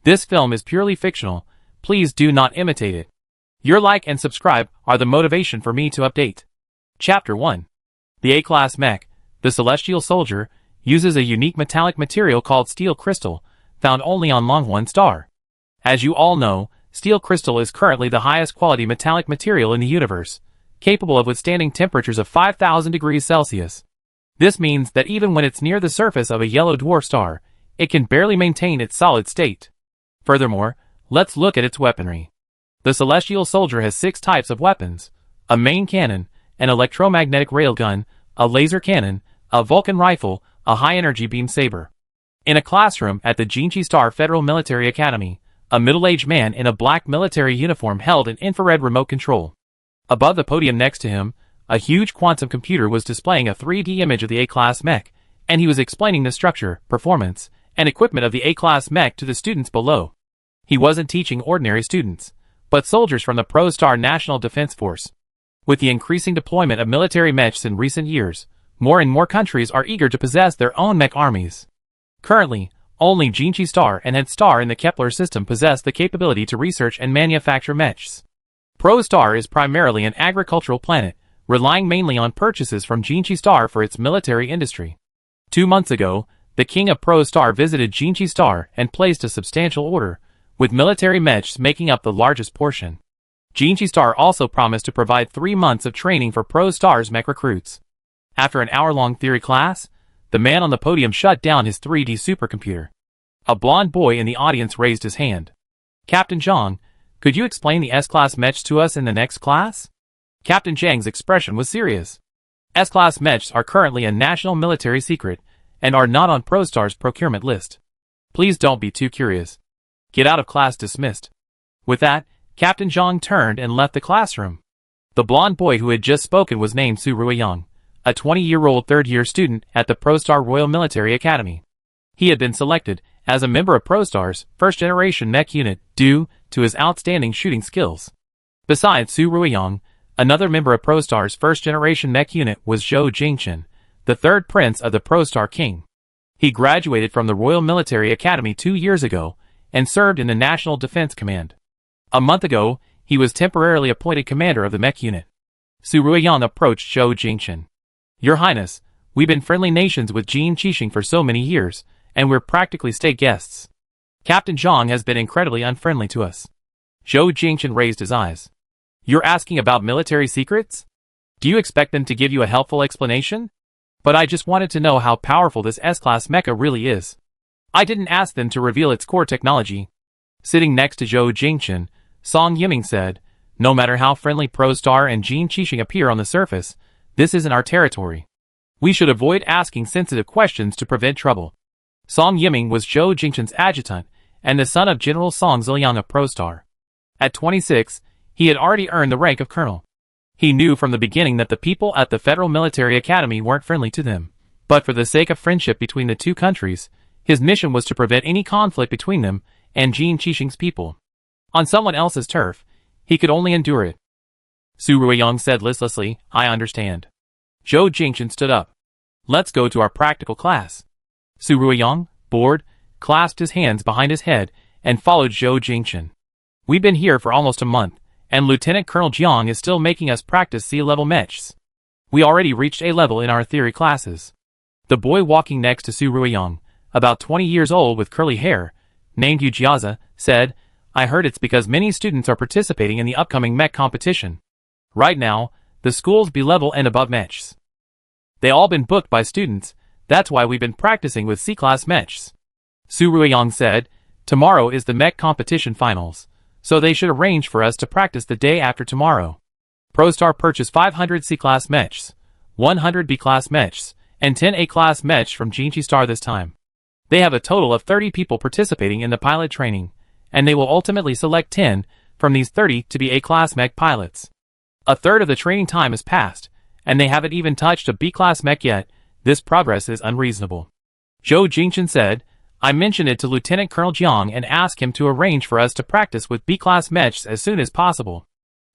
This film is purely fictional. Please do not imitate it. Your like and subscribe are the motivation for me to update. Chapter 1. The A-Class Mech, the Celestial Soldier, uses a unique metallic material called steel crystal, found only on Longhorn Star. As you all know, steel crystal is currently the highest quality metallic material in the universe, capable of withstanding temperatures of 5,000 degrees Celsius. This means that even when it's near the surface of a yellow dwarf star, it can barely maintain its solid state. Furthermore, let's look at its weaponry. The Celestial Soldier has 6 types of weapons: a main cannon, an electromagnetic railgun, a laser cannon, a Vulcan rifle, a high-energy beam saber. In a classroom at the Jinchi Star Federal Military Academy, a middle-aged man in a black military uniform held an infrared remote control. Above the podium next to him, a huge quantum computer was displaying a 3D image of the A-Class Mech, and he was explaining the structure, performance, and equipment of the A-Class Mech to the students below. He wasn't teaching ordinary students, but soldiers from the ProStar National Defense Force. With the increasing deployment of military mechs in recent years, more and more countries are eager to possess their own mech armies. Currently, only Jinchi Star and Head Star in the Kepler system possess the capability to research and manufacture mechs. ProStar is primarily an agricultural planet, relying mainly on purchases from Jinchi Star for its military industry. 2 months ago, the king of ProStar visited Jinchi Star and placed a substantial order, with military mechs making up the largest portion. Jinchi Star also promised to provide 3 months of training for ProStar's mech recruits. After an hour-long theory class, the man on the podium shut down his 3D supercomputer. A blond boy in the audience raised his hand. "Captain Zhang, could you explain the S-Class mechs to us in the next class?" Captain Zhang's expression was serious. S-Class mechs are currently a national military secret, and are not on ProStar's procurement list. Please don't be too curious. Get out of class dismissed. With that, Captain Zhang turned and left the classroom. The blond boy who had just spoken was named Su Ruiyang, a 20-year-old third-year student at the ProStar Royal Military Academy. He had been selected as a member of ProStar's first-generation mech unit due to his outstanding shooting skills. Besides Su Ruiyang, another member of ProStar's first-generation mech unit was Zhou Jingchen, the third prince of the ProStar King. He graduated from the Royal Military Academy 2 years ago and served in the National Defense Command. A month ago, he was temporarily appointed commander of the mech unit. Su Ruiyang approached Zhou Jingchen. "Your Highness, we've been friendly nations with Jin Qixing for so many years, and we're practically state guests. Captain Zhang has been incredibly unfriendly to us." Zhou Jingchen raised his eyes. "You're asking about military secrets? Do you expect them to give you a helpful explanation? But I just wanted to know how powerful this S-Class mecha really is. I didn't ask them to reveal its core technology." Sitting next to Zhou Jingchen, Song Yiming said, "No matter how friendly ProStar and Jin Qixing appear on the surface, this isn't our territory. We should avoid asking sensitive questions to prevent trouble." Song Yiming was Zhou Jingchen's adjutant and the son of General Song Ziliang of ProStar. At 26, he had already earned the rank of colonel. He knew from the beginning that the people at the Federal Military Academy weren't friendly to them, but for the sake of friendship between the two countries, his mission was to prevent any conflict between them and Jin Qixing's people. On someone else's turf, he could only endure it. Su Ruiyang said listlessly, "I understand." Zhou Jingchen stood up. "Let's go to our practical class." Su Ruiyang, bored, clasped his hands behind his head and followed Zhou Jingchen. "We've been here for almost a month, and Lieutenant Colonel Jiang is still making us practice C-level mechs. We already reached A-level in our theory classes." The boy walking next to Su Ruiyang, about 20 years old with curly hair, named Yu Jiaza, said, "I heard it's because many students are participating in the upcoming mech competition. Right now, the school's B-level and above mechs. They all been booked by students, that's why we've been practicing with C-class mechs." Su Ruiyang said, "Tomorrow is the mech competition finals, so they should arrange for us to practice the day after tomorrow. ProStar purchased 500 C-class mechs, 100 B-class mechs, and 10 A-class mechs from Jinchi Star this time. They have a total of 30 people participating in the pilot training, and they will ultimately select 10 from these 30 to be A-class mech pilots. A third of the training time has passed, and they haven't even touched a B-class mech yet. This progress is unreasonable." Zhou Jingchen said, "I mentioned it to Lieutenant Colonel Jiang and asked him to arrange for us to practice with B-class mechs as soon as possible.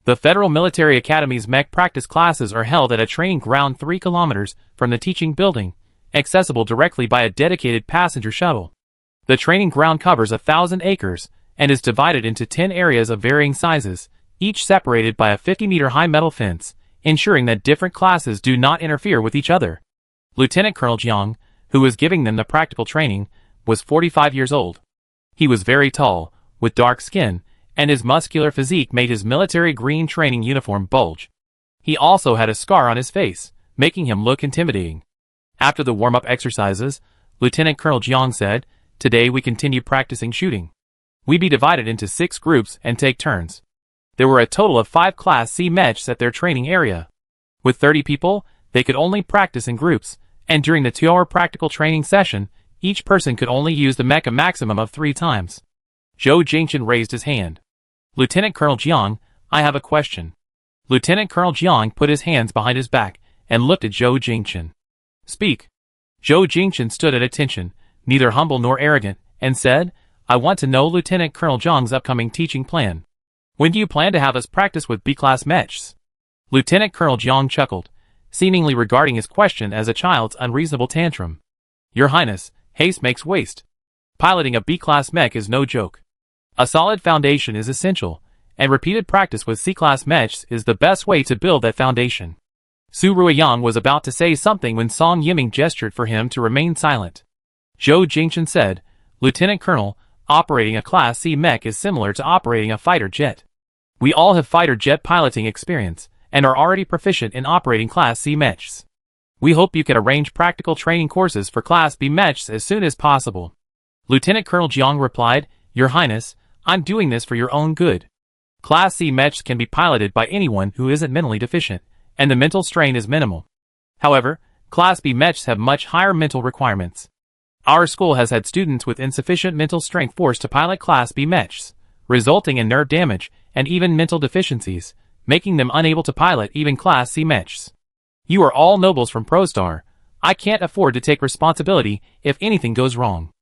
The Federal Military Academy's mech practice classes are held at a training ground 3 kilometers from the teaching building, accessible directly by a dedicated passenger shuttle. The training ground covers 1,000 acres and is divided into 10 areas of varying sizes, each separated by a 50-meter-high metal fence, ensuring that different classes do not interfere with each other. Lieutenant Colonel Jiang, who was giving them the practical training, was 45 years old. He was very tall, with dark skin, and his muscular physique made his military green training uniform bulge. He also had a scar on his face, making him look intimidating. After the warm-up exercises, Lieutenant Colonel Jiang said, "Today we continue practicing shooting. We be divided into 6 groups and take turns." There were a total of 5 Class C mechs at their training area. With 30 people, they could only practice in groups, and during the 2-hour practical training session, each person could only use the mech a maximum of 3 times. Zhou Jingchen raised his hand. "Lieutenant Colonel Jiang, I have a question." Lieutenant Colonel Jiang put his hands behind his back and looked at Zhou Jingchen. "Speak." Zhou Jingchen stood at attention, neither humble nor arrogant, and said, "I want to know Lieutenant Colonel Jiang's upcoming teaching plan. When do you plan to have us practice with B-class mechs?" Lieutenant Colonel Jiang chuckled, seemingly regarding his question as a child's unreasonable tantrum. "Your Highness, haste makes waste. Piloting a B-class mech is no joke. A solid foundation is essential, and repeated practice with C-class mechs is the best way to build that foundation." Su Ruiyang was about to say something when Song Yiming gestured for him to remain silent. Zhou Jingchen said, "Lieutenant Colonel, operating a Class C mech is similar to operating a fighter jet. We all have fighter jet piloting experience, and are already proficient in operating Class C mechs. We hope you can arrange practical training courses for Class B mechs as soon as possible." Lieutenant Colonel Jiang replied, "Your Highness, I'm doing this for your own good. Class C mechs can be piloted by anyone who isn't mentally deficient, and the mental strain is minimal. However, Class B mechs have much higher mental requirements. Our school has had students with insufficient mental strength forced to pilot Class B mechs, resulting in nerve damage and even mental deficiencies, making them unable to pilot even Class C mechs. You are all nobles from ProStar. I can't afford to take responsibility if anything goes wrong."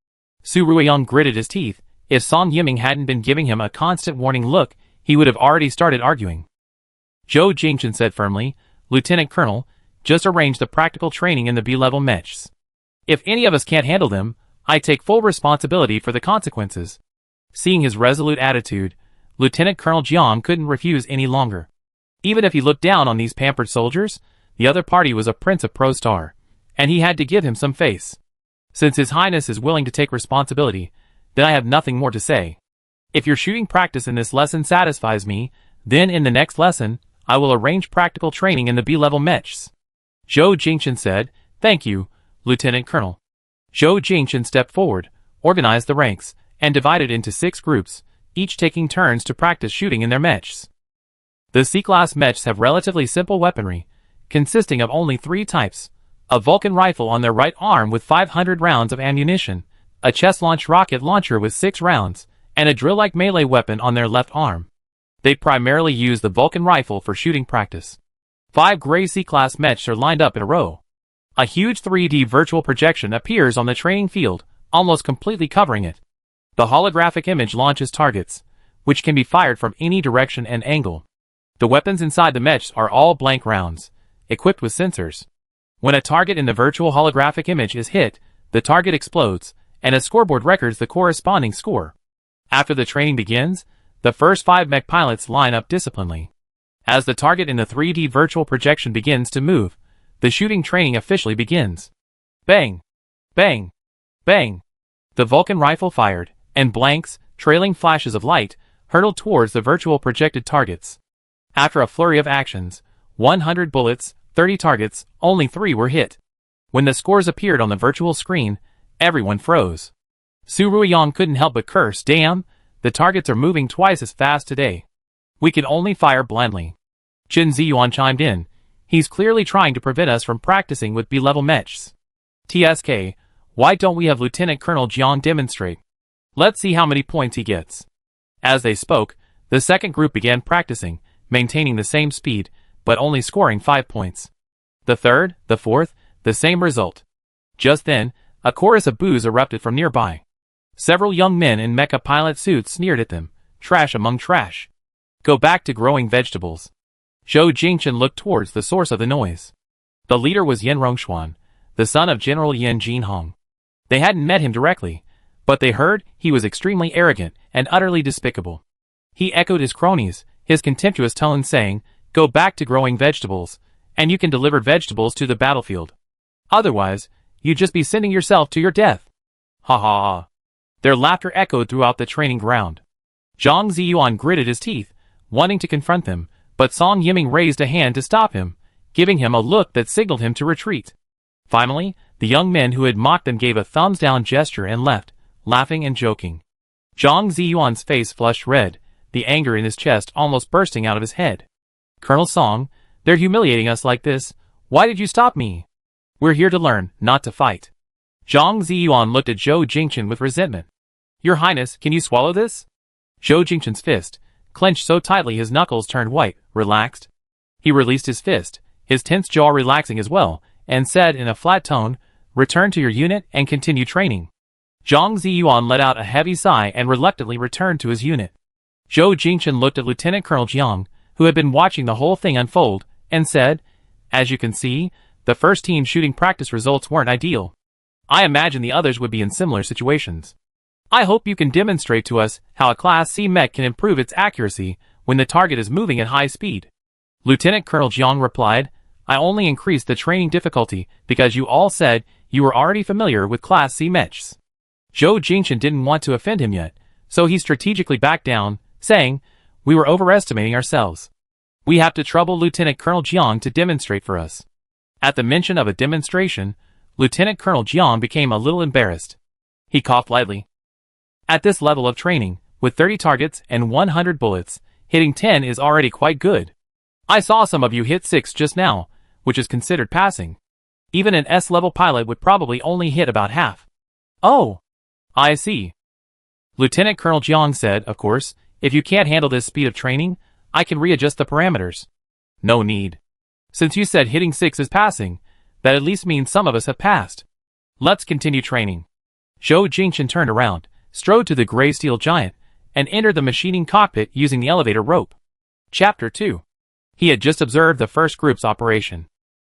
Su Ruiyang gritted his teeth. If Song Yiming hadn't been giving him a constant warning look, he would have already started arguing. Zhou Jingchen said firmly, "Lieutenant Colonel, just arrange the practical training in the B-level mechs. If any of us can't handle them, I take full responsibility for the consequences." Seeing his resolute attitude, Lieutenant Colonel Jiang couldn't refuse any longer. Even if he looked down on these pampered soldiers, the other party was a prince of ProStar, and he had to give him some face. Since His Highness is willing to take responsibility, then I have nothing more to say. If your shooting practice in this lesson satisfies me, then in the next lesson, I will arrange practical training in the B-level mechs." Zhou Jingchen said, "Thank you, Lieutenant Colonel." Zhou Jingchen stepped forward, organized the ranks, and divided into 6 groups, each taking turns to practice shooting in their mechs. The C-class mechs have relatively simple weaponry, consisting of only 3 types: a Vulcan rifle on their right arm with 500 rounds of ammunition, a chest-launched rocket launcher with 6 rounds, and a drill-like melee weapon on their left arm. They primarily use the Vulcan rifle for shooting practice. 5 gray C-class mechs are lined up in a row. A huge 3D virtual projection appears on the training field, almost completely covering it. The holographic image launches targets, which can be fired from any direction and angle. The weapons inside the mechs are all blank rounds, equipped with sensors. When a target in the virtual holographic image is hit, the target explodes, and a scoreboard records the corresponding score. After the training begins, the first 5 mech pilots line up disciplinedly. As the target in the 3D virtual projection begins to move, the shooting training officially begins. Bang! Bang! Bang! The Vulcan rifle fired, and blanks, trailing flashes of light, hurtled towards the virtual projected targets. After a flurry of actions, 100 bullets, 30 targets, only 3 were hit. When the scores appeared on the virtual screen, everyone froze. Su Ruiyang couldn't help but curse, "Damn, the targets are moving twice as fast today. We can only fire blindly." Chen Ziyuan chimed in. "He's clearly trying to prevent us from practicing with B-level mechs. TSK, why don't we have Lieutenant Colonel Jiang demonstrate? Let's see how many points he gets." As they spoke, the second group began practicing, maintaining the same speed, but only scoring 5 points. The third, the fourth, the same result. Just then, a chorus of boos erupted from nearby. Several young men in mecha pilot suits sneered at them. Trash among trash. Go back to growing vegetables. Zhou Jingchen looked towards the source of the noise. The leader was Yan Rongshuan, the son of General Yan Jinhong. They hadn't met him directly, But they heard he was extremely arrogant and utterly despicable. He echoed his cronies, his contemptuous tone saying, "Go back to growing vegetables, and you can deliver vegetables to the battlefield. Otherwise, you'd just be sending yourself to your death." Ha ha ha. Their laughter echoed throughout the training ground. Zhang Ziyuan gritted his teeth, wanting to confront them, but Song Yiming raised a hand to stop him, giving him a look that signaled him to retreat. Finally, the young men who had mocked them gave a thumbs-down gesture and left, laughing and joking. Zhang Ziyuan's face flushed red, the anger in his chest almost bursting out of his head. "Colonel Song, they're humiliating us like this. Why did you stop me? We're here to learn, not to fight." Zhang Ziyuan looked at Zhou Jingchen with resentment. "Your Highness, can you swallow this?" Zhou Jingchen's fist, clenched so tightly his knuckles turned white, relaxed. He released his fist, his tense jaw relaxing as well, and said in a flat tone, "Return to your unit and continue training." Zhang Ziyuan let out a heavy sigh and reluctantly returned to his unit. Zhou Jingchen looked at Lieutenant Colonel Jiang, who had been watching the whole thing unfold, and said, "As you can see, the first team shooting practice results weren't ideal. I imagine the others would be in similar situations. I hope you can demonstrate to us how a Class C mech can improve its accuracy when the target is moving at high speed." Lieutenant Colonel Jiang replied, "I only increased the training difficulty because you all said you were already familiar with Class C mechs." Zhou Jingchen didn't want to offend him yet, so he strategically backed down, saying, "We were overestimating ourselves. We have to trouble Lieutenant Colonel Jiang to demonstrate for us." At the mention of a demonstration, Lieutenant Colonel Jiang became a little embarrassed. He coughed lightly. "At this level of training, with 30 targets and 100 bullets, hitting 10 is already quite good. I saw some of you hit 6 just now, which is considered passing. Even an S-level pilot would probably only hit about half." "Oh, I see." Lieutenant Colonel Jiang said, "Of course, if you can't handle this speed of training, I can readjust the parameters." "No need. Since you said hitting 6 is passing, that at least means some of us have passed. Let's continue training." Zhou Jingchen turned around, strode to the gray steel giant, and entered the machining cockpit using the elevator rope. Chapter 2. He had just observed the first group's operation.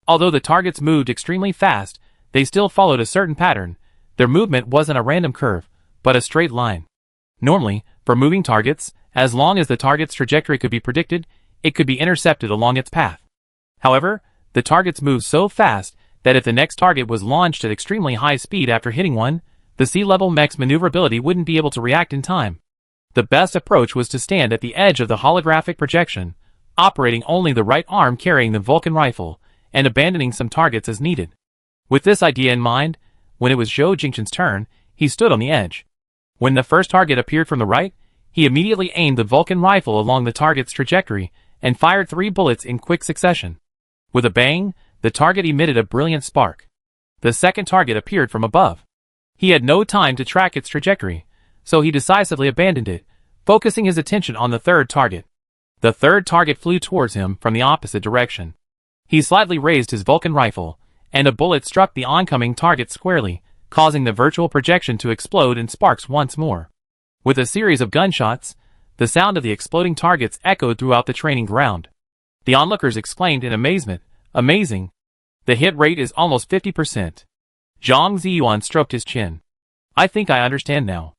Although the targets moved extremely fast, they still followed a certain pattern. Their movement wasn't a random curve, but a straight line. Normally, for moving targets, as long as the target's trajectory could be predicted, it could be intercepted along its path. However, the targets moved so fast that if the next target was launched at extremely high speed after hitting one, the sea-level mech's maneuverability wouldn't be able to react in time. The best approach was to stand at the edge of the holographic projection, operating only the right arm carrying the Vulcan rifle, and abandoning some targets as needed. With this idea in mind, when it was Zhou Jingchen's turn, he stood on the edge. When the first target appeared from the right, he immediately aimed the Vulcan rifle along the target's trajectory and fired 3 bullets in quick succession. With a bang, the target emitted a brilliant spark. The second target appeared from above. He had no time to track its trajectory, so he decisively abandoned it, focusing his attention on the third target. The third target flew towards him from the opposite direction. He slightly raised his Vulcan rifle, and a bullet struck the oncoming target squarely, causing the virtual projection to explode in sparks once more. With a series of gunshots, the sound of the exploding targets echoed throughout the training ground. The onlookers exclaimed in amazement, "Amazing! The hit rate is almost 50%. Zhang Ziyuan stroked his chin. "I think I understand now."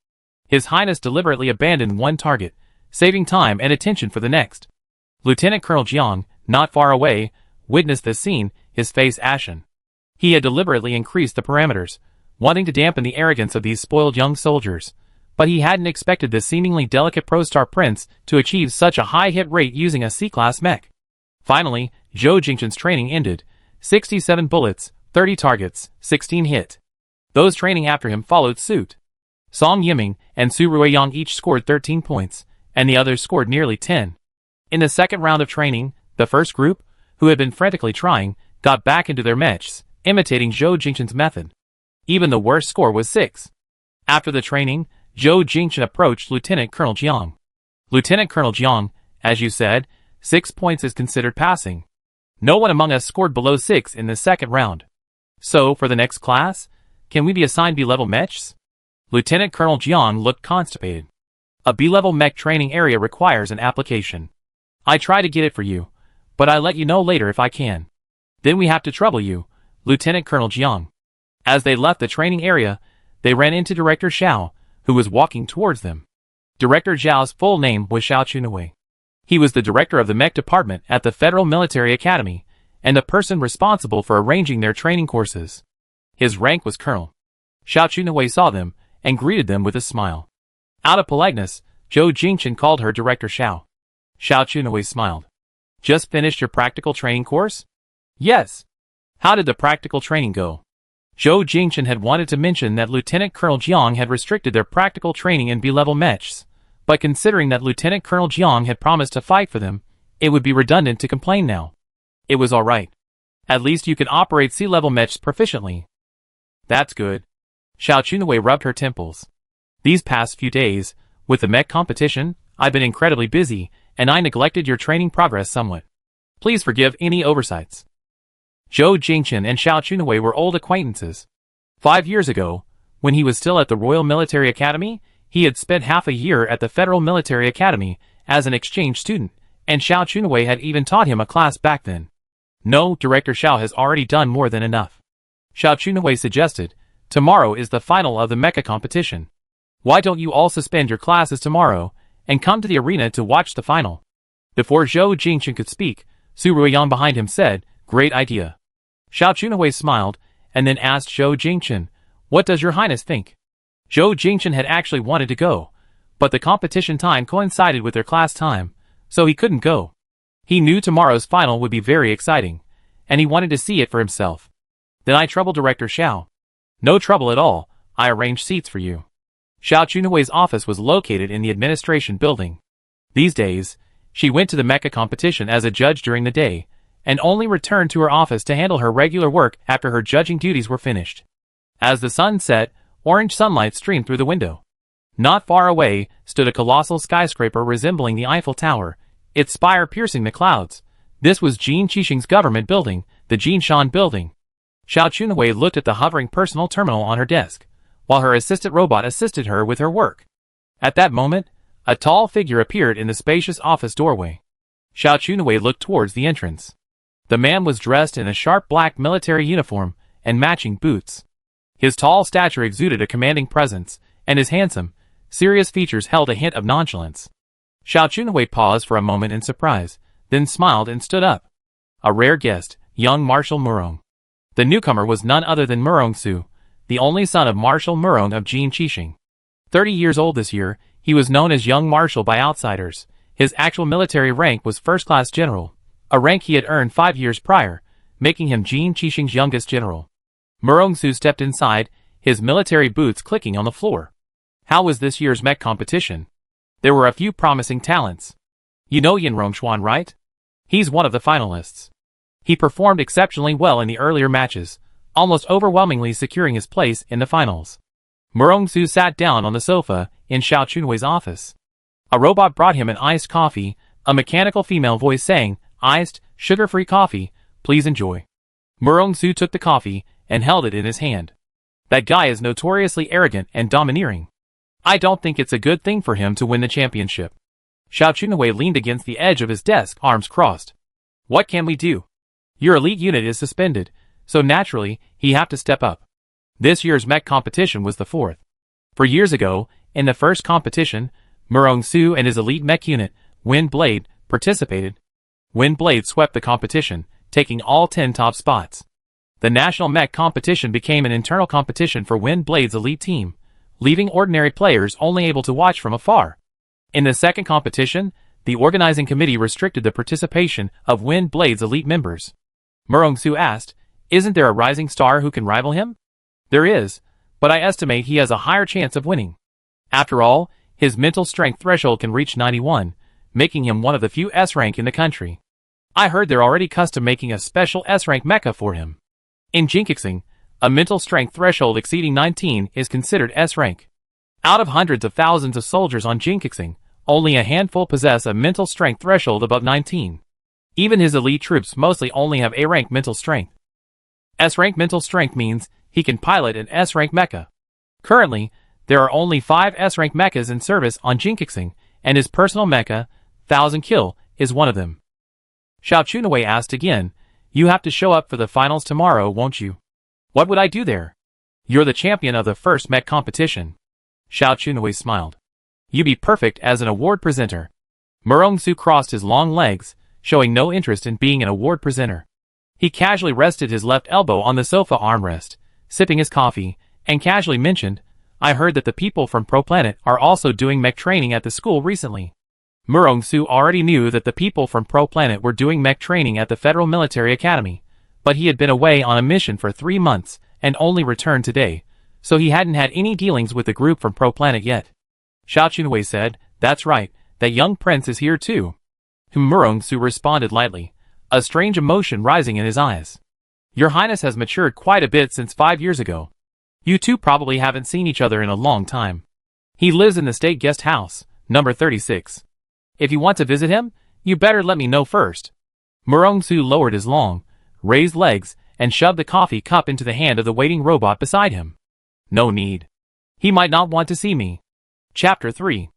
His Highness deliberately abandoned one target, saving time and attention for the next. Lieutenant Colonel Jiang, not far away, witnessed this scene, his face ashen. He had deliberately increased the parameters, wanting to dampen the arrogance of these spoiled young soldiers, but he hadn't expected the seemingly delicate Pro-Star Prince to achieve such a high hit rate using a C-class mech. Finally, Zhou Jingchen's training ended. 67 bullets, 30 targets, 16 hit. Those training after him followed suit. Song Yiming and Su Ruiyang each scored 13 points, and the others scored nearly 10. In the second round of training, the first group, who had been frantically trying, got back into their mechs, imitating Zhou Jingchen's method. Even the worst score was 6. After the training, Zhou Jingchen approached Lieutenant Colonel Jiang. "Lieutenant Colonel Jiang, as you said, 6 points is considered passing. No one among us scored below 6 in the second round. So, for the next class, can we be assigned B-level mechs?" Lieutenant Colonel Jiang looked constipated. "A B-level mech training area requires an application. I try to get it for you, but I let you know later if I can. Then we have to trouble you, Lieutenant Colonel Jiang." As they left the training area, they ran into Director Xiao, who was walking towards them. Director Zhao's full name was Xiao Chunwei. He was the director of the Mech department at the Federal Military Academy, and the person responsible for arranging their training courses. His rank was colonel. Xiao Chunwei saw them, and greeted them with a smile. Out of politeness, Zhou Jingchen called her Director Xiao. Xiao Chunwei smiled. Just finished your practical training course? Yes. How did the practical training go? Zhou Jingchen had wanted to mention that Lieutenant Colonel Jiang had restricted their practical training in B-level mechs, but considering that Lieutenant Colonel Jiang had promised to fight for them, it would be redundant to complain now. It was alright. At least you can operate C-level mechs proficiently. That's good. Xiao Chunwei rubbed her temples. These past few days, with the mech competition, I've been incredibly busy, and I neglected your training progress somewhat. Please forgive any oversights. Zhou Jingchen and Xiao Chunwei were old acquaintances. 5 years ago, when he was still at the Royal Military Academy, he had spent half a year at the Federal Military Academy as an exchange student, and Xiao Chunwei had even taught him a class back then. No, Director Xiao has already done more than enough. Xiao Chunwei suggested, tomorrow is the final of the mecha competition. Why don't you all suspend your classes tomorrow, and come to the arena to watch the final? Before Zhou Jingchen could speak, Su Ruiyan behind him said, great idea. Xiao Chunwei smiled, and then asked Zhou Jingchen, what does your highness think? Zhou Jingchen had actually wanted to go, but the competition time coincided with their class time, so he couldn't go. He knew tomorrow's final would be very exciting, and he wanted to see it for himself. Then I trouble Director Xiao. No trouble at all, I arranged seats for you. Xiao Chunwei's office was located in the administration building. These days, she went to the mecha competition as a judge during the day, and only returned to her office to handle her regular work after her judging duties were finished. As the sun set, orange sunlight streamed through the window. Not far away stood a colossal skyscraper resembling the Eiffel Tower, its spire piercing the clouds. This was Jin Qixing's government building, the Jinshan building. Xiao Chunwei looked at the hovering personal terminal on her desk, while her assistant robot assisted her with her work. At that moment, a tall figure appeared in the spacious office doorway. Xiao Chunwei looked towards the entrance. The man was dressed in a sharp black military uniform and matching boots. His tall stature exuded a commanding presence, and his handsome, serious features held a hint of nonchalance. Xiao Chunwei paused for a moment in surprise, then smiled and stood up. A rare guest, young Marshal Murong. The newcomer was none other than Murong Su, the only son of Marshal Murong of Jin Qixing. 30 years old this year, he was known as Young Marshal by outsiders. His actual military rank was first-class general, a rank he had earned 5 years prior, making him Jin Qixing's youngest general. Murong Su stepped inside, his military boots clicking on the floor. How was this year's mech competition? There were a few promising talents. You know Yin Rongshuan, right? He's one of the finalists. He performed exceptionally well in the earlier matches, almost overwhelmingly securing his place in the finals. Murong Su sat down on the sofa in Xiao Chunwei's office. A robot brought him an iced coffee, a mechanical female voice saying, iced, sugar-free coffee, please enjoy. Murong Su took the coffee and held it in his hand. That guy is notoriously arrogant and domineering. I don't think it's a good thing for him to win the championship. Xiao Chunwei leaned against the edge of his desk, arms crossed. What can we do? Your elite unit is suspended, so naturally, he have to step up. This year's mech competition was the 4th. 4 years ago, in the first competition, Murong Su and his elite mech unit, Wind Blade, participated. Wind Blade swept the competition, taking all 10 top spots. The national mech competition became an internal competition for Wind Blade's elite team, leaving ordinary players only able to watch from afar. In the second competition, the organizing committee restricted the participation of Wind Blade's elite members. Murong Su asked, isn't there a rising star who can rival him? There is, but I estimate he has a higher chance of winning. After all, his mental strength threshold can reach 91, making him one of the few S-rank in the country. I heard they're already custom making a special S-rank mecha for him. In Jinkixing, a mental strength threshold exceeding 19 is considered S-rank. Out of hundreds of thousands of soldiers on Jinkixing, only a handful possess a mental strength threshold above 19. Even his elite troops mostly only have A-rank mental strength. S-rank mental strength means he can pilot an S-rank mecha. Currently, there are only 5 S-rank mechas in service on Jinkixing, and his personal mecha, 1000 Kill, is one of them. Xiao Chunwei asked again, you have to show up for the finals tomorrow, won't you? What would I do there? You're the champion of the first mech competition. Xiao Chunhui smiled. "You'd be perfect as an award presenter." Murong-su crossed his long legs, showing no interest in being an award presenter. He casually rested his left elbow on the sofa armrest, sipping his coffee, and casually mentioned, "I heard that the people from ProPlanet are also doing mech training at the school recently." Murong-su already knew that the people from ProPlanet were doing mech training at the Federal Military Academy, but he had been away on a mission for 3 months and only returned today, so he hadn't had any dealings with the group from ProPlanet yet. Xiao Chunhui said, "That's right, that young prince is here too." Murong-su responded lightly, a strange emotion rising in his eyes. "Your Highness has matured quite a bit since 5 years ago. You two probably haven't seen each other in a long time. He lives in the State Guest House, number 36. If you want to visit him, you better let me know first." Murong-su lowered his long, raised legs and shoved the coffee cup into the hand of the waiting robot beside him. "No need. He might not want to see me." Chapter 3.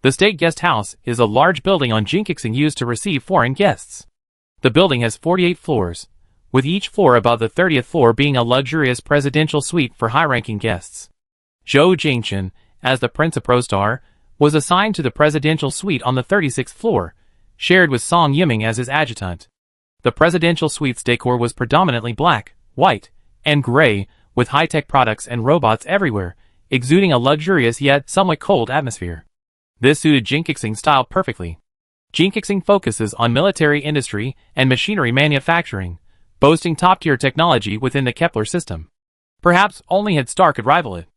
The State Guest House is a large building on Jinkixing used to receive foreign guests. The building has 48 floors, with each floor above the 30th floor being a luxurious presidential suite for high-ranking guests. Zhou Jingchen, as the Prince of ProStar, was assigned to the presidential suite on the 36th floor, shared with Song Yiming as his adjutant. The presidential suite's decor was predominantly black, white, and gray, with high-tech products and robots everywhere, exuding a luxurious yet somewhat cold atmosphere. This suited Jinkixing's style perfectly. Jinkixing focuses on military industry and machinery manufacturing, boasting top-tier technology within the Kepler system. Perhaps only had Star could rival it.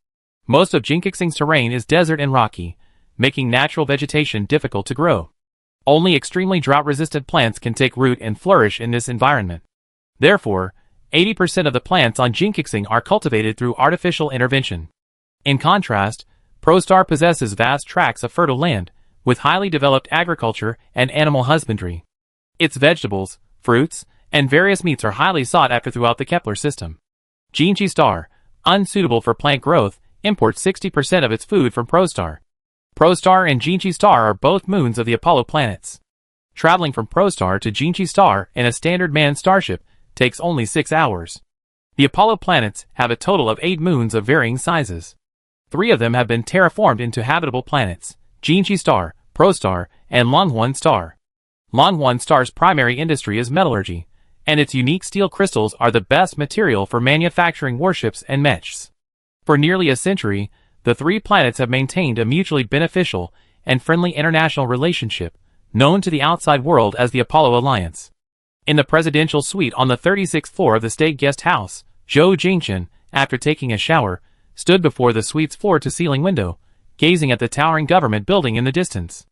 Most of Jinkixing's terrain is desert and rocky, making natural vegetation difficult to grow. Only extremely drought-resistant plants can take root and flourish in this environment. Therefore, 80% of the plants on Jinkixing are cultivated through artificial intervention. In contrast, ProStar possesses vast tracts of fertile land, with highly developed agriculture and animal husbandry. Its vegetables, fruits, and various meats are highly sought after throughout the Kepler system. Jinchi Star, unsuitable for plant growth, imports 60% of its food from ProStar. ProStar and Jinchi Star are both moons of the Apollo planets. Traveling from ProStar to Jinchi Star in a standard manned starship takes only 6 hours. The Apollo planets have a total of 8 moons of varying sizes. 3 of them have been terraformed into habitable planets: Jinchi Star, ProStar, and Longhuan Star. Longhuan Star's primary industry is metallurgy, and its unique steel crystals are the best material for manufacturing warships and mechs. For nearly a century, the 3 planets have maintained a mutually beneficial and friendly international relationship, known to the outside world as the Apollo Alliance. In the presidential suite on the 36th floor of the State Guest House, Zhou Jingchen, after taking a shower, stood before the suite's floor-to-ceiling window, gazing at the towering government building in the distance.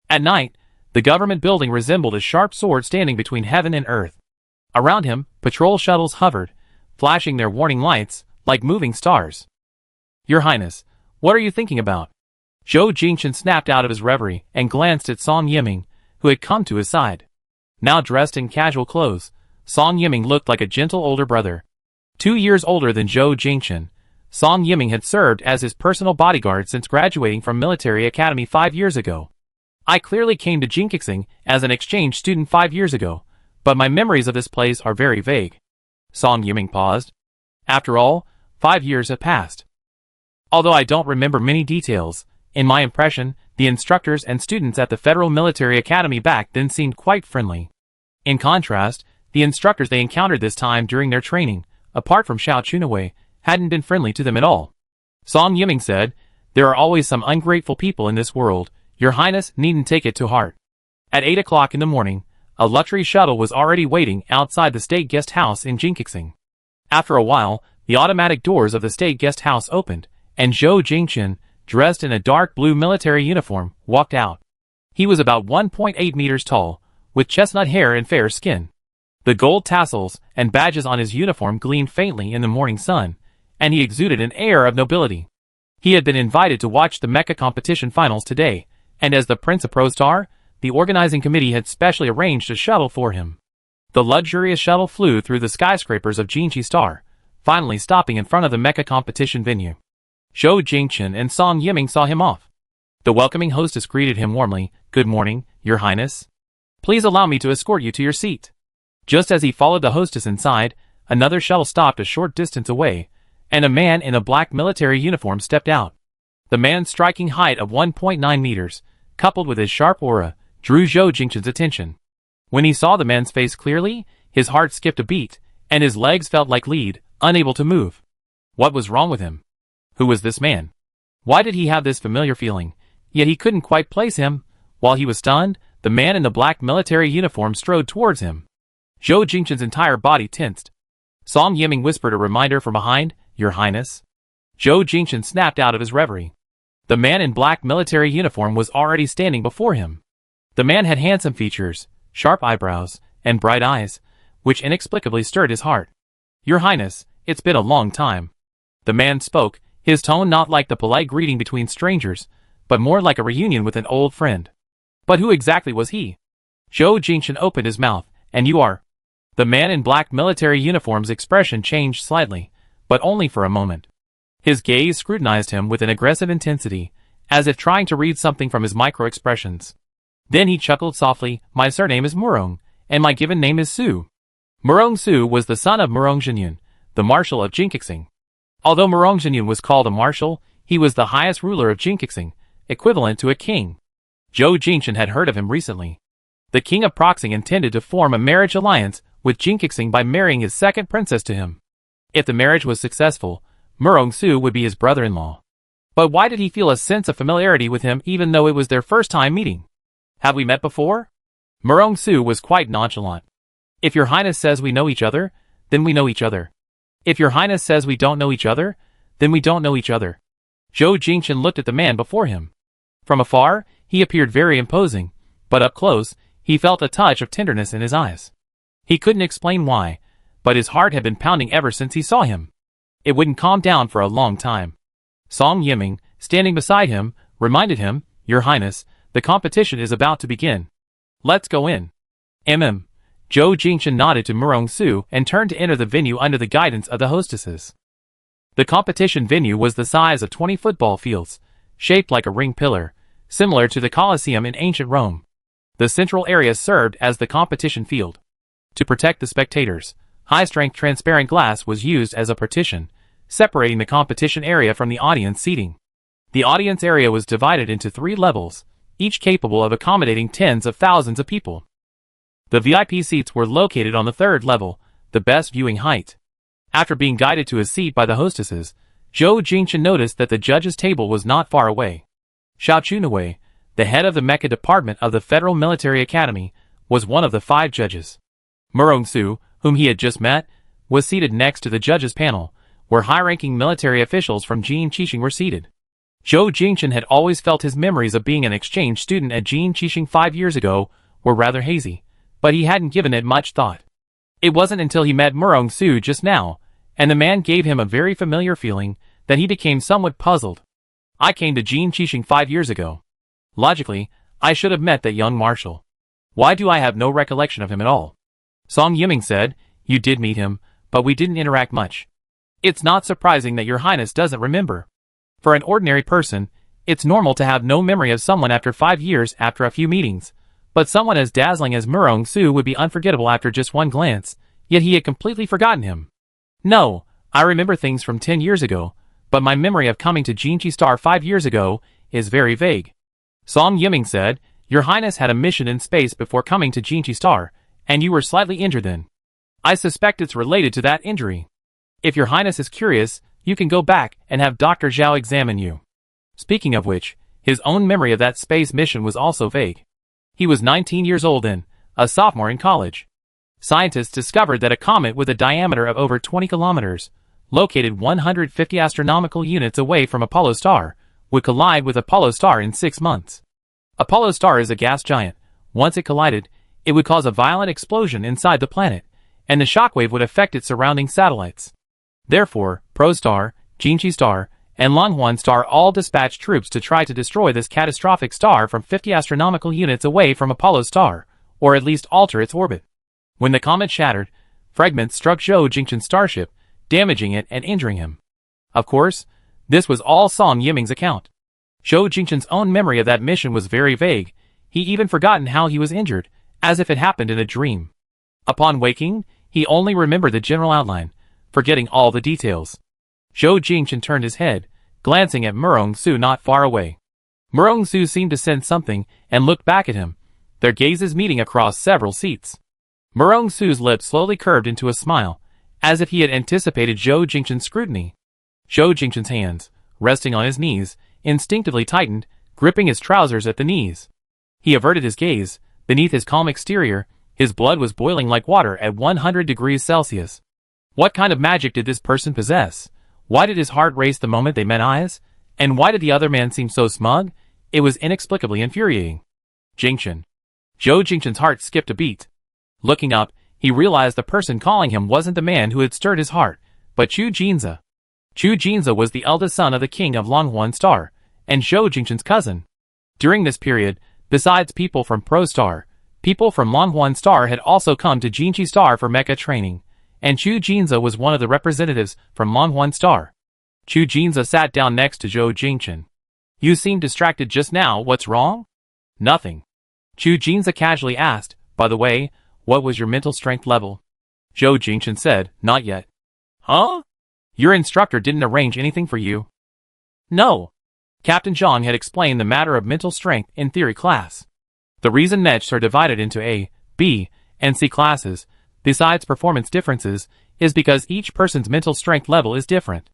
At night, the government building resembled a sharp sword standing between heaven and earth. Around him, patrol shuttles hovered, flashing their warning lights like moving stars. "Your Highness, what are you thinking about?" Zhou Jingchen snapped out of his reverie and glanced at Song Yiming, who had come to his side. Now dressed in casual clothes, Song Yiming looked like a gentle older brother. 2 years older than Zhou Jingchen, Song Yiming had served as his personal bodyguard since graduating from Military Academy 5 years ago. "I clearly came to Jinkixing as an exchange student 5 years ago, but my memories of this place are very vague." Song Yiming paused. "After all, 5 years have passed. Although I don't remember many details, in my impression, the instructors and students at the Federal Military Academy back then seemed quite friendly. In contrast, the instructors they encountered this time during their training, apart from Xiao Chunhui, hadn't been friendly to them at all." Song Yiming said, "There are always some ungrateful people in this world. Your Highness needn't take it to heart." At 8 o'clock in the morning, a luxury shuttle was already waiting outside the State Guest House in Jinkixing. After a while, the automatic doors of the State Guest House opened, and Zhou Jingchen, dressed in a dark blue military uniform, walked out. He was about 1.8 meters tall, with chestnut hair and fair skin. The gold tassels and badges on his uniform gleamed faintly in the morning sun, and he exuded an air of nobility. He had been invited to watch the Mecha competition finals today, and as the Prince of ProStar, the organizing committee had specially arranged a shuttle for him. The luxurious shuttle flew through the skyscrapers of Jinchi Star, finally stopping in front of the Mecha competition venue. Zhou Jingchen and Song Yiming saw him off. The welcoming hostess greeted him warmly. "Good morning, Your Highness. Please allow me to escort you to your seat." Just as he followed the hostess inside, another shuttle stopped a short distance away, and a man in a black military uniform stepped out. The man's striking height of 1.9 meters, coupled with his sharp aura, drew Zhou Jingchen's attention. When he saw the man's face clearly, his heart skipped a beat, and his legs felt like lead, unable to move. What was wrong with him? Who was this man? Why did he have this familiar feeling? Yet he couldn't quite place him. While he was stunned, the man in the black military uniform strode towards him. Zhou Jingchen's entire body tensed. Song Yiming whispered a reminder from behind, "Your Highness." Zhou Jingchen snapped out of his reverie. The man in black military uniform was already standing before him. The man had handsome features, sharp eyebrows, and bright eyes, which inexplicably stirred his heart. "Your Highness, it's been a long time." The man spoke, his tone not like the polite greeting between strangers, but more like a reunion with an old friend. But who exactly was he? Zhou Jingchen opened his mouth, "And you are?" The man in black military uniform's expression changed slightly, but only for a moment. His gaze scrutinized him with an aggressive intensity, as if trying to read something from his micro-expressions. Then he chuckled softly, "My surname is Murong, and my given name is Su." Murong Su was the son of Murong Zhenyun, the marshal of Jinkixing. Although Murong Zhenyun was called a marshal, he was the highest ruler of Jinkixing, equivalent to a king. Zhou Jingchen had heard of him recently. The king of Proxing intended to form a marriage alliance with Jinkixing by marrying his second princess to him. If the marriage was successful, Murong Su would be his brother-in-law. But why did he feel a sense of familiarity with him even though it was their first time meeting? "Have we met before?" Murong Su was quite nonchalant. "If your highness says we know each other, then we know each other. If your highness says we don't know each other, then we don't know each other." Zhou Jingchen looked at the man before him. From afar, he appeared very imposing, but up close, he felt a touch of tenderness in his eyes. He couldn't explain why, but his heart had been pounding ever since he saw him. It wouldn't calm down for a long time. Song Yiming, standing beside him, reminded him, "Your Highness, the competition is about to begin. Let's go in." Zhou Jingchen nodded to Murong Su and turned to enter the venue under the guidance of the hostesses. The competition venue was the size of 20 football fields, shaped like a ring pillar, similar to the Colosseum in ancient Rome. The central area served as the competition field. To protect the spectators, high-strength transparent glass was used as a partition, separating the competition area from the audience seating. The audience area was divided into 3 levels, each capable of accommodating tens of thousands of people. The VIP seats were located on the 3rd level, the best viewing height. After being guided to his seat by the hostesses, Zhou Jingchen noticed that the judge's table was not far away. Xiao Chunwei, the head of the Mecha department of the Federal Military Academy, was one of the 5 judges. Murong Su, whom he had just met, was seated next to the judges' panel, where high-ranking military officials from Jinkixing were seated. Zhou Jingchen had always felt his memories of being an exchange student at Jinkixing 5 years ago were rather hazy, but he hadn't given it much thought. It wasn't until he met Murong Su just now, and the man gave him a very familiar feeling, that he became somewhat puzzled. "I came to Jinkixing 5 years ago. Logically, I should have met that young marshal. Why do I have no recollection of him at all?" Song Yiming said, "You did meet him, but we didn't interact much. It's not surprising that your highness doesn't remember. For an ordinary person, it's normal to have no memory of someone after 5 years after a few meetings, but someone as dazzling as Murong Su would be unforgettable after just one glance, yet he had completely forgotten him. No, I remember things from 10 years ago, but my memory of coming to Jinchi Star 5 years ago is very vague." Song Yiming said, "Your highness had a mission in space before coming to Jinchi Star, and you were slightly injured then. I suspect it's related to that injury. If your highness is curious, you can go back and have Dr. Zhao examine you." Speaking of which, his own memory of that space mission was also vague. He was 19 years old then, a sophomore in college. Scientists discovered that a comet with a diameter of over 20 kilometers, located 150 astronomical units away from Apollo star, would collide with Apollo star in 6 months. Apollo star is a gas giant. Once it collided, it would cause a violent explosion inside the planet, and the shockwave would affect its surrounding satellites. Therefore, ProStar, Jinchi Star, and Longhuan Star all dispatched troops to try to destroy this catastrophic star from 50 astronomical units away from Apollo star, or at least alter its orbit. When the comet shattered, fragments struck Zhou Jingchen's starship, damaging it and injuring him. Of course, this was all Song Yiming's account. Zhou Jingchen's own memory of that mission was very vague. He even forgotten how he was injured, as if it happened in a dream. Upon waking, he only remembered the general outline, forgetting all the details. Zhou Jingchen turned his head, glancing at Murong-su not far away. Murong-su seemed to sense something and looked back at him, their gazes meeting across several seats. Murong-su's lips slowly curved into a smile, as if he had anticipated Zhou Jingchen's scrutiny. Zhou Jingchen's hands, resting on his knees, instinctively tightened, gripping his trousers at the knees. He averted his gaze. Beneath his calm exterior, his blood was boiling like water at 100 degrees Celsius. What kind of magic did this person possess? Why did his heart race the moment they met eyes? And why did the other man seem so smug? It was inexplicably infuriating. Jingchen. Zhou Jingchen's heart skipped a beat. Looking up, he realized the person calling him wasn't the man who had stirred his heart, but Chu Jinze. Chu Jinze was the eldest son of the king of Longhuan Star, and Zhou Jingchen's cousin. During this period, besides people from Pro Star, people from Longhuan Star had also come to Jinchi Star for mecha training, and Chu Jinze was one of the representatives from Longhuan Star. Chu Jinze sat down next to Zhou Jingchen. You seemed distracted just now, what's wrong? Nothing. Chu Jinze casually asked, by the way, what was your mental strength level? Zhou Jingchen said, not yet. Huh? Your instructor didn't arrange anything for you? No. Captain Zhang had explained the matter of mental strength in theory class. The reason Mechs are divided into A, B, and C classes, besides performance differences, is because each person's mental strength level is different.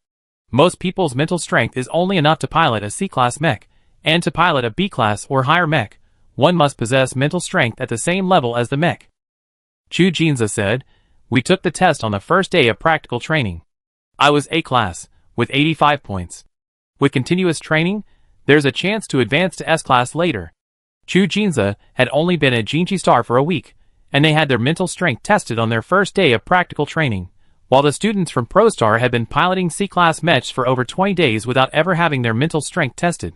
Most people's mental strength is only enough to pilot a C-class mech, and to pilot a B-class or higher mech, one must possess mental strength at the same level as the mech. Chu Jinze said, we took the test on the first day of practical training. I was A-class, with 85 points. With continuous training, there's a chance to advance to S-class later. Chu Jinze had only been at Jinchi Star for a week, and they had their mental strength tested on their first day of practical training, while the students from Pro Star had been piloting C-class mechs for over 20 days without ever having their mental strength tested.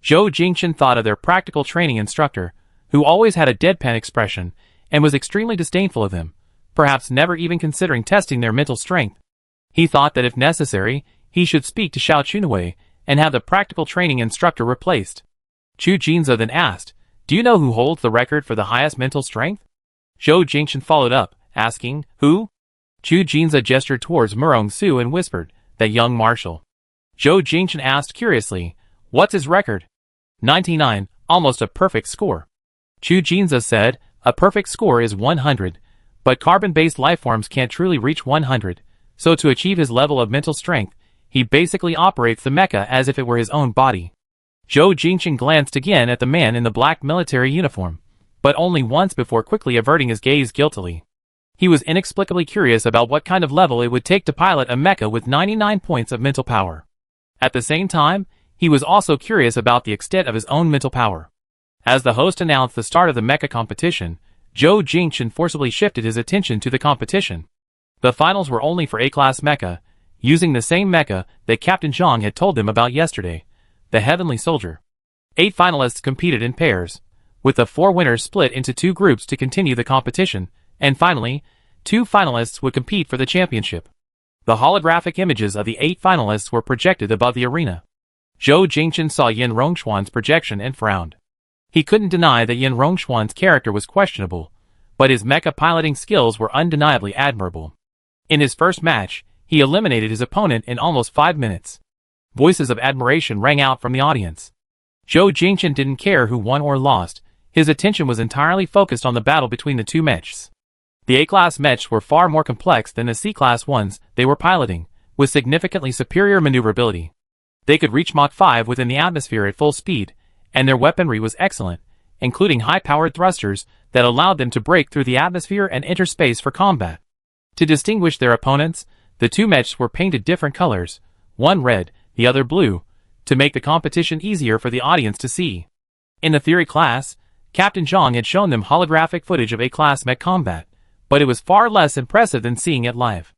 Zhou Jingchen thought of their practical training instructor, who always had a deadpan expression, and was extremely disdainful of them, perhaps never even considering testing their mental strength. He thought that if necessary, he should speak to Xiao Chunwei and have the practical training instructor replaced. Chu Jinze then asked, do you know who holds the record for the highest mental strength? Zhou Jingchen followed up, asking, who? Chu Jinze gestured towards Murong-su and whispered, that young marshal. Zhou Jingchen asked curiously, what's his record? 99, almost a perfect score. Chu Jinze said, a perfect score is 100, but carbon-based lifeforms can't truly reach 100, so to achieve his level of mental strength, he basically operates the mecha as if it were his own body. Zhou Jingchen glanced again at the man in the black military uniform, but only once before quickly averting his gaze guiltily. He was inexplicably curious about what kind of level it would take to pilot a mecha with 99 points of mental power. At the same time, he was also curious about the extent of his own mental power. As the host announced the start of the mecha competition, Zhou Jingchen forcibly shifted his attention to the competition. The finals were only for A-class mecha, using the same mecha that Captain Zhang had told them about yesterday, the Heavenly Soldier. 8 finalists competed in pairs, with the 4 winners split into 2 groups to continue the competition, and finally, 2 finalists would compete for the championship. The holographic images of the 8 finalists were projected above the arena. Zhou Jingchen saw Yin Rongxuan's projection and frowned. He couldn't deny that Yin Rongxuan's character was questionable, but his mecha piloting skills were undeniably admirable. In his first match, he eliminated his opponent in almost 5 minutes. Voices of admiration rang out from the audience. Zhou Jingchen didn't care who won or lost, his attention was entirely focused on the battle between the 2 mechs. The A-class mechs were far more complex than the C-class ones they were piloting, with significantly superior maneuverability. They could reach Mach 5 within the atmosphere at full speed, and their weaponry was excellent, including high-powered thrusters that allowed them to break through the atmosphere and enter space for combat. To distinguish their opponents, the 2 mechs were painted different colors, one red, the other blue, to make the competition easier for the audience to see. In the theory class, Captain Zhang had shown them holographic footage of A-class mech combat, but it was far less impressive than seeing it live.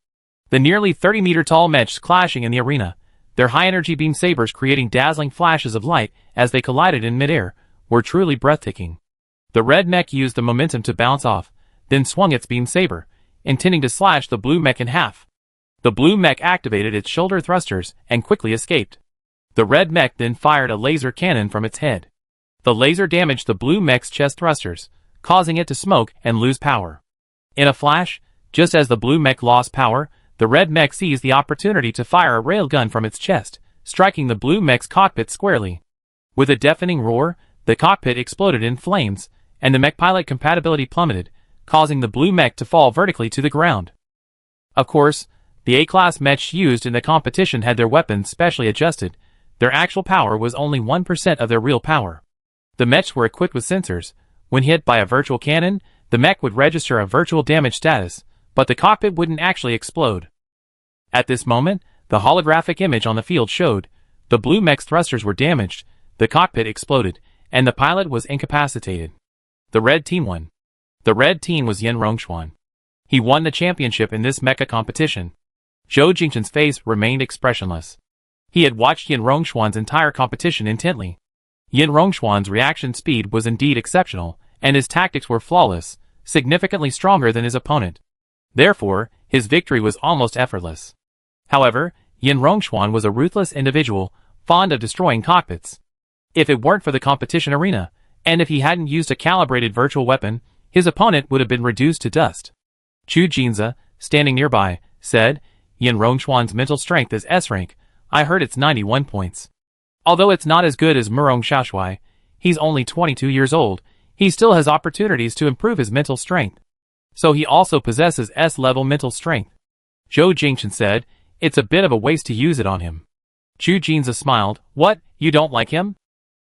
The nearly 30-meter-tall mechs clashing in the arena, their high-energy beam sabers creating dazzling flashes of light as they collided in midair, were truly breathtaking. The red mech used the momentum to bounce off, then swung its beam saber, intending to slash the blue mech in half. The blue mech activated its shoulder thrusters and quickly escaped. The red mech then fired a laser cannon from its head. The laser damaged the blue mech's chest thrusters, causing it to smoke and lose power. In a flash, just as the blue mech lost power, the red mech seized the opportunity to fire a railgun from its chest, striking the blue mech's cockpit squarely. With a deafening roar, the cockpit exploded in flames, and the mech pilot compatibility plummeted, causing the blue mech to fall vertically to the ground. Of course, the A-class mechs used in the competition had their weapons specially adjusted. Their actual power was only 1% of their real power. The mechs were equipped with sensors. When hit by a virtual cannon, the mech would register a virtual damage status, but the cockpit wouldn't actually explode. At this moment, the holographic image on the field showed the blue mech's thrusters were damaged, the cockpit exploded, and the pilot was incapacitated. The red team won. The red team was Yin Rongxuan. He won the championship in this mecha competition. Zhou Jingchen's face remained expressionless. He had watched Yin Rongxuan's entire competition intently. Yin Rongxuan's reaction speed was indeed exceptional, and his tactics were flawless, significantly stronger than his opponent. Therefore, his victory was almost effortless. However, Yin Rongxuan was a ruthless individual, fond of destroying cockpits. If it weren't for the competition arena, and if he hadn't used a calibrated virtual weapon, his opponent would have been reduced to dust. Chu Jinza, standing nearby, said, Yin Rongxuan's mental strength is S rank. I heard it's 91 points. Although it's not as good as Murong Xiaoshui, he's only 22 years old, he still has opportunities to improve his mental strength. So he also possesses S-level mental strength. Zhou Jingchen said, it's a bit of a waste to use it on him. Chu Jinza smiled, what, you don't like him?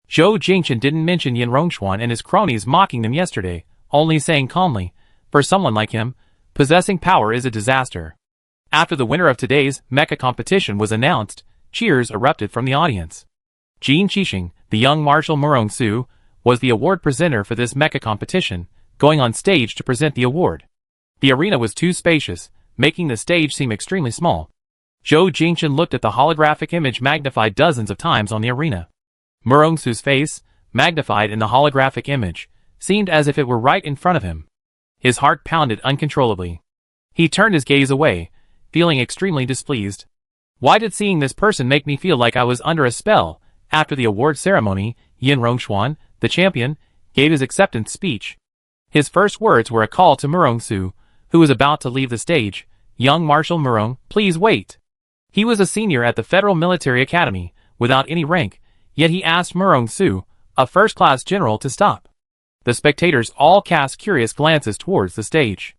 Zhou Jingchen didn't mention Yin Rongxuan and his cronies mocking them yesterday, only saying calmly, for someone like him, possessing power is a disaster. After the winner of today's mecha competition was announced, cheers erupted from the audience. Jin Qixing, the young Marshal Murong Su, was the award presenter for this mecha competition, going on stage to present the award. The arena was too spacious, making the stage seem extremely small. Zhou Jingchen looked at the holographic image magnified dozens of times on the arena. Murong Su's face, magnified in the holographic image, seemed as if it were right in front of him. His heart pounded uncontrollably. He turned his gaze away, feeling extremely displeased. Why did seeing this person make me feel like I was under a spell? After the award ceremony, Yin Rongxuan, the champion, gave his acceptance speech. His first words were a call to Murong Su, who was about to leave the stage. Young Marshal Murong, please wait. He was a senior at the Federal Military Academy, without any rank, yet he asked Murong Su, a first-class general, to stop. The spectators all cast curious glances towards the stage.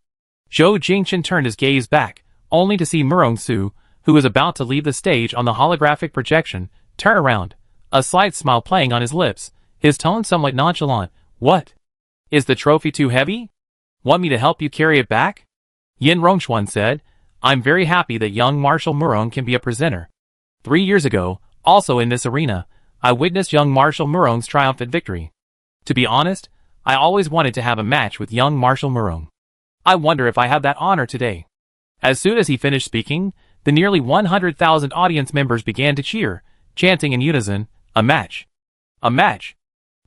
Zhou Jingchen turned his gaze back, only to see Murong Su, who was about to leave the stage on the holographic projection, turn around, a slight smile playing on his lips, his tone somewhat nonchalant. What? Is the trophy too heavy? Want me to help you carry it back? Yin Rongxuan said, I'm very happy that young Marshal Murong can be a presenter. 3 years ago, also in this arena, I witnessed young Marshal Murong's triumphant victory. To be honest, I always wanted to have a match with young Marshal Murong. I wonder if I have that honor today. As soon as he finished speaking, the nearly 100,000 audience members began to cheer, chanting in unison, a match. A match.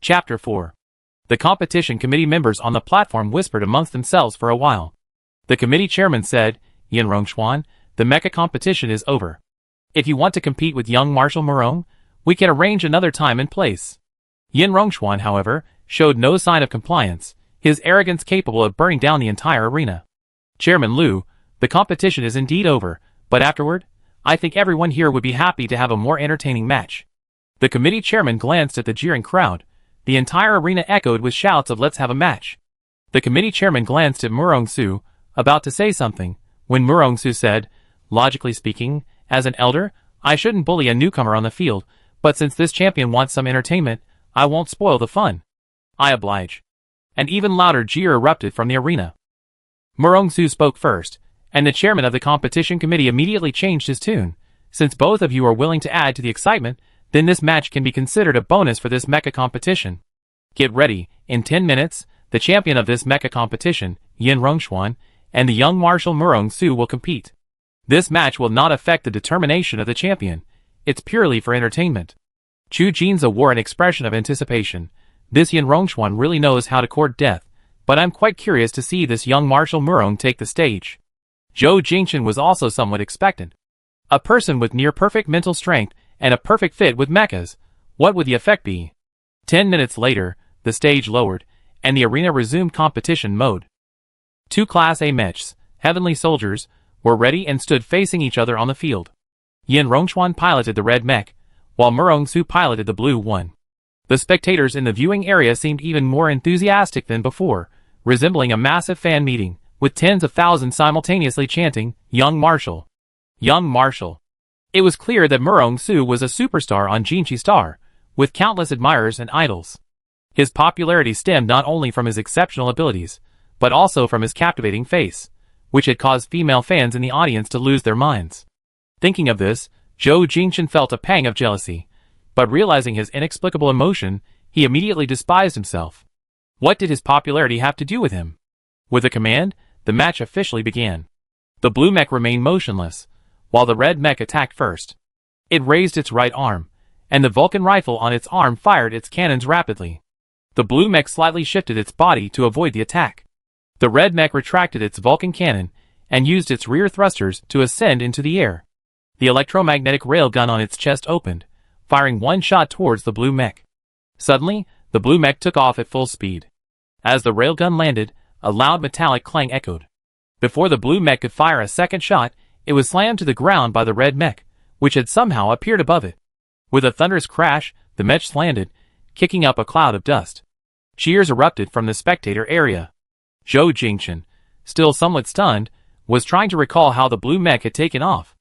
Chapter 4. The competition committee members on the platform whispered amongst themselves for a while. The committee chairman said, Yin Rongxuan, the mecha competition is over. If you want to compete with young Marshal Murong, we can arrange another time and place. Yin Rongxuan, however, showed no sign of compliance, his arrogance capable of burning down the entire arena. Chairman Liu, the competition is indeed over, but afterward, I think everyone here would be happy to have a more entertaining match. The committee chairman glanced at the jeering crowd. The entire arena echoed with shouts of let's have a match. The committee chairman glanced at Murong Su, about to say something, when Murong Su said, logically speaking, as an elder, I shouldn't bully a newcomer on the field, but since this champion wants some entertainment, I won't spoil the fun. I oblige. An even louder jeer erupted from the arena. Murong Su spoke first, and the chairman of the competition committee immediately changed his tune. Since both of you are willing to add to the excitement, then this match can be considered a bonus for this mecha competition. Get ready, in 10 minutes, the champion of this mecha competition, Yin Rongxuan, and the young Marshal Murong Su will compete. This match will not affect the determination of the champion. It's purely for entertainment. Chu Jinza wore an expression of anticipation. This Yin Rongxuan really knows how to court death, but I'm quite curious to see this young Marshal Murong take the stage. Zhou Jingchen was also somewhat expectant. A person with near-perfect mental strength and a perfect fit with mechas, what would the effect be? 10 minutes later, the stage lowered, and the arena resumed competition mode. 2 Class A mechs, heavenly soldiers, were ready and stood facing each other on the field. Yin Rongxuan piloted the red mech, while Murong-su piloted the blue one. The spectators in the viewing area seemed even more enthusiastic than before, resembling a massive fan meeting, with tens of thousands simultaneously chanting, "Young Marshall! Young Marshall!" It was clear that Murong-su was a superstar on Jinchi Star, with countless admirers and idols. His popularity stemmed not only from his exceptional abilities, but also from his captivating face, which had caused female fans in the audience to lose their minds. Thinking of this, Zhou Jingchen felt a pang of jealousy, but realizing his inexplicable emotion, he immediately despised himself. What did his popularity have to do with him? With a command, the match officially began. The blue mech remained motionless, while the red mech attacked first. It raised its right arm, and the Vulcan rifle on its arm fired its cannons rapidly. The blue mech slightly shifted its body to avoid the attack. The red mech retracted its Vulcan cannon, and used its rear thrusters to ascend into the air. The electromagnetic railgun on its chest opened, firing one shot towards the blue mech. Suddenly, the blue mech took off at full speed. As the railgun landed, a loud metallic clang echoed. Before the blue mech could fire a second shot, it was slammed to the ground by the red mech, which had somehow appeared above it. With a thunderous crash, the mech landed, kicking up a cloud of dust. Cheers erupted from the spectator area. Zhou Jingchen, still somewhat stunned, was trying to recall how the blue mech had taken off.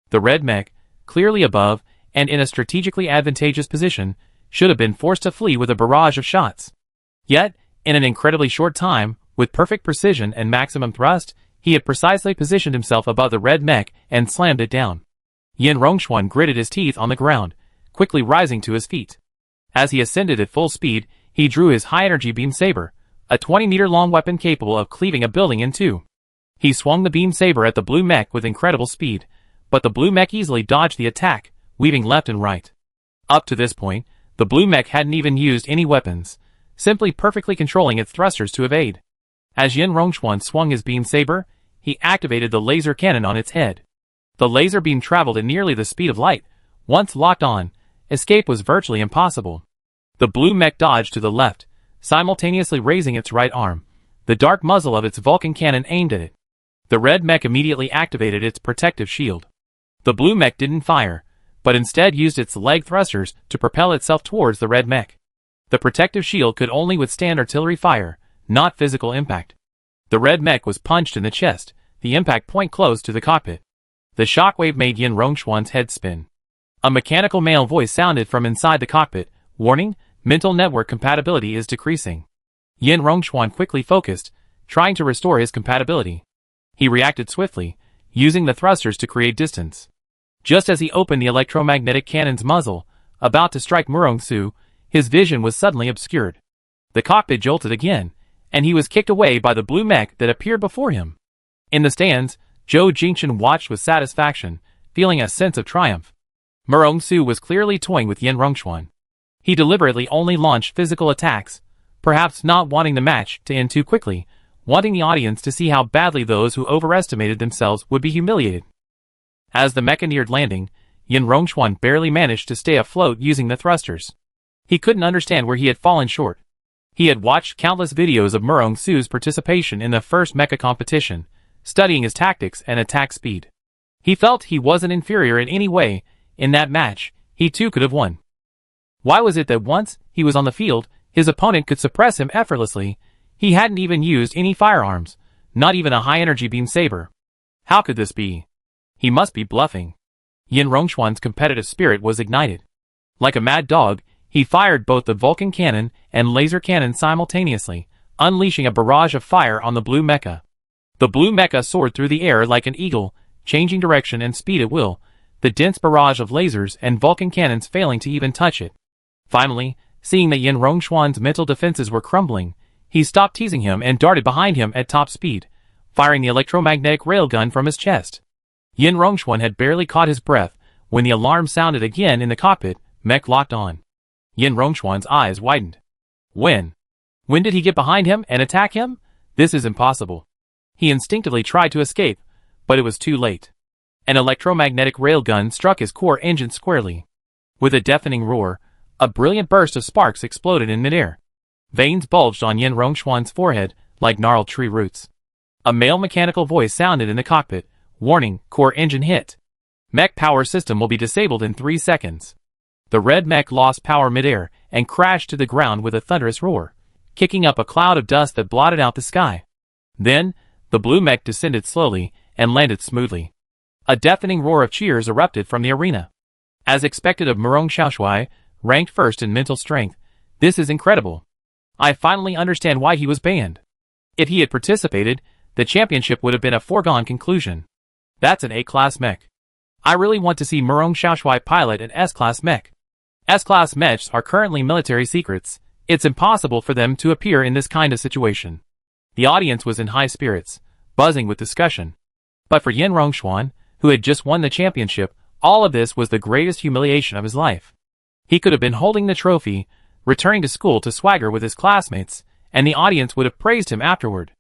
The red mech, clearly above, and in a strategically advantageous position, should have been forced to flee with a barrage of shots. Yet, in an incredibly short time, with perfect precision and maximum thrust, he had precisely positioned himself above the red mech and slammed it down. Yin Rongxuan gritted his teeth on the ground, quickly rising to his feet. As he ascended at full speed, he drew his high-energy beam saber, a 20-meter-long weapon capable of cleaving a building in two. He swung the beam saber at the blue mech with incredible speed, but the blue mech easily dodged the attack, weaving left and right. Up to this point, the blue mech hadn't even used any weapons, simply perfectly controlling its thrusters to evade. As Yin Rongxuan swung his beam saber, he activated the laser cannon on its head. The laser beam traveled at nearly the speed of light. Once locked on, escape was virtually impossible. The blue mech dodged to the left, simultaneously raising its right arm, the dark muzzle of its Vulcan cannon aimed at it. The red mech immediately activated its protective shield. The blue mech didn't fire, but instead used its leg thrusters to propel itself towards the red mech. The protective shield could only withstand artillery fire, not physical impact. The red mech was punched in the chest, the impact point close to the cockpit. The shockwave made Yin Rongxuan's head spin. A mechanical male voice sounded from inside the cockpit, warning, mental network compatibility is decreasing. Yin Rongxuan quickly focused, trying to restore his compatibility. He reacted swiftly, using the thrusters to create distance. Just as he opened the electromagnetic cannon's muzzle, about to strike Murong-su, his vision was suddenly obscured. The cockpit jolted again, and he was kicked away by the blue mech that appeared before him. In the stands, Zhou Jingchen watched with satisfaction, feeling a sense of triumph. Murong-su was clearly toying with Yin Rongxuan. He deliberately only launched physical attacks, perhaps not wanting the match to end too quickly, wanting the audience to see how badly those who overestimated themselves would be humiliated. As the mecha neared landing, Yin Rongxuan barely managed to stay afloat using the thrusters. He couldn't understand where he had fallen short. He had watched countless videos of Murong-su's participation in the first mecha competition, studying his tactics and attack speed. He felt he wasn't inferior in any way. In that match, he too could have won. Why was it that once he was on the field, his opponent could suppress him effortlessly? He hadn't even used any firearms, not even a high-energy beam saber. How could this be? He must be bluffing. Yin Rongxuan's competitive spirit was ignited. Like a mad dog, he fired both the Vulcan cannon and laser cannon simultaneously, unleashing a barrage of fire on the blue mecha. The blue mecha soared through the air like an eagle, changing direction and speed at will, the dense barrage of lasers and Vulcan cannons failing to even touch it. Finally, seeing that Yin Rongxuan's mental defenses were crumbling, he stopped teasing him and darted behind him at top speed, firing the electromagnetic railgun from his chest. Yin Rongxuan had barely caught his breath when the alarm sounded again in the cockpit. Mech locked on. Yin Rongxuan's eyes widened. When did he get behind him and attack him? This is impossible. He instinctively tried to escape, but it was too late. An electromagnetic railgun struck his core engine squarely. With a deafening roar, a brilliant burst of sparks exploded in midair. Veins bulged on Yin Rongxuan's forehead like gnarled tree roots. A male mechanical voice sounded in the cockpit, warning, core engine hit. Mech power system will be disabled in 3 seconds. The red mech lost power midair and crashed to the ground with a thunderous roar, kicking up a cloud of dust that blotted out the sky. Then, the blue mech descended slowly and landed smoothly. A deafening roar of cheers erupted from the arena. As expected of Murong Xiaoshui, ranked first in mental strength, this is incredible. I finally understand why he was banned. If he had participated, the championship would have been a foregone conclusion. That's an A-class mech. I really want to see Murong Xiaoshui pilot an S-class mech. S-class mechs are currently military secrets. It's impossible for them to appear in this kind of situation. The audience was in high spirits, buzzing with discussion. But for Yan Rongxuan, who had just won the championship, all of this was the greatest humiliation of his life. He could have been holding the trophy, returning to school to swagger with his classmates, and the audience would have praised him afterward.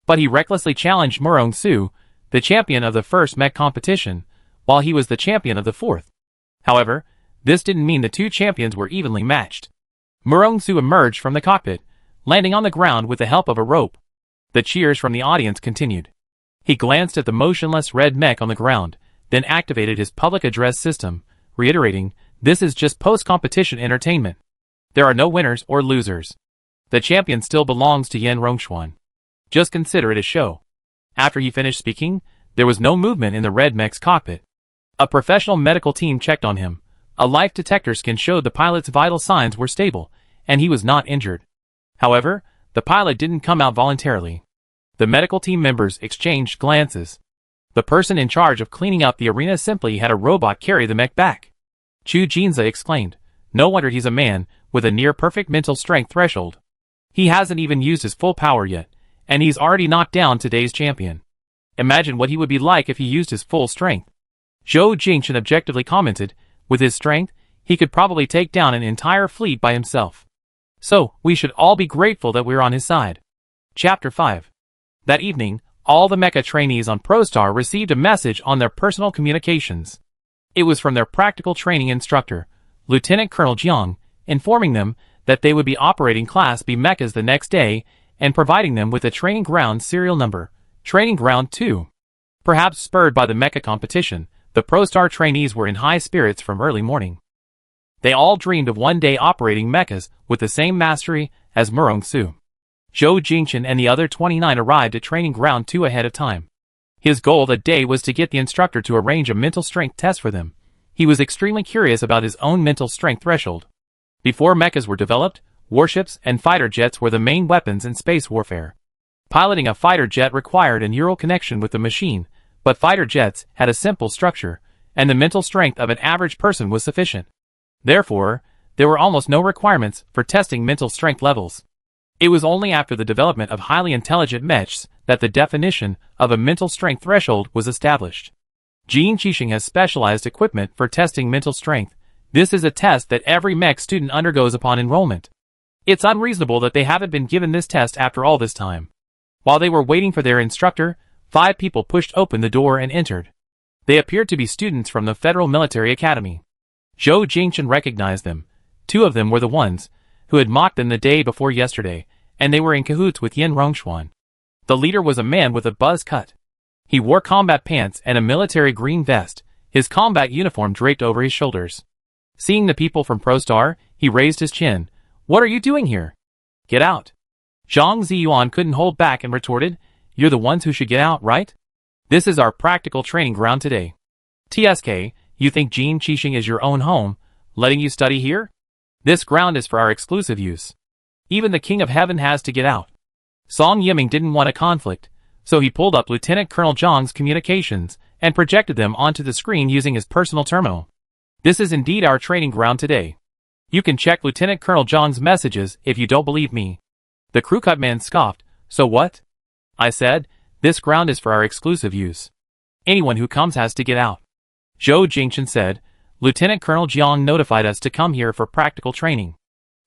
But he recklessly challenged Murong Su, the champion of the first mech competition, while he was the champion of the fourth. However, this didn't mean the two champions were evenly matched. Murong Su emerged from the cockpit, landing on the ground with the help of a rope. The cheers from the audience continued. He glanced at the motionless red mech on the ground, then activated his public address system, reiterating, "This is just post-competition entertainment. There are no winners or losers. The champion still belongs to Yan Rongxuan. Just consider it a show." After he finished speaking, there was no movement in the red mech's cockpit. A professional medical team checked on him. A life detector scan showed the pilot's vital signs were stable, and he was not injured. However, the pilot didn't come out voluntarily. The medical team members exchanged glances. The person in charge of cleaning up the arena simply had a robot carry the mech back. Chu Jinza exclaimed, "No wonder he's a man with a near-perfect mental strength threshold. He hasn't even used his full power yet, and he's already knocked down today's champion. Imagine what he would be like if he used his full strength." Zhou Jingchen objectively commented, "With his strength, he could probably take down an entire fleet by himself. So, we should all be grateful that we're on his side." Chapter 5. That evening, all the mecha trainees on ProStar received a message on their personal communications. It was from their practical training instructor, Lieutenant Colonel Jiang, informing them that they would be operating Class B mechas the next day and providing them with a training ground serial number, Training Ground 2. Perhaps spurred by the mecha competition, the ProStar trainees were in high spirits from early morning. They all dreamed of one day operating mechas with the same mastery as Murong Su. Zhou Jingchen and the other 29 arrived at Training Ground 2 ahead of time. His goal that day was to get the instructor to arrange a mental strength test for them. He was extremely curious about his own mental strength threshold. Before mechas were developed, warships and fighter jets were the main weapons in space warfare. Piloting a fighter jet required a neural connection with the machine, but fighter jets had a simple structure, and the mental strength of an average person was sufficient. Therefore, there were almost no requirements for testing mental strength levels. It was only after the development of highly intelligent mechs that the definition of a mental strength threshold was established. Jin Qixing has specialized equipment for testing mental strength. This is a test that every mech student undergoes upon enrollment. It's unreasonable that they haven't been given this test after all this time. While they were waiting for their instructor, 5 people pushed open the door and entered. They appeared to be students from the Federal Military Academy. Zhou Jingchen recognized them. 2 of them were the ones who had mocked them the day before yesterday, and they were in cahoots with Yan Rongxuan. The leader was a man with a buzz cut. He wore combat pants and a military green vest, his combat uniform draped over his shoulders. Seeing the people from ProStar, he raised his chin. "What are you doing here? Get out." Zhang Ziyuan couldn't hold back and retorted, "You're the ones who should get out, right? This is our practical training ground today. TSK, you think Jin Qixing is your own home, letting you study here? This ground is for our exclusive use. Even the King of Heaven has to get out." Song Yiming didn't want a conflict, so he pulled up Lieutenant Colonel Zhang's communications and projected them onto the screen using his personal terminal. "This is indeed our training ground today. You can check Lieutenant Colonel Zhang's messages if you don't believe me." The crew cut man scoffed, "So what?" I said, "This ground is for our exclusive use. Anyone who comes has to get out." Zhou Jingchen said, "Lieutenant Colonel Jiang notified us to come here for practical training.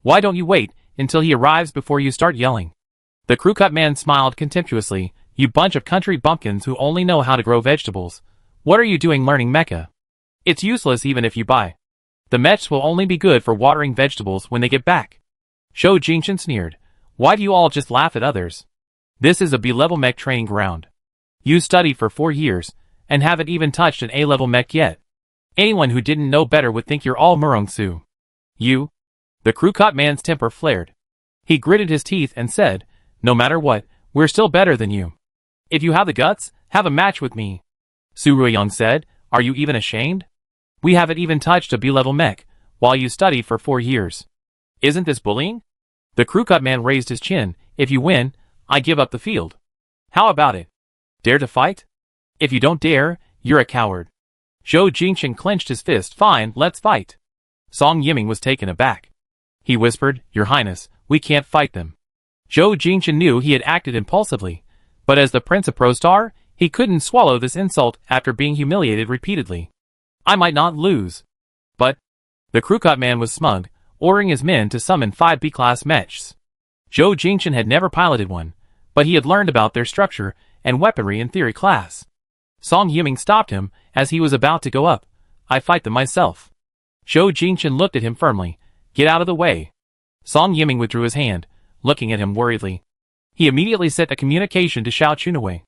Why don't you wait until he arrives before you start yelling?" The crew cut man smiled contemptuously, "You bunch of country bumpkins who only know how to grow vegetables. What are you doing learning mecha? It's useless even if you buy. The mechs will only be good for watering vegetables when they get back." Zhou Jingchen sneered, "Why do you all just laugh at others? This is a B-level mech training ground. You studied for 4 years, and haven't even touched an A-level mech yet. Anyone who didn't know better would think you're all Murong Su. You? The crew cut man's temper flared. He gritted his teeth and said, no matter what, we're still better than you. If you have the guts, have a match with me. Su Ruiyang said, are you even ashamed? We haven't even touched a B-level mech, while you studied for 4 years. Isn't this bullying? The crew cut man raised his chin. If you win, I give up the field. How about it? Dare to fight? If you don't dare, you're a coward. Zhou Jingchen clenched his fist. Fine, let's fight. Song Yiming was taken aback. He whispered, Your Highness, we can't fight them. Zhou Jingchen knew he had acted impulsively, but as the Prince of Pro Star, he couldn't swallow this insult after being humiliated repeatedly. I might not lose. But the crew cut man was smug, ordering his men to summon 5 B-class mechs. Zhou Jingchen had never piloted one, but he had learned about their structure and weaponry in theory class. Song Yiming stopped him as he was about to go up. I fight them myself. Zhou Jingchen looked at him firmly. Get out of the way. Song Yiming withdrew his hand, looking at him worriedly. He immediately sent a communication to Xiao Chunwei.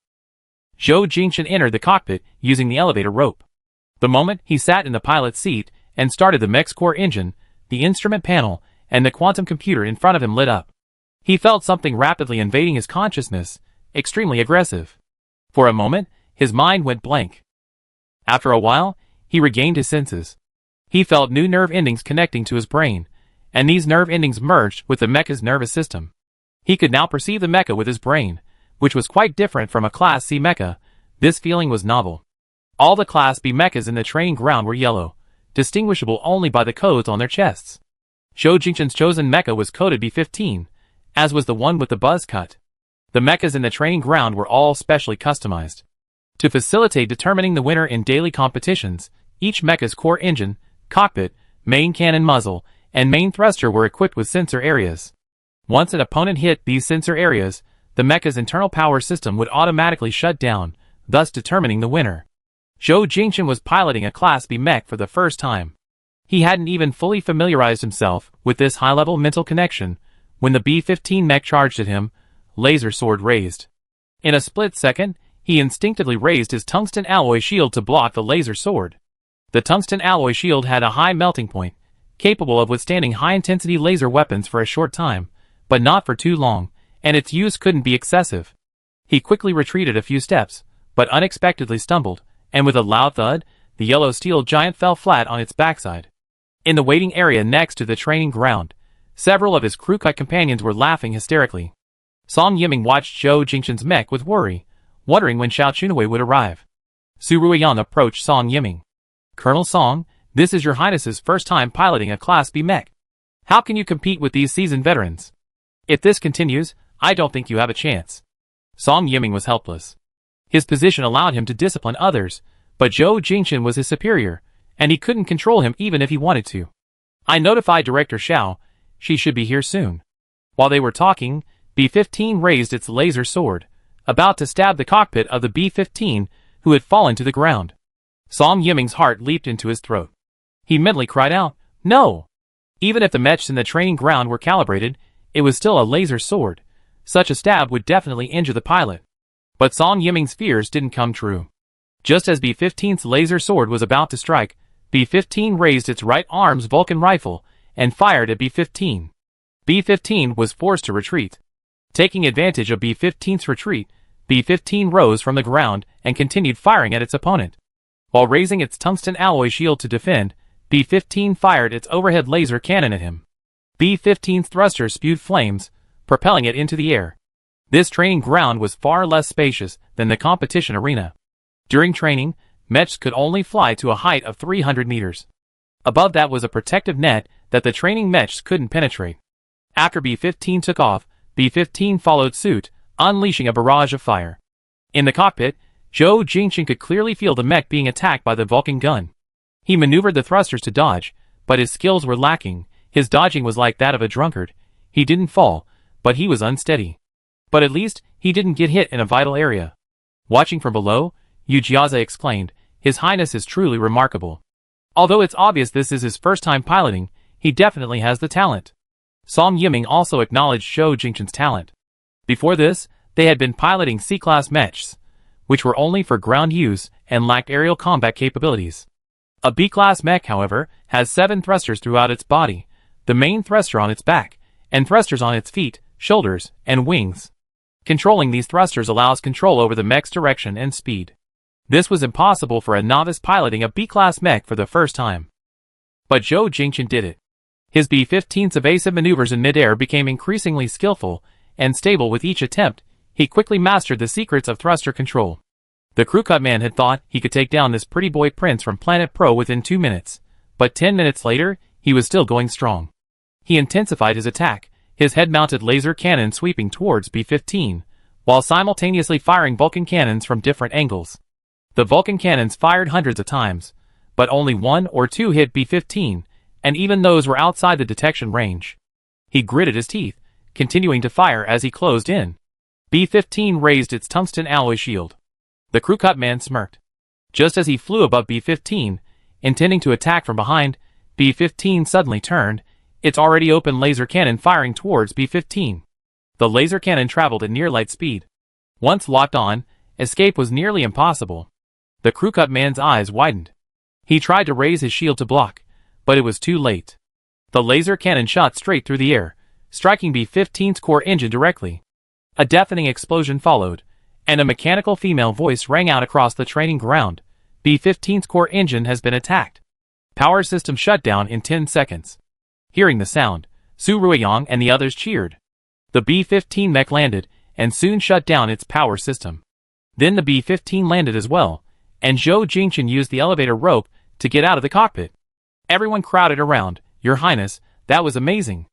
Zhou Jingchen entered the cockpit using the elevator rope. The moment he sat in the pilot's seat and started the mech's core engine, the instrument panel and the quantum computer in front of him lit up. He felt something rapidly invading his consciousness, extremely aggressive. For a moment, his mind went blank. After a while, he regained his senses. He felt new nerve endings connecting to his brain, and these nerve endings merged with the mecha's nervous system. He could now perceive the mecha with his brain, which was quite different from a Class C mecha. This feeling was novel. All the Class B mechas in the training ground were yellow, distinguishable only by the codes on their chests. Zhou Jingchen's chosen mecha was coded B15, as was the one with the buzz cut. The mechas in the training ground were all specially customized. To facilitate determining the winner in daily competitions, each mecha's core engine, cockpit, main cannon muzzle, and main thruster were equipped with sensor areas. Once an opponent hit these sensor areas, the mecha's internal power system would automatically shut down, thus determining the winner. Zhou Jingchen was piloting a Class B mech for the first time. He hadn't even fully familiarized himself with this high-level mental connection when the B-15 mech charged at him, laser sword raised. In a split second, he instinctively raised his tungsten alloy shield to block the laser sword. The tungsten alloy shield had a high melting point, capable of withstanding high-intensity laser weapons for a short time, but not for too long, and its use couldn't be excessive. He quickly retreated a few steps, but unexpectedly stumbled, and with a loud thud, the yellow steel giant fell flat on its backside. In the waiting area next to the training ground, several of his crew-cut companions were laughing hysterically. Song Yiming watched Zhou Jingchen's mech with worry, wondering when Xiao Chunwei would arrive. Su Ruiyang approached Song Yiming. Colonel Song, this is your Highness's first time piloting a Class B mech. How can you compete with these seasoned veterans? If this continues, I don't think you have a chance. Song Yiming was helpless. His position allowed him to discipline others, but Zhou Jingchen was his superior, and he couldn't control him even if he wanted to. I notified Director Xiao. She should be here soon. While they were talking, B-15 raised its laser sword, about to stab the cockpit of the B-15, who had fallen to the ground. Song Yiming's heart leaped into his throat. He mentally cried out, No! Even if the mechs in the training ground were calibrated, it was still a laser sword. Such a stab would definitely injure the pilot. But Song Yiming's fears didn't come true. Just as B-15's laser sword was about to strike, B-15 raised its right arm's Vulcan rifle and fired at B-15. B-15 was forced to retreat. Taking advantage of B-15's retreat, B-15 rose from the ground and continued firing at its opponent. While raising its tungsten alloy shield to defend, B-15 fired its overhead laser cannon at him. B-15's thruster spewed flames, propelling it into the air. This training ground was far less spacious than the competition arena. During training, mechs could only fly to a height of 300 meters. Above that was a protective net that the training mechs couldn't penetrate. After B-15 took off, B-15 followed suit, unleashing a barrage of fire. In the cockpit, Zhou Jingchen could clearly feel the mech being attacked by the Vulcan gun. He maneuvered the thrusters to dodge, but his skills were lacking. His dodging was like that of a drunkard. He didn't fall, but he was unsteady. But at least, he didn't get hit in a vital area. Watching from below, Yu Jiaze exclaimed, His Highness is truly remarkable. Although it's obvious this is his first time piloting, he definitely has the talent. Song Yiming also acknowledged Zhou Jingchen's talent. Before this, they had been piloting C-class mechs, which were only for ground use and lacked aerial combat capabilities. A B-class mech, however, has 7 thrusters throughout its body, the main thruster on its back, and thrusters on its feet, shoulders, and wings. Controlling these thrusters allows control over the mech's direction and speed. This was impossible for a novice piloting a B-class mech for the first time. But Zhou Jingchen did it. His B-15's evasive maneuvers in midair became increasingly skillful and stable with each attempt. He quickly mastered the secrets of thruster control. The crew cut man had thought he could take down this pretty boy prince from Planet Pro within 2 minutes, but 10 minutes later, he was still going strong. He intensified his attack, his head-mounted laser cannon sweeping towards B-15, while simultaneously firing Vulcan cannons from different angles. The Vulcan cannons fired hundreds of times, but only 1 or 2 hit B-15, and even those were outside the detection range. He gritted his teeth, continuing to fire as he closed in. B-15 raised its tungsten alloy shield. The crew cut man smirked. Just as he flew above B-15, intending to attack from behind, B-15 suddenly turned, its already open laser cannon firing towards B-15. The laser cannon traveled at near light speed. Once locked on, escape was nearly impossible. The crew cut man's eyes widened. He tried to raise his shield to block, but it was too late. The laser cannon shot straight through the air, striking B-15's core engine directly. A deafening explosion followed, and a mechanical female voice rang out across the training ground. B-15's core engine has been attacked. Power system shut down in 10 seconds. Hearing the sound, Su Ruiyang and the others cheered. The B-15 mech landed, and soon shut down its power system. Then the B-15 landed as well, and Zhou Jingchen used the elevator rope to get out of the cockpit. Everyone crowded around. Your Highness, that was amazing.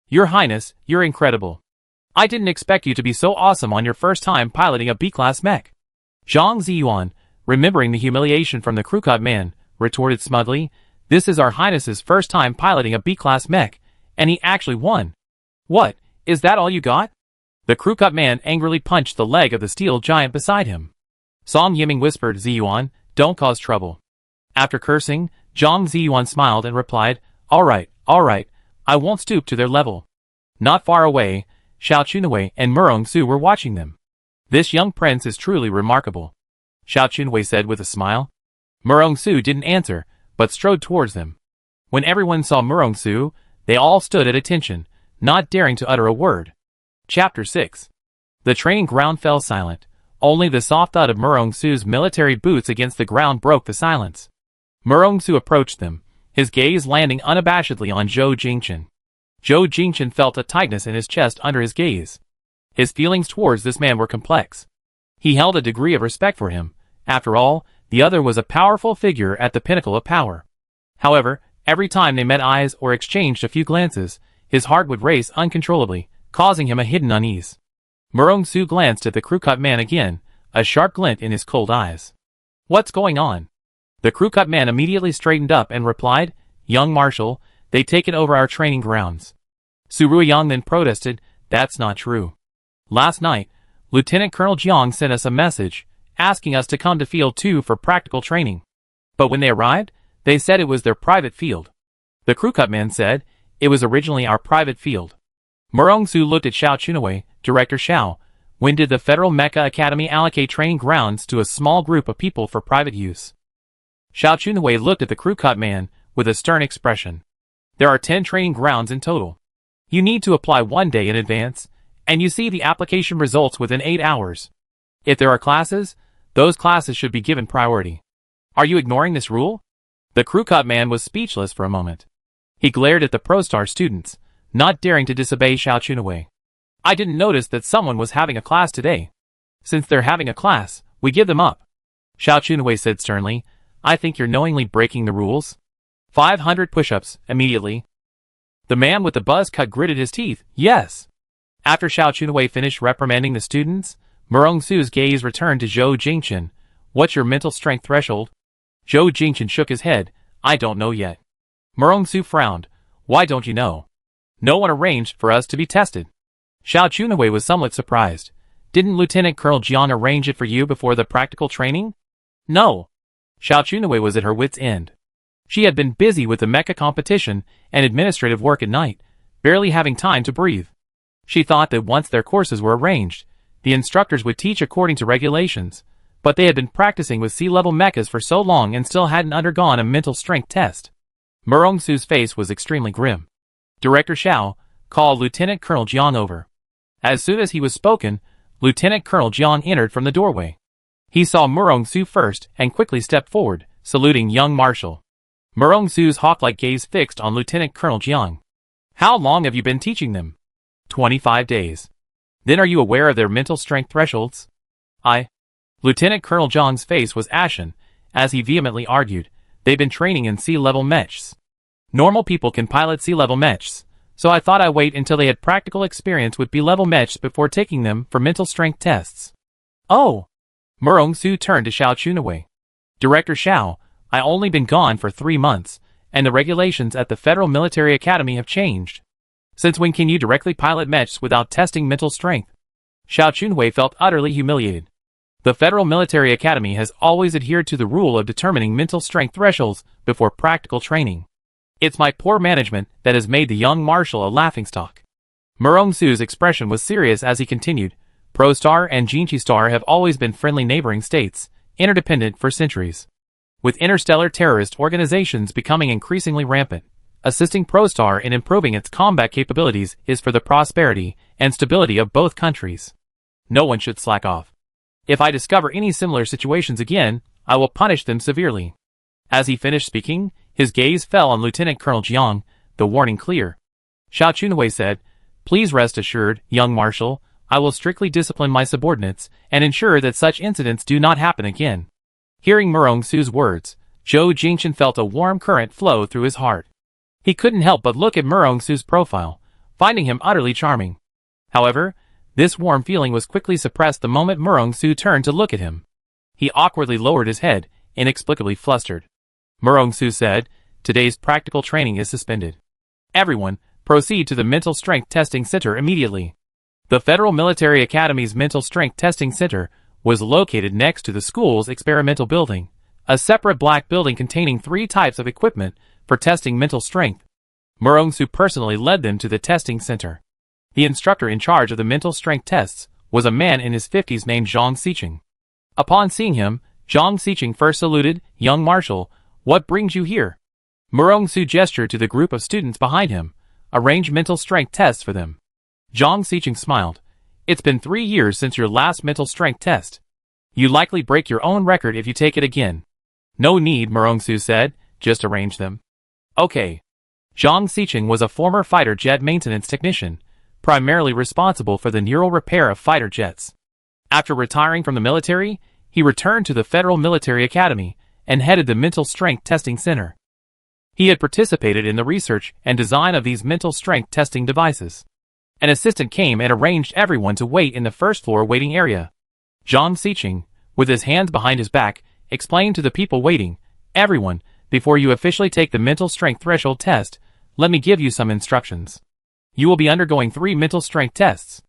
Your Highness, you're incredible. I didn't expect you to be so awesome on your first time piloting a B-class mech. Zhang Ziyuan, remembering the humiliation from the crew cut man, retorted smugly, this is our Highness's first time piloting a B-class mech, and he actually won. What, is that all you got? The crew cut man angrily punched the leg of the steel giant beside him. Song Yiming whispered, Ziyuan, don't cause trouble. After cursing, Zhang Ziyuan smiled and replied, all right, I won't stoop to their level. Not far away, Xiao Chunwei and Murong Su were watching them. This young prince is truly remarkable, Xiao Chunwei said with a smile. Murong Su didn't answer, but strode towards them. When everyone saw Murong Su, they all stood at attention, not daring to utter a word. Chapter 6. The training ground fell silent. Only the soft thud of Murong Su's military boots against the ground broke the silence. Murong Su approached them, his gaze landing unabashedly on Zhou Jingchen. Zhou Jingchen felt a tightness in his chest under his gaze. His feelings towards this man were complex. He held a degree of respect for him. After all, the other was a powerful figure at the pinnacle of power. However, every time they met eyes or exchanged a few glances, his heart would race uncontrollably, causing him a hidden unease. Murong Su glanced at the crew cut man again, a sharp glint in his cold eyes. What's going on? The crew cut man immediately straightened up and replied, Young Marshal, they've taken over our training grounds. Su Ruiyang then protested, that's not true. Last night, Lieutenant Colonel Jiang sent us a message, asking us to come to Field 2 for practical training. But when they arrived, they said it was their private field. The crew cut man said, it was originally our private field. Murong Su looked at Xiao Chunwei, Director Xiao. When did the Federal Mecha Academy allocate training grounds to a small group of people for private use? Xiao Chunwei looked at the crew cut man with a stern expression. There are 10 training grounds in total. You need to apply 1 day in advance, and you see the application results within 8 hours. If there are classes, those classes should be given priority. Are you ignoring this rule? The crew cut man was speechless for a moment. He glared at the ProStar students, not daring to disobey Xiao Chunwei. I didn't notice that someone was having a class today. Since they're having a class, we give them up. Xiao Chunwei said sternly, I think you're knowingly breaking the rules. 500 push-ups, immediately. The man with the buzz cut gritted his teeth, yes. After Xiao Chunwei finished reprimanding the students, Murong Su's gaze returned to Zhou Jingchen. What's your mental strength threshold? Zhou Jingchen shook his head, I don't know yet. Murong Su frowned, why don't you know? No one arranged for us to be tested. Xiao Chunwei was somewhat surprised. Didn't Lieutenant Colonel Jiang arrange it for you before the practical training? No. Xiao Chunwei was at her wit's end. She had been busy with the mecha competition and administrative work at night, barely having time to breathe. She thought that once their courses were arranged, the instructors would teach according to regulations, but they had been practicing with sea-level mechas for so long and still hadn't undergone a mental strength test. Murong Su's face was extremely grim. Director Xiao called Lieutenant Colonel Jiang over. As soon as he was spoken, Lieutenant Colonel Jiang entered from the doorway. He saw Murong-su first and quickly stepped forward, saluting young Marshal. Murong-su's hawk-like gaze fixed on Lieutenant Colonel Jiang. How long have you been teaching them? 25 days. Then are you aware of their mental strength thresholds? Lieutenant Colonel Jiang's face was ashen, as he vehemently argued, they've been training in sea-level mechs. Normal people can pilot sea-level mechs, so I thought I'd wait until they had practical experience with B-level mechs before taking them for mental strength tests. Oh! Murong-su turned to Xiao Chunwei. Director Xiao, I only been gone for 3 months, and the regulations at the Federal Military Academy have changed. Since when can you directly pilot mechs without testing mental strength? Xiao Chunwei felt utterly humiliated. The Federal Military Academy has always adhered to the rule of determining mental strength thresholds before practical training. It's my poor management that has made the young marshal a laughingstock. Murong-su's expression was serious as he continued, ProStar and Jinchi-Star have always been friendly neighboring states, interdependent for centuries. With interstellar terrorist organizations becoming increasingly rampant, assisting ProStar in improving its combat capabilities is for the prosperity and stability of both countries. No one should slack off. If I discover any similar situations again, I will punish them severely. As he finished speaking, his gaze fell on Lieutenant Colonel Jiang, the warning clear. Xiao Chunwei said, Please rest assured, young Marshal, I will strictly discipline my subordinates and ensure that such incidents do not happen again. Hearing Murong-su's words, Zhou Jingchen felt a warm current flow through his heart. He couldn't help but look at Murong-su's profile, finding him utterly charming. However, this warm feeling was quickly suppressed the moment Murong-su turned to look at him. He awkwardly lowered his head, inexplicably flustered. Murong-su said, Today's practical training is suspended. Everyone, proceed to the Mental Strength Testing Center immediately. The Federal Military Academy's Mental Strength Testing Center was located next to the school's experimental building, a separate black building containing 3 types of equipment for testing mental strength. Murong-su personally led them to the testing center. The instructor in charge of the mental strength tests was a man in his 50s named Zhang Xiqing. Upon seeing him, Zhang Xiqing first saluted, Young Marshal, what brings you here? Murong-su gestured to the group of students behind him, arrange mental strength tests for them. Zhang Xiqing smiled. It's been 3 years since your last mental strength test. You likely break your own record if you take it again. No need, Murong-su said, just arrange them. Okay. Zhang Xiqing was a former fighter jet maintenance technician, primarily responsible for the neural repair of fighter jets. After retiring from the military, he returned to the Federal Military Academy and headed the Mental Strength Testing Center. He had participated in the research and design of these mental strength testing devices. An assistant came and arranged everyone to wait in the first floor waiting area. Zhang Xiqing, with his hands behind his back, explained to the people waiting, Everyone, before you officially take the mental strength threshold test, let me give you some instructions. You will be undergoing 3 mental strength tests.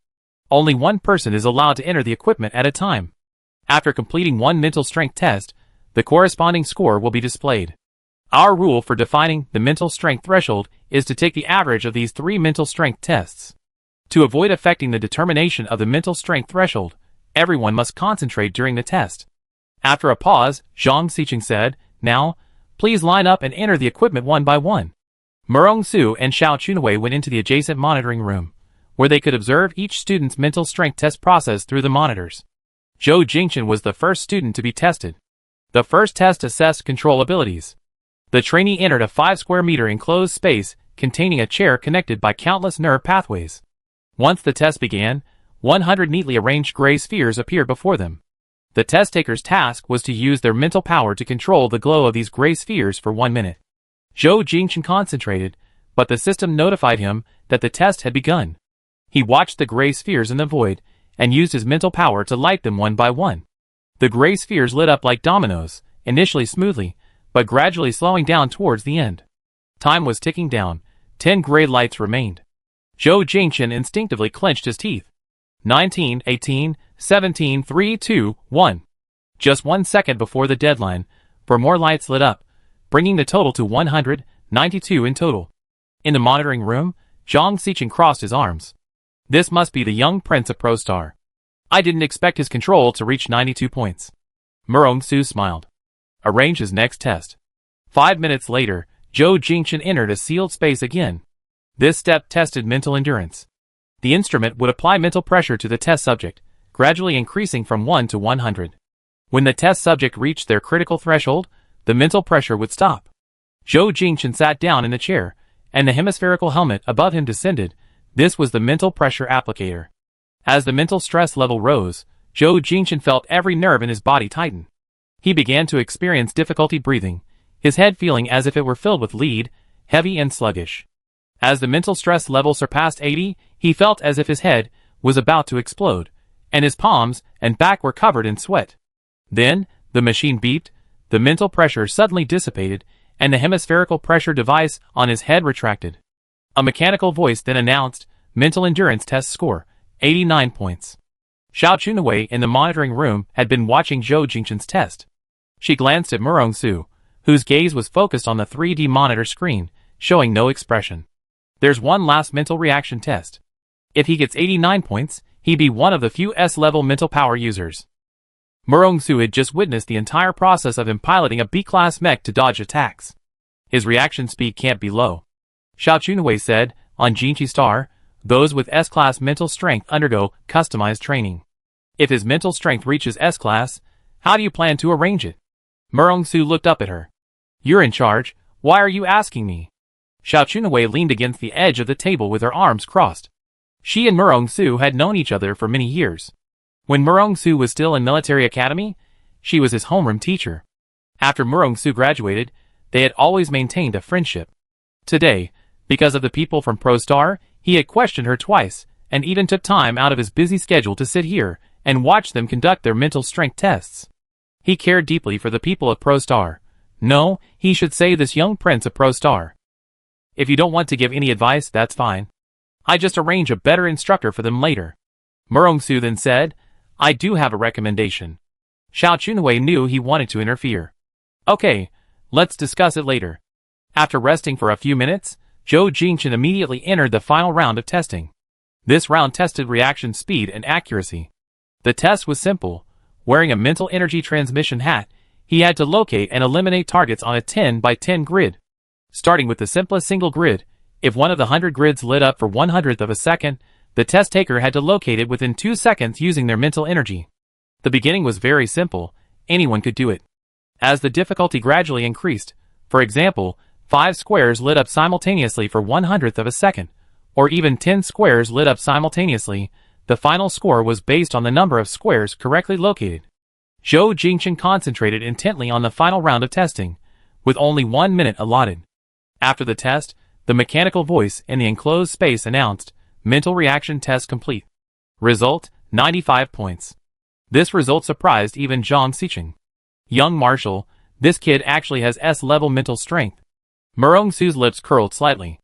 Only one person is allowed to enter the equipment at a time. After completing one mental strength test, the corresponding score will be displayed. Our rule for defining the mental strength threshold is to take the average of these 3 mental strength tests. To avoid affecting the determination of the mental strength threshold, everyone must concentrate during the test. After a pause, Zhang Xiqing said, Now, please line up and enter the equipment one by one. Murong-su and Xiao Chunwei went into the adjacent monitoring room, where they could observe each student's mental strength test process through the monitors. Zhou Jingchen was the first student to be tested. The first test assessed control abilities. The trainee entered a 5 square meter enclosed space containing a chair connected by countless nerve pathways. Once the test began, 100 neatly arranged gray spheres appeared before them. The test taker's task was to use their mental power to control the glow of these gray spheres for 1 minute. Zhou Jingchen concentrated, but the system notified him that the test had begun. He watched the gray spheres in the void, and used his mental power to light them one by one. The gray spheres lit up like dominoes, initially smoothly, but gradually slowing down towards the end. Time was ticking down. 10 gray lights remained. Zhou Jingchen instinctively clenched his teeth. 19, 18, 17, 3, 2, 1. Just 1 second before the deadline, 4 more lights lit up, bringing the total to 192 in total. In the monitoring room, Zhang Xiqing crossed his arms. This must be the young prince of ProStar. I didn't expect his control to reach 92 points. Murong-su smiled. Arrange his next test. 5 minutes later, Zhou Jingchen entered a sealed space again. This step tested mental endurance. The instrument would apply mental pressure to the test subject, gradually increasing from 1 to 100. When the test subject reached their critical threshold, the mental pressure would stop. Zhou Jingchen sat down in the chair, and the hemispherical helmet above him descended. This was the mental pressure applicator. As the mental stress level rose, Zhou Jingchen felt every nerve in his body tighten. He began to experience difficulty breathing, his head feeling as if it were filled with lead, heavy and sluggish. As the mental stress level surpassed 80, he felt as if his head was about to explode, and his palms and back were covered in sweat. Then, the machine beeped, the mental pressure suddenly dissipated, and the hemispherical pressure device on his head retracted. A mechanical voice then announced, mental endurance test score, 89 points. Xiao Chunwei in the monitoring room had been watching Zhou Jingchen's test. She glanced at Murong-Su, whose gaze was focused on the 3D monitor screen, showing no expression. There's one last mental reaction test. If he gets 89 points, he'd be one of the few S-level mental power users. Murong-Su had just witnessed the entire process of him piloting a B-class mech to dodge attacks. His reaction speed can't be low. Xiao Chunwei said, on Jinchi Star, those with S-class mental strength undergo customized training. If his mental strength reaches S-class, how do you plan to arrange it? Murong-Su looked up at her. You're in charge, why are you asking me? Xiao Chunwei leaned against the edge of the table with her arms crossed. She and Murong-Su had known each other for many years. When Murong-Su was still in military academy, she was his homeroom teacher. After Murong-Su graduated, they had always maintained a friendship. Today, because of the people from ProStar, he had questioned her twice, and even took time out of his busy schedule to sit here and watch them conduct their mental strength tests. He cared deeply for the people of ProStar. No, he should say this young prince of ProStar. If you don't want to give any advice, that's fine. I just arrange a better instructor for them later. Murong-Su then said, I do have a recommendation. Xiao Chunwei knew he wanted to interfere. Okay, let's discuss it later. After resting for a few minutes, Zhou Jingchen immediately entered the final round of testing. This round tested reaction speed and accuracy. The test was simple. Wearing a mental energy transmission hat, he had to locate and eliminate targets on a 10 by 10 grid. Starting with the simplest single grid, if one of the 100 grids lit up for 1/100th of a second, the test taker had to locate it within 2 seconds using their mental energy. The beginning was very simple, anyone could do it. As the difficulty gradually increased, for example, 5 squares lit up simultaneously for 1/100th of a second, or even 10 squares lit up simultaneously, the final score was based on the number of squares correctly located. Zhou Jingchen concentrated intently on the final round of testing, with only 1 minute allotted. After the test, the mechanical voice in the enclosed space announced, mental reaction test complete. Result, 95 points. This result surprised even Zhang Xicheng. Young Marshal, this kid actually has S-level mental strength. Murong-Su's lips curled slightly.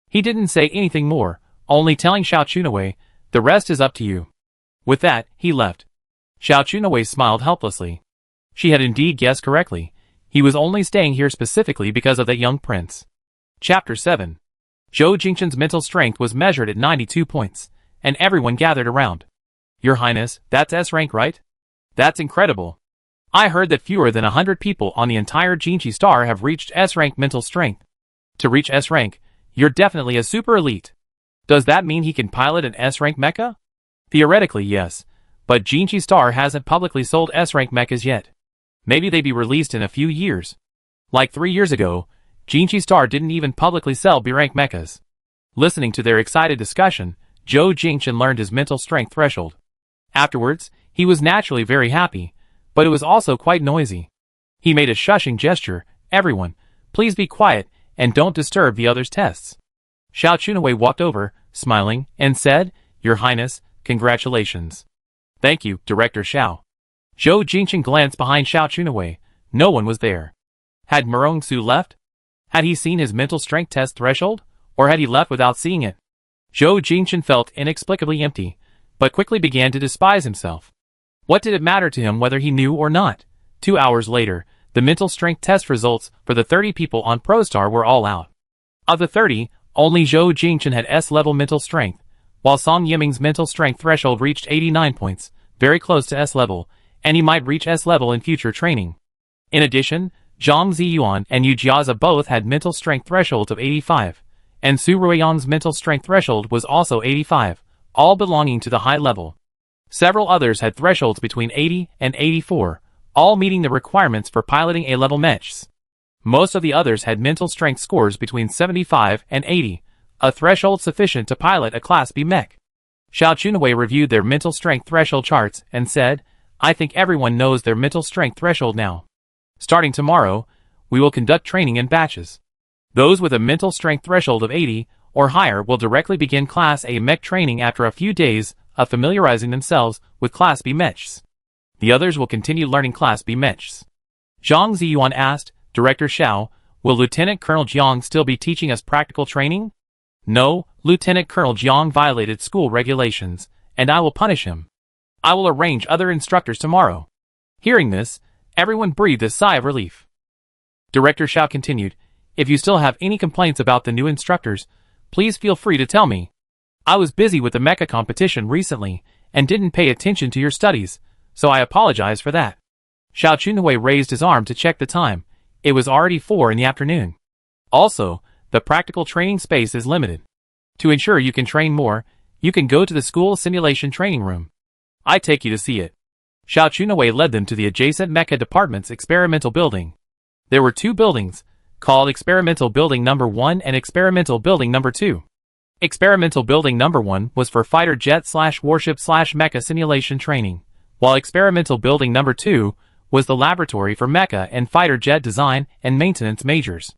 He didn't say anything more, only telling Xiao Chunwei, the rest is up to you. With that, he left. Xiao Chunwei smiled helplessly. She had indeed guessed correctly. He was only staying here specifically because of that young prince. Chapter 7. Zhou Jingchen's mental strength was measured at 92 points, and everyone gathered around. Your Highness, that's S rank, right? That's incredible. I heard that fewer than 100 people on the entire Jinchi Star have reached S rank mental strength. To reach S rank, you're definitely a super elite. Does that mean he can pilot an S rank mecha? Theoretically, yes, but Jinchi Star hasn't publicly sold S rank mechas yet. Maybe they'd be released in a few years. Like 3 years ago, Jinchi Star didn't even publicly sell B-rank mechas. Listening to their excited discussion, Zhou Jingchen learned his mental strength threshold. Afterwards, he was naturally very happy, but it was also quite noisy. He made a shushing gesture, everyone, please be quiet and don't disturb the others' tests. Xiao Chunwei walked over, smiling, and said, Your Highness, congratulations. Thank you, Director Xiao. Zhou Jingchen glanced behind Xiao Chunwei. No one was there. Had Murong-Su left? Had he seen his mental strength test threshold, or had he left without seeing it? Zhou Jingchen felt inexplicably empty, but quickly began to despise himself. What did it matter to him whether he knew or not? 2 hours later, the mental strength test results for the 30 people on ProStar were all out. Of the 30, only Zhou Jingchen had S-level mental strength, while Song Yiming's mental strength threshold reached 89 points, very close to S-level, and he might reach S-level in future training. In addition, Zhang Ziyuan and Yu Jiaza both had mental strength thresholds of 85, and Su Ruiyang's mental strength threshold was also 85, all belonging to the high level. Several others had thresholds between 80 and 84, all meeting the requirements for piloting A-level mechs. Most of the others had mental strength scores between 75 and 80, a threshold sufficient to pilot a Class B mech. Xiao Chunhui reviewed their mental strength threshold charts and said, I think everyone knows their mental strength threshold now. Starting tomorrow, we will conduct training in batches. Those with a mental strength threshold of 80 or higher will directly begin Class A mech training after a few days of familiarizing themselves with Class B mechs. The others will continue learning Class B mechs. Zhang Ziyuan asked, Director Xiao, will Lieutenant Colonel Jiang still be teaching us practical training? No, Lieutenant Colonel Jiang violated school regulations, and I will punish him. I will arrange other instructors tomorrow. Hearing this, everyone breathed a sigh of relief. Director Xiao continued, if you still have any complaints about the new instructors, please feel free to tell me. I was busy with the mecha competition recently and didn't pay attention to your studies, so I apologize for that. Xiao Chunhui raised his arm to check the time. It was already 4 in the afternoon. Also, the practical training space is limited. To ensure you can train more, you can go to the school simulation training room. I take you to see it. Xiao Chunhui led them to the adjacent mecha department's experimental building. There were 2 buildings, called Experimental Building Number 1 and Experimental Building Number 2. Experimental Building Number 1 was for fighter jet/warship/mecha simulation training, while Experimental Building Number 2 was the laboratory for mecha and fighter jet design and maintenance majors.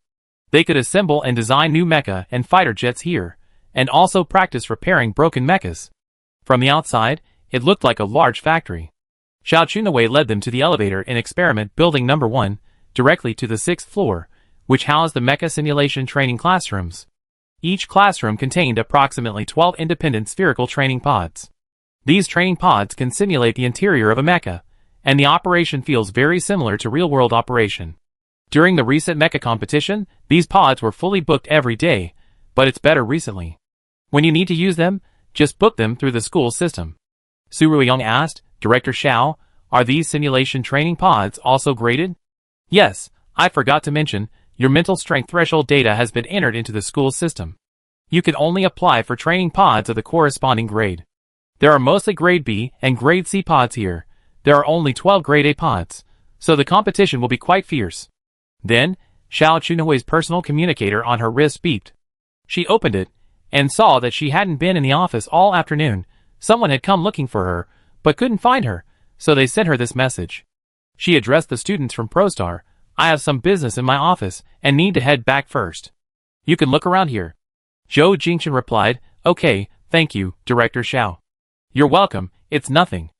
They could assemble and design new mecha and fighter jets here, and also practice repairing broken mechas. From the outside, it looked like a large factory. Xiao Chunhui led them to the elevator in Experiment Building Number 1, directly to the 6th floor, which housed the mecha simulation training classrooms. Each classroom contained approximately 12 independent spherical training pods. These training pods can simulate the interior of a mecha, and the operation feels very similar to real-world operation. During the recent mecha competition, these pods were fully booked every day, but it's better recently. When you need to use them, just book them through the school system. Su Ruiyang asked, Director Xiao, are these simulation training pods also graded? Yes, I forgot to mention, your mental strength threshold data has been entered into the school system. You can only apply for training pods of the corresponding grade. There are mostly grade B and grade C pods here. There are only 12 grade A pods, so the competition will be quite fierce. Then, Xiao Chunhui's personal communicator on her wrist beeped. She opened it, and saw that she hadn't been in the office all afternoon. Someone had come looking for her, but couldn't find her, so they sent her this message. She addressed the students from ProStar, I have some business in my office, and need to head back first. You can look around here. Zhou Jingchen replied, okay, thank you, Director Xiao. You're welcome, it's nothing.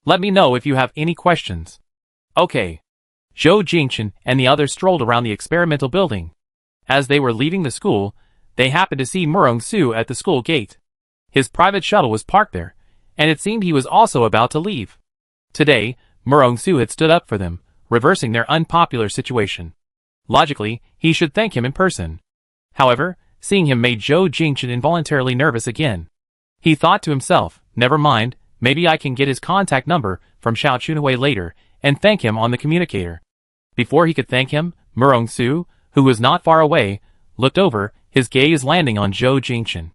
Let me know if you have any questions. Okay. Zhou Jingchen and the others strolled around the experimental building. As they were leaving the school, they happened to see Murong Su at the school gate. His private shuttle was parked there, and it seemed he was also about to leave. Today, Murong Su had stood up for them, reversing their unpopular situation. Logically, he should thank him in person. However, seeing him made Zhou Jingchen involuntarily nervous again. He thought to himself, never mind, maybe I can get his contact number from Xiao Chunhui later and thank him on the communicator. Before he could thank him, Murong Su, who was not far away, looked over, his gaze landing on Zhou Jingchen.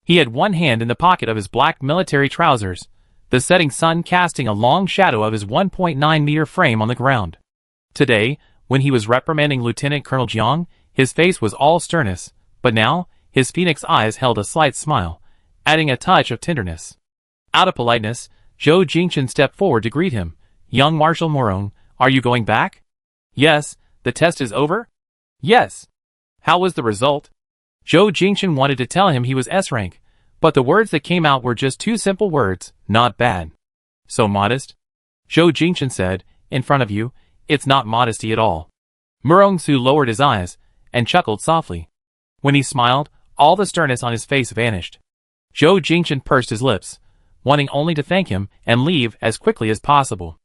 He had one hand in the pocket of his black military trousers, the setting sun casting a long shadow of his 1.9-meter frame on the ground. Today, when he was reprimanding Lieutenant Colonel Jiang, his face was all sternness, but now, his phoenix eyes held a slight smile, adding a touch of tenderness. Out of politeness, Zhou Jingchen stepped forward to greet him. Young Marshal Murong, are you going back? Yes, the test is over? Yes. How was the result? Zhou Jingchen wanted to tell him he was S-rank, but the words that came out were just 2 simple words, not bad. So modest? Zhou Jingchen said, in front of you, it's not modesty at all. Murong Su lowered his eyes, and chuckled softly. When he smiled, all the sternness on his face vanished. Zhou Jingchen pursed his lips, wanting only to thank him and leave as quickly as possible.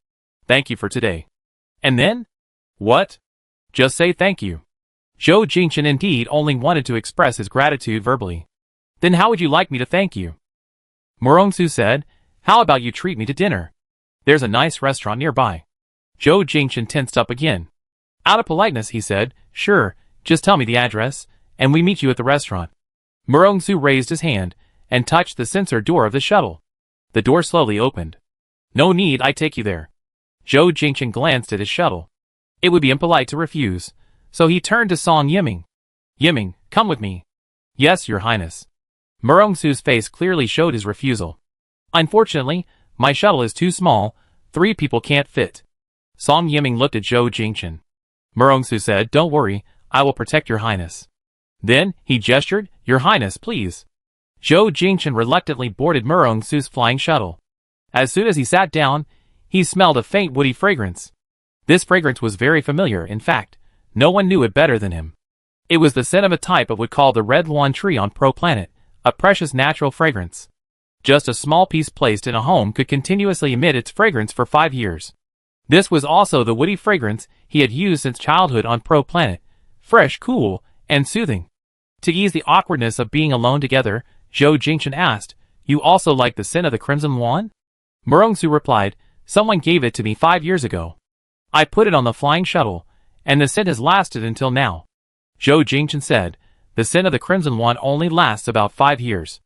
Thank you for today. And then? What? Just say thank you. Zhou Jingchen indeed only wanted to express his gratitude verbally. Then how would you like me to thank you? Murong Su said, how about you treat me to dinner? There's a nice restaurant nearby. Zhou Jingchen tensed up again. Out of politeness he said, sure, just tell me the address, and we meet you at the restaurant. Murong-su raised his hand and touched the sensor door of the shuttle. The door slowly opened. No need I take you there. Zhou Jingchen glanced at his shuttle. It would be impolite to refuse, so he turned to Song Yiming. Yiming, come with me. Yes, Your Highness. Murong-su's face clearly showed his refusal. Unfortunately, my shuttle is too small, 3 people can't fit. Song Yiming looked at Zhou Jingchen. Murong-su said, don't worry, I will protect Your Highness. Then, he gestured, Your Highness, please. Zhou Jingchen reluctantly boarded Murong-su's flying shuttle. As soon as he sat down, he smelled a faint woody fragrance. This fragrance was very familiar, in fact, no one knew it better than him. It was the scent of a type of wood called the red luan tree on Pro-Planet, a precious natural fragrance. Just a small piece placed in a home could continuously emit its fragrance for 5 years. This was also the woody fragrance he had used since childhood on Pro-Planet, fresh, cool, and soothing. To ease the awkwardness of being alone together, Zhou Jingchen asked, you also like the scent of the crimson luan? Murong-su replied, someone gave it to me 5 years ago. I put it on the flying shuttle, and the scent has lasted until now. Zhou Jingchen said, the scent of the crimson luan only lasts about 5 years.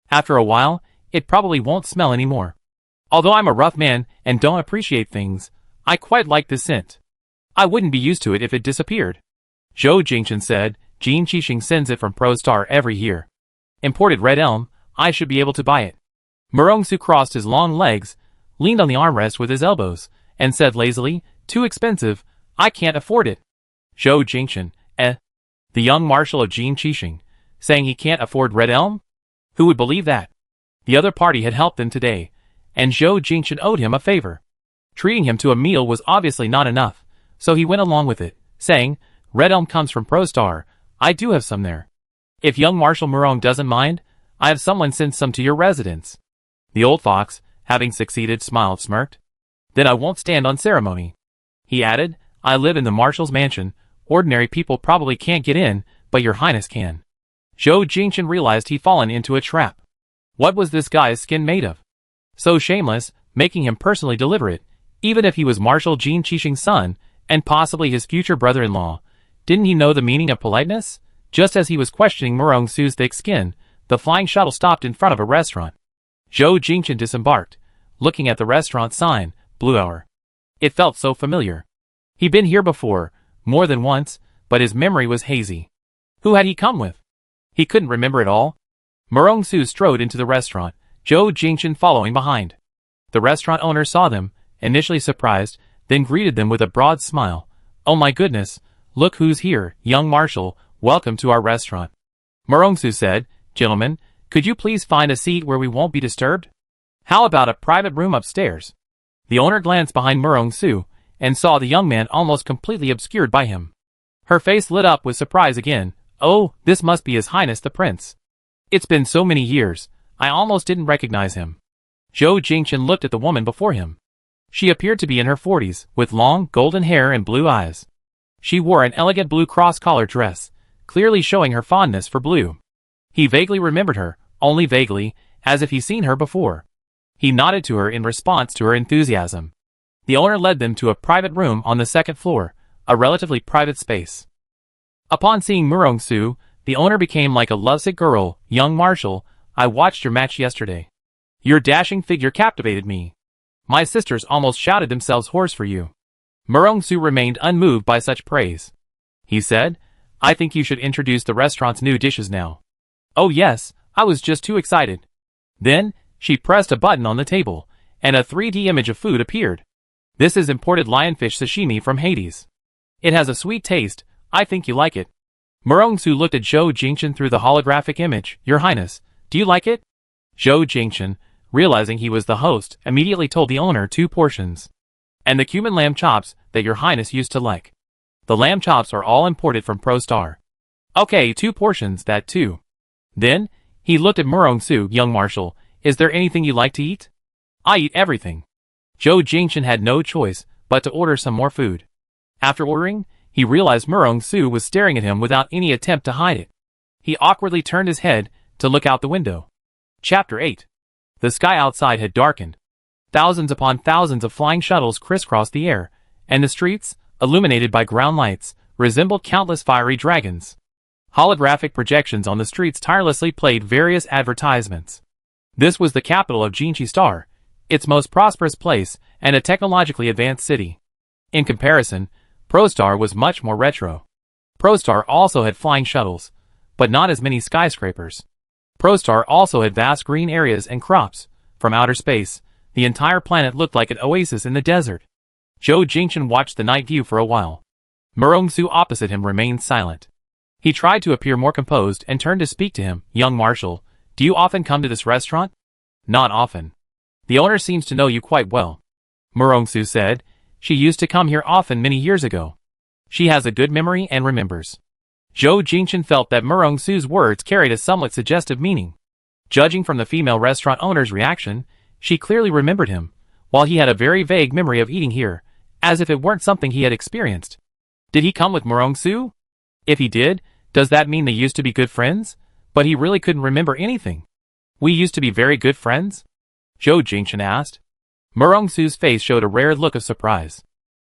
After a while, it probably won't smell anymore. Although I'm a rough man and don't appreciate things, I quite like this scent. I wouldn't be used to it if it disappeared. Zhou Jingchen said, Jin Qixing sends it from ProStar every year. Imported red elm, I should be able to buy it. Murong-su crossed his long legs, leaned on the armrest with his elbows, and said lazily, too expensive, I can't afford it. Zhou Jingchen, the young marshal of Jin Qixing, saying he can't afford red elm? Who would believe that? The other party had helped them today, and Zhou Jingchen owed him a favor. Treating him to a meal was obviously not enough, so he went along with it, saying, red elm comes from ProStar, I do have some there. If young Marshal Murong doesn't mind, I have someone send some to your residence. The old fox, having succeeded, smirked. Then I won't stand on ceremony. He added, I live in the Marshal's mansion, ordinary people probably can't get in, but Your Highness can. Zhou Jingchen realized he'd fallen into a trap. What was this guy's skin made of? So shameless, making him personally deliver it, even if he was Marshal Jin Qixing's son, and possibly his future brother-in-law. Didn't he know the meaning of politeness? Just as he was questioning Murong-su's thick skin, the flying shuttle stopped in front of a restaurant. Zhou Jingchen disembarked, looking at the restaurant sign, Blue Hour. It felt so familiar. He'd been here before, more than once, but his memory was hazy. Who had he come with? He couldn't remember it all. Murong-su strode into the restaurant, Zhou Jingchen following behind. The restaurant owner saw them, initially surprised, then greeted them with a broad smile. Oh my goodness, look who's here, young Marshal, welcome to our restaurant. Murong-su said, gentlemen, could you please find a seat where we won't be disturbed? How about a private room upstairs? The owner glanced behind Murong-su, and saw the young man almost completely obscured by him. Her face lit up with surprise again. Oh, this must be His Highness the Prince. It's been so many years, I almost didn't recognize him. Zhou Jingchen looked at the woman before him. She appeared to be in her 40s, with long, golden hair and blue eyes. She wore an elegant blue cross-collar dress, clearly showing her fondness for blue. He vaguely remembered her, only vaguely, as if he'd seen her before. He nodded to her in response to her enthusiasm. The owner led them to a private room on the 2nd floor, a relatively private space. Upon seeing Murong-su, the owner became like a lovesick girl. Young Marshal, I watched your match yesterday. Your dashing figure captivated me. My sisters almost shouted themselves hoarse for you. Murong-su remained unmoved by such praise. He said, I think you should introduce the restaurant's new dishes now. Oh yes, I was just too excited. Then, she pressed a button on the table, and a 3D image of food appeared. This is imported lionfish sashimi from Hades. It has a sweet taste, I think you like it. Murong-su looked at Zhou Jingchen through the holographic image. Your Highness, do you like it? Zhou Jingchen, realizing he was the host, immediately told the owner 2 portions. And the cumin lamb chops that Your Highness used to like. The lamb chops are all imported from ProStar. Okay, 2 portions, that too. Then, he looked at Murong-su. Young Marshal, is there anything you like to eat? I eat everything. Zhou Jingchen had no choice but to order some more food. After ordering, he realized Murong-su was staring at him without any attempt to hide it. He awkwardly turned his head to look out the window. Chapter 8. The sky outside had darkened. Thousands upon thousands of flying shuttles crisscrossed the air, and the streets, illuminated by ground lights, resembled countless fiery dragons. Holographic projections on the streets tirelessly played various advertisements. This was the capital of Jinchi Star, its most prosperous place, and a technologically advanced city. In comparison, ProStar was much more retro. ProStar also had flying shuttles, but not as many skyscrapers. ProStar also had vast green areas and crops. From outer space, the entire planet looked like an oasis in the desert. Zhou Jingchen watched the night view for a while. Murong-su opposite him remained silent. He tried to appear more composed and turned to speak to him. Young Marshal, do you often come to this restaurant? Not often. The owner seems to know you quite well. Murong-su said. She used to come here often many years ago. She has a good memory and remembers. Zhou Jingchen felt that Murong-su's words carried a somewhat suggestive meaning. Judging from the female restaurant owner's reaction, she clearly remembered him, while he had a very vague memory of eating here, as if it weren't something he had experienced. Did he come with Murong-su? If he did, does that mean they used to be good friends? But he really couldn't remember anything. We used to be very good friends? Zhou Jingchen asked. Murong-su's face showed a rare look of surprise.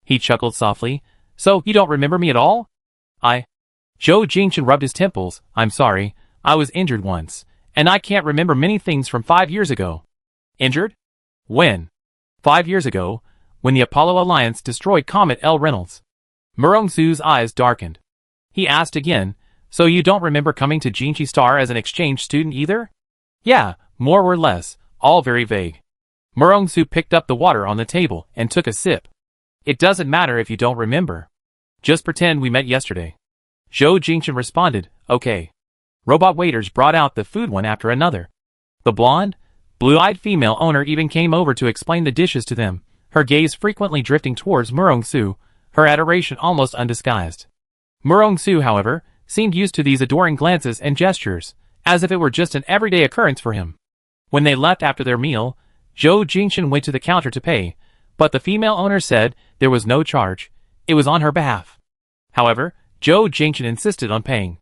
He chuckled softly. So, you don't remember me at all? Zhou Jingchen rubbed his temples. I'm sorry, I was injured once, and I can't remember many things from 5 years ago. Injured? When? 5 years ago, when the Apollo Alliance destroyed Comet L. Reynolds. Murong-su's eyes darkened. He asked again, so you don't remember coming to Jinchi Star as an exchange student either? Yeah, more or less, all very vague. Murong-su picked up the water on the table and took a sip. It doesn't matter if you don't remember. Just pretend we met yesterday. Zhou Jingchen responded, okay. Robot waiters brought out the food one after another. The blonde, blue-eyed female owner even came over to explain the dishes to them, her gaze frequently drifting towards Murong-su, her adoration almost undisguised. Murong-su, however, seemed used to these adoring glances and gestures, as if it were just an everyday occurrence for him. When they left after their meal, Zhou Jingchen went to the counter to pay, but the female owner said there was no charge. It was on her behalf. However, Zhou Jingchen insisted on paying.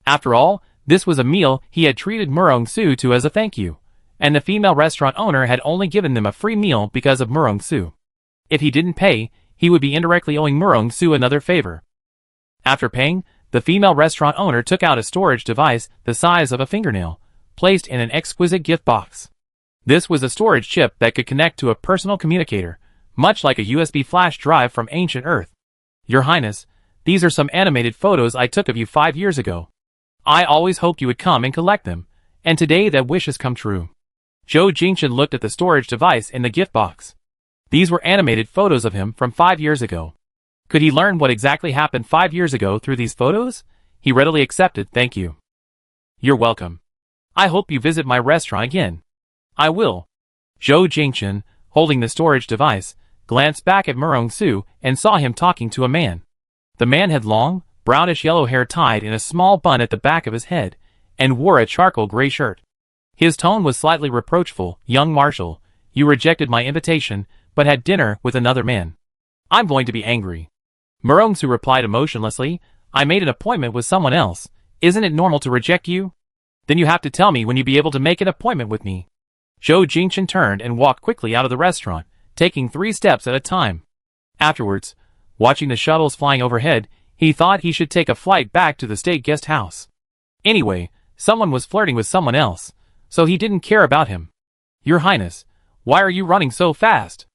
After all, this was a meal he had treated Murong-su to as a thank you, and the female restaurant owner had only given them a free meal because of Murong-su. If he didn't pay, he would be indirectly owing Murong-su another favor. After paying, the female restaurant owner took out a storage device the size of a fingernail, placed in an exquisite gift box. This was a storage chip that could connect to a personal communicator, much like a USB flash drive from ancient Earth. Your Highness, these are some animated photos I took of you 5 years ago. I always hoped you would come and collect them, and today that wish has come true. Zhou Jingchen looked at the storage device in the gift box. These were animated photos of him from 5 years ago. Could he learn what exactly happened 5 years ago through these photos? He readily accepted, thank you. You're welcome. I hope you visit my restaurant again. I will. Zhou Jingchen, holding the storage device, glanced back at Murong-su and saw him talking to a man. The man had long, brownish-yellow hair tied in a small bun at the back of his head, and wore a charcoal gray shirt. His tone was slightly reproachful. Young Marshal, you rejected my invitation, but had dinner with another man. I'm going to be angry. Murong-su replied emotionlessly, I made an appointment with someone else. Isn't it normal to reject you? Then you have to tell me when you'll be able to make an appointment with me. Zhou Jingchen turned and walked quickly out of the restaurant, taking 3 steps at a time. Afterwards, watching the shuttles flying overhead, he thought he should take a flight back to the state guest house. Anyway, someone was flirting with someone else, so he didn't care about him. Your Highness, why are you running so fast?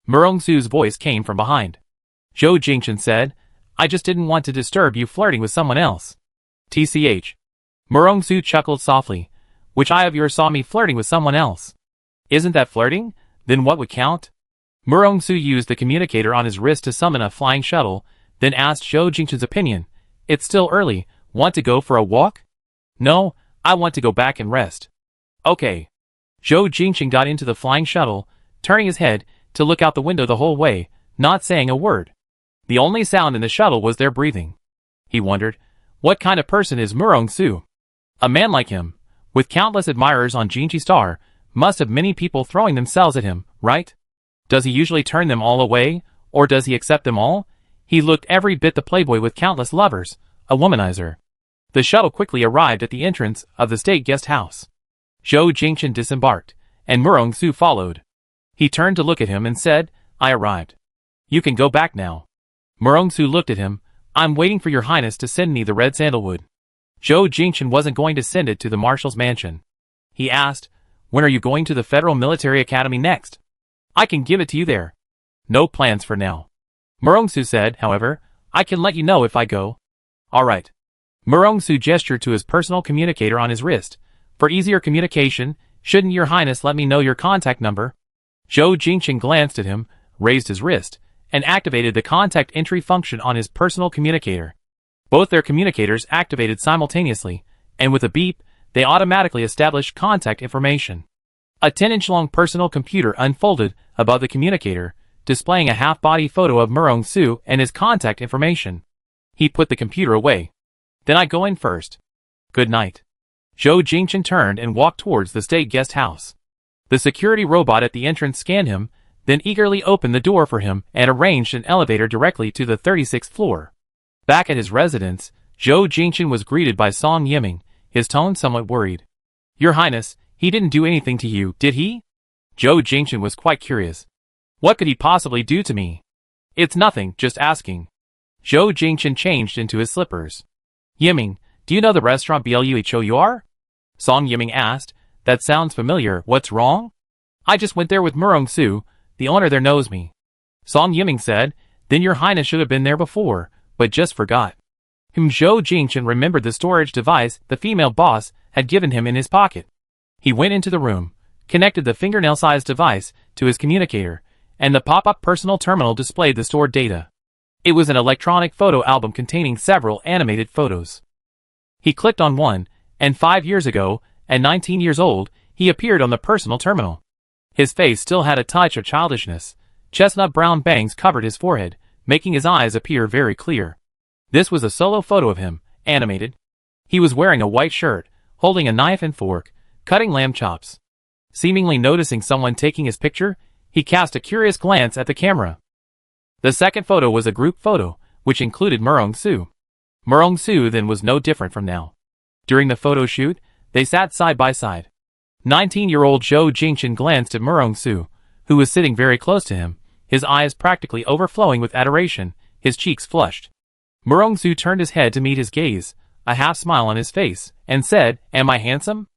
Murong-su's voice came from behind. Zhou Jingchen said, I just didn't want to disturb you flirting with someone else. TCH. Murong-su chuckled softly. Which eye of yours saw me flirting with someone else? Isn't that flirting? Then what would count? Murong-su used the communicator on his wrist to summon a flying shuttle, then asked Zhou Jingchen's opinion. It's still early. Want to go for a walk? No, I want to go back and rest. Okay. Zhou Jingchen got into the flying shuttle, turning his head to look out the window the whole way, not saying a word. The only sound in the shuttle was their breathing. He wondered, what kind of person is Murong-su? A man like him, with countless admirers on Jinchi Star, must have many people throwing themselves at him, right? Does he usually turn them all away, or does he accept them all? He looked every bit the playboy with countless lovers, a womanizer. The shuttle quickly arrived at the entrance of the state guest house. Zhou Jingchen disembarked, and Murong-su followed. He turned to look at him and said, I arrived. You can go back now. Murong-su looked at him. I'm waiting for your highness to send me the red sandalwood. Zhou Jingchen wasn't going to send it to the marshal's mansion. He asked, "When are you going to the Federal Military Academy next? I can give it to you there." "No plans for now." Murongsu said, "However, I can let you know if I go." "Alright." Murongsu gestured to his personal communicator on his wrist. "For easier communication, shouldn't your highness let me know your contact number?" Zhou Jingchen glanced at him, raised his wrist, and activated the contact entry function on his personal communicator. Both their communicators activated simultaneously, and with a beep, they automatically established contact information. A 10-inch long personal computer unfolded above the communicator, displaying a half-body photo of Murongsu and his contact information. He put the computer away. "Then I go in first. Good night." Zhou Jingchen turned and walked towards the state guest house. The security robot at the entrance scanned him, then eagerly opened the door for him and arranged an elevator directly to the 36th floor. Back at his residence, Zhou Jingchen was greeted by Song Yiming, his tone somewhat worried. "Your Highness, he didn't do anything to you, did he?" Zhou Jingchen was quite curious. "What could he possibly do to me?" "It's nothing, just asking." Zhou Jingchen changed into his slippers. "Yiming, do you know the restaurant Bluhour?" Song Yiming asked. "That sounds familiar, what's wrong?" "I just went there with Murongsu, the owner there knows me." Song Yiming said, "Then your highness should have been there before, but just forgot." Zhou Jingchen remembered the storage device the female boss had given him in his pocket. He went into the room, connected the fingernail-sized device to his communicator, and the pop-up personal terminal displayed the stored data. It was an electronic photo album containing several animated photos. He clicked on one, and 5 years ago, at 19 years old, he appeared on the personal terminal. His face still had a touch of childishness. Chestnut brown bangs covered his forehead, making his eyes appear very clear. This was a solo photo of him, animated. He was wearing a white shirt, holding a knife and fork, cutting lamb chops. Seemingly noticing someone taking his picture, he cast a curious glance at the camera. The second photo was a group photo, which included Murongsu. Murongsu then was no different from now. During the photo shoot, they sat side by side. 19-year-old Zhou Jingchen glanced at Murongsu, who was sitting very close to him, his eyes practically overflowing with adoration, his cheeks flushed. Murongsu turned his head to meet his gaze, a half-smile on his face, and said, "Am I handsome?"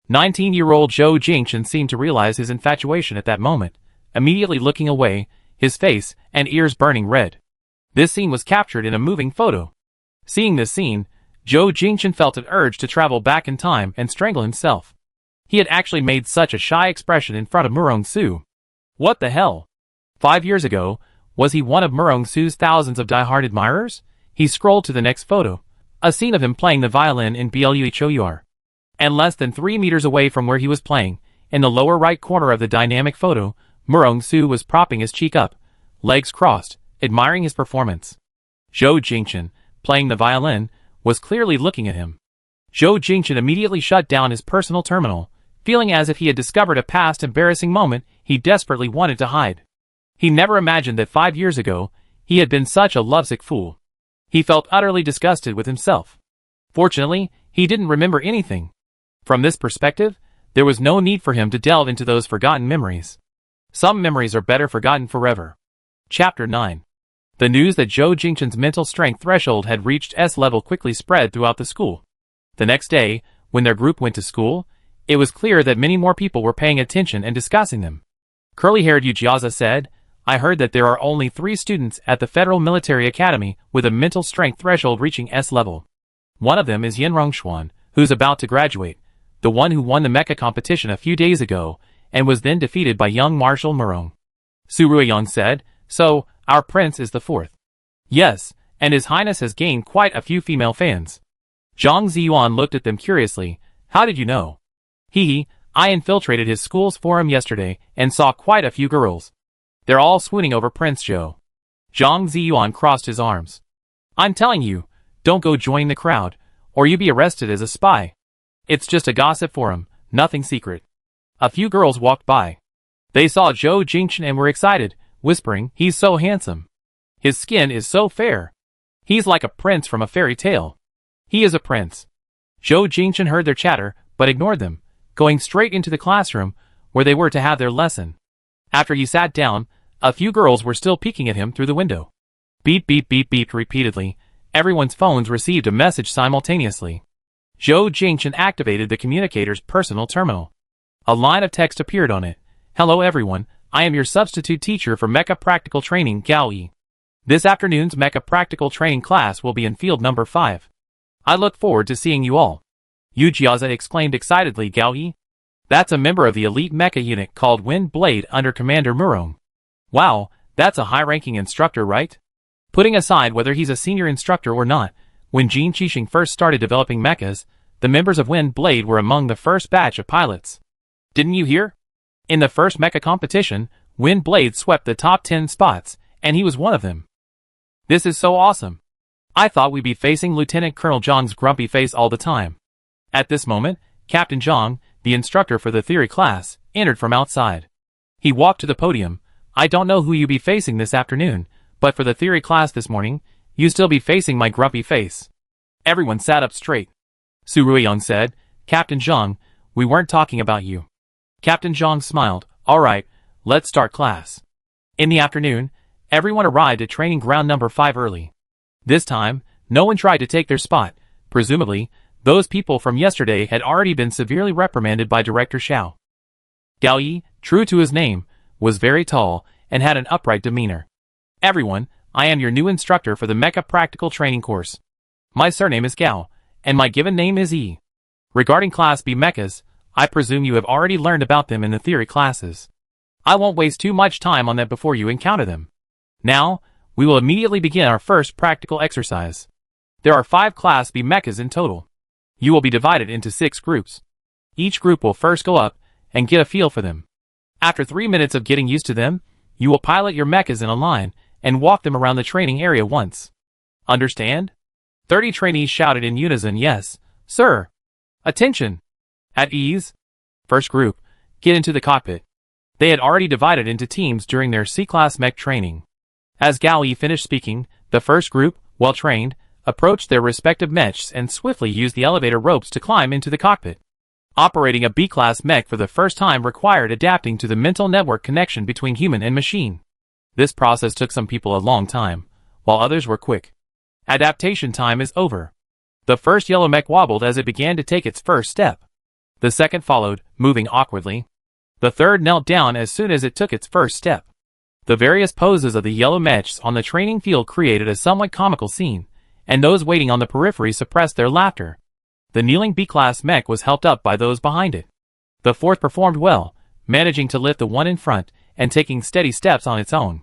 19-year-old Zhou Jingchen seemed to realize his infatuation at that moment, immediately looking away, his face and ears burning red. This scene was captured in a moving photo. Seeing this scene, Zhou Jingchen felt an urge to travel back in time and strangle himself. He had actually made such a shy expression in front of Murongsu. What the hell? 5 years ago, was he one of Murongsu's thousands of die-hard admirers? He scrolled to the next photo, a scene of him playing the violin in Bluhour. And less than 3 meters away from where he was playing, in the lower right corner of the dynamic photo, Murongsu was propping his cheek up, legs crossed, admiring his performance. Zhou Jingchen, playing the violin, was clearly looking at him. Zhou Jingchen immediately shut down his personal terminal, feeling as if he had discovered a past embarrassing moment he desperately wanted to hide. He never imagined that 5 years ago, he had been such a lovesick fool. He felt utterly disgusted with himself. Fortunately, he didn't remember anything. From this perspective, there was no need for him to delve into those forgotten memories. Some memories are better forgotten forever. Chapter 9. The news that Zhou Jingchen's mental strength threshold had reached S level quickly spread throughout the school. The next day, when their group went to school, it was clear that many more people were paying attention and discussing them. Curly-haired Yujiaza said, "I heard that there are only 3 students at the Federal Military Academy with a mental strength threshold reaching S level. One of them is Yin Rongshuan, who's about to graduate, the one who won the Mecha competition a few days ago, and was then defeated by young Marshal Murong." Su Ruiyang said, "So, our prince is the 4th. "Yes, and his highness has gained quite a few female fans." Zhang Ziyuan looked at them curiously. "How did you know?" I infiltrated his school's forum yesterday and saw quite a few girls. They're all swooning over Prince Zhou." Zhang Ziyuan crossed his arms. "I'm telling you, don't go join the crowd, or you be arrested as a spy. It's just a gossip forum, nothing secret." A few girls walked by. They saw Zhou Jingchen and were excited, whispering, "He's so handsome. His skin is so fair. He's like a prince from a fairy tale." "He is a prince." Zhou Jingchen heard their chatter, but ignored them, going straight into the classroom, where they were to have their lesson. After he sat down, a few girls were still peeking at him through the window. Beep beep beep beep repeatedly. Everyone's phones received a message simultaneously. Zhou Jingchen activated the communicator's personal terminal. A line of text appeared on it. Hello everyone, I am your substitute teacher for Mecha Practical Training, Gao Yi. This afternoon's Mecha Practical Training class will be in field number 5. I look forward to seeing you all. Yu Jiazi exclaimed excitedly. Gao Yi? That's a member of the elite mecha unit called Wind Blade under Commander Murong. Wow, that's a high-ranking instructor, right? Putting aside whether he's a senior instructor or not, when Jin Qixing first started developing mechas, the members of Wind Blade were among the first batch of pilots. Didn't you hear? In the first mecha competition, Wind Blade swept the top 10 spots, and he was one of them. This is so awesome. I thought we'd be facing Lieutenant Colonel Zhang's grumpy face all the time. At this moment, Captain Zhang, the instructor for the theory class, entered from outside. He walked to the podium. I don't know who you be facing this afternoon, but for the theory class this morning, you still be facing my grumpy face. Everyone sat up straight. Su Ruiyang said, Captain Zhang, we weren't talking about you. Captain Zhang smiled. Alright, let's start class. In the afternoon, everyone arrived at training ground number 5 early. This time, no one tried to take their spot. Presumably, those people from yesterday had already been severely reprimanded by Director Xiao. Gao Yi, true to his name, was very tall and had an upright demeanor. Everyone, I am your new instructor for the Mecha Practical Training course. My surname is Gao, and my given name is Yi. Regarding Class B mechas, I presume you have already learned about them in the theory classes. I won't waste too much time on that before you encounter them. Now, we will immediately begin our first practical exercise. There are 5 Class B mechas in total. You will be divided into 6 groups. Each group will first go up and get a feel for them. After 3 minutes of getting used to them, you will pilot your mechas in a line and walk them around the training area once. Understand? 30 trainees shouted in unison, yes, sir. Attention! At ease. First group, get into the cockpit. They had already divided into teams during their C-Class mech training. As Gao Yi finished speaking, the first group, well trained, approached their respective mechs and swiftly used the elevator ropes to climb into the cockpit. Operating a B-Class mech for the first time required adapting to the mental network connection between human and machine. This process took some people a long time, while others were quick. Adaptation time is over. The first yellow mech wobbled as it began to take its first step. The second followed, moving awkwardly. The third knelt down as soon as it took its first step. The various poses of the yellow mechs on the training field created a somewhat comical scene, and those waiting on the periphery suppressed their laughter. The kneeling B-Class mech was helped up by those behind it. The fourth performed well, managing to lift the one in front and taking steady steps on its own.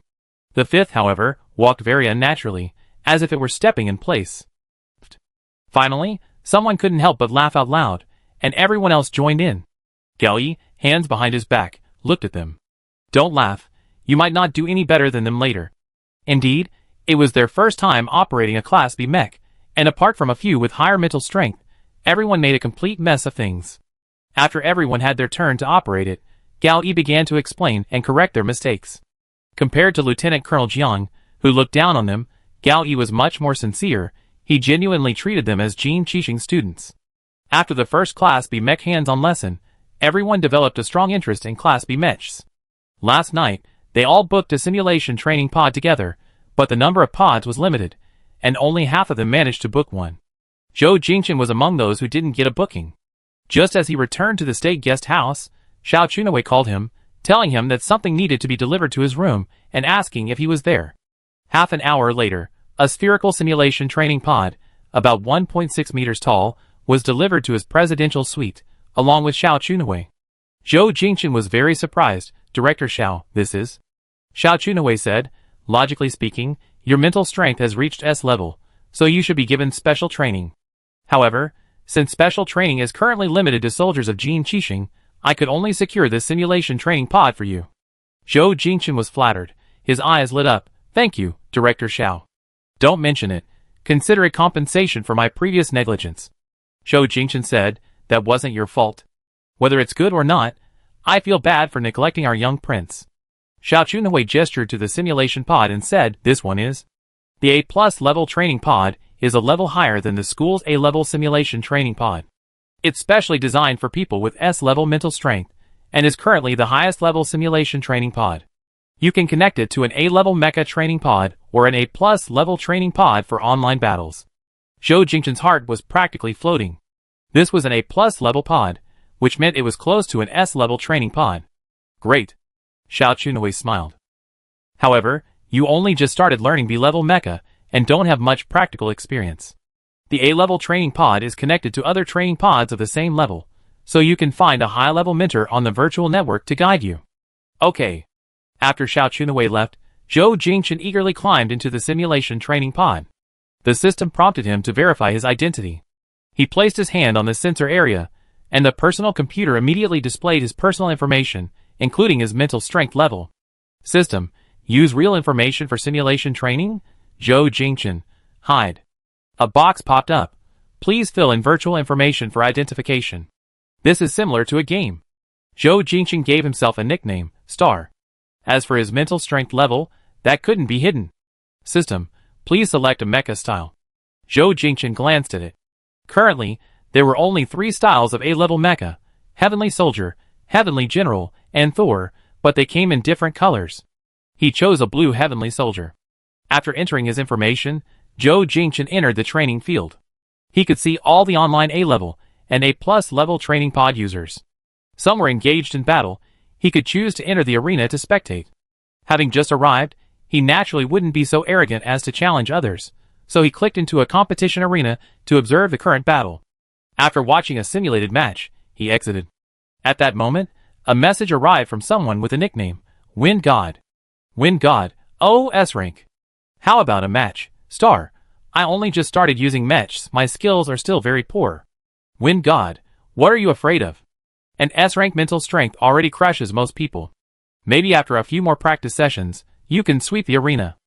The fifth, however, walked very unnaturally, as if it were stepping in place. Finally, someone couldn't help but laugh out loud, and everyone else joined in. Gao Yi, hands behind his back, looked at them. Don't laugh, you might not do any better than them later. Indeed, it was their first time operating a Class B mech, and apart from a few with higher mental strength, everyone made a complete mess of things. After everyone had their turn to operate it, Gao Yi began to explain and correct their mistakes. Compared to Lieutenant Colonel Jiang, who looked down on them, Gao Yi was much more sincere. He genuinely treated them as Jin Qixing students. After the first Class B mech hands-on lesson, everyone developed a strong interest in Class B mechs. Last night, they all booked a simulation training pod together, but the number of pods was limited, and only half of them managed to book one. Zhou Jingchen was among those who didn't get a booking. Just as he returned to the state guest house, Xiao Chunwei called him, telling him that something needed to be delivered to his room and asking if he was there. Half an hour later, a spherical simulation training pod, about 1.6 meters tall, was delivered to his presidential suite, along with Xiao Chunwei. Zhou Jingchen was very surprised. Director Xiao, this is? Xiao Chunwei said, logically speaking, your mental strength has reached S level, so you should be given special training. However, since special training is currently limited to soldiers of Jin Qixing, I could only secure this simulation training pod for you. Zhou Jingchen was flattered. His eyes lit up. Thank you, Director Xiao. Don't mention it. Consider it compensation for my previous negligence. Zhou Jingchen said, that wasn't your fault. Whether it's good or not, I feel bad for neglecting our young prince. Xiao Chunwei gestured to the simulation pod and said, this one is. The A+ level training pod is a level higher than the school's A-level simulation training pod. It's specially designed for people with S-level mental strength, and is currently the highest level simulation training pod. You can connect it to an A-level mecha training pod or an A+ level training pod for online battles. Zhou Jingchen's heart was practically floating. This was an A+ level pod, which meant it was close to an S-level training pod. Great. Xiao Chunwei smiled. However, you only just started learning B-level mecha and don't have much practical experience. The A-level training pod is connected to other training pods of the same level, so you can find a high-level mentor on the virtual network to guide you. Okay. After Xiao Chunwei left, Zhou Jingchen eagerly climbed into the simulation training pod. The system prompted him to verify his identity. He placed his hand on the sensor area, and the personal computer immediately displayed his personal information, including his mental strength level. System, use real information for simulation training? Zhou Jingchen, hide. A box popped up. Please fill in virtual information for identification. This is similar to a game. Zhou Jingchen gave himself a nickname, Star. As for his mental strength level, that couldn't be hidden. System, please select a mecha style. Zhou Jingchen glanced at it. Currently, there were only 3 styles of A-level mecha, Heavenly Soldier, Heavenly General, and Thor, but they came in different colors. He chose a blue Heavenly Soldier. After entering his information, Zhou Jingchen entered the training field. He could see all the online A-level and A+ level training pod users. Some were engaged in battle. He could choose to enter the arena to spectate. Having just arrived, he naturally wouldn't be so arrogant as to challenge others, so he clicked into a competition arena to observe the current battle. After watching a simulated match, he exited. At that moment, a message arrived from someone with a nickname, Wind God. Wind God, oh S-rank. How about a match, Star? I only just started using Mechs, my skills are still very poor. Wind God, what are you afraid of? An S-rank mental strength already crushes most people. Maybe after a few more practice sessions, you can sweep the arena.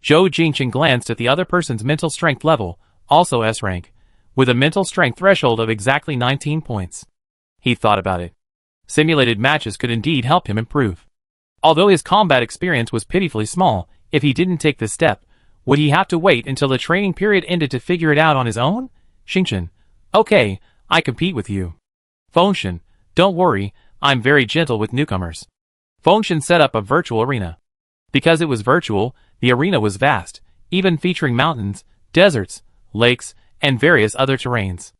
Zhou Jingchen glanced at the other person's mental strength level, also S-rank, with a mental strength threshold of exactly 19 points. He thought about it. Simulated matches could indeed help him improve. Although his combat experience was pitifully small, if he didn't take this step, would he have to wait until the training period ended to figure it out on his own? Xingchen, okay, I compete with you. Fengshen, don't worry, I'm very gentle with newcomers. Fengshen set up a virtual arena. Because it was virtual, the arena was vast, even featuring mountains, deserts, lakes, and various other terrains.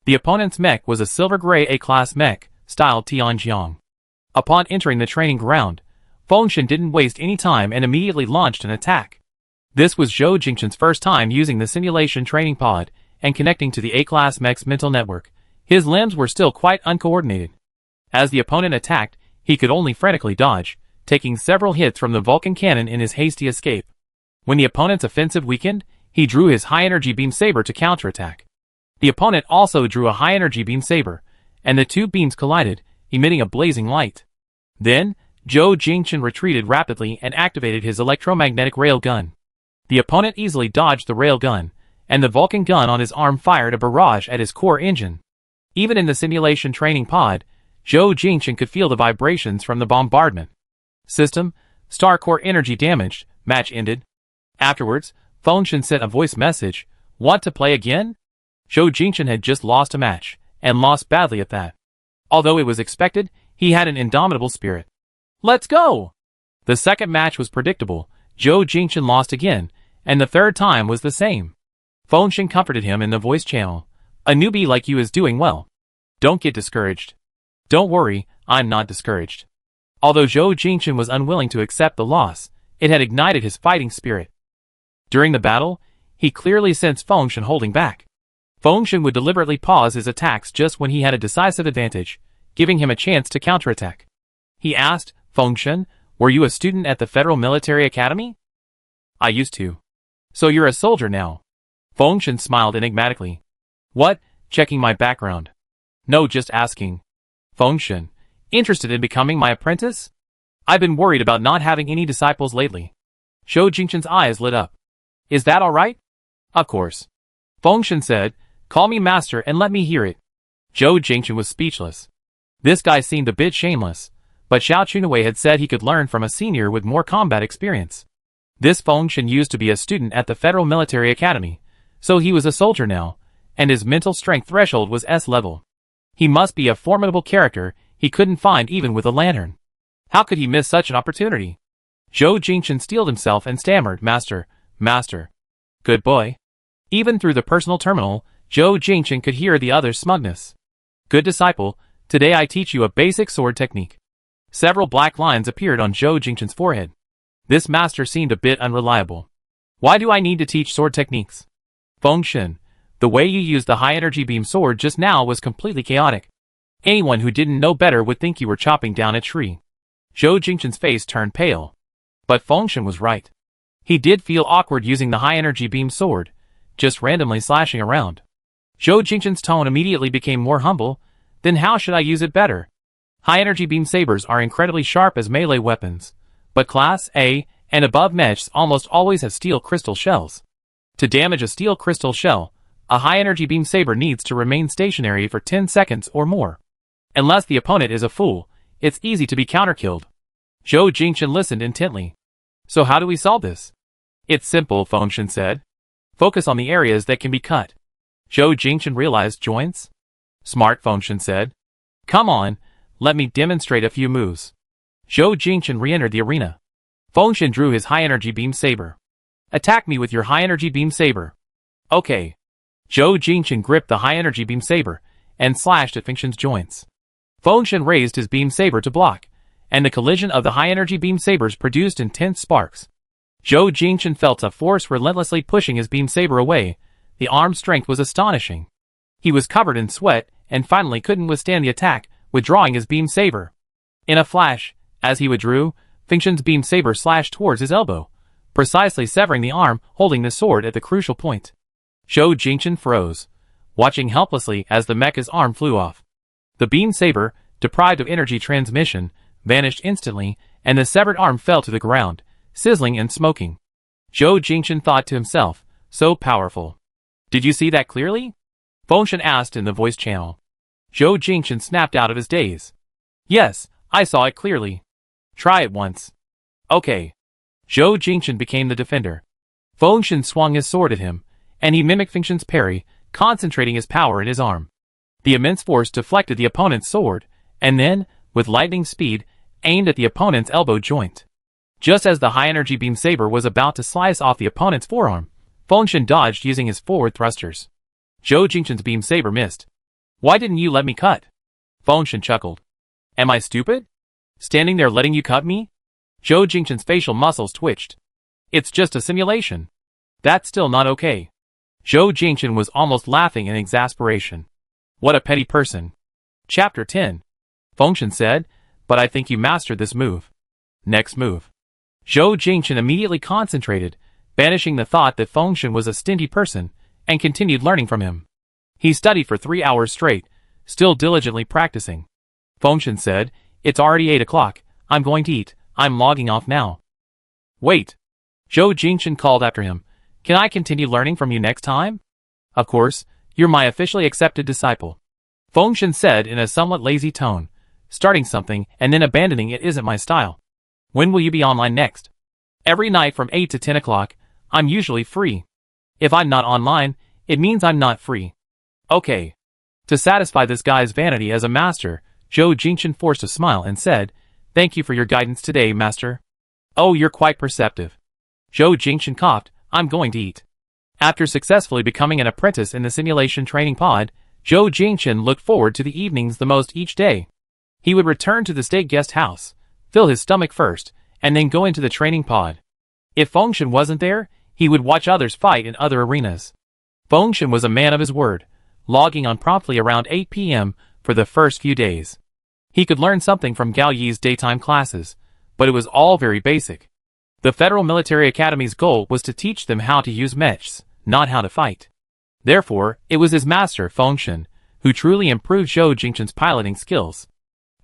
The opponent's mech was a silver-gray A-class mech, styled Tianjiang. Upon entering the training ground, Fengshen didn't waste any time and immediately launched an attack. This was Zhou Jingchen's first time using the simulation training pod and connecting to the A-class mech's mental network. His limbs were still quite uncoordinated. As the opponent attacked, he could only frantically dodge, taking several hits from the Vulcan cannon in his hasty escape. When the opponent's offensive weakened, he drew his high-energy beam saber to counterattack. The opponent also drew a high-energy beam saber, and the two beams collided, emitting a blazing light. Then, Zhou Jingchen retreated rapidly and activated his electromagnetic rail gun. The opponent easily dodged the rail gun, and the Vulcan gun on his arm fired a barrage at his core engine. Even in the simulation training pod, Zhou Jingchen could feel the vibrations from the bombardment. System, Star Core energy damaged, match ended. Afterwards, Fengshen sent a voice message, want to play again? Zhou Jingchen had just lost a match, and lost badly at that. Although it was expected, he had an indomitable spirit. Let's go! The second match was predictable, Zhou Jingchen lost again, and the third time was the same. Fengshen comforted him in the voice channel. A newbie like you is doing well. Don't get discouraged. Don't worry, I'm not discouraged. Although Zhou Jingchen was unwilling to accept the loss, it had ignited his fighting spirit. During the battle, he clearly sensed Fengshen holding back. Fengshen would deliberately pause his attacks just when he had a decisive advantage, giving him a chance to counterattack. He asked, Fengshen, were you a student at the Federal Military Academy? I used to. So you're a soldier now. Fengshen smiled enigmatically. What, checking my background? No, just asking. Fengshen, interested in becoming my apprentice? I've been worried about not having any disciples lately. Zhou Jingchen's eyes lit up. Is that alright? Of course. Fengshen said, call me master and let me hear it. Zhou Jingchen was speechless. This guy seemed a bit shameless, but Xiao Chunwei had said he could learn from a senior with more combat experience. This Fengshen used to be a student at the Federal Military Academy, so he was a soldier now, and his mental strength threshold was S level. He must be a formidable character he couldn't find even with a lantern. How could he miss such an opportunity? Zhou Jingchen steeled himself and stammered, Master, Master. Good boy. Even through the personal terminal, Zhou Jingchen could hear the other's smugness. Good disciple, today I teach you a basic sword technique. Several black lines appeared on Zhou Jingchen's forehead. This master seemed a bit unreliable. Why do I need to teach sword techniques? Fengshen, the way you used the high-energy beam sword just now was completely chaotic. Anyone who didn't know better would think you were chopping down a tree. Zhou Jingchen's face turned pale. But Fengshen was right. He did feel awkward using the high-energy beam sword, just randomly slashing around. Zhou Jingchen's tone immediately became more humble. Then how should I use it better? High-energy beam sabers are incredibly sharp as melee weapons, but Class A and above mechs almost always have steel crystal shells. To damage a steel crystal shell, a high-energy beam saber needs to remain stationary for 10 seconds or more. Unless the opponent is a fool, it's easy to be counter-killed. Zhou Jingchen listened intently. So how do we solve this? It's simple, Fengshen said. Focus on the areas that can be cut. Zhou Jingchen realized joints? Smart, Fengshen said. Come on, let me demonstrate a few moves. Zhou Jingchen re-entered the arena. Fengshen drew his high-energy beam saber. Attack me with your high-energy beam saber. Okay. Zhou Jingchen gripped the high-energy beam saber and slashed at Fengshen's joints. Fengshen raised his beam saber to block, and the collision of the high-energy beam sabers produced intense sparks. Zhou Jingchen felt a force relentlessly pushing his beam saber away. The arm strength was astonishing. He was covered in sweat and finally couldn't withstand the attack, withdrawing his beam saber. In a flash, as he withdrew, Fengshen's beam saber slashed towards his elbow, precisely severing the arm holding the sword at the crucial point. Zhou Jingchen froze, watching helplessly as the mecha's arm flew off. The beam saber, deprived of energy transmission, vanished instantly, and the severed arm fell to the ground, sizzling and smoking. Zhou Jingchen thought to himself, so powerful. Did you see that clearly? Fengshen asked in the voice channel. Zhou Jingchen snapped out of his daze. Yes, I saw it clearly. Try it once. Okay. Zhou Jingchen became the defender. Fengshen swung his sword at him, and he mimicked Fengshen's parry, concentrating his power in his arm. The immense force deflected the opponent's sword, and then, with lightning speed, aimed at the opponent's elbow joint. Just as the high-energy beam saber was about to slice off the opponent's forearm, Fengshen dodged using his forward thrusters. Zhou Jingchen's beam saber missed. Why didn't you let me cut? Fengshen chuckled. Am I stupid? Standing there letting you cut me? Zhou Jingchen's facial muscles twitched. It's just a simulation. That's still not okay. Zhou Jingchen was almost laughing in exasperation. What a petty person. Chapter 10. Fengshen said, but I think you mastered this move. Next move. Zhou Jingchen immediately concentrated, banishing the thought that Fengshen was a stingy person, and continued learning from him. He studied for 3 hours straight, still diligently practicing. Fengshen said, it's already 8 o'clock, I'm going to eat, I'm logging off now. Wait. Zhou Jingchen called after him. Can I continue learning from you next time? Of course, you're my officially accepted disciple. Fengshen said in a somewhat lazy tone. Starting something and then abandoning it isn't my style. When will you be online next? Every night from 8 to 10 o'clock, I'm usually free. If I'm not online, it means I'm not free. Okay. To satisfy this guy's vanity as a master, Zhou Jingchen forced a smile and said, Thank you for your guidance today, master. Oh, you're quite perceptive. Zhou Jingchen coughed, I'm going to eat. After successfully becoming an apprentice in the simulation training pod, Zhou Jingchen looked forward to the evenings the most each day. He would return to the state guest house, fill his stomach first, and then go into the training pod. If Fengshen wasn't there, he would watch others fight in other arenas. Fengshen was a man of his word, logging on promptly around 8 p.m. for the first few days. He could learn something from Gao Yi's daytime classes, but it was all very basic. The Federal Military Academy's goal was to teach them how to use mechs, not how to fight. Therefore, it was his master, Fengshen, who truly improved Zhou Jingchen's piloting skills.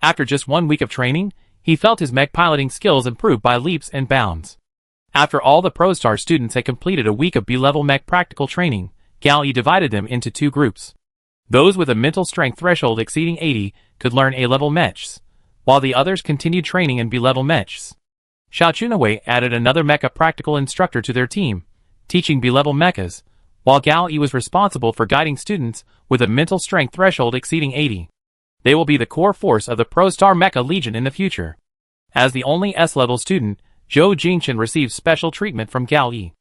After just 1 week of training, he felt his mech piloting skills improve by leaps and bounds. After all the ProStar students had completed a week of B-level mech practical training, Gao Yi divided them into 2 groups. Those with a mental strength threshold exceeding 80 could learn A-level mechs, while the others continued training in B-level mechs. Xiao Chunawei added another mecha practical instructor to their team, teaching B-level mechas, while Gao Yi was responsible for guiding students with a mental strength threshold exceeding 80. They will be the core force of the ProStar Mecha Legion in the future. As the only S-level student, Zhou Jingchen received special treatment from Gao Yi.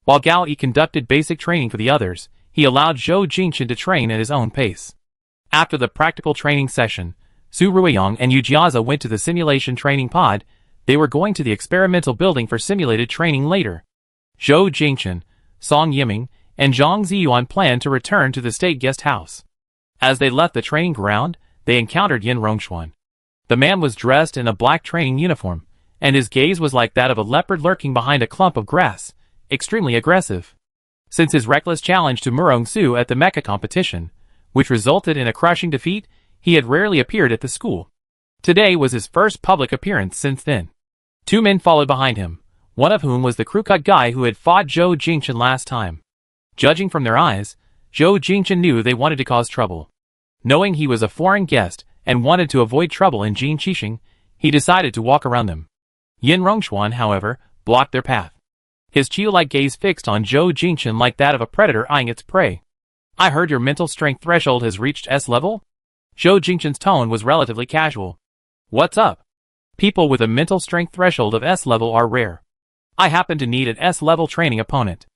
While Gao Yi conducted basic training for the others, He allowed Zhou Jingchen to train at his own pace. After the practical training session, Su Ruiyang and Yu Jiazi went to the simulation training pod. They were going to the experimental building for simulated training later. Zhou Jingchen, Song Yiming, and Zhang Ziyuan planned to return to the state guest house. As they left the training ground, they encountered Yin Rongxuan. The man was dressed in a black training uniform, and his gaze was like that of a leopard lurking behind a clump of grass, extremely aggressive. Since his reckless challenge to Murong Su at the Mecha competition, which resulted in a crushing defeat, he had rarely appeared at the school. Today was his first public appearance since then. Two men followed behind him, one of whom was the crew-cut guy who had fought Zhou Jingchen last time. Judging from their eyes, Zhou Jingchen knew they wanted to cause trouble. Knowing he was a foreign guest and wanted to avoid trouble in Jin Qixing, he decided to walk around them. Yin Rongxuan, however, blocked their path. His Qiu-like gaze fixed on Zhou Jingchen like that of a predator eyeing its prey. I heard your mental strength threshold has reached S level? Zhou Jingchen's tone was relatively casual. What's up? People with a mental strength threshold of S level are rare. I happen to need an S level training opponent.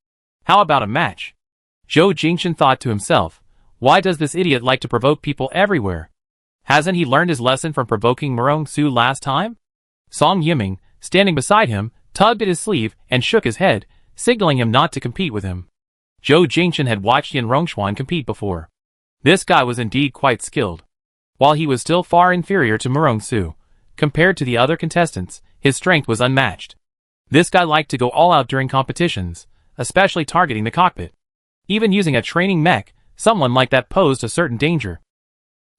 How about a match? Zhou Jingchen thought to himself, why does this idiot like to provoke people everywhere? Hasn't he learned his lesson from provoking Murong Su last time? Song Yiming, standing beside him, tugged at his sleeve and shook his head, signaling him not to compete with him. Zhou Jingchen had watched Yin Rongxuan compete before. This guy was indeed quite skilled. While he was still far inferior to Murong Su, compared to the other contestants, his strength was unmatched. This guy liked to go all out during competitions, especially targeting the cockpit. Even using a training mech, someone like that posed a certain danger.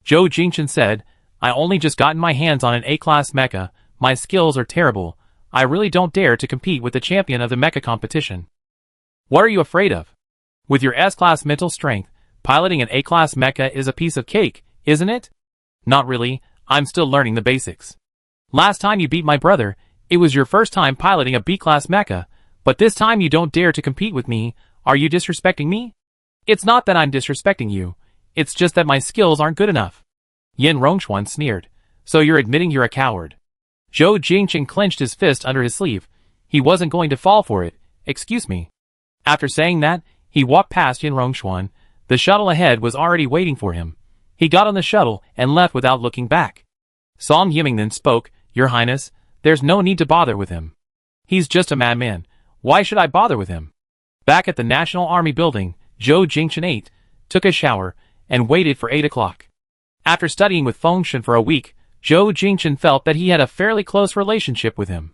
Zhou Jingchen said, I only just gotten my hands on an A-class mecha, my skills are terrible, I really don't dare to compete with the champion of the mecha competition. What are you afraid of? With your S-class mental strength, piloting an A-class mecha is a piece of cake, isn't it? Not really, I'm still learning the basics. Last time you beat my brother, it was your first time piloting a B-class mecha, but this time you don't dare to compete with me, are you disrespecting me? It's not that I'm disrespecting you, it's just that my skills aren't good enough. Yin Rongxuan sneered, so you're admitting you're a coward. Zhou Jingchen clenched his fist under his sleeve, he wasn't going to fall for it, excuse me. After saying that, he walked past Yin Rongxuan, the shuttle ahead was already waiting for him. He got on the shuttle and left without looking back. Song Yiming then spoke, Your Highness, there's no need to bother with him. He's just a madman, why should I bother with him? Back at the National Army building, Zhou Jingchen ate, took a shower, and waited for 8 o'clock. After studying with Fengshen for a week, Zhou Jingchen felt that he had a fairly close relationship with him.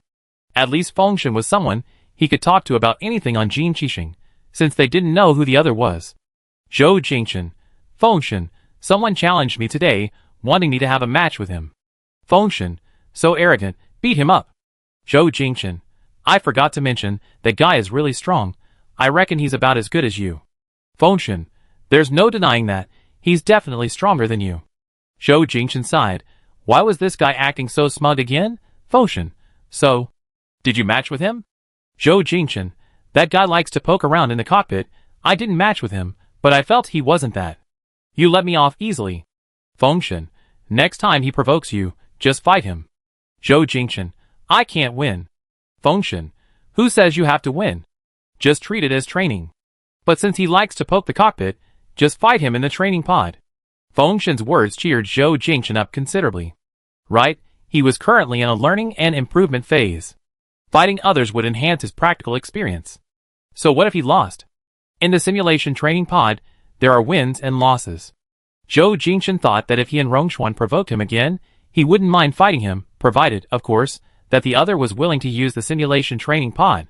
At least Fengshen was someone he could talk to about anything on Jin Qixing, since they didn't know who the other was. Zhou Jingchen, Fengshen, someone challenged me today, wanting me to have a match with him. Fengshen, so arrogant, beat him up. Zhou Jingchen, I forgot to mention, that guy is really strong, I reckon he's about as good as you. Fengshen, there's no denying that, he's definitely stronger than you. Zhou Jingchen sighed, why was this guy acting so smug again? Fengshen, so, did you match with him? Zhou Jingchen, that guy likes to poke around in the cockpit, I didn't match with him, but I felt he wasn't that. You let me off easily. Fengshen, next time he provokes you, just fight him. Zhou Jingchen, I can't win. Fengshen, who says you have to win? Just treat it as training. But since he likes to poke the cockpit, just fight him in the training pod. Fengshen's words cheered Zhou Jingchen up considerably. Right, he was currently in a learning and improvement phase. Fighting others would enhance his practical experience. So what if he lost? In the simulation training pod, there are wins and losses. Zhou Jingchen thought that if he and Rongxuan provoked him again, he wouldn't mind fighting him, provided, of course, that the other was willing to use the simulation training pod.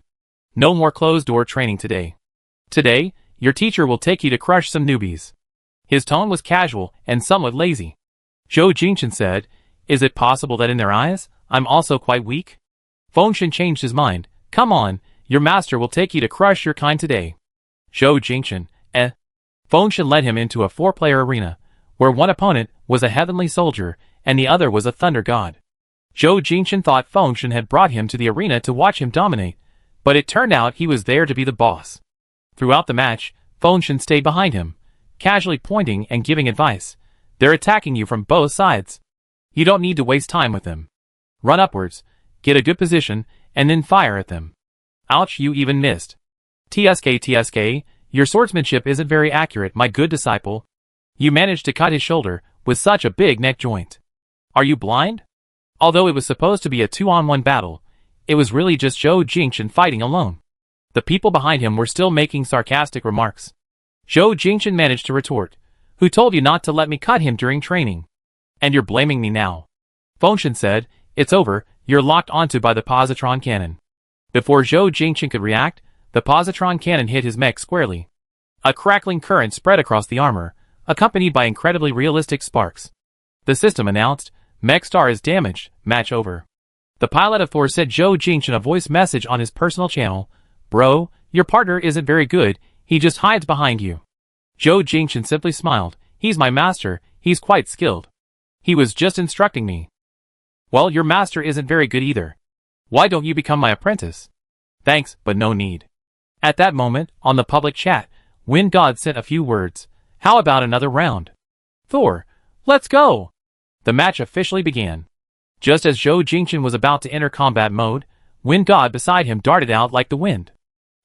No more closed-door training today. Today, your teacher will take you to crush some newbies. His tone was casual and somewhat lazy. Zhou Jingchen said, is it possible that in their eyes, I'm also quite weak? Fengshen changed his mind, come on, your master will take you to crush your kind today. Zhou Jingchen, Fengshen led him into a 4-player arena, where one opponent was a heavenly soldier and the other was a thunder god. Zhou Jingchen thought Fengshen had brought him to the arena to watch him dominate, but it turned out he was there to be the boss. Throughout the match, Fengshen stayed behind him, casually pointing and giving advice. They're attacking you from both sides. You don't need to waste time with them. Run upwards, get a good position, and then fire at them. Ouch, you even missed. TSK, your swordsmanship isn't very accurate, my good disciple. You managed to cut his shoulder with such a big neck joint. Are you blind? Although it was supposed to be a 2-on-1 battle, it was really just Zhou Jingchen fighting alone. The people behind him were still making sarcastic remarks. Zhou Jingchen managed to retort, "Who told you not to let me cut him during training? And you're blaming me now?" Fengshen said, "It's over, you're locked onto by the positron cannon." Before Zhou Jingchen could react, the positron cannon hit his mech squarely. A crackling current spread across the armor, accompanied by incredibly realistic sparks. The system announced, "Mech star is damaged, match over." The pilot of Thor sent Zhou Jingchen a voice message on his personal channel, "Bro, your partner isn't very good, he just hides behind you." Zhou Jingchen simply smiled, "He's my master, he's quite skilled. He was just instructing me." "Well, your master isn't very good either. Why don't you become my apprentice?" "Thanks, but no need." At that moment, on the public chat, Wind God sent a few words, "How about another round?" "Thor, let's go!" The match officially began. Just as Zhou Jingchen was about to enter combat mode, Wind God beside him darted out like the wind.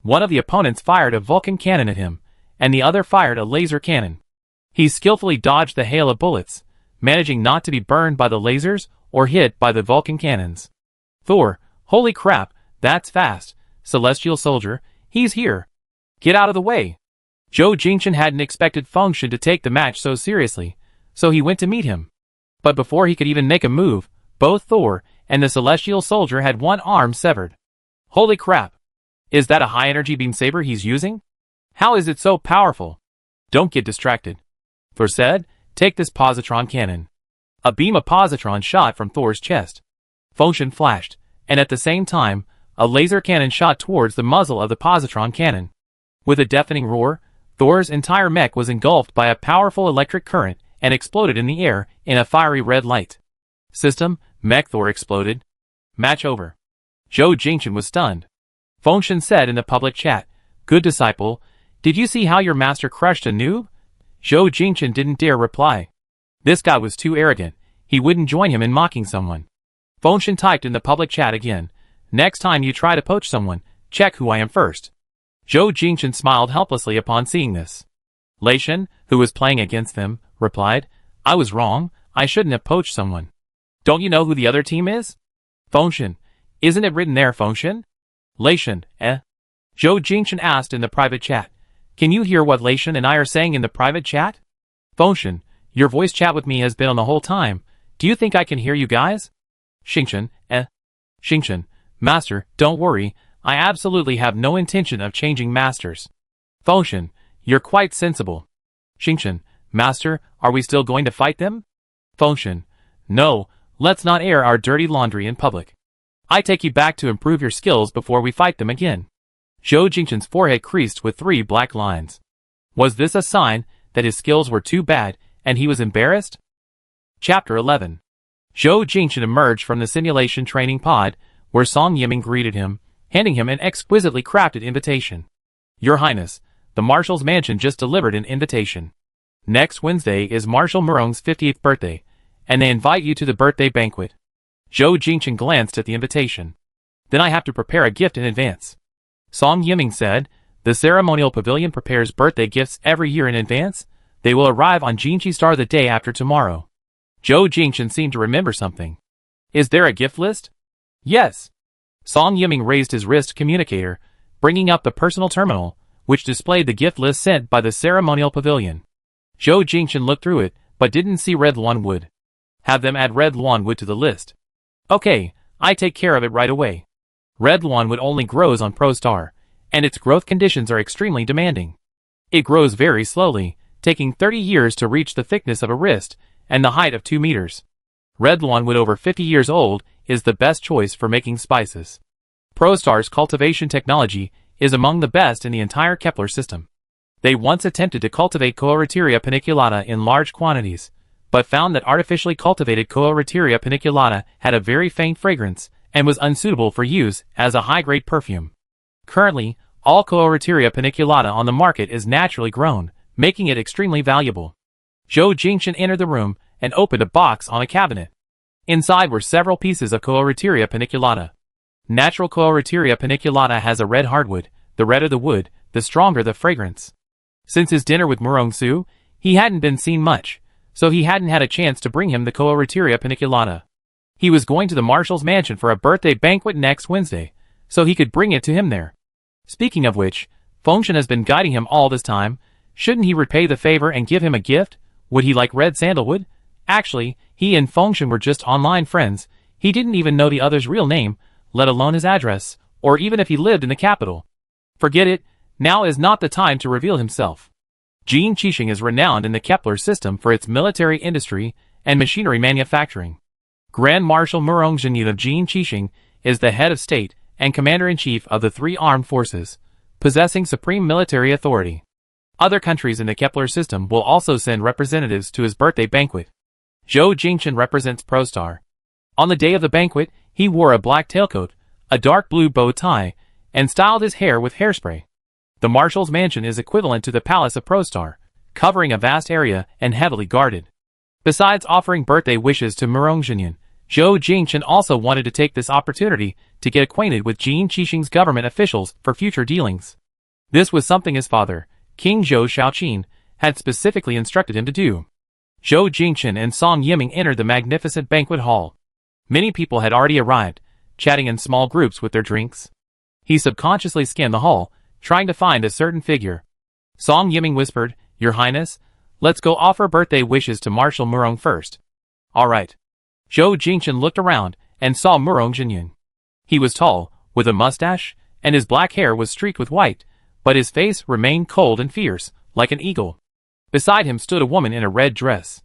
One of the opponents fired a Vulcan cannon at him, and the other fired a laser cannon. He skillfully dodged the hail of bullets, managing not to be burned by the lasers or hit by the Vulcan cannons. Thor, holy crap, that's fast. Celestial Soldier, he's here. Get out of the way. Zhou Jingchen hadn't expected Fengshen to take the match so seriously, so he went to meet him. But before he could even make a move, both Thor and the Celestial Soldier had one arm severed. Holy crap. Is that a high-energy beam saber he's using? How is it so powerful? Don't get distracted. Thor said, take this positron cannon. A beam of positron shot from Thor's chest. Fengshen flashed, and at the same time, a laser cannon shot towards the muzzle of the positron cannon. With a deafening roar, Thor's entire mech was engulfed by a powerful electric current and exploded in the air in a fiery red light. System, Mech Thor exploded. Match over. Zhou Jingchen was stunned. Fengshen said in the public chat, "Good disciple, did you see how your master crushed a noob?" Zhou Jingchen didn't dare reply. This guy was too arrogant, he wouldn't join him in mocking someone. Fengshen typed in the public chat again, "Next time you try to poach someone, check who I am first." Zhou Jingchen smiled helplessly upon seeing this. Lei Shen, who was playing against them, replied, "I was wrong, I shouldn't have poached someone." "Don't you know who the other team is?" Fengshen, "Isn't it written there, Fengshen?" Lei Shen, eh? Zhou Jingchen asked in the private chat, "Can you hear what Lei Shen and I are saying in the private chat?" Fengshen, "Your voice chat with me has been on the whole time, do you think I can hear you guys?" Xingchen, eh? Xingchen, "Master, don't worry, I absolutely have no intention of changing masters." Fengshen, "You're quite sensible." Xingchen, "Master, are we still going to fight them?" Fengshen, "No, let's not air our dirty laundry in public. I take you back to improve your skills before we fight them again." Zhou Jingchen's forehead creased with 3 black lines. Was this a sign that his skills were too bad and he was embarrassed? Chapter 11. Zhou Jingchen emerged from the simulation training pod, where Song Yiming greeted him, handing him an exquisitely crafted invitation. "Your Highness, the Marshal's mansion just delivered an invitation. Next Wednesday is Marshal Murong's 50th birthday, and they invite you to the birthday banquet." Zhou Jingchen glanced at the invitation. "Then I have to prepare a gift in advance." Song Yiming said, "The ceremonial pavilion prepares birthday gifts every year in advance. They will arrive on Jinchi Star the day after tomorrow." Zhou Jingchen seemed to remember something. "Is there a gift list?" "Yes." Song Yiming raised his wrist communicator, bringing up the personal terminal, which displayed the gift list sent by the ceremonial pavilion. Zhou Jingchen looked through it, but didn't see red lawnwood. "Have them add red lawnwood to the list." "Okay, I take care of it right away. Red lawnwood only grows on ProStar, and its growth conditions are extremely demanding. It grows very slowly, taking 30 years to reach the thickness of a wrist and the height of 2 meters. Red lawnwood over 50 years old is the best choice for making spices. ProStar's cultivation technology is among the best in the entire Kepler system. They once attempted to cultivate Coleoreteria paniculata in large quantities, but found that artificially cultivated Coleoreteria paniculata had a very faint fragrance and was unsuitable for use as a high-grade perfume. Currently, all Coleoreteria paniculata on the market is naturally grown, making it extremely valuable. Zhou Jingchen entered the room and opened a box on a cabinet. Inside were several pieces of Coleoreteria paniculata. Natural Coleoreteria paniculata has a red hardwood, the redder the wood, the stronger the fragrance. Since his dinner with Murong-su, he hadn't been seen much, so he hadn't had a chance to bring him the Coeriteria paniculata. He was going to the Marshal's mansion for a birthday banquet next Wednesday, so he could bring it to him there. Speaking of which, Fengshen has been guiding him all this time. Shouldn't he repay the favor and give him a gift? Would he like red sandalwood? Actually, he and Fengshen were just online friends. He didn't even know the other's real name, let alone his address, or even if he lived in the capital. Forget it, now is not the time to reveal himself. Jin Qixing is renowned in the Kepler system for its military industry and machinery manufacturing. Grand Marshal Murong-jin of Jin Qixing is the head of state and commander-in-chief of the 3 armed forces, possessing supreme military authority. Other countries in the Kepler system will also send representatives to his birthday banquet. Zhou Jingchen represents ProStar. On the day of the banquet, he wore a black tailcoat, a dark blue bow tie, and styled his hair with hairspray. The Marshal's mansion is equivalent to the palace of ProStar, covering a vast area and heavily guarded. Besides offering birthday wishes to Murong-jin, Zhou Jingchen also wanted to take this opportunity to get acquainted with Jin Qixing's government officials for future dealings. This was something his father, King Zhou Shaoqin, had specifically instructed him to do. Zhou Jingchen and Song Yiming entered the magnificent banquet hall. Many people had already arrived, chatting in small groups with their drinks. He subconsciously scanned the hall, trying to find a certain figure. Song Yiming whispered, "Your Highness, let's go offer birthday wishes to Marshal Murong first." "All right." Zhou Jingchen looked around and saw Murong-jin. He was tall, with a mustache, and his black hair was streaked with white, but his face remained cold and fierce, like an eagle. Beside him stood a woman in a red dress.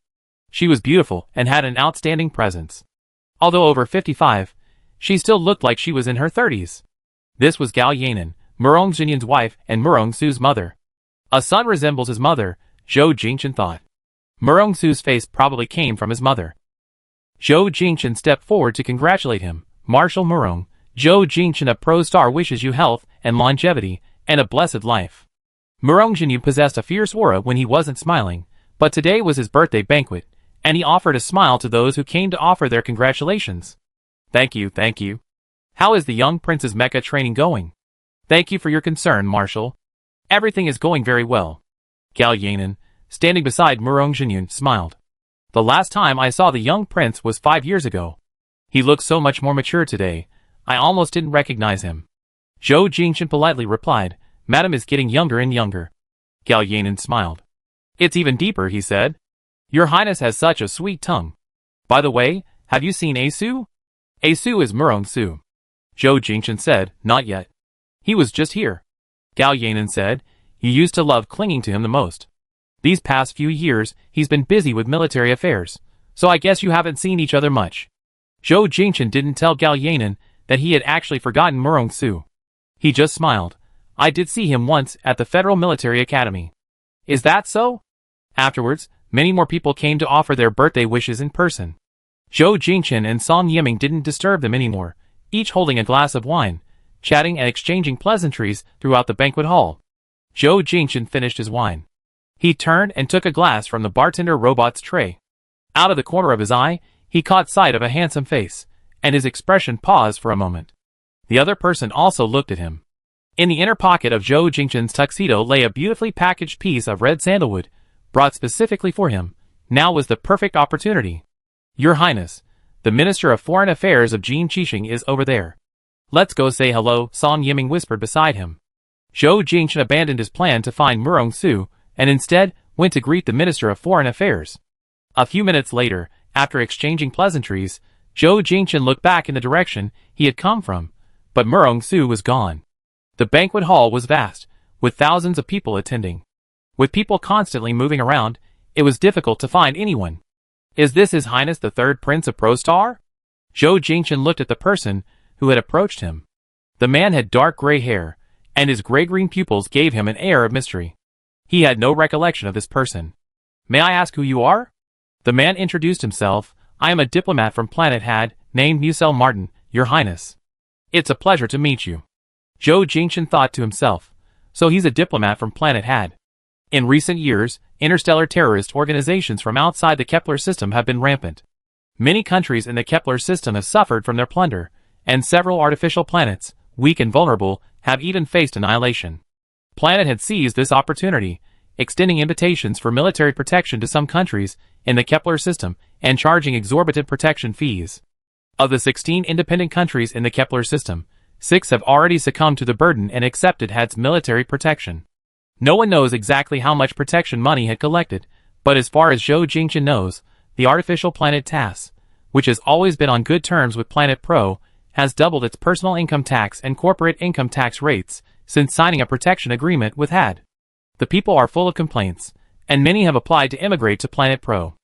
She was beautiful and had an outstanding presence. Although over 55, she still looked like she was in her 30s. This was Gao Yanan, Murong-jin's wife and Murong-su's mother. A son resembles his mother, Zhou Jingchen thought. Murong-su's face probably came from his mother. Zhou Jingchen stepped forward to congratulate him. "Marshal Murong, Zhou Jingchen of ProStar wishes you health and longevity and a blessed life." Murong-jin possessed a fierce aura when he wasn't smiling, but today was his birthday banquet, and he offered a smile to those who came to offer their congratulations. Thank you. How is the young prince's mecha training going?" "Thank you for your concern, Marshal. Everything is going very well." Gao Yanan, standing beside Murong-jin, smiled. "The last time I saw the young prince was 5 years ago. He looks so much more mature today, I almost didn't recognize him." Zhou Jingchen politely replied, "Madam is getting younger and younger." Gao Yanan smiled. "It's even deeper," he said. "Your Highness has such a sweet tongue. By the way, have you seen Asu?" "Asu is Murong-su." Zhou Jingchen said, "Not yet. He was just here." Gao Yanan said, "You used to love clinging to him the most. These past few years, he's been busy with military affairs, so I guess you haven't seen each other much." Zhou Jingchen didn't tell Gao Yanan that he had actually forgotten Murong-su. He just smiled. "I did see him once at the Federal Military Academy." "Is that so?" Afterwards, many more people came to offer their birthday wishes in person. Zhou Jingchen and Song Yiming didn't disturb them anymore, each holding a glass of wine, chatting and exchanging pleasantries throughout the banquet hall. Zhou Jingchen finished his wine. He turned and took a glass from the bartender robot's tray. Out of the corner of his eye, he caught sight of a handsome face, and his expression paused for a moment. The other person also looked at him. In the inner pocket of Zhou Jingchen's tuxedo lay a beautifully packaged piece of red sandalwood, brought specifically for him. Now was the perfect opportunity. "Your Highness, the Minister of Foreign Affairs of Jin Qixing is over there. Let's go say hello," Song Yiming whispered beside him. Zhou Jingchen abandoned his plan to find Murong-su, and instead went to greet the Minister of Foreign Affairs. A few minutes later, after exchanging pleasantries, Zhou Jingchen looked back in the direction he had come from, but Murong-su was gone. The banquet hall was vast, with thousands of people attending. With people constantly moving around, it was difficult to find anyone. "Is this His Highness the Third Prince of ProStar?" Zhou Jingchen looked at the person who had approached him. The man had dark gray hair, and his gray-green pupils gave him an air of mystery. He had no recollection of this person. "May I ask who you are?" The man introduced himself. "I am a diplomat from Planet Had, named Musel Martin, Your Highness." "It's a pleasure to meet you." Zhou Jingchen thought to himself, so he's a diplomat from Planet Had. In recent years, interstellar terrorist organizations from outside the Kepler system have been rampant. Many countries in the Kepler system have suffered from their plunder, and several artificial planets, weak and vulnerable, have even faced annihilation. Planet had seized this opportunity, extending invitations for military protection to some countries in the Kepler system and charging exorbitant protection fees. Of the 16 independent countries in the Kepler system, 6 have already succumbed to the burden and accepted HAD's military protection. No one knows exactly how much protection money had collected, but as far as Zhou Jingchen knows, the artificial planet TAS, which has always been on good terms with Planet Pro, has doubled its personal income tax and corporate income tax rates since signing a protection agreement with HAD. The people are full of complaints, and many have applied to immigrate to Planet Pro.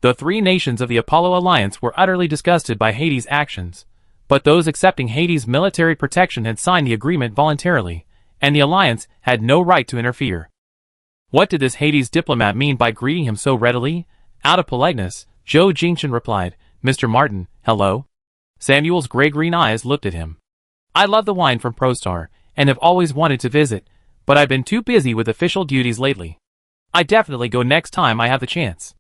The 3 nations of the Apollo Alliance were utterly disgusted by Hades' actions, but those accepting Hades' military protection had signed the agreement voluntarily, and the Alliance had no right to interfere. What did this Hades diplomat mean by greeting him so readily? Out of politeness, Zhou Jingchen replied, "Mr. Martin, hello?" Samuel's gray-green eyes looked at him. "I love the wine from ProStar, and have always wanted to visit, but I've been too busy with official duties lately. I definitely go next time I have the chance."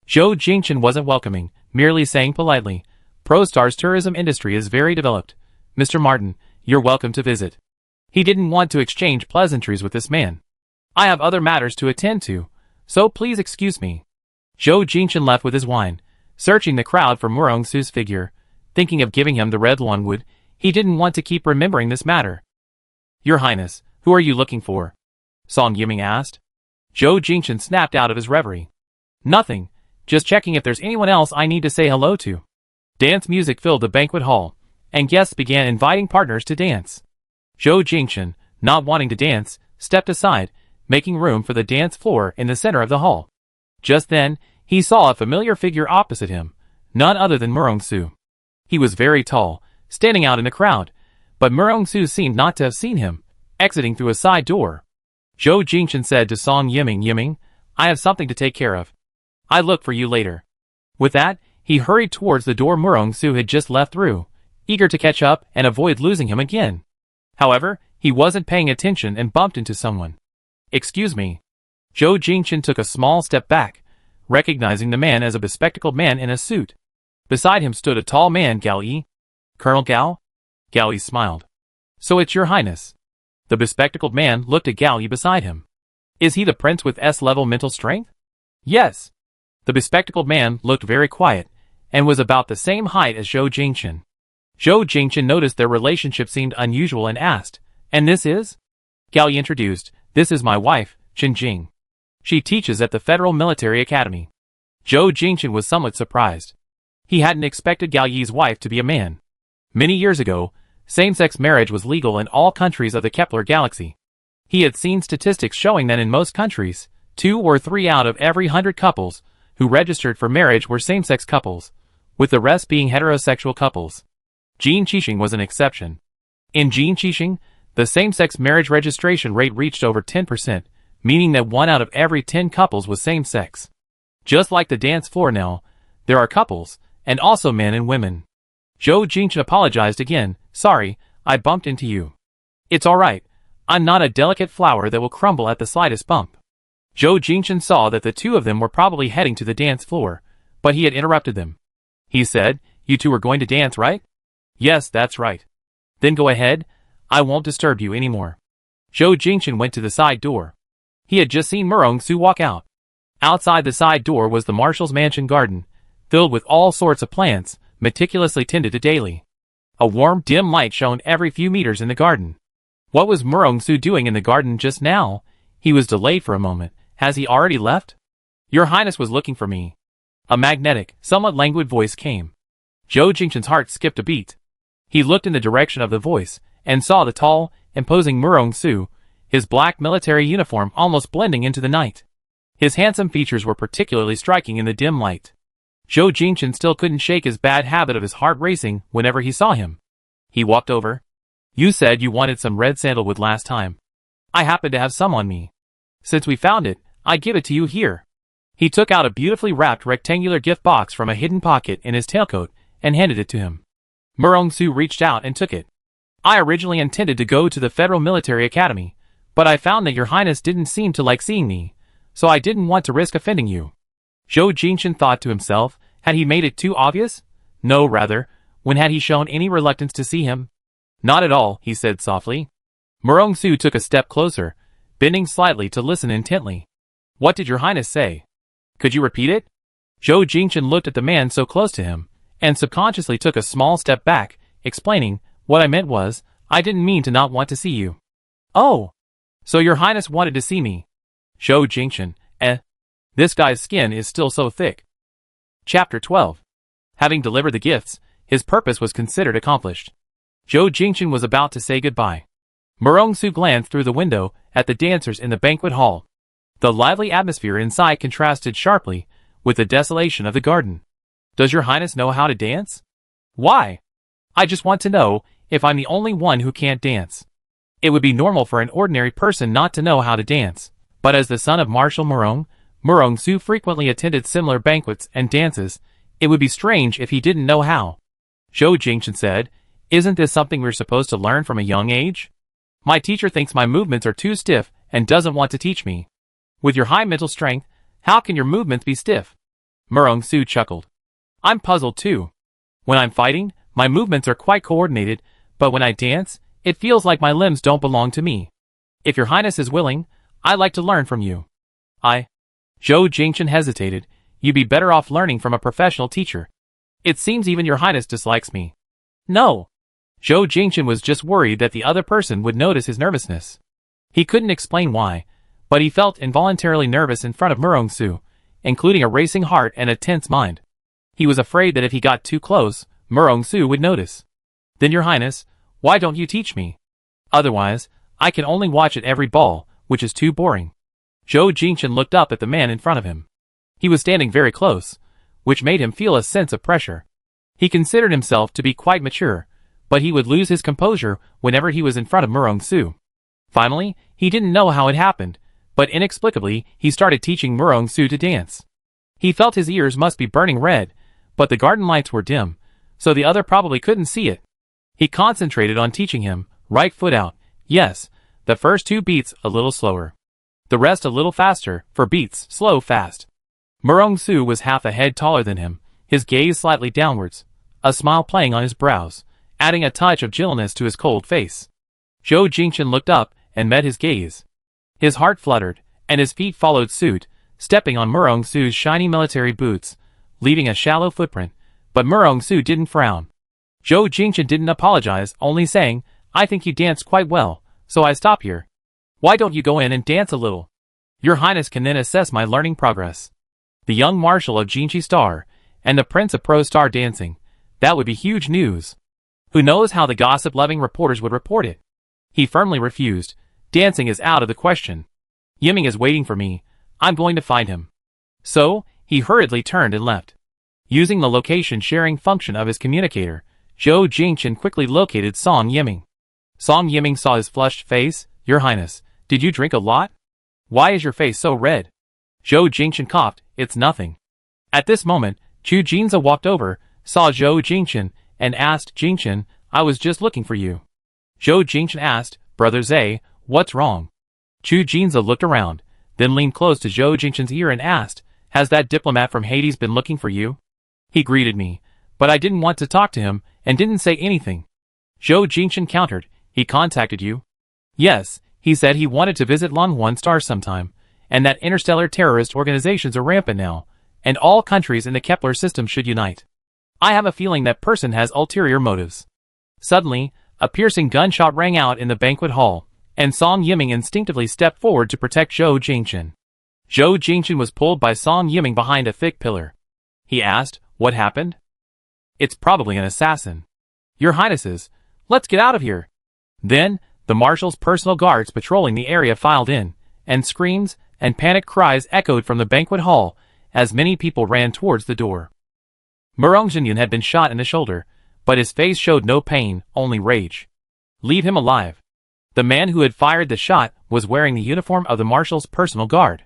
Zhou Jingchen wasn't welcoming, merely saying politely, "ProStar's tourism industry is very developed. Mr. Martin, you're welcome to visit." He didn't want to exchange pleasantries with this man. "I have other matters to attend to, so please excuse me." Zhou Jingchen left with his wine, searching the crowd for Murong Su's figure, thinking of giving him the red longwood. He didn't want to keep remembering this matter. "Your Highness, who are you looking for?" Song Yiming asked. Zhou Jingchen snapped out of his reverie. "Nothing. Just checking if there's anyone else I need to say hello to." Dance music filled the banquet hall, and guests began inviting partners to dance. Zhou Jingchen, not wanting to dance, stepped aside, making room for the dance floor in the center of the hall. Just then, he saw a familiar figure opposite him, none other than Murong Su. He was very tall, standing out in the crowd, but Murong Su seemed not to have seen him, exiting through a side door. Zhou Jingchen said to Song Yiming, "Yiming, I have something to take care of. I look for you later." With that, he hurried towards the door Murong Su had just left through, eager to catch up and avoid losing him again. However, he wasn't paying attention and bumped into someone. "Excuse me." Zhou Jingchen took a small step back, recognizing the man as a bespectacled man in a suit. Beside him stood a tall man, Gao Yi. "Colonel Gao?" Gao Yi smiled. "So it's your Highness." The bespectacled man looked at Gao Yi beside him. "Is he the prince with S-level mental strength?" "Yes." The bespectacled man looked very quiet, and was about the same height as Zhou Jingchen. Zhou Jingchen noticed their relationship seemed unusual and asked, "And this is?" Gao Yi introduced, "This is my wife, Chen Jing. She teaches at the Federal Military Academy." Zhou Jingchen was somewhat surprised. He hadn't expected Gao Yi's wife to be a man. Many years ago, same-sex marriage was legal in all countries of the Kepler galaxy. He had seen statistics showing that in most countries, 2 or 3 out of every 100 couples who registered for marriage were same-sex couples, with the rest being heterosexual couples. Jin Qixing was an exception. In Jin Qixing, the same-sex marriage registration rate reached over 10%, meaning that 1 out of every 10 couples was same-sex. Just like the dance floor now, there are couples, and also men and women. Zhou Jingchen apologized again, "Sorry, I bumped into you." "It's alright. I'm not a delicate flower that will crumble at the slightest bump." Zhou Jingchen saw that the two of them were probably heading to the dance floor, but he had interrupted them. He said, "You two are going to dance, right?" "Yes, that's right." "Then go ahead. I won't disturb you anymore." Zhou Jingchen went to the side door. He had just seen Murong Su walk out. Outside the side door was the marshal's mansion garden, filled with all sorts of plants, meticulously tended to daily. A warm, dim light shone every few meters in the garden. What was Murong Su doing in the garden just now? He was delayed for a moment. Has he already left? "Your Highness was looking for me." A magnetic, somewhat languid voice came. Zhou Jingchen's heart skipped a beat. He looked in the direction of the voice, and saw the tall, imposing Murong Su, his black military uniform almost blending into the night. His handsome features were particularly striking in the dim light. Zhou Jingchen still couldn't shake his bad habit of his heart racing whenever he saw him. He walked over. "You said you wanted some red sandalwood last time. I happen to have some on me. Since we found it, I give it to you here." He took out a beautifully wrapped rectangular gift box from a hidden pocket in his tailcoat and handed it to him. Murong Su reached out and took it. "I originally intended to go to the Federal Military Academy, but I found that your Highness didn't seem to like seeing me, so I didn't want to risk offending you." Zhou Jingchen thought to himself, had he made it too obvious? No, rather, when had he shown any reluctance to see him? "Not at all," he said softly. Murong-su took a step closer, bending slightly to listen intently. What did your highness say? Could you repeat it? Zhou Jingchen looked at the man so close to him, and subconsciously took a small step back, explaining, what I meant was, I didn't mean to not want to see you. Oh! So your highness wanted to see me. Zhou Jingchen, This guy's skin is still so thick. Chapter 12. Having delivered the gifts, his purpose was considered accomplished. Zhou Jingchen was about to say goodbye. Murong-su glanced through the window at the dancers in the banquet hall. The lively atmosphere inside contrasted sharply with the desolation of the garden. Does your highness know how to dance? Why? I just want to know if I'm the only one who can't dance. It would be normal for an ordinary person not to know how to dance, but as the son of Marshal Murong-su frequently attended similar banquets and dances, it would be strange if he didn't know how. Zhou Jingchen said, Isn't this something we're supposed to learn from a young age? My teacher thinks my movements are too stiff and doesn't want to teach me. With your high mental strength, how can your movements be stiff? Murong-su chuckled. I'm puzzled too. When I'm fighting, my movements are quite coordinated, but when I dance, it feels like my limbs don't belong to me. If your highness is willing, I'd like to learn from you. Zhou Jingchen hesitated. You'd be better off learning from a professional teacher. It seems even your highness dislikes me. No. Zhou Jingchen was just worried that the other person would notice his nervousness. He couldn't explain why, but he felt involuntarily nervous in front of Murong-su, including a racing heart and a tense mind. He was afraid that if he got too close, Murong-su would notice. Then your highness, why don't you teach me? Otherwise, I can only watch at every ball, which is too boring. Zhou Jingchen looked up at the man in front of him. He was standing very close, which made him feel a sense of pressure. He considered himself to be quite mature, but he would lose his composure whenever he was in front of Murong-su. Finally, he didn't know how it happened, but inexplicably he started teaching Murong-su to dance. He felt his ears must be burning red, but the garden lights were dim, so the other probably couldn't see it. He concentrated on teaching him, right foot out, yes, the first 2 beats a little slower. The rest a little faster, for beats, slow, fast. Murong-su was half a head taller than him, his gaze slightly downwards, a smile playing on his brows, adding a touch of gentleness to his cold face. Zhou Jingchen looked up and met his gaze. His heart fluttered, and his feet followed suit, stepping on Murong-su's shiny military boots, leaving a shallow footprint, but Murong-su didn't frown. Zhou Jingchen didn't apologize, only saying, I think you danced quite well, so I stop here. Why don't you go in and dance a little? Your highness can then assess my learning progress. The young marshal of Jinchi Star, and the prince of Pro Star dancing, that would be huge news. Who knows how the gossip-loving reporters would report it? He firmly refused. Dancing is out of the question. Yiming is waiting for me. I'm going to find him. So, he hurriedly turned and left. Using the location-sharing function of his communicator, Zhou Jingchen quickly located Song Yiming. Song Yiming saw his flushed face. Your highness, did you drink a lot? Why is your face so red? Zhou Jingchen coughed. It's nothing. At this moment, Chu Jinza walked over, saw Zhou Jingchen, and asked, Jingchen, I was just looking for you. Zhou Jingchen asked, Brother Zhe, what's wrong? Chu Jinza looked around, then leaned close to Zhou Jingchen's ear and asked, Has that diplomat from Hades been looking for you? He greeted me, but I didn't want to talk to him, and didn't say anything. Zhou Jingchen countered, He contacted you? Yes, he said he wanted to visit Longhorn Star sometime, and that interstellar terrorist organizations are rampant now, and all countries in the Kepler system should unite. I have a feeling that person has ulterior motives. Suddenly, a piercing gunshot rang out in the banquet hall, and Song Yiming instinctively stepped forward to protect Zhou Jingchen. Zhou Jingchen was pulled by Song Yiming behind a thick pillar. He asked, What happened? It's probably an assassin. Your highnesses, let's get out of here. Then, the marshal's personal guards patrolling the area filed in, and screams and panic cries echoed from the banquet hall as many people ran towards the door. Murong Jinyun had been shot in the shoulder, but his face showed no pain, only rage. Leave him alive. The man who had fired the shot was wearing the uniform of the marshal's personal guard.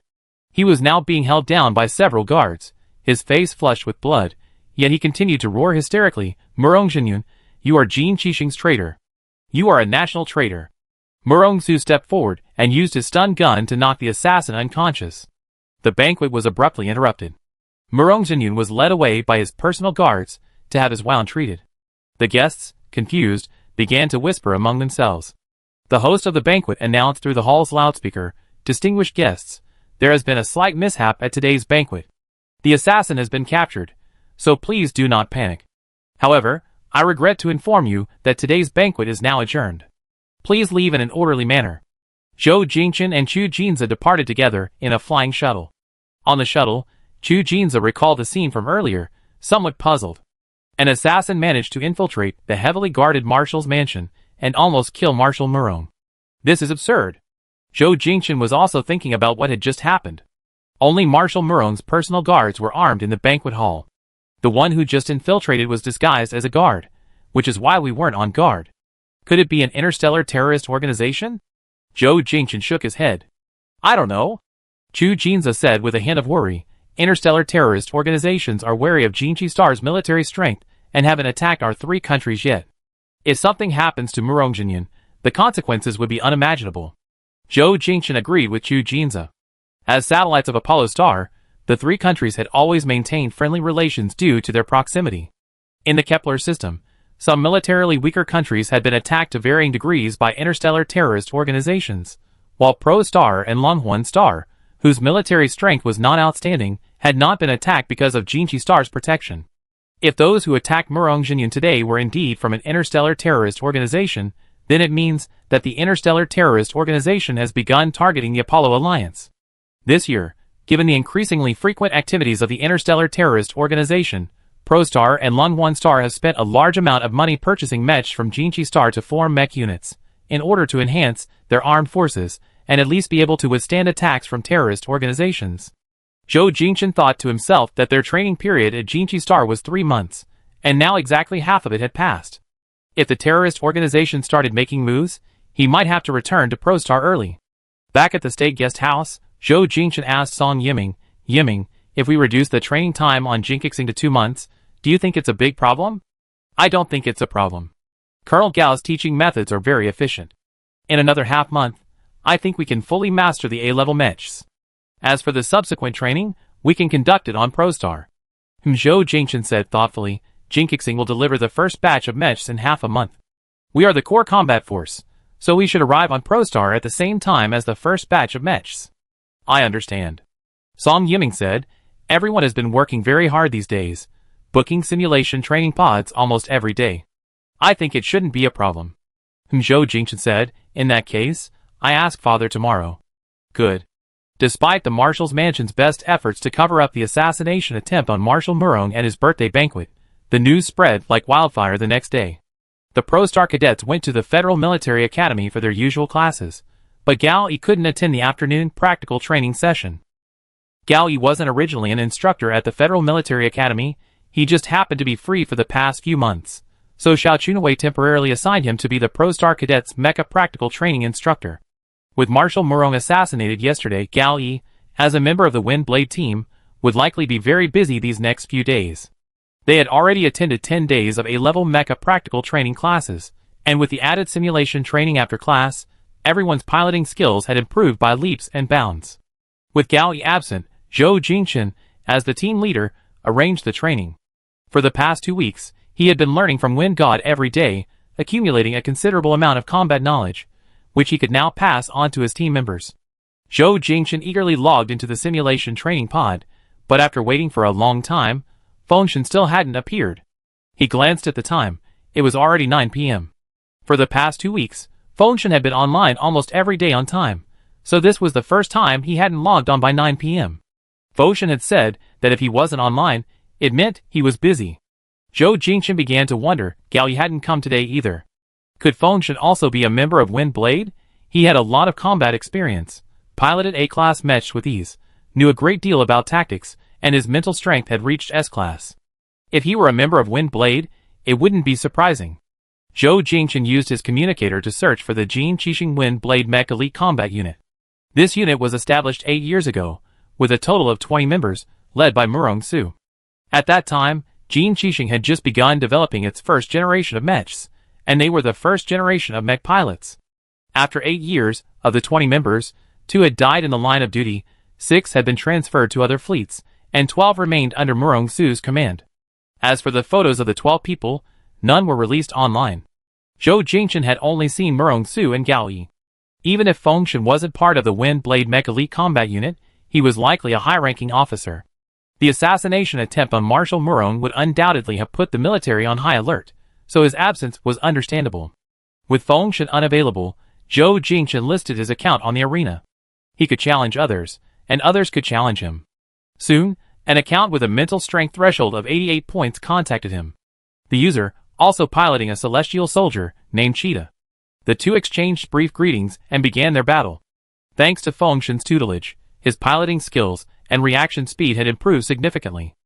He was now being held down by several guards, his face flushed with blood, yet he continued to roar hysterically, Murong Jinyun, you are Jin Qixing's traitor. You are a national traitor. Murong-su stepped forward and used his stun gun to knock the assassin unconscious. The banquet was abruptly interrupted. Murong Jinyun was led away by his personal guards to have his wound treated. The guests, confused, began to whisper among themselves. The host of the banquet announced through the hall's loudspeaker, "Distinguished guests, there has been a slight mishap at today's banquet. The assassin has been captured, so please do not panic. However, I regret to inform you that today's banquet is now adjourned. Please leave in an orderly manner." Zhou Jingchen and Chu Jinza departed together in a flying shuttle. On the shuttle, Chu Jinza recalled the scene from earlier, somewhat puzzled. An assassin managed to infiltrate the heavily guarded Marshal's mansion and almost kill Marshal Murong. This is absurd. Zhou Jingchen was also thinking about what had just happened. Only Marshal Murong's personal guards were armed in the banquet hall. The one who just infiltrated was disguised as a guard, which is why we weren't on guard. Could it be an interstellar terrorist organization? Zhou Jingchen shook his head. I don't know. Chu Jinza said with a hint of worry. Interstellar terrorist organizations are wary of Jinchi Star's military strength and haven't attacked our 3 countries yet. If something happens to Murongjinyan, the consequences would be unimaginable. Zhou Jingchen agreed with Chu Jinza. As satellites of Apollo Star, the 3 countries had always maintained friendly relations due to their proximity. In the Kepler system, some militarily weaker countries had been attacked to varying degrees by interstellar terrorist organizations, while Pro-Star and Longhorn Star, whose military strength was not outstanding, had not been attacked because of Jinchi Star's protection. If those who attacked Murongjinyan today were indeed from an interstellar terrorist organization, then it means that the interstellar terrorist organization has begun targeting the Apollo Alliance. This year, given the increasingly frequent activities of the interstellar terrorist organization, Pro-Star and Longhorn Star have spent a large amount of money purchasing Mech from Jinchi Star to form Mech units, in order to enhance their armed forces and at least be able to withstand attacks from terrorist organizations. Zhou Jingchen thought to himself that their training period at Jinchi Star was 3 months, and now exactly half of it had passed. If the terrorist organization started making moves, he might have to return to Pro-Star early. Back at the state guest house, Zhou Jingchen asked Song Yiming, "Yiming, if we reduce the training time on Jinkixing to 2 months, do you think it's a big problem?" "I don't think it's a problem. Colonel Gao's teaching methods are very efficient. In another half-month, I think we can fully master the A-level mechs. As for the subsequent training, we can conduct it on Pro-Star." Zhou Jingchen said thoughtfully, "Jinkixing will deliver the first batch of mechs in half a month. We are the core combat force, so we should arrive on Pro-Star at the same time as the first batch of mechs." "I understand." Song Yiming said, "Everyone has been working very hard these days, booking simulation training pods almost every day. I think it shouldn't be a problem." Zhou Jingchen said, "In that case, I ask Father tomorrow." "Good." Despite the Marshal's mansion's best efforts to cover up the assassination attempt on Marshal Murong at his birthday banquet, the news spread like wildfire the next day. The Pro-Star cadets went to the Federal Military Academy for their usual classes, but Gao Yi couldn't attend the afternoon practical training session. Gao Yi wasn't originally an instructor at the Federal Military Academy, he just happened to be free for the past few months, so Xiao Chunwei temporarily assigned him to be the Pro-Star cadets' mecha practical training instructor. With Marshal Murong assassinated yesterday, Gao Yi, as a member of the Wind Blade team, would likely be very busy these next few days. They had already attended 10 days of A-level mecha practical training classes, and with the added simulation training after class, everyone's piloting skills had improved by leaps and bounds. With Gao Yi absent, Zhou Jingchen, as the team leader, arranged the training. For the past 2 weeks, he had been learning from Wind God every day, accumulating a considerable amount of combat knowledge, which he could now pass on to his team members. Zhou Jingchen eagerly logged into the simulation training pod, but after waiting for a long time, Fengshen still hadn't appeared. He glanced at the time. It was already 9 p.m. For the past 2 weeks, Fengshen had been online almost every day on time, so this was the first time he hadn't logged on by 9 p.m. Fengshen had said that if he wasn't online, it meant he was busy. Zhou Jingchen began to wonder, Gao Yi hadn't come today either. Could Fengshen also be a member of Wind Blade? He had a lot of combat experience, piloted A-class mechs with ease, knew a great deal about tactics, and his mental strength had reached S-class. If he were a member of Wind Blade, it wouldn't be surprising. Zhou Jingchen used his communicator to search for the Jin Qixing Wind Blade Mech Elite Combat Unit. This unit was established 8 years ago, with a total of 20 members, led by Murong Su. At that time, Jin Qixing had just begun developing its first generation of mechs, and they were the first generation of mech pilots. After 8 years, of the 20 members, 2 had died in the line of duty, 6 had been transferred to other fleets, and 12 remained under Murong Su's command. As for the photos of the 12 people, none were released online. Zhou Jingchen had only seen Murong Su and Gao Yi. Even if Fengshen wasn't part of the Wind Blade Mech Elite Combat Unit, he was likely a high-ranking officer. The assassination attempt on Marshal Murong would undoubtedly have put the military on high alert, so his absence was understandable. With Fengshen unavailable, Zhou Jingchen listed his account on the arena. He could challenge others, and others could challenge him. Soon, an account with a mental strength threshold of 88 points contacted him. The user, also piloting a celestial soldier, named Cheetah. The two exchanged brief greetings and began their battle. Thanks to Fengshen's tutelage, his piloting skills and reaction speed had improved significantly.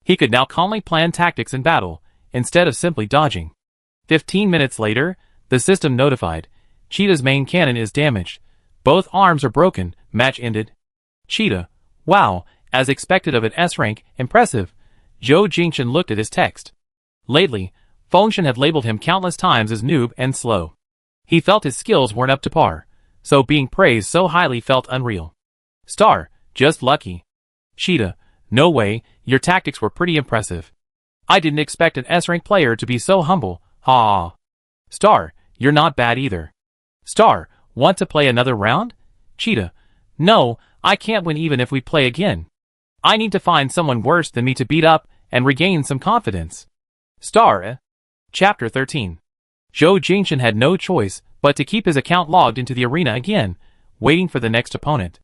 He could now calmly plan tactics in battle, instead of simply dodging. 15 minutes later, the system notified, Cheetah's main cannon is damaged. Both arms are broken, match ended. Cheetah, wow, as expected of an S-rank, impressive. Zhou Jingchen looked at his text. Lately, Fengshen had labeled him countless times as noob and slow. He felt his skills weren't up to par, so being praised so highly felt unreal. Star, just lucky. Cheetah, no way, your tactics were pretty impressive. I didn't expect an S-rank player to be so humble, ha. Star, you're not bad either. Star, want to play another round? Cheetah, no, I can't win even if we play again. I need to find someone worse than me to beat up and regain some confidence. Star, Chapter 13. Zhou Jingchen had no choice but to keep his account logged into the arena again, waiting for the next opponent.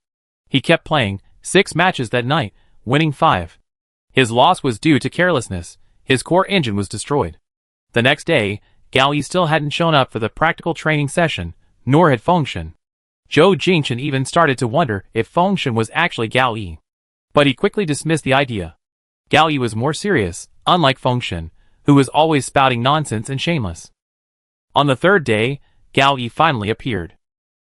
He kept playing 6 matches that night, winning 5. His loss was due to carelessness. His core engine was destroyed. The next day, Gao Yi still hadn't shown up for the practical training session, nor had Fengshen. Zhou Jingchen even started to wonder if Fengshen was actually Gao Yi. But he quickly dismissed the idea. Gao Yi was more serious, unlike Fengshen, who was always spouting nonsense and shameless. On the 3rd day, Gao Yi finally appeared.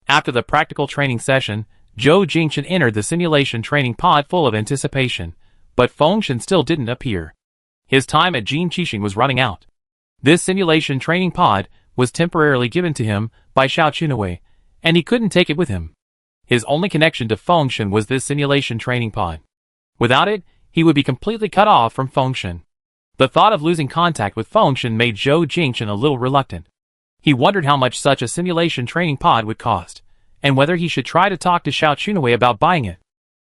After the practical training session, Zhou Jingchen entered the simulation training pod full of anticipation, but Fengshen still didn't appear. His time at Jin Qixing was running out. This simulation training pod was temporarily given to him by Xiao Chunwei, and he couldn't take it with him. His only connection to Fengshen was this simulation training pod. Without it, he would be completely cut off from Fengshen. The thought of losing contact with Fengshen made Zhou Jingchen a little reluctant. He wondered how much such a simulation training pod would cost, and whether he should try to talk to Xiao Chunwei about buying it.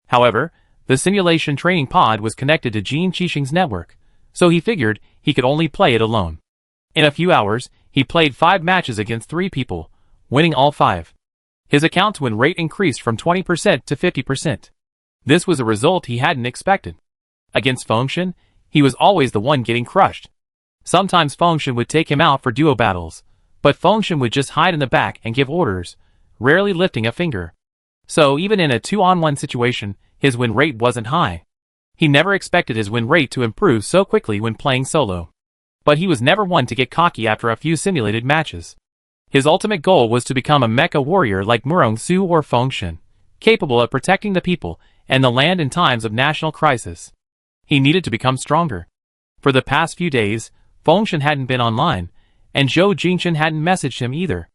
However, the simulation training pod was connected to Jin Qixing's network, so he figured he could only play it alone. In a few hours, he played 5 matches against 3 people, winning all 5. His account's win rate increased from 20% to 50%. This was a result he hadn't expected. Against Fengshen, he was always the one getting crushed. Sometimes Fengshen would take him out for duo battles, but Fengshen would just hide in the back and give orders, rarely lifting a finger. So even in a 2-on-1 situation, his win rate wasn't high. He never expected his win rate to improve so quickly when playing solo. But he was never one to get cocky after a few simulated matches. His ultimate goal was to become a mecha warrior like Murong Su or Fengshen, capable of protecting the people and the land in times of national crisis. He needed to become stronger. For the past few days, Fengshen hadn't been online, and Zhou Jingchen hadn't messaged him either.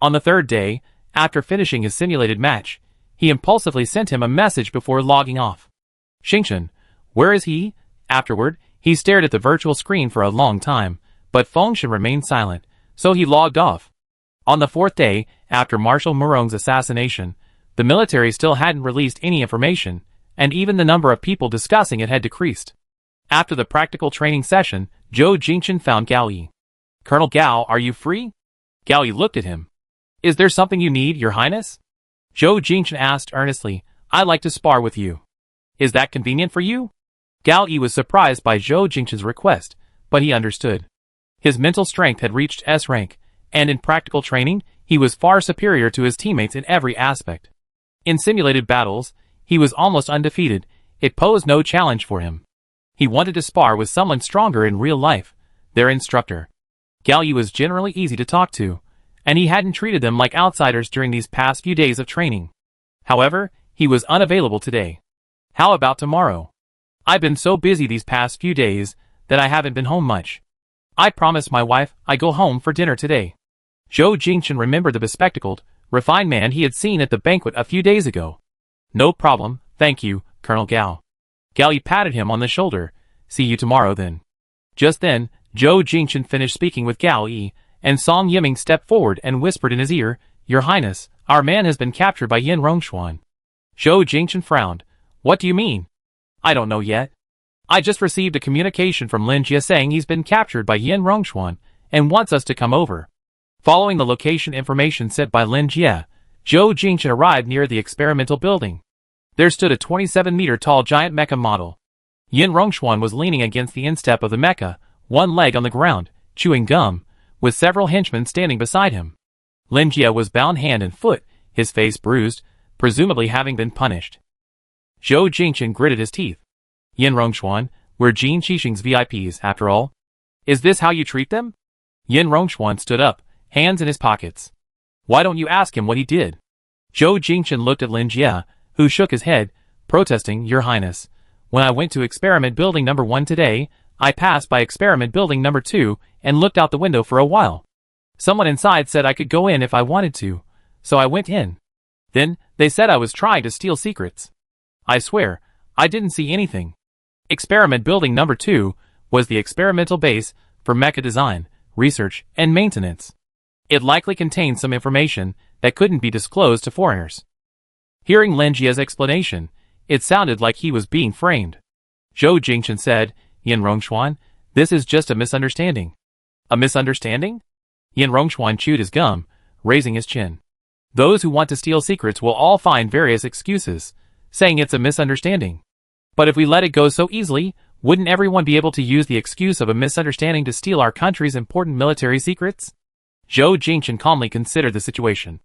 On the 3rd day, after finishing his simulated match, he impulsively sent him a message before logging off. Xingchen, where is he? Afterward, he stared at the virtual screen for a long time, but Fengshen remained silent, so he logged off. On the 4th day, after Marshal Murong's assassination, the military still hadn't released any information, and even the number of people discussing it had decreased. After the practical training session, Zhou Jingchen found Gao Yi. Colonel Gao, are you free? Gao Yi looked at him. Is there something you need, Your Highness? Zhou Jingchen asked earnestly. I'd like to spar with you. Is that convenient for you? Gao Yi was surprised by Zhou Jingchen's request, but he understood. His mental strength had reached S rank, and in practical training, he was far superior to his teammates in every aspect. In simulated battles, he was almost undefeated. It posed no challenge for him. He wanted to spar with someone stronger in real life, their instructor. Gao Yi was generally easy to talk to, and he hadn't treated them like outsiders during these past few days of training. However, he was unavailable today. How about tomorrow? I've been so busy these past few days that I haven't been home much. I promised my wife I'd go home for dinner today. Zhou Jingchen remembered the bespectacled, refined man he had seen at the banquet a few days ago. No problem, thank you, Colonel Gao. Gao Yi patted him on the shoulder. See you tomorrow then. Just then, Zhou Jingchen finished speaking with Gao Yi, and Song Yiming stepped forward and whispered in his ear, "Your Highness, our man has been captured by Yin Rongxuan." Zhou Jingchen frowned. "What do you mean?" "I don't know yet. I just received a communication from Lin Jie saying he's been captured by Yin Rongxuan and wants us to come over." Following the location information sent by Lin Jie, Zhou Jingchen arrived near the experimental building. There stood a 27-meter-tall giant mecha model. Yin Rongxuan was leaning against the instep of the mecha, one leg on the ground, chewing gum, with several henchmen standing beside him. Lin Jie was bound hand and foot, his face bruised, presumably having been punished. Zhou Jingchen gritted his teeth. "Yin Rongxuan, we're Jin Qixing's VIPs, after all. Is this how you treat them?" Yin Rongxuan stood up, hands in his pockets. "Why don't you ask him what he did?" Zhou Jingchen looked at Lin Jie, who shook his head, protesting, "Your Highness, when I went to experiment building number 1 today, I passed by experiment building number 2 and looked out the window for a while. Someone inside said I could go in if I wanted to, so I went in. Then, they said I was trying to steal secrets. I swear, I didn't see anything." Experiment building number 2 was the experimental base for mecha design, research, and maintenance. It likely contained some information that couldn't be disclosed to foreigners. Hearing Lin Jie's explanation, it sounded like he was being framed. Zhou Jingchen said, "Yin Rongxuan, this is just a misunderstanding." "A misunderstanding?" Yin Rongxuan chewed his gum, raising his chin. "Those who want to steal secrets will all find various excuses, saying it's a misunderstanding. But if we let it go so easily, wouldn't everyone be able to use the excuse of a misunderstanding to steal our country's important military secrets?" Zhou Jingchen calmly considered the situation.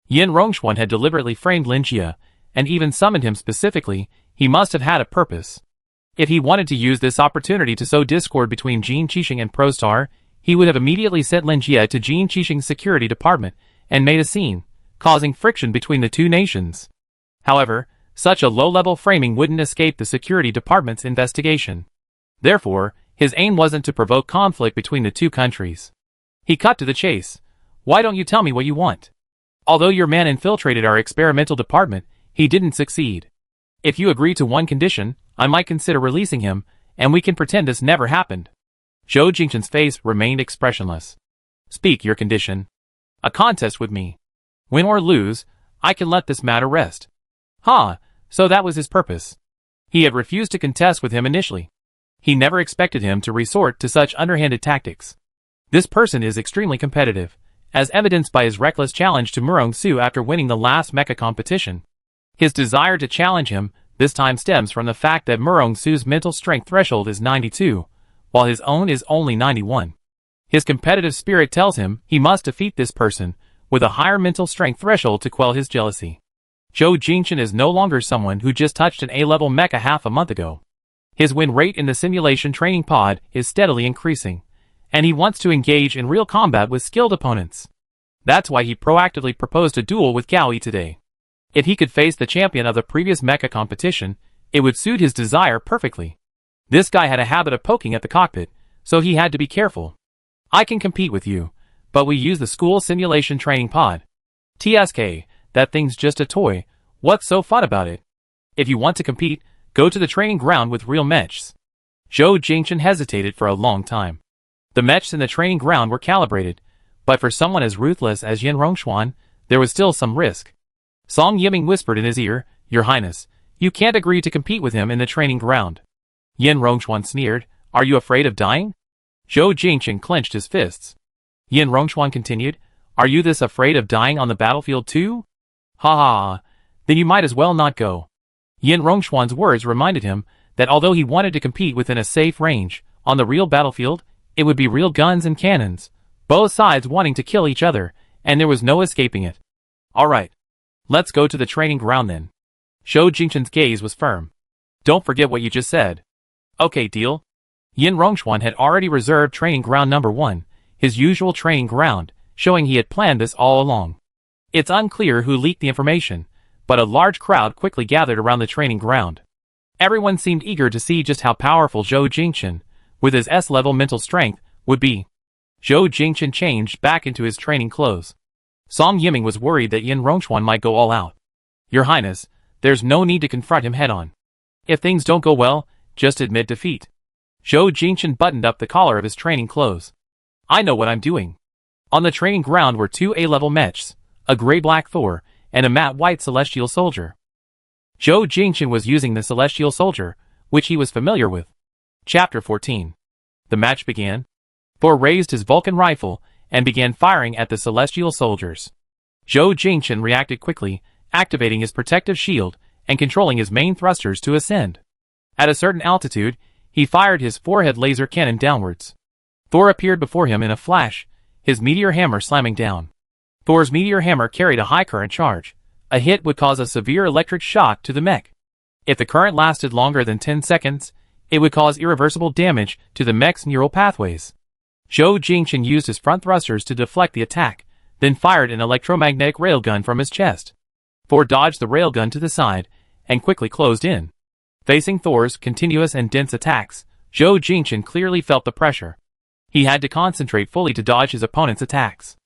Yin Rongxuan had deliberately framed Lin Jie, and even summoned him specifically. He must have had a purpose. If he wanted to use this opportunity to sow discord between Jin Qixing and ProStar, he would have immediately sent Lin Jie to Jin Qixing's security department and made a scene, causing friction between the two nations. However, such a low-level framing wouldn't escape the security department's investigation. Therefore, his aim wasn't to provoke conflict between the two countries. He cut to the chase. "Why don't you tell me what you want? Although your man infiltrated our experimental department, he didn't succeed. If you agree to one condition, I might consider releasing him, and we can pretend this never happened." Zhou Jingchen's face remained expressionless. "Speak your condition." "A contest with me. Win or lose, I can let this matter rest." So that was his purpose. He had refused to contest with him initially. He never expected him to resort to such underhanded tactics. This person is extremely competitive, as evidenced by his reckless challenge to Murong Su after winning the last mecha competition. His desire to challenge him this time stems from the fact that Murong Su's mental strength threshold is 92, while his own is only 91. His competitive spirit tells him he must defeat this person with a higher mental strength threshold to quell his jealousy. Zhou Jingchen is no longer someone who just touched an A-level mecha half a month ago. His win rate in the simulation training pod is steadily increasing, and he wants to engage in real combat with skilled opponents. That's why he proactively proposed a duel with Gao Yi today. If he could face the champion of the previous mecha competition, it would suit his desire perfectly. This guy had a habit of poking at the cockpit, so he had to be careful. "I can compete with you, but we use the school simulation training pod. TSK, that thing's just a toy. What's so fun about it? If you want to compete, go to the training ground with real mechs." Zhou Jingchen hesitated for a long time. The mechs in the training ground were calibrated, but for someone as ruthless as Yin Rongxuan, there was still some risk. Song Yiming whispered in his ear, "Your Highness, you can't agree to compete with him in the training ground." Yin Rongxuan sneered, "Are you afraid of dying?" Zhou Jingchen clenched his fists. Yin Rongxuan continued, "Are you this afraid of dying on the battlefield too? Ha ha, then you might as well not go." Yin Rongxuan's words reminded him that although he wanted to compete within a safe range, on the real battlefield, it would be real guns and cannons, both sides wanting to kill each other, and there was no escaping it. "Alright. Let's go to the training ground then." Zhou Jingchen's gaze was firm. "Don't forget what you just said." "Okay, deal." Yin Rongxuan had already reserved training ground number 1, his usual training ground, showing he had planned this all along. It's unclear who leaked the information, but a large crowd quickly gathered around the training ground. Everyone seemed eager to see just how powerful Zhou Jingchen, with his S-level mental strength, would be. Zhou Jingchen changed back into his training clothes. Song Yiming was worried that Yin Rongxuan might go all out. "Your Highness, there's no need to confront him head-on. If things don't go well, just admit defeat." Zhou Jingchen buttoned up the collar of his training clothes. "I know what I'm doing." On the training ground were two A-level Mechs, a gray-black Thor, and a matte-white Celestial Soldier. Zhou Jingchen was using the Celestial Soldier, which he was familiar with. Chapter 14. The match began. Thor raised his Vulcan rifle and began firing at the Celestial Soldiers. Zhou Jingchen reacted quickly, activating his protective shield and controlling his main thrusters to ascend. At a certain altitude, he fired his forehead laser cannon downwards. Thor appeared before him in a flash, his meteor hammer slamming down. Thor's meteor hammer carried a high current charge. A hit would cause a severe electric shock to the mech. If the current lasted longer than 10 seconds, it would cause irreversible damage to the mech's neural pathways. Zhou Jingchen used his front thrusters to deflect the attack, then fired an electromagnetic railgun from his chest. Thor dodged the railgun to the side and quickly closed in. Facing Thor's continuous and dense attacks, Zhou Jingchen clearly felt the pressure. He had to concentrate fully to dodge his opponent's attacks.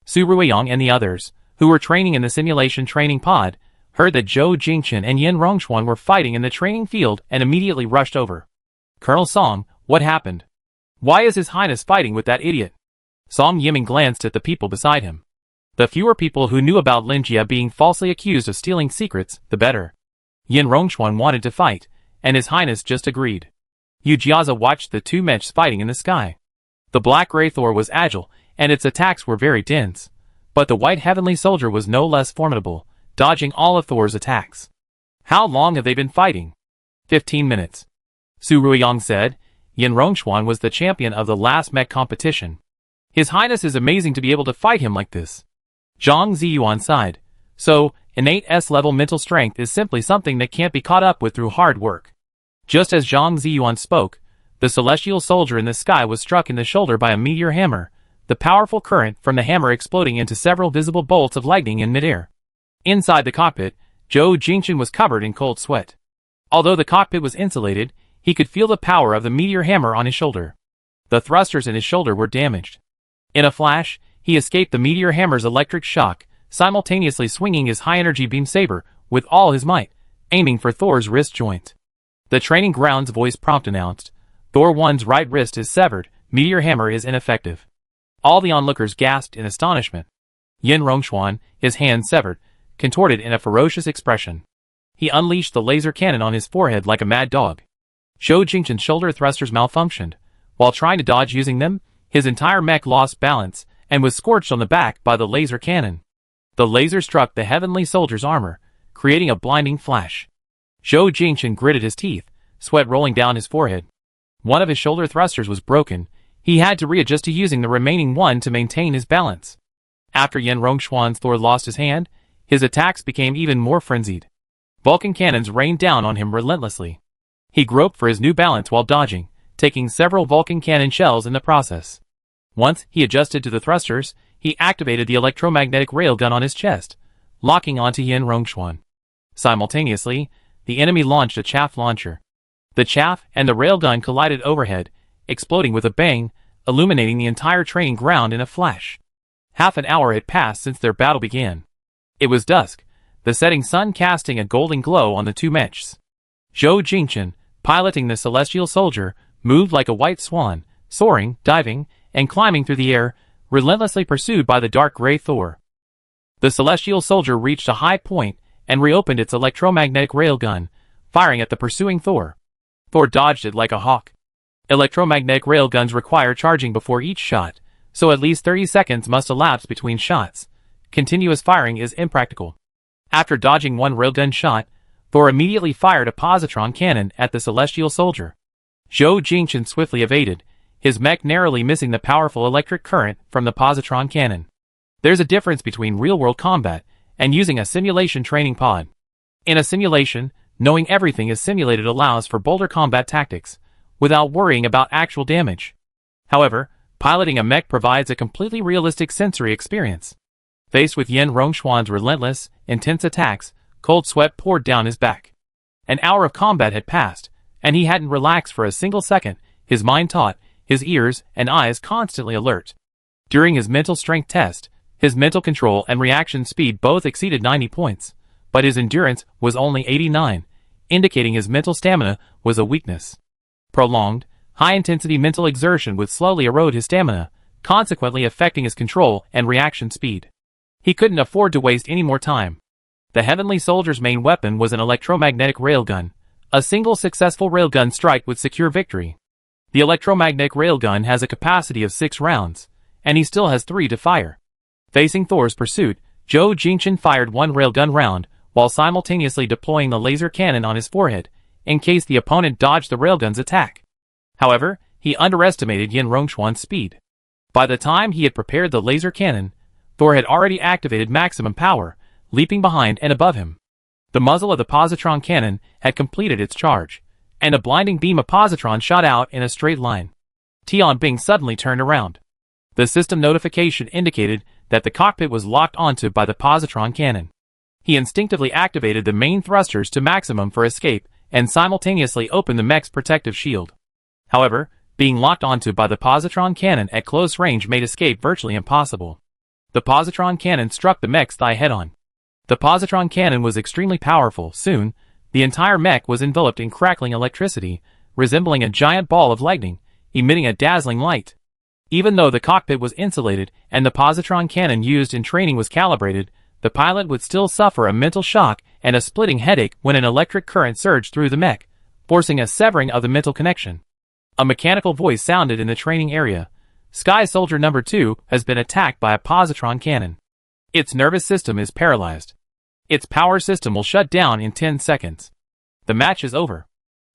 Su Ruiyang and the others, who were training in the simulation training pod, heard that Zhou Jingchen and Yin Rongxuan were fighting in the training field and immediately rushed over. "Colonel Song, what happened? Why is His Highness fighting with that idiot?" Song Yiming glanced at the people beside him. The fewer people who knew about Lin Jia being falsely accused of stealing secrets, the better. Yin Rongxuan wanted to fight, and His Highness just agreed. Yu Jiaza watched the two Mechs fighting in the sky. The black-gray Thor was agile, and its attacks were very dense. But the white heavenly soldier was no less formidable, dodging all of Thor's attacks. "How long have they been fighting?" 15 minutes. Su Ruiyang said. Yin Rongxuan was the champion of the last mech competition. "His Highness is amazing to be able to fight him like this." Zhang Ziyuan sighed. "So, innate S-level mental strength is simply something that can't be caught up with through hard work." Just as Zhang Ziyuan spoke, the Celestial Soldier in the sky was struck in the shoulder by a meteor hammer, the powerful current from the hammer exploding into several visible bolts of lightning in midair. Inside the cockpit, Zhou Jingchen was covered in cold sweat. Although the cockpit was insulated, he could feel the power of the meteor hammer on his shoulder. The thrusters in his shoulder were damaged. In a flash, he escaped the meteor hammer's electric shock, simultaneously swinging his high-energy beam saber with all his might, aiming for Thor's wrist joint. The training ground's voice prompt announced, "Thor 1's right wrist is severed, meteor hammer is ineffective." All the onlookers gasped in astonishment. Yin Rongxuan, his hand severed, contorted in a ferocious expression. He unleashed the laser cannon on his forehead like a mad dog. Zhou Jingchen's shoulder thrusters malfunctioned. While trying to dodge using them, his entire mech lost balance and was scorched on the back by the laser cannon. The laser struck the heavenly soldier's armor, creating a blinding flash. Zhou Jingchen gritted his teeth, sweat rolling down his forehead. One of his shoulder thrusters was broken. He had to readjust to using the remaining one to maintain his balance. After Yin Rongxuan's Thor lost his hand, his attacks became even more frenzied. Vulcan cannons rained down on him relentlessly. He groped for his new balance while dodging, taking several Vulcan cannon shells in the process. Once he adjusted to the thrusters, he activated the electromagnetic railgun on his chest, locking onto Yin Rongxuan. Simultaneously, the enemy launched a chaff launcher. The chaff and the railgun collided overhead, exploding with a bang, illuminating the entire training ground in a flash. Half an hour had passed since their battle began. It was dusk, the setting sun casting a golden glow on the two Mechs. Zhou Jingchen, piloting the Celestial Soldier, moved like a white swan, soaring, diving, and climbing through the air, relentlessly pursued by the dark gray Thor. The Celestial Soldier reached a high point and reopened its electromagnetic railgun, firing at the pursuing Thor. Thor dodged it like a hawk. Electromagnetic railguns require charging before each shot, so at least 30 seconds must elapse between shots. Continuous firing is impractical. After dodging one railgun shot, Thor immediately fired a positron cannon at the Celestial Soldier. Zhou Jingchen swiftly evaded, his mech narrowly missing the powerful electric current from the positron cannon. There's a difference between real-world combat and using a simulation training pod. In a simulation, knowing everything is simulated allows for bolder combat tactics, without worrying about actual damage. However, piloting a mech provides a completely realistic sensory experience. Faced with Yin Rongxuan's relentless, intense attacks, cold sweat poured down his back. An hour of combat had passed, and he hadn't relaxed for a single second, his mind taut, his ears and eyes constantly alert. During his mental strength test, his mental control and reaction speed both exceeded 90 points, but his endurance was only 89, indicating his mental stamina was a weakness. Prolonged, high-intensity mental exertion would slowly erode his stamina, consequently affecting his control and reaction speed. He couldn't afford to waste any more time. The Heavenly Soldier's main weapon was an electromagnetic railgun. A single successful railgun strike would secure victory. The electromagnetic railgun has a capacity of 6 rounds, and he still has 3 to fire. Facing Thor's pursuit, Zhou Jingchen fired 1 railgun round, while simultaneously deploying the laser cannon on his forehead, in case the opponent dodged the railgun's attack. However, he underestimated Yin Rongquan's speed. By the time he had prepared the laser cannon, Thor had already activated maximum power, leaping behind and above him. The muzzle of the positron cannon had completed its charge, and a blinding beam of positron shot out in a straight line. Tian Bing suddenly turned around. The system notification indicated that the cockpit was locked onto by the positron cannon. He instinctively activated the main thrusters to maximum for escape and simultaneously opened the mech's protective shield. However, being locked onto by the positron cannon at close range made escape virtually impossible. The positron cannon struck the mech's thigh head-on. The positron cannon was extremely powerful. Soon, the entire mech was enveloped in crackling electricity, resembling a giant ball of lightning, emitting a dazzling light. Even though the cockpit was insulated and the positron cannon used in training was calibrated, the pilot would still suffer a mental shock and a splitting headache when an electric current surged through the mech, forcing a severing of the mental connection. A mechanical voice sounded in the training area. Sky Soldier number 2 has been attacked by a positron cannon. Its nervous system is paralyzed. Its power system will shut down in 10 seconds. The match is over.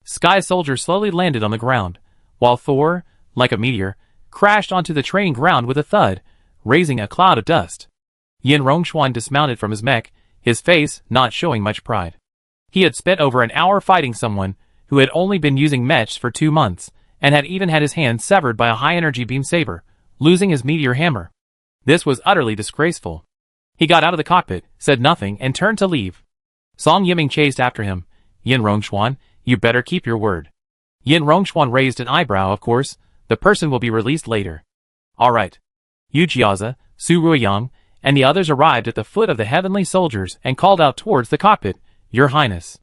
Sky Soldier slowly landed on the ground, while Thor, like a meteor, crashed onto the training ground with a thud, raising a cloud of dust. Yin Rongquan dismounted from his mech, his face not showing much pride. He had spent over an hour fighting someone who had only been using mechs for 2 months, and had even had his hand severed by a high-energy beam saber, losing his meteor hammer. This was utterly disgraceful. He got out of the cockpit, said nothing, and turned to leave. Song Yiming chased after him. Yin Rongquan, you better keep your word. Yin Rongquan raised an eyebrow. Of course, the person will be released later. Alright. Yu Jiazi, Su Ruiyang, and the others arrived at the foot of the Heavenly Soldiers and called out towards the cockpit, Your Highness.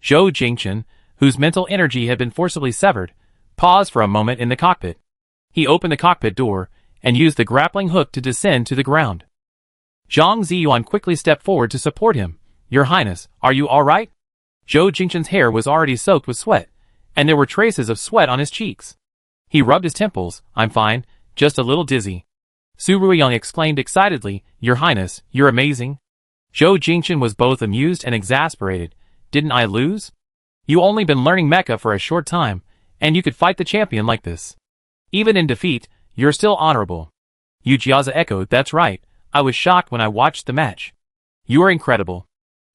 Zhou Jingchen, whose mental energy had been forcibly severed, paused for a moment in the cockpit. He opened the cockpit door and used the grappling hook to descend to the ground. Zhang Ziyuan quickly stepped forward to support him. Your Highness, are you alright? Zhou Jingchen's hair was already soaked with sweat, and there were traces of sweat on his cheeks. He rubbed his temples. I'm fine, just a little dizzy. Su Ruiyang exclaimed excitedly, Your Highness, you're amazing. Zhou Jingchen was both amused and exasperated. Didn't I lose? You only been learning mecha for a short time, and you could fight the champion like this. Even in defeat, you're still honorable. Yu Jiazi echoed, That's right. I was shocked when I watched the match. You are incredible.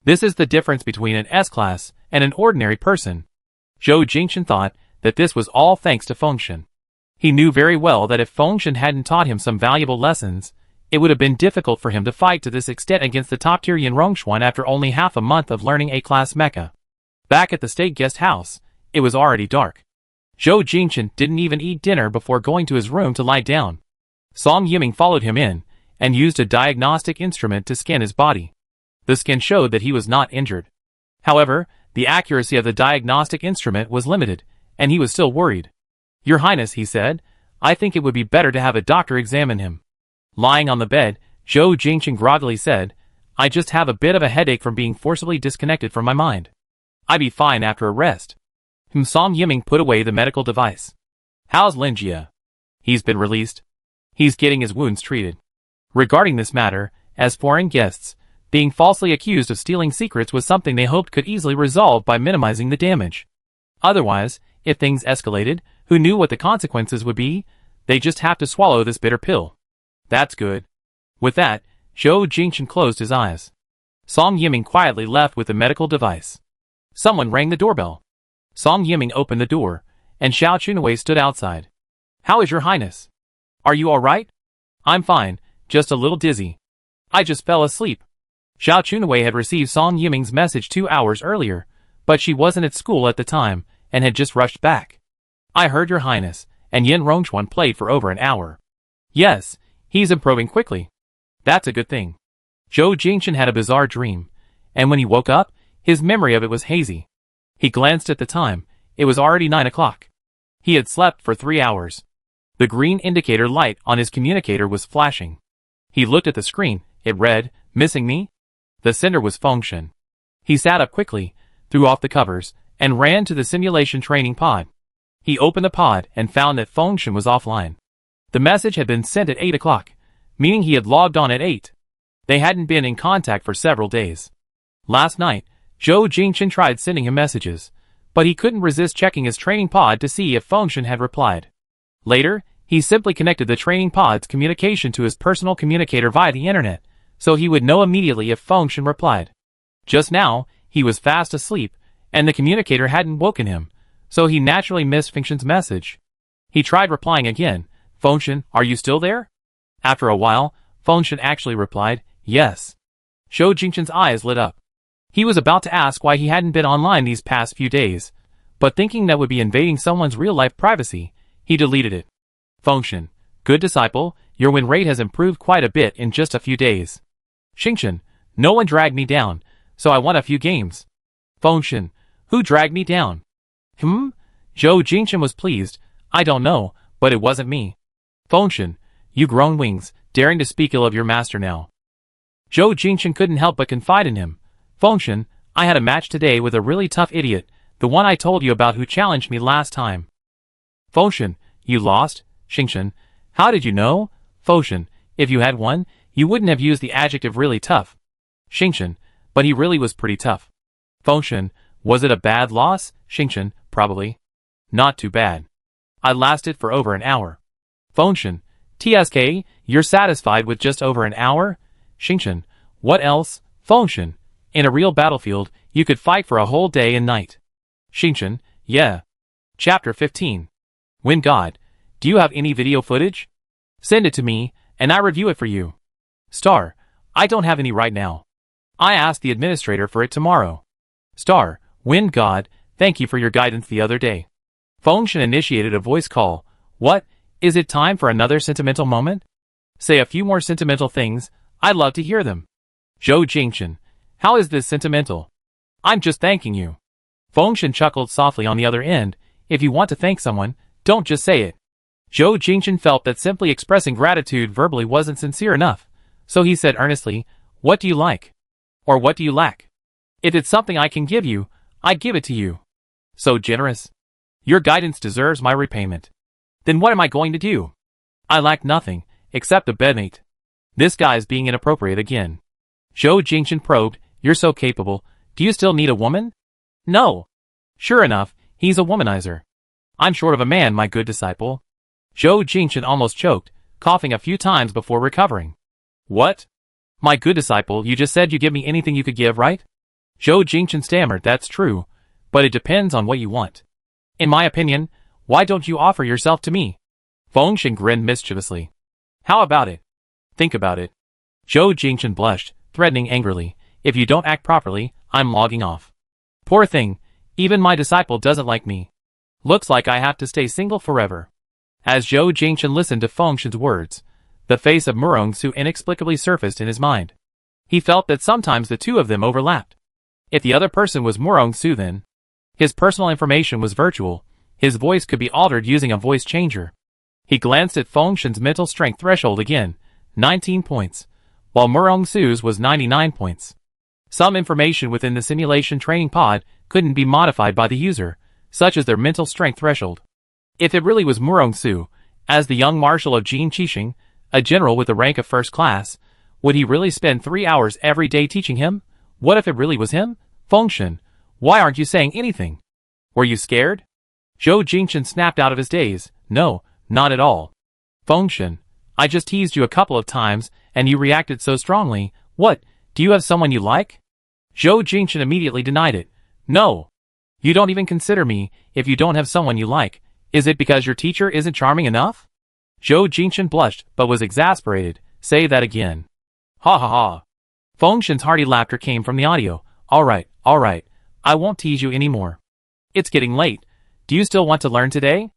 This is the difference between an S-class and an ordinary person. Zhou Jingchen thought that this was all thanks to Fengshen. He knew very well that if Fengshen hadn't taught him some valuable lessons, it would have been difficult for him to fight to this extent against the top-tier Yin Rongquan after only half a month of learning A-class mecha. Back at the state guest house, it was already dark. Zhou Jingchen didn't even eat dinner before going to his room to lie down. Song Yiming followed him in, and used a diagnostic instrument to scan his body. The scan showed that he was not injured. However, the accuracy of the diagnostic instrument was limited, and he was still worried. Your Highness, he said, I think it would be better to have a doctor examine him. Lying on the bed, Zhou Jingchen groggily said, I just have a bit of a headache from being forcibly disconnected from my mind. I'd be fine after a rest. Song Yiming put away the medical device. How's Linjia? He's been released. He's getting his wounds treated. Regarding this matter, as foreign guests, being falsely accused of stealing secrets was something they hoped could easily resolve by minimizing the damage. Otherwise, if things escalated, who knew what the consequences would be? They just have to swallow this bitter pill. That's good. With that, Zhou Jingchen closed his eyes. Song Yiming quietly left with the medical device. Someone rang the doorbell. Song Yiming opened the door, and Xiao Chunwei stood outside. How is your highness? Are you alright? I'm fine, just a little dizzy. I just fell asleep. Xiao Chunwei had received Song Yiming's message 2 hours earlier, but she wasn't at school at the time, and had just rushed back. I heard your highness, and Yin Rongquan played for over an hour. Yes, he's improving quickly. That's a good thing. Zhou Jingchen had a bizarre dream, and when he woke up, his memory of it was hazy. He glanced at the time. It was already 9 o'clock. He had slept for 3 hours. The green indicator light on his communicator was flashing. He looked at the screen. It read, "Missing me?" The sender was Fengshen. He sat up quickly, threw off the covers, and ran to the simulation training pod. He opened the pod and found that Fengshen was offline. The message had been sent at 8 o'clock, meaning he had logged on at 8. They hadn't been in contact for several days. Last night, Zhou Jingchen tried sending him messages, but he couldn't resist checking his training pod to see if Fengshen had replied. Later, he simply connected the training pod's communication to his personal communicator via the internet, so he would know immediately if Fengshen replied. Just now, he was fast asleep, and the communicator hadn't woken him, so he naturally missed Fengshen's message. He tried replying again. "Fengshen, are you still there?" After a while, Fengshen actually replied, "Yes." Zhou Jingchen's eyes lit up. He was about to ask why he hadn't been online these past few days, but thinking that would be invading someone's real-life privacy, he deleted it. "Fengshen, good disciple, your win rate has improved quite a bit in just a few days." "Xingchen, no one dragged me down, so I won a few games." "Fengshen, who dragged me down?" Zhou Jingchen was pleased. "I don't know, but it wasn't me." "Fengshen, you grown wings, daring to speak ill of your master now." Zhou Jingchen couldn't help but confide in him. "Fengshen, I had a match today with a really tough idiot, the one I told you about who challenged me last time." "Fengshen, you lost?" "Xingchen, how did you know?" "Fengshen, if you had won, you wouldn't have used the adjective really tough." "Xingchen, but he really was pretty tough." "Fengshen, was it a bad loss?" "Xingchen, probably. Not too bad. I lasted for over an hour." "Fengshen, TSK, you're satisfied with just over an hour?" "Xingchen, what else?" "Fengshen, in a real battlefield, you could fight for a whole day and night." "Xingchen, yeah." Chapter 15. When God, do you have any video footage? Send it to me, and I review it for you. Star, I don't have any right now. I asked the administrator for it tomorrow. Star, Wind God, thank you for your guidance the other day. Fengshen initiated a voice call. What, is it time for another sentimental moment? Say a few more sentimental things, I'd love to hear them. Zhou Jingchen, how is this sentimental? I'm just thanking you. Fengshen chuckled softly on the other end. If you want to thank someone, don't just say it. Zhou Jingchen felt that simply expressing gratitude verbally wasn't sincere enough, so he said earnestly, what do you like? Or what do you lack? If it's something I can give you, I give it to you. So generous. Your guidance deserves my repayment. Then what am I going to do? I lack nothing, except a bedmate. This guy's being inappropriate again. Zhou Jingchen probed, you're so capable, do you still need a woman? No. Sure enough, he's a womanizer. I'm short of a man, my good disciple. Zhou Jingchen almost choked, coughing a few times before recovering. What? My good disciple, you just said you give me anything you could give, right? Zhou Jingchen stammered, that's true, but it depends on what you want. In my opinion, why don't you offer yourself to me? Fengshen grinned mischievously. How about it? Think about it. Zhou Jingchen blushed, threatening angrily, if you don't act properly, I'm logging off. Poor thing, even my disciple doesn't like me. Looks like I have to stay single forever. As Zhou Jingchen listened to Fengshen's words, the face of Murong Su inexplicably surfaced in his mind. He felt that sometimes the two of them overlapped. If the other person was Murong Su then, his personal information was virtual, his voice could be altered using a voice changer. He glanced at Fengshen's mental strength threshold again, 19 points, while Murong Su's was 99 points. Some information within the simulation training pod couldn't be modified by the user, such as their mental strength threshold. If it really was Murong Su, as the young marshal of Jin Qixing, a general with the rank of first class, would he really spend 3 hours every day teaching him? What if it really was him? Fengshen, why aren't you saying anything? Were you scared? Zhou Jingchen snapped out of his daze. No, not at all. Fengshen, I just teased you a couple of times, and you reacted so strongly. What, do you have someone you like? Zhou Jingchen immediately denied it. No. You don't even consider me, if you don't have someone you like. Is it because your teacher isn't charming enough? Zhou Jingchen blushed, but was exasperated. Say that again. Ha ha ha. Fengshen's hearty laughter came from the audio. Alright, I won't tease you anymore. It's getting late. Do you still want to learn today?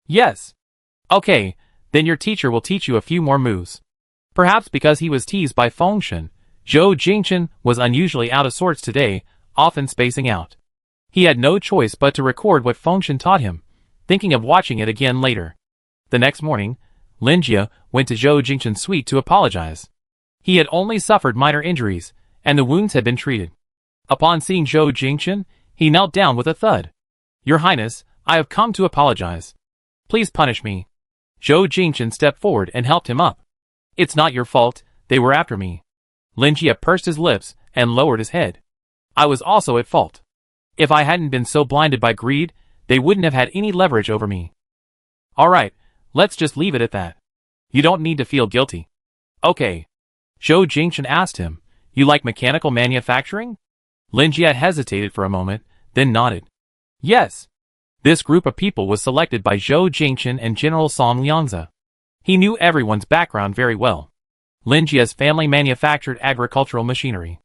Yes. Okay, then your teacher will teach you a few more moves. Perhaps because he was teased by Fengshen, Zhou Jingchen was unusually out of sorts today, often spacing out. He had no choice but to record what Fengshen taught him, thinking of watching it again later. The next morning, Lin Jie went to Zhou Jingchen's suite to apologize. He had only suffered minor injuries, and the wounds had been treated. Upon seeing Zhou Jingchen, he knelt down with a thud. "Your Highness, I have come to apologize. Please punish me." Zhou Jingchen stepped forward and helped him up. "It's not your fault, they were after me." Lin Jie pursed his lips and lowered his head. "I was also at fault. If I hadn't been so blinded by greed, they wouldn't have had any leverage over me." "Alright, let's just leave it at that. You don't need to feel guilty." "Okay." Zhou Jingchen asked him, "You like mechanical manufacturing?" Lin Jie hesitated for a moment, then nodded. "Yes." This group of people was selected by Zhou Jingchen and General Song Liangzi. He knew everyone's background very well. Lin Jie's family manufactured agricultural machinery.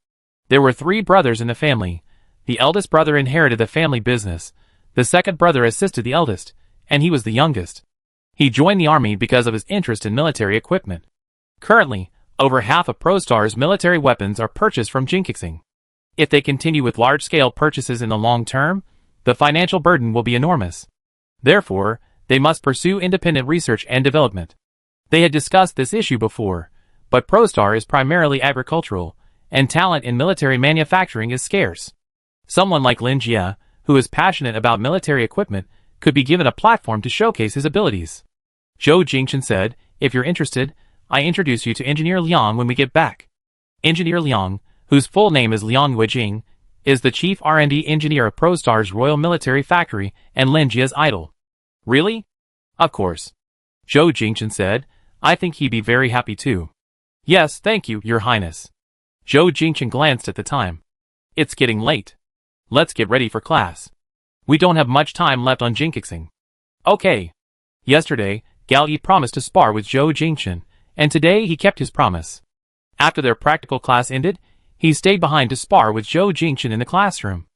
There were 3 brothers in the family. The eldest brother inherited the family business, the second brother assisted the eldest, and he was the youngest. He joined the army because of his interest in military equipment. Currently, over half of ProStar's military weapons are purchased from Jinkixing. If they continue with large-scale purchases in the long term, the financial burden will be enormous. Therefore, they must pursue independent research and development. They had discussed this issue before, but ProStar is primarily agricultural, and talent in military manufacturing is scarce. Someone like Lin Jie, who is passionate about military equipment, could be given a platform to showcase his abilities. Zhou Jingchen said, "If you're interested, I introduce you to Engineer Liang when we get back." Engineer Liang, whose full name is Liang Weijing, is the chief R&D engineer of ProStar's Royal Military Factory and Lin Jie's idol. "Really?" "Of course." Zhou Jingchen said, "I think he'd be very happy too." "Yes, thank you, Your Highness." Zhou Jingchen glanced at the time. "It's getting late. Let's get ready for class. We don't have much time left on Jinkixing." "Okay." Yesterday, Gao Yi promised to spar with Zhou Jingchen, and today he kept his promise. After their practical class ended, he stayed behind to spar with Zhou Jingchen in the classroom.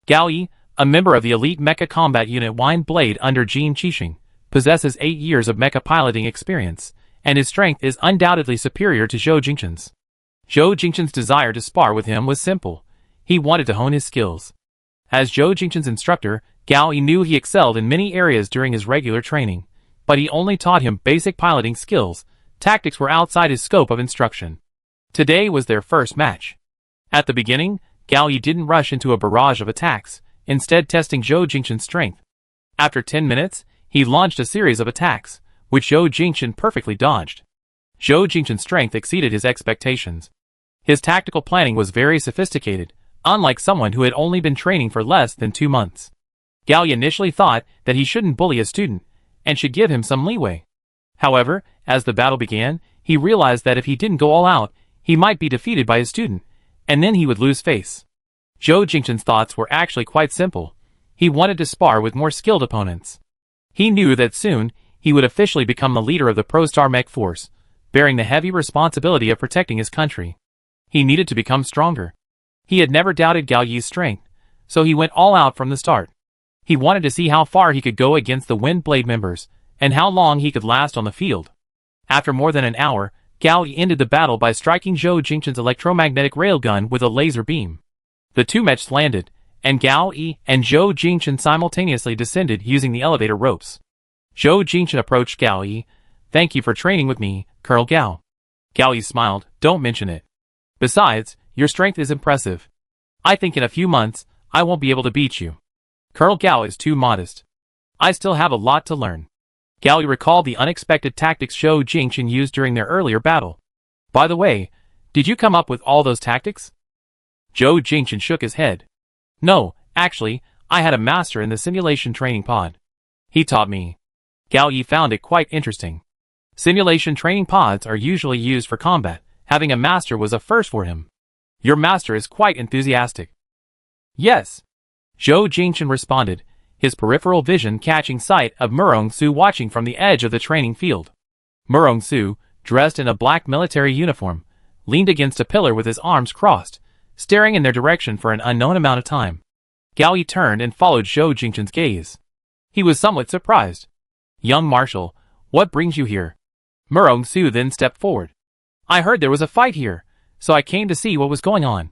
Gao Yi, a member of the elite Mecha Combat Unit Wind Blade under Jin Qixing, possesses 8 years of mecha piloting experience, and his strength is undoubtedly superior to Zhou Jingchen's. Zhou Jingchen's desire to spar with him was simple. He wanted to hone his skills. As Zhou Jingchen's instructor, Gao Yi knew he excelled in many areas during his regular training, but he only taught him basic piloting skills. Tactics were outside his scope of instruction. Today was their first match. At the beginning, Gao Yi didn't rush into a barrage of attacks, instead testing Zhou Jingchen's strength. After 10 minutes, he launched a series of attacks, which Zhou Jingchen perfectly dodged. Zhou Jingchen's strength exceeded his expectations. His tactical planning was very sophisticated, unlike someone who had only been training for less than 2 months. Gao Yi initially thought that he shouldn't bully a student, and should give him some leeway. However, as the battle began, he realized that if he didn't go all out, he might be defeated by his student, and then he would lose face. Zhou Jingchen's thoughts were actually quite simple. He wanted to spar with more skilled opponents. He knew that soon, he would officially become the leader of the ProStar Mech force, bearing the heavy responsibility of protecting his country. He needed to become stronger. He had never doubted Gao Yi's strength, so he went all out from the start. He wanted to see how far he could go against the Wind Blade members, and how long he could last on the field. After more than an hour, Gao Yi ended the battle by striking Zhou Jingchen's electromagnetic railgun with a laser beam. The 2 mechs landed, and Gao Yi and Zhou Jingchen simultaneously descended using the elevator ropes. Zhou Jingchen approached Gao Yi. "Thank you for training with me, Colonel Gao." Gao Yi smiled. "Don't mention it. Besides, your strength is impressive. I think in a few months, I won't be able to beat you." Colonel Gao is too modest. "I still have a lot to learn." Gao Yi recalled the unexpected tactics Zhou Jingchen used during their earlier battle. "By the way, did you come up with all those tactics?" Zhou Jingchen shook his head. "No, actually, I had a master in the simulation training pod. He taught me." Gao Yi found it quite interesting. Simulation training pods are usually used for combat. Having a master was a first for him. "Your master is quite enthusiastic." "Yes." Zhou Jingchen responded, his peripheral vision catching sight of Murong Su watching from the edge of the training field. Murong Su, dressed in a black military uniform, leaned against a pillar with his arms crossed, staring in their direction for an unknown amount of time. Gao Yi turned and followed Zhou Jingchen's gaze. He was somewhat surprised. "Young Marshal, what brings you here?" Murong Su then stepped forward. "I heard there was a fight here, so I came to see what was going on."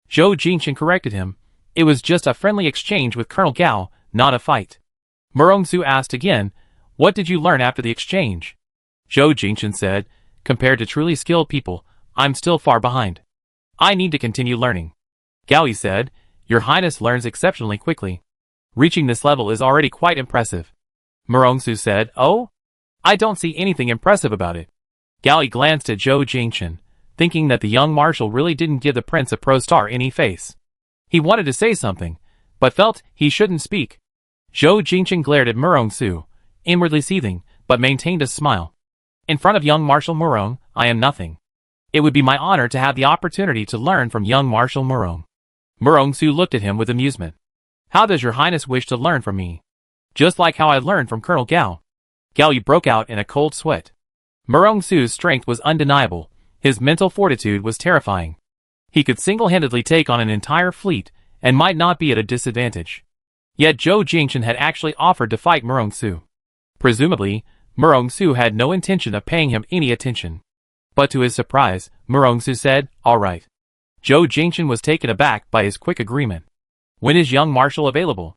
Zhou Jingchen corrected him. "It was just a friendly exchange with Colonel Gao, not a fight." Murong Su asked again, What did you learn after the exchange? Zhou Jingchen said, compared to truly skilled people, I'm still far behind. I need to continue learning. Gao Yi said, Your Highness learns exceptionally quickly. Reaching this level is already quite impressive. Murongsu said, Oh? I don't see anything impressive about it. Gao Yi glanced at Zhou Jingchen, thinking that the young marshal really didn't give the prince a pro star any face. He wanted to say something, but felt he shouldn't speak. Zhou Jingchen glared at Murongsu, inwardly seething, but maintained a smile. In front of young Marshal Murong, I am nothing. It would be my honor to have the opportunity to learn from young Marshal Murong. Murongsu looked at him with amusement. How does your highness wish to learn from me? Just like how I learned from Colonel Gao. Gao Yi broke out in a cold sweat. Murongsu's strength was undeniable. His mental fortitude was terrifying. He could single-handedly take on an entire fleet, and might not be at a disadvantage. Yet Zhou Jingchen had actually offered to fight Murongsu. Presumably, Murongsu had no intention of paying him any attention. But to his surprise, Murongsu said, All right. Zhou Jingchen was taken aback by his quick agreement. When is young marshal available?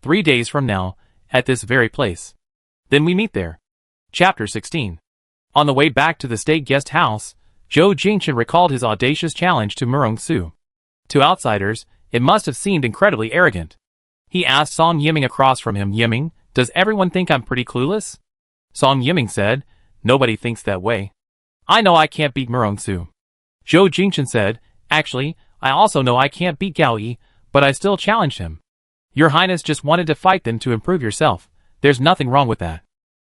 3 days from now, at this very place. Then we meet there. Chapter 16. On the way back to the state guest house, Zhou Jingchen recalled his audacious challenge to Murongsu. To outsiders, it must have seemed incredibly arrogant. He asked Song Yiming across from him, Yiming, does everyone think I'm pretty clueless? Song Yiming said, Nobody thinks that way. I know I can't beat Murongsu. Zhou Jingchen said, Actually, I also know I can't beat Gao Yi, but I still challenged him. Your Highness just wanted to fight them to improve yourself. There's nothing wrong with that.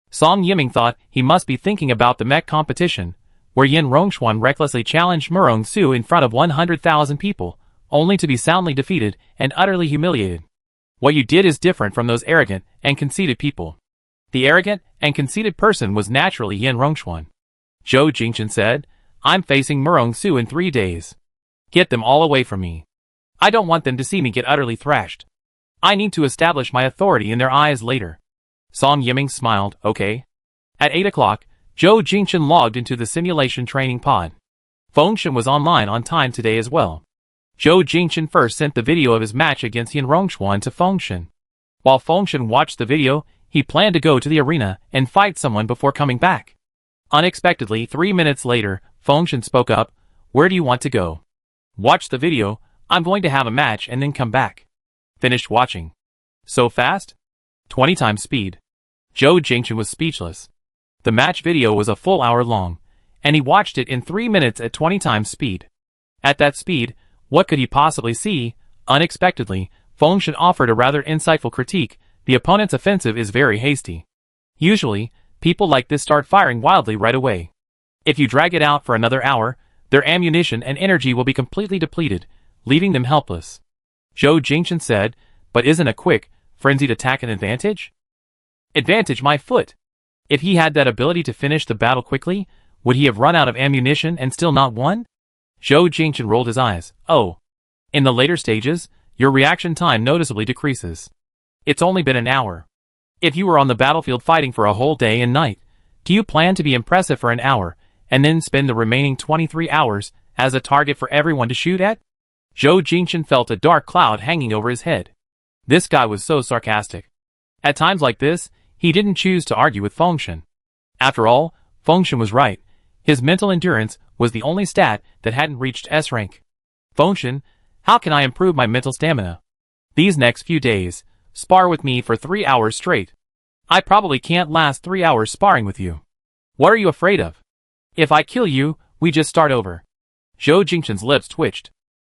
Song Yiming thought he must be thinking about the Mech competition, where Yin Rongxuan recklessly challenged Murongsu in front of 100,000 people, only to be soundly defeated and utterly humiliated. What you did is different from those arrogant and conceited people. The arrogant and conceited person was naturally Yin Rongxuan. Zhou Jingchen said, I'm facing Murongsu in 3 days. Get them all away from me. I don't want them to see me get utterly thrashed. I need to establish my authority in their eyes later. Song Yiming smiled, Okay. At 8 o'clock, Zhou Jingchen logged into the simulation training pod. Fengshen was online on time today as well. Zhou Jingchen first sent the video of his match against Yin Rongxuan to Fengshen. While Fengshen watched the video, he planned to go to the arena and fight someone before coming back. Unexpectedly, 3 minutes later, Fengshen spoke up, Where do you want to go? Watch the video, I'm going to have a match and then come back. Finished watching. So fast? 20 times speed. Zhou Jingchen was speechless. The match video was a full hour long, and he watched it in 3 minutes at 20 times speed. At that speed, what could he possibly see? Unexpectedly, Fengshen offered a rather insightful critique. The opponent's offensive is very hasty. Usually, people like this start firing wildly right away. If you drag it out for another hour, their ammunition and energy will be completely depleted, leaving them helpless. Zhou Jingchen said, But isn't a quick, frenzied attack an advantage? Advantage my foot. If he had that ability to finish the battle quickly, would he have run out of ammunition and still not won? Zhou Jingchen rolled his eyes. Oh. In the later stages, your reaction time noticeably decreases. It's only been an hour. If you were on the battlefield fighting for a whole day and night, do you plan to be impressive for an hour, and then spend the remaining 23 hours as a target for everyone to shoot at? Zhou Jingchen felt a dark cloud hanging over his head. This guy was so sarcastic. At times like this, he didn't choose to argue with Fengshen. After all, Fengshen was right. His mental endurance was the only stat that hadn't reached S rank. Fengshen, how can I improve my mental stamina? These next few days, spar with me for 3 hours straight. I probably can't last 3 hours sparring with you. What are you afraid of? If I kill you, we just start over. Zhou Jingchen's lips twitched.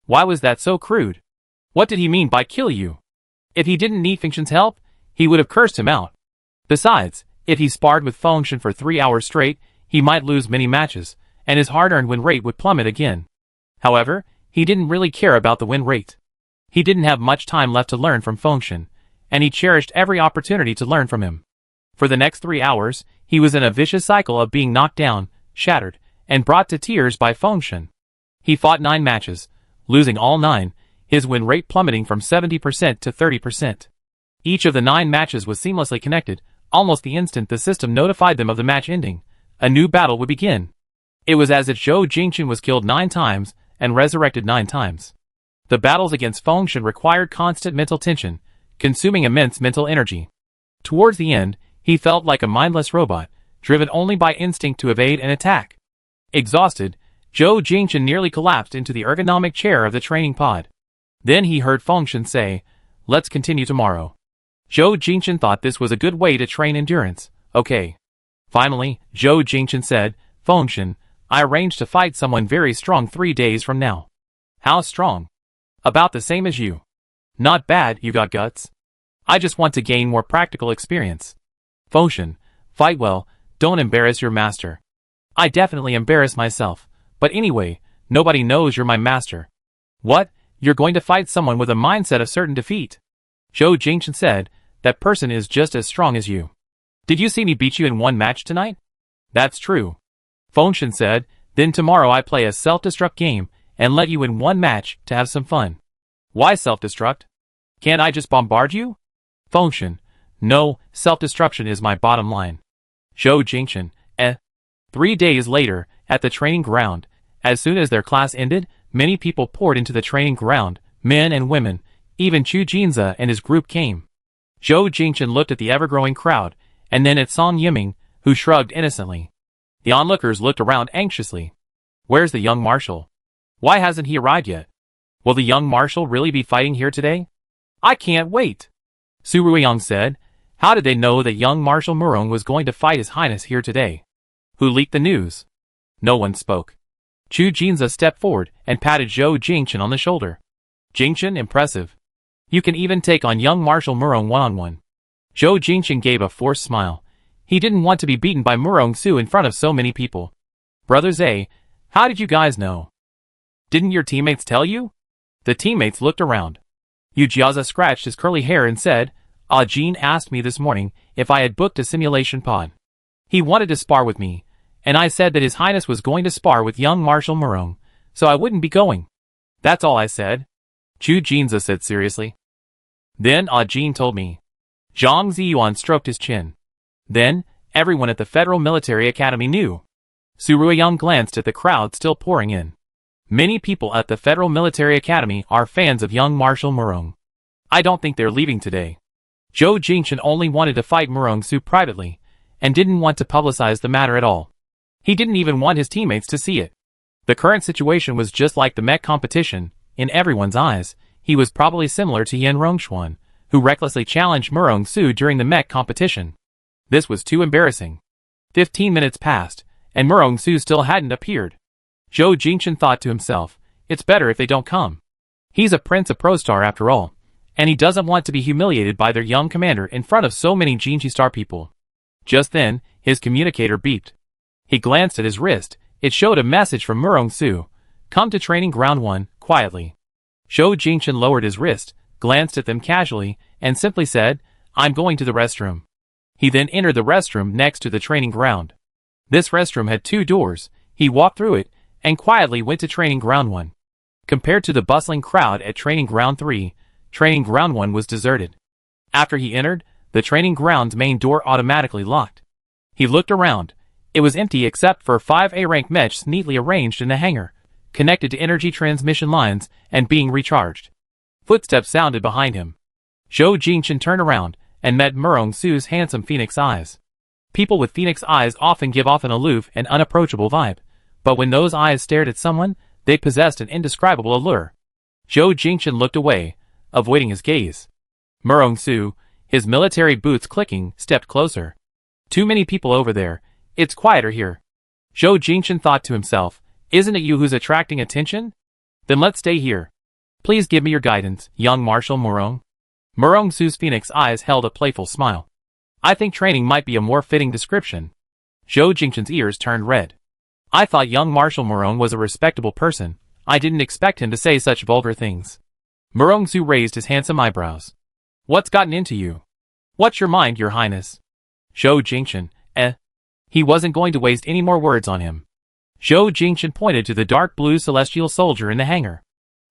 Why was that so crude? What did he mean by kill you? If he didn't need Fengshen's help, he would have cursed him out. Besides, if he sparred with Fengshen for 3 hours straight, he might lose many matches, and his hard-earned win rate would plummet again. However, he didn't really care about the win rate. He didn't have much time left to learn from Fengshen, and he cherished every opportunity to learn from him. For the next 3 hours, he was in a vicious cycle of being knocked down, shattered, and brought to tears by Fengshen. He fought 9 matches, losing all 9, his win rate plummeting from 70% to 30%. Each of the 9 matches was seamlessly connected. Almost the instant the system notified them of the match ending, a new battle would begin. It was as if Zhou Jingchen was killed 9 times and resurrected 9 times. The battles against Fengshen required constant mental tension, consuming immense mental energy. Towards the end, He felt like a mindless robot, driven only by instinct to evade and attack. Exhausted, Zhou Jingchen nearly collapsed into the ergonomic chair of the training pod. Then he heard Fengshen say, "Let's continue tomorrow." Zhou Jingchen thought this was a good way to train endurance. Okay. Finally, Zhou Jingchen said, "Fengshen, I arranged to fight someone very strong 3 days from now." "How strong?" "About the same as you." "Not bad, you got guts." "I just want to gain more practical experience." "Fengshen, fight well, don't embarrass your master." "I definitely embarrass myself, but anyway, nobody knows you're my master." "What? You're going to fight someone with a mindset of certain defeat?" Zhou Jingchen said, "That person is just as strong as you." "Did you see me beat you in one match tonight?" "That's true." Fengshen said, "Then tomorrow I play a self-destruct game and let you in one match to have some fun." "Why self-destruct? Can't I just bombard you?" Fengshen, "No, self-destruction is my bottom line." Zhou Jingchen, 3 days later, at the training ground, as soon as their class ended, many people poured into the training ground, men and women, even Chu Jinze and his group came. Zhou Jingchen looked at the ever-growing crowd, and then at Song Yiming, who shrugged innocently. The onlookers looked around anxiously. "Where's the young marshal? Why hasn't he arrived yet? Will the young marshal really be fighting here today? I can't wait." Su Ruiyang said, "How did they know that young Marshal Murong was going to fight His Highness here today? Who leaked the news?" No one spoke. Chu Jinze stepped forward and patted Zhou Jingchen on the shoulder. "Jingchen, impressive. You can even take on young Marshal Murong one-on-one." Zhou Jingchen gave a forced smile. He didn't want to be beaten by Murong Su in front of so many people. "Brothers A, how did you guys know? Didn't your teammates tell you?" The teammates looked around. Yu Jiaza scratched his curly hair and said, "Ah Jin asked me this morning if I had booked a simulation pod. He wanted to spar with me, and I said that His Highness was going to spar with young Marshal Murong, so I wouldn't be going. That's all I said," Chu Jinze said seriously. "Then Ah Jin told me." Zhang Ziyuan stroked his chin. "Then, everyone at the Federal Military Academy knew." Su Ruiyang glanced at the crowd still pouring in. "Many people at the Federal Military Academy are fans of young Marshal Murong. I don't think they're leaving today." Zhou Jingchen only wanted to fight Murong Su privately, and didn't want to publicize the matter at all. He didn't even want his teammates to see it. The current situation was just like the Mech competition. In everyone's eyes, he was probably similar to Yan Rongxuan, who recklessly challenged Murong Su during the Mech competition. This was too embarrassing. 15 minutes passed, and Murong Su still hadn't appeared. Zhou Jingchen thought to himself, "It's better if they don't come. He's a prince of Prostar after all, and he doesn't want to be humiliated by their young commander in front of so many Jinchi Star people." Just then, his communicator beeped. He glanced at his wrist. It showed a message from Murong Su. "Come to Training Ground 1, quietly." Zhou Jingchen lowered his wrist, glanced at them casually, and simply said, "I'm going to the restroom." He then entered the restroom next to the training ground. This restroom had 2 doors. He walked through it, and quietly went to Training Ground 1. Compared to the bustling crowd at Training Ground 3, Training Ground 1 was deserted. After he entered, the training ground's main door automatically locked. He looked around. It was empty except for 5 A-rank mechs neatly arranged in a hangar, connected to energy transmission lines and being recharged. Footsteps sounded behind him. Zhou Jingchen turned around and met Murong Su's handsome phoenix eyes. People with phoenix eyes often give off an aloof and unapproachable vibe, but when those eyes stared at someone, they possessed an indescribable allure. Zhou Jingchen looked away, avoiding his gaze. Murong Su, his military boots clicking, stepped closer. "Too many people over there. It's quieter here." Zhou Jingchen thought to himself, "Isn't it you who's attracting attention? Then let's stay here. Please give me your guidance, young Marshal Murong." Murong Su's phoenix eyes held a playful smile. "I think training might be a more fitting description." Zhou Jingchen's ears turned red. "I thought young Marshal Murong was a respectable person. I didn't expect him to say such vulgar things." Murong Su raised his handsome eyebrows. "What's gotten into you? What's your mind, your highness?" Zhou Jingchen, He wasn't going to waste any more words on him. Zhou Jingchen pointed to the dark blue celestial soldier in the hangar.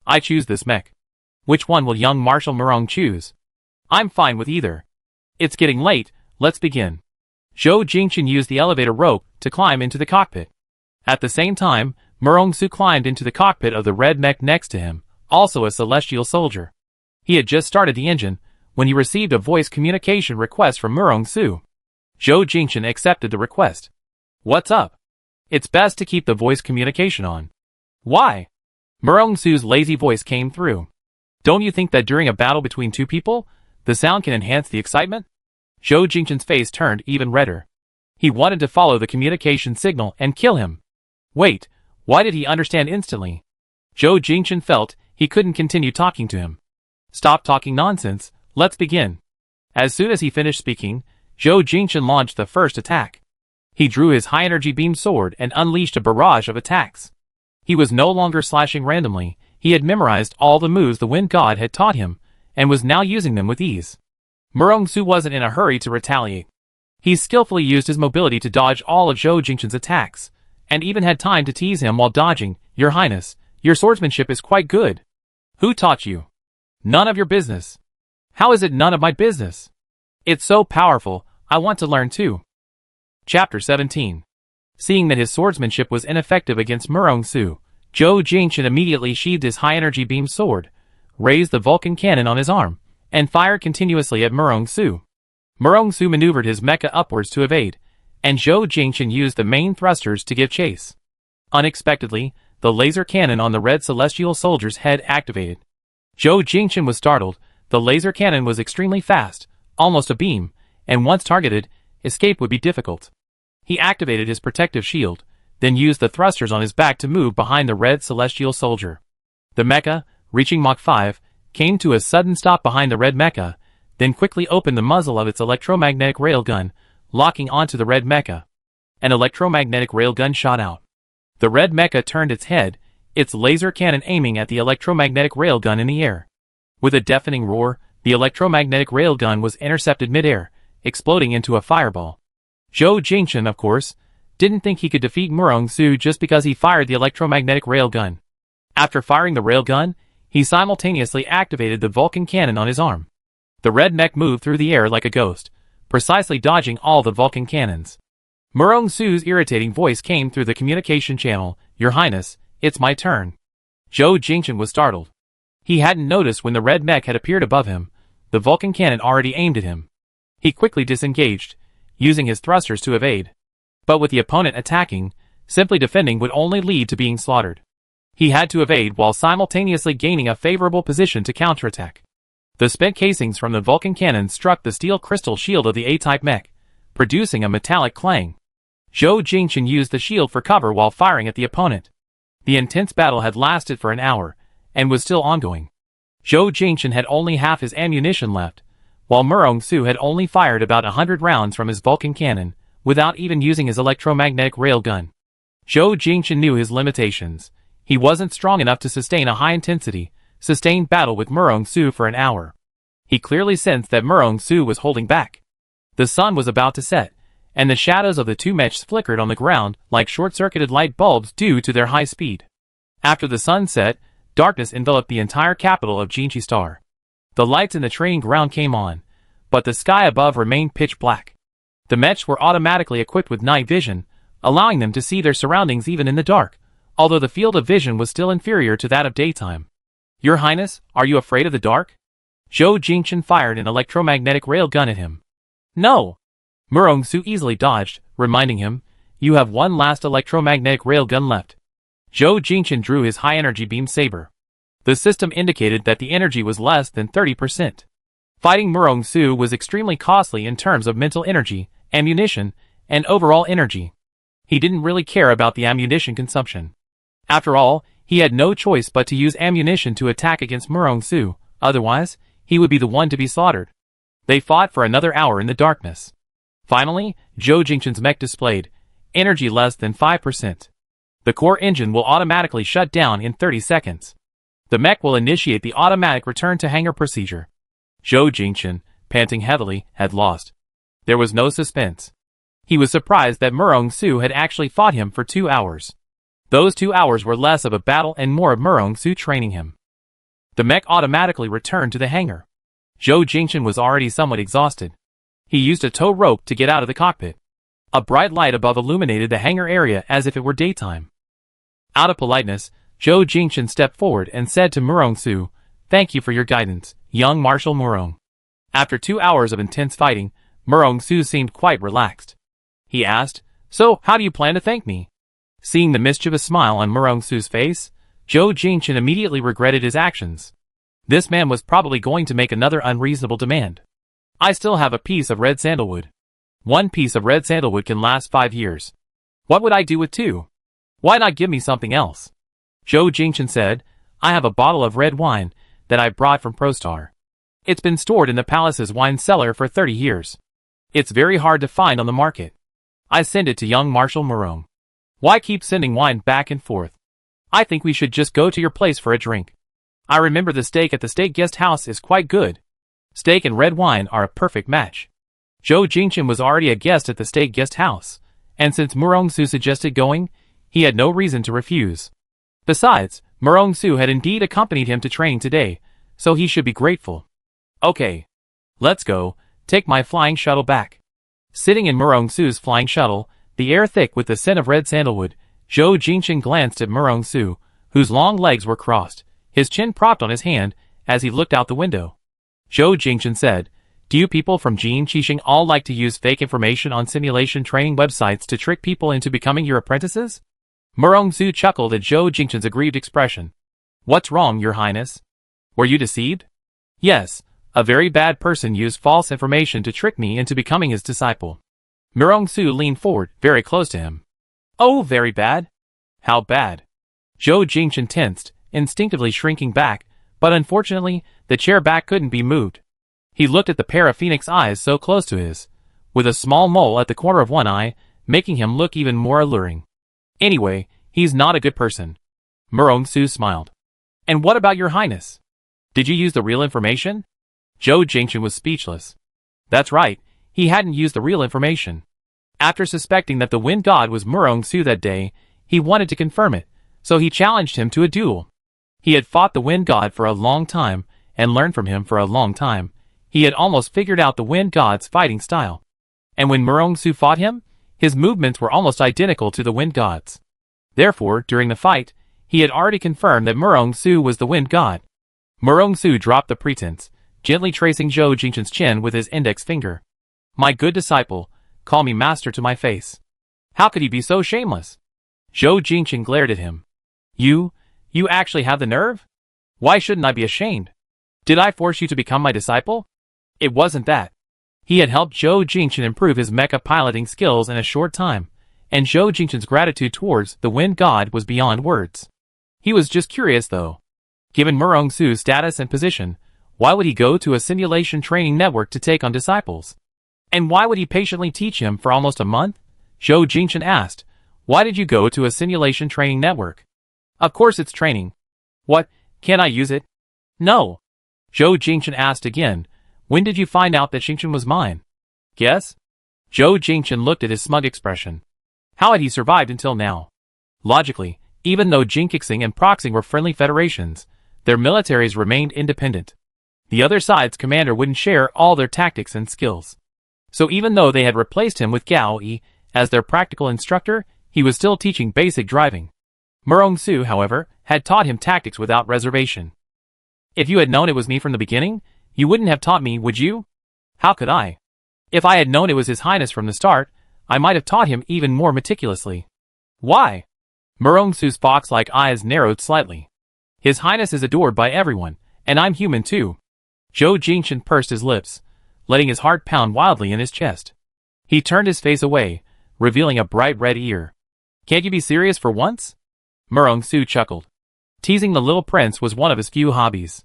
"I choose this mech. Which one will young Marshal Murong choose?" "I'm fine with either." "It's getting late, let's begin." Zhou Jingchen used the elevator rope to climb into the cockpit. At the same time, Murong Su climbed into the cockpit of the red mech next to him, also a celestial soldier. He had just started the engine when he received a voice communication request from Murong Su. Zhou Jingchen accepted the request. What's up? It's best to keep the voice communication on. Why? Murong Su's lazy voice came through. Don't you think that during a battle between two people, the sound can enhance the excitement? Zhou Jingchen's face turned even redder. He wanted to follow the communication signal and kill him. Wait, why did he understand instantly? Zhou Jingchen felt he couldn't continue talking to him. Stop talking nonsense, let's begin. As soon as he finished speaking, Zhou Jingchen launched the first attack. He drew his high-energy beam sword and unleashed a barrage of attacks. He was no longer slashing randomly, he had memorized all the moves the Wind God had taught him, and was now using them with ease. Murong Su wasn't in a hurry to retaliate. He skillfully used his mobility to dodge all of Zhou Jingchen's attacks, and even had time to tease him while dodging. Your Highness, your swordsmanship is quite good. Who taught you? None of your business. How is it none of my business? It's so powerful, I want to learn too. Chapter 17. Seeing that his swordsmanship was ineffective against Murong Su, Zhou Jingchen immediately sheathed his high-energy beam sword, raised the Vulcan cannon on his arm, and fired continuously at Murong Su. Murong Su maneuvered his mecha upwards to evade, and Zhou Jingchen used the main thrusters to give chase. Unexpectedly, the laser cannon on the red celestial soldier's head activated. Zhou Jingchen was startled. The laser cannon was extremely fast, almost a beam, and once targeted, escape would be difficult. He activated his protective shield, then used the thrusters on his back to move behind the red celestial soldier. The mecha, reaching Mach 5, came to a sudden stop behind the red mecha, then quickly opened the muzzle of its electromagnetic railgun, locking onto the red mecha. An electromagnetic railgun shot out. The red mecha turned its head, its laser cannon aiming at the electromagnetic railgun in the air. With a deafening roar, the electromagnetic railgun was intercepted mid-air, exploding into a fireball. Zhou Jingchen, of course, didn't think he could defeat Murong Su just because he fired the electromagnetic railgun. After firing the railgun, he simultaneously activated the Vulcan cannon on his arm. The red mech moved through the air like a ghost, precisely dodging all the Vulcan cannons. Murong Su's irritating voice came through the communication channel. Your Highness, it's my turn. Zhou Jingchen was startled. He hadn't noticed when the red mech had appeared above him. The Vulcan cannon already aimed at him. He quickly disengaged, using his thrusters to evade. But with the opponent attacking, simply defending would only lead to being slaughtered. He had to evade while simultaneously gaining a favorable position to counterattack. The spent casings from the Vulcan cannon struck the steel crystal shield of the A-type mech, producing a metallic clang. Zhou Jingchen used the shield for cover while firing at the opponent. The intense battle had lasted for an hour, and was still ongoing. Zhou Jingchen had only half his ammunition left, while Murong Su had only fired about 100 rounds from his Vulcan cannon, without even using his electromagnetic railgun. Zhou Jingchen knew his limitations. He wasn't strong enough to sustain a high-intensity, sustained battle with Murong Su for an hour. He clearly sensed that Murong Su was holding back. The sun was about to set, and the shadows of the two mechs flickered on the ground like short-circuited light bulbs due to their high speed. After the sun set, darkness enveloped the entire capital of Jinchi Star. The lights in the training ground came on, but the sky above remained pitch black. The mechs were automatically equipped with night vision, allowing them to see their surroundings even in the dark, although the field of vision was still inferior to that of daytime. Your Highness, are you afraid of the dark? Zhou Jingchen fired an electromagnetic railgun at him. No! Murong Su easily dodged, reminding him, you have one last electromagnetic railgun left. Zhou Jingchen drew his high-energy beam saber. The system indicated that the energy was less than 30%. Fighting Murong Su was extremely costly in terms of mental energy, ammunition, and overall energy. He didn't really care about the ammunition consumption. After all, he had no choice but to use ammunition to attack against Murong Su, otherwise, he would be the one to be slaughtered. They fought for another hour in the darkness. Finally, Zhou Jingchen's mech displayed energy less than 5%. The core engine will automatically shut down in 30 seconds. The mech will initiate the automatic return to hangar procedure. Zhou Jingchen, panting heavily, had lost. There was no suspense. He was surprised that Murong Su had actually fought him for 2 hours. Those 2 hours were less of a battle and more of Murong Su training him. The mech automatically returned to the hangar. Zhou Jingchen was already somewhat exhausted. He used a tow rope to get out of the cockpit. A bright light above illuminated the hangar area as if it were daytime. Out of politeness, Zhou Jingchen stepped forward and said to Murong Su, "Thank you for your guidance, young Marshal Murong." After 2 hours of intense fighting, Murong-su seemed quite relaxed. He asked, "So, how do you plan to thank me?" Seeing the mischievous smile on Murong-su's face, Zhou Jingchen immediately regretted his actions. This man was probably going to make another unreasonable demand. "I still have a piece of red sandalwood. One piece of red sandalwood can last 5 years. What would I do with 2? Why not give me something else?" Zhou Jingchen said, "I have a bottle of red wine that I brought from Prostar. It's been stored in the palace's wine cellar for 30 years. It's very hard to find on the market. I send it to young Marshal Murong. Why keep sending wine back and forth? I think we should just go to your place for a drink. I remember the steak at the State Guest House is quite good. Steak and red wine are a perfect match." Zhou Jingchen was already a guest at the State Guest House, and since Murong-su suggested going, he had no reason to refuse. Besides, Murong-su had indeed accompanied him to training today, so he should be grateful. "Okay. Let's go, take my flying shuttle back." Sitting in Murong-su's flying shuttle, the air thick with the scent of red sandalwood, Zhou Jingchen glanced at Murong-su, whose long legs were crossed, his chin propped on his hand, as he looked out the window. Zhou Jingchen said, "Do you people from Jin Qixing all like to use fake information on simulation training websites to trick people into becoming your apprentices?" Murong-su chuckled at Zhou Jingchen's aggrieved expression. "What's wrong, Your Highness? Were you deceived?" "Yes, a very bad person used false information to trick me into becoming his disciple." Murong-su leaned forward, very close to him. "Oh, very bad? How bad?" Zhou Jingchen tensed, instinctively shrinking back, but unfortunately, the chair back couldn't be moved. He looked at the pair of phoenix eyes so close to his, with a small mole at the corner of one eye, making him look even more alluring. "Anyway, he's not a good person." Murong-su smiled. "And what about Your Highness? Did you use the real information?" Zhou Jingchen was speechless. That's right, he hadn't used the real information. After suspecting that the Wind God was Murong-su that day, he wanted to confirm it, so he challenged him to a duel. He had fought the Wind God for a long time, and learned from him for a long time. He had almost figured out the Wind God's fighting style. And when Murong-su fought him, his movements were almost identical to the Wind God's. Therefore, during the fight, he had already confirmed that Murong-su was the Wind God. Murong-su dropped the pretense, gently tracing Zhou Jingchen's chin with his index finger. "My good disciple, call me master to my face. How could he be so shameless?" Zhou Jingchen glared at him. You actually have the nerve? Why shouldn't I be ashamed? Did I force you to become my disciple?" It wasn't that. He had helped Zhou Jingchen improve his mecha piloting skills in a short time, and Zhou Jingchen's gratitude towards the Wind God was beyond words. He was just curious though. Given Murong-su's status and position, why would he go to a simulation training network to take on disciples? And why would he patiently teach him for almost a month? Zhou Jingchen asked, "Why did you go to a simulation training network?" "Of course it's training. What, can't I use it?" "No." Zhou Jingchen asked again, "When did you find out that Xingchen was mine?" "Guess?" Zhou Jingchen looked at his smug expression. How had he survived until now? Logically, even though Jinkixiang and Proxing were friendly federations, their militaries remained independent. The other side's commander wouldn't share all their tactics and skills. So even though they had replaced him with Gao Yi as their practical instructor, he was still teaching basic driving. Murong-su, however, had taught him tactics without reservation. "If you had known it was me from the beginning, you wouldn't have taught me, would you?" "How could I? If I had known it was His Highness from the start, I might have taught him even more meticulously." "Why?" Murong-su's fox-like eyes narrowed slightly. "His Highness is adored by everyone, and I'm human too." Zhou Jingchen pursed his lips, letting his heart pound wildly in his chest. He turned his face away, revealing a bright red ear. "Can't you be serious for once?" Murong-su chuckled. Teasing the little prince was one of his few hobbies.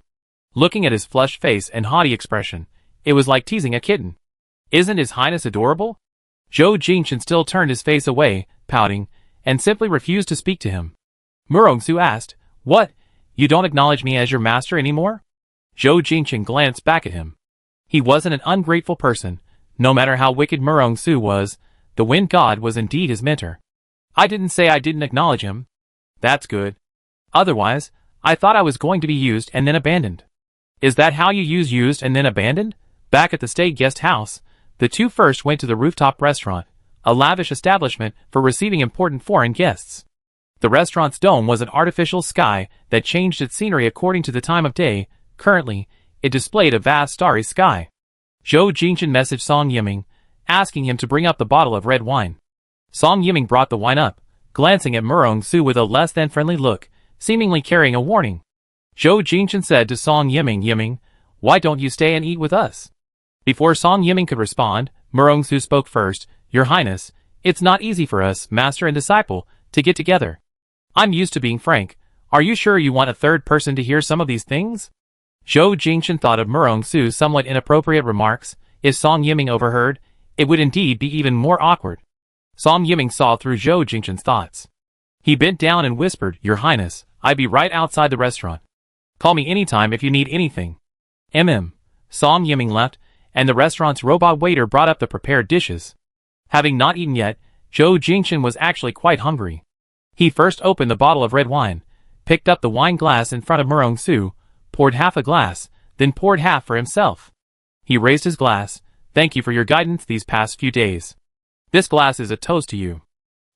Looking at his flushed face and haughty expression, it was like teasing a kitten. "Isn't His Highness adorable?" Zhou Jingchen still turned his face away, pouting, and simply refused to speak to him. Murong-su asked, "What, you don't acknowledge me as your master anymore?" Zhou Jingchen glanced back at him. He wasn't an ungrateful person. No matter how wicked Murong-su was, the Wind God was indeed his mentor. "I didn't say I didn't acknowledge him." "That's good. Otherwise, I thought I was going to be used and then abandoned." "Is that how you use used and then abandoned?" Back at the State Guest House, the two first went to the rooftop restaurant, a lavish establishment for receiving important foreign guests. The restaurant's dome was an artificial sky that changed its scenery according to the time of day. Currently, it displayed a vast starry sky. Zhou Jingchen messaged Song Yiming, asking him to bring up the bottle of red wine. Song Yiming brought the wine up, glancing at Murong-su with a less than friendly look, seemingly carrying a warning. Zhou Jingchen said to Song Yiming, "Yiming, why don't you stay and eat with us?" Before Song Yiming could respond, Murong-su spoke first. "Your Highness, it's not easy for us, master and disciple, to get together. I'm used to being frank. Are you sure you want a third person to hear some of these things?" Zhou Jingchen thought of Murong-su's somewhat inappropriate remarks. If Song Yiming overheard, it would indeed be even more awkward. Song Yiming saw through Zhou Jingchen's thoughts. He bent down and whispered, "Your Highness, I'd be right outside the restaurant. Call me anytime if you need anything." Song Yiming left, and the restaurant's robot waiter brought up the prepared dishes. Having not eaten yet, Zhou Jingchen was actually quite hungry. He first opened the bottle of red wine, picked up the wine glass in front of Murong-su, poured half a glass, then poured half for himself. He raised his glass. "Thank you for your guidance these past few days. This glass is a toast to you."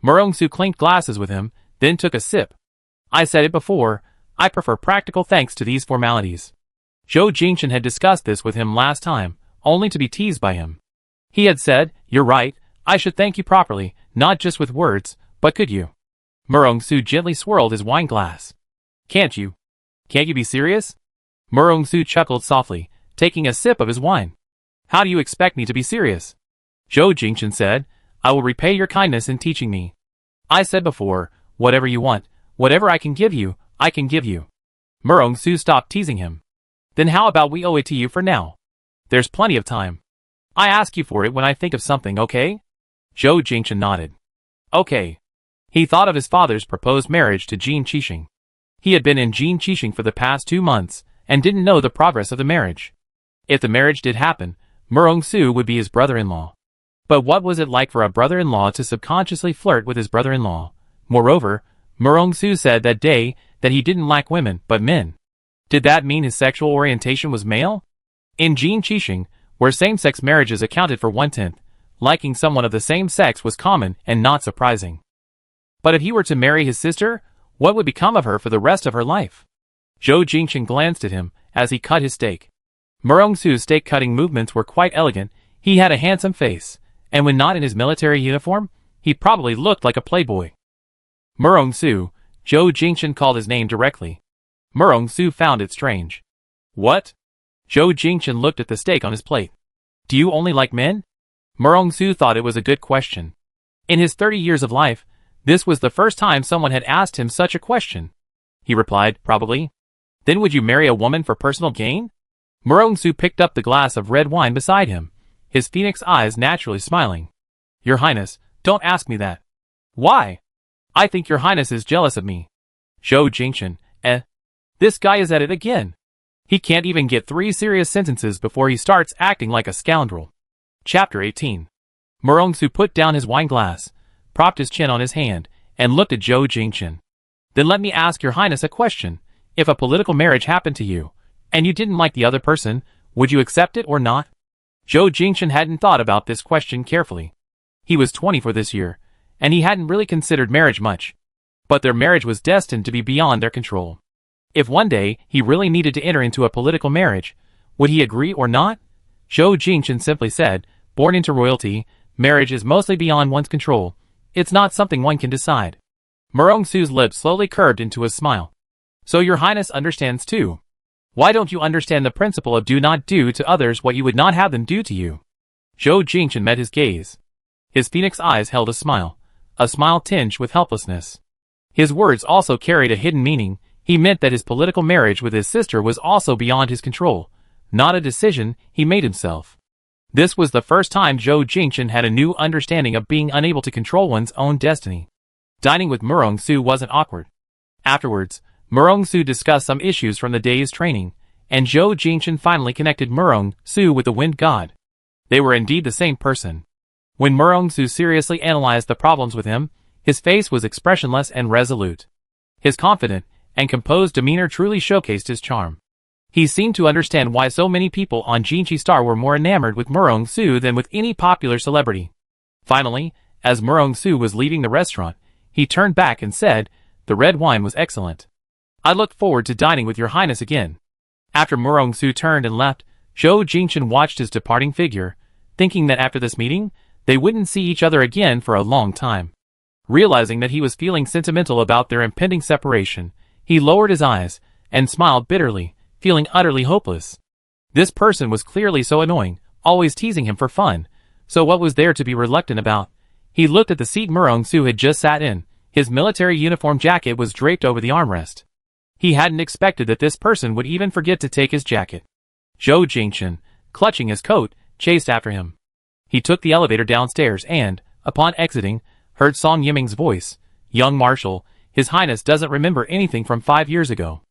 Murong-su clinked glasses with him, then took a sip. "I said it before, I prefer practical thanks to these formalities." Zhou Jingchen had discussed this with him last time, only to be teased by him. He had said, "You're right, I should thank you properly, not just with words, but could you?" Murong-su gently swirled his wine glass. Can't you be serious?" Murong-su chuckled softly, taking a sip of his wine. "How do you expect me to be serious?" Zhou Jingchen said, "I will repay your kindness in teaching me. I said before, whatever you want, whatever I can give you, I can give you." Murong-su stopped teasing him. "Then how about we owe it to you for now? There's plenty of time. I ask you for it when I think of something, okay?" Zhou Jingchen nodded. "Okay." He thought of his father's proposed marriage to Jin Qixing. He had been in Jin Qixing for the past 2 months, and didn't know the progress of the marriage. If the marriage did happen, Murong-su would be his brother-in-law. But what was it like for a brother-in-law to subconsciously flirt with his brother-in-law? Moreover, Murong-su said that day that he didn't like women, but men. Did that mean his sexual orientation was male? In Jin Qixing, where same-sex marriages accounted for 1/10, liking someone of the same sex was common and not surprising. But if he were to marry his sister, what would become of her for the rest of her life? Zhou Jingchen glanced at him as he cut his steak. Murong-su's steak-cutting movements were quite elegant. He had a handsome face, and when not in his military uniform, he probably looked like a playboy. Murong-su, Zhou Jingchen called his name directly. Murong-su found it strange. "What?" Zhou Jingchen looked at the steak on his plate. "Do you only like men?" Murong-su thought it was a good question. In his 30 years of life, this was the first time someone had asked him such a question. He replied, "Probably." "Then would you marry a woman for personal gain?" Murong-su picked up the glass of red wine beside him, his phoenix eyes naturally smiling. "Your Highness, don't ask me that." "Why?" "I think your Highness is jealous of me." Zhou Jingchen, This guy is at it again. He can't even get 3 serious sentences before he starts acting like a scoundrel. Chapter 18. Murong-su put down his wine glass, propped his chin on his hand, and looked at Zhou Jingchen. "Then let me ask your Highness a question. If a political marriage happened to you, and you didn't like the other person, would you accept it or not?" Zhou Jingchen hadn't thought about this question carefully. He was 24 this year, and he hadn't really considered marriage much. But their marriage was destined to be beyond their control. If one day he really needed to enter into a political marriage, would he agree or not? Zhou Jingchen simply said, "Born into royalty, marriage is mostly beyond one's control. It's not something one can decide." Murong-su's lips slowly curved into a smile. "So your Highness understands too. Why don't you understand the principle of do not do to others what you would not have them do to you?" Zhou Jingchen met his gaze. His phoenix eyes held a smile tinged with helplessness. His words also carried a hidden meaning. He meant that his political marriage with his sister was also beyond his control, not a decision he made himself. This was the first time Zhou Jingchen had a new understanding of being unable to control one's own destiny. Dining with Murong-su wasn't awkward. Afterwards, Murong-su discussed some issues from the day's training, and Zhou Jingchen finally connected Murong-su with the wind god. They were indeed the same person. When Murong-su seriously analyzed the problems with him, his face was expressionless and resolute. His confident and composed demeanor truly showcased his charm. He seemed to understand why so many people on Jinchi Star were more enamored with Murong-su than with any popular celebrity. Finally, as Murong-su was leaving the restaurant, he turned back and said, "The red wine was excellent. I look forward to dining with your Highness again." After Murong-su turned and left, Zhou Jingchen watched his departing figure, thinking that after this meeting, They wouldn't see each other again for a long time. Realizing that he was feeling sentimental about their impending separation, he lowered his eyes and smiled bitterly, feeling utterly hopeless. This person was clearly so annoying, always teasing him for fun, so what was there to be reluctant about? He looked at the seat Murong-Su had just sat in. His military uniform jacket was draped over the armrest. He hadn't expected that this person would even forget to take his jacket. Zhou Jingchen, clutching his coat, chased after him. He took the elevator downstairs and, upon exiting, heard Song Yiming's voice. "Young Marshal, His Highness doesn't remember anything from 5 years ago.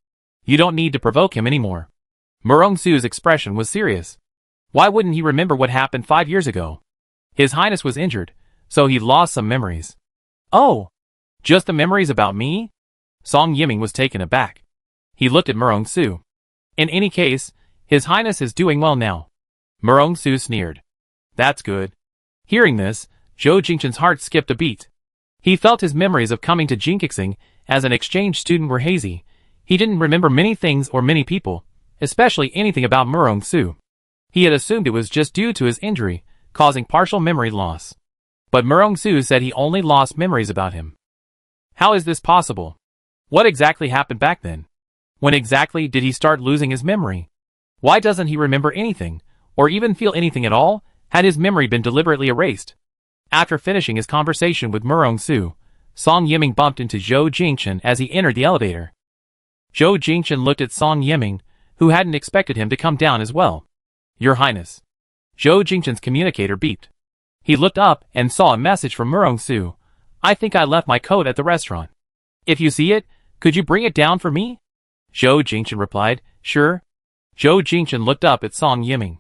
You don't need to provoke him anymore." Murong-Su's expression was serious. Why wouldn't he remember what happened 5 years ago? His Highness was injured, so he lost some memories. "Oh, just the memories about me?" Song Yiming was taken aback. He looked at Murong-Su. "In any case, His Highness is doing well now." Murong-Su sneered. "That's good." Hearing this, Zhou Jingchen's heart skipped a beat. He felt his memories of coming to Jinkixing as an exchange student were hazy. He didn't remember many things or many people, especially anything about Murong-Su. He had assumed it was just due to his injury, causing partial memory loss. But Murong-Su said he only lost memories about him. How is this possible? What exactly happened back then? When exactly did he start losing his memory? Why doesn't he remember anything, or even feel anything at all? Had his memory been deliberately erased? After finishing his conversation with Murong-Su, Song Yiming bumped into Zhou Jingchen as he entered the elevator. Zhou Jingchen looked at Song Yiming, who hadn't expected him to come down as well. "Your Highness." Zhou Jingchen's communicator beeped. He looked up and saw a message from Murong-Su. "I think I left my coat at the restaurant. If you see it, could you bring it down for me?" Zhou Jingchen replied, "Sure." Zhou Jingchen looked up at Song Yiming.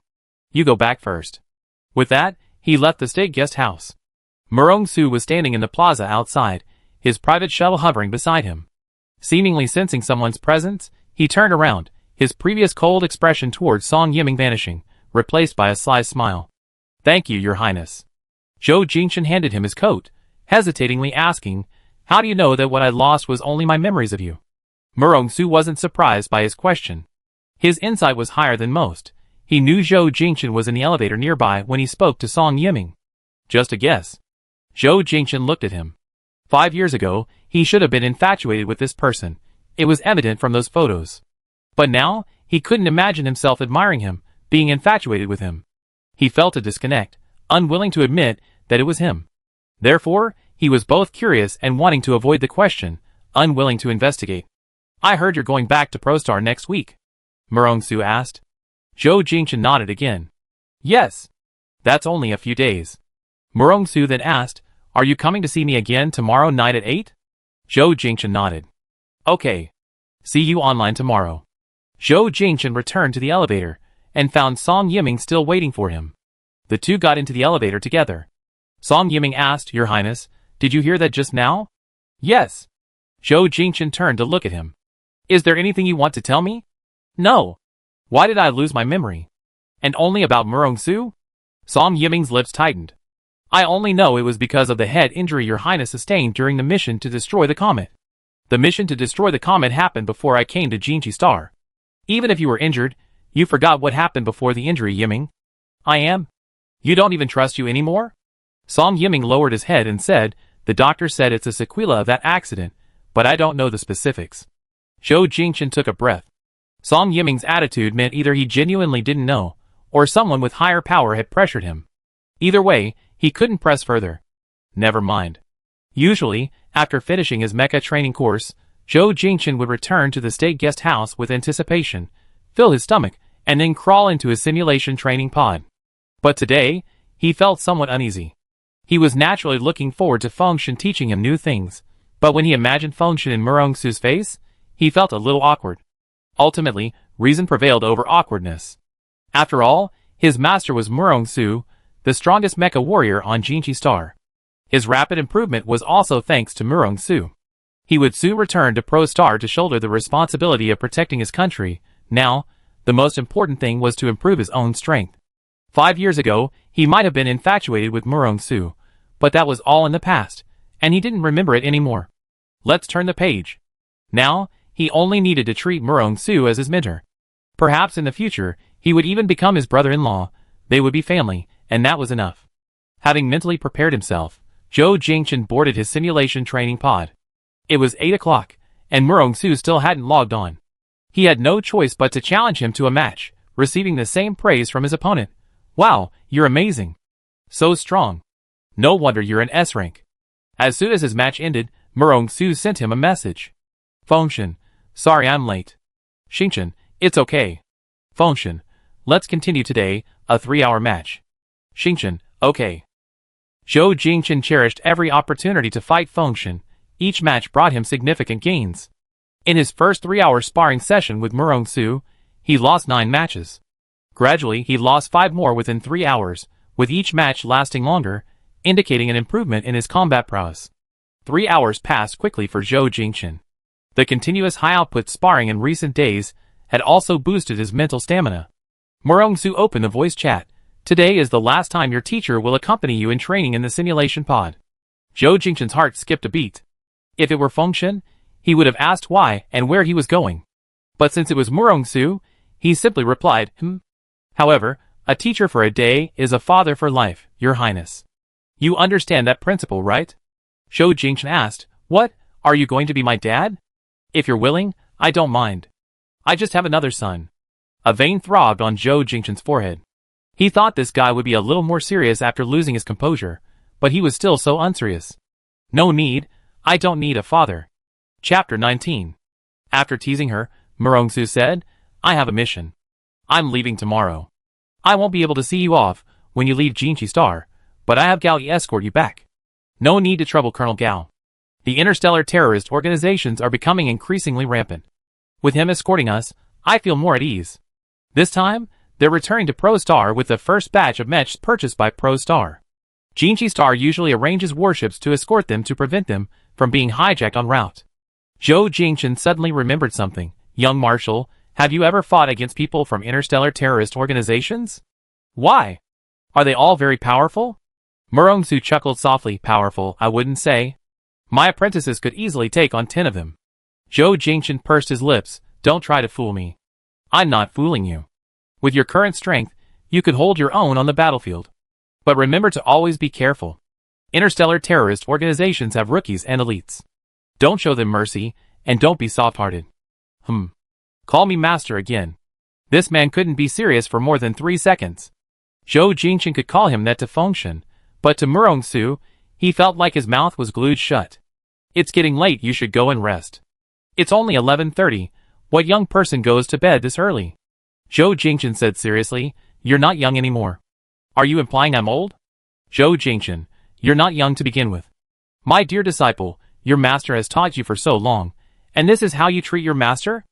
"You go back first." With that, he left the state guest house. Murong-Su was standing in the plaza outside, his private shuttle hovering beside him. Seemingly sensing someone's presence, he turned around, his previous cold expression towards Song Yiming vanishing, replaced by a sly smile. "Thank you, Your Highness." Zhou Jingchen handed him his coat, hesitatingly asking, "How do you know that what I lost was only my memories of you?" Murong-Su wasn't surprised by his question. His insight was higher than most. He knew Zhou Jingchen was in the elevator nearby when he spoke to Song Yiming. Just a guess. Zhou Jingchen looked at him. 5 years ago, he should have been infatuated with this person. It was evident from those photos. But now, he couldn't imagine himself admiring him, being infatuated with him. He felt a disconnect, unwilling to admit that it was him. Therefore, he was both curious and wanting to avoid the question, unwilling to investigate. "I heard you're going back to ProStar next week," Murong-Su asked. Zhou Jingchen nodded again. "Yes. That's only a few days." Murong-Su then asked, "Are you coming to see me again tomorrow night at 8? Zhou Jingchen nodded. "Okay. See you online tomorrow." Zhou Jingchen returned to the elevator, and found Song Yiming still waiting for him. The two got into the elevator together. Song Yiming asked, "Your Highness, did you hear that just now?" "Yes." Zhou Jingchen turned to look at him. "Is there anything you want to tell me?" "No." "Why did I lose my memory? And only about Murong-Su?" Song Yiming's lips tightened. "I only know it was because of the head injury Your Highness sustained during the mission to destroy the comet. The mission to destroy the comet happened before I came to Jinchi Star. Even if you were injured, you forgot what happened before the injury, Yiming." "I am? You don't even trust you anymore?" Song Yiming lowered his head and said, "The doctor said it's a sequela of that accident, but I don't know the specifics." Zhou Jingchen took a breath. Song Yiming's attitude meant either he genuinely didn't know, or someone with higher power had pressured him. Either way, he couldn't press further. Never mind. Usually, after finishing his mecha training course, Zhou Jingchen would return to the state guest house with anticipation, fill his stomach, and then crawl into his simulation training pod. But today, he felt somewhat uneasy. He was naturally looking forward to Fengshen teaching him new things, but when he imagined Fengshen in Murong-Su's face, he felt a little awkward. Ultimately, reason prevailed over awkwardness. After all, his master was Murong-Su, the strongest mecha warrior on Jinchi Star. His rapid improvement was also thanks to Murong-Su. He would soon return to Pro Star to shoulder the responsibility of protecting his country. Now, the most important thing was to improve his own strength. 5 years ago, he might have been infatuated with Murong-Su, but that was all in the past, and he didn't remember it anymore. Let's turn the page. Now, he only needed to treat Murong-Su as his mentor. Perhaps in the future, he would even become his brother-in-law. They would be family, and that was enough. Having mentally prepared himself, Zhou Jingchen boarded his simulation training pod. It was 8 o'clock, and Murong-su still hadn't logged on. He had no choice but to challenge him to a match, receiving the same praise from his opponent. Wow, you're amazing. So strong. No wonder you're an S rank. As soon as his match ended, Murong-su sent him a message. Fengshen, sorry I'm late. Xingchen, it's okay. Fengshen, let's continue today, a 3-hour match. Xingchen, okay. Zhou Jingchen cherished every opportunity to fight Fengshen. Each match brought him significant gains. In his first 3-hour sparring session with Murong-su, he lost 9 matches. Gradually, he lost 5 more within 3 hours, with each match lasting longer, indicating an improvement in his combat prowess. 3 hours passed quickly for Zhou Jingchen. The continuous high-output sparring in recent days had also boosted his mental stamina. Murong-su opened the voice chat. Today is the last time your teacher will accompany you in training in the simulation pod. Zhou Jingchen's heart skipped a beat. If it were Fengshen, he would have asked why and where he was going. But since it was Murong-su, he simply replied, However, a teacher for a day is a father for life, Your Highness. You understand that principle, right? Zhou Jingchen asked, What, are you going to be my dad? If you're willing, I don't mind. I just have another son. A vein throbbed on Zhou Jingchen's forehead. He thought this guy would be a little more serious after losing his composure, but he was still so unserious. No need, I don't need a father. Chapter 19. After teasing her, Murong-su said, I have a mission. I'm leaving tomorrow. I won't be able to see you off when you leave Jinchi Star, but I have Gao escort you back. No need to trouble Colonel Gao. The interstellar terrorist organizations are becoming increasingly rampant. With him escorting us, I feel more at ease. This time, they're returning to Pro-Star with the first batch of Mechs purchased by Pro-Star. Jinchi Star usually arranges warships to escort them to prevent them from being hijacked en route. Zhou Jingchen suddenly remembered something. Young Marshal, have you ever fought against people from interstellar terrorist organizations? Why? Are they all very powerful? Murong-su chuckled softly. Powerful, I wouldn't say. My apprentices could easily take on 10 of them. Zhou Jingchen pursed his lips. Don't try to fool me. I'm not fooling you. With your current strength, you could hold your own on the battlefield. But remember to always be careful. Interstellar terrorist organizations have rookies and elites. Don't show them mercy, and don't be soft-hearted. Call me master again. This man couldn't be serious for more than 3 seconds. Zhou Jingchen could call him that to Fengshen, but to Murong-su, he felt like his mouth was glued shut. It's getting late, you should go and rest. It's only 11:30, what young person goes to bed this early? Zhou Jingchen said seriously, you're not young anymore. Are you implying I'm old? Zhou Jingchen, you're not young to begin with. My dear disciple, your master has taught you for so long, and this is how you treat your master?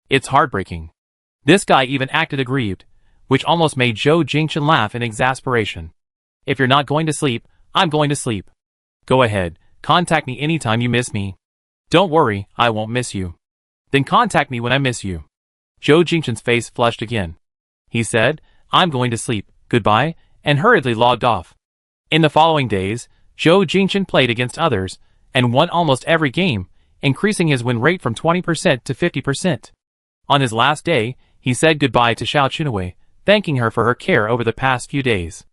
It's heartbreaking. This guy even acted aggrieved, which almost made Zhou Jingchen laugh in exasperation. If you're not going to sleep, I'm going to sleep. Go ahead, contact me anytime you miss me. Don't worry, I won't miss you. Then contact me when I miss you. Zhou Jingchen's face flushed again. He said, I'm going to sleep, goodbye, and hurriedly logged off. In the following days, Zhou Jingchen played against others, and won almost every game, increasing his win rate from 20% to 50%. On his last day, he said goodbye to Xiao Chunwei, thanking her for her care over the past few days.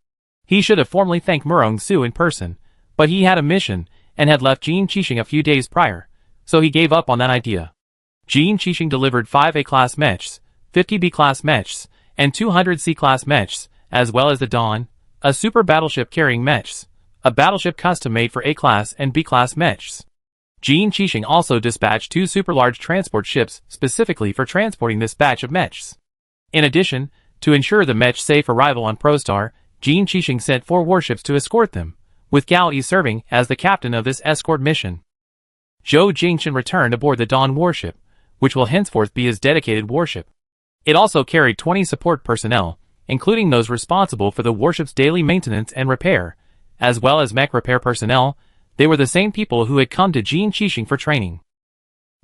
He should have formally thanked Murong-su in person, but he had a mission, and had left Jin Qixing a few days prior, so he gave up on that idea. Jin Qixing delivered 5 A-class Mechs, 50 B-class Mechs, and 200 C-class Mechs, as well as the Dawn, a super battleship carrying Mechs, a battleship custom-made for A-class and B-class Mechs. Jin Qixing also dispatched 2 super-large transport ships specifically for transporting this batch of Mechs. In addition, to ensure the Mech safe arrival on Pro-Star, Jin Qixing sent 4 warships to escort them, with Gao Yi serving as the captain of this escort mission. Zhou Jingchen returned aboard the Dawn warship, which will henceforth be his dedicated warship. It also carried 20 support personnel, including those responsible for the warship's daily maintenance and repair, as well as mech repair personnel. They were the same people who had come to Jin Qixing for training.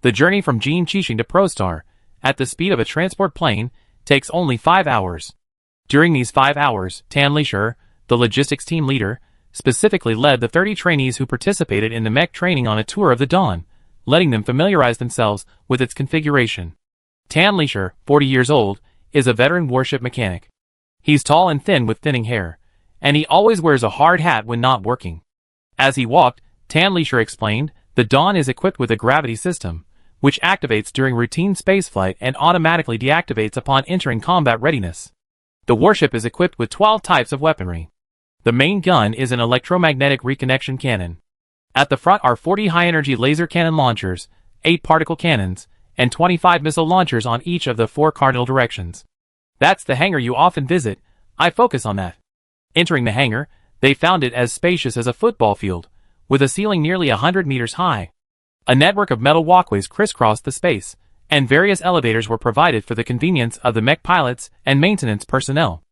The journey from Jin Qixing to Pro-Star, at the speed of a transport plane, takes only 5 hours. During these 5 hours, Tan Lisher, the logistics team leader, specifically led the 30 trainees who participated in the mech training on a tour of the Dawn, letting them familiarize themselves with its configuration. Tan Lisher, 40 years old, is a veteran warship mechanic. He's tall and thin with thinning hair, and he always wears a hard hat when not working. As he walked, Tan Lisher explained, the Dawn is equipped with a gravity system, which activates during routine spaceflight and automatically deactivates upon entering combat readiness. The warship is equipped with 12 types of weaponry. The main gun is an electromagnetic reconnection cannon. At the front are 40 high-energy laser cannon launchers, 8 particle cannons, and 25 missile launchers on each of the 4 cardinal directions. That's the hangar you often visit. I focus on that. Entering the hangar, they found it as spacious as a football field, with a ceiling nearly 100 meters high. A network of metal walkways crisscrossed the space, and various elevators were provided for the convenience of the mech pilots and maintenance personnel.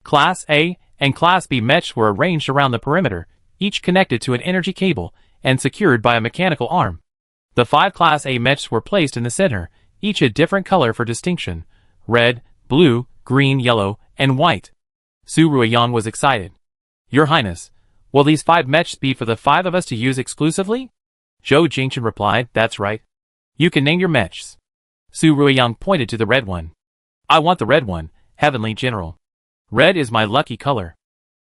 Class A and Class B mechs were arranged around the perimeter, each connected to an energy cable and secured by a mechanical arm. The 5 Class A mechs were placed in the center, each a different color for distinction: red, blue, green, yellow, and white. Su Ruiyang was excited. Your Highness, will these 5 mechs be for the 5 of us to use exclusively? Zhou Jingchen replied, that's right. You can name your mechs. Su Ruiyang pointed to the red one. I want the red one, Heavenly General. Red is my lucky color.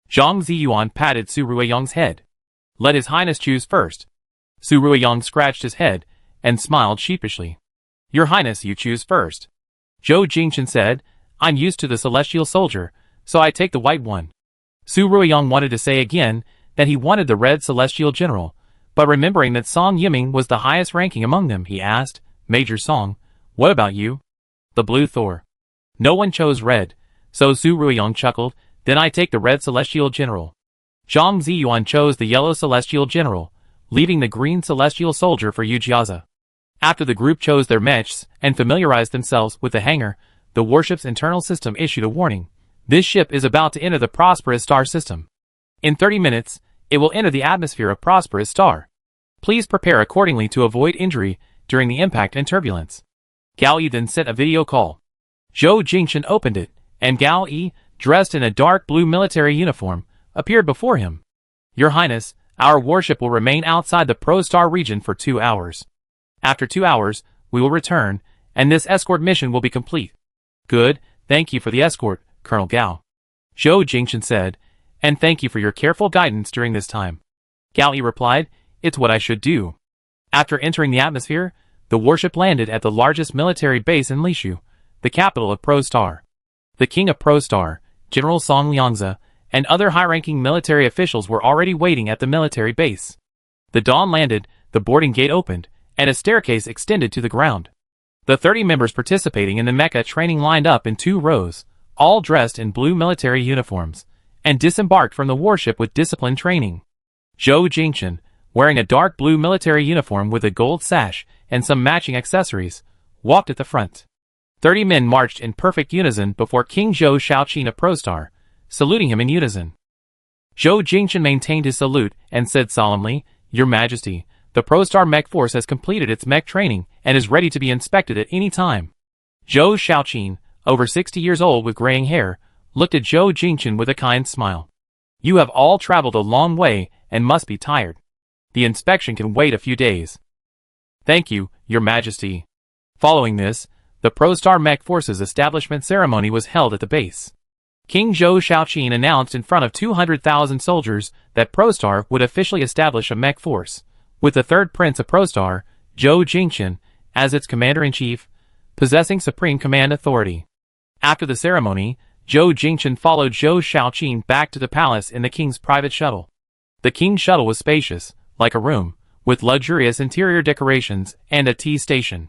Zhang Ziyuan patted Su Ruiyang's head. Let His Highness choose first. Su Ruiyang scratched his head and smiled sheepishly. Your Highness, you choose first. Zhou Jingchen said, I'm used to the celestial soldier, so I take the white one. Su Ruiyang wanted to say again that he wanted the red celestial general, but remembering that Song Yiming was the highest ranking among them, he asked, Major Song, what about you? The blue Thor. No one chose red, so Su Ruiyang chuckled, then I take the red celestial general. Zhang Ziyuan chose the yellow celestial general, leaving the green celestial soldier for Yu Jiazi. After the group chose their mechs and familiarized themselves with the hangar, the warship's internal system issued a warning. This ship is about to enter the Prosperous Star system. In 30 minutes, it will enter the atmosphere of Prosperous Star. Please prepare accordingly to avoid injury during the impact and turbulence. Gao Yi then sent a video call. Zhou Jingchen opened it, and Gao Yi, dressed in a dark blue military uniform, appeared before him. Your Highness, our warship will remain outside the Prostar region for 2 hours. After 2 hours, we will return, and this escort mission will be complete. Good, thank you for the escort, Colonel Gao. Zhou Jingchen said, and thank you for your careful guidance during this time. Gao Yi replied, it's what I should do. After entering the atmosphere, the warship landed at the largest military base in Lishu, the capital of Prostar. The king of Prostar, General Song Liangzi, and other high-ranking military officials were already waiting at the military base. The Dawn landed, the boarding gate opened, and a staircase extended to the ground. The 30 members participating in the mecha training lined up in 2 rows, all dressed in blue military uniforms, and disembarked from the warship with disciplined training. Zhou Jingchen, wearing a dark blue military uniform with a gold sash and some matching accessories, walked at the front. 30 men marched in perfect unison before King Zhou Shaoqin of Prostar, saluting him in unison. Zhou Jingchen maintained his salute and said solemnly, Your Majesty, the Prostar mech force has completed its mech training and is ready to be inspected at any time. Zhou Shaoqin, over 60 years old with graying hair, looked at Zhou Jingchen with a kind smile. You have all traveled a long way and must be tired. The inspection can wait a few days. Thank you, Your Majesty. Following this, the Prostar Mech Force's establishment ceremony was held at the base. King Zhou Shaoqin announced in front of 200,000 soldiers that Prostar would officially establish a mech force, with the third prince of Prostar, Zhou Jingchen, as its commander-in-chief, possessing supreme command authority. After the ceremony, Zhou Jingchen followed Zhou Shaoqin back to the palace in the king's private shuttle. The king's shuttle was spacious, like a room, with luxurious interior decorations and a tea station.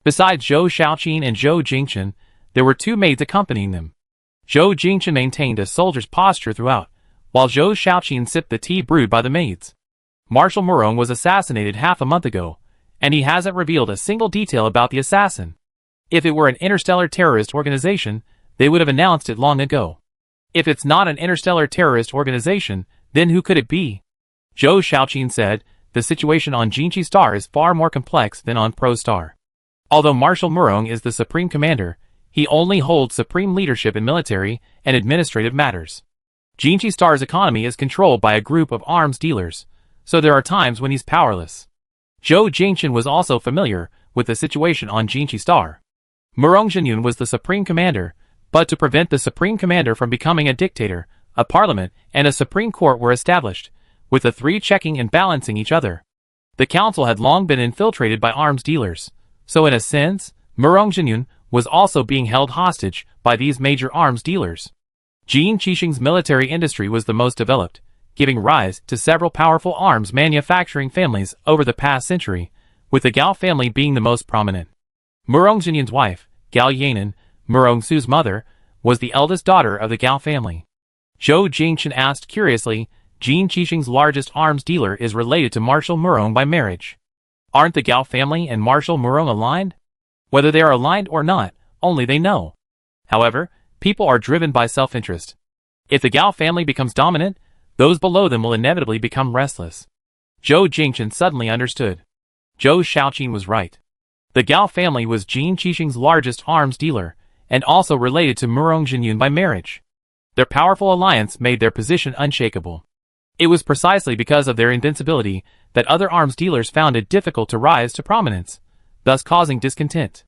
Besides Zhou Shaoqin and Zhou Jingchen, there were 2 maids accompanying them. Zhou Jingchen maintained a soldier's posture throughout, while Zhou Shaoqin sipped the tea brewed by the maids. Marshal Murong was assassinated half a month ago, and he hasn't revealed a single detail about the assassin. If it were an interstellar terrorist organization, they would have announced it long ago. If it's not an interstellar terrorist organization, then who could it be? Zhou Shaoqin said, the situation on Jinchi Star is far more complex than on Prostar. Although Marshal Murong is the supreme commander, he only holds supreme leadership in military and administrative matters. Jinchi Star's economy is controlled by a group of arms dealers, so there are times when he's powerless. Zhou Jingchen was also familiar with the situation on Jinchi Star. Murong Zhenyun was the supreme commander, but to prevent the supreme commander from becoming a dictator, a parliament, and a Supreme Court were established, with the three checking and balancing each other. The council had long been infiltrated by arms dealers, so in a sense, Murongjinyun was also being held hostage by these major arms dealers. Jin Qixing's military industry was the most developed, giving rise to several powerful arms manufacturing families over the past century, with the Gao family being the most prominent. Murongjinyun's wife, Gao Yanan, Murongsu's mother, was the eldest daughter of the Gao family. Zhou Jingchen asked curiously, Jin Qixing's largest arms dealer is related to Marshal Murong by marriage. Aren't the Gao family and Marshal Murong aligned? Whether they are aligned or not, only they know. However, people are driven by self-interest. If the Gao family becomes dominant, those below them will inevitably become restless. Zhou Jingchen suddenly understood. Zhou Shaoqin was right. The Gao family was Jin Qixing's largest arms dealer, and also related to Murongjinyun by marriage. Their powerful alliance made their position unshakable. It was precisely because of their invincibility that other arms dealers found it difficult to rise to prominence, thus causing discontent.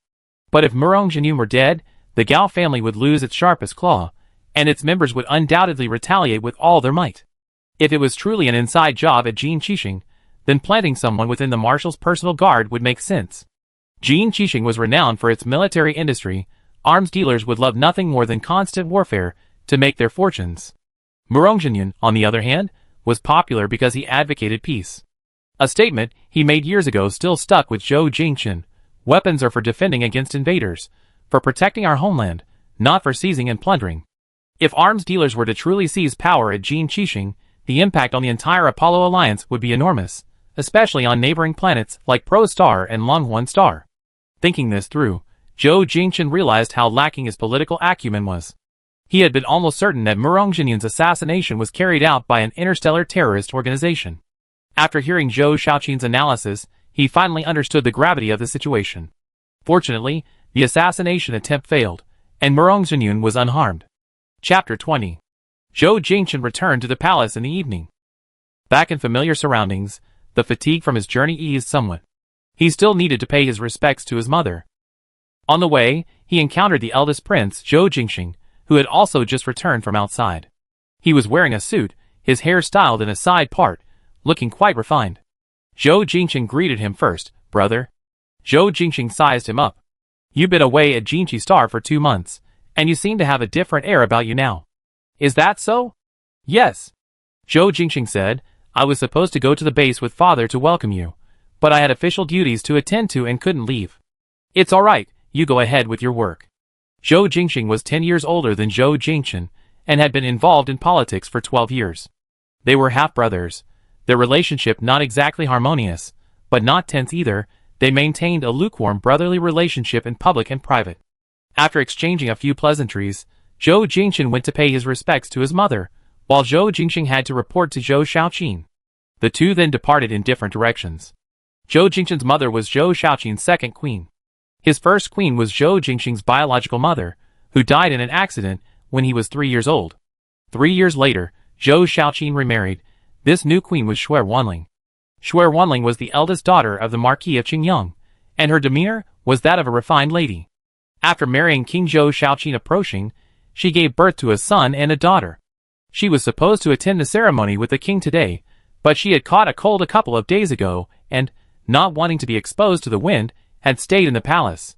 But if Murongjinyun were dead, the Gao family would lose its sharpest claw, and its members would undoubtedly retaliate with all their might. If it was truly an inside job at Jin Qixing, then planting someone within the marshal's personal guard would make sense. Jin Qixing was renowned for its military industry. Arms dealers would love nothing more than constant warfare to make their fortunes. Murongjinyun, on the other hand, was popular because he advocated peace. A statement he made years ago still stuck with Zhou Jingchen. Weapons are for defending against invaders, for protecting our homeland, not for seizing and plundering. If arms dealers were to truly seize power at Jin Qixing, the impact on the entire Apollo alliance would be enormous, especially on neighboring planets like Pro Star and Longhorn Star. Thinking this through, Zhou Jingchen realized how lacking his political acumen was. He had been almost certain that Murongjinyun's assassination was carried out by an interstellar terrorist organization. After hearing Zhou Shaoqin's analysis, he finally understood the gravity of the situation. Fortunately, the assassination attempt failed, and Murongjinyun was unharmed. Chapter 20. Zhou Jingchen returned to the palace in the evening. Back in familiar surroundings, the fatigue from his journey eased somewhat. He still needed to pay his respects to his mother. On the way, he encountered the eldest prince, Zhou Jingxing, who had also just returned from outside. He was wearing a suit, his hair styled in a side part, looking quite refined. Zhou Jingxing greeted him first, brother. Zhou Jingxing sized him up. You've been away at Jinqi Star for 2 months, and you seem to have a different air about you now. Is that so? Yes. Zhou Jingxing said, I was supposed to go to the base with father to welcome you, but I had official duties to attend to and couldn't leave. It's alright, you go ahead with your work. Zhou Jingxing was 10 years older than Zhou Jingchen, and had been involved in politics for 12 years. They were half-brothers. Their relationship not exactly harmonious, but not tense either. They maintained a lukewarm brotherly relationship in public and private. After exchanging a few pleasantries, Zhou Jingchen went to pay his respects to his mother, while Zhou Jingxing had to report to Zhou Shaoqin. The two then departed in different directions. Zhou Jingchen's mother was Zhou Shaoqin's second queen. His first queen was Zhou Jingxing's biological mother, who died in an accident when he was 3 years old. 3 years later, Zhou Shaoqin remarried. This new queen was Shui Wanling. Shui Wanling was the eldest daughter of the Marquis of Qingyang, and her demeanor was that of a refined lady. After marrying King Zhou Shaoqin approaching, she gave birth to a son and a daughter. She was supposed to attend the ceremony with the king today, but she had caught a cold a couple of days ago and, not wanting to be exposed to the wind, had stayed in the palace.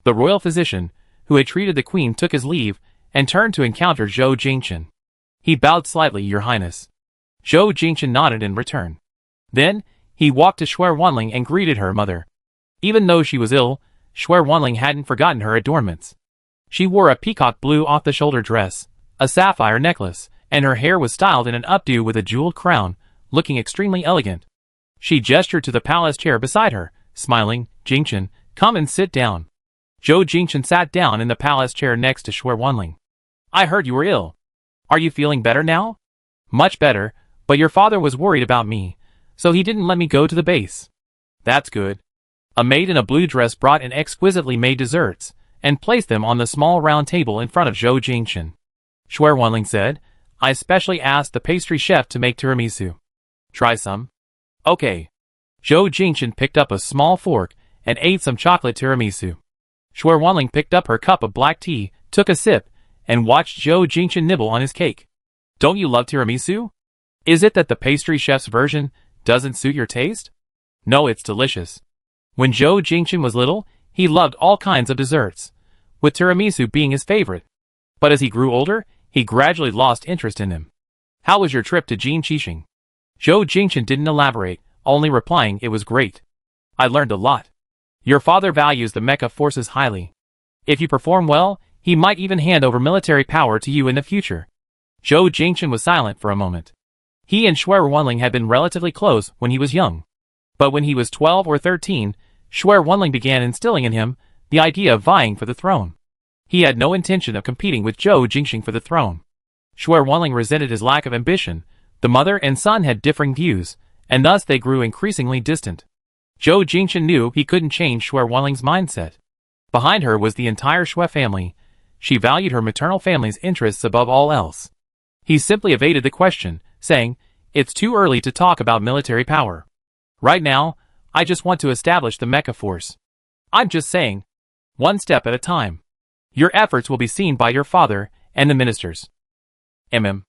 The royal physician, who had treated the queen, took his leave and turned to encounter Zhou Jingchen. He bowed slightly, Your Highness. Zhou Jingchen nodded in return. Then, he walked to Shui Wanling and greeted her mother. Even though she was ill, Shui Wanling hadn't forgotten her adornments. She wore a peacock blue off-the-shoulder dress, a sapphire necklace, and her hair was styled in an updo with a jeweled crown, looking extremely elegant. She gestured to the palace chair beside her, smiling, Jingchen, come and sit down. Zhou Jingchen sat down in the palace chair next to Shui Wanling. I heard you were ill. Are you feeling better now? Much better, but your father was worried about me, so he didn't let me go to the base. That's good. A maid in a blue dress brought in exquisitely made desserts, and placed them on the small round table in front of Zhou Jingchen. Shui Wanling said, I specially asked the pastry chef to make tiramisu. Try some? Okay. Zhou Jingchen picked up a small fork and ate some chocolate tiramisu. Shui Wanling picked up her cup of black tea, took a sip, and watched Zhou Jingchen nibble on his cake. Don't you love tiramisu? Is it that the pastry chef's version doesn't suit your taste? No, it's delicious. When Zhou Jingchen was little, he loved all kinds of desserts, with tiramisu being his favorite. But as he grew older, he gradually lost interest in them. How was your trip to Jinqixing? Zhou Jingchen didn't elaborate, only replying it was great. I learned a lot. Your father values the mecha forces highly. If you perform well, he might even hand over military power to you in the future. Zhou Jingchen was silent for a moment. He and Shuai Wenling had been relatively close when he was young. But when he was 12 or 13, Shuai Wenling began instilling in him the idea of vying for the throne. He had no intention of competing with Zhou Jingchen for the throne. Shuai Wenling resented his lack of ambition. The mother and son had differing views, and thus they grew increasingly distant. Zhou Jingchen knew he couldn't change Shuai Wenling's mindset. Behind her was the entire Shuai family. She valued her maternal family's interests above all else. He simply evaded the question, saying, "It's too early to talk about military power. Right now, I just want to establish the mecha force. I'm just saying, one step at a time. Your efforts will be seen by your father and the ministers." Shuai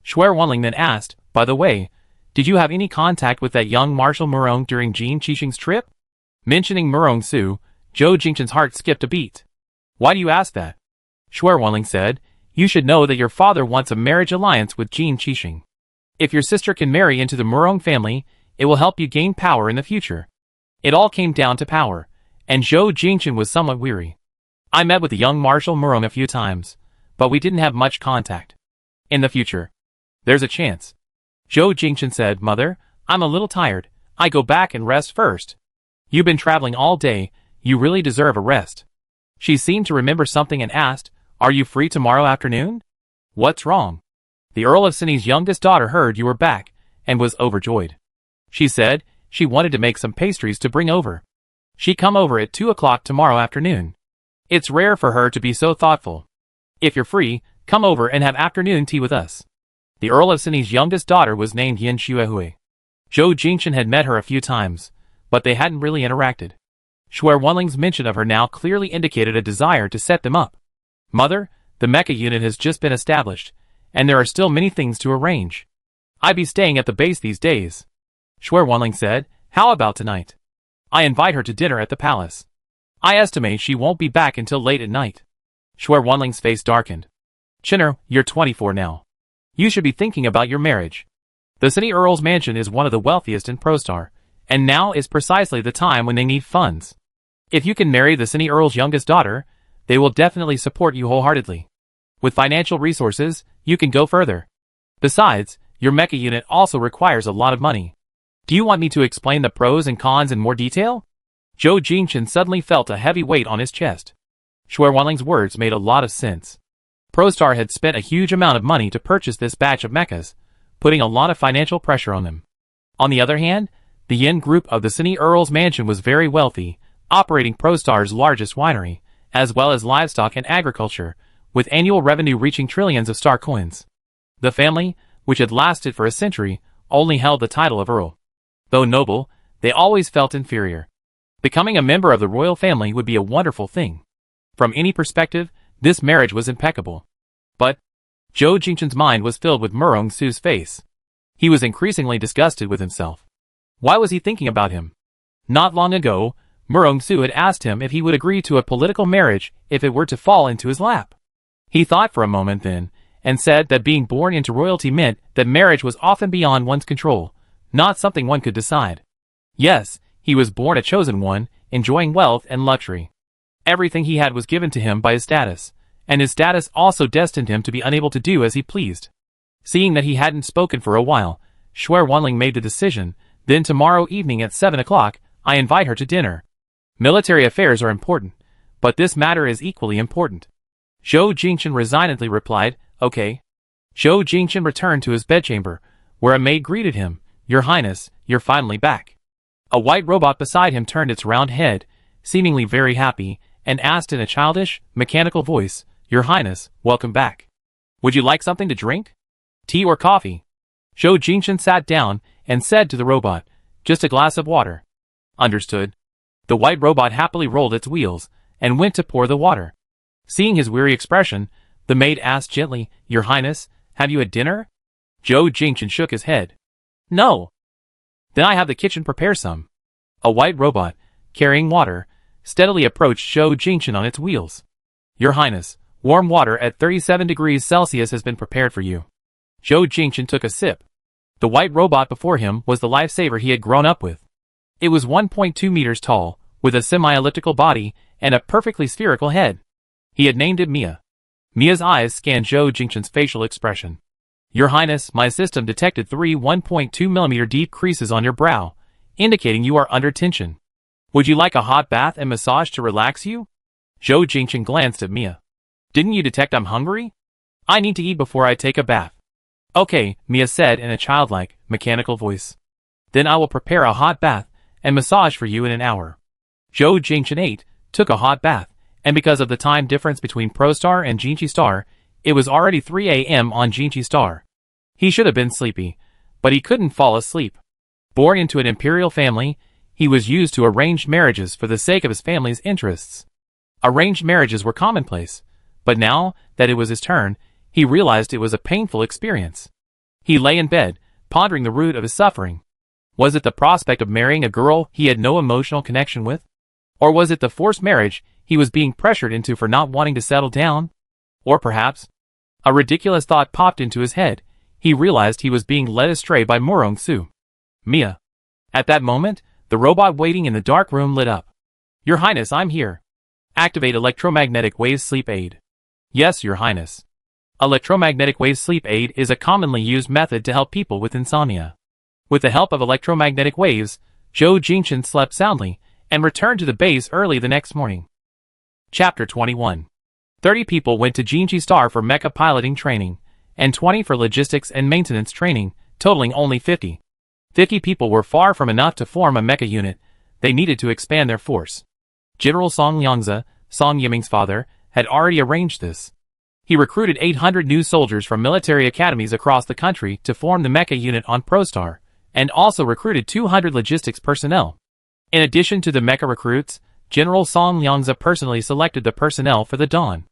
Wenling then asked, "By the way, did you have any contact with that young Marshal Murong during Jinqixing's trip?" Mentioning Murong Su, Zhou Jingchen's heart skipped a beat. "Why do you ask that?" Shuai Wenling said, "You should know that your father wants a marriage alliance with Jinqixing. If your sister can marry into the Murong family, it will help you gain power in the future." It all came down to power, and Zhou Jingchen was somewhat weary. "I met with the young Marshal Murong a few times, but we didn't have much contact. In the future, there's a chance." Zhou Jingchen said, "Mother, I'm a little tired. I go back and rest first." "You've been traveling all day. You really deserve a rest." She seemed to remember something and asked, "Are you free tomorrow afternoon?" "What's wrong?" "The Earl of Cinny's youngest daughter heard you were back, and was overjoyed. She said she wanted to make some pastries to bring over. She come over at 2 o'clock tomorrow afternoon. It's rare for her to be so thoughtful. If you're free, come over and have afternoon tea with us." The Earl of Cinny's youngest daughter was named Yin Xuehui. Zhou Jingchen had met her a few times, but they hadn't really interacted. Shuai Wenling's mention of her now clearly indicated a desire to set them up. "Mother, the mecha unit has just been established, and there are still many things to arrange. I'd be staying at the base these days." Shuai Wenling said, "How about tonight? I invite her to dinner at the palace. I estimate she won't be back until late at night." Shuai Wenling's face darkened. "Chinner, you're 24 now. You should be thinking about your marriage. The City Earl's mansion is one of the wealthiest in Prostar, and now is precisely the time when they need funds. If you can marry the City Earl's youngest daughter, they will definitely support you wholeheartedly. With financial resources, you can go further. Besides, your mecha unit also requires a lot of money. Do you want me to explain the pros and cons in more detail?" Zhou Jingchen suddenly felt a heavy weight on his chest. Shuai Wenling's words made a lot of sense. Prostar had spent a huge amount of money to purchase this batch of mechas, putting a lot of financial pressure on them. On the other hand, the Yin group of the City Earl's mansion was very wealthy, operating Prostar's largest winery, as well as livestock and agriculture, with annual revenue reaching trillions of star coins. The family, which had lasted for a century, only held the title of Earl. Though noble, they always felt inferior. Becoming a member of the royal family would be a wonderful thing. From any perspective, this marriage was impeccable. But Zhou Jingchen's mind was filled with Murong Su's face. He was increasingly disgusted with himself. Why was he thinking about him? Not long ago, Murong Su had asked him if he would agree to a political marriage if it were to fall into his lap. He thought for a moment then, and said that being born into royalty meant that marriage was often beyond one's control, not something one could decide. Yes, he was born a chosen one, enjoying wealth and luxury. Everything he had was given to him by his status, and his status also destined him to be unable to do as he pleased. Seeing that he hadn't spoken for a while, Shuai Wenling made the decision, "Then tomorrow evening at 7 o'clock, I invite her to dinner. Military affairs are important, but this matter is equally important." Zhou Jingchen resignedly replied, "Okay." Zhou Jingchen returned to his bedchamber, where a maid greeted him, "Your Highness, you're finally back." A white robot beside him turned its round head, seemingly very happy, and asked in a childish, mechanical voice, "Your Highness, welcome back. Would you like something to drink? Tea or coffee?" Zhou Jingchen sat down and said to the robot, "Just a glass of water." "Understood." The white robot happily rolled its wheels, and went to pour the water. Seeing his weary expression, the maid asked gently, "Your Highness, have you had dinner?" Zhou Jingchen shook his head. No. Then I have the kitchen prepare some. A white robot, carrying water, steadily approached Zhou Jingchen on its wheels. Your Highness, warm water at 37 degrees Celsius has been prepared for you. Zhou Jingchen took a sip. The white robot before him was the lifesaver he had grown up with. It was 1.2 meters tall, with a semi-elliptical body and a perfectly spherical head. He had named it Mia. Mia's eyes scanned Zhou Jingchen's facial expression. Your Highness, my system detected 3 1.2 millimeter deep creases on your brow, indicating you are under tension. Would you like a hot bath and massage to relax you? Zhou Jingchen glanced at Mia. Didn't you detect I'm hungry? I need to eat before I take a bath. Okay, Mia said in a childlike, mechanical voice. Then I will prepare a hot bath and massage for you in an hour. Zhou Jingchen ate, took a hot bath, and because of the time difference between ProStar and Jinchi Star, it was already 3 a.m. on Jinchi Star. He should have been sleepy, but he couldn't fall asleep. Born into an imperial family, he was used to arranged marriages for the sake of his family's interests. Arranged marriages were commonplace, but now that it was his turn, he realized it was a painful experience. He lay in bed, pondering the root of his suffering. Was it the prospect of marrying a girl he had no emotional connection with? Or was it the forced marriage he was being pressured into for not wanting to settle down? Or perhaps, a ridiculous thought popped into his head. He realized he was being led astray by Morong Su. Mia. At that moment, the robot waiting in the dark room lit up. Your Highness, I'm here. Activate electromagnetic wave sleep aid. Yes, Your Highness. Electromagnetic wave sleep aid is a commonly used method to help people with insomnia. With the help of electromagnetic waves, Zhou Jingchen slept soundly and returned to the base early the next morning. Chapter 21. 30 people went to Jinchi Star for mecha piloting training, and 20 for logistics and maintenance training, totaling only 50. 50 people were far from enough to form a mecha unit. They needed to expand their force. General Song Liangzi, Song Yiming's father, had already arranged this. He recruited 800 new soldiers from military academies across the country to form the mecha unit on ProStar, and also recruited 200 logistics personnel. In addition to the mecha recruits, General Song Liangzi personally selected the personnel for the Dawn.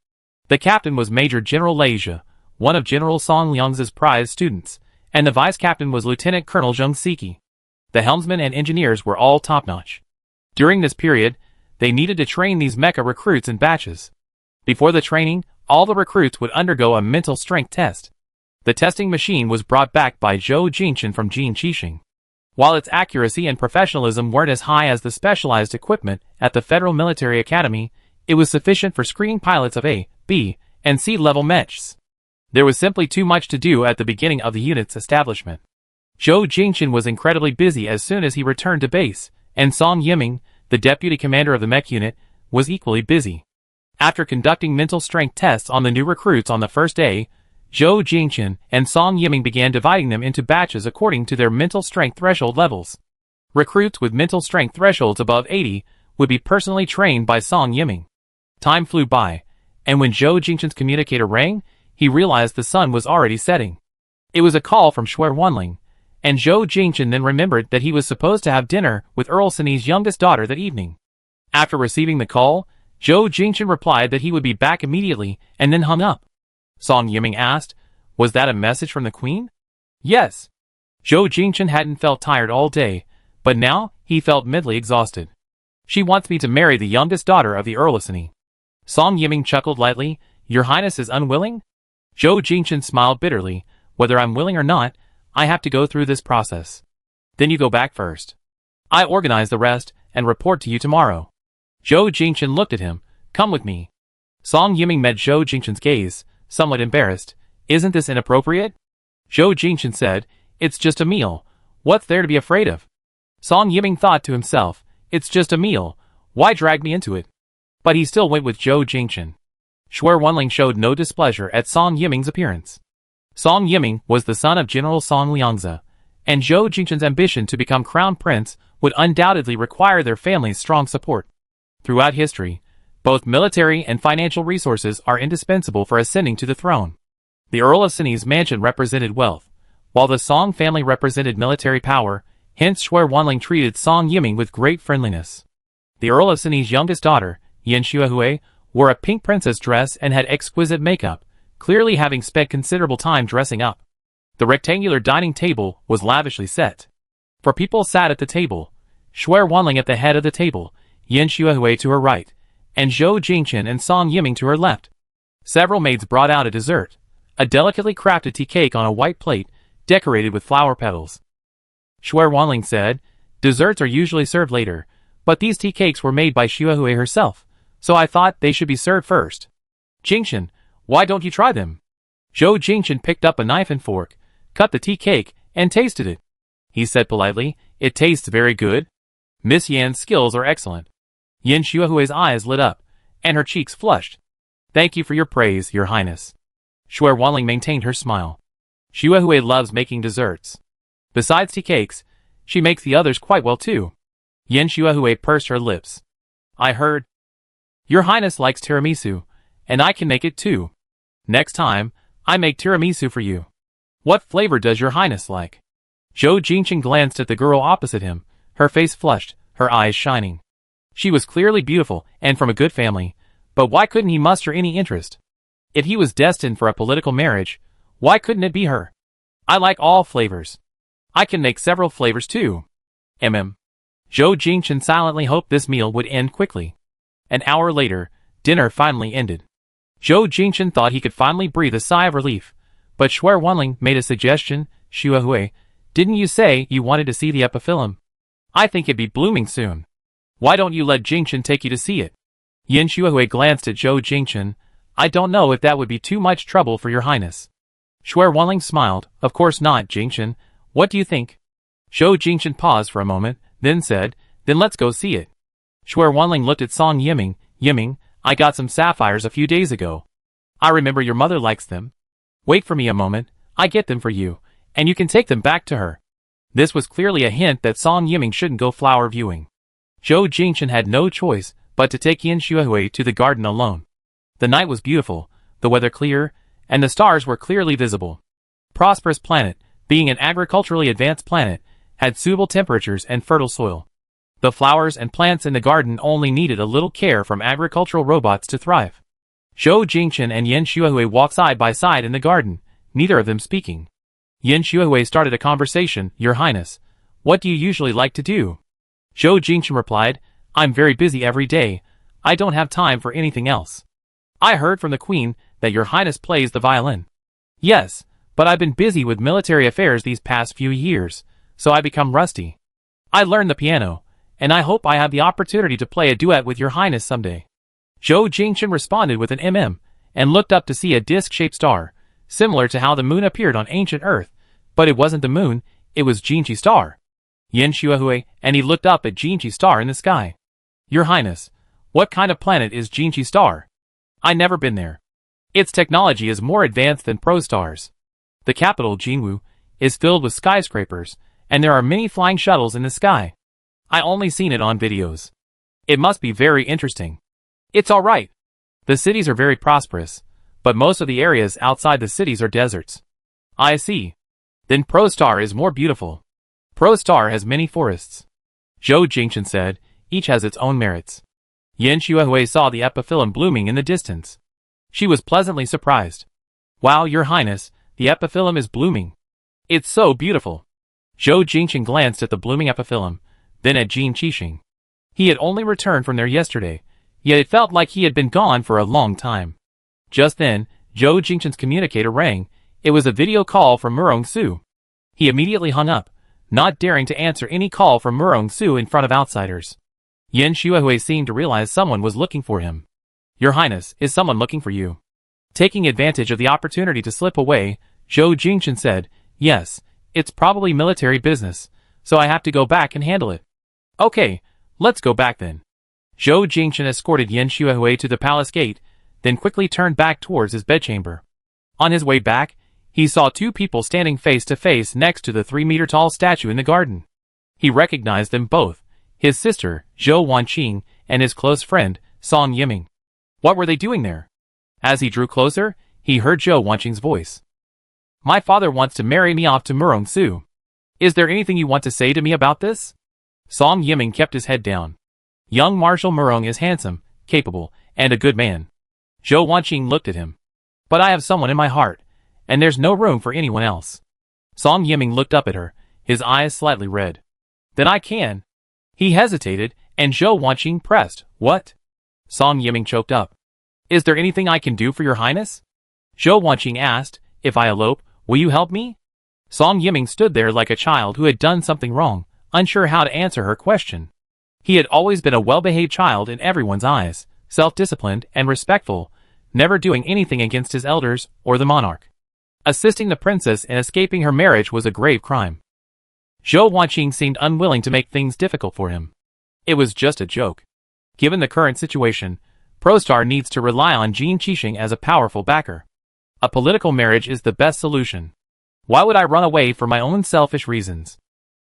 The captain was Major General Leisha, one of General Song Liangzi's prize students, and the vice captain was Lieutenant Colonel Zheng Siki. The helmsmen and engineers were all top-notch. During this period, they needed to train these mecha recruits in batches. Before the training, all the recruits would undergo a mental strength test. The testing machine was brought back by Zhou Jingchen from Jin Qixing. While its accuracy and professionalism weren't as high as the specialized equipment at the Federal Military Academy, it was sufficient for screening pilots of A, B, and C level mechs. There was simply too much to do at the beginning of the unit's establishment. Zhou Jingchen was incredibly busy as soon as he returned to base, and Song Yiming, the deputy commander of the mech unit, was equally busy. After conducting mental strength tests on the new recruits on the first day, Zhou Jingchen and Song Yiming began dividing them into batches according to their mental strength threshold levels. Recruits with mental strength thresholds above 80 would be personally trained by Song Yiming. Time flew by, and when Zhou Jingchen's communicator rang, he realized the sun was already setting. It was a call from Shui Wanling, and Zhou Jingchen then remembered that he was supposed to have dinner with Earl Sini's youngest daughter that evening. After receiving the call, Zhou Jingchen replied that he would be back immediately and then hung up. Song Yiming asked, was that a message from the queen? Yes. Zhou Jingchen hadn't felt tired all day, but now he felt mentally exhausted. She wants me to marry the youngest daughter of the Earl of Sini. Song Yiming chuckled lightly. Your Highness is unwilling? Zhou Jingchen smiled bitterly. Whether I'm willing or not, I have to go through this process. Then you go back first. I organize the rest and report to you tomorrow. Zhou Jingchen looked at him. Come with me. Song Yiming met Zhou Jingchen's gaze, somewhat embarrassed. Isn't this inappropriate? Zhou Jingchen said, it's just a meal. What's there to be afraid of? Song Yiming thought to himself, it's just a meal. Why drag me into it? But he still went with Zhou Jingchen. Shui Wanling showed no displeasure at Song Yiming's appearance. Song Yiming was the son of General Song Liangzi, and Zhou Jingchen's ambition to become crown prince would undoubtedly require their family's strong support. Throughout history, both military and financial resources are indispensable for ascending to the throne. The Earl of Sini's mansion represented wealth, while the Song family represented military power, hence Shui Wanling treated Song Yiming with great friendliness. The Earl of Sini's youngest daughter, Yan Xuehui, wore a pink princess dress and had exquisite makeup, clearly having spent considerable time dressing up. The rectangular dining table was lavishly set. 4 people sat at the table, Shuai Wanling at the head of the table, Yin Xuehui to her right, and Zhou Jingchen and Song Yiming to her left. Several maids brought out a dessert, a delicately crafted tea cake on a white plate, decorated with flower petals. Shuai Wanling said, "Desserts are usually served later, but these tea cakes were made by Xuehui herself, so I thought they should be served first. Jingchen, why don't you try them?" Zhou Jingchen picked up a knife and fork, cut the tea cake, and tasted it. He said politely, "It tastes very good. Miss Yan's skills are excellent." Yin Xuehui's eyes lit up, and her cheeks flushed. "Thank you for your praise, Your Highness." Shuai Wanling maintained her smile. Xuehui loves making desserts. Besides tea cakes, she makes the others quite well too. Yin Xuehui pursed her lips. "I heard. Your Highness likes tiramisu, and I can make it too. Next time, I make tiramisu for you. What flavor does Your Highness like?" Zhou Jingchen glanced at the girl opposite him, her face flushed, her eyes shining. She was clearly beautiful and from a good family, but why couldn't he muster any interest? If he was destined for a political marriage, why couldn't it be her? "I like all flavors. I can make several flavors too." Zhou Jingchen silently hoped this meal would end quickly. An hour later, dinner finally ended. Zhou Jingchen thought he could finally breathe a sigh of relief, but Shuai Wanling made a suggestion. "Xuehui, didn't you say you wanted to see the epiphyllum? I think it'd be blooming soon. Why don't you let Jingchen take you to see it?" Yin Xuehui glanced at Zhou Jingchen. "I don't know if that would be too much trouble for Your Highness." Shuai Wanling smiled. "Of course not, Jingchen. What do you think?" Zhou Jingchen paused for a moment, then said, "Then let's go see it." Shuai Wanling looked at Song Yiming. "Yiming, I got some sapphires a few days ago. I remember your mother likes them. Wait for me a moment, I get them for you, and you can take them back to her." This was clearly a hint that Song Yiming shouldn't go flower viewing. Zhou Jingchen had no choice but to take Yin Xuehui to the garden alone. The night was beautiful, the weather clear, and the stars were clearly visible. Prosperous planet, being an agriculturally advanced planet, had suitable temperatures and fertile soil. The flowers and plants in the garden only needed a little care from agricultural robots to thrive. Zhou Jingchen and Yin Xuehui walked side by side in the garden, neither of them speaking. Yin Xuehui started a conversation. "Your Highness, what do you usually like to do?" Zhou Jingchen replied, "I'm very busy every day. I don't have time for anything else. I heard from the Queen that Your Highness plays the violin." "Yes, but I've been busy with military affairs these past few years, so I become rusty. I learned the piano, and I hope I have the opportunity to play a duet with Your Highness someday." Zhou Jingchen responded with an and looked up to see a disc-shaped star, similar to how the moon appeared on ancient Earth, but it wasn't the moon, it was Jinchi star. Yin Xuehui, and he looked up at Jinchi star in the sky. "Your Highness, what kind of planet is Jinchi star? I never been there. Its technology is more advanced than ProStar's. The capital, Jinwu, is filled with skyscrapers, and there are many flying shuttles in the sky. I only seen it on videos. It must be very interesting." "It's alright. The cities are very prosperous, but most of the areas outside the cities are deserts." "I see. Then ProStar is more beautiful. ProStar has many forests." Zhou Jingchen said, "Each has its own merits." Yin Xuehui saw the epiphyllum blooming in the distance. She was pleasantly surprised. "Wow, Your Highness, the epiphyllum is blooming. It's so beautiful." Zhou Jingchen glanced at the blooming epiphyllum, then at Jin Qixing. He had only returned from there yesterday, yet it felt like he had been gone for a long time. Just then, Zhou Jingchen's communicator rang. It was a video call from Murong Su. He immediately hung up, not daring to answer any call from Murong Su in front of outsiders. Yin Xuehui seemed to realize someone was looking for him. "Your Highness, is someone looking for you?" Taking advantage of the opportunity to slip away, Zhou Jingchen said, "Yes, it's probably military business, so I have to go back and handle it." "Okay, let's go back then." Zhou Jingchen escorted Yin Xuehui to the palace gate, then quickly turned back towards his bedchamber. On his way back, he saw 2 people standing face to face next to the 3-meter-tall statue in the garden. He recognized them both, his sister, Zhou Wanqing, and his close friend, Song Yiming. What were they doing there? As he drew closer, he heard Zhou Wanqing's voice. "My father wants to marry me off to Murong Su. Is there anything you want to say to me about this?" Song Yiming kept his head down. Young Marshal Murong is handsome, capable, and a good man. Zhou Wanqing looked at him. "But I have someone in my heart, and there's no room for anyone else. Song Yiming looked up at her, his eyes slightly red. Then I can. He hesitated, and Zhou Wanqing pressed. What? Song Yiming choked up. Is there anything I can do for your highness? Zhou Wanqing asked, if I elope, will you help me? Song Yiming stood there like a child who had done something wrong, unsure how to answer her question. He had always been a well-behaved child in everyone's eyes, self-disciplined and respectful, never doing anything against his elders or the monarch. Assisting the princess in escaping her marriage was a grave crime. Zhou Wanqing seemed unwilling to make things difficult for him. It was just a joke. Given the current situation, ProStar needs to rely on Jin Qixing as a powerful backer. A political marriage is the best solution. Why would I run away for my own selfish reasons?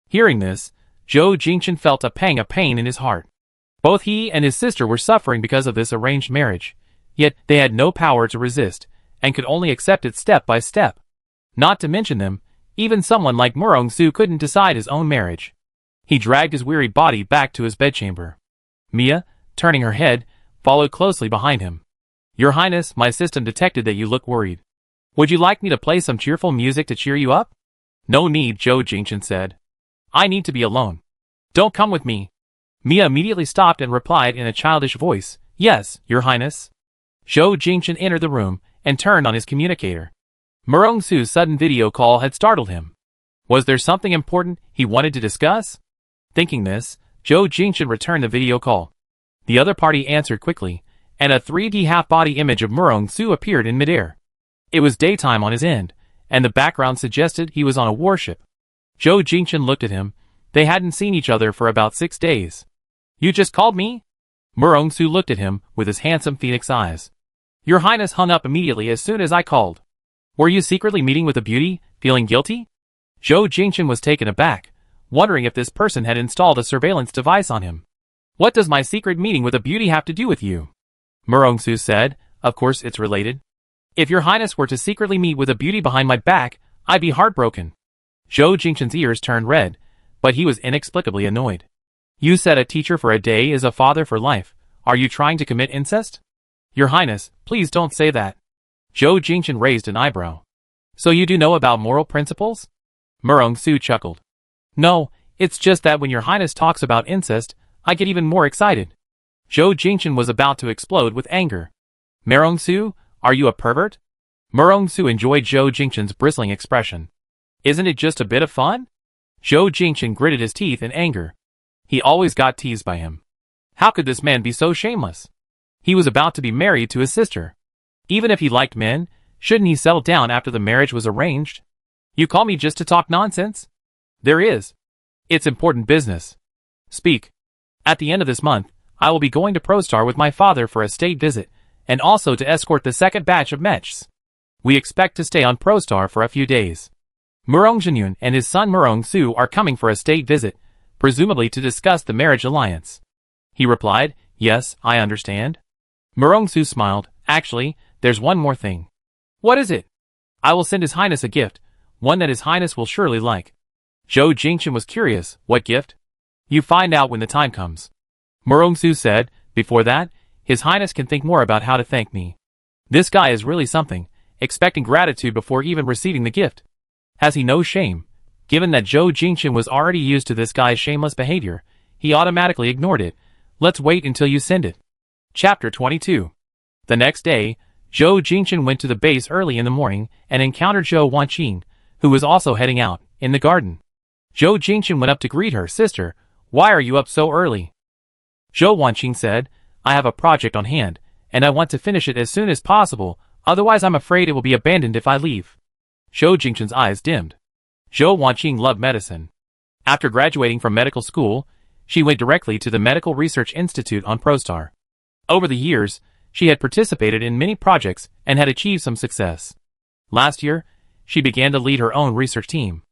Hearing this, Zhou Jingchen felt a pang of pain in his heart. Both he and his sister were suffering because of this arranged marriage, yet they had no power to resist, and could only accept it step by step. Not to mention them, even someone like Murong-su couldn't decide his own marriage. He dragged his weary body back to his bedchamber. Mia, turning her head, followed closely behind him. Your Highness, my system detected that you look worried. Would you like me to play some cheerful music to cheer you up? No need, Zhou Jingchen said. I need to be alone. Don't come with me. Mia immediately stopped and replied in a childish voice, Yes, Your Highness. Zhou Jingchen entered the room and turned on his communicator. Murong-su's sudden video call had startled him. Was there something important he wanted to discuss? Thinking this, Zhou Jingchen returned the video call. The other party answered quickly, and a 3D half-body image of Murong-su appeared in midair. It was daytime on his end, and the background suggested he was on a warship. Zhou Jingchen looked at him. They hadn't seen each other for about 6 days. You just called me? Murong-su looked at him with his handsome phoenix eyes. Your Highness hung up immediately as soon as I called. Were you secretly meeting with a beauty, feeling guilty? Zhou Jingchen was taken aback, wondering if this person had installed a surveillance device on him. What does my secret meeting with a beauty have to do with you? Murong-su said, Of course it's related. If your Highness were to secretly meet with a beauty behind my back, I'd be heartbroken. Zhou Jingchen's ears turned red, but he was inexplicably annoyed. You said a teacher for a day is a father for life. Are you trying to commit incest? Your Highness, please don't say that. Zhou Jingchen raised an eyebrow. So you do know about moral principles? Murong-su chuckled. No, it's just that when your Highness talks about incest, I get even more excited. Zhou Jingchen was about to explode with anger. Murong-su, are you a pervert? Murong-su enjoyed Zhou Jingchen's bristling expression. Isn't it just a bit of fun? Zhou Jingchen gritted his teeth in anger. He always got teased by him. How could this man be so shameless? He was about to be married to his sister. Even if he liked men, shouldn't he settle down after the marriage was arranged? You call me just to talk nonsense? There is. It's important business. Speak. At the end of this month, I will be going to ProStar with my father for a state visit, and also to escort the second batch of Mechs. We expect to stay on ProStar for a few days. Murong Zhenyun and his son Murong-su are coming for a state visit, presumably to discuss the marriage alliance. He replied, Yes, I understand. Murong-su smiled. Actually, there's one more thing. What is it? I will send His Highness a gift, one that His Highness will surely like. Zhou Jingchen was curious. What gift? You find out when the time comes. Murong-su said, Before that, His Highness can think more about how to thank me. This guy is really something, expecting gratitude before even receiving the gift. Has he no shame? Given that Zhou Jingchen was already used to this guy's shameless behavior, he automatically ignored it. Let's wait until you send it. Chapter 22. The next day, Zhou Jingchen went to the base early in the morning and encountered Zhou Wanqing, who was also heading out, in the garden. Zhou Jingchen went up to greet her. Sister, why are you up so early? Zhou Wanqing said, I have a project on hand, and I want to finish it as soon as possible, otherwise I'm afraid it will be abandoned if I leave. Zhou Jingchen's eyes dimmed. Zhou Wanqing loved medicine. After graduating from medical school, she went directly to the Medical Research Institute on ProStar. Over the years, she had participated in many projects and had achieved some success. Last year, she began to lead her own research team.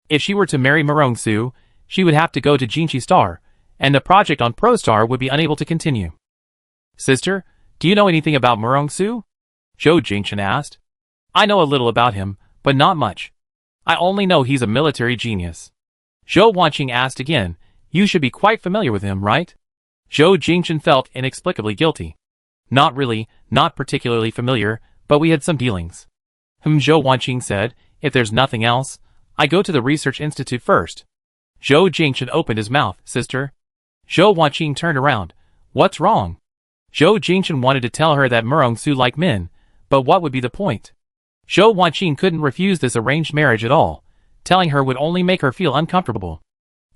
If she were to marry Murong-su, she would have to go to Jinchi Star, and the project on ProStar would be unable to continue. Sister, do you know anything about Murong-su? Zhou Jingchen asked. I know a little about him, but not much. I only know he's a military genius. Zhou Wanqing asked again, You should be quite familiar with him, right? Zhou Jingchen felt inexplicably guilty. Not really, not particularly familiar, but we had some dealings. Zhou Wanqing said, If there's nothing else, I go to the research institute first. Zhou Jingchen opened his mouth. Sister? Zhou Wanqing turned around. What's wrong? Zhou Jingchen wanted to tell her that Murong-su liked men, but what would be the point? Zhou Wanqing couldn't refuse this arranged marriage at all. Telling her would only make her feel uncomfortable.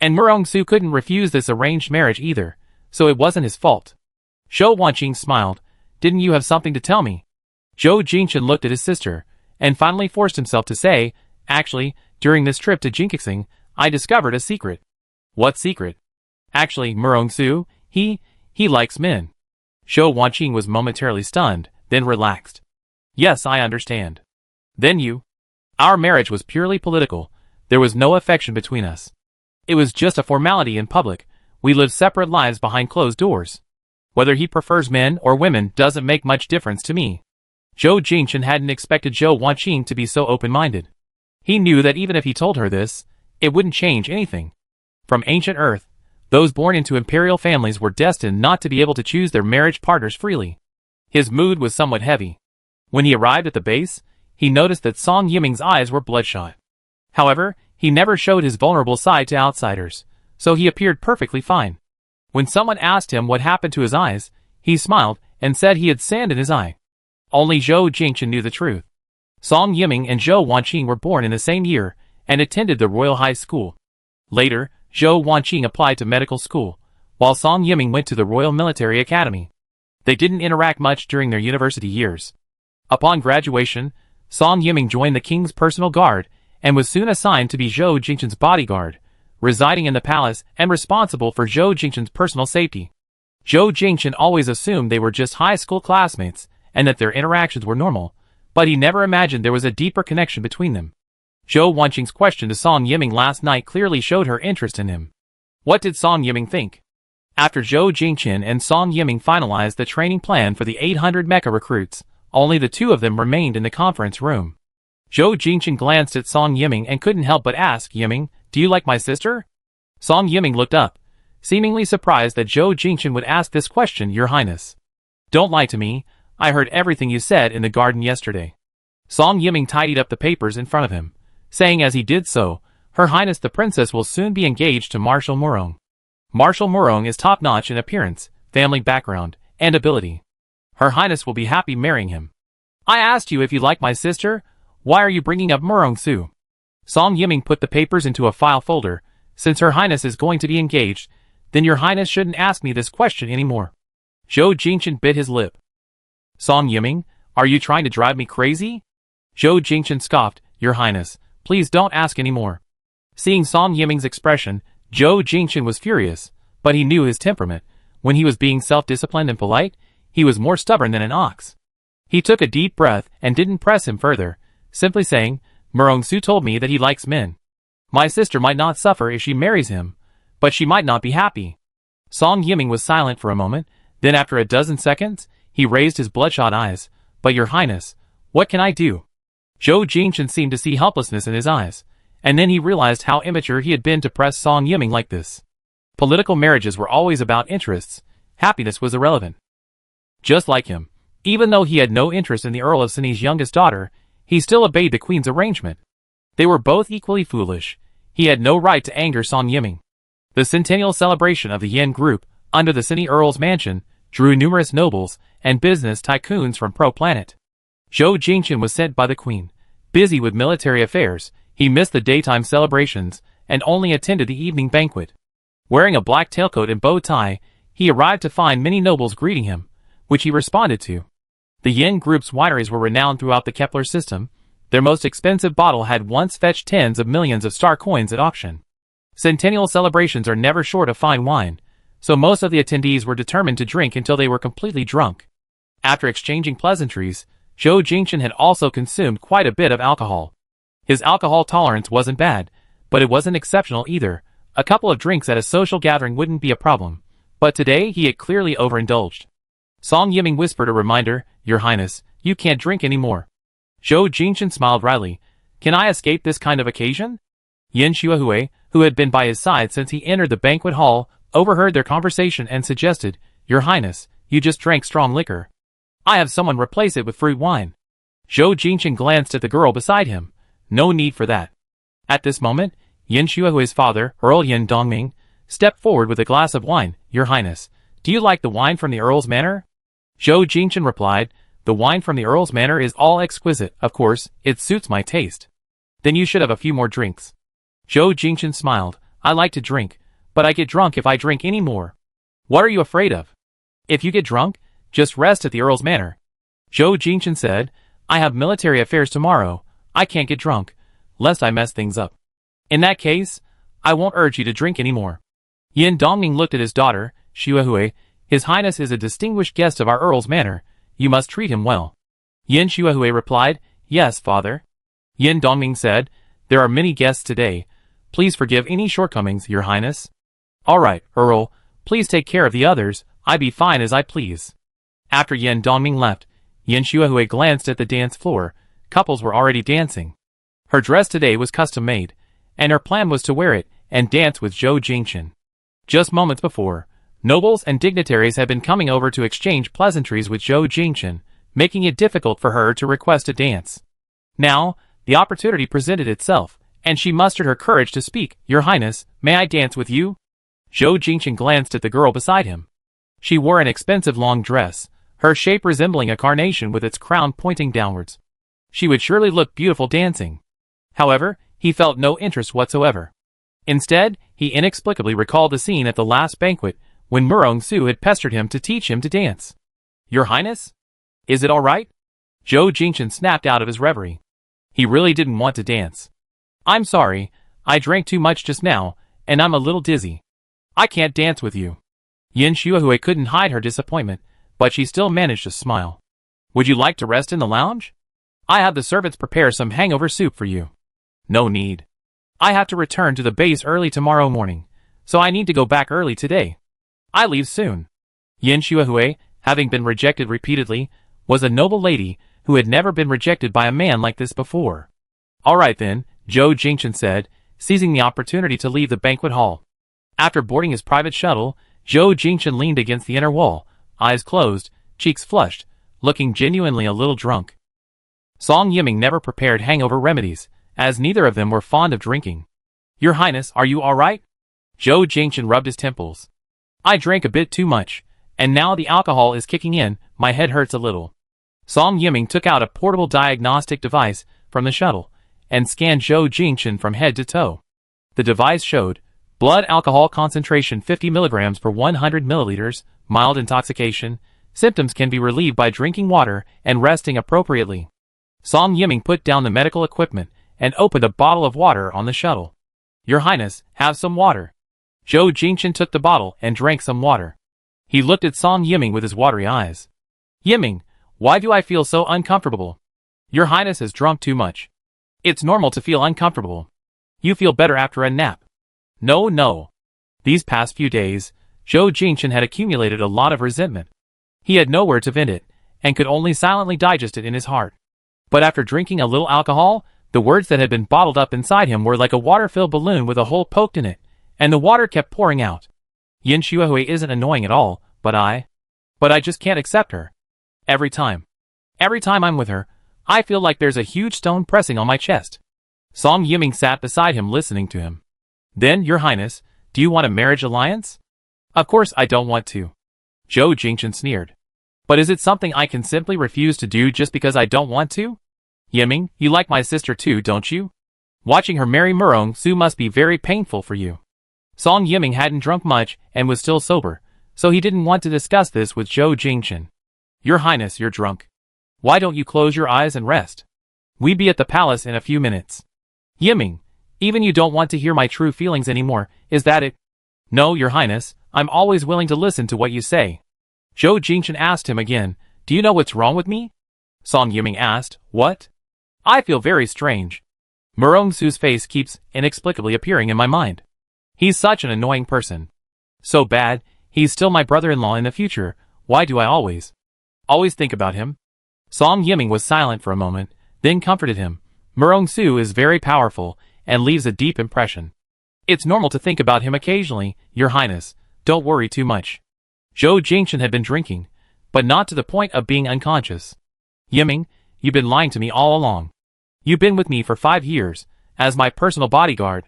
And Murong-su couldn't refuse this arranged marriage either, so it wasn't his fault. Zhou Wanqing smiled. Didn't you have something to tell me? Zhou Jingchen looked at his sister, and finally forced himself to say, actually, during this trip to Jinkxing, I discovered a secret. What secret? Actually, Murong-su, he likes men. Zhou Wanqing was momentarily stunned, then relaxed. Yes, I understand. Then you? Our marriage was purely political. There was no affection between us. It was just a formality in public. We lived separate lives behind closed doors. Whether he prefers men or women doesn't make much difference to me. Zhou Jingchen hadn't expected Zhou Wanqing to be so open-minded. He knew that even if he told her this, it wouldn't change anything. From ancient Earth, those born into imperial families were destined not to be able to choose their marriage partners freely. His mood was somewhat heavy. When he arrived at the base, he noticed that Song Yiming's eyes were bloodshot. However, he never showed his vulnerable side to outsiders, so he appeared perfectly fine. When someone asked him what happened to his eyes, he smiled and said he had sand in his eye. Only Zhou Jingchen knew the truth. Song Yiming and Zhou Wanqing were born in the same year and attended the Royal High School. Later, Zhou Wanqing applied to medical school, while Song Yiming went to the Royal Military Academy. They didn't interact much during their university years. Upon graduation, Song Yiming joined the king's personal guard and was soon assigned to be Zhou Jingchen's bodyguard, residing in the palace and responsible for Zhou Jingchen's personal safety. Zhou Jingchen always assumed they were just high school classmates and that their interactions were normal, but he never imagined there was a deeper connection between them. Zhou Wanqing's question to Song Yiming last night clearly showed her interest in him. What did Song Yiming think? After Zhou Jingchen and Song Yiming finalized the training plan for the 800 mecha recruits, only the two of them remained in the conference room. Zhou Jingchen glanced at Song Yiming and couldn't help but ask, Yiming, do you like my sister? Song Yiming looked up, seemingly surprised that Zhou Jingchen would ask this question. Your Highness. Don't lie to me, I heard everything you said in the garden yesterday. Song Yiming tidied up the papers in front of him, saying as he did so, Her Highness the Princess will soon be engaged to Marshal Murong. Marshal Murong is top-notch in appearance, family background, and ability. Her Highness will be happy marrying him. I asked you if you like my sister, why are you bringing up Murong-su? Song Yiming put the papers into a file folder. Since Her Highness is going to be engaged, then Your Highness shouldn't ask me this question anymore. Zhou Jingchen bit his lip. Song Yiming, are you trying to drive me crazy? Zhou Jingchen scoffed, Your Highness, please don't ask anymore. Seeing Song Yiming's expression, Zhou Jingchen was furious, but he knew his temperament. When he was being self-disciplined and polite, he was more stubborn than an ox. He took a deep breath and didn't press him further, simply saying, Murong-su told me that he likes men. My sister might not suffer if she marries him, but she might not be happy. Song Yiming was silent for a moment, then after a dozen seconds, he raised his bloodshot eyes. But Your Highness, what can I do? Zhou Jingchen seemed to see helplessness in his eyes, and then he realized how immature he had been to press Song Yiming like this. Political marriages were always about interests. Happiness was irrelevant. Just like him, even though he had no interest in the Earl of Sunny's youngest daughter, he still obeyed the Queen's arrangement. They were both equally foolish. He had no right to anger Song Yiming. The centennial celebration of the Yen Group, under the Sunny Earl's mansion, drew numerous nobles and business tycoons from pro-planet. Zhou Jingchen was sent by the Queen. Busy with military affairs, he missed the daytime celebrations and only attended the evening banquet. Wearing a black tailcoat and bow tie, he arrived to find many nobles greeting him, which he responded to. The Yen Group's wineries were renowned throughout the Kepler system. Their most expensive bottle had once fetched tens of millions of star coins at auction. Centennial celebrations are never short of fine wine, so most of the attendees were determined to drink until they were completely drunk. After exchanging pleasantries, Zhou Jingchen had also consumed quite a bit of alcohol. His alcohol tolerance wasn't bad, but it wasn't exceptional either. A couple of drinks at a social gathering wouldn't be a problem, but today he had clearly overindulged. Song Yiming whispered a reminder, Your Highness, you can't drink anymore. Zhou Jingchen smiled wryly. Can I escape this kind of occasion? Yin Xuehui, who had been by his side since he entered the banquet hall, overheard their conversation and suggested, Your Highness, you just drank strong liquor. I have someone replace it with fruit wine. Zhou Jingchen glanced at the girl beside him. No need for that. At this moment, Yin Xuehui's father, Earl Yin Dongming, stepped forward with a glass of wine. Your Highness, do you like the wine from the Earl's manor? Zhou Jingchen replied, the wine from the Earl's manor is all exquisite, of course, it suits my taste. Then you should have a few more drinks. Zhou Jingchen smiled, I like to drink, but I get drunk if I drink any more. What are you afraid of? If you get drunk, just rest at the Earl's manor. Zhou Jingchen said, I have military affairs tomorrow, I can't get drunk, lest I mess things up. In that case, I won't urge you to drink anymore. Yin Dongming looked at his daughter, Xuehui, His Highness is a distinguished guest of our Earl's manor, you must treat him well. Yin Xuehui replied, Yes, father. Yin Dongming said, There are many guests today, please forgive any shortcomings, your Highness. Alright, Earl, please take care of the others, I be fine as I please. After Yin Dongming left, Yin Xuehui glanced at the dance floor, couples were already dancing. Her dress today was custom-made, and her plan was to wear it and dance with Zhou Jingchen. Just moments before, nobles and dignitaries had been coming over to exchange pleasantries with Zhou Jingchen, making it difficult for her to request a dance. Now, the opportunity presented itself, and she mustered her courage to speak, Your Highness, may I dance with you? Zhou Jingchen glanced at the girl beside him. She wore an expensive long dress, her shape resembling a carnation with its crown pointing downwards. She would surely look beautiful dancing. However, he felt no interest whatsoever. Instead, he inexplicably recalled the scene at the last banquet, when Murong Su had pestered him to teach him to dance. Your Highness? Is it all right? Zhou Jingchen snapped out of his reverie. He really didn't want to dance. I'm sorry, I drank too much just now, and I'm a little dizzy. I can't dance with you. Yin Xuehui couldn't hide her disappointment, but she still managed to smile. Would you like to rest in the lounge? I have the servants prepare some hangover soup for you. No need. I have to return to the base early tomorrow morning, so I need to go back early today. I leave soon. Yin Xuehui, having been rejected repeatedly, was a noble lady who had never been rejected by a man like this before. All right then, Zhou Jingchen said, seizing the opportunity to leave the banquet hall. After boarding his private shuttle, Zhou Jingchen leaned against the inner wall, eyes closed, cheeks flushed, looking genuinely a little drunk. Song Yiming never prepared hangover remedies, as neither of them were fond of drinking. Your Highness, are you all right? Zhou Jingchen rubbed his temples. I drank a bit too much, and now the alcohol is kicking in, my head hurts a little. Song Yiming took out a portable diagnostic device from the shuttle, and scanned Zhou Jingchen from head to toe. The device showed, blood alcohol concentration 50 mg per 100 milliliters, mild intoxication, symptoms can be relieved by drinking water and resting appropriately. Song Yiming put down the medical equipment, and opened a bottle of water on the shuttle. Your Highness, have some water. Zhou Jingchen took the bottle and drank some water. He looked at Song Yiming with his watery eyes. Yiming, why do I feel so uncomfortable? Your Highness has drunk too much. It's normal to feel uncomfortable. You feel better after a nap. No. These past few days, Zhou Jingchen had accumulated a lot of resentment. He had nowhere to vent it, and could only silently digest it in his heart. But after drinking a little alcohol, the words that had been bottled up inside him were like a water-filled balloon with a hole poked in it, and the water kept pouring out. Yin Xuehui isn't annoying at all, but I just can't accept her. Every time I'm with her, I feel like there's a huge stone pressing on my chest. Song Yiming sat beside him listening to him. Then, Your Highness, do you want a marriage alliance? Of course I don't want to. Zhou Jingchen sneered. But is it something I can simply refuse to do just because I don't want to? Yiming, you like my sister too, don't you? Watching her marry Murong Su must be very painful for you. Song Yiming hadn't drunk much and was still sober, so he didn't want to discuss this with Zhou Jingchen. Your Highness, you're drunk. Why don't you close your eyes and rest? We be at the palace in a few minutes. Yiming, even you don't want to hear my true feelings anymore, is that it? No, Your Highness, I'm always willing to listen to what you say. Zhou Jingchen asked him again, do you know what's wrong with me? Song Yiming asked, what? I feel very strange. Murong Su's face keeps inexplicably appearing in my mind. He's such an annoying person. So bad, he's still my brother-in-law in the future, why do I always think about him? Song Yiming was silent for a moment, then comforted him. Murong Su is very powerful, and leaves a deep impression. It's normal to think about him occasionally, Your Highness, don't worry too much. Zhou Jingchen had been drinking, but not to the point of being unconscious. Yiming, you've been lying to me all along. You've been with me for 5 years, as my personal bodyguard.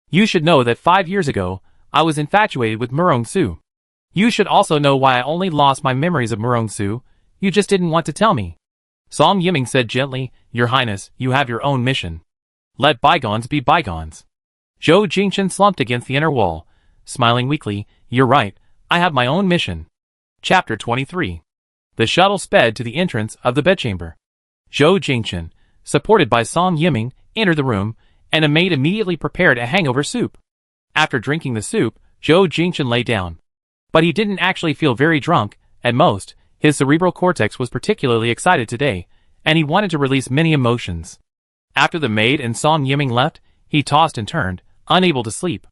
You should know that 5 years ago, I was infatuated with Murong-su. You should also know why I only lost my memories of Murong-su. You just didn't want to tell me. Song Yiming said gently, Your Highness, you have your own mission. Let bygones be bygones. Zhou Jingchen slumped against the inner wall, smiling weakly, You're right, I have my own mission. Chapter 23. The shuttle sped to the entrance of the bedchamber. Zhou Jingchen, supported by Song Yiming, entered the room, and a maid immediately prepared a hangover soup. After drinking the soup, Zhou Jingchen lay down. But he didn't actually feel very drunk. At most, his cerebral cortex was particularly excited today, and he wanted to release many emotions. After the maid and Song Yiming left, he tossed and turned, unable to sleep.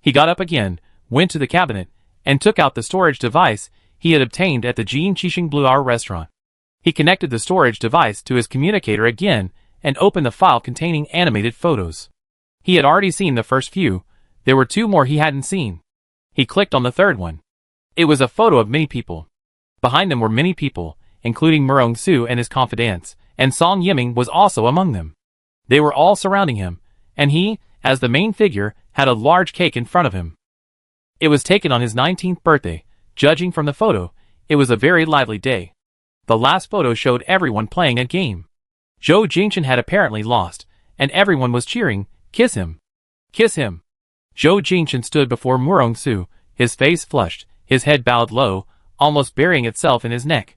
He got up again, went to the cabinet, and took out the storage device he had obtained at the Jin Qixing Blue Hour restaurant. He connected the storage device to his communicator again and opened the file containing animated photos. He had already seen the first few. There were 2 more he hadn't seen. He clicked on the third one. It was a photo of many people. Behind them were many people, including Murong-su and his confidants, and Song Yiming was also among them. They were all surrounding him, and he, as the main figure, had a large cake in front of him. It was taken on his 19th birthday. Judging from the photo, it was a very lively day. The last photo showed everyone playing a game. Zhou Jingchen had apparently lost, and everyone was cheering, Kiss him! Kiss him! Zhou Jingchen stood before Murong-su, his face flushed, his head bowed low, almost burying itself in his neck.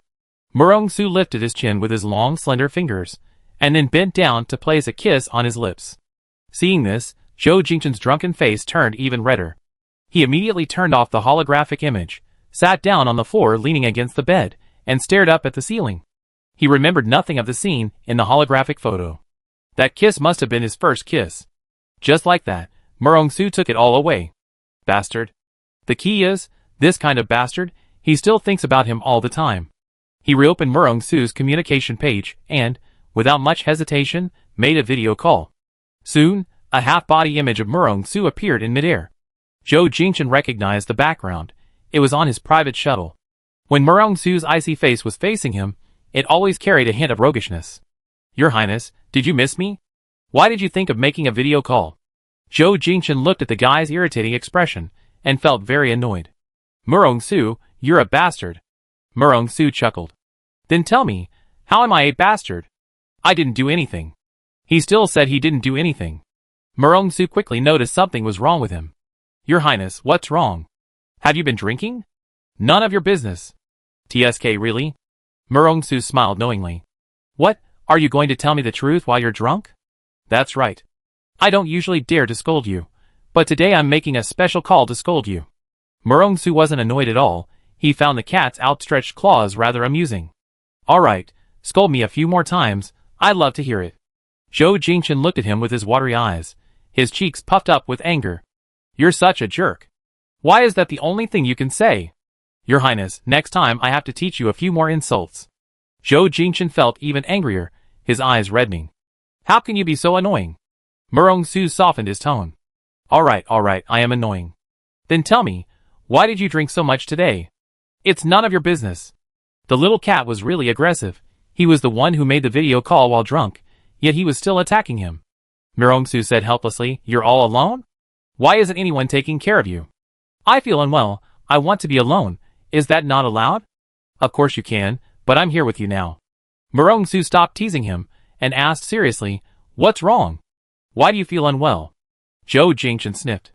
Murong-su lifted his chin with his long, slender fingers, and then bent down to place a kiss on his lips. Seeing this, Zhou Jingchen's drunken face turned even redder. He immediately turned off the holographic image, sat down on the floor leaning against the bed, and stared up at the ceiling. He remembered nothing of the scene in the holographic photo. That kiss must have been his first kiss. Just like that, Murong-su took it all away. Bastard. The key is, this kind of bastard, he still thinks about him all the time. He reopened Murong-su's communication page and, without much hesitation, made a video call. Soon, a half-body image of Murong-su appeared in midair. Zhou Jingchen recognized the background. It was on his private shuttle. When Murong-su's icy face was facing him, it always carried a hint of roguishness. Your Highness, did you miss me? Why did you think of making a video call? Zhou Jingchen looked at the guy's irritating expression, and felt very annoyed. Murong-su, you're a bastard. Murong-su chuckled. Then tell me, how am I a bastard? I didn't do anything. He still said he didn't do anything. Murong-su quickly noticed something was wrong with him. Your Highness, what's wrong? Have you been drinking? None of your business. TSK really? Murong-su smiled knowingly. What, are you going to tell me the truth while you're drunk? That's right. I don't usually dare to scold you, but today I'm making a special call to scold you. Murong-su wasn't annoyed at all. He found the cat's outstretched claws rather amusing. All right, scold me a few more times. I'd love to hear it. Zhou Jingchen looked at him with his watery eyes, his cheeks puffed up with anger. You're such a jerk. Why is that the only thing you can say? Your Highness, next time I have to teach you a few more insults. Zhou Jingchen felt even angrier, his eyes reddening. How can you be so annoying? Murong-su softened his tone. All right, I am annoying. Then tell me, why did you drink so much today? It's none of your business. The little cat was really aggressive. He was the one who made the video call while drunk, yet he was still attacking him. Murong-su said helplessly, You're all alone? Why isn't anyone taking care of you? I feel unwell. I want to be alone. Is that not allowed? Of course you can, but I'm here with you now. Murong-su stopped teasing him and asked seriously, What's wrong? Why do you feel unwell? Zhou Jingchen sniffed.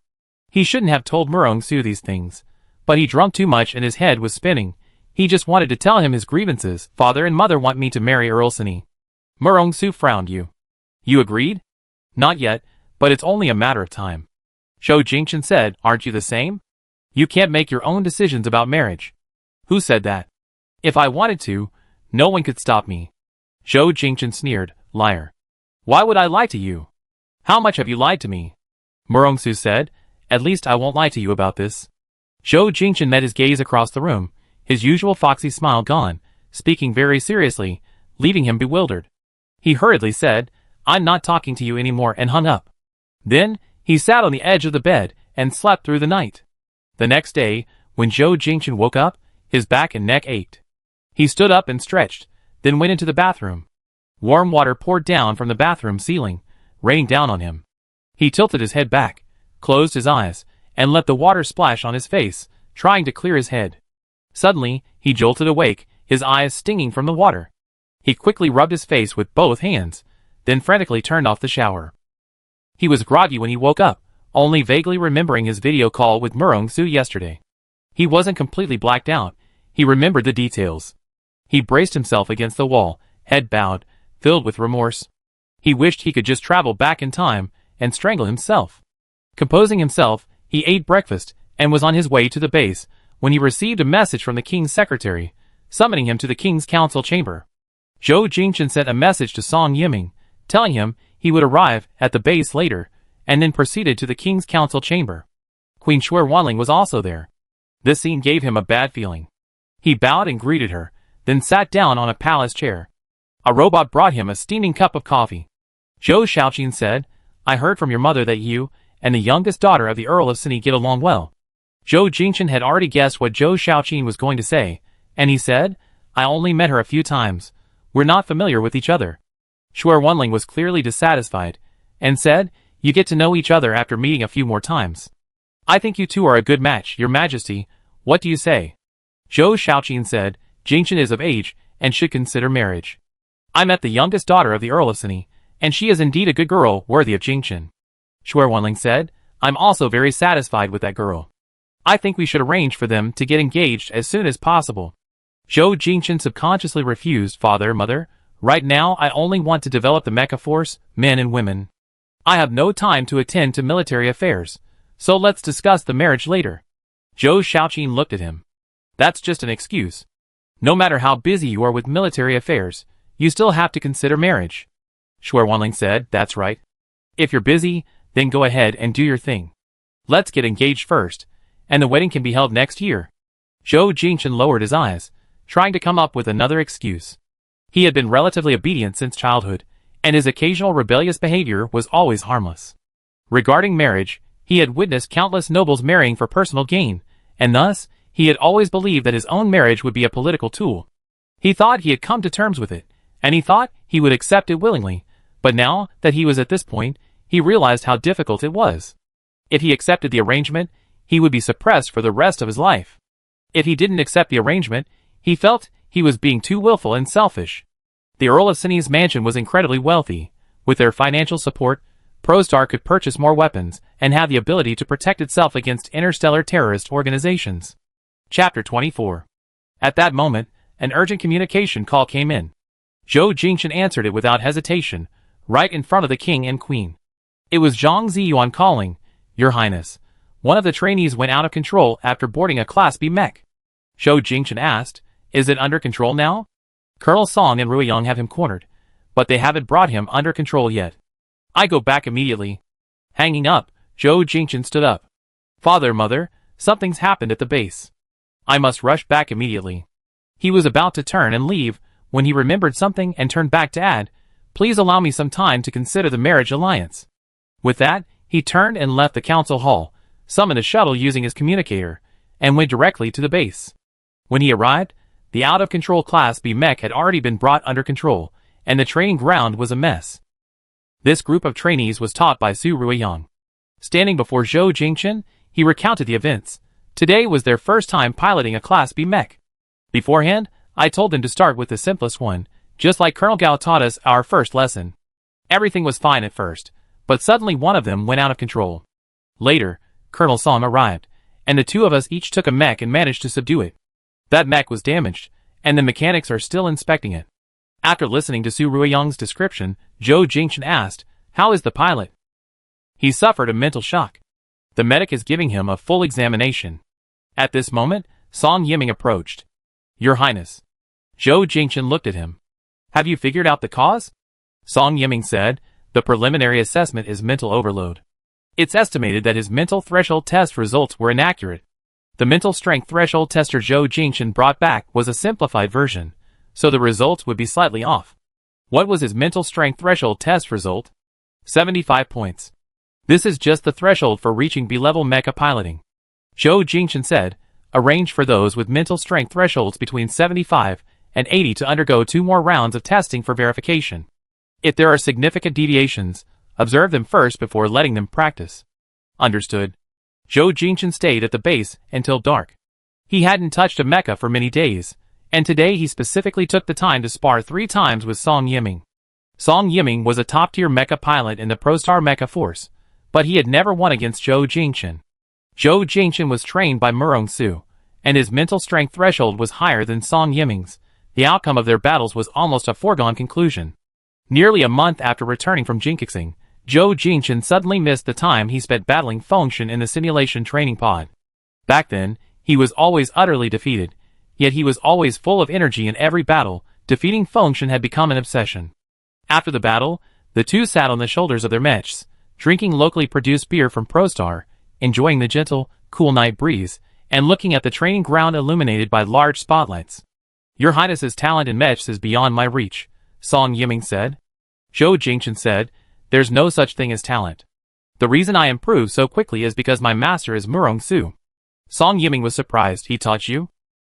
He shouldn't have told Murong-su these things, but he drunk too much and his head was spinning. He just wanted to tell him his grievances. Father and mother want me to marry Earl Sini. Murong-su frowned. You agreed? Not yet, but it's only a matter of time. Zhou Jingchen said, Aren't you the same? You can't make your own decisions about marriage. Who said that? If I wanted to, no one could stop me. Zhou Jingchen sneered, Liar. Why would I lie to you? How much have you lied to me? Murong-su said, At least I won't lie to you about this. Zhou Jingchen met his gaze across the room, his usual foxy smile gone, speaking very seriously, leaving him bewildered. He hurriedly said, I'm not talking to you anymore and hung up. Then, he sat on the edge of the bed and slept through the night. The next day, when Zhou Jingchen woke up, his back and neck ached. He stood up and stretched, then went into the bathroom. Warm water poured down from the bathroom ceiling, raining down on him. He tilted his head back, closed his eyes, and let the water splash on his face, trying to clear his head. Suddenly, he jolted awake, his eyes stinging from the water. He quickly rubbed his face with both hands, then frantically turned off the shower. He was groggy when he woke up, only vaguely remembering his video call with Murong-su yesterday. He wasn't completely blacked out, he remembered the details. He braced himself against the wall, head bowed, filled with remorse. He wished he could just travel back in time and strangle himself. Composing himself, he ate breakfast and was on his way to the base when he received a message from the king's secretary, summoning him to the king's council chamber. Zhou Jingchen sent a message to Song Yiming, telling him he would arrive at the base later, and then proceeded to the king's council chamber. Queen Shui Wanling was also there. This scene gave him a bad feeling. He bowed and greeted her, then sat down on a palace chair. A robot brought him a steaming cup of coffee. Zhou Shaoqin said, "I heard from your mother that you and the youngest daughter of the Earl of Sini get along well." Zhou Jingchen had already guessed what Zhou Shaoqin was going to say, and he said, "I only met her a few times. We're not familiar with each other." Shui Wanling was clearly dissatisfied, and said, "You get to know each other after meeting a few more times. I think you two are a good match, your majesty. What do you say?" Zhou Shaoqin said, "Jingchen is of age, and should consider marriage. I met the youngest daughter of the Earl of Sini, and she is indeed a good girl worthy of Jingchen." Shui Wanling said, "I'm also very satisfied with that girl. I think we should arrange for them to get engaged as soon as possible." Zhou Jingchen subconsciously refused, "Father, mother, right now I only want to develop the mecha force, men and women. I have no time to attend to military affairs, so let's discuss the marriage later." Zhou Shaoqin looked at him. "That's just an excuse. No matter how busy you are with military affairs, you still have to consider marriage." Shui Wanling said, "That's right. If you're busy, then go ahead and do your thing. Let's get engaged first, and the wedding can be held next year." Zhou Jingchen lowered his eyes, trying to come up with another excuse. He had been relatively obedient since childhood, and his occasional rebellious behavior was always harmless. Regarding marriage, he had witnessed countless nobles marrying for personal gain, and thus, he had always believed that his own marriage would be a political tool. He thought he had come to terms with it, and he thought he would accept it willingly, but now that he was at this point, he realized how difficult it was. If he accepted the arrangement, he would be suppressed for the rest of his life. If he didn't accept the arrangement, he felt he was being too willful and selfish. The Earl of Sini's mansion was incredibly wealthy. With their financial support, ProStar could purchase more weapons and have the ability to protect itself against interstellar terrorist organizations. Chapter 24. At that moment, an urgent communication call came in. Zhou Jingchen answered it without hesitation, right in front of the king and queen. It was Zhang Ziyuan calling, "Your Highness. One of the trainees went out of control after boarding a Class B mech." Zhou Jingchen asked, "Is it under control now?" Colonel Song and Ruiyang have him cornered, but they haven't brought him under control yet. I go back immediately. Hanging up, Zhou Jingchen stood up. "Father, mother, something's happened at the base. I must rush back immediately." He was about to turn and leave when he remembered something and turned back to add, "Please allow me some time to consider the marriage alliance." With that, he turned and left the council hall, summoned a shuttle using his communicator, and went directly to the base. When he arrived, the out-of-control Class B mech had already been brought under control, and the training ground was a mess. This group of trainees was taught by Su Ruiyang. Standing before Zhou Jingchen, he recounted the events. Today was their first time piloting a Class B mech. "Beforehand, I told them to start with the simplest one, just like Colonel Gao taught us our first lesson. Everything was fine at first, but suddenly one of them went out of control. Later, Colonel Song arrived, and the two of us each took a mech and managed to subdue it. That mech was damaged, and the mechanics are still inspecting it." After listening to Su Ruiyang's description, Zhou Jingchen asked, "How is the pilot?" "He suffered a mental shock. The medic is giving him a full examination." At this moment, Song Yiming approached. "Your Highness." Zhou Jingchen looked at him. "Have you figured out the cause?" Song Yiming said, "The preliminary assessment is mental overload. It's estimated that his mental threshold test results were inaccurate. The mental strength threshold tester Zhou Jingchen brought back was a simplified version, so the results would be slightly off." "What was his mental strength threshold test result?" 75 points. "This is just the threshold for reaching B-level mecha piloting." Zhou Jingchen said, "Arrange for those with mental strength thresholds between 75 and 80 to undergo 2 more rounds of testing for verification. If there are significant deviations, Observe them first before letting them practice. Understood. Zhou Jingchen stayed at the base until dark. He hadn't touched a mecha for many days, and today he specifically took the time to spar 3 times with Song Yiming. Song Yiming was a top-tier mecha pilot in the ProStar Mecha Force, but he had never won against Zhou Jingchen. Zhou Jingchen was trained by Murong Su, and his mental strength threshold was higher than Song Yiming's. The outcome of their battles was almost a foregone conclusion. Nearly a month after returning from Jinkixing, Zhou Jingchen suddenly missed the time he spent battling Fengshen in the simulation training pod. Back then, he was always utterly defeated, yet he was always full of energy in every battle. Defeating Fengshen had become an obsession. After the battle, the two sat on the shoulders of their mechs, drinking locally produced beer from ProStar, enjoying the gentle, cool night breeze, and looking at the training ground illuminated by large spotlights. "Your Highness's talent in mechs is beyond my reach," Song Yiming said. Zhou Jingchen said, "There's no such thing as talent. The reason I improve so quickly is because my master is Murong Su." Song Yiming was surprised. "He taught you?"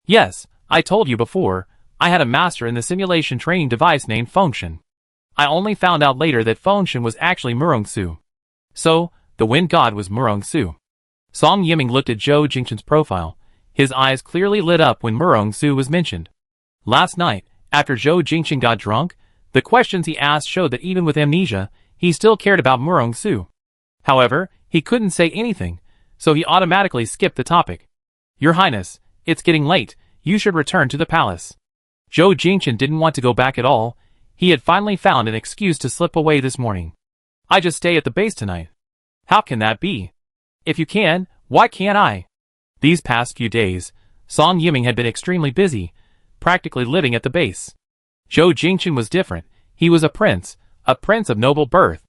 "Yes, I told you before, I had a master in the simulation training device named Fengshen. I only found out later that Fengshen was actually Murong Su. So, the wind god was Murong Su." Song Yiming looked at Zhou Jingchen's profile. His eyes clearly lit up when Murong Su was mentioned. Last night, after Zhou Jingchen got drunk, the questions he asked showed that even with amnesia, he still cared about Murong Su. However, he couldn't say anything, so he automatically skipped the topic. "Your Highness, it's getting late, you should return to the palace." Zhou Jingchen didn't want to go back at all. He had finally found an excuse to slip away this morning. "I just stay at the base tonight." "How can that be? If you can, why can't I?" These past few days, Song Yiming had been extremely busy, practically living at the base. Zhou Jingchen was different. He was a prince of noble birth.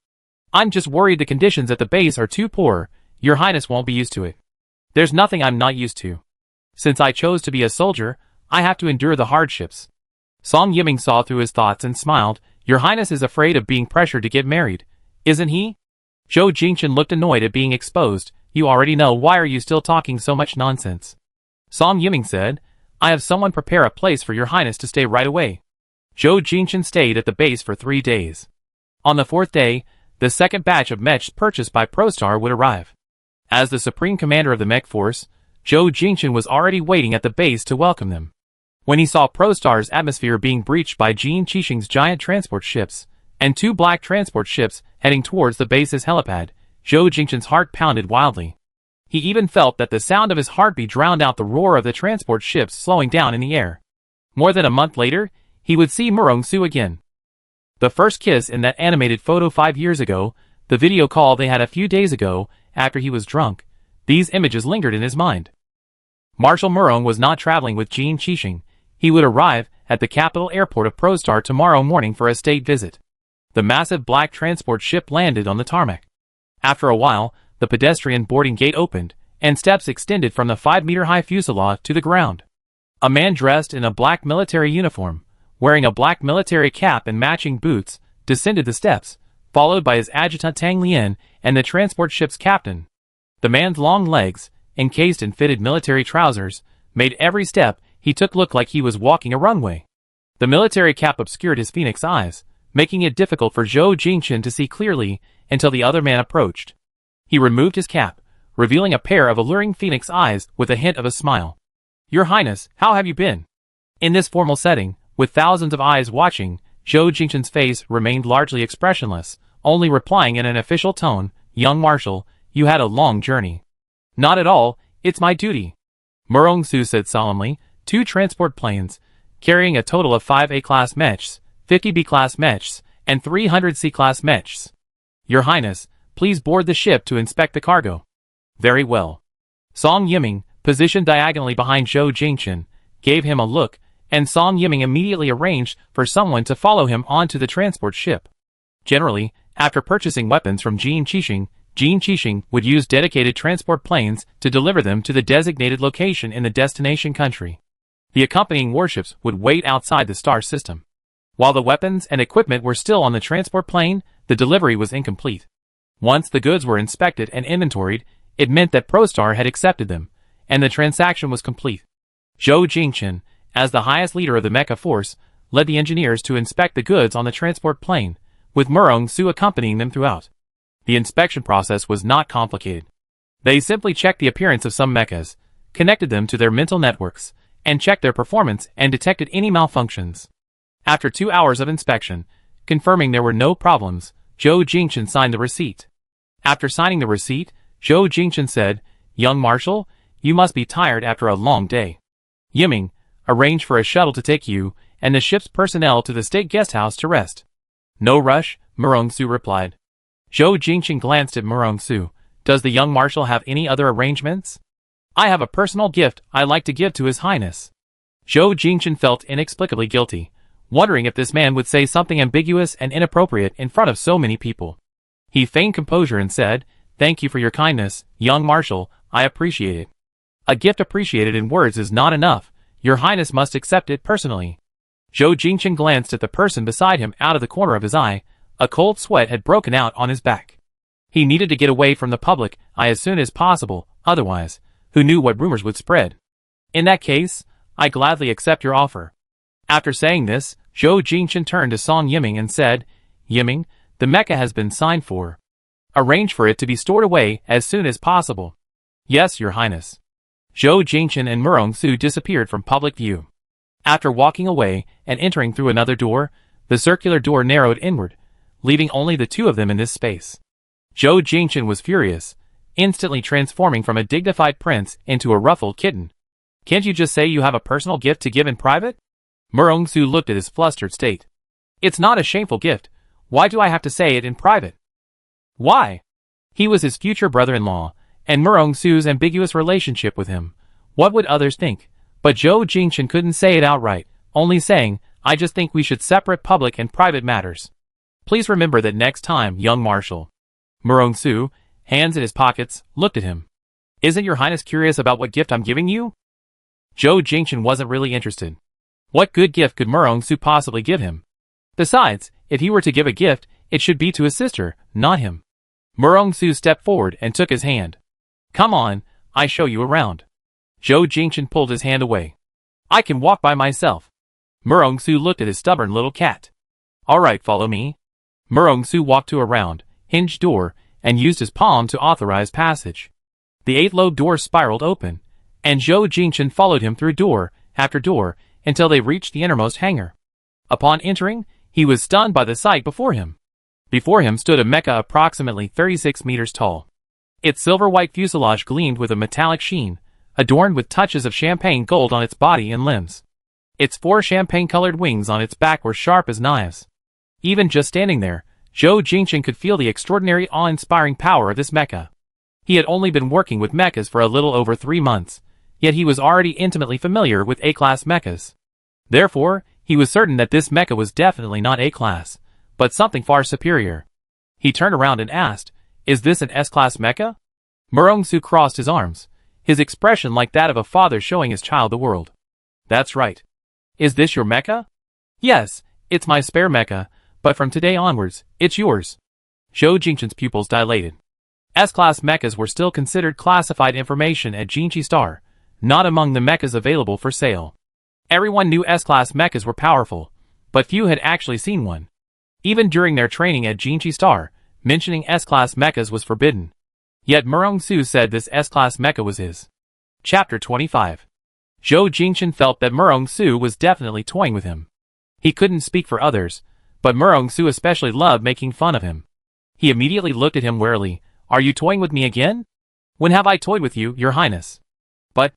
"I'm just worried the conditions at the base are too poor. Your Highness won't be used to it." "There's nothing I'm not used to. Since I chose to be a soldier, I have to endure the hardships." Song Yiming saw through his thoughts and smiled. "Your Highness is afraid of being pressured to get married, isn't he?" Zhou Jingchen looked annoyed at being exposed. "You already know, why are you still talking so much nonsense?" Song Yiming said, "I have someone prepare a place for your Highness to stay right away." Zhou Jingchen stayed at the base for 3 days. On the 4th day, the second batch of mechs purchased by ProStar would arrive. As the supreme commander of the mech force, Zhou Jingchen was already waiting at the base to welcome them. When he saw ProStar's atmosphere being breached by Jin Qixing's giant transport ships, and 2 black transport ships heading towards the base's helipad, Zhou Jingchen's heart pounded wildly. He even felt that the sound of his heartbeat drowned out the roar of the transport ships slowing down in the air. More than a month later, he would see Murong Su again. The first kiss in that animated photo 5 years ago, the video call they had a few days ago after he was drunk, these images lingered in his mind. Marshal Murong was not traveling with Jin Qixing. He would arrive at the capital airport of ProStar tomorrow morning for a state visit. The massive black transport ship landed on the tarmac. After a while, the pedestrian boarding gate opened, and steps extended from the 5-meter-high fuselage to the ground. A man dressed in a black military uniform, wearing a black military cap and matching boots, descended the steps, followed by his adjutant Tang Lian and the transport ship's captain. The man's long legs, encased in fitted military trousers, made every step he took look like he was walking a runway. The military cap obscured his phoenix eyes, making it difficult for Zhou Jingchen to see clearly until the other man approached. He removed his cap, revealing a pair of alluring phoenix eyes with a hint of a smile. "Your Highness, how have you been?" In this formal setting, with thousands of eyes watching, Zhou Jingchen's face remained largely expressionless, only replying in an official tone, "Young Marshal, you had a long journey." "Not at all, it's my duty," Murong Su said solemnly. 2 transport planes, carrying a total of 5 A-class mechs, 50 B-class mechs, and 300 C-class mechs. "Your Highness, please board the ship to inspect the cargo." "Very well." Song Yiming, positioned diagonally behind Zhou Jingchen, gave him a look, and Song Yiming immediately arranged for someone to follow him onto the transport ship. Generally, after purchasing weapons from Jin Qixing would use dedicated transport planes to deliver them to the designated location in the destination country. The accompanying warships would wait outside the star system. While the weapons and equipment were still on the transport plane, the delivery was incomplete. Once the goods were inspected and inventoried, it meant that ProStar had accepted them, and the transaction was complete. Zhou Jingchen, as the highest leader of the mecha force, led the engineers to inspect the goods on the transport plane, with Murong Su accompanying them throughout. The inspection process was not complicated. They simply checked the appearance of some mechas, connected them to their mental networks, and checked their performance and detected any malfunctions. After 2 hours of inspection, confirming there were no problems, Zhou Jingchen signed the receipt. After signing the receipt, Zhou Jingchen said, "Young Marshal, you must be tired after a long day. Yiming, arrange for a shuttle to take you and the ship's personnel to the state guest house to rest." "No rush," Murong-su replied. Zhou Jingchen glanced at Murong-su. "Does the young marshal have any other arrangements?" "I have a personal gift I'd like to give to His Highness." Zhou Jingchen felt inexplicably guilty, wondering if this man would say something ambiguous and inappropriate in front of so many people. He feigned composure and said, "Thank you for your kindness, young marshal, I appreciate it." A gift appreciated in words is not enough, Your Highness must accept it personally. Zhou Jingchen glanced at the person beside him out of the corner of his eye. A cold sweat had broken out on his back. He needed to get away from the public eye as soon as possible, otherwise, who knew what rumors would spread. "In that case, I gladly accept your offer." After saying this, Zhou Jingchen turned to Song Yiming and said, "Yiming, the mecha has been signed for. Arrange for it to be stored away as soon as possible." "Yes, Your Highness." Zhou Jingchen and Murong-su disappeared from public view. After walking away and entering through another door, the circular door narrowed inward, leaving only the two of them in this space. Zhou Jingchen was furious, instantly transforming from a dignified prince into a ruffled kitten. "Can't you just say you have a personal gift to give in private?" Murong-su looked at his flustered state. "It's not a shameful gift. Why do I have to say it in private?" Why? He was his future brother-in-law, and Murong-su's ambiguous relationship with him. What would others think? But Zhou Jingchen couldn't say it outright, only saying, "I just think we should separate public and private matters. Please remember that next time, young marshal." Murong-su, hands in his pockets, looked at him. "Isn't Your Highness curious about what gift I'm giving you?" Zhou Jingchen wasn't really interested. What good gift could Murong-su possibly give him? Besides, if he were to give a gift, it should be to his sister, not him. Murong-su stepped forward and took his hand. "Come on, I show you around." Zhou Jingchen pulled his hand away. "I can walk by myself." Murong-su looked at his stubborn little cat. "All right, follow me." Murong-su walked to a round, hinged door, and used his palm to authorize passage. The 8-lobed door spiraled open, and Zhou Jingchen followed him through door after door until they reached the innermost hangar. Upon entering, he was stunned by the sight before him. Before him stood a mecha approximately 36 meters tall. Its silver-white fuselage gleamed with a metallic sheen, adorned with touches of champagne gold on its body and limbs. Its 4 champagne-colored wings on its back were sharp as knives. Even just standing there, Zhou Jingchen could feel the extraordinary awe-inspiring power of this mecha. He had only been working with mechas for a little over 3 months, yet he was already intimately familiar with A-class mechas. Therefore, he was certain that this mecha was definitely not A-class, but something far superior. He turned around and asked, "Is this an S-class mecha?" Murong-su crossed his arms, his expression like that of a father showing his child the world. "That's right. Is this your mecha?" "Yes, it's my spare mecha, but from today onwards, it's yours." Zhou Jingchen's pupils dilated. S-class mechas were still considered classified information at Jinchi Star, not among the mechas available for sale. Everyone knew S-class mechas were powerful, but few had actually seen one. Even during their training at Jinchi Star, mentioning S-class mechas was forbidden. Yet Murong-su said this S-class mecha was his. Chapter 25. Zhou Jingchen felt that Murong-su was definitely toying with him. He couldn't speak for others, but Murong-su especially loved making fun of him. He immediately looked at him warily. "Are you toying with me again?" "When have I toyed with you, Your Highness?" "But..."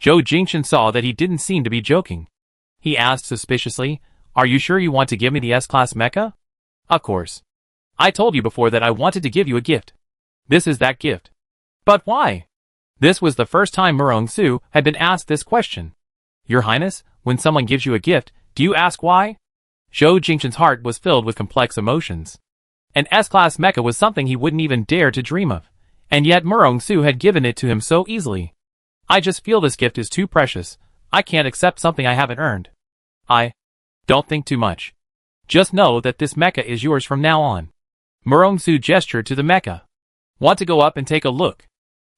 Zhou Jingchen saw that he didn't seem to be joking. He asked suspiciously, "Are you sure you want to give me the S-class mecha?" "Of course. I told you before that I wanted to give you a gift. This is that gift." "But why?" This was the first time Murong-su had been asked this question. "Your Highness, when someone gives you a gift, do you ask why?" Zhou Jingchen's heart was filled with complex emotions. An S-class mecha was something he wouldn't even dare to dream of, and yet Murong-su had given it to him so easily. "I just feel this gift is too precious. I can't accept something I haven't earned." Don't think too much. Just know that this mecha is yours from now on." Murong-su gestured to the mecha. "Want to go up and take a look?"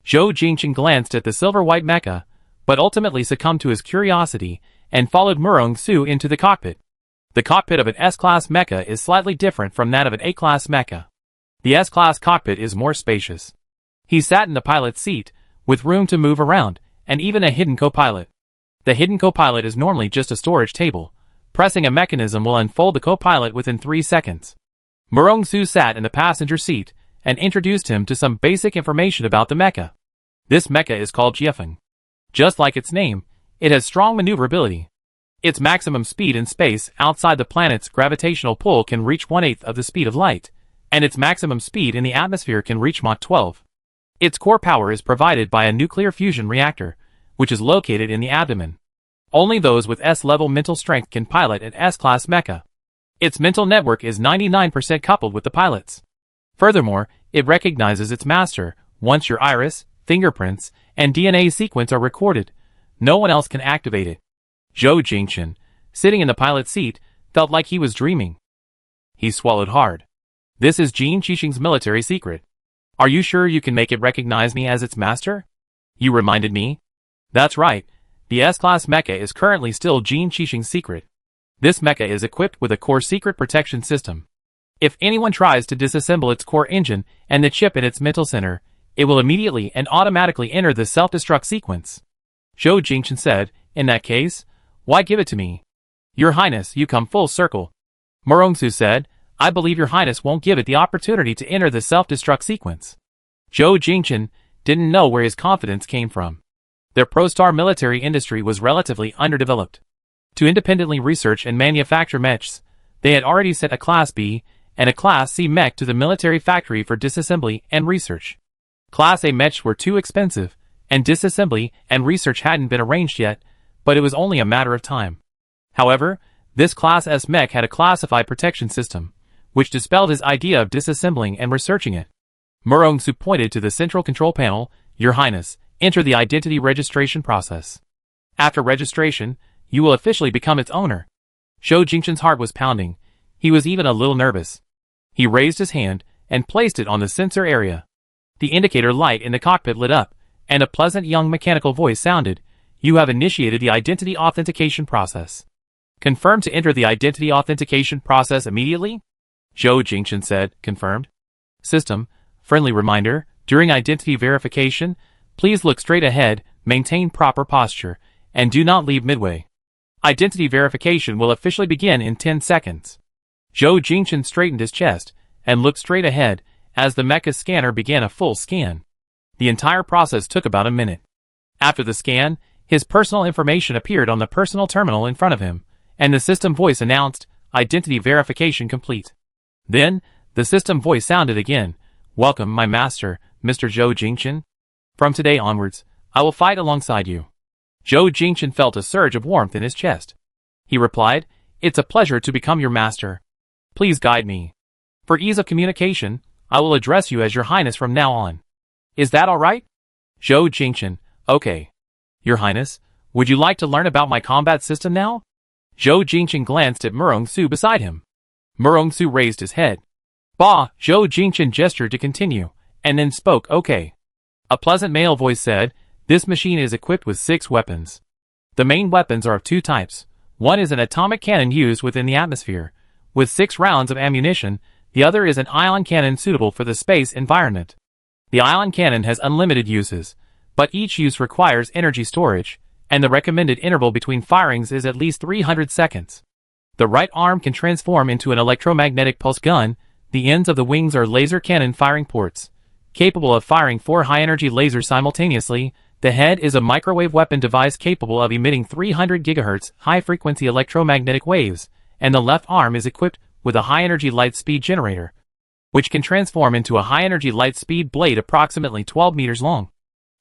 Zhou Jingchen glanced at the silver-white mecha, but ultimately succumbed to his curiosity and followed Murong-su into the cockpit. The cockpit of an S-class mecha is slightly different from that of an A-class mecha. The S-Class cockpit is more spacious. He sat in the pilot's seat, with room to move around, and even a hidden co-pilot. The hidden co-pilot is normally just a storage table. Pressing a mechanism will unfold the co-pilot within 3 seconds. Murong-Su sat in the passenger seat, and introduced him to some basic information about the mecha. This mecha is called Jiefeng. Just like its name, it has strong maneuverability. Its maximum speed in space outside the planet's gravitational pull can reach 1/8 of the speed of light, and its maximum speed in the atmosphere can reach Mach 12. Its core power is provided by a nuclear fusion reactor, which is located in the abdomen. Only those with S-level mental strength can pilot an S-Class mecha. Its mental network is 99% coupled with the pilot's. Furthermore, it recognizes its master. Once your iris, fingerprints, and DNA sequence are recorded, no one else can activate it. Zhou Jingchen, sitting in the pilot's seat, felt like he was dreaming. He swallowed hard. This is Jin Qixing's military secret. Are you sure you can make it recognize me as its master? You reminded me. That's right. The S-Class mecha is currently still Jin Qixing's secret. This mecha is equipped with a core secret protection system. If anyone tries to disassemble its core engine and the chip in its mental center, it will immediately and automatically enter the self-destruct sequence. Zhou Jingchen said, in that case, why give it to me? Your Highness, you come full circle. Murong-Su said, I believe your Highness won't give it the opportunity to enter the self-destruct sequence. Zhou Jingchen didn't know where his confidence came from. Their pro-star military industry was relatively underdeveloped. To independently research and manufacture mechs, they had already sent a Class B and a Class C mech to the military factory for disassembly and research. Class A mechs were too expensive, and disassembly and research hadn't been arranged yet, but it was only a matter of time. However, this Class S mech had a classified protection system, which dispelled his idea of disassembling and researching it. Murong-Su pointed to the central control panel. Your Highness, enter the identity registration process. After registration, you will officially become its owner. Zhou Jingchen's heart was pounding. He was even a little nervous. He raised his hand and placed it on the sensor area. The indicator light in the cockpit lit up, and a pleasant young mechanical voice sounded. You have initiated the identity authentication process. Confirm to enter the identity authentication process immediately? Zhou Jingchen said, confirmed. System, friendly reminder, during identity verification, please look straight ahead, maintain proper posture, and do not leave midway. Identity verification will officially begin in 10 seconds. Zhou Jingchen straightened his chest and looked straight ahead as the mecha scanner began a full scan. The entire process took about a minute. After the scan, his personal information appeared on the personal terminal in front of him, and the system voice announced, identity verification complete. Then, the system voice sounded again, welcome my master, Mr. Zhou Jingchen. From today onwards, I will fight alongside you. Zhou Jingchen felt a surge of warmth in his chest. He replied, it's a pleasure to become your master. Please guide me. For ease of communication, I will address you as your Highness from now on. Is that all right? Zhou Jingchen, okay. Your Highness, would you like to learn about my combat system now? Zhou Jingchen glanced at Murong-Su beside him. Murong-Su raised his head. Bah! Zhou Jingchen gestured to continue, and then spoke, okay. A pleasant male voice said, this machine is equipped with 6 weapons. The main weapons are of 2 types. One is an atomic cannon used within the atmosphere, with 6 rounds of ammunition. The other is an ion cannon suitable for the space environment. The ion cannon has unlimited uses, but each use requires energy storage, and the recommended interval between firings is at least 300 seconds. The right arm can transform into an electromagnetic pulse gun. The ends of the wings are laser cannon firing ports, capable of firing 4 high-energy lasers simultaneously. The head is a microwave weapon device capable of emitting 300 GHz high-frequency electromagnetic waves, and the left arm is equipped with a high-energy light-speed generator, which can transform into a high-energy light-speed blade approximately 12 meters long.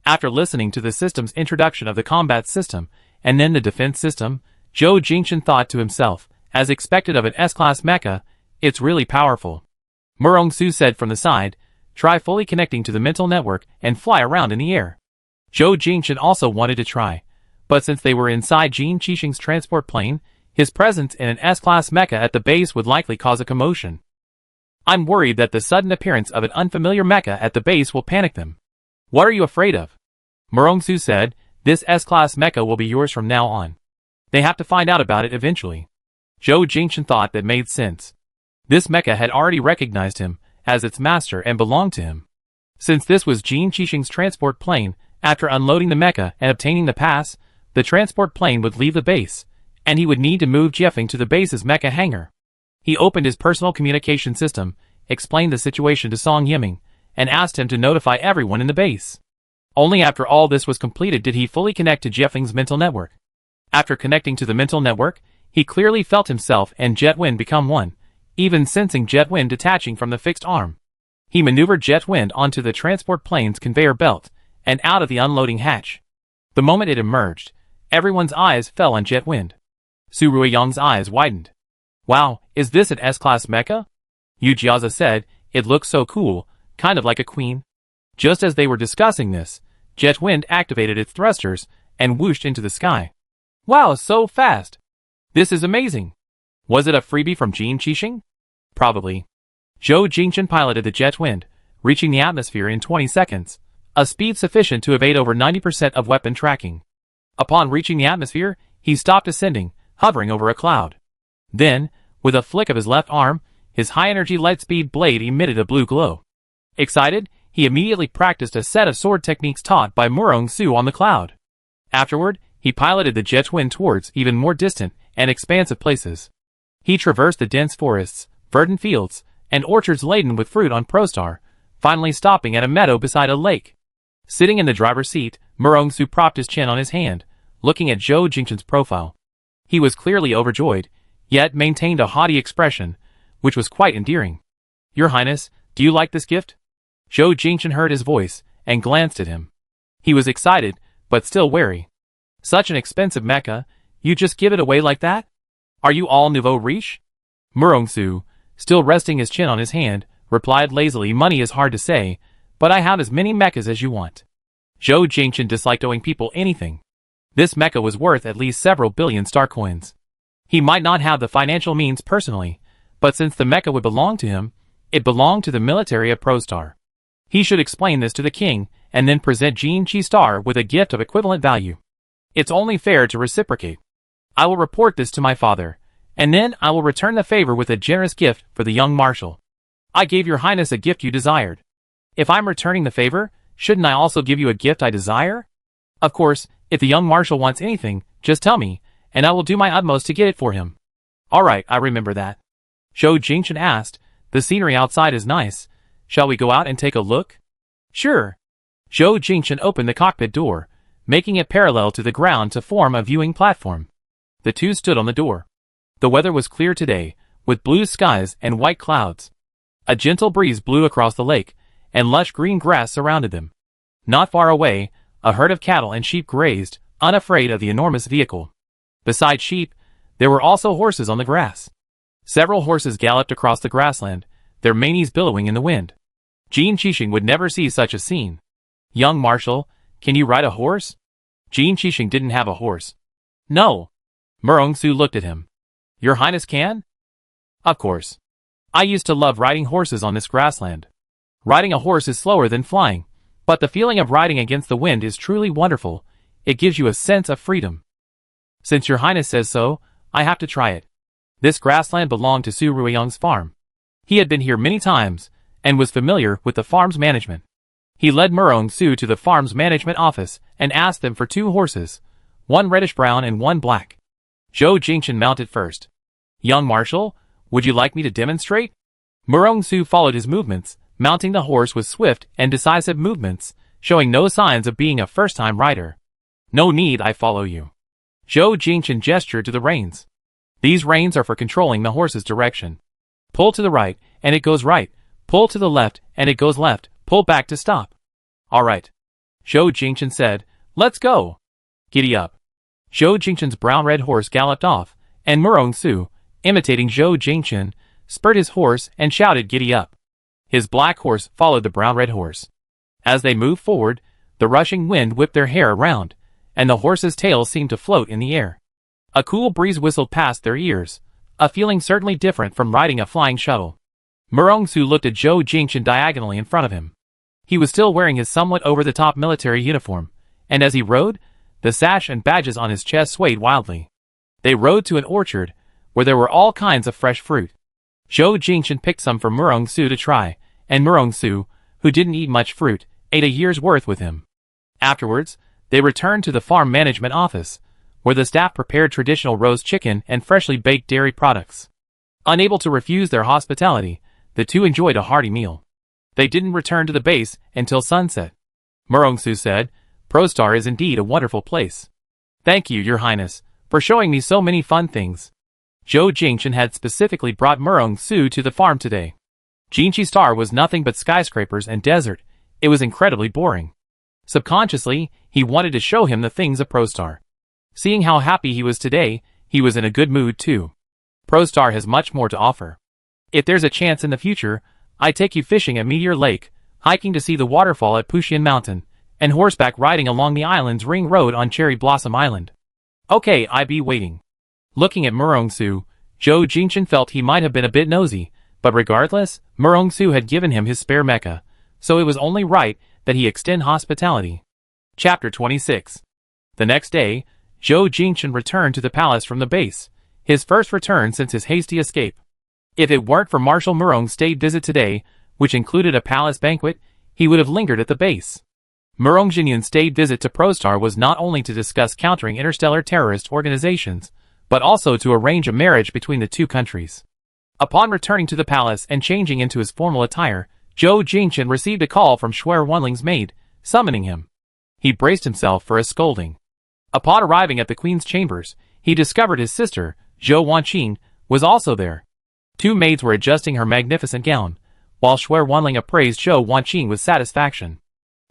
After listening to the system's introduction of the combat system, and then the defense system, Zhou Jingchen thought to himself, as expected of an S-Class mecha, it's really powerful. Murong-Su said from the side, try fully connecting to the mental network and fly around in the air. Zhou Jingchen also wanted to try, but since they were inside Jin Qixing's transport plane, his presence in an S-Class mecha at the base would likely cause a commotion. I'm worried that the sudden appearance of an unfamiliar mecha at the base will panic them. What are you afraid of? Murong-Su said, this S-Class mecha will be yours from now on. They have to find out about it eventually. Zhou Jingchen thought that made sense. This mecha had already recognized him, as its master and belonged to him. Since this was Jin Qixing's transport plane, after unloading the mecha and obtaining the pass, the transport plane would leave the base, and he would need to move Jiefeng to the base's mecha hangar. He opened his personal communication system, explained the situation to Song Yiming, and asked him to notify everyone in the base. Only after all this was completed did he fully connect to Jiefeng's mental network. After connecting to the mental network, he clearly felt himself and Jetwind become one, even sensing Jetwind detaching from the fixed arm. He maneuvered Jetwind onto the transport plane's conveyor belt, and out of the unloading hatch. The moment it emerged, everyone's eyes fell on Jetwind. Su Ruiyang's eyes widened. Wow, is this an S-Class mecha? Yu Jiaza said, it looks so cool, kind of like a queen. Just as they were discussing this, Jetwind activated its thrusters and whooshed into the sky. Wow, so fast! This is amazing! Was it a freebie from Jin Qixing? Probably. Zhou Jingchen piloted the Jetwind, reaching the atmosphere in 20 seconds, a speed sufficient to evade over 90% of weapon tracking. Upon reaching the atmosphere, he stopped ascending, hovering over a cloud. Then, with a flick of his left arm, his high-energy light-speed blade emitted a blue glow. Excited, he immediately practiced a set of sword techniques taught by Murong Su on the cloud. Afterward, he piloted the Jetwind towards even more distant and expansive places. He traversed the dense forests, verdant fields, and orchards laden with fruit on Prostar, finally stopping at a meadow beside a lake. Sitting in the driver's seat, Murong Su propped his chin on his hand, looking at Zhou Jingchen's profile. He was clearly overjoyed, yet maintained a haughty expression, which was quite endearing. Your Highness, do you like this gift? Zhou Jingchen heard his voice, and glanced at him. He was excited, but still wary. Such an expensive mecha, you just give it away like that? Are you all nouveau riche? Murong Su, still resting his chin on his hand, replied lazily, money is hard to say, but I have as many mechas as you want. Zhou Jingchen disliked owing people anything. This mecha was worth at least several billion star coins. He might not have the financial means personally, but since the mecha would belong to him, it belonged to the military of Prostar. He should explain this to the king, and then present Jin Qi Star with a gift of equivalent value. It's only fair to reciprocate. I will report this to my father, and then I will return the favor with a generous gift for the young marshal. I gave your highness a gift you desired. If I'm returning the favor, shouldn't I also give you a gift I desire? Of course, if the young marshal wants anything, just tell me, and I will do my utmost to get it for him. Alright, I remember that. Zhou Jingchen asked, the scenery outside is nice. Shall we go out and take a look? Sure. Zhou Jingchen opened the cockpit door, making it parallel to the ground to form a viewing platform. The two stood on the door. The weather was clear today, with blue skies and white clouds. A gentle breeze blew across the lake, and lush green grass surrounded them. Not far away, a herd of cattle and sheep grazed, unafraid of the enormous vehicle. Beside sheep, there were also horses on the grass. Several horses galloped across the grassland, their manes billowing in the wind. Jin Qixing would never see such a scene. Young marshal, can you ride a horse? Jin Qixing didn't have a horse. No. Murong Su looked at him. Your highness can? Of course. I used to love riding horses on this grassland. Riding a horse is slower than flying, but the feeling of riding against the wind is truly wonderful. It gives you a sense of freedom. Since your highness says so, I have to try it. This grassland belonged to Su Ruiyang's farm. He had been here many times, and was familiar with the farm's management. He led Murong Su to the farm's management office, and asked them for 2 horses, one reddish-brown and one black. Zhou Jingchen mounted first. Young marshal, would you like me to demonstrate? Murong Su followed his movements, mounting the horse with swift and decisive movements, showing no signs of being a first-time rider. No need, I follow you. Zhou Jingchen gestured to the reins. These reins are for controlling the horse's direction. Pull to the right, and it goes right. Pull to the left, and it goes left. Pull back to stop. All right. Zhou Jingchen said, let's go. Giddy up. Zhou Jingchen's brown-red horse galloped off, and Murong Su, imitating Zhou Jingchen, spurred his horse and shouted giddy up. His black horse followed the brown-red horse. As they moved forward, the rushing wind whipped their hair around, and the horse's tail seemed to float in the air. A cool breeze whistled past their ears, a feeling certainly different from riding a flying shuttle. Murong Su looked at Zhou Jingchen diagonally in front of him. He was still wearing his somewhat over-the-top military uniform, and as he rode, the sash and badges on his chest swayed wildly. They rode to an orchard, where there were all kinds of fresh fruit. Zhou Jingchen picked some for Murong Su to try, and Murong-su, who didn't eat much fruit, ate a year's worth with him. Afterwards, they returned to the farm management office, where the staff prepared traditional roast chicken and freshly baked dairy products. Unable to refuse their hospitality, the two enjoyed a hearty meal. They didn't return to the base until sunset. Murong-su said, "Prostar is indeed a wonderful place. Thank you, Your Highness, for showing me so many fun things." Zhou Jingchen had specifically brought Murong-su to the farm today. Jinchi Star was nothing but skyscrapers and desert. It was incredibly boring. Subconsciously, he wanted to show him the things of Prostar. Seeing how happy he was today, he was in a good mood too. Prostar has much more to offer. If there's a chance in the future, I'd take you fishing at Meteor Lake, hiking to see the waterfall at Pushian Mountain, and horseback riding along the island's ring road on Cherry Blossom Island. Okay, I be waiting. Looking at Murong-su, Zhou Jingchen felt he might have been a bit nosy, but regardless, Murong-su had given him his spare mecha, so it was only right that he extend hospitality. Chapter 26. The next day, Zhou Jingchen returned to the palace from the base, his first return since his hasty escape. If it weren't for Marshal Murong's state visit today, which included a palace banquet, he would have lingered at the base. Murong Jinyun's state visit to Prostar was not only to discuss countering interstellar terrorist organizations, but also to arrange a marriage between the two countries. Upon returning to the palace and changing into his formal attire, Zhou Jingchen received a call from Shuer Wanling's maid, summoning him. He braced himself for a scolding. Upon arriving at the queen's chambers, he discovered his sister, Zhou Wanqing, was also there. Two maids were adjusting her magnificent gown, while Shuer Wanling appraised Zhou Wanqing with satisfaction.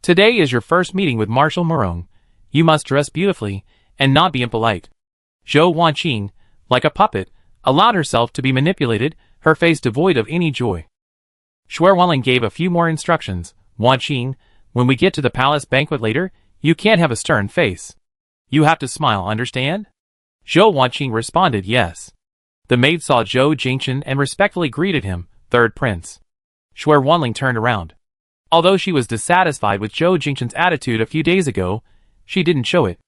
"Today is your first meeting with Marshal Murong. You must dress beautifully, and not be impolite." Zhou Wanqing, like a puppet, allowed herself to be manipulated, her face devoid of any joy. Shuer Wanling gave a few more instructions. "Wanqing, when we get to the palace banquet later, you can't have a stern face. You have to smile, understand?" Zhou Wanqing responded yes. The maid saw Zhou Jingchen and respectfully greeted him, "Third Prince." Shuer Wanling turned around. Although she was dissatisfied with Zhou Jingchen's attitude a few days ago, she didn't show it.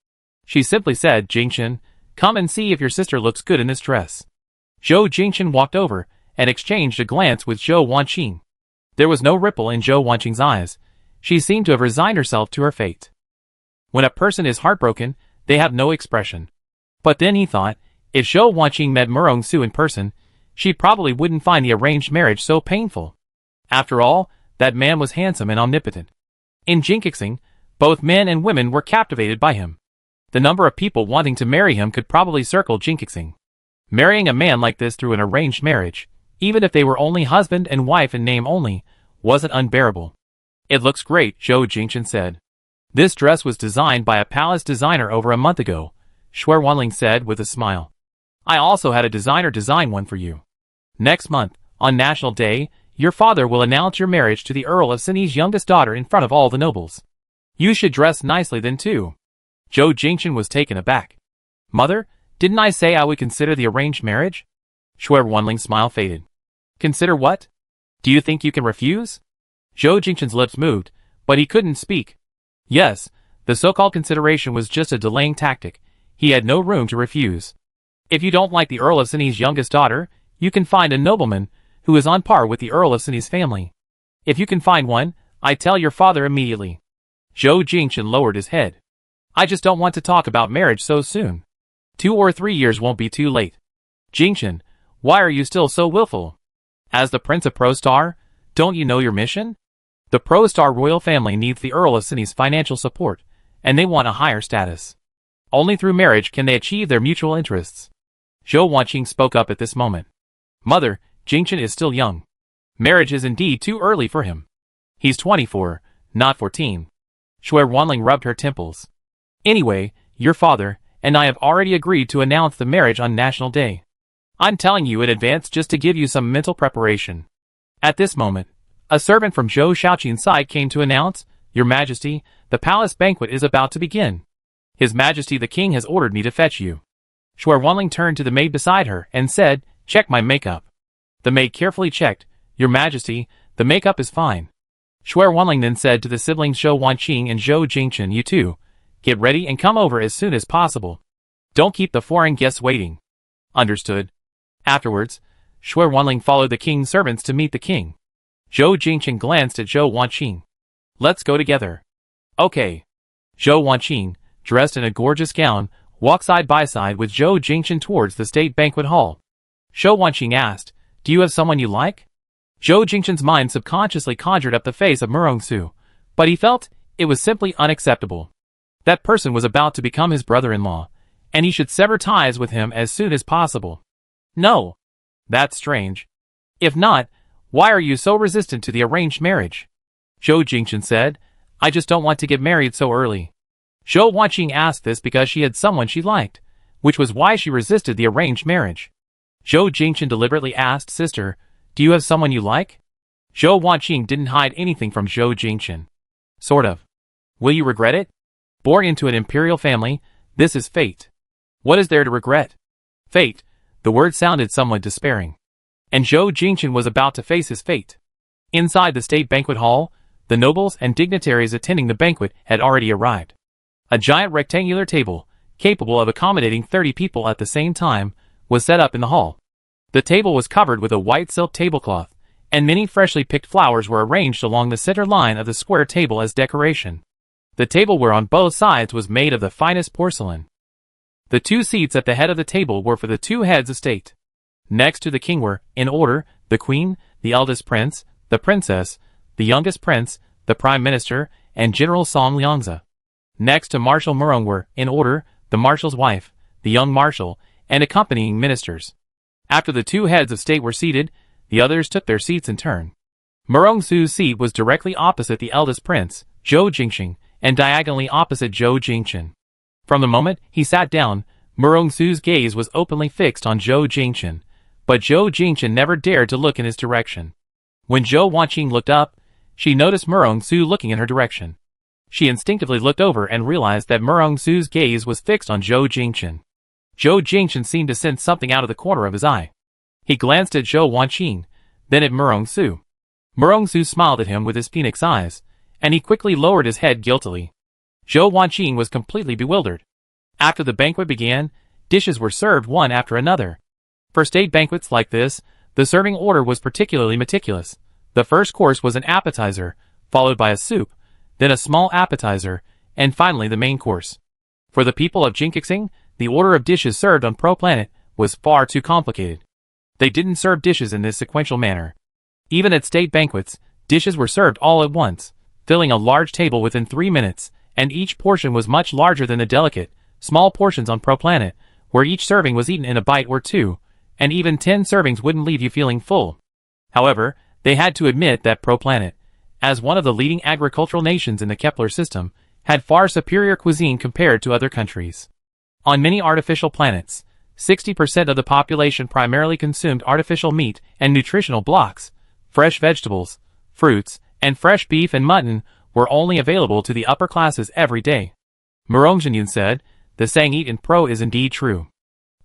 She simply said, "Jingchen, come and see if your sister looks good in this dress." Zhou Jingchen walked over and exchanged a glance with Zhou Wanqing. There was no ripple in Zhou Wanqing's eyes. She seemed to have resigned herself to her fate. When a person is heartbroken, they have no expression. But then he thought, if Zhou Wanqing met Murong-su in person, she probably wouldn't find the arranged marriage so painful. After all, that man was handsome and omnipotent. In Jinkixing, both men and women were captivated by him. The number of people wanting to marry him could probably circle Jinkixing. Marrying a man like this through an arranged marriage, even if they were only husband and wife in name only, wasn't unbearable. "It looks great," Zhou Jingchen said. "This dress was designed by a palace designer over a month ago," Shuer Wanling said with a smile. "I also had a designer design one for you. Next month, on National Day, your father will announce your marriage to the Earl of Sinni's youngest daughter in front of all the nobles. You should dress nicely then too." Zhou Jingchen was taken aback. "Mother, didn't I say I would consider the arranged marriage?" Shuer Wanling's smile faded. "Consider what? Do you think you can refuse?" Zhou Jingchen's lips moved, but he couldn't speak. Yes, the so-called consideration was just a delaying tactic. He had no room to refuse. If you don't like the Earl of Sinni's youngest daughter, you can find a nobleman who is on par with the Earl of Sinni's family. If you can find one, I'd tell your father immediately. Zhou Jingchen lowered his head. "I just don't want to talk about marriage so soon. 2 or 3 years won't be too late." "Jingchen, why are you still so willful? As the Prince of Prostar, don't you know your mission? The Prostar royal family needs the Earl of Sinni's financial support, and they want a higher status. Only through marriage can they achieve their mutual interests." Zhou Wanqing spoke up at this moment. "Mother, Jingchen is still young. Marriage is indeed too early for him. He's 24, not 14. Shuer Wanling rubbed her temples. "Anyway, your father and I have already agreed to announce the marriage on National Day. I'm telling you in advance just to give you some mental preparation." At this moment, a servant from Zhou Shaoqin's side came to announce, "Your Majesty, the palace banquet is about to begin. His Majesty the King has ordered me to fetch you." Shuer Wanling turned to the maid beside her and said, "Check my makeup." The maid carefully checked, "Your Majesty, the makeup is fine." Shuer Wanling then said to the siblings Zhou Wanqing and Zhou Jingchen, "You two, get ready and come over as soon as possible. Don't keep the foreign guests waiting." "Understood." Afterwards, Shuer Wanling followed the king's servants to meet the king. Zhou Jingchen glanced at Zhou Wanqing. Let's go together. Okay. Zhou Wanqing, dressed in a gorgeous gown, walked side by side with Zhou Jingchen towards the state banquet hall. Zhou Wanqing asked, "Do you have someone you like?" Zhou Jingchen's mind subconsciously conjured up the face of Murongsu, but he felt it was simply unacceptable. That person was about to become his brother-in-law, and he should sever ties with him as soon as possible. No. That's strange. If not, why are you so resistant to the arranged marriage? Zhou Jingchen said, I just don't want to get married so early. Zhou Wanqing asked this because she had someone she liked, which was why she resisted the arranged marriage. Zhou Jingchen deliberately asked, Sister, do you have someone you like? Zhou Wanqing didn't hide anything from Zhou Jingchen. Sort of. Will you regret it? Born into an imperial family, this is fate. What is there to regret? Fate. The word sounded somewhat despairing. And Zhou Jingchen was about to face his fate. Inside the state banquet hall, the nobles and dignitaries attending the banquet had already arrived. A giant rectangular table, capable of accommodating 30 people at the same time, was set up in the hall. The table was covered with a white silk tablecloth, and many freshly picked flowers were arranged along the center line of the square table as decoration. The tableware on both sides was made of the finest porcelain. The 2 seats at the head of the table were for the 2 heads of state. Next to the king were, in order, the queen, the eldest prince, the princess, the youngest prince, the prime minister, and General Song Liangzi. Next to Marshal Murong were, in order, the marshal's wife, the young marshal, and accompanying ministers. After the 2 heads of state were seated, the others took their seats in turn. Murongsu's seat was directly opposite the eldest prince, Zhou Jingchen, and diagonally opposite Zhou Jingchen. From the moment he sat down, Murongsu's gaze was openly fixed on Zhou Jingchen, but Zhou Jingchen never dared to look in his direction. When Zhou Wanqing looked up, she noticed Murongsu looking in her direction. She instinctively looked over and realized that Murongsu's gaze was fixed on Zhou Jingchen. Zhou Jingchen seemed to sense something out of the corner of his eye. He glanced at Zhou Wanqing, then at Murongsu. Murongsu smiled at him with his phoenix eyes, and he quickly lowered his head guiltily. Zhou Wanqing was completely bewildered. After the banquet began, dishes were served one after another. For state banquets like this, the serving order was particularly meticulous. The first course was an appetizer, followed by a soup, then a small appetizer, and finally the main course. For the people of Jinkixing, the order of dishes served on Pro Planet was far too complicated. They didn't serve dishes in this sequential manner. Even at state banquets, dishes were served all at once, filling a large table within 3 minutes, and each portion was much larger than the delicate, small portions on Pro Planet, where each serving was eaten in a bite or two, and even 10 servings wouldn't leave you feeling full. However, they had to admit that Pro Planet, as one of the leading agricultural nations in the Kepler system, had far superior cuisine compared to other countries. On many artificial planets, 60% of the population primarily consumed artificial meat and nutritional blocks. Fresh vegetables, fruits, and fresh beef and mutton were only available to the upper classes every day. Murongzhenyan said, the saying eat in Pro is indeed true.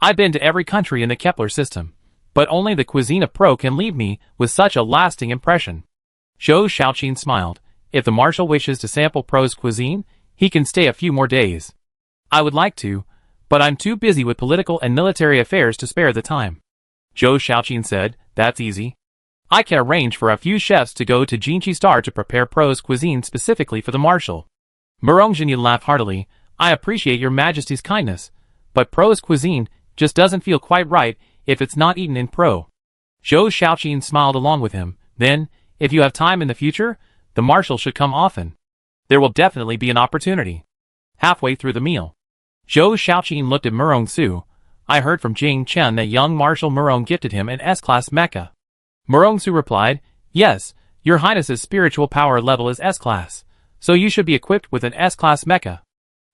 I've been to every country in the Kepler system, but only the cuisine of Pro can leave me with such a lasting impression. Zhou Xiaoqin smiled. If the marshal wishes to sample Pro's cuisine, he can stay a few more days. I would like to, but I'm too busy with political and military affairs to spare the time. Zhou Xiaoqin said, that's easy. I can arrange for a few chefs to go to Jinqi Star to prepare Pro's cuisine specifically for the marshal. Murongzhenyan laughed heartily. I appreciate your majesty's kindness, but Pro's cuisine just doesn't feel quite right if it's not eaten in Pro. Zhou Xiaoqin smiled along with him. Then, if you have time in the future, the marshal should come often. There will definitely be an opportunity. Halfway through the meal, Zhou Xiaoqin looked at Murongsu. I heard from Jing Chen that young Marshal Murong gifted him an S-Class mecha. Murongsu replied, yes, your highness's spiritual power level is S-Class, so you should be equipped with an S-Class mecha.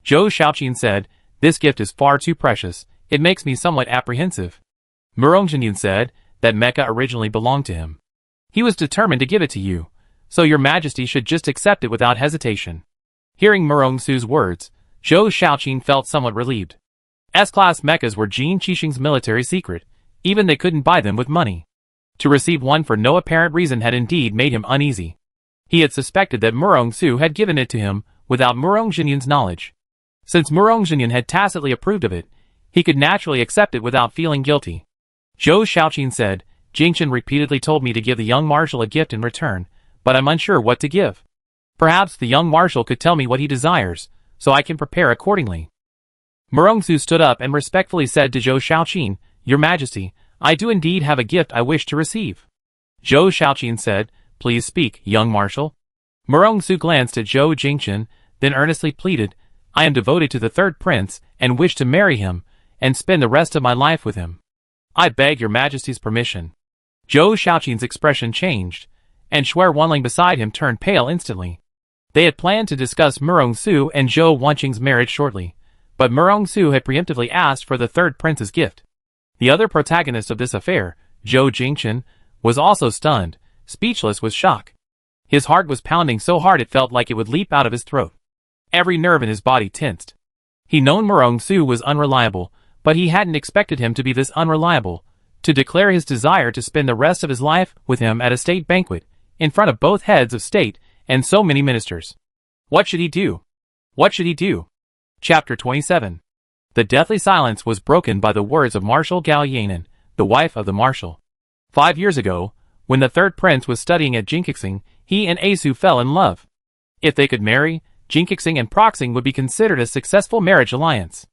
Zhou Xiaoqin said, this gift is far too precious, it makes me somewhat apprehensive. Murongzhenyan said, that mecha originally belonged to him. He was determined to give it to you, so your majesty should just accept it without hesitation. Hearing Murongsu's words, Zhou Xiaoqin felt somewhat relieved. S-Class mechas were Jin Qixing's military secret, even they couldn't buy them with money. To receive one for no apparent reason had indeed made him uneasy. He had suspected that Murongsu had given it to him without Murongzhenyan's knowledge. Since Murongzhenyan had tacitly approved of it, he could naturally accept it without feeling guilty. Zhou Xiaoqin said, Jingchen repeatedly told me to give the young marshal a gift in return, but I'm unsure what to give. Perhaps the young marshal could tell me what he desires, so I can prepare accordingly. Murongsu stood up and respectfully said to Zhou Shaoqin, Your Majesty, I do indeed have a gift I wish to receive. Zhou Shaoqin said, Please speak, young marshal. Murongsu glanced at Zhou Jingchen, then earnestly pleaded, I am devoted to the third prince and wish to marry him and spend the rest of my life with him. I beg your majesty's permission. Zhou Shaoqin's expression changed, and Shuai Wanling beside him turned pale instantly. They had planned to discuss Murongsu and Zhou Wanqing's marriage shortly, but Murongsu had preemptively asked for the third prince's gift. The other protagonist of this affair, Zhou Jingchen, was also stunned, speechless with shock. His heart was pounding so hard it felt like it would leap out of his throat. Every nerve in his body tensed. He'd known Murongsu was unreliable, but he hadn't expected him to be this unreliable, to declare his desire to spend the rest of his life with him at a state banquet, in front of both heads of state and so many ministers. What should he do? What should he do? Chapter 27. The deathly silence was broken by the words of Marshal Gao Yanan, the wife of the marshal. 5 years ago, when the third prince was studying at Jinkixing, he and Asu fell in love. If they could marry, Jinkixing and Proxing would be considered a successful marriage alliance.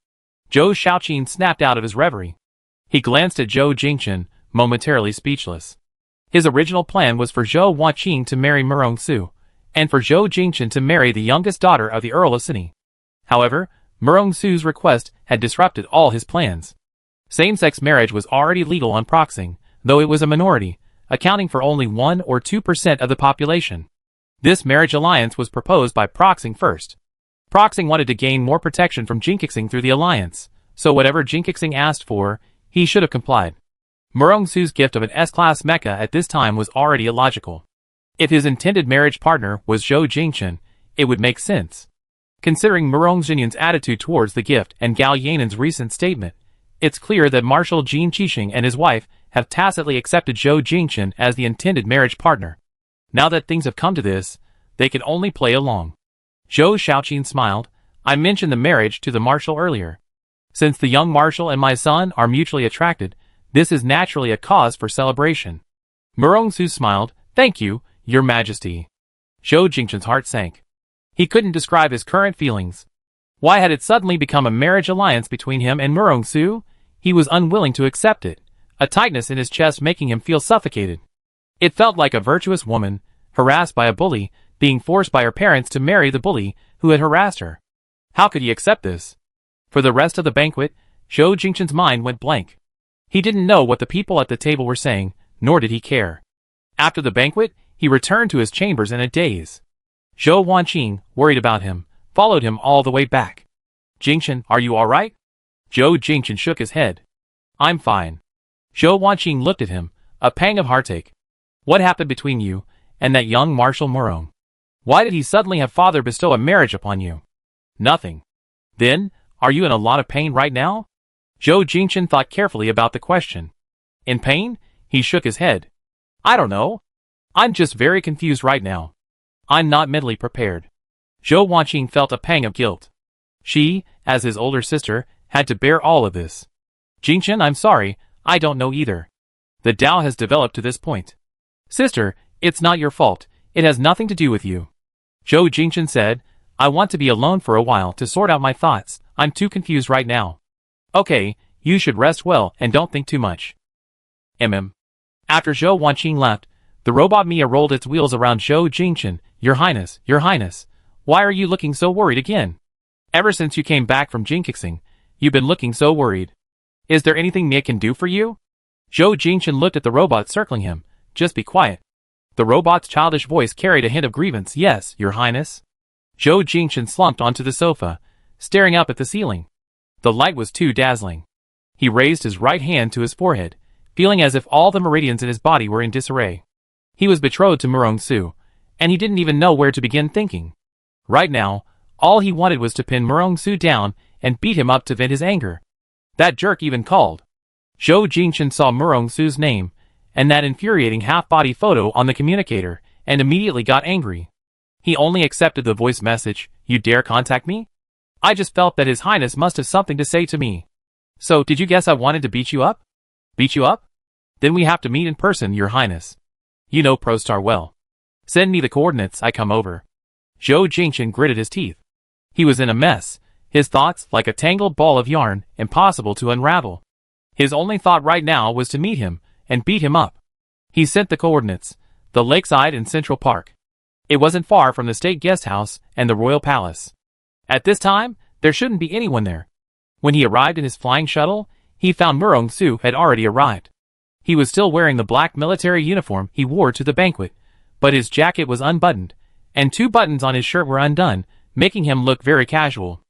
Zhou Shaoqin snapped out of his reverie. He glanced at Zhou Jingchen, momentarily speechless. His original plan was for Zhou Wanqing to marry Murongsu, and for Zhou Jingchen to marry the youngest daughter of the Earl of Sini. However, Murongsu's request had disrupted all his plans. Same-sex marriage was already legal on Proxing, though it was a minority, accounting for only 1 or 2% of the population. This marriage alliance was proposed by Proxing first. Proxing wanted to gain more protection from Jinkixing through the alliance, so whatever Jinkixing asked for, he should have complied. Murongsu's gift of an S-class mecha at this time was already illogical. If his intended marriage partner was Zhou Jingchen, it would make sense. Considering Murongxinyan's attitude towards the gift and Gao Yanan's recent statement, it's clear that Marshal Jin Qixing and his wife have tacitly accepted Zhou Jingchen as the intended marriage partner. Now that things have come to this, they can only play along. Zhou Shaoqin smiled. I mentioned the marriage to the marshal earlier. Since the young marshal and my son are mutually attracted, this is naturally a cause for celebration. Murongsu smiled. Thank you, your majesty. Zhou Jingchen's heart sank. He couldn't describe his current feelings. Why had it suddenly become a marriage alliance between him and Murongsu? He was unwilling to accept it, a tightness in his chest making him feel suffocated. It felt like a virtuous woman, harassed by a bully, being forced by her parents to marry the bully who had harassed her. How could he accept this? For the rest of the banquet, Zhou Jingchen's mind went blank. He didn't know what the people at the table were saying, nor did he care. After the banquet, he returned to his chambers in a daze. Zhou Wanqing, worried about him, followed him all the way back. Jingchen, are you alright? Zhou Jingchen shook his head. I'm fine. Zhou Wanqing looked at him, a pang of heartache. What happened between you and that young Marshal Murong? Why did he suddenly have father bestow a marriage upon you? Nothing. Then, are you in a lot of pain right now? Zhou Jingchen thought carefully about the question. In pain? He shook his head. I don't know. I'm just very confused right now. I'm not mentally prepared. Zhou Wanqing felt a pang of guilt. She, as his older sister, had to bear all of this. Jingchen, I'm sorry, I don't know either. The Tao has developed to this point. Sister, it's not your fault, it has nothing to do with you. Zhou Jingchen said, I want to be alone for a while to sort out my thoughts, I'm too confused right now. Okay, you should rest well and don't think too much. After Zhou Wanqing left, the robot Mia rolled its wheels around Zhou Jingchen. Your Highness, why are you looking so worried again? Ever since you came back from Jinkixing, you've been looking so worried. Is there anything Mia can do for you? Zhou Jingchen looked at the robot circling him. Just be quiet. The robot's childish voice carried a hint of grievance. Yes, Your Highness. Zhou Jingchen slumped onto the sofa, staring up at the ceiling. The light was too dazzling. He raised his right hand to his forehead, feeling as if all the meridians in his body were in disarray. He was betrothed to Murongsu, and he didn't even know where to begin thinking. Right now, all he wanted was to pin Murongsu down and beat him up to vent his anger. That jerk even called. Zhou Jingchen saw Murongsu's name, and that infuriating half-body photo on the communicator, and immediately got angry. He only accepted the voice message, you dare contact me? I just felt that His Highness must have something to say to me. So, did you guess I wanted to beat you up? Beat you up? Then we have to meet in person, Your Highness. You know ProStar well. Send me the coordinates, I come over. Zhou Jingchen gritted his teeth. He was in a mess, his thoughts like a tangled ball of yarn, impossible to unravel. His only thought right now was to meet him and beat him up. He sent the coordinates, the lakeside in Central Park. It wasn't far from the state guest house and the royal palace. At this time, there shouldn't be anyone there. When he arrived in his flying shuttle, he found Murong Su had already arrived. He was still wearing the black military uniform he wore to the banquet, but his jacket was unbuttoned, and 2 buttons on his shirt were undone, making him look very casual.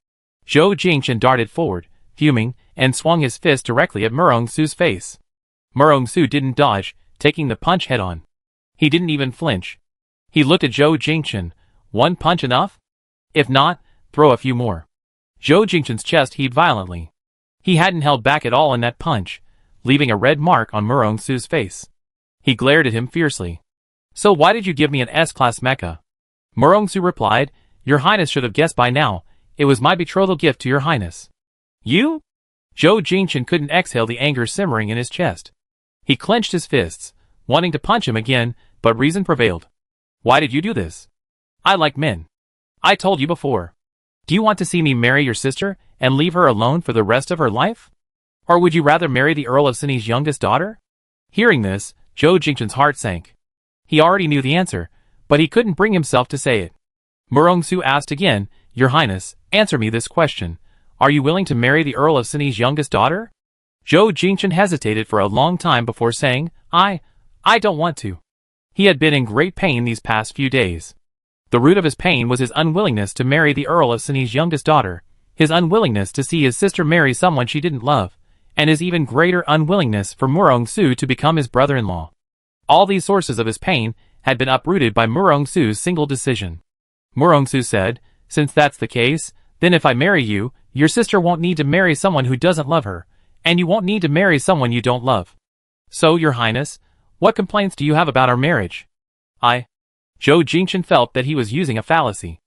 Zhou Jingchen darted forward, fuming, and swung his fist directly at Murong Su's face. Murong Su didn't dodge, taking the punch head-on. He didn't even flinch. He looked at Zhou Jingchen. 1 punch enough? If not, throw a few more. Zhou Jingchen's chest heaved violently. He hadn't held back at all in that punch, leaving a red mark on Murong Su's face. He glared at him fiercely. So why did you give me an S-class mecha? Murong Su replied, Your Highness should have guessed by now. It was my betrothal gift to Your Highness. You? Zhou Jingchen couldn't exhale the anger simmering in his chest. He clenched his fists, wanting to punch him again, but reason prevailed. Why did you do this? I like men. I told you before. Do you want to see me marry your sister and leave her alone for the rest of her life? Or would you rather marry the Earl of Sinni's youngest daughter? Hearing this, Zhou Jingchen's heart sank. He already knew the answer, but he couldn't bring himself to say it. Murong Su asked again, Your Highness, answer me this question. Are you willing to marry the Earl of Sinni's youngest daughter? Zhou Jingchen hesitated for a long time before saying, I don't want to. He had been in great pain these past few days. The root of his pain was his unwillingness to marry the Earl of Sinni's youngest daughter, his unwillingness to see his sister marry someone she didn't love, and his even greater unwillingness for Murong Su to become his brother-in-law. All these sources of his pain had been uprooted by Murong Su's single decision. Murong Su said, Since that's the case, then if I marry you, your sister won't need to marry someone who doesn't love her, and you won't need to marry someone you don't love. So, Your Highness, what complaints do you have about our marriage? Zhou Jingchen felt that he was using a fallacy.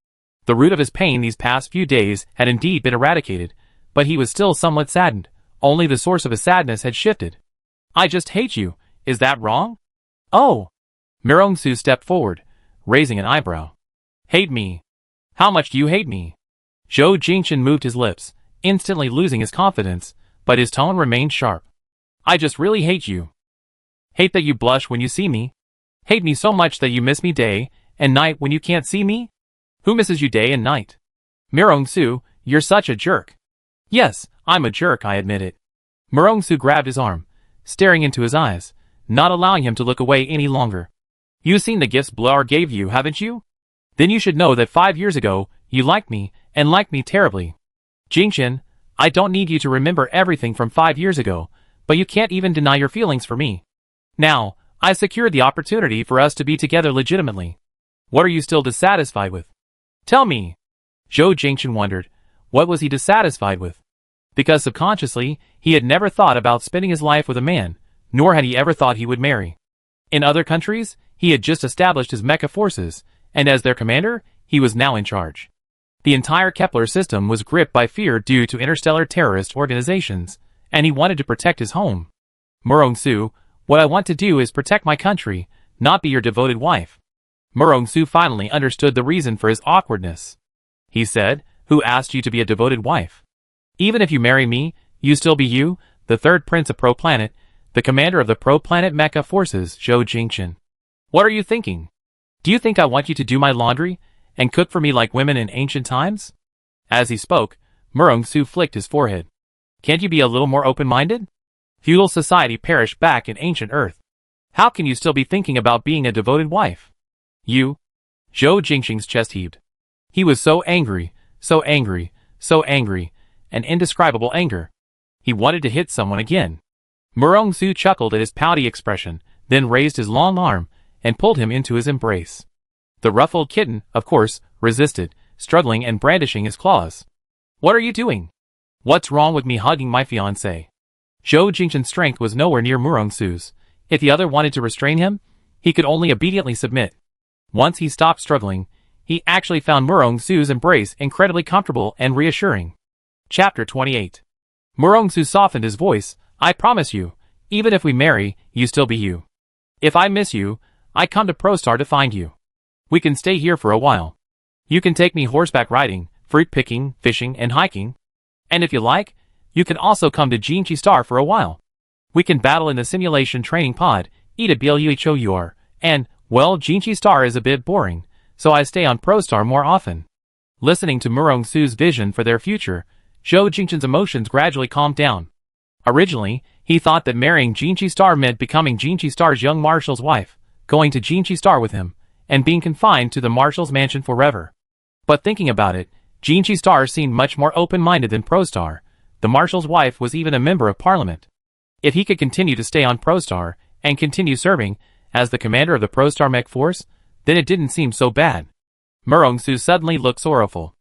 The root of his pain these past few days had indeed been eradicated, but he was still somewhat saddened. Only the source of his sadness had shifted. I just hate you. Is that wrong? Oh! Murong Su stepped forward, raising an eyebrow. Hate me? How much do you hate me? Zhou Jingchen moved his lips, instantly losing his confidence, but his tone remained sharp. I just really hate you. Hate that you blush when you see me? Hate me so much that you miss me day and night when you can't see me? Who misses you day and night? Murong Su, you're such a jerk. Yes, I'm a jerk, I admit it. Murong Su grabbed his arm, staring into his eyes, not allowing him to look away any longer. You've seen the gifts Blair gave you, haven't you? Then you should know that 5 years ago, you liked me, and liked me terribly. Jingchen, I don't need you to remember everything from 5 years ago, but you can't even deny your feelings for me. Now, I secured the opportunity for us to be together legitimately. What are you still dissatisfied with? Tell me. Zhou Jingchen wondered, what was he dissatisfied with? Because subconsciously, he had never thought about spending his life with a man, nor had he ever thought he would marry. In other countries, he had just established his mecha forces, and as their commander, he was now in charge. The entire Kepler system was gripped by fear due to interstellar terrorist organizations, and he wanted to protect his home. Murong Su, what I want to do is protect my country, not be your devoted wife. Murong Su finally understood the reason for his awkwardness. He said, Who asked you to be a devoted wife? Even if you marry me, you still be you, the third prince of Pro-Planet, the commander of the Pro-Planet Mecha forces, Zhou Jingchen. What are you thinking? Do you think I want you to do my laundry and cook for me like women in ancient times? As he spoke, Murong Su flicked his forehead. Can't you be a little more open-minded? Feudal society perished back in ancient Earth. How can you still be thinking about being a devoted wife? You? Zhou Jingchen's chest heaved. He was so angry, so angry, so angry, an indescribable anger. He wanted to hit someone again. Murong Su chuckled at his pouty expression, then raised his long arm and pulled him into his embrace. The ruffled kitten, of course, resisted, struggling and brandishing his claws. What are you doing? What's wrong with me hugging my fiancée? Zhou Jingchen's strength was nowhere near Murong Su's. If the other wanted to restrain him, he could only obediently submit. Once he stopped struggling, he actually found Murong Su's embrace incredibly comfortable and reassuring. Chapter 28. Murong Su softened his voice. I promise you, Even if we marry, you still be you. If I miss you, I come to Prostar to find you. We can stay here for a while. You can take me horseback riding, fruit picking, fishing, and hiking. And if you like, you can also come to Jinchi Star for a while. We can battle in the simulation training pod, eat a BLUHOUR, and, well, Jinchi Star is a bit boring, so I stay on Prostar more often. Listening to Murong Su's vision for their future, Zhou Jingchen's emotions gradually calmed down. Originally, he thought that marrying Jinchi Star meant becoming Jinchi Star's young marshal's wife, going to Jinchi Star with him, and being confined to the marshal's mansion forever. But thinking about it, Jinchi Star seemed much more open-minded than Prostar. The marshal's wife was even a member of parliament. If he could continue to stay on Prostar, and continue serving as the commander of the Prostar Mech force, then it didn't seem so bad. Murong Su suddenly looked sorrowful.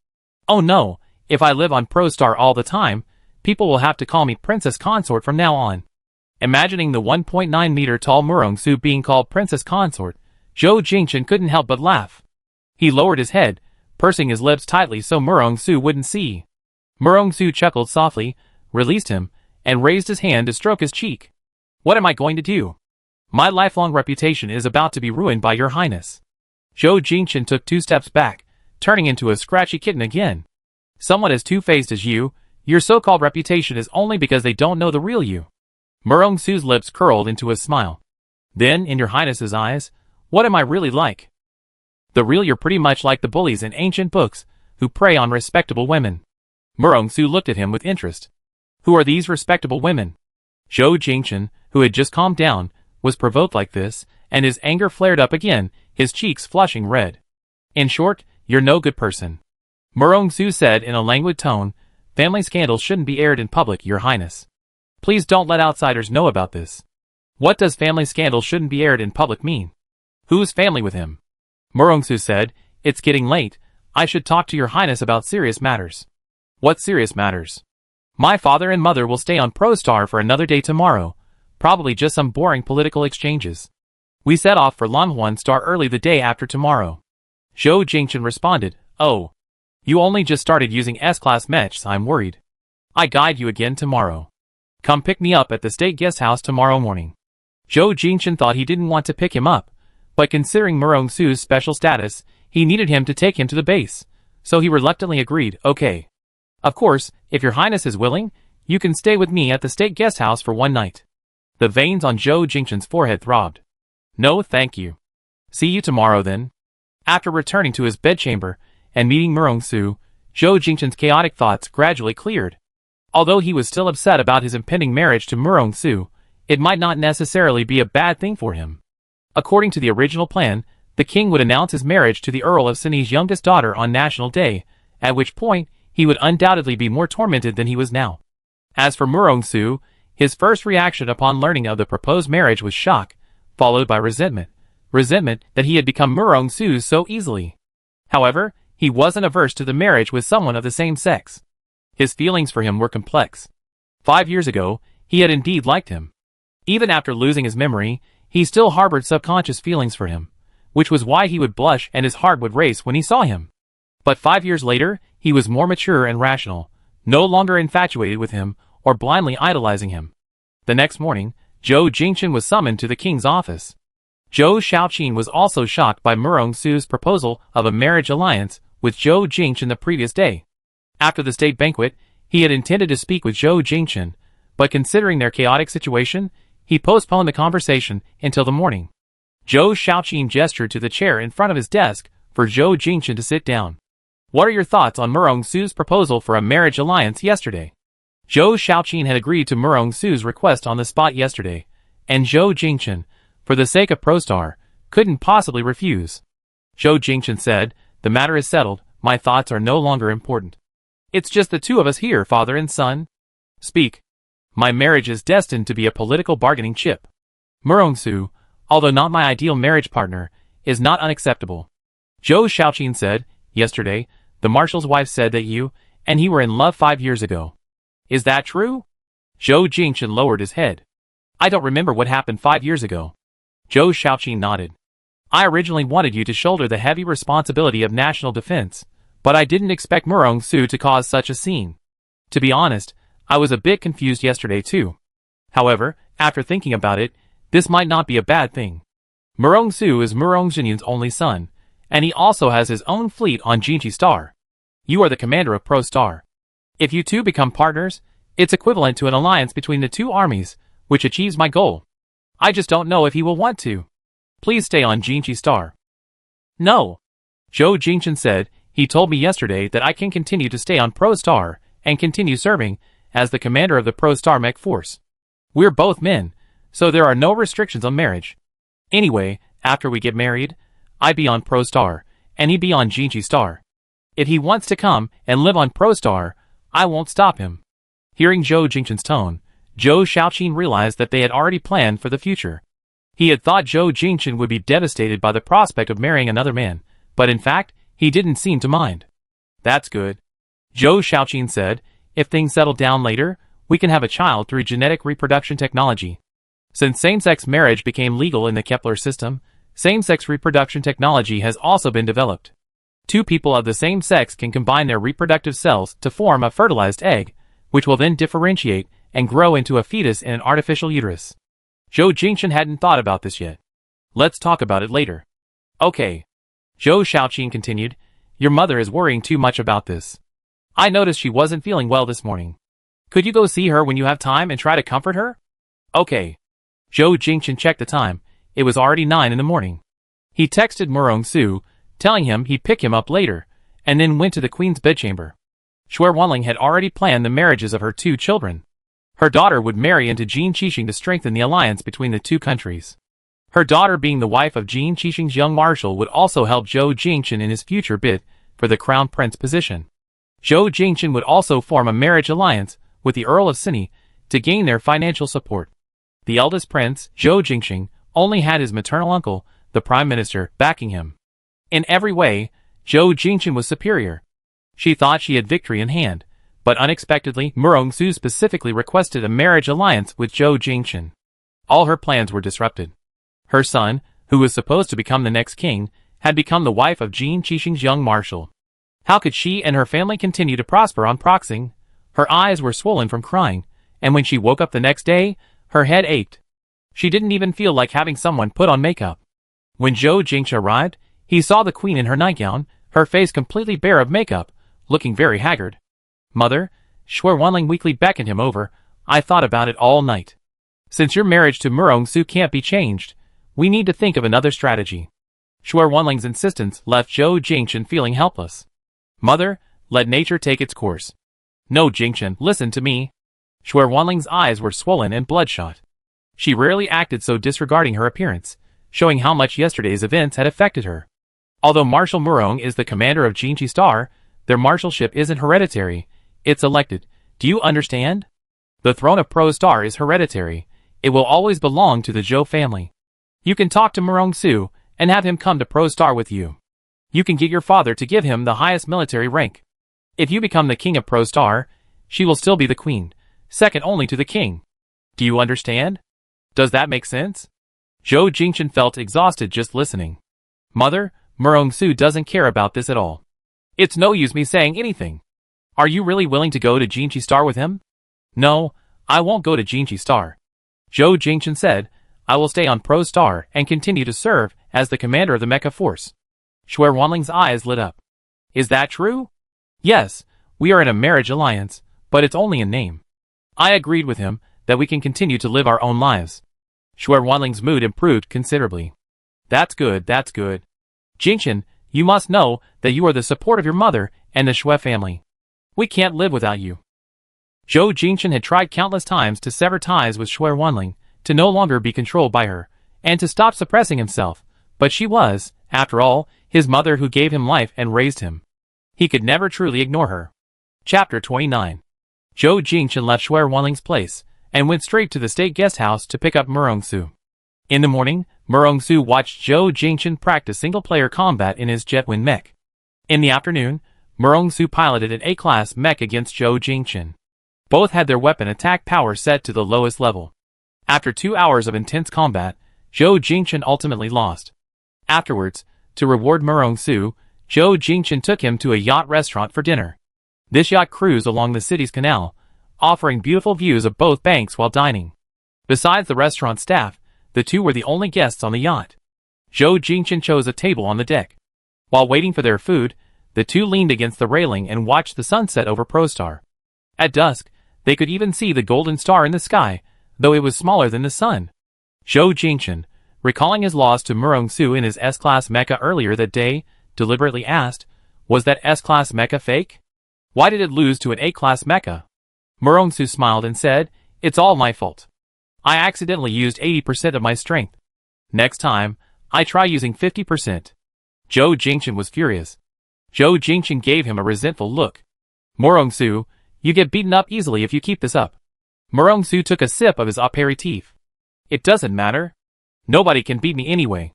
Oh no, if I live on Prostar all the time, people will have to call me Princess Consort from now on. Imagining the 1.9-meter tall Murong Su being called Princess Consort, Zhou Jingchen couldn't help but laugh. He lowered his head, pursing his lips tightly so Murong Su wouldn't see. Murong Su chuckled softly, released him, and raised his hand to stroke his cheek. What am I going to do? My lifelong reputation is about to be ruined by your highness. Zhou Jingchen took 2 steps back, turning into a scratchy kitten again. Someone as two-faced as you, your so-called reputation is only because they don't know the real you. Murong Su's lips curled into a smile. Then, in your highness's eyes, what am I really like? The real you're pretty much like the bullies in ancient books, who prey on respectable women. Murong Su looked at him with interest. Who are these respectable women? Zhou Jingchen, who had just calmed down, was provoked like this, and his anger flared up again, his cheeks flushing red. In short, you're no good person. Murong Su said in a languid tone, family scandals shouldn't be aired in public, your highness. Please don't let outsiders know about this. What does family scandals shouldn't be aired in public mean? Who's family with him? Murong Su said, it's getting late, I should talk to your highness about serious matters. What serious matters? My father and mother will stay on Prostar for another day tomorrow, probably just some boring political exchanges. We set off for Longhorn Star early the day after tomorrow. Zhou Jingchen responded, oh. You only just started using S-Class Mechs, I'm worried. I guide you again tomorrow. Come pick me up at the state guest house tomorrow morning. Zhou Jingchen thought he didn't want to pick him up, but considering Murong Su's special status, he needed him to take him to the base, so he reluctantly agreed, okay. Of course, if your highness is willing, you can stay with me at the state guest house for one night. The veins on Zhou Jingchen's forehead throbbed. No, thank you. See you tomorrow then. After returning to his bedchamber and meeting Murong Su, Zhou Jingchen's chaotic thoughts gradually cleared. Although he was still upset about his impending marriage to Murong Su, it might not necessarily be a bad thing for him. According to the original plan, the king would announce his marriage to the Earl of Sini's youngest daughter on National Day, at which point he would undoubtedly be more tormented than he was now. As for Murong Su, his first reaction upon learning of the proposed marriage was shock, followed by resentment. Resentment that he had become Murong Su so easily. However, he wasn't averse to the marriage with someone of the same sex. His feelings for him were complex. 5 years ago, he had indeed liked him. Even after losing his memory, he still harbored subconscious feelings for him, which was why he would blush and his heart would race when he saw him. But 5 years later, he was more mature and rational, no longer infatuated with him or blindly idolizing him. The next morning, Zhou Jingchen was summoned to the king's office. Zhou Shaoqin was also shocked by Murong Su's proposal of a marriage alliance with Zhou Jingchen the previous day. After the state banquet, he had intended to speak with Zhou Jingchen, but considering their chaotic situation, he postponed the conversation until the morning. Zhou Shaoqin gestured to the chair in front of his desk for Zhou Jingchen to sit down. What are your thoughts on Murong Su's proposal for a marriage alliance yesterday? Zhou Shaoqin had agreed to Murong Su's request on the spot yesterday, and Zhou Jingchen, for the sake of Prostar, couldn't possibly refuse. Zhou Jingchen said, the matter is settled, my thoughts are no longer important. It's just the two of us here, father and son. Speak. My marriage is destined to be a political bargaining chip. Murong Su, although not my ideal marriage partner, is not unacceptable. Zhou Shaoqin said, yesterday, the marshal's wife said that you and he were in love 5 years ago. Is that true? Zhou Jingchen lowered his head. I don't remember what happened 5 years ago. Zhou Shaoqin nodded. I originally wanted you to shoulder the heavy responsibility of national defense, but I didn't expect Murong Su to cause such a scene. To be honest, I was a bit confused yesterday too. However, After thinking about it, this might not be a bad thing. Murong-su is Murong Jinyun's only son, and he also has his own fleet on Jinchi Star. You are the commander of Pro Star. If you two become partners, it's equivalent to an alliance between the two armies, which achieves my goal. I just don't know if he will want to. Please stay on Jinchi Star. No. Zhou Jingchen said, he told me yesterday that I can continue to stay on Pro Star and continue serving as the commander of the Pro Star Mech Force. We're both men, so there are no restrictions on marriage. Anyway, after we get married, I be on Pro Star, and he be on Jinchi Star. If he wants to come and live on Pro Star, I won't stop him. Hearing Zhou Jingchen's tone, Zhou Xiaoqin realized that they had already planned for the future. He had thought Zhou Jingchen would be devastated by the prospect of marrying another man, but in fact, he didn't seem to mind. That's good. Zhou Xiaoqin said, if things settle down later, we can have a child through genetic reproduction technology. Since same-sex marriage became legal in the Kepler system, same-sex reproduction technology has also been developed. Two people of the same sex can combine their reproductive cells to form a fertilized egg, which will then differentiate and grow into a fetus in an artificial uterus. Zhou Jingchen hadn't thought about this yet. Let's talk about it later. Okay. Zhou Xiaoqin continued, your mother is worrying too much about this. I noticed she wasn't feeling well this morning. Could you go see her when you have time and try to comfort her? Okay. Zhou Jingchen checked the time. It was already 9 in the morning. He texted Murong-su, telling him he'd pick him up later, and then went to the queen's bedchamber. Shuai Wanling had already planned the marriages of her two children. Her daughter would marry into Jin Qixing to strengthen the alliance between the two countries. Her daughter being the wife of Jin Qixing's young marshal would also help Zhou Jingchen in his future bid for the crown prince position. Zhou Jingchen would also form a marriage alliance with the Earl of Sini to gain their financial support. The eldest prince, Zhou Jingxing, only had his maternal uncle, the prime minister, backing him. In every way, Zhou Jingchen was superior. She thought she had victory in hand, but unexpectedly, Murong-su specifically requested a marriage alliance with Zhou Jingchen. All her plans were disrupted. Her son, who was supposed to become the next king, had become the wife of Jin Qixing's young marshal. How could she and her family continue to prosper on proxing? Her eyes were swollen from crying, and when she woke up the next day, her head ached. She didn't even feel like having someone put on makeup. When Zhou Jingchen arrived, he saw the queen in her nightgown, her face completely bare of makeup, looking very haggard. Mother, Shuai Wanling weakly beckoned him over. I thought about it all night. Since your marriage to Murong-su can't be changed, we need to think of another strategy. Shuai Wanling's insistence left Zhou Jingchen feeling helpless. Mother, let nature take its course. No, Jingchen, listen to me. Shuai Wanling's eyes were swollen and bloodshot. She rarely acted so disregarding her appearance, showing how much yesterday's events had affected her. Although Marshal Murong is the commander of Jinchi Star, their marshalship isn't hereditary, it's elected. Do you understand? The throne of Pro Star is hereditary. It will always belong to the Zhou family. You can talk to Murong-su and have him come to Pro Star with you. You can get your father to give him the highest military rank. If you become the king of Pro Star, she will still be the queen, second only to the king. Do you understand? Does that make sense? Zhou Jingchen felt exhausted just listening. Mother, Murong-su doesn't care about this at all. It's no use me saying anything. Are you really willing to go to Jinchi Star with him? No, I won't go to Jinchi Star. Zhou Jingchen said, I will stay on Pro Star and continue to serve as the commander of the Mecha Force. Shuai Wanling's eyes lit up. Is that true? Yes, we are in a marriage alliance, but it's only in name. I agreed with him that we can continue to live our own lives. Shuai Wanling's mood improved considerably. That's good, that's good. Jingchen, you must know that you are the support of your mother and the Shuai family. We can't live without you. Zhou Jingchen had tried countless times to sever ties with Shuai Wanling, to no longer be controlled by her, and to stop suppressing himself, but she was, after all, his mother who gave him life and raised him. He could never truly ignore her. Chapter 29. Zhou Jingchen left Shuai Wanling's place, and went straight to the state guest house to pick up Murong-su. In the morning, Murong-su watched Zhou Jingchen practice single-player combat in his Jetwind mech. In the afternoon, Murong-su piloted an A-class mech against Zhou Jingchen. Both had their weapon attack power set to the lowest level. After 2 hours of intense combat, Zhou Jingchen ultimately lost. Afterwards, to reward Murong-su, Zhou Jingchen took him to a yacht restaurant for dinner. This yacht cruised along the city's canal, offering beautiful views of both banks while dining. Besides the restaurant staff, the two were the only guests on the yacht. Zhou Jingchen chose a table on the deck. While waiting for their food, the two leaned against the railing and watched the sunset over Prostar. At dusk, they could even see the golden star in the sky, though it was smaller than the sun. Zhou Jingchen, recalling his loss to Murong-su in his S-Class mecha earlier that day, deliberately asked, "Was that S-Class mecha fake? Why did it lose to an A-Class mecha?" Murong-su smiled and said, "It's all my fault. I accidentally used 80% of my strength. Next time, I try using 50%. Zhou Jingchen was furious. Zhou Jingchen gave him a resentful look. "Murong-su, you get beaten up easily if you keep this up." Murong-su took a sip of his aperitif. "It doesn't matter. Nobody can beat me anyway."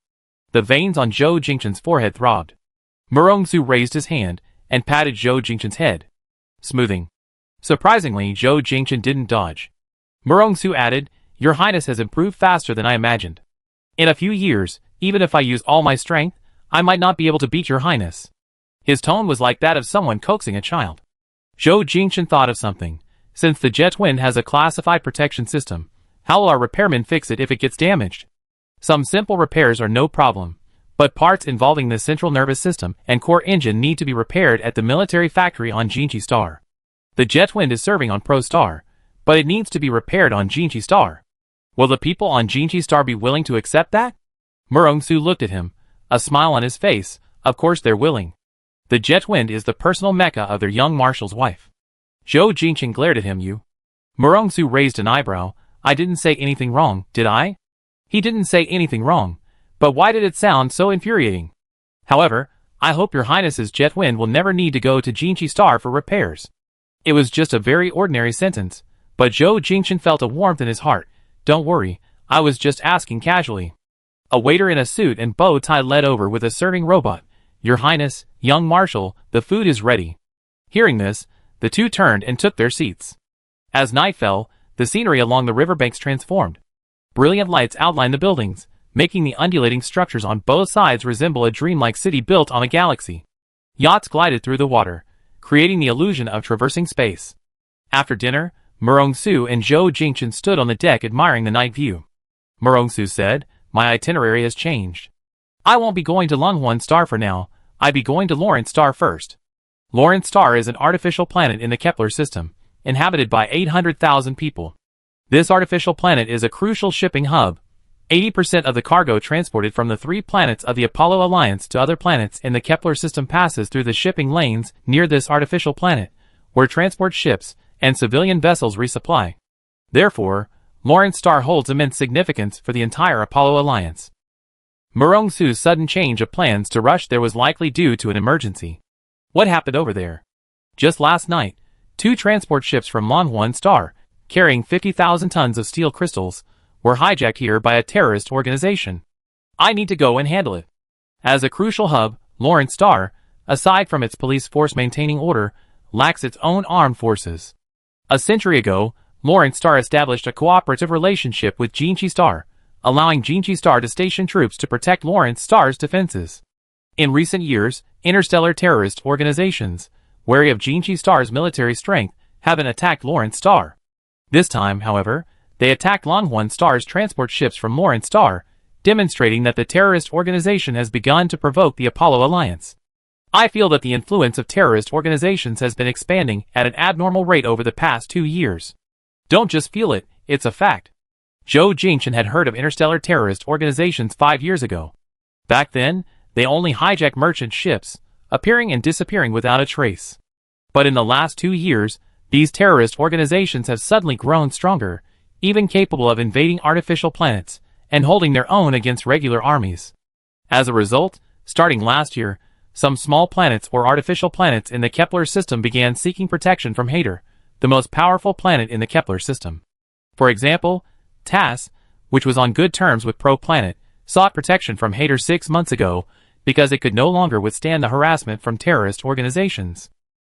The veins on Zhou Jingchen's forehead throbbed. Murong-su raised his hand and patted Zhou Jingchen's head, smoothing. Surprisingly, Zhou Jingchen didn't dodge. Murong-su added, "Your Highness has improved faster than I imagined. In a few years, even if I use all my strength, I might not be able to beat your Highness." His tone was like that of someone coaxing a child. Zhou Jingchen thought of something. Since the jet wind has a classified protection system, how will our repairman fix it if it gets damaged? Some simple repairs are no problem, but parts involving the central nervous system and core engine need to be repaired at the military factory on Jinchi Star. The jet wind is serving on Pro Star, but it needs to be repaired on Jinchi Star. Will the people on Jinchi Star be willing to accept that? Murong-su looked at him, a smile on his face. Of course they're willing. The jet wind is the personal mecha of their young marshal's wife. Zhou Jingchen glared at him. "You?" Murong-su raised an eyebrow. "I didn't say anything wrong, did I?" He didn't say anything wrong, but why did it sound so infuriating? "However, I hope your Highness's jet wind will never need to go to Jinchi Star for repairs." It was just a very ordinary sentence, but Zhou Jingchen felt a warmth in his heart. "Don't worry, I was just asking casually." A waiter in a suit and bow tie led over with a serving robot. "Your Highness, young marshal, the food is ready." Hearing this, the two turned and took their seats. As night fell, the scenery along the riverbanks transformed. Brilliant lights outlined the buildings, making the undulating structures on both sides resemble a dreamlike city built on a galaxy. Yachts glided through the water, creating the illusion of traversing space. After dinner, Murong-su and Zhou Jingchen stood on the deck admiring the night view. Murong-su said, "My itinerary has changed. I won't be going to Lunghuan Star for now, I'll be going to Lawrence Star first." Lawrence Star is an artificial planet in the Kepler system, inhabited by 800,000 people. This artificial planet is a crucial shipping hub. 80% of the cargo transported from the 3 planets of the Apollo Alliance to other planets in the Kepler system passes through the shipping lanes near this artificial planet, where transport ships and civilian vessels resupply. Therefore, Lawrence Star holds immense significance for the entire Apollo Alliance. Murong-su's sudden change of plans to rush there was likely due to an emergency. What happened over there? Just last night, 2 transport ships from Longhuan Star, carrying 50,000 tons of steel crystals, were hijacked here by a terrorist organization. I need to go and handle it. As a crucial hub, Lawrence Star, aside from its police force maintaining order, lacks its own armed forces. A century ago, Lawrence Star established a cooperative relationship with Jinchi Star, allowing Jinchi Star to station troops to protect Lawrence Star's defenses. In recent years, interstellar terrorist organizations, wary of Jinchi Star's military strength, have attacked Lawrence Star. This time, however, they attacked Longhuan Star's transport ships from Lawrence Star, demonstrating that the terrorist organization has begun to provoke the Apollo Alliance. I feel that the influence of terrorist organizations has been expanding at an abnormal rate over the past 2 years. Don't just feel it, it's a fact. Zhou Jingchen had heard of interstellar terrorist organizations 5 years ago. Back then, they only hijacked merchant ships, appearing and disappearing without a trace. But in the last 2 years, these terrorist organizations have suddenly grown stronger, even capable of invading artificial planets and holding their own against regular armies. As a result, starting last year, some small planets or artificial planets in the Kepler system began seeking protection from Hader, the most powerful planet in the Kepler system. For example, TAS, which was on good terms with Pro-Planet, sought protection from Hader 6 months ago because it could no longer withstand the harassment from terrorist organizations.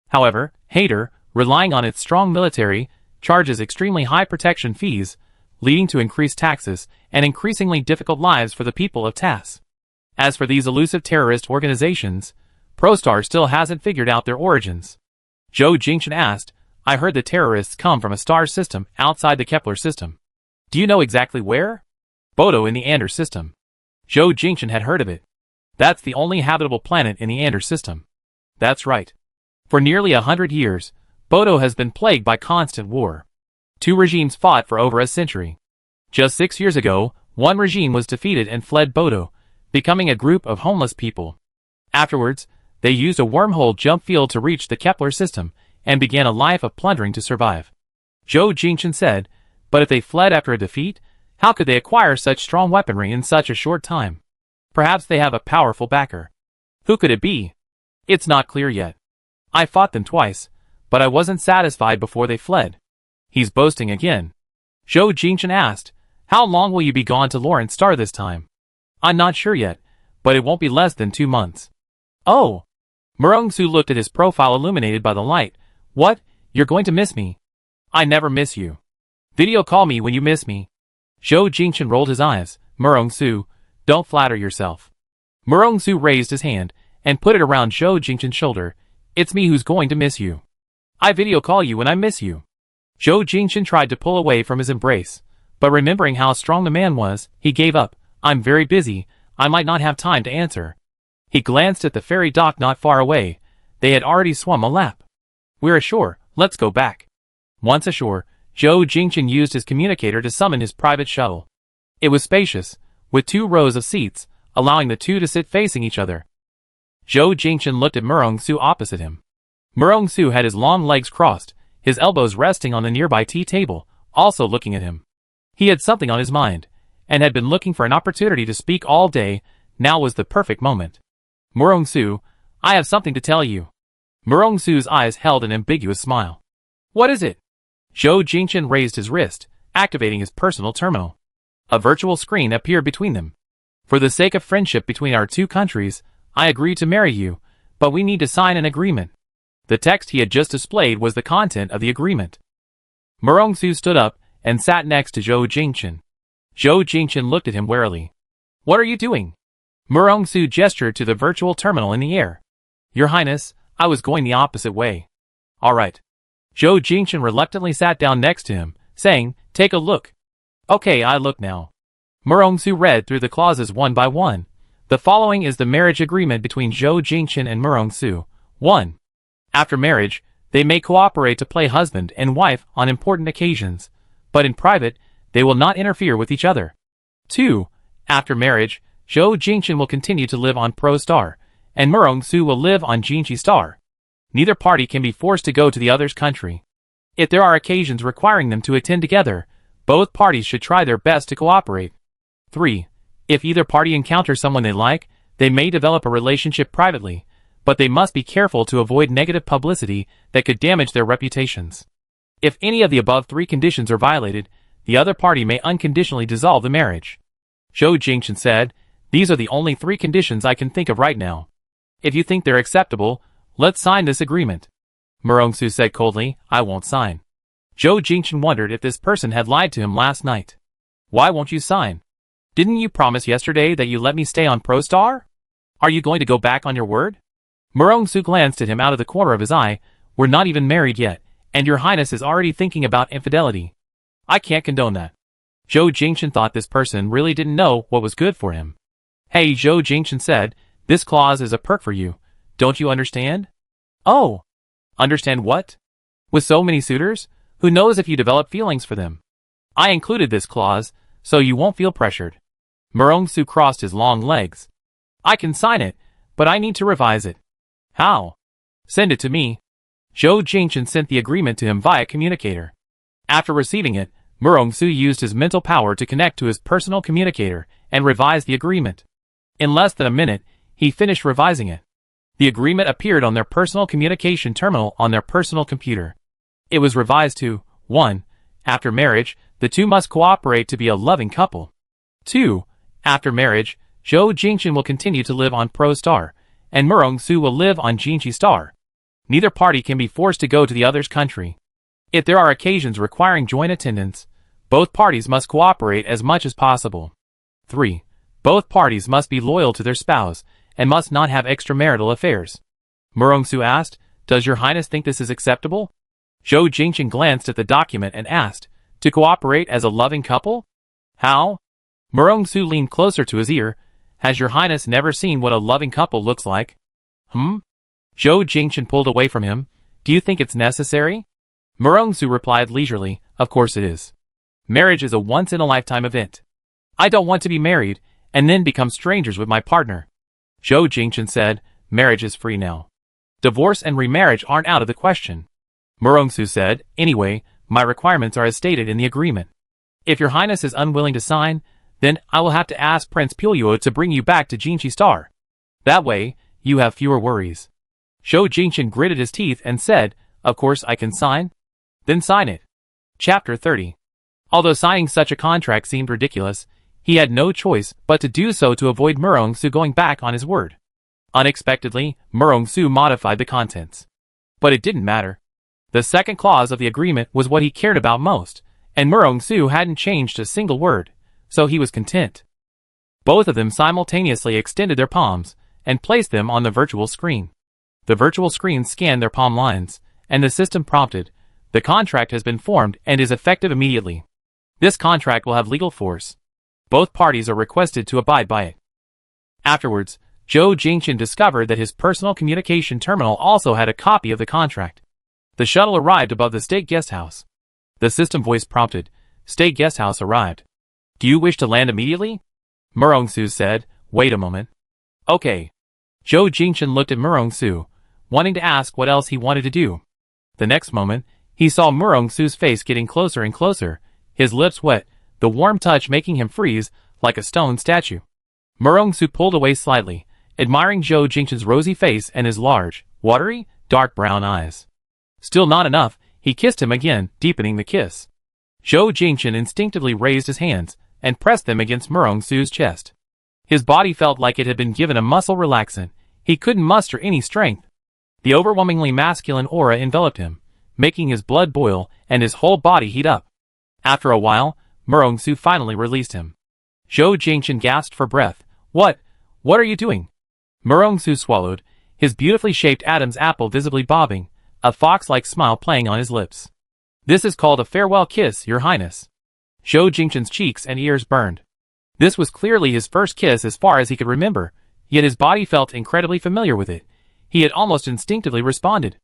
However, Hader, relying on its strong military, charges extremely high protection fees, leading to increased taxes and increasingly difficult lives for the people of TAS. As for these elusive terrorist organizations, ProStar still hasn't figured out their origins. Zhou Jingchen asked, I heard the terrorists come from a star system outside the Kepler system. Do you know exactly where? Bodo in the Anders system. Zhou Jingchen had heard of it. That's the only habitable planet in the Anders system. That's right. For nearly 100 years, Bodo has been plagued by constant war. Two regimes fought for over a century. Just 6 years ago, one regime was defeated and fled Bodo, becoming a group of homeless people. Afterwards, they used a wormhole jump field to reach the Kepler system and began a life of plundering to survive. Zhou Jingchen said, but if they fled after a defeat, how could they acquire such strong weaponry in such a short time? Perhaps they have a powerful backer. Who could it be? It's not clear yet. I fought them twice, but I wasn't satisfied before they fled. He's boasting again. Zhou Jingchen asked, how long will you be gone to Lawrence Star this time? I'm not sure yet, but it won't be less than 2 months. Oh! Murongsu looked at his profile illuminated by the light. What? You're going to miss me? I never miss you. Video call me when you miss me. Zhou Jingchen rolled his eyes. Murongsu, don't flatter yourself. Murongsu raised his hand and put it around Zhou Jingchen's shoulder. It's me who's going to miss you. I video call you when I miss you. Zhou Jingchen tried to pull away from his embrace, but remembering how strong the man was, he gave up. I'm very busy, I might not have time to answer. He glanced at the ferry dock not far away. They had already swum a lap. We're ashore, let's go back. Once ashore, Zhou Jingchen used his communicator to summon his private shuttle. It was spacious, with 2 rows of seats, allowing the two to sit facing each other. Zhou Jingchen looked at Murongsu opposite him. Murongsu had his long legs crossed, his elbows resting on the nearby tea table, also looking at him. He had something on his mind, and had been looking for an opportunity to speak all day. Now was the perfect moment. Murongsu, I have something to tell you. Murongsu's eyes held an ambiguous smile. What is it? Zhou Jingchen raised his wrist, activating his personal terminal. A virtual screen appeared between them. For the sake of friendship between our two countries, I agree to marry you, but we need to sign an agreement. The text he had just displayed was the content of the agreement. Murongsu stood up and sat next to Zhou Jingchen. Zhou Jingchen looked at him warily. What are you doing? Murongsu gestured to the virtual terminal in the air. Your Highness, I was going the opposite way. All right. Zhou Jingchen reluctantly sat down next to him, saying, take a look. Okay, I look now. Murongsu read through the clauses one by one. The following is the marriage agreement between Zhou Jingchen and Murongsu. 1. After marriage, they may cooperate to play husband and wife on important occasions, but in private, they will not interfere with each other. 2. After marriage, Zhou Jingchen will continue to live on Pro Star, and Murongsu will live on Jinchi Star. Neither party can be forced to go to the other's country. If there are occasions requiring them to attend together, both parties should try their best to cooperate. 3. If either party encounters someone they like, they may develop a relationship privately, but they must be careful to avoid negative publicity that could damage their reputations. If any of the above 3 conditions are violated, the other party may unconditionally dissolve the marriage. Zhou Jingchen said, these are the only 3 conditions I can think of right now. If you think they're acceptable, let's sign this agreement. Murongsu said coldly, I won't sign. Zhou Jingchen wondered if this person had lied to him last night. Why won't you sign? Didn't you promise yesterday that you let me stay on Pro Star? Are you going to go back on your word? Murongsu glanced at him out of the corner of his eye. We're not even married yet, and your highness is already thinking about infidelity. I can't condone that. Zhou Jingchen thought this person really didn't know what was good for him. Hey, Zhou Jingchen said, this clause is a perk for you. Don't you understand? Oh. Understand what? With so many suitors, who knows if you develop feelings for them? I included this clause, so you won't feel pressured. Murongsu crossed his long legs. I can sign it, but I need to revise it. How? Send it to me. Zhou Jingchen sent the agreement to him via communicator. After receiving it, Murongsu used his mental power to connect to his personal communicator and revise the agreement. In less than a minute, he finished revising it. The agreement appeared on their personal communication terminal on their personal computer. It was revised to 1. After marriage, the two must cooperate to be a loving couple. 2. After marriage, Zhou Jingchen will continue to live on Pro Star, and Murongsu will live on Jinchi Star. Neither party can be forced to go to the other's country. If there are occasions requiring joint attendance, both parties must cooperate as much as possible. 3. Both parties must be loyal to their spouse and must not have extramarital affairs. Murongsu asked, does your highness think this is acceptable? Zhou Jingchen glanced at the document and asked, To cooperate as a loving couple? How? Murong-su leaned closer to his ear. Has your highness never seen what a loving couple looks like? Zhou Jingchen pulled away from him. Do you think it's necessary? Murong-su replied leisurely, of course it is. Marriage is a once-in-a-lifetime event. I don't want to be married, and then become strangers with my partner. Zhou Jingchen said, marriage is free now. Divorce and remarriage aren't out of the question. Murong-su said, anyway, my requirements are as stated in the agreement. If your highness is unwilling to sign, then I will have to ask Prince Puyo to bring you back to Jinchi Star. That way, you have fewer worries. Zhou Jingchen gritted his teeth and said, of course I can sign. Then sign it. Chapter 30. Although signing such a contract seemed ridiculous, he had no choice but to do so to avoid Murong-su going back on his word. Unexpectedly, Murong-su modified the contents. But it didn't matter. The second clause of the agreement was what he cared about most, and Murong-su hadn't changed a single word, so he was content. Both of them simultaneously extended their palms and placed them on the virtual screen. The virtual screen scanned their palm lines, and the system prompted, the contract has been formed and is effective immediately. This contract will have legal force. Both parties are requested to abide by it. Afterwards, Zhou Jingchen discovered that his personal communication terminal also had a copy of the contract. The shuttle arrived above the state guest house. The system voice prompted, State guest house arrived. Do you wish to land immediately? Murong-su said, wait a moment. Okay. Zhou Jingchen looked at Murong-su, wanting to ask what else he wanted to do. The next moment, he saw Murong-su's face getting closer and closer, his lips wet, the warm touch making him freeze like a stone statue. Murong-su pulled away slightly, admiring Zhou Jingchen's rosy face and his large, watery, dark brown eyes. Still not enough, he kissed him again, deepening the kiss. Zhou Jingchen instinctively raised his hands and pressed them against Murong-su's chest. His body felt like it had been given a muscle relaxant. He couldn't muster any strength. The overwhelmingly masculine aura enveloped him, making his blood boil and his whole body heat up. After a while, Murong-su finally released him. Zhou Jingchen gasped for breath. What are you doing? Murong-su swallowed, his beautifully shaped Adam's apple visibly bobbing, a fox-like smile playing on his lips. This is called a farewell kiss, your highness. Zhou Jingchen's cheeks and ears burned. This was clearly his first kiss as far as he could remember, yet his body felt incredibly familiar with it. He had almost instinctively responded.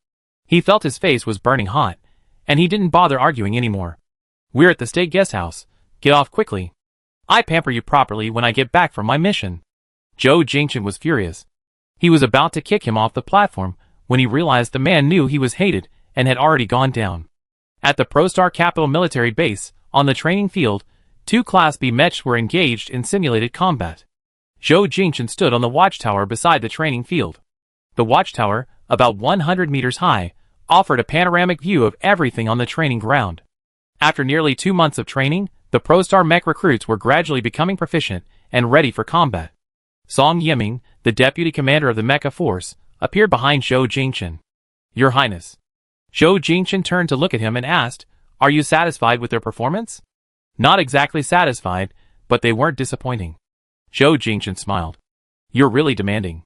He felt his face was burning hot, and he didn't bother arguing anymore. We're at the state guest house. Get off quickly. I pamper you properly when I get back from my mission. Zhou Jingchen was furious. He was about to kick him off the platform when he realized the man knew he was hated and had already gone down. At the ProStar Capital military base, on the training field, 2 Class B Mechs were engaged in simulated combat. Zhou Jingchen stood on the watchtower beside the training field. The watchtower, about 100 meters high, offered a panoramic view of everything on the training ground. After nearly 2 months of training, the ProStar Mech recruits were gradually becoming proficient and ready for combat. Song Yiming, the deputy commander of the Mecha Force, appeared behind Zhou Jingchen. Your Highness. Zhou Jingchen turned to look at him and asked, are you satisfied with their performance? Not exactly satisfied, but they weren't disappointing. Zhou Jingchen smiled. You're really demanding.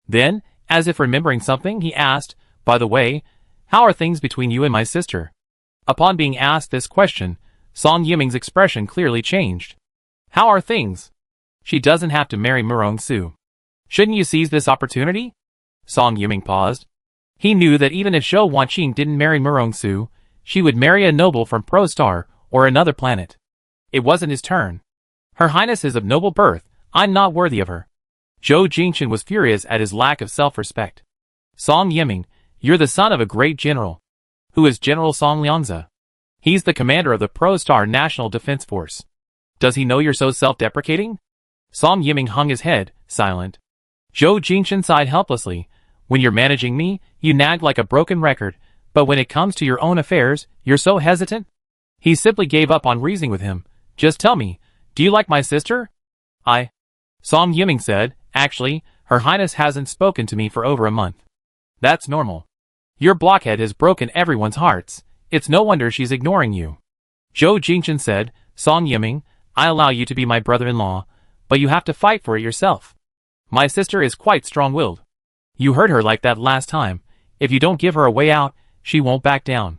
Then, as if remembering something, he asked, by the way, how are things between you and my sister? Upon being asked this question, Song Yiming's expression clearly changed. How are things? She doesn't have to marry Murong-su. Shouldn't you seize this opportunity? Song Yiming paused. He knew that even if Zhou Wanqing didn't marry Murong-su, she would marry a noble from ProStar or another planet. It wasn't his turn. Her Highness is of noble birth. I'm not worthy of her. Zhou Jingchen was furious at his lack of self-respect. Song Yiming, you're the son of a great general. Who is General Song Liangza? He's the commander of the ProStar National Defense Force. Does he know you're so self-deprecating? Song Yiming hung his head, silent. Zhou Jingchen sighed helplessly. When you're managing me, you nag like a broken record, but when it comes to your own affairs, you're so hesitant? He simply gave up on reasoning with him. Just tell me, do you like my sister? Song Yiming said, actually, Her Highness hasn't spoken to me for over a month. That's normal. Your blockhead has broken everyone's hearts. It's no wonder she's ignoring you. Zhou Jingchen said, Song Yiming, I allow you to be my brother-in-law, but you have to fight for it yourself. My sister is quite strong-willed. You heard her like that last time. If you don't give her a way out, she won't back down.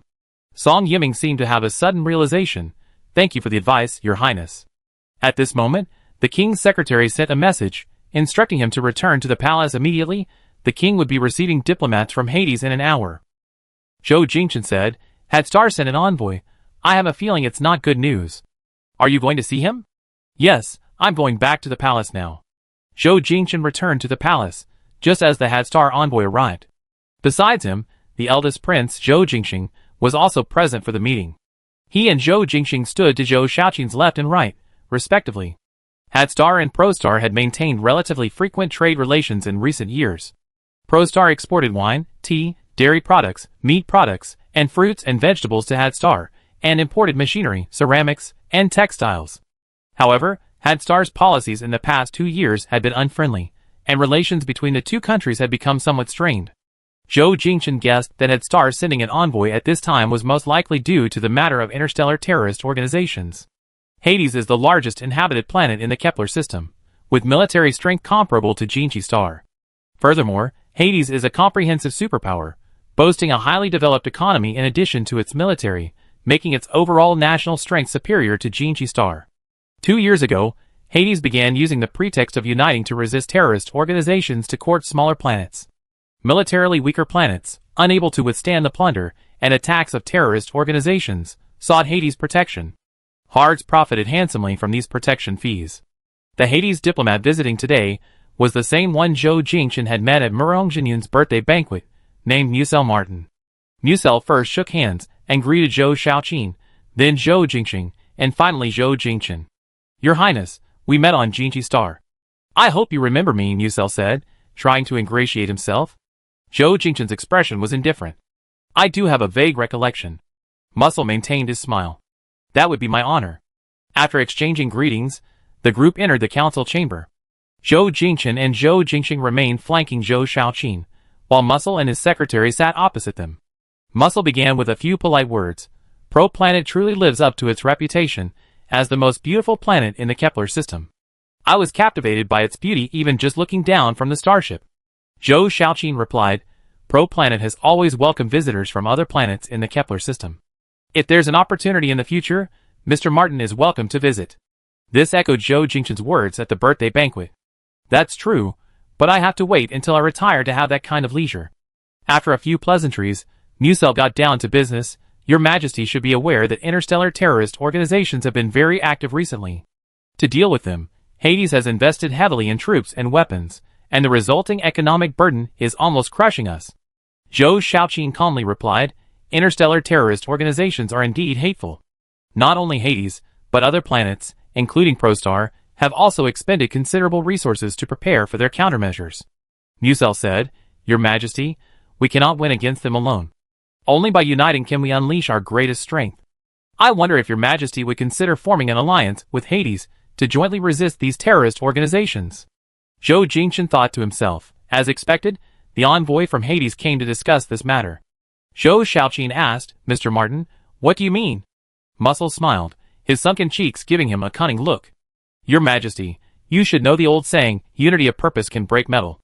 Song Yiming seemed to have a sudden realization. Thank you for the advice, Your Highness. At this moment, the king's secretary sent a message, instructing him to return to the palace immediately. The king would be receiving diplomats from Hades in an hour. Zhou Jingchen said, had Star sent an envoy? I have a feeling it's not good news. Are you going to see him? Yes, I'm going back to the palace now. Zhou Jingchen returned to the palace, just as the Hadstar envoy arrived. Besides him, the eldest prince, Zhou Jingxing, was also present for the meeting. He and Zhou Jingxing stood to Zhou Shaoqing's left and right, respectively. Hadstar and Prostar had maintained relatively frequent trade relations in recent years. Prostar exported wine, tea, dairy products, meat products, and fruits and vegetables to Hadstar, and imported machinery, ceramics, and textiles. However, Hadstar's policies in the past 2 years had been unfriendly, and relations between the two countries had become somewhat strained. Zhou Jingchen guessed that Hadstar sending an envoy at this time was most likely due to the matter of interstellar terrorist organizations. Hades is the largest inhabited planet in the Kepler system, with military strength comparable to Jinchi Star. Furthermore, Hades is a comprehensive superpower, boasting a highly developed economy in addition to its military, making its overall national strength superior to Jinchi Star. 2 years ago, Hades began using the pretext of uniting to resist terrorist organizations to court smaller planets. Militarily weaker planets, unable to withstand the plunder and attacks of terrorist organizations, sought Hades' protection. Hards profited handsomely from these protection fees. The Hades diplomat visiting today was the same one Zhou Jingchen had met at Murong Jinyun's birthday banquet, named Musel Martin. Musel first shook hands and greeted Zhou Shaoqing, then Zhou Jingxing, and finally Zhou Jingchen. Your Highness, we met on Jinchi Star. I hope you remember me, Musel said, trying to ingratiate himself. Zhou Jingchen's expression was indifferent. I do have a vague recollection. Muscle maintained his smile. That would be my honor. After exchanging greetings, the group entered the council chamber. Zhou Jingchen and Zhou Jingxing remained flanking Zhou Shaoqing, while Muscle and his secretary sat opposite them. Muscle began with a few polite words. Pro-Planet truly lives up to its reputation as the most beautiful planet in the Kepler system. I was captivated by its beauty even just looking down from the starship. Zhou Shaoqing replied, Pro-Planet has always welcomed visitors from other planets in the Kepler system. If there's an opportunity in the future, Mr. Martin is welcome to visit. This echoed Zhou Jingchen's words at the birthday banquet. That's true, but I have to wait until I retire to have that kind of leisure. After a few pleasantries, Musel got down to business. Your Majesty should be aware that interstellar terrorist organizations have been very active recently. To deal with them, Hades has invested heavily in troops and weapons, and the resulting economic burden is almost crushing us. Zhou Shaoqing calmly replied, interstellar terrorist organizations are indeed hateful. Not only Hades, but other planets, including Prostar, have also expended considerable resources to prepare for their countermeasures. Musel said, Your Majesty, we cannot win against them alone. Only by uniting can we unleash our greatest strength. I wonder if Your Majesty would consider forming an alliance with Hades to jointly resist these terrorist organizations. Zhou Jingchen thought to himself. As expected, the envoy from Hades came to discuss this matter. Zhou Shaoqing asked, Mr. Martin, what do you mean? Muscle smiled, his sunken cheeks giving him a cunning look. Your Majesty, you should know the old saying, unity of purpose can break metal.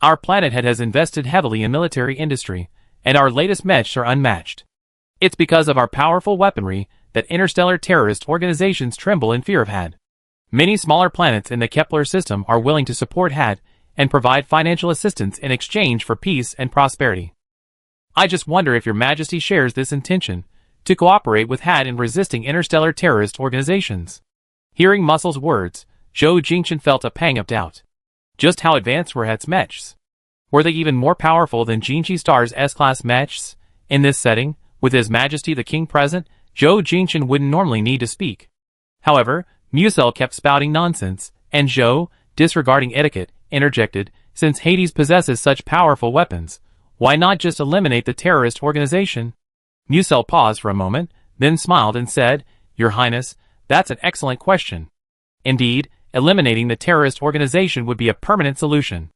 Our planet has invested heavily in military industry, and our latest mechs are unmatched. It's because of our powerful weaponry that interstellar terrorist organizations tremble in fear of HAD. Many smaller planets in the Kepler system are willing to support HAD and provide financial assistance in exchange for peace and prosperity. I just wonder if Your Majesty shares this intention to cooperate with HAD in resisting interstellar terrorist organizations. Hearing Muscle's words, Zhou Jingchen felt a pang of doubt. Just how advanced were HAD's mechs? Were they even more powerful than Jinchi Star's S-Class mechs? In this setting, with His Majesty the King present, Zhou Jingchen wouldn't normally need to speak. However, Musel kept spouting nonsense, and Zhou, disregarding etiquette, interjected, since Hades possesses such powerful weapons, why not just eliminate the terrorist organization? Musel paused for a moment, then smiled and said, Your Highness, that's an excellent question. Indeed, eliminating the terrorist organization would be a permanent solution.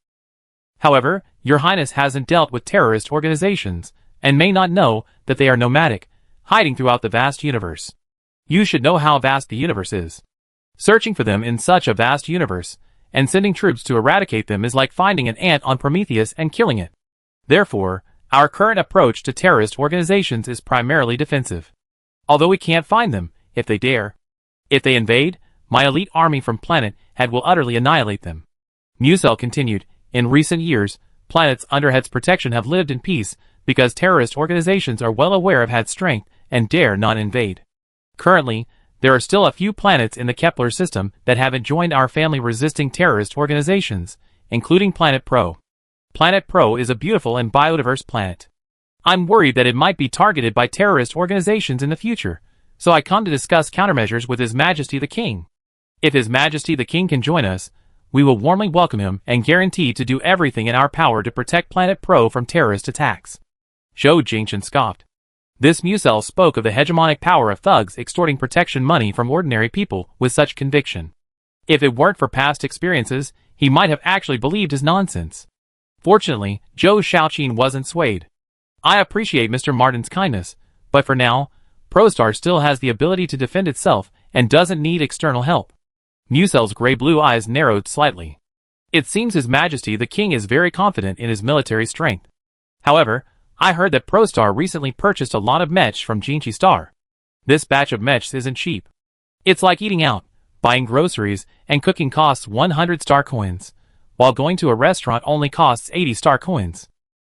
However, Your Highness hasn't dealt with terrorist organizations, and may not know that they are nomadic, hiding throughout the vast universe. You should know how vast the universe is. Searching for them in such a vast universe, and sending troops to eradicate them is like finding an ant on Prometheus and killing it. Therefore, our current approach to terrorist organizations is primarily defensive. Although we can't find them, if they dare. If they invade, my elite army from planet Head will utterly annihilate them. Musel continued, in recent years, planets under Head's protection have lived in peace because terrorist organizations are well aware of Head's strength and dare not invade. Currently, there are still a few planets in the Kepler system that haven't joined our family resisting terrorist organizations, including Planet Pro. Planet Pro is a beautiful and biodiverse planet. I'm worried that it might be targeted by terrorist organizations in the future, so I come to discuss countermeasures with His Majesty the King. If His Majesty the King can join us, we will warmly welcome him and guarantee to do everything in our power to protect Planet Pro from terrorist attacks. Zhou Jingchen scoffed. This Musel spoke of the hegemonic power of thugs extorting protection money from ordinary people with such conviction. If it weren't for past experiences, he might have actually believed his nonsense. Fortunately, Zhou Xiaoqin wasn't swayed. I appreciate Mr. Martin's kindness, but for now, ProStar still has the ability to defend itself and doesn't need external help. Musel's gray-blue eyes narrowed slightly. It seems His Majesty the King is very confident in his military strength. However, I heard that ProStar recently purchased a lot of Mech from Jinchi Star. This batch of Mechs isn't cheap. It's like eating out, buying groceries, and cooking costs 100 star coins, while going to a restaurant only costs 80 star coins.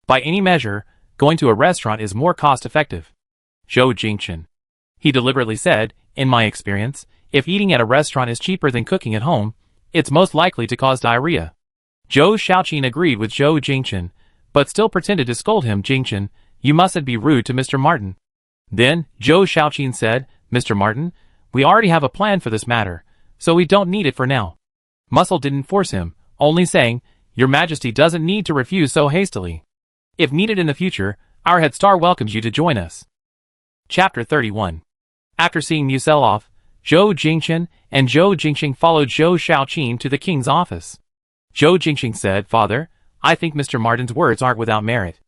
By any measure, going to a restaurant is more cost-effective. Zhou Jingchen. He deliberately said, in my experience, if eating at a restaurant is cheaper than cooking at home, it's most likely to cause diarrhea. Zhou Xiaoqin agreed with Zhou Jingchen, but still pretended to scold him. Jingchen, you mustn't be rude to Mr. Martin. Then, Zhou Xiaoqin said, Mr. Martin, we already have a plan for this matter, so we don't need it for now. Muscle didn't force him, only saying, Your Majesty doesn't need to refuse so hastily. If needed in the future, our head star welcomes you to join us. Chapter 31. After seeing Musel off, Zhou Jingchen and Zhou Jingxing followed Zhou Xiaoqin to the king's office. Zhou Jingxing said, Father, I think Mr. Martin's words aren't without merit.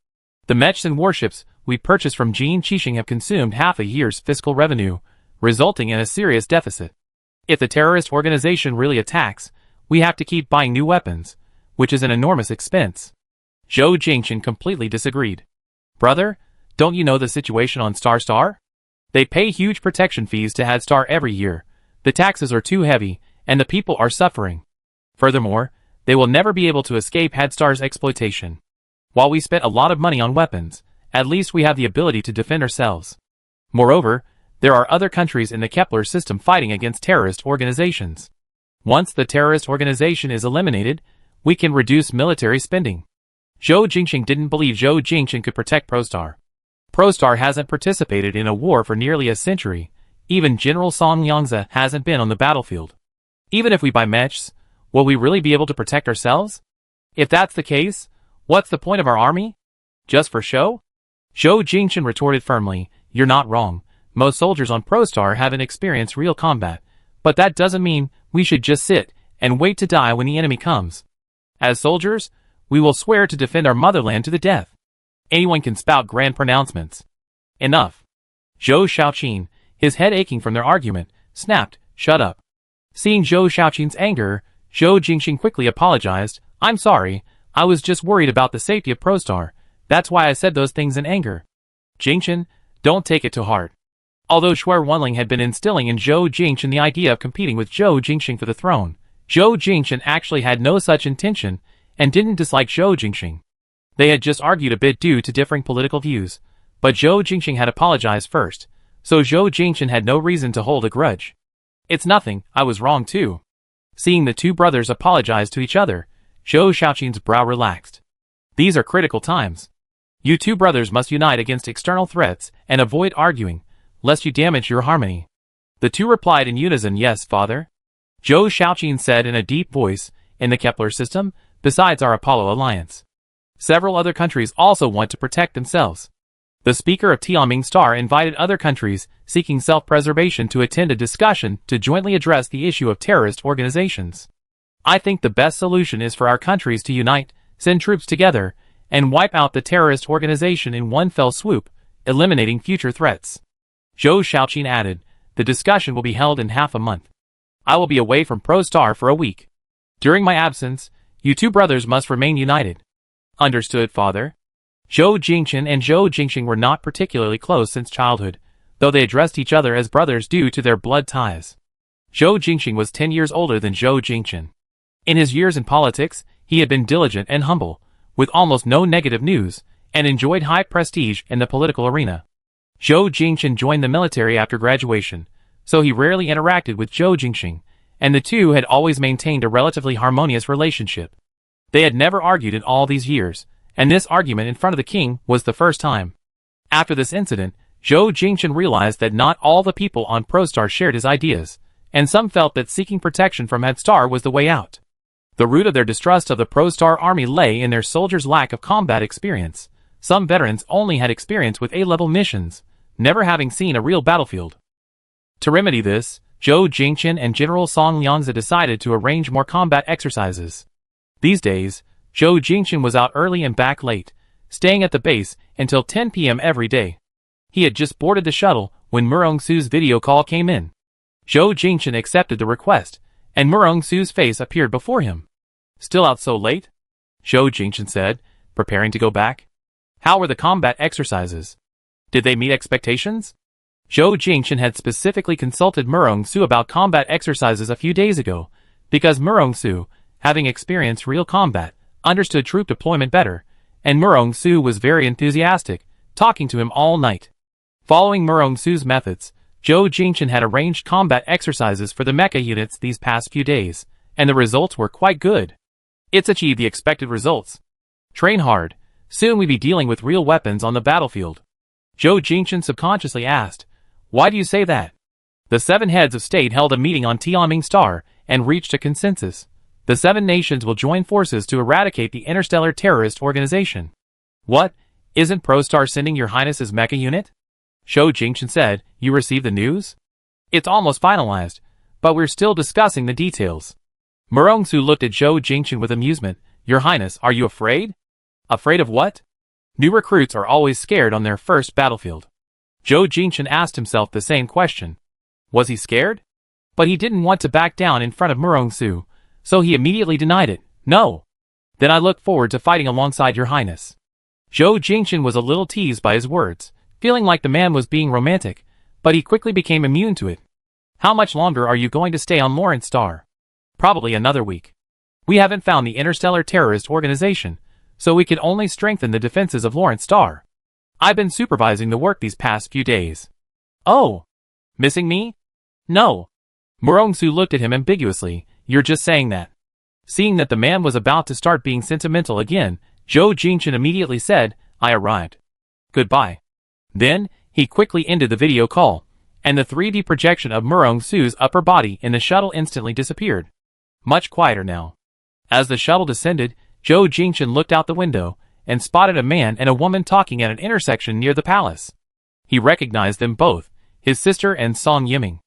The Mechs and warships we purchased from Jin Qixing have consumed half a year's fiscal revenue, resulting in a serious deficit. If the terrorist organization really attacks, we have to keep buying new weapons, which is an enormous expense. Zhou Jingchen completely disagreed. Brother, don't you know the situation on Star? They pay huge protection fees to Hadstar every year. The taxes are too heavy, and the people are suffering. Furthermore, they will never be able to escape Hadstar's exploitation. While we spent a lot of money on weapons, at least we have the ability to defend ourselves. Moreover, there are other countries in the Kepler system fighting against terrorist organizations. Once the terrorist organization is eliminated, we can reduce military spending. Zhou Jingxing didn't believe Zhou Jingchen could protect ProStar. ProStar hasn't participated in a war for nearly a century. Even General Song Yangzi hasn't been on the battlefield. Even if we buy Mechs, will we really be able to protect ourselves? If that's the case, what's the point of our army? Just for show? Zhou Jingchen retorted firmly, You're not wrong. Most soldiers on ProStar haven't experienced real combat, but that doesn't mean we should just sit and wait to die when the enemy comes. As soldiers, we will swear to defend our motherland to the death. Anyone can spout grand pronouncements. Enough. Zhou Xiaoqin, his head aching from their argument, snapped, Shut up. Seeing Zhou Xiaoqin's anger, Zhou Jingxing quickly apologized, I'm sorry, I was just worried about the safety of ProStar. That's why I said those things in anger. Jingchen, don't take it to heart. Although Shuai Wenling had been instilling in Zhou Jingchen the idea of competing with Zhou Jingxing for the throne, Zhou Jingchen actually had no such intention and didn't dislike Zhou Jingxing. They had just argued a bit due to differing political views, but Zhou Jingxing had apologized first, so Zhou Jingchen had no reason to hold a grudge. It's nothing, I was wrong too. Seeing the two brothers apologize to each other, Zhou Xiaoqin's brow relaxed. These are critical times. You two brothers must unite against external threats and avoid arguing, lest you damage your harmony. The two replied in unison, Yes, father. Zhou Xiaoqin said in a deep voice, In the Kepler system, besides our Apollo alliance, several other countries also want to protect themselves. The speaker of Tianming Star invited other countries seeking self-preservation to attend a discussion to jointly address the issue of terrorist organizations. I think the best solution is for our countries to unite, send troops together, and wipe out the terrorist organization in one fell swoop, eliminating future threats. Zhou Xiaoqin added, The discussion will be held in half a month. I will be away from ProStar for a week. During my absence, you two brothers must remain united. Understood, father? Zhou Jingchen and Zhou Jingxing were not particularly close since childhood, though they addressed each other as brothers due to their blood ties. Zhou Jingxing was 10 years older than Zhou Jingchen. In his years in politics, he had been diligent and humble, with almost no negative news, and enjoyed high prestige in the political arena. Zhou Jingchen joined the military after graduation, so he rarely interacted with Zhou Jingxing, and the two had always maintained a relatively harmonious relationship. They had never argued in all these years, and this argument in front of the king was the first time. After this incident, Zhou Jingchen realized that not all the people on ProStar shared his ideas, and some felt that seeking protection from Headstar was the way out. The root of their distrust of the ProStar army lay in their soldiers' lack of combat experience. Some veterans only had experience with A-level missions, never having seen a real battlefield. To remedy this, Zhou Jingchen and General Song Liangzi decided to arrange more combat exercises. These days, Zhou Jingchen was out early and back late, staying at the base until 10 p.m. every day. He had just boarded the shuttle when Murong Su's video call came in. Zhou Jingchen accepted the request, and Murong Su's face appeared before him. "Still out so late?" Zhou Jingchen said, preparing to go back. "How were the combat exercises? Did they meet expectations?" Zhou Jingchen had specifically consulted Murong Su about combat exercises a few days ago, because Murong Su, having experienced real combat, understood troop deployment better, and Murong Su was very enthusiastic, talking to him all night. Following Murong Su's methods, Zhou Jingchen had arranged combat exercises for the mecha units these past few days, and the results were quite good. It's achieved the expected results. Train hard, soon we be dealing with real weapons on the battlefield. Zhou Jingchen subconsciously asked, "Why do you say that?" The 7 heads of state held a meeting on Tianming Star and reached a consensus. The 7 nations will join forces to eradicate the interstellar terrorist organization. "What? Isn't ProStar sending your highness's mecha unit?" Zhou Jingchen said. "You received the news? It's almost finalized, but we're still discussing the details." Murong Su looked at Zhou Jingchen with amusement. "Your highness, are you afraid?" "Afraid of what?" New recruits are always scared on their first battlefield. Zhou Jingchen asked himself the same question. Was he scared? But he didn't want to back down in front of Murong Su, so he immediately denied it. "No." "Then I look forward to fighting alongside your highness." Zhou Jingchen was a little teased by his words, feeling like the man was being romantic, but he quickly became immune to it. "How much longer are you going to stay on Lawrence Star?" "Probably another week. We haven't found the interstellar terrorist organization, so we could only strengthen the defenses of Lawrence Star. I've been supervising the work these past few days." "Oh. Missing me?" "No." Murong Su looked at him ambiguously. "You're just saying that." Seeing that the man was about to start being sentimental again, Zhou Jingchen immediately said, "I arrived. Goodbye." Then, he quickly ended the video call, and the 3D projection of Murong Su's upper body in the shuttle instantly disappeared. Much quieter now. As the shuttle descended, Zhou Jingchen looked out the window, and spotted a man and a woman talking at an intersection near the palace. He recognized them both, his sister and Song Yiming.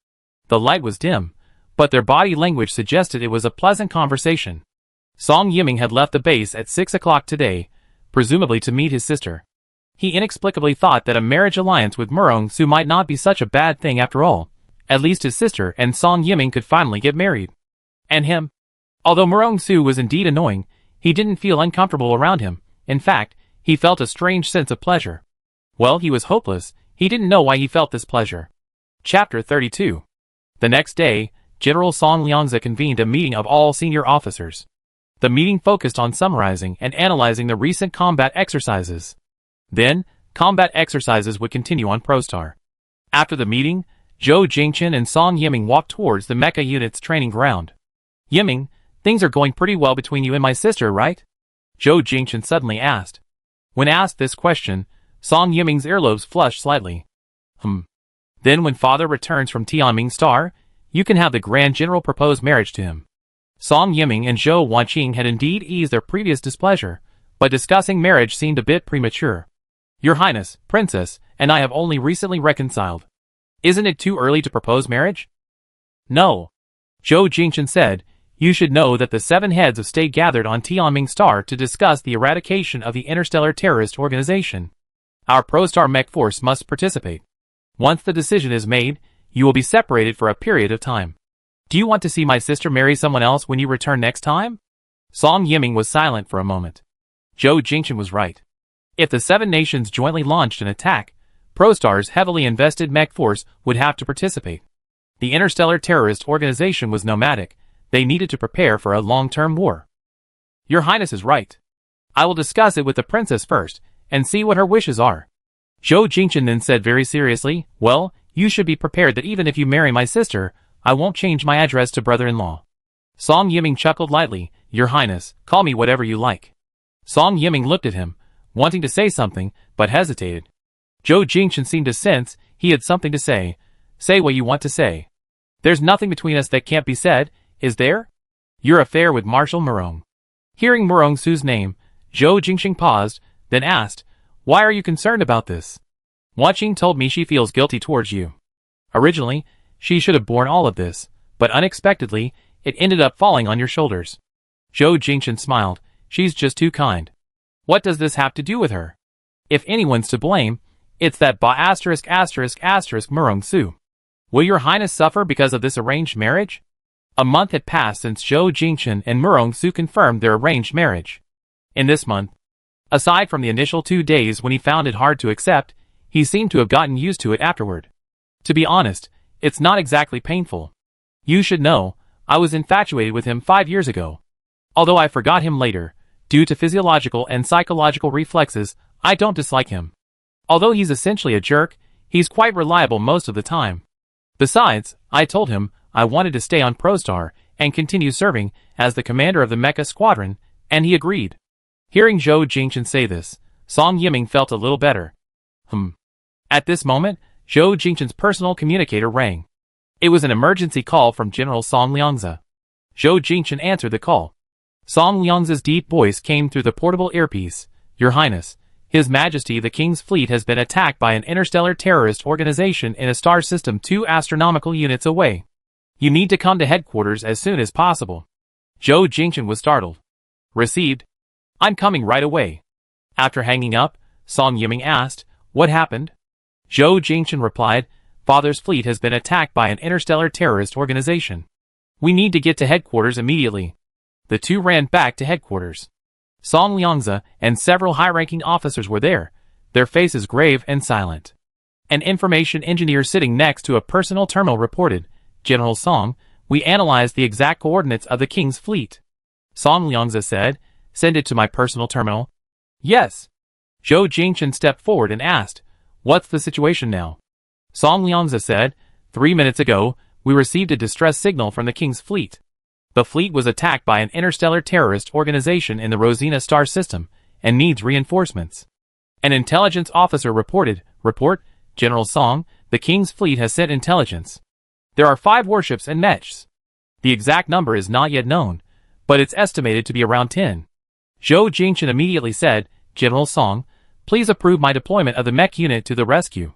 The light was dim, but their body language suggested it was a pleasant conversation. Song Yiming had left the base at 6 o'clock today, presumably to meet his sister. He inexplicably thought that a marriage alliance with Murong Su might not be such a bad thing after all. At least his sister and Song Yiming could finally get married. And him? Although Murong Su was indeed annoying, he didn't feel uncomfortable around him. In fact, he felt a strange sense of pleasure. Well, he was hopeless. He didn't know why he felt this pleasure. Chapter 32. The next day, General Song Liangzi convened a meeting of all senior officers. The meeting focused on summarizing and analyzing the recent combat exercises. Then, combat exercises would continue on ProStar. After the meeting, Zhou Jingchen and Song Yiming walked towards the mecha unit's training ground. "Yiming, things are going pretty well between you and my sister, right?" Zhou Jingchen suddenly asked. When asked this question, Song Yiming's earlobes flushed slightly. Then when father returns from Tianming Star, you can have the Grand General propose marriage to him." Song Yiming and Zhou Wanqing had indeed eased their previous displeasure, but discussing marriage seemed a bit premature. "Your Highness, Princess, and I have only recently reconciled. Isn't it too early to propose marriage?" "No." Zhou Jingchen said, "You should know that the 7 heads of state gathered on Tianming Star to discuss the eradication of the interstellar terrorist organization. Our ProStar Mech force must participate. Once the decision is made, you will be separated for a period of time. Do you want to see my sister marry someone else when you return next time?" Song Yiming was silent for a moment. Zhou Jingchen was right. If the 7 nations jointly launched an attack, ProStar's heavily invested mech force would have to participate. The interstellar terrorist organization was nomadic. They needed to prepare for a long-term war. Your Highness is right. I will discuss it with the princess first, and see what her wishes are. Zhou Jingchen then said very seriously, well, you should be prepared that even if you marry my sister, I won't change my address to brother-in-law. Song Yiming chuckled lightly, Your Highness, call me whatever you like. Song Yiming looked at him, wanting to say something, but hesitated. Zhou Jingchen seemed to sense he had something to say. Say what you want to say. There's nothing between us that can't be said, is there? Your affair with Marshal Murong. Hearing Murong Su's name, Zhou Jingchen paused, then asked, Why are you concerned about this? Watching told me she feels guilty towards you. Originally, she should have borne all of this, but unexpectedly, it ended up falling on your shoulders. Zhou Jingchen smiled, she's just too kind. What does this have to do with her? If anyone's to blame, it's that Murong Su. Will your Highness suffer because of this arranged marriage? A month had passed since Zhou Jingchen and Murong Su confirmed their arranged marriage. In this month, aside from the initial 2 days when he found it hard to accept, he seemed to have gotten used to it afterward. To be honest, it's not exactly painful. You should know, I was infatuated with him 5 years ago. Although I forgot him later, due to physiological and psychological reflexes, I don't dislike him. Although he's essentially a jerk, he's quite reliable most of the time. Besides, I told him I wanted to stay on ProStar and continue serving as the commander of the Mecha Squadron, and he agreed. Hearing Zhou Jingchen say this, Song Yiming felt a little better. At this moment, Zhou Jingchen's personal communicator rang. It was an emergency call from General Song Liangzi. Zhou Jingchen answered the call. Song Liangzi's deep voice came through the portable earpiece. Your Highness, His Majesty the King's fleet has been attacked by an interstellar terrorist organization in a star system 2 astronomical units away. You need to come to headquarters as soon as possible. Zhou Jingchen was startled. Received. I'm coming right away. After hanging up, Song Yiming asked, What happened? Zhou Jingchen replied, Father's fleet has been attacked by an interstellar terrorist organization. We need to get to headquarters immediately. The two ran back to headquarters. Song Liangzi and several high-ranking officers were there, their faces grave and silent. An information engineer sitting next to a personal terminal reported, General Song, we analyzed the exact coordinates of the King's fleet. Song Liangzi said, Send it to my personal terminal. Yes. Zhou Jingchen stepped forward and asked, What's the situation now? Song Liangzi said, 3 minutes ago, we received a distress signal from the King's fleet. The fleet was attacked by an interstellar terrorist organization in the Rosina star system and needs reinforcements. An intelligence officer reported, General Song, the King's fleet has sent intelligence. There are 5 warships and mechs. The exact number is not yet known, but it's estimated to be around 10. Zhou Jingchen immediately said, General Song, please approve my deployment of the mech unit to the rescue.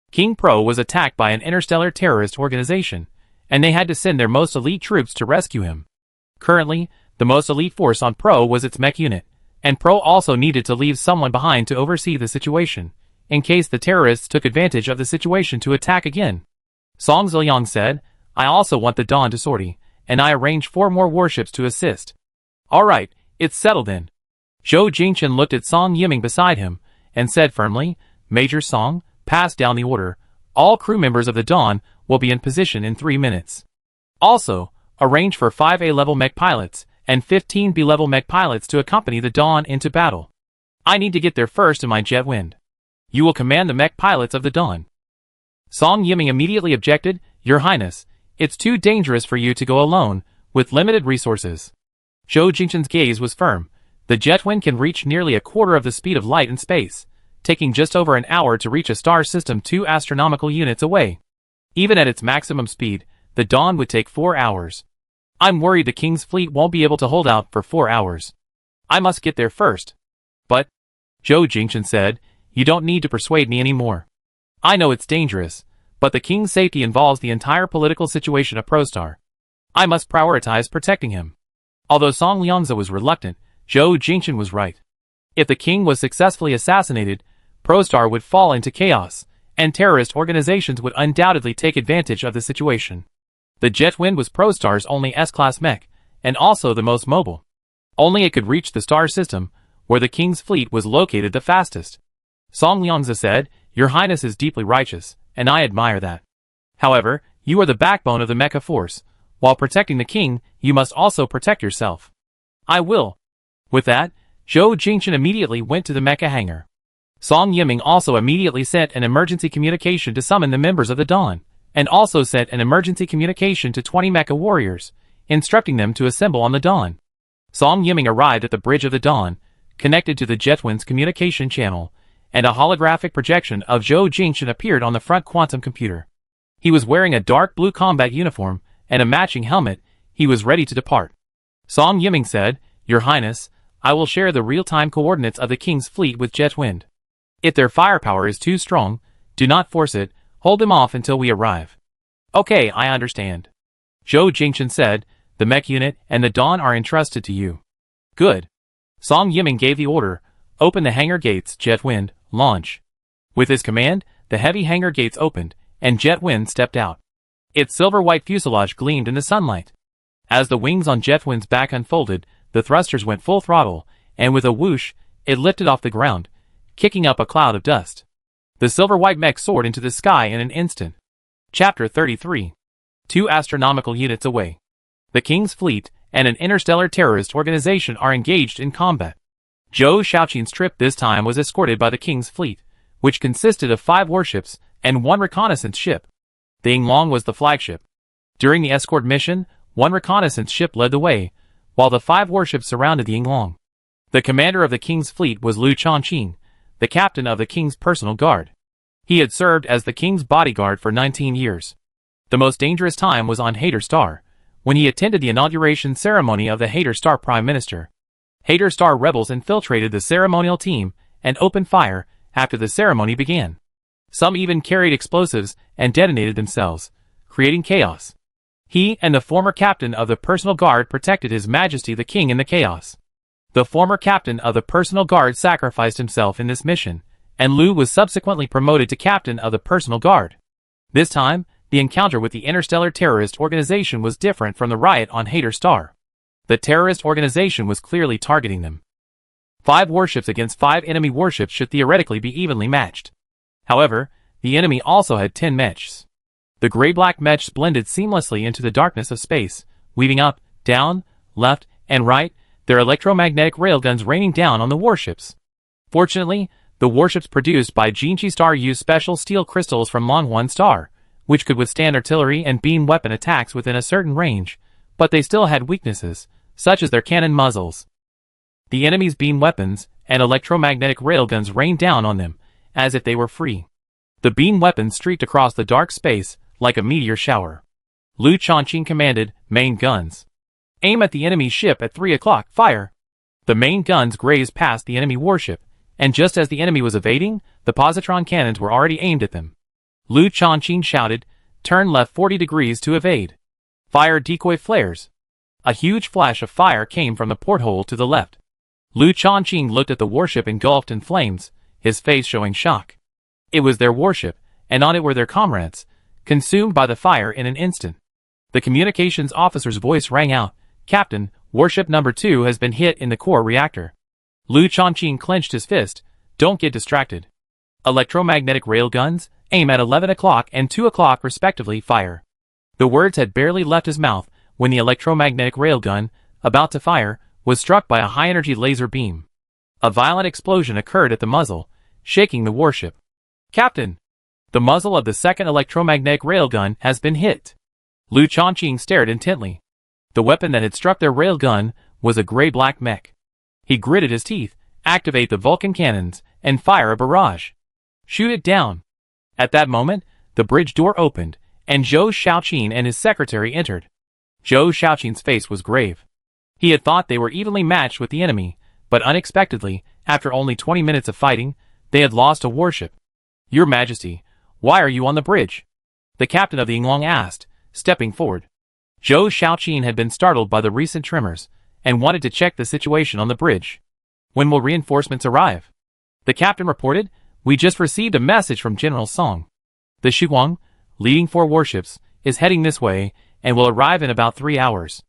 King Pro was attacked by an interstellar terrorist organization, and they had to send their most elite troops to rescue him. Currently, the most elite force on Pro was its mech unit, and Pro also needed to leave someone behind to oversee the situation, in case the terrorists took advantage of the situation to attack again. Song Ziyang said, I also want the Dawn to sortie, and I arranged 4 more warships to assist. Alright, it's settled then. Zhou Jingchen looked at Song Yiming beside him, and said firmly, Major Song, pass down the order. All crew members of the Dawn will be in position in 3 minutes. Also, arrange for 5 A-level mech pilots and 15 B-level mech pilots to accompany the Dawn into battle. I need to get there first in my jet wind. You will command the mech pilots of the Dawn. Song Yiming immediately objected, Your Highness, it's too dangerous for you to go alone, with limited resources. Zhou Jingchen's gaze was firm. The jet wind can reach nearly a quarter of the speed of light in space, taking just over an hour to reach a star system 2 astronomical units away. Even at its maximum speed, the Dawn would take 4 hours. I'm worried the King's fleet won't be able to hold out for 4 hours. I must get there first. But, Zhou Jingchen said, you don't need to persuade me anymore. I know it's dangerous, but the King's safety involves the entire political situation of ProStar. I must prioritize protecting him. Although Song Liangzi was reluctant, Zhou Jingchen was right. If the King was successfully assassinated, ProStar would fall into chaos, and terrorist organizations would undoubtedly take advantage of the situation. The Jetwind was ProStar's only S-class mech, and also the most mobile. Only it could reach the star system, where the King's fleet was located the fastest. Song Liangzi said, Your Highness is deeply righteous, and I admire that. However, you are the backbone of the Mecha force. While protecting the king, you must also protect yourself. I will. With that, Zhou Jingchen immediately went to the Mecha hangar. Song Yiming also immediately sent an emergency communication to summon the members of the Dawn, and also sent an emergency communication to 20 Mecha warriors, instructing them to assemble on the Dawn. Song Yiming arrived at the bridge of the Dawn, connected to the Jetwin's communication channel, and a holographic projection of Zhou Jingchen appeared on the front quantum computer. He was wearing a dark blue combat uniform and a matching helmet. He was ready to depart. Song Yiming said, Your Highness, I will share the real-time coordinates of the King's fleet with Jetwind. If their firepower is too strong, do not force it, hold them off until we arrive. Okay, I understand. Zhou Jingchen said, The Mech unit and the Dawn are entrusted to you. Good. Song Yiming gave the order, Open the hangar gates, Jetwind, launch. With his command, the heavy hangar gates opened, and Jetwind stepped out. Its silver-white fuselage gleamed in the sunlight. As the wings on Jetwind's back unfolded, the thrusters went full throttle, and with a whoosh, it lifted off the ground, kicking up a cloud of dust. The silver-white mech soared into the sky in an instant. Chapter 33. 2 astronomical units away. The King's fleet and an interstellar terrorist organization are engaged in combat. Zhou Shaoqin's trip this time was escorted by the King's fleet, which consisted of 5 warships and 1 reconnaissance ship. The Yinglong was the flagship. During the escort mission, 1 reconnaissance ship led the way, while the 5 warships surrounded the Yinglong. The commander of the King's fleet was Lu Chongqing, the captain of the King's personal guard. He had served as the King's bodyguard for 19 years. The most dangerous time was on Hater Star, when he attended the inauguration ceremony of the Hater Star Prime Minister. Hater Star rebels infiltrated the ceremonial team and opened fire after the ceremony began. Some even carried explosives and detonated themselves, creating chaos. He and the former captain of the personal guard protected His Majesty the King in the chaos. The former captain of the personal guard sacrificed himself in this mission, and Lu was subsequently promoted to captain of the personal guard. This time, the encounter with the interstellar terrorist organization was different from the riot on Hater Star. The terrorist organization was clearly targeting them. 5 warships against 5 enemy warships should theoretically be evenly matched. However, the enemy also had 10 mechs. The gray-black mechs blended seamlessly into the darkness of space, weaving up, down, left, and right, their electromagnetic railguns raining down on the warships. Fortunately, the warships produced by Jinchi Star used special steel crystals from Longhwan Star, which could withstand artillery and beam weapon attacks within a certain range, but they still had weaknesses, such as their cannon muzzles. The enemy's beam weapons and electromagnetic railguns rained down on them, as if they were free. The beam weapons streaked across the dark space like a meteor shower. Lu Chongqing commanded, Main guns. Aim at the enemy ship at 3 o'clock, fire. The main guns grazed past the enemy warship, and just as the enemy was evading, the positron cannons were already aimed at them. Lu Chongqing shouted, Turn left 40 degrees to evade. Fire decoy flares. A huge flash of fire came from the porthole to the left. Lu Chongqing looked at the warship engulfed in flames, his face showing shock. It was their warship, and on it were their comrades, consumed by the fire in an instant. The communications officer's voice rang out, Captain, warship number 2 has been hit in the core reactor. Lu Chongqing clenched his fist, Don't get distracted. Electromagnetic railguns, aim at 11 o'clock and 2 o'clock respectively, fire. The words had barely left his mouth when the electromagnetic railgun, about to fire, was struck by a high-energy laser beam. A violent explosion occurred at the muzzle, shaking the warship. Captain! The muzzle of the second electromagnetic railgun has been hit. Lu Chongqing stared intently. The weapon that had struck their railgun was a gray-black mech. He gritted his teeth, activate the Vulcan cannons, and fire a barrage. Shoot it down. At that moment, the bridge door opened, and Zhou Shaoqin and his secretary entered. Zhou Shaoqin's face was grave. He had thought they were evenly matched with the enemy, but unexpectedly, after only 20 minutes of fighting, they had lost a warship. Your Majesty, why are you on the bridge? The captain of the Yinglong asked, stepping forward. Zhou Shaoqin had been startled by the recent tremors, and wanted to check the situation on the bridge. When will reinforcements arrive? The captain reported, We just received a message from General Song. The Shuang, leading 4 warships, is heading this way, and will arrive in about 3 hours.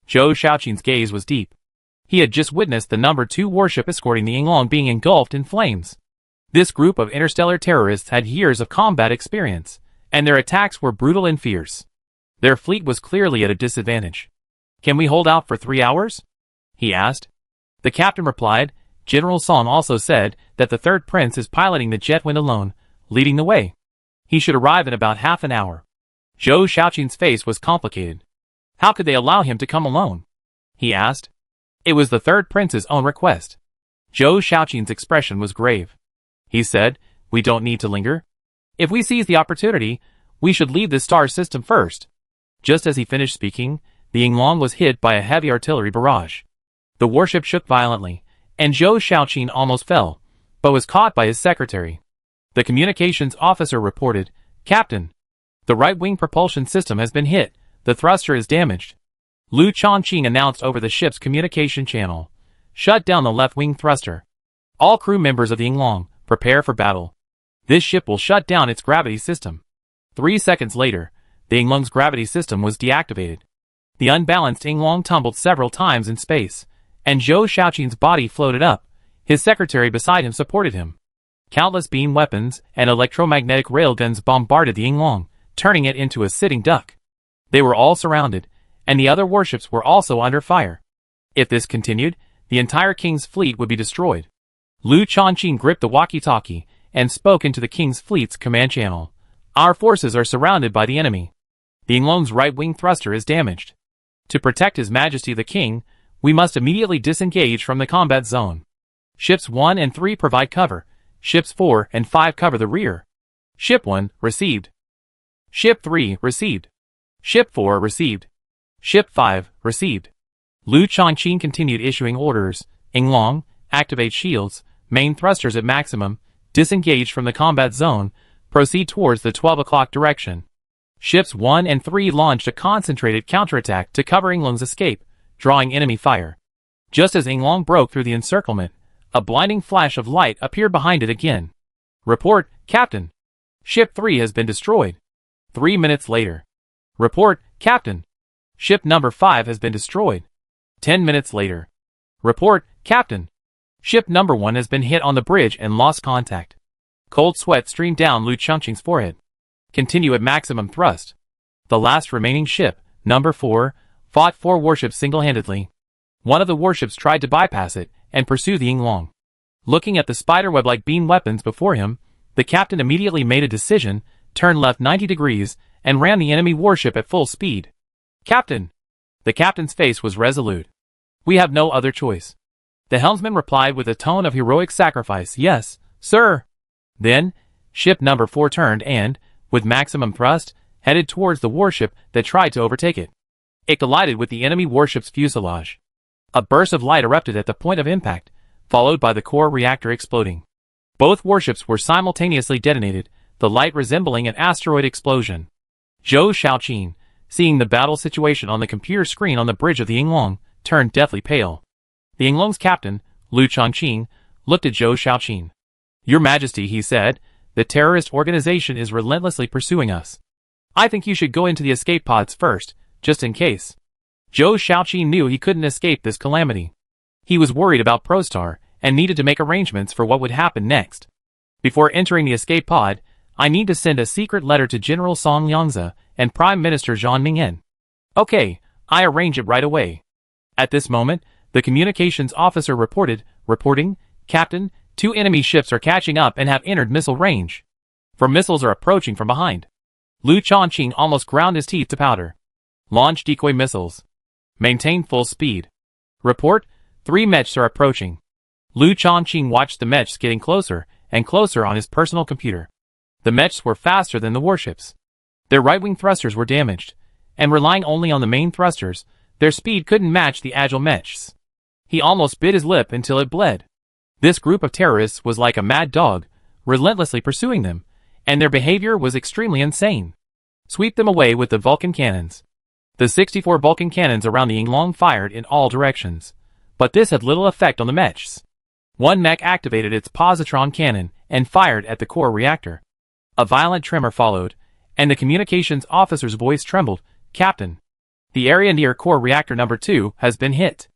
Zhou Shaoqin's gaze was deep. He had just witnessed the number 2 warship escorting the Yinglong being engulfed in flames. This group of interstellar terrorists had years of combat experience, and their attacks were brutal and fierce. Their fleet was clearly at a disadvantage. "Can we hold out for 3 hours?" he asked. The captain replied. General Song also said that the third prince is piloting the jet wind alone, leading the way. He should arrive in about half an hour. Zhou Xiaoqing's face was complicated. How could they allow him to come alone? He asked. It was the third prince's own request. Zhou Xiaoqing's expression was grave. He said, "We don't need to linger. If we seize the opportunity, we should leave this star system first." Just as he finished speaking, the Yinglong was hit by a heavy artillery barrage. The warship shook violently, and Zhou Xiaoqing almost fell, but was caught by his secretary. The communications officer reported, "Captain, the right-wing propulsion system has been hit, the thruster is damaged." Lu Chongqing announced over the ship's communication channel, "Shut down the left-wing thruster. All crew members of the Yinglong, prepare for battle. This ship will shut down its gravity system." 3 seconds later, the Yinglong's gravity system was deactivated. The unbalanced Yinglong tumbled several times in space, and Zhou Xiaoqing's body floated up. His secretary beside him supported him. Countless beam weapons and electromagnetic railguns bombarded the Yinglong, turning it into a sitting duck. They were all surrounded, and the other warships were also under fire. If this continued, the entire king's fleet would be destroyed. Lu Chongqing gripped the walkie-talkie and spoke into the king's fleet's command channel. "Our forces are surrounded by the enemy. The Yinglong's right-wing thruster is damaged. To protect His Majesty the King, we must immediately disengage from the combat zone. Ships 1 and 3 provide cover. Ships 4 and 5 cover the rear." Ship 1, received. Ship 3, received. Ship 4, received. Ship 5, received. Lu Chongqing continued issuing orders. Yinglong, activate shields, main thrusters at maximum, disengage from the combat zone, proceed towards the 12 o'clock direction. Ships 1 and 3 launched a concentrated counterattack to cover Yinglong's escape, drawing enemy fire. Just as Yinglong broke through the encirclement, a blinding flash of light appeared behind it again. "Report, Captain. Ship 3 has been destroyed." 3 minutes later. "Report, Captain. Ship number 5 has been destroyed." 10 minutes later. "Report, Captain. Ship number 1 has been hit on the bridge and lost contact." Cold sweat streamed down Lu Chongqing's forehead. "Continue at maximum thrust." The last remaining ship, number 4, fought 4 warships single-handedly. One of the warships tried to bypass it and pursue the Yinglong. Looking at the spiderweb-like beam weapons before him, the captain immediately made a decision, turned left 90 degrees, and ran the enemy warship at full speed. "Captain!" The captain's face was resolute. "We have no other choice." The helmsman replied with a tone of heroic sacrifice, "Yes, sir." Then, ship number 4 turned and, with maximum thrust, headed towards the warship that tried to overtake it. It collided with the enemy warship's fuselage. A burst of light erupted at the point of impact, followed by the core reactor exploding. Both warships were simultaneously detonated, the light resembling an asteroid explosion. Zhou Xiaoqing, seeing the battle situation on the computer screen on the bridge of the Yinglong, turned deathly pale. The Yinglong's captain, Lu Chongqing, looked at Zhou Xiaoqing. "Your Majesty," he said, "the terrorist organization is relentlessly pursuing us. I think you should go into the escape pods first, just in case." Zhou Xiaoqing knew he couldn't escape this calamity. He was worried about Prostar and needed to make arrangements for what would happen next. "Before entering the escape pod, I need to send a secret letter to General Song Liangzi and Prime Minister Zhang Mingyan." "Okay, I arrange it right away." At this moment, the communications officer reporting, "Captain, 2 enemy ships are catching up and have entered missile range. 4 missiles are approaching from behind." Lu Chongqing almost ground his teeth to powder. "Launch decoy missiles. Maintain full speed." "Report, 3 Mechs are approaching." Lu Chongqing watched the Mechs getting closer and closer on his personal computer. The Mechs were faster than the warships. Their right-wing thrusters were damaged, and relying only on the main thrusters, their speed couldn't match the agile Mechs. He almost bit his lip until it bled. This group of terrorists was like a mad dog, relentlessly pursuing them, and their behavior was extremely insane. "Sweep them away with the Vulcan cannons." The 64 Vulcan cannons around the Yinglong fired in all directions, but this had little effect on the Mechs. One Mech activated its positron cannon and fired at the core reactor. A violent tremor followed, and the communications officer's voice trembled. "Captain, the area near core reactor number 2 has been hit.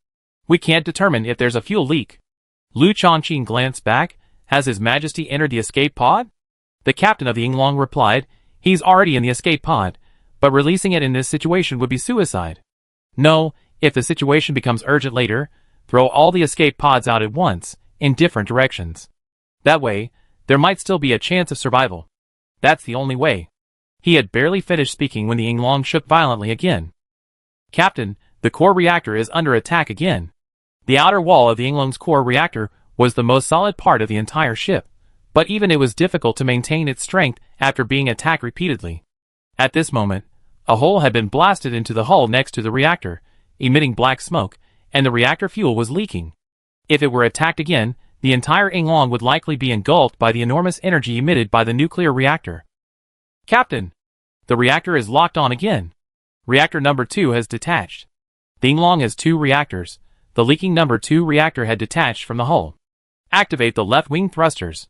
We can't determine if there's a fuel leak." Lu Chongqing glanced back, Has His Majesty entered the escape pod? The captain of the Yinglong replied, he's already in the escape pod, but releasing it in this situation would be suicide. No, if the situation becomes urgent later, throw all the escape pods out at once, in different directions. That way, there might still be a chance of survival. That's the only way. He had barely finished speaking when the Yinglong shook violently again. Captain, the core reactor is under attack again. The outer wall of the Yinglong's core reactor was the most solid part of the entire ship, but even it was difficult to maintain its strength after being attacked repeatedly. At this moment, a hole had been blasted into the hull next to the reactor, emitting black smoke, and the reactor fuel was leaking. If it were attacked again, the entire Yinglong would likely be engulfed by the enormous energy emitted by the nuclear reactor. Captain! The reactor is locked on again. Reactor number 2 has detached. The Yinglong has 2 reactors. The leaking number 2 reactor had detached from the hull. Activate the left wing thrusters.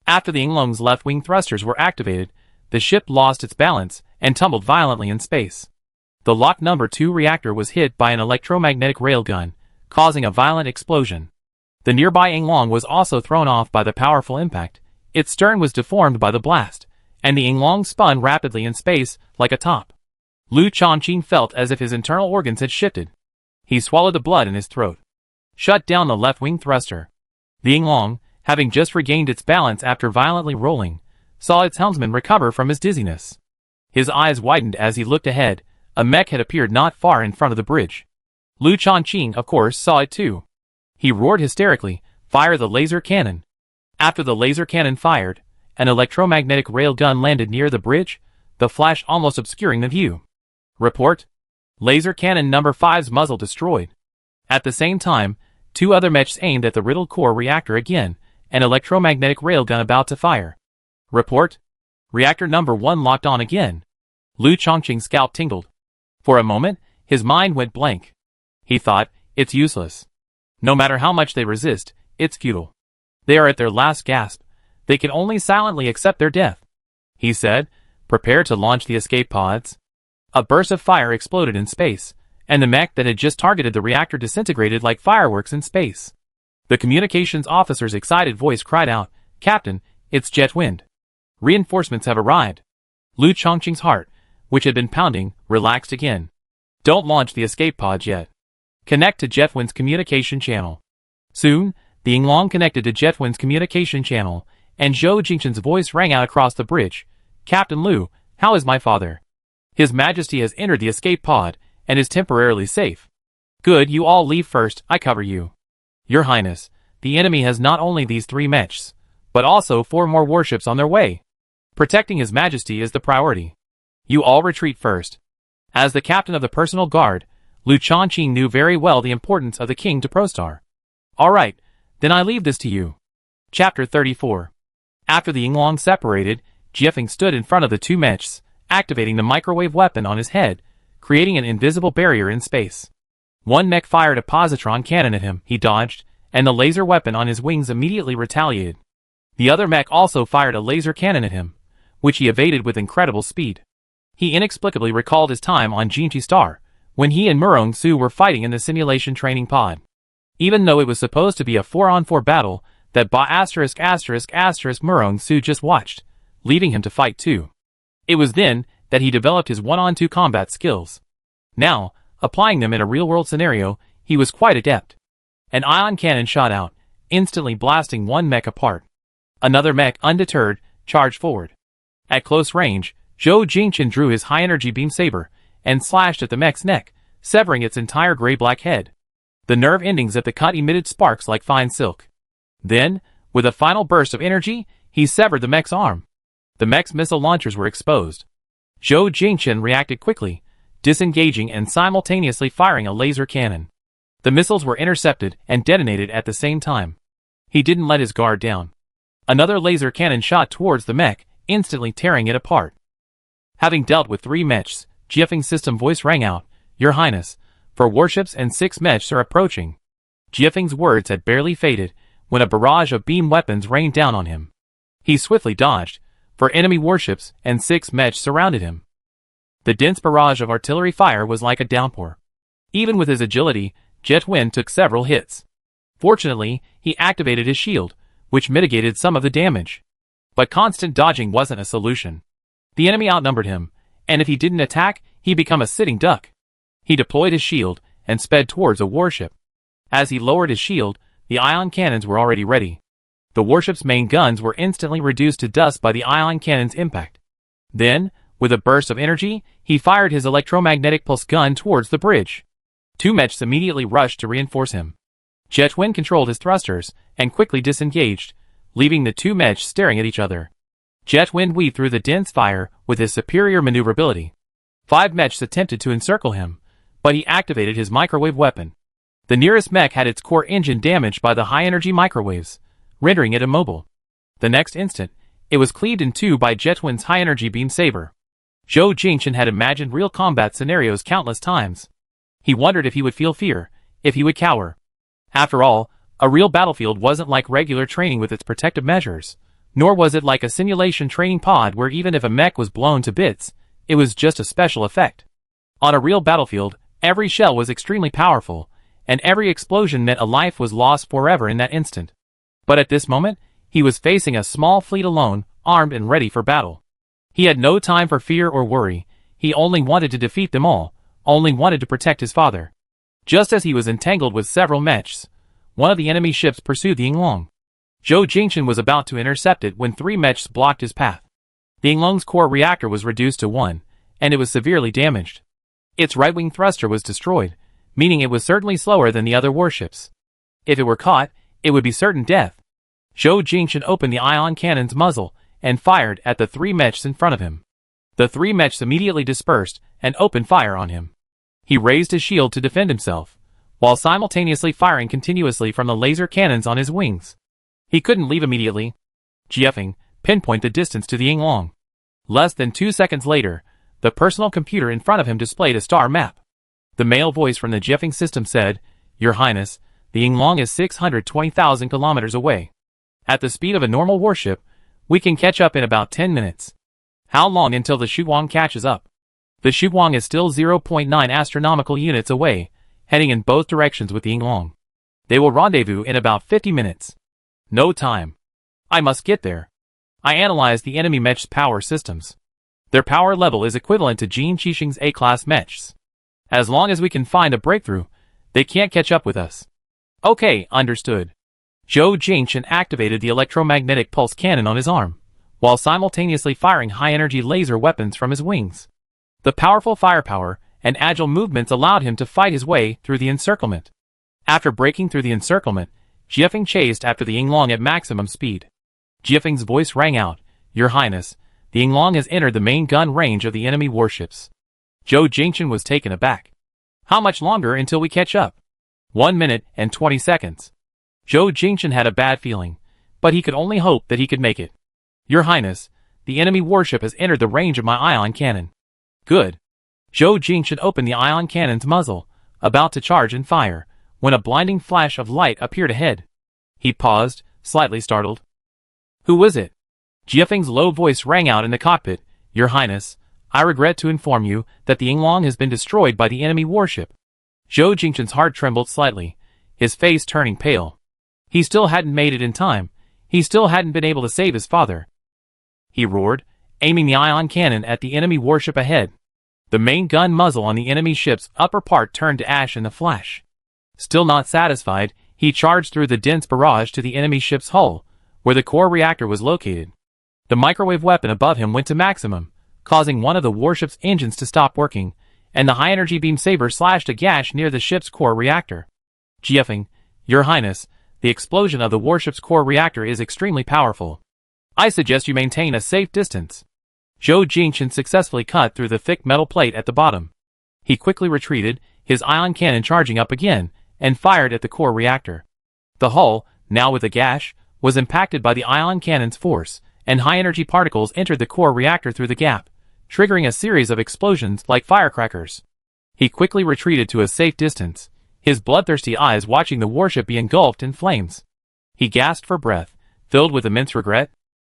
After the Yinglong's left wing thrusters were activated, the ship lost its balance and tumbled violently in space. The locked number 2 reactor was hit by an electromagnetic railgun, causing a violent explosion. The nearby Yinglong was also thrown off by the powerful impact. Its stern was deformed by the blast, and the Yinglong spun rapidly in space like a top. Lu Chongqing felt as if his internal organs had shifted. He swallowed the blood in his throat. Shut down the left wing thruster. The Yinglong, having just regained its balance after violently rolling, saw its helmsman recover from his dizziness. His eyes widened as he looked ahead. A mech had appeared not far in front of the bridge. Lu Chongqing, of course, saw it too. He roared hysterically, "Fire the laser cannon!" After the laser cannon fired, an electromagnetic railgun landed near the bridge, the flash almost obscuring the view. Report. Laser cannon number 5's muzzle destroyed. At the same time, 2 other mechs aimed at the riddled core reactor again, an electromagnetic railgun about to fire. Report. Reactor number 1 locked on again. Lu Chongqing's scalp tingled. For a moment, his mind went blank. He thought, it's useless. No matter how much they resist, it's futile. They are at their last gasp. They can only silently accept their death. He said, prepare to launch the escape pods. A burst of fire exploded in space, and the mech that had just targeted the reactor disintegrated like fireworks in space. The communications officer's excited voice cried out, Captain, it's jet wind. Reinforcements have arrived. Lu Chongqing's heart, which had been pounding, relaxed again. Don't launch the escape pods yet. Connect to Jetwind's communication channel. Soon, the Yinglong connected to Jetwind's communication channel, and Zhou Jingchen's voice rang out across the bridge. Captain Lu, how is my father? His Majesty has entered the escape pod, and is temporarily safe. Good, you all leave first, I cover you. Your Highness, the enemy has not only these 3 mechs, but also 4 more warships on their way. Protecting His Majesty is the priority. You all retreat first. As the captain of the personal guard, Lu Chongqing knew very well the importance of the king to Prostar. All right, then I leave this to you. Chapter 34. After the Yinglong separated, Jiefeng stood in front of the 2 mechs, activating the microwave weapon on his head, creating an invisible barrier in space. One mech fired a positron cannon at him. He dodged, and the laser weapon on his wings immediately retaliated. The other mech also fired a laser cannon at him, which he evaded with incredible speed. He inexplicably recalled his time on Jinchi Star, when he and Murong Su were fighting in the simulation training pod. Even though it was supposed to be a 4-on-4 battle, that Murong Su just watched, leaving him to fight too. It was then that he developed his 1-on-2 combat skills. Now, applying them in a real-world scenario, he was quite adept. An ion cannon shot out, instantly blasting one mech apart. Another mech, undeterred, charged forward. At close range, Zhou Jingchen drew his high-energy beam saber and slashed at the mech's neck, severing its entire gray-black head. The nerve endings at the cut emitted sparks like fine silk. Then, with a final burst of energy, he severed the mech's arm. The mech's missile launchers were exposed. Zhou Jingchen reacted quickly, disengaging and simultaneously firing a laser cannon. The missiles were intercepted and detonated at the same time. He didn't let his guard down. Another laser cannon shot towards the mech, instantly tearing it apart. Having dealt with 3 mechs, Jiefeng's system voice rang out, Your Highness, 4 warships and 6 mechs are approaching. Jiefeng's words had barely faded when a barrage of beam weapons rained down on him. He swiftly dodged, for enemy warships and 6 mechs surrounded him. The dense barrage of artillery fire was like a downpour. Even with his agility, Jetwind took several hits. Fortunately, he activated his shield, which mitigated some of the damage. But constant dodging wasn't a solution. The enemy outnumbered him, and if he didn't attack, he'd become a sitting duck. He deployed his shield and sped towards a warship. As he lowered his shield, the ion cannons were already ready. The warship's main guns were instantly reduced to dust by the ion cannon's impact. Then, with a burst of energy, he fired his electromagnetic pulse gun towards the bridge. Two mechs immediately rushed to reinforce him. Jetwind controlled his thrusters and quickly disengaged, leaving the two mechs staring at each other. Jetwind weaved through the dense fire with his superior maneuverability. 5 mechs attempted to encircle him, but he activated his microwave weapon. The nearest mech had its core engine damaged by the high-energy microwaves, rendering it immobile. The next instant, it was cleaved in two by Jetwind's high-energy beam saber. Zhou Jingchen had imagined real combat scenarios countless times. He wondered if he would feel fear, if he would cower. After all, a real battlefield wasn't like regular training with its protective measures, nor was it like a simulation training pod where even if a mech was blown to bits, it was just a special effect. On a real battlefield, every shell was extremely powerful, and every explosion meant a life was lost forever in that instant. But at this moment, he was facing a small fleet alone, armed and ready for battle. He had no time for fear or worry. He only wanted to defeat them all, only wanted to protect his father. Just as he was entangled with several mechs, one of the enemy ships pursued the Yinglong. Zhou Jingchen was about to intercept it when 3 mechs blocked his path. The Yinglong's core reactor was reduced to 1, and it was severely damaged. Its right-wing thruster was destroyed, meaning it was certainly slower than the other warships. If it were caught, it would be certain death. Zhou Jingchen opened the ion cannon's muzzle and fired at the 3 mechs in front of him. The 3 mechs immediately dispersed and opened fire on him. He raised his shield to defend himself, while simultaneously firing continuously from the laser cannons on his wings. He couldn't leave immediately. Jiefeng, pinpoint the distance to the Yinglong. Less than 2 seconds later, the personal computer in front of him displayed a star map. The male voice from the Jiefeng system said, "Your Highness, the Yinglong is 620,000 kilometers away. At the speed of a normal warship, we can catch up in about 10 minutes. How long until the Shuguang catches up?" The Shuguang is still 0.9 astronomical units away, heading in both directions with the Yinglong. They will rendezvous in about 50 minutes. No time. I must get there. I analyzed the enemy mech's power systems. Their power level is equivalent to Jin Qixing's A-class mechs. As long as we can find a breakthrough, they can't catch up with us. Okay, understood. Zhou Jingchen activated the electromagnetic pulse cannon on his arm, while simultaneously firing high-energy laser weapons from his wings. The powerful firepower and agile movements allowed him to fight his way through the encirclement. After breaking through the encirclement, Jiefeng chased after the Yinglong at maximum speed. Jiefeng's voice rang out, "Your Highness, the Yinglong has entered the main gun range of the enemy warships." Zhou Jingchen was taken aback. "How much longer until we catch up?" 1 minute and 20 seconds. Zhou Jingchen had a bad feeling, but he could only hope that he could make it. "Your Highness, the enemy warship has entered the range of my ion cannon." "Good." Zhou Jingchen opened the ion cannon's muzzle, about to charge and fire, when a blinding flash of light appeared ahead. He paused, slightly startled. "Who was it?" Jiefeng's low voice rang out in the cockpit, "Your Highness, I regret to inform you that the Yinglong has been destroyed by the enemy warship." Zhou Jingchen's heart trembled slightly, his face turning pale. He still hadn't made it in time. He still hadn't been able to save his father. He roared, aiming the ion cannon at the enemy warship ahead. The main gun muzzle on the enemy ship's upper part turned to ash in a flash. Still not satisfied, he charged through the dense barrage to the enemy ship's hull, where the core reactor was located. The microwave weapon above him went to maximum, causing one of the warship's engines to stop working, and the high-energy beam saber slashed a gash near the ship's core reactor. "Jiefeng, Your Highness, the explosion of the warship's core reactor is extremely powerful. I suggest you maintain a safe distance." Zhou Jingchen successfully cut through the thick metal plate at the bottom. He quickly retreated, his ion cannon charging up again, and fired at the core reactor. The hull, now with a gash, was impacted by the ion cannon's force, and high-energy particles entered the core reactor through the gap, triggering a series of explosions like firecrackers. He quickly retreated to a safe distance, his bloodthirsty eyes watching the warship be engulfed in flames. He gasped for breath, filled with immense regret.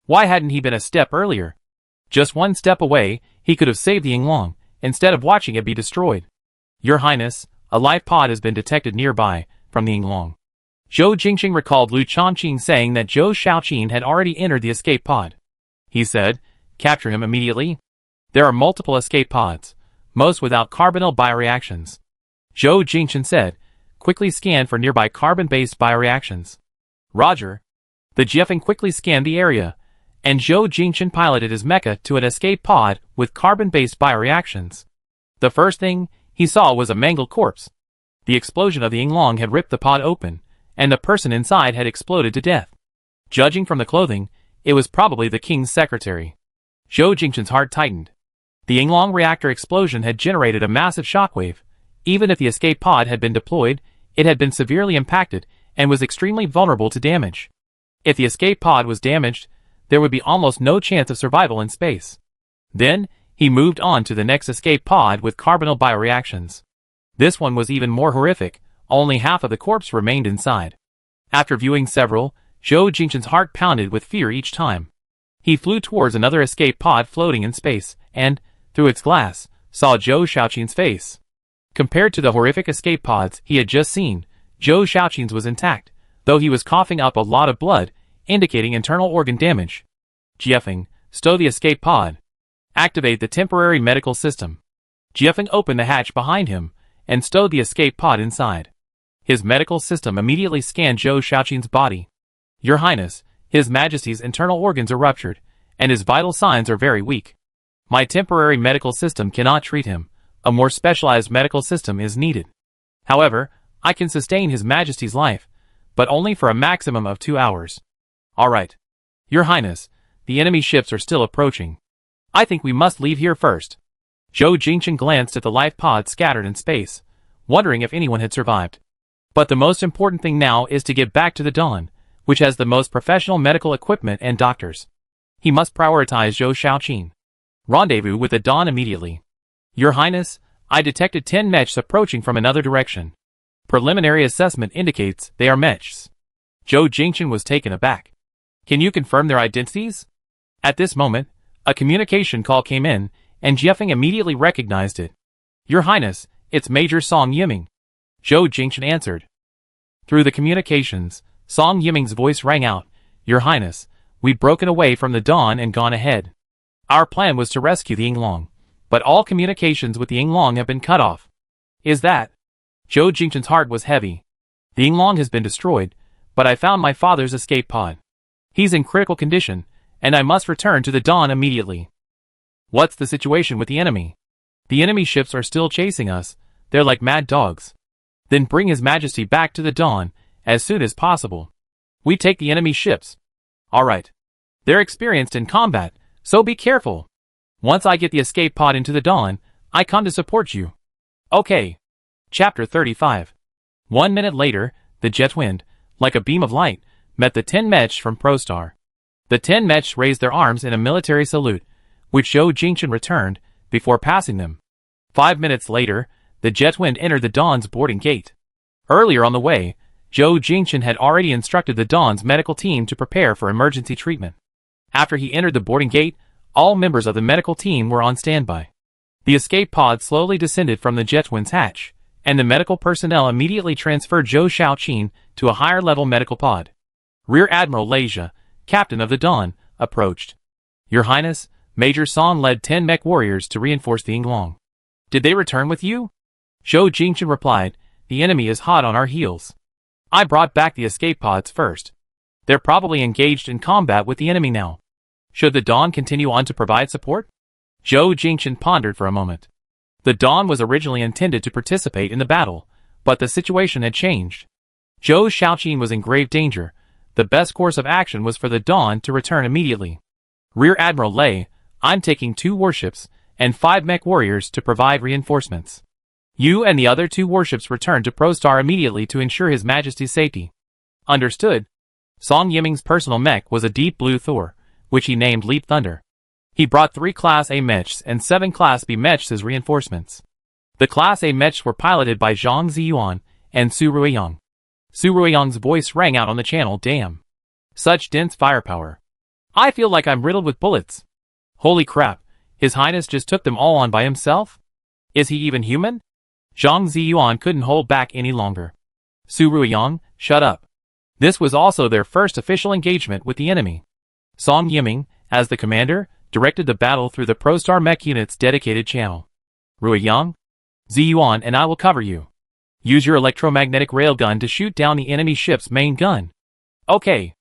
Why hadn't he been a step earlier? Just 1 step away, he could have saved the Yinglong, instead of watching it be destroyed. "Your Highness, a life pod has been detected nearby, from the Yinglong." Zhou Jingqing recalled Lu Chongqing saying that Zhou Shaoqin had already entered the escape pod. He said, "Capture him immediately." There are multiple escape pods, most without carbonyl bioreactions. Zhou Jingqing said, "Quickly scan for nearby carbon-based bioreactions." Roger. The Jiefeng quickly scanned the area, and Zhou Jingqing piloted his mecha to an escape pod with carbon-based bioreactions. The first thing he saw was a mangled corpse. The explosion of the Yinglong had ripped the pod open, and the person inside had exploded to death. Judging from the clothing, it was probably the king's secretary. Zhou Jingqing's heart tightened. The Yinglong reactor explosion had generated a massive shockwave. Even if the escape pod had been deployed, it had been severely impacted and was extremely vulnerable to damage. If the escape pod was damaged, there would be almost no chance of survival in space. Then, he moved on to the next escape pod with carbonyl bioreactions. This one was even more horrific, only half of the corpse remained inside. After viewing several, Zhou Jingqing's heart pounded with fear each time. He flew towards another escape pod floating in space, and, through its glass, saw Zhou Shaoqin's face. Compared to the horrific escape pods he had just seen, Zhou Shaoqin's was intact, though he was coughing up a lot of blood, indicating internal organ damage. Jiefeng, stow the escape pod. Activate the temporary medical system. Jiefeng opened the hatch behind him, and stowed the escape pod inside. His medical system immediately scanned Zhou Shaoqin's body. "Your Highness, His Majesty's internal organs are ruptured, and his vital signs are very weak. My temporary medical system cannot treat him. A more specialized medical system is needed. However, I can sustain His Majesty's life, but only for a maximum of 2 hours." "All right. Your Highness, the enemy ships are still approaching. I think we must leave here first." Zhou Jingqing glanced at the life pods scattered in space, wondering if anyone had survived. But the most important thing now is to get back to the Dawn, which has the most professional medical equipment and doctors. He must prioritize Zhou Shaoqin. Rendezvous with the Dawn immediately. "Your Highness, I detected 10 Mechs approaching from another direction. Preliminary assessment indicates they are Mechs." Zhou Jingqing was taken aback. "Can you confirm their identities?" At this moment, a communication call came in, and Jiefeng immediately recognized it. "Your Highness, it's Major Song Yiming." Zhou Jingqing answered. Through the communications, Song Yiming's voice rang out, "Your Highness, we've broken away from the Dawn and gone ahead. Our plan was to rescue the Yinglong, but all communications with the Yinglong have been cut off." "Is that?" Zhou Jingqing's heart was heavy. "The Yinglong has been destroyed, but I found my father's escape pod. He's in critical condition, and I must return to the Dawn immediately." "What's the situation with the enemy?" "The enemy ships are still chasing us. They're like mad dogs." "Then bring His Majesty back to the Dawn, as soon as possible." "We take the enemy ships." "All right. They're experienced in combat, so be careful. Once I get the escape pod into the Dawn, I come to support you." "Okay." Chapter 35. 1 minute later, the Jetwind, like a beam of light, met the 10 Mechs from Prostar. The 10 Mechs raised their arms in a military salute, which Zhou Jingqing returned, before passing them. 5 minutes later, the Jetwind entered the Dawn's boarding gate. Earlier on the way, Zhou Jingqing had already instructed the Dawn's medical team to prepare for emergency treatment. After he entered the boarding gate, all members of the medical team were on standby. The escape pod slowly descended from the Jetwind's hatch, and the medical personnel immediately transferred Zhou Shaoqin to a higher-level medical pod. Rear Admiral Leisha, captain of the Dawn, approached. "Your Highness, Major Song led 10 Mech warriors to reinforce the Yinglong. Did they return with you?" Zhou Jingqing replied, "The enemy is hot on our heels. I brought back the escape pods first. They're probably engaged in combat with the enemy now. Should the Dawn continue on to provide support?" Zhou Jingqing pondered for a moment. The Dawn was originally intended to participate in the battle, but the situation had changed. Zhou Shaoqin was in grave danger. The best course of action was for the Dawn to return immediately. "Rear Admiral Lei, I'm taking 2 warships and 5 Mech warriors to provide reinforcements. You and the other 2 warships return to Prostar immediately to ensure His Majesty's safety." "Understood." Song Yiming's personal mech was a deep blue Thor, which he named Leap Thunder. He brought 3 Class A Mechs and 7 Class B Mechs as reinforcements. The Class A Mechs were piloted by Zhang Ziyuan and Su Ruiyang. Su Ruiyang's voice rang out on the channel, "Damn. Such dense firepower. I feel like I'm riddled with bullets. Holy crap, His Highness just took them all on by himself? Is he even human?" Zhang Ziyuan couldn't hold back any longer. "Su Ruiyang, shut up. This was also their first official engagement with the enemy. Song Yiming, as the commander, directed the battle through the ProStar Mech unit's dedicated channel. Ruiyang, Ziyuan and I will cover you. Use your electromagnetic railgun to shoot down the enemy ship's main gun. Okay.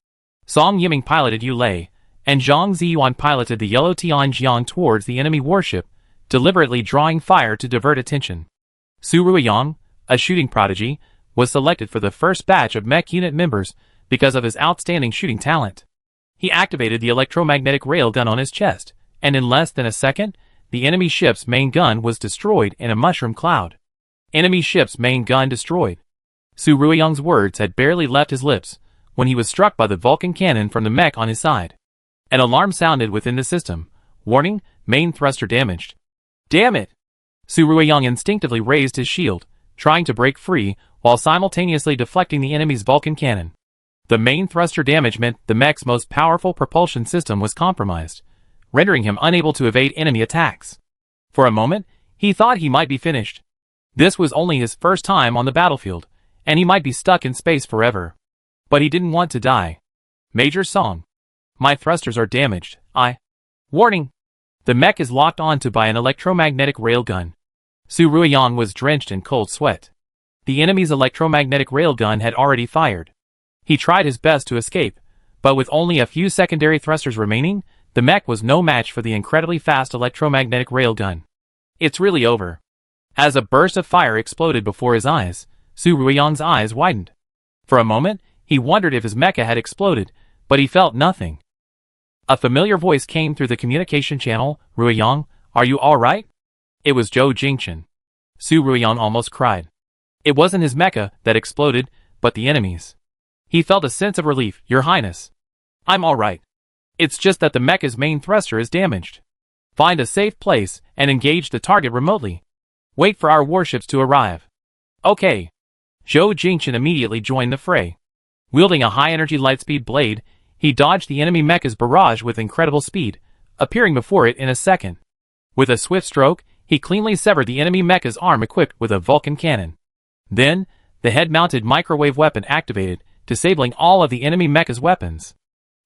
Song Yiming piloted Yu Lei, and Zhang Ziyuan piloted the yellow Tianjiang towards the enemy warship, deliberately drawing fire to divert attention. Su Ruiyang, a shooting prodigy, was selected for the first batch of mech unit members because of his outstanding shooting talent. He activated the electromagnetic railgun on his chest, and in less than a second, the enemy ship's main gun was destroyed in a mushroom cloud. Enemy ship's main gun destroyed. Su Ruiyang's words had barely left his lips when he was struck by the Vulcan cannon from the mech on his side. An alarm sounded within the system. Warning, main thruster damaged. Damn it! Su Ruiyang instinctively raised his shield, trying to break free while simultaneously deflecting the enemy's Vulcan cannon. The main thruster damage meant the mech's most powerful propulsion system was compromised, rendering him unable to evade enemy attacks. For a moment, he thought he might be finished. This was only his first time on the battlefield, and he might be stuck in space forever. But he didn't want to die. Major Song. My thrusters are damaged. Warning! The mech is locked onto by an electromagnetic railgun. Su Ruiyang was drenched in cold sweat. The enemy's electromagnetic railgun had already fired. He tried his best to escape, but with only a few secondary thrusters remaining, the mech was no match for the incredibly fast electromagnetic railgun. It's really over. As a burst of fire exploded before his eyes, Su Ruiyang's eyes widened. For a moment, he wondered if his mecha had exploded, but he felt nothing. A familiar voice came through the communication channel. Ruiyang, are you alright? It was Zhou Jingchen. Su Ruiyang almost cried. It wasn't his mecha that exploded, but the enemy's. He felt a sense of relief. Your Highness. I'm alright. It's just that the mecha's main thruster is damaged. Find a safe place and engage the target remotely. Wait for our warships to arrive. Okay. Zhou Jingchen immediately joined the fray. Wielding a high-energy lightspeed blade, he dodged the enemy mecha's barrage with incredible speed, appearing before it in a second. With a swift stroke, he cleanly severed the enemy mecha's arm equipped with a Vulcan cannon. Then, the head-mounted microwave weapon activated, disabling all of the enemy mecha's weapons.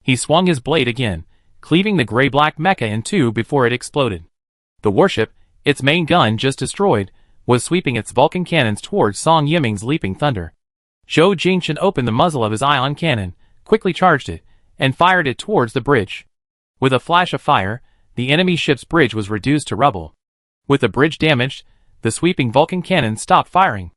He swung his blade again, cleaving the gray-black mecha in two before it exploded. The warship, its main gun just destroyed, was sweeping its Vulcan cannons towards Song Yiming's leaping thunder. Zhou Jingchen opened the muzzle of his ion cannon, quickly charged it, and fired it towards the bridge. With a flash of fire, the enemy ship's bridge was reduced to rubble. With the bridge damaged, the sweeping Vulcan cannon stopped firing.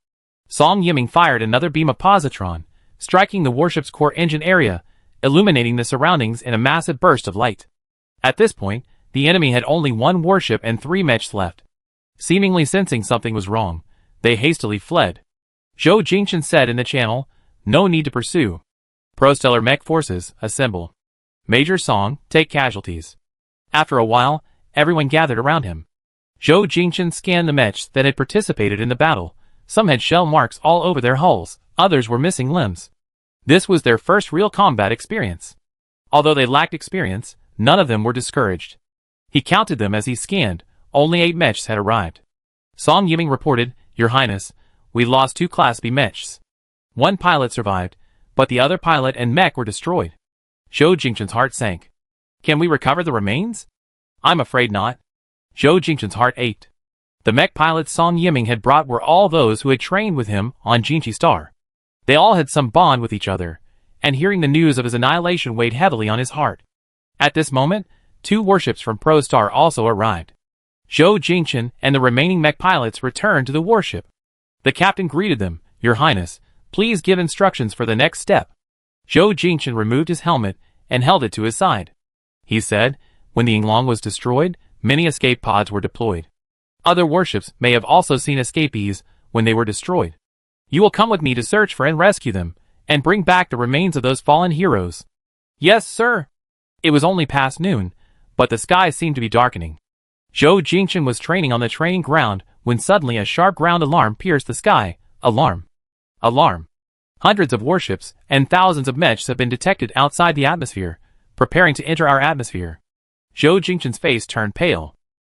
Song Yiming fired another beam of positron, striking the warship's core engine area, illuminating the surroundings in a massive burst of light. At this point, the enemy had only one warship and 3 mechs left. Seemingly sensing something was wrong, they hastily fled. Zhou Jingchen said in the channel, no need to pursue. Prostellar mech forces, assemble. Major Song, take casualties. After a while, everyone gathered around him. Zhou Jingchen scanned the mechs that had participated in the battle. Some had shell marks all over their hulls, others were missing limbs. This was their first real combat experience. Although they lacked experience, none of them were discouraged. He counted them as he scanned. Only 8 mechs had arrived. Song Yiming reported, Your Highness, we lost 2 Class B mechs. 1 pilot survived, but the other pilot and mech were destroyed. Zhou Jingchen's heart sank. Can we recover the remains? I'm afraid not. Zhou Jingchen's heart ached. The mech pilots Song Yiming had brought were all those who had trained with him on Jinchi Star. They all had some bond with each other, and hearing the news of his annihilation weighed heavily on his heart. At this moment, 2 warships from ProStar also arrived. Zhou Jingchen and the remaining mech pilots returned to the warship. The captain greeted them, Your Highness, please give instructions for the next step. Zhou Jingchen removed his helmet and held it to his side. He said, when the Yinglong was destroyed, many escape pods were deployed. Other warships may have also seen escapees when they were destroyed. You will come with me to search for and rescue them, and bring back the remains of those fallen heroes. Yes, sir. It was only past noon, but the sky seemed to be darkening. Zhou Jingchen was training on the training ground when suddenly a sharp ground alarm pierced the sky. Alarm. Alarm. Hundreds of warships and thousands of mechs have been detected outside the atmosphere, preparing to enter our atmosphere. Zhou Jingchen's face turned pale.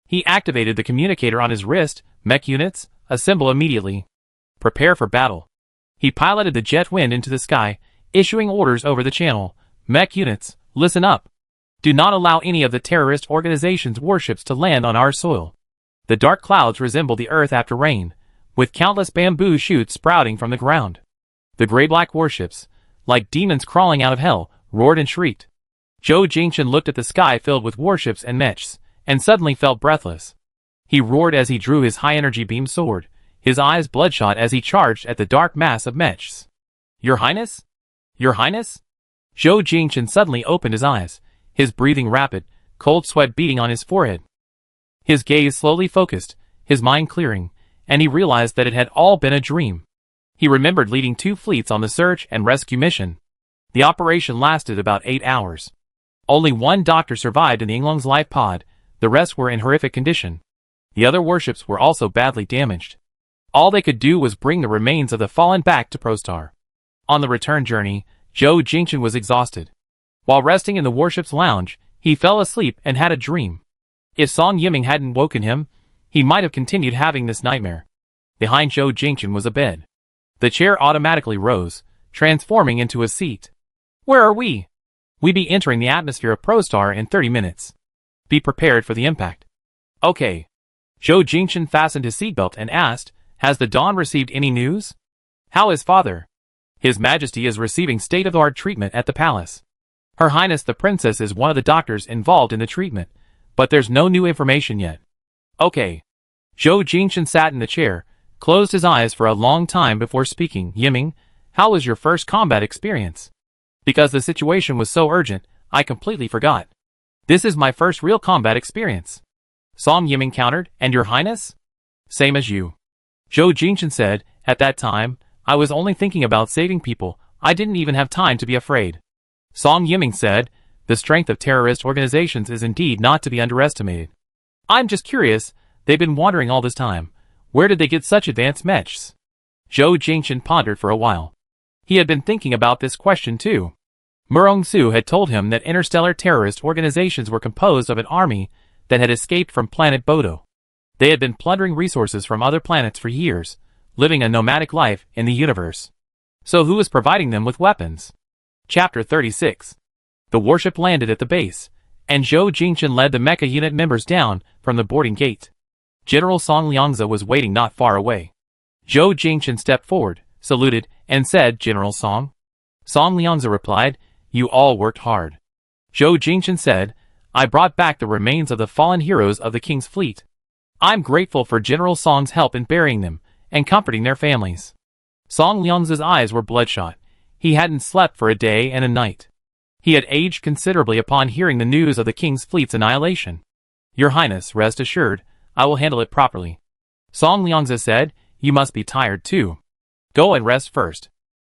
He activated the communicator on his wrist. Mech units, assemble immediately. Prepare for battle. He piloted the jet wind into the sky, issuing orders over the channel. Mech units, listen up. Do not allow any of the terrorist organization's warships to land on our soil. The dark clouds resemble the earth after rain, with countless bamboo shoots sprouting from the ground. The gray-black warships, like demons crawling out of hell, roared and shrieked. Zhou Jingchen looked at the sky filled with warships and mechs, and suddenly felt breathless. He roared as he drew his high-energy beam sword, his eyes bloodshot as he charged at the dark mass of mechs. Your Highness? Your Highness? Zhou Jingchen suddenly opened his eyes, his breathing rapid, cold sweat beating on his forehead. His gaze slowly focused, his mind clearing, and he realized that it had all been a dream. He remembered leading 2 fleets on the search and rescue mission. The operation lasted about 8 hours. Only 1 doctor survived in the Yinglong's life pod, the rest were in horrific condition. The other warships were also badly damaged. All they could do was bring the remains of the fallen back to Prostar. On the return journey, Zhou Jingchen was exhausted. While resting in the warship's lounge, he fell asleep and had a dream. If Song Yiming hadn't woken him, he might have continued having this nightmare. Behind Zhou Jingchen was a bed. The chair automatically rose, transforming into a seat. Where are we? We be entering the atmosphere of Prostar in 30 minutes. Be prepared for the impact. Okay. Zhou Jingchen fastened his seatbelt and asked, Has the Dawn received any news? How is father? His Majesty is receiving state-of-the-art treatment at the palace. Her Highness the Princess is one of the doctors involved in the treatment, but there's no new information yet. Okay. Zhou Jingchen sat in the chair, closed his eyes for a long time before speaking. Yiming, how was your first combat experience? Because the situation was so urgent, I completely forgot. This is my first real combat experience. Song Yiming countered, and your Highness? Same as you. Zhou Jingchen said, at that time, I was only thinking about saving people, I didn't even have time to be afraid. Song Yiming said, the strength of terrorist organizations is indeed not to be underestimated. I'm just curious, they've been wandering all this time. Where did they get such advanced mechs? Zhou Jingchen pondered for a while. He had been thinking about this question too. Murong Su had told him that interstellar terrorist organizations were composed of an army that had escaped from planet Bodo. They had been plundering resources from other planets for years, living a nomadic life in the universe. So who was providing them with weapons? Chapter 36. The warship landed at the base, and Zhou Jingchen led the mecha unit members down from the boarding gate. General Song Liangzi was waiting not far away. Zhou Jingchen stepped forward, saluted, and said, General Song. Song Liangzi replied, You all worked hard. Zhou Jingchen said, I brought back the remains of the fallen heroes of the king's fleet. I'm grateful for General Song's help in burying them and comforting their families. Song Liangzi's eyes were bloodshot. He hadn't slept for a day and a night. He had aged considerably upon hearing the news of the king's fleet's annihilation. Your Highness, rest assured, I will handle it properly. Song Liangzi said, You must be tired too. Go and rest first.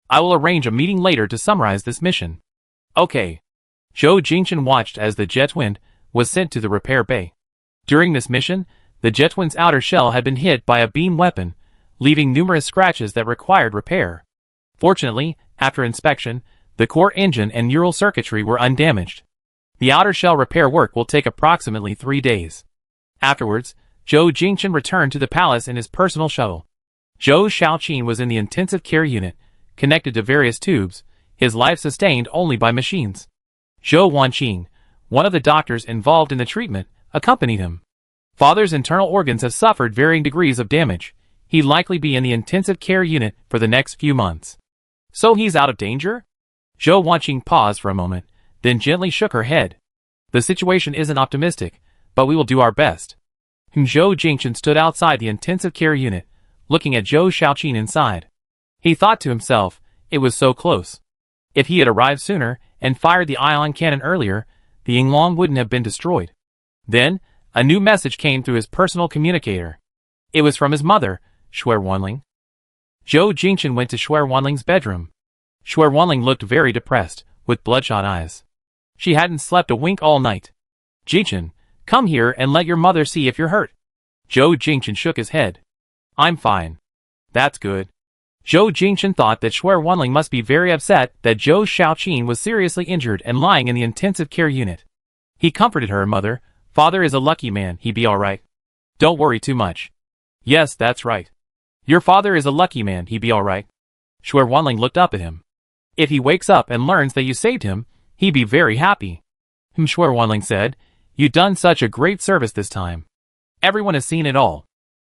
I will arrange a meeting later to summarize this mission. Okay. Zhou Jingchen watched as the Jetwind was sent to the repair bay. During this mission, the Jetwind's outer shell had been hit by a beam weapon, leaving numerous scratches that required repair. Fortunately, after inspection, the core engine and neural circuitry were undamaged. The outer shell repair work will take approximately 3 days. Afterwards, Zhou Jingchen returned to the palace in his personal shuttle. Zhou Xiaoqin was in the intensive care unit, connected to various tubes, his life sustained only by machines. Zhou Wanqing, one of the doctors involved in the treatment, accompanied him. Father's internal organs have suffered varying degrees of damage. He'd likely be in the intensive care unit for the next few months. So he's out of danger? Zhou Wanqing paused for a moment, then gently shook her head. The situation isn't optimistic, but we will do our best. Zhou Jingchen stood outside the intensive care unit, looking at Zhou Xiaoqin inside. He thought to himself, it was so close. If he had arrived sooner and fired the ion cannon earlier, the Yinglong wouldn't have been destroyed. Then, a new message came through his personal communicator. It was from his mother, Shuer Wanling. Zhou Jingchen went to Shuer Wanling's bedroom. Shuer Wanling looked very depressed, with bloodshot eyes. She hadn't slept a wink all night. Jingchen, come here and let your mother see if you're hurt. Zhou Jingchen shook his head. I'm fine. That's good. Zhou Jingchen thought that Shuer Wanling must be very upset that Zhou Xiaoqin was seriously injured and lying in the intensive care unit. He comforted her, Mother. Father is a lucky man, he'd be alright. Don't worry too much. Yes, that's right. Your father is a lucky man, he'd be alright. Shuer Wanling looked up at him. If he wakes up and learns that you saved him, he'd be very happy. Shuai Wanling said, "You've done such a great service this time. Everyone has seen it all.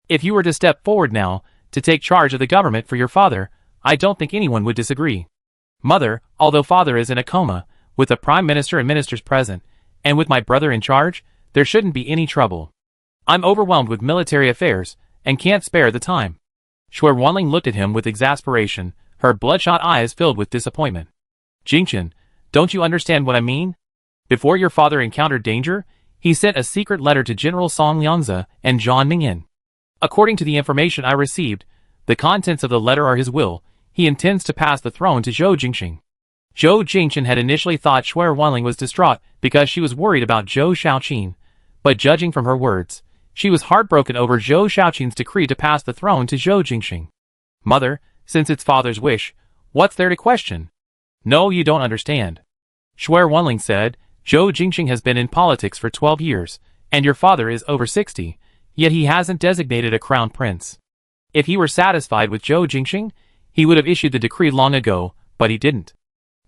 If you were to step forward now, to take charge of the government for your father, I don't think anyone would disagree. Mother, although father is in a coma, with the prime minister and ministers present, and with my brother in charge, there shouldn't be any trouble. I'm overwhelmed with military affairs, and can't spare the time." Shuai Wanling looked at him with exasperation, her bloodshot eyes filled with disappointment. "Jingchen, don't you understand what I mean? Before your father encountered danger, he sent a secret letter to General Song Liangzi and Zhang Mingyan. According to the information I received, the contents of the letter are his will. He intends to pass the throne to Zhou Jingxing." Zhou Jingchen had initially thought Shuai Wanling was distraught because she was worried about Zhou Shaoqin, but judging from her words, she was heartbroken over Zhou Shaoqin's decree to pass the throne to Zhou Jingxing. "Mother, since it's father's wish, what's there to question?" "No, you don't understand," Shuai Wanling said. "Zhou Jingxing has been in politics for 12 years, and your father is over 60, yet he hasn't designated a crown prince. If he were satisfied with Zhou Jingxing, he would have issued the decree long ago, but he didn't.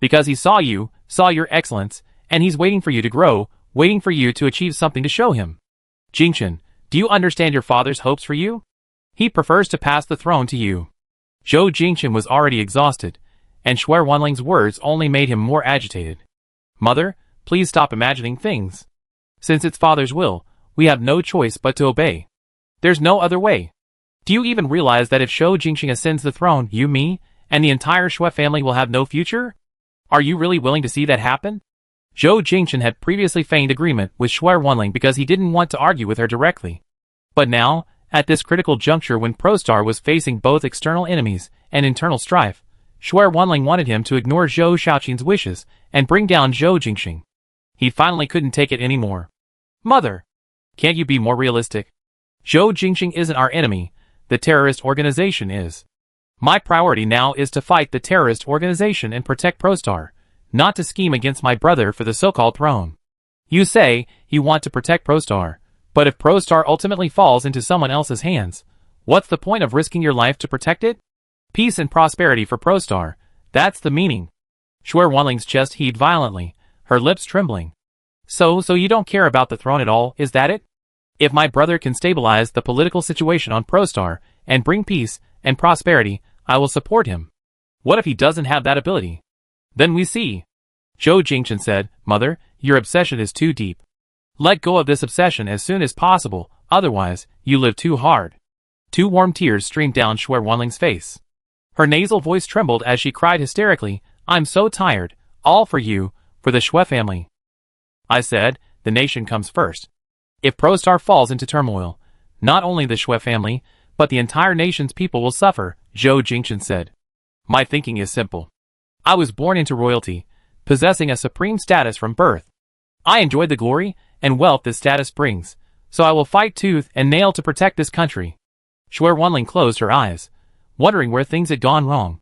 Because he saw you, saw your excellence, and he's waiting for you to grow, waiting for you to achieve something to show him. Jingchen, do you understand your father's hopes for you? He prefers to pass the throne to you." Zhou Jingchen was already exhausted, and Shuai Wanling's words only made him more agitated. "Mother, please stop imagining things. Since it's father's will, we have no choice but to obey. There's no other way. Do you even realize that if Zhou Jingxing ascends the throne, you, me, and the entire Shuai family will have no future? Are you really willing to see that happen?" Zhou Jingchen had previously feigned agreement with Shuai Wanling because he didn't want to argue with her directly. But now, at this critical juncture when ProStar was facing both external enemies and internal strife, Shuai Wanling wanted him to ignore Zhou Shaoqin's wishes and bring down Zhou Jingxing. He finally couldn't take it anymore. "Mother, can't you be more realistic? Zhou Jingxing isn't our enemy, the terrorist organization is. My priority now is to fight the terrorist organization and protect ProStar, not to scheme against my brother for the so-called throne. You say you want to protect ProStar, but if ProStar ultimately falls into someone else's hands, what's the point of risking your life to protect it? Peace and prosperity for ProStar, that's the meaning." Shuai Wanling's chest heaved violently, her lips trembling. So you don't care about the throne at all, is that it? If my brother can stabilize the political situation on ProStar and bring peace and prosperity, I will support him. What if he doesn't have that ability? Then we see. Zhou Jingchen said, "Mother, your obsession is too deep. Let go of this obsession as soon as possible, otherwise, you live too hard." 2 warm tears streamed down Shuai Wanling's face. Her nasal voice trembled as she cried hysterically, "I'm so tired, all for you, for the Shuai family." I said, the nation comes first. If ProStar falls into turmoil, not only the Shuai family, but the entire nation's people will suffer, Zhou Jingchen said. "My thinking is simple. I was born into royalty, possessing a supreme status from birth. I enjoyed the glory and wealth this status brings, so I will fight tooth and nail to protect this country." Shuai Wanling closed her eyes, wondering where things had gone wrong.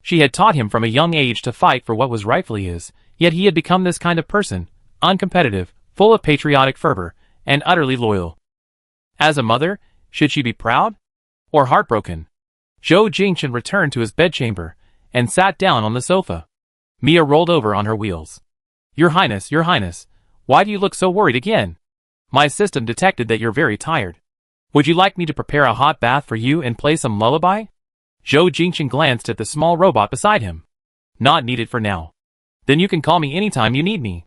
She had taught him from a young age to fight for what was rightfully his, yet he had become this kind of person, uncompetitive, full of patriotic fervor, and utterly loyal. As a mother, should she be proud? Or heartbroken? Zhou Jingchen returned to his bedchamber, and sat down on the sofa. Mia rolled over on her wheels. Your Highness, why do you look so worried again? My system detected that you're very tired. Would you like me to prepare a hot bath for you and play some lullaby?" Zhou Jingchen glanced at the small robot beside him. "Not needed for now. Then you can call me anytime you need me."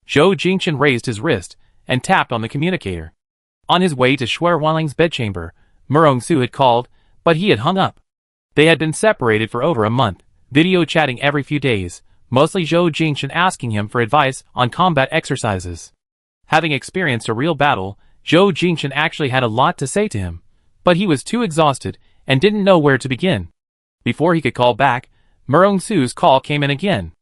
Zhou Jingchen raised his wrist and tapped on the communicator. On his way to Shuai Wanling's bedchamber, Murong-su had called, but he had hung up. They had been separated for over a month, video chatting every few days, mostly Zhou Jingchen asking him for advice on combat exercises. Having experienced a real battle, Zhou Jingchen actually had a lot to say to him, but he was too exhausted and didn't know where to begin. Before he could call back, Murong-su's call came in again.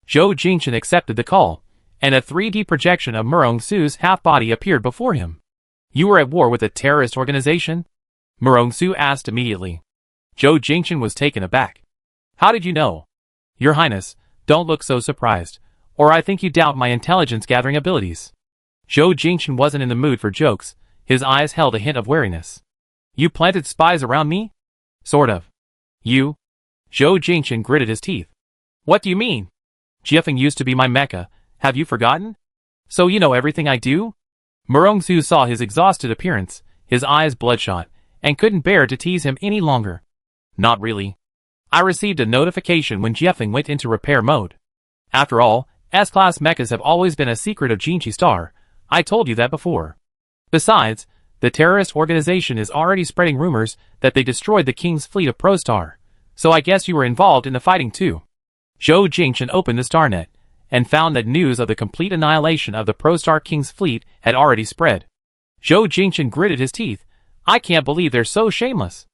Zhou Jingchen accepted the call, and a 3D projection of Murong-su's half-body appeared before him. "You were at war with a terrorist organization?" Murong-su asked immediately. Zhou Jingchen was taken aback. "How did you know?" "Your Highness, don't look so surprised, or I think you doubt my intelligence-gathering abilities." Zhou Jingchen wasn't in the mood for jokes, his eyes held a hint of wariness. "You planted spies around me?" "Sort of." "You?" Zhou Jingchen gritted his teeth. What do you mean? Jiefeng used to be my Mecca, have you forgotten? So you know everything I do? Murongsu saw his exhausted appearance, his eyes bloodshot, and couldn't bear to tease him any longer. Not really. I received a notification when Jiefeng went into repair mode. After all, S-Class mechas have always been a secret of Jinchi Star. I told you that before. Besides, the terrorist organization is already spreading rumors that they destroyed the King's fleet of ProStar, so I guess you were involved in the fighting too. Zhou Jingchen opened the StarNet, and found that news of the complete annihilation of the ProStar King's fleet had already spread. Zhou Jingchen gritted his teeth. I can't believe they're so shameless.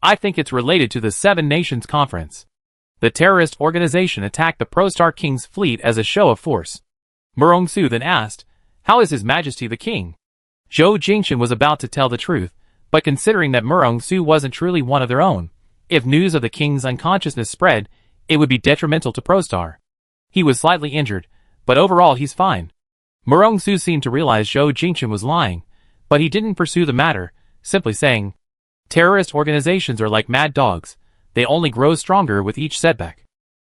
I think it's related to the Seven Nations Conference. The terrorist organization attacked the ProStar King's fleet as a show of force. Murongsu then asked, how is His Majesty the King? Zhou Jingchen was about to tell the truth, but considering that Murongsu wasn't truly one of their own, if news of the King's unconsciousness spread, it would be detrimental to ProStar. He was slightly injured, but overall he's fine. Murongsu seemed to realize Zhou Jingchen was lying, but he didn't pursue the matter, simply saying, terrorist organizations are like mad dogs. They only grow stronger with each setback.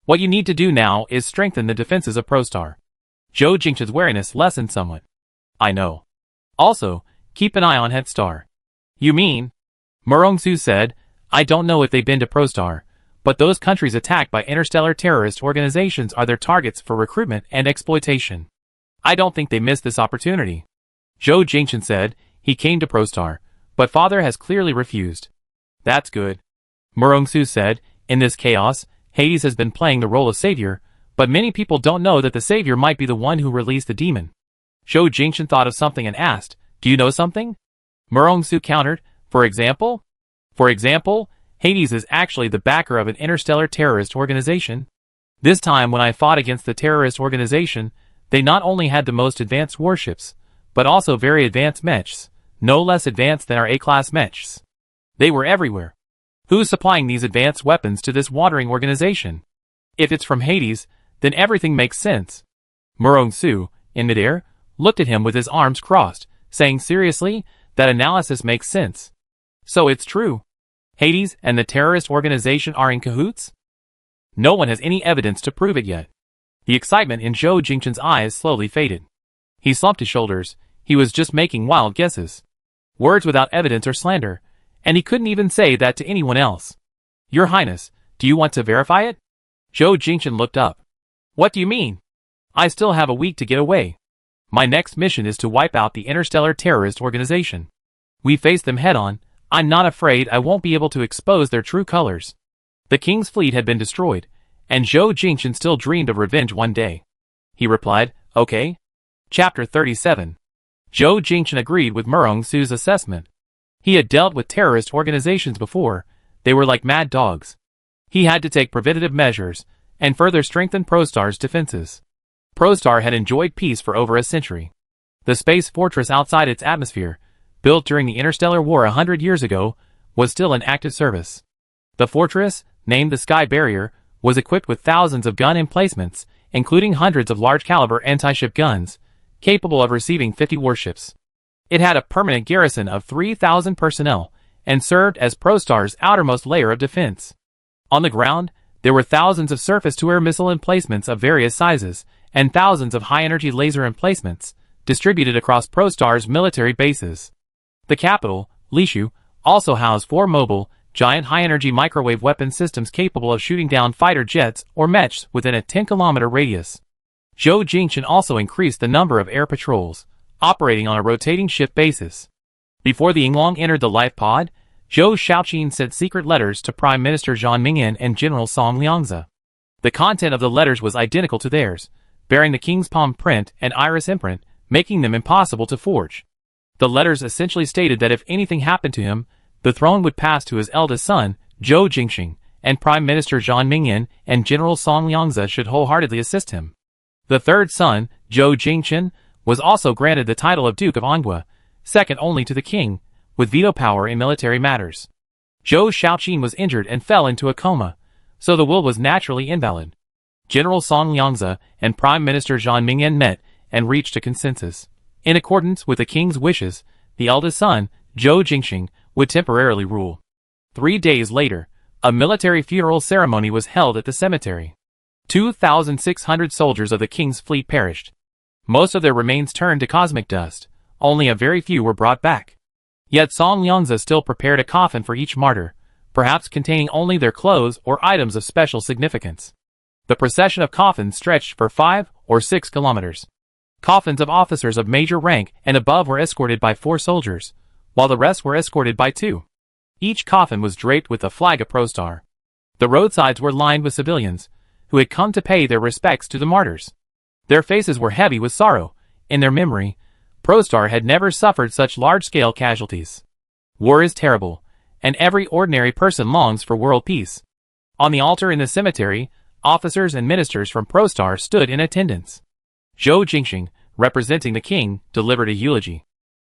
What you need to do now is strengthen the defenses of ProStar. Zhou Jingchen's wariness lessened somewhat. I know. Also, keep an eye on Headstar. You mean? Murongsu said, I don't know if they've been to ProStar, but those countries attacked by interstellar terrorist organizations are their targets for recruitment and exploitation. I don't think they missed this opportunity. Zhou Jingchen said, he came to ProStar, but father has clearly refused. That's good. Murongsu said, in this chaos, Hades has been playing the role of savior, but many people don't know that the savior might be the one who released the demon. Zhou Jingchen thought of something and asked, do you know something? Murongsu countered, for example? For example, Hades is actually the backer of an interstellar terrorist organization. This time when I fought against the terrorist organization, they not only had the most advanced warships, but also very advanced mechs, no less advanced than our A-class mechs. They were everywhere. Who's supplying these advanced weapons to this wandering organization? If it's from Hades, then everything makes sense. Murongsu, in midair, looked at him with his arms crossed, saying seriously, that analysis makes sense. So it's true. Hades and the terrorist organization are in cahoots? No one has any evidence to prove it yet. The excitement in Zhou Jingchen's eyes slowly faded. He slumped his shoulders. He was just making wild guesses. Words without evidence are slander, and he couldn't even say that to anyone else. Your Highness, do you want to verify it? Zhou Jingchen looked up. What do you mean? I still have a week to get away. My next mission is to wipe out the interstellar terrorist organization. We face them head-on. I'm not afraid I won't be able to expose their true colors. The King's fleet had been destroyed, and Zhou Jingchen still dreamed of revenge one day. He replied, okay. Chapter 37. Zhou Jingchen agreed with Murongsu's assessment. He had dealt with terrorist organizations before. They were like mad dogs. He had to take preventative measures, and further strengthen ProStar's defenses. ProStar had enjoyed peace for over a century. The space fortress outside its atmosphere, built during the Interstellar War 100 years ago, was still in active service. The fortress, named the Sky Barrier, was equipped with thousands of gun emplacements, including hundreds of large-caliber anti-ship guns, capable of receiving 50 warships. It had a permanent garrison of 3,000 personnel, and served as ProStar's outermost layer of defense. On the ground, there were thousands of surface-to-air missile emplacements of various sizes, and thousands of high-energy laser emplacements, distributed across ProStar's military bases. The capital, Lishu, also housed 4 mobile, giant high-energy microwave weapon systems capable of shooting down fighter jets or mechs within a 10-kilometer radius. Zhou Jingchen also increased the number of air patrols, operating on a rotating shift basis. Before the Yinglong entered the life pod, Zhou Shaoqin sent secret letters to Prime Minister Zhang Mingyan and General Song Liangzi. The content of the letters was identical to theirs, bearing the king's palm print and iris imprint, making them impossible to forge. The letters essentially stated that if anything happened to him, the throne would pass to his eldest son, Zhou Jingxing, and Prime Minister Zhang Mingyan and General Song Liangzi should wholeheartedly assist him. The third son, Zhou Jingchen, was also granted the title of Duke of Anghua, second only to the king, with veto power in military matters. Zhou Shaoqin was injured and fell into a coma, so the will was naturally invalid. General Song Liangzi and Prime Minister Zhang Mingyan met and reached a consensus. In accordance with the king's wishes, the eldest son, Zhou Jingxing, would temporarily rule. 3 days later, a military funeral ceremony was held at the cemetery. 2,600 soldiers of the king's fleet perished. Most of their remains turned to cosmic dust. Only a very few were brought back. Yet Song Liangza still prepared a coffin for each martyr, perhaps containing only their clothes or items of special significance. The procession of coffins stretched for 5 or 6 kilometers. Coffins of officers of major rank and above were escorted by 4 soldiers, while the rest were escorted by 2. Each coffin was draped with the flag of Prostar. The roadsides were lined with civilians, who had come to pay their respects to the martyrs. Their faces were heavy with sorrow. In their memory, Prostar had never suffered such large-scale casualties. War is terrible, and every ordinary person longs for world peace. On the altar in the cemetery, officers and ministers from Prostar stood in attendance. Zhou Jingxing, representing the king, delivered a eulogy.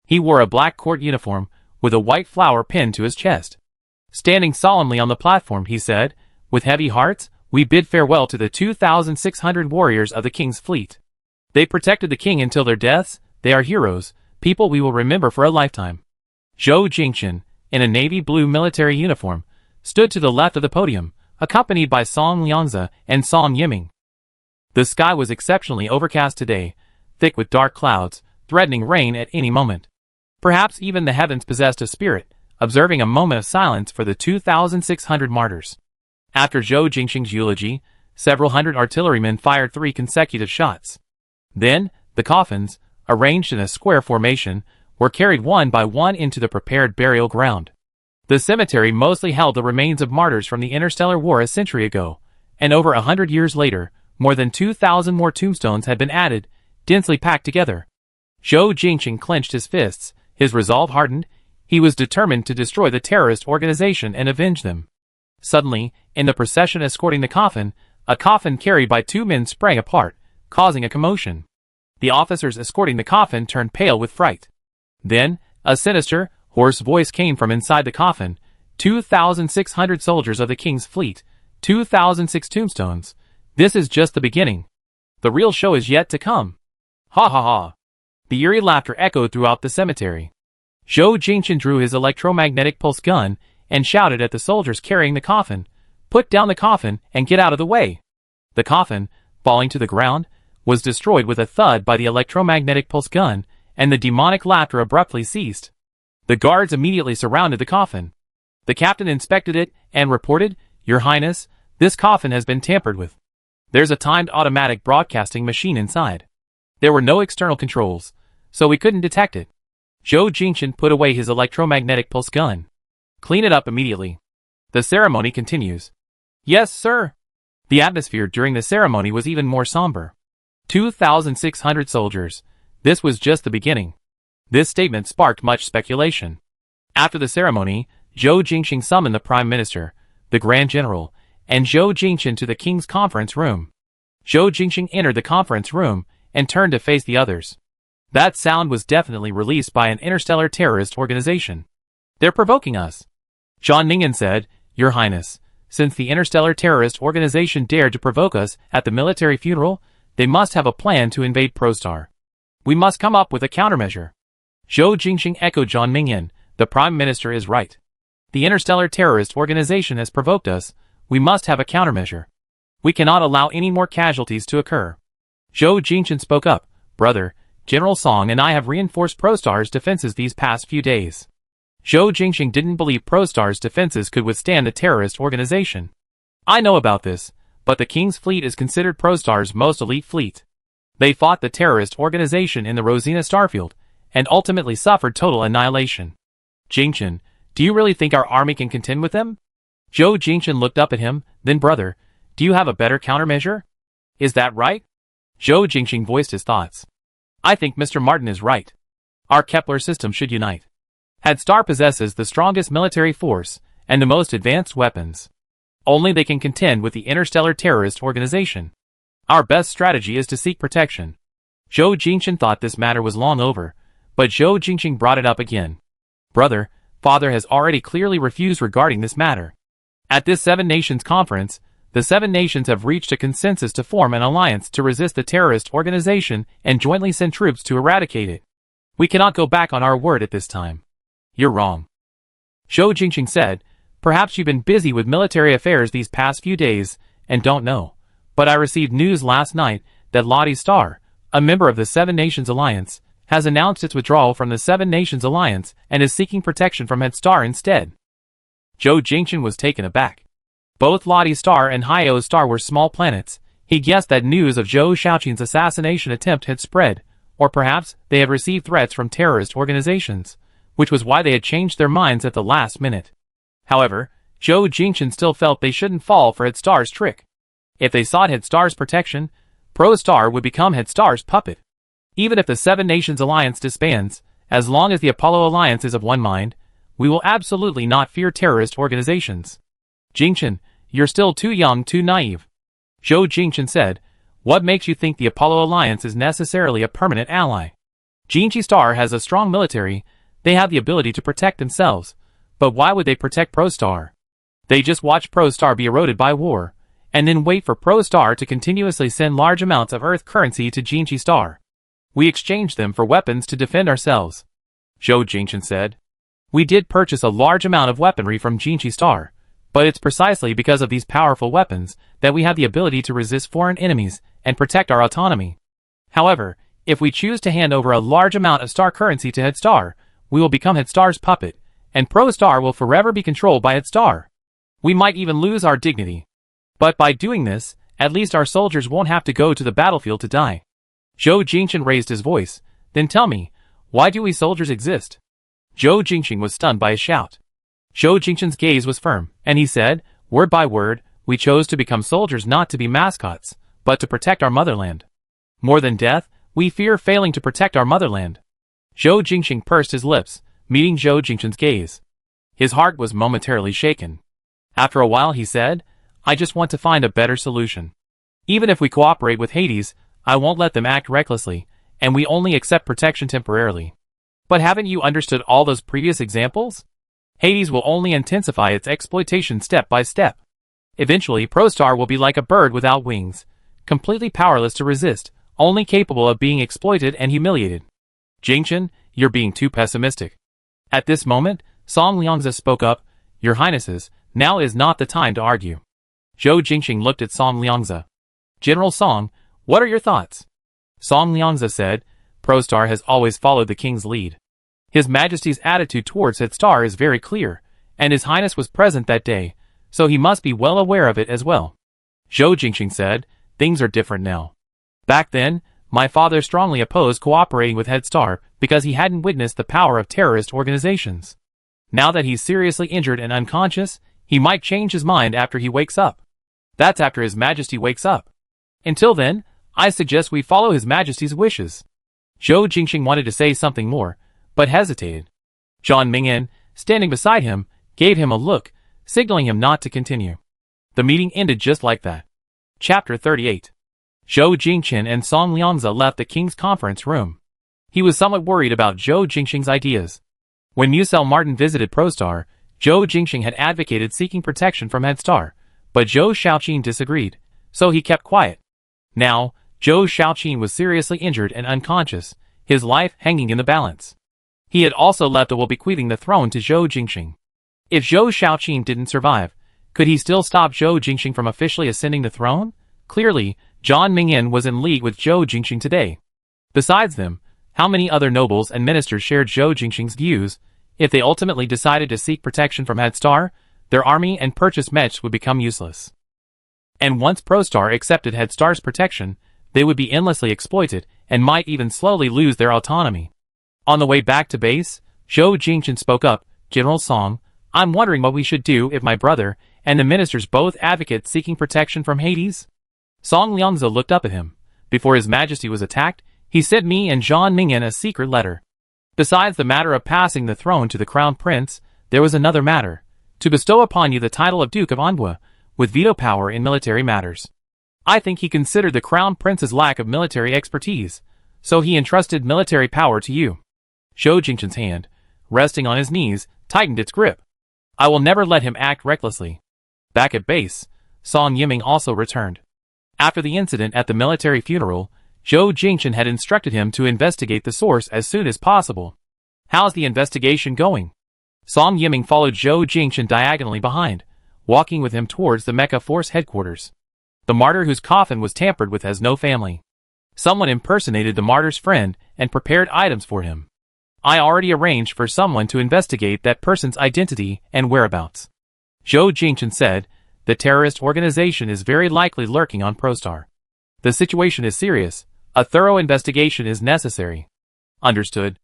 He wore a black court uniform, with a white flower pinned to his chest. Standing solemnly on the platform, he said, "With heavy hearts, we bid farewell to the 2,600 warriors of the king's fleet. They protected the king until their deaths. They are heroes, people we will remember for a lifetime." Zhou Jingxin, in a navy blue military uniform, stood to the left of the podium, accompanied by Song Liangza and Song Yiming. The sky was exceptionally overcast today, thick with dark clouds, threatening rain at any moment. Perhaps even the heavens possessed a spirit, observing a moment of silence for the 2,600 martyrs. After Zhou Jingxing's eulogy, several hundred artillerymen fired 3 consecutive shots. Then, the coffins, arranged in a square formation, were carried one by one into the prepared burial ground. The cemetery mostly held the remains of martyrs from the interstellar war a century ago, and over 100 years later, more than 2,000 more tombstones had been added, densely packed together. Zhou Jingxing clenched his fists, his resolve hardened. He was determined to destroy the terrorist organization and avenge them. Suddenly, in the procession escorting the coffin, a coffin carried by 2 men sprang apart, causing a commotion. The officers escorting the coffin turned pale with fright. Then, a sinister, hoarse voice came from inside the coffin. 2,600 soldiers of the king's fleet, 2,006 tombstones. This is just the beginning. The real show is yet to come. Ha ha ha. The eerie laughter echoed throughout the cemetery. Zhou Jingxin drew his electromagnetic pulse gun and shouted at the soldiers carrying the coffin, "Put down the coffin and get out of the way." The coffin, falling to the ground, was destroyed with a thud by the electromagnetic pulse gun, and the demonic laughter abruptly ceased. The guards immediately surrounded the coffin. The captain inspected it and reported, "Your Highness, this coffin has been tampered with. There's a timed automatic broadcasting machine inside. There were no external controls, so we couldn't detect it." Zhou Jingxin put away his electromagnetic pulse gun. "Clean it up immediately. The ceremony continues." "Yes, sir." The atmosphere during the ceremony was even more somber. 2,600 soldiers. This was just the beginning. This statement sparked much speculation. After the ceremony, Zhou Jingxing summoned the Prime Minister, the Grand General, and Zhou Jingxin to the king's conference room. Zhou Jingxing entered the conference room and turned to face the others. That sound was definitely released by an interstellar terrorist organization. "They're provoking us." Zhang Ningyan said, "Your Highness, since the interstellar terrorist organization dared to provoke us at the military funeral, they must have a plan to invade Prostar. We must come up with a countermeasure." Zhou Jingxing echoed Zhang Ningyan, "The Prime Minister is right. The interstellar terrorist organization has provoked us. We must have a countermeasure. We cannot allow any more casualties to occur." Zhou Jingxin spoke up, "Brother, General Song and I have reinforced Prostar's defenses these past few days." Zhou Jingxing didn't believe Prostar's defenses could withstand the terrorist organization. "I know about this, but the King's fleet is considered Prostar's most elite fleet. They fought the terrorist organization in the Rosina starfield, and ultimately suffered total annihilation. Jingxin, do you really think our army can contend with them?" Zhou Jingxin looked up at him, then, "Brother, do you have a better countermeasure? Is that right?" Zhou Jingxing voiced his thoughts. "I think Mr. Martin is right. Our Kepler system should unite. Had Star possesses the strongest military force and the most advanced weapons. Only they can contend with the interstellar terrorist organization. Our best strategy is to seek protection." Zhou Jingxin thought this matter was long over, but Zhou Jingxing brought it up again. "Brother, Father has already clearly refused regarding this matter. At this 7 Nations conference, the 7 nations have reached a consensus to form an alliance to resist the terrorist organization and jointly send troops to eradicate it. We cannot go back on our word at this time." "You're wrong," Zhou Jingxing said. "Perhaps you've been busy with military affairs these past few days and don't know. But I received news last night that Lottie Star, a member of the Seven Nations Alliance, has announced its withdrawal from the Seven Nations Alliance and is seeking protection from Head Star instead. Zhou Jingchen was taken aback. Both Lottie Star and Hyo Star were small planets. He guessed that news of Zhou Shaoqing's assassination attempt had spread, or perhaps they had received threats from terrorist organizations, which was why they had changed their minds at the last minute. However, Zhou Jingchen still felt they shouldn't fall for Head Star's trick. If they sought Head Star's protection, Pro Star would become Head Star's puppet. Even if the Seven Nations Alliance disbands, as long as the Apollo Alliance is of one mind, we will absolutely not fear terrorist organizations. Jingchen, you're still too young, too naive. Zhou Jingchen said, what makes you think the Apollo Alliance is necessarily a permanent ally? Jinchi Star has a strong military, they have the ability to protect themselves, but why would they protect Pro Star? They just watch Pro Star be eroded by war, and then wait for Pro Star to continuously send large amounts of Earth currency to Jinchi Star. We exchange them for weapons to defend ourselves. Zhou Jingchen said. We did purchase a large amount of weaponry from Jinchi Star, but it's precisely because of these powerful weapons that we have the ability to resist foreign enemies and protect our autonomy. However, if we choose to hand over a large amount of star currency to Head Star, we will become Head Star's puppet, and Pro Star will forever be controlled by Head Star. We might even lose our dignity. But by doing this, at least our soldiers won't have to go to the battlefield to die. Zhou Jingchen raised his voice. Then tell me, why do we soldiers exist? Zhou Jingchen was stunned by a shout. Zhou Jingchen's gaze was firm, and he said, word by word, we chose to become soldiers not to be mascots, but to protect our motherland. More than death, we fear failing to protect our motherland. Zhou Jingchen pursed his lips, meeting Zhou Jingchen's gaze. His heart was momentarily shaken. After a while he said, I just want to find a better solution. Even if we cooperate with Hades, I won't let them act recklessly, and we only accept protection temporarily. But haven't you understood all those previous examples? Hades will only intensify its exploitation step by step. Eventually, Pro Star will be like a bird without wings, completely powerless to resist, only capable of being exploited and humiliated. Jingchen, you're being too pessimistic. At this moment, Song Liangzi spoke up, Your Highnesses, now is not the time to argue. Zhou Jingchen looked at Song Liangzi. General Song, what are your thoughts? Song Liangzi said, Pro Star has always followed the king's lead. His Majesty's attitude towards Head Star is very clear, and His Highness was present that day, so he must be well aware of it as well. Zhou Jingchen said, things are different now. Back then, my father strongly opposed cooperating with Head Star because he hadn't witnessed the power of terrorist organizations. Now that he's seriously injured and unconscious, he might change his mind after he wakes up. That's after His Majesty wakes up. Until then, I suggest we follow His Majesty's wishes. Zhou Jingchen wanted to say something more, but hesitated. Zhang Mingyan, standing beside him, gave him a look, signaling him not to continue. The meeting ended just like that. Chapter 38. Zhou Jingchen and Song Liangzi left the king's conference room. He was somewhat worried about Zhou Jingchen's ideas. When Musel Martin visited Pro Star, Zhou Jingchen had advocated seeking protection from Head Star, but Zhou Shaoqing disagreed, so he kept quiet. Now, Zhou Shaoqing was seriously injured and unconscious, his life hanging in the balance. He had also left a will bequeathing the throne to Zhou Jingchen. If Zhou Shaoqing didn't survive, could he still stop Zhou Jingchen from officially ascending the throne? Clearly, Zhang Mingyan was in league with Zhou Jingchen today. Besides them, how many other nobles and ministers shared Zhou Jingchen's views? If they ultimately decided to seek protection from Head Star, their army and purchased mechs would become useless. And once Pro Star accepted Head Star's protection, they would be endlessly exploited and might even slowly lose their autonomy. On the way back to base, Zhou Jingchen spoke up, General Song, I'm wondering what we should do if my brother and the ministers both advocate seeking protection from Hades. Song Liangzi looked up at him. Before His Majesty was attacked, he sent me and Zhang Mingyan a secret letter. Besides the matter of passing the throne to the Crown Prince, there was another matter, to bestow upon you the title of Duke of Anhua, with veto power in military matters. I think he considered the Crown Prince's lack of military expertise, so he entrusted military power to you. Zhou Jingchen's hand, resting on his knees, tightened its grip. I will never let him act recklessly. Back at base, Song Yiming also returned. After the incident at the military funeral, Zhou Jingchen had instructed him to investigate the source as soon as possible. How's the investigation going? Song Yiming followed Zhou Jingchen diagonally behind, walking with him towards the Mecha Force headquarters. The martyr whose coffin was tampered with has no family. Someone impersonated the martyr's friend and prepared items for him. I already arranged for someone to investigate that person's identity and whereabouts. Zhou Jingchen said, the terrorist organization is very likely lurking on ProStar. The situation is serious. A thorough investigation is necessary. Understood.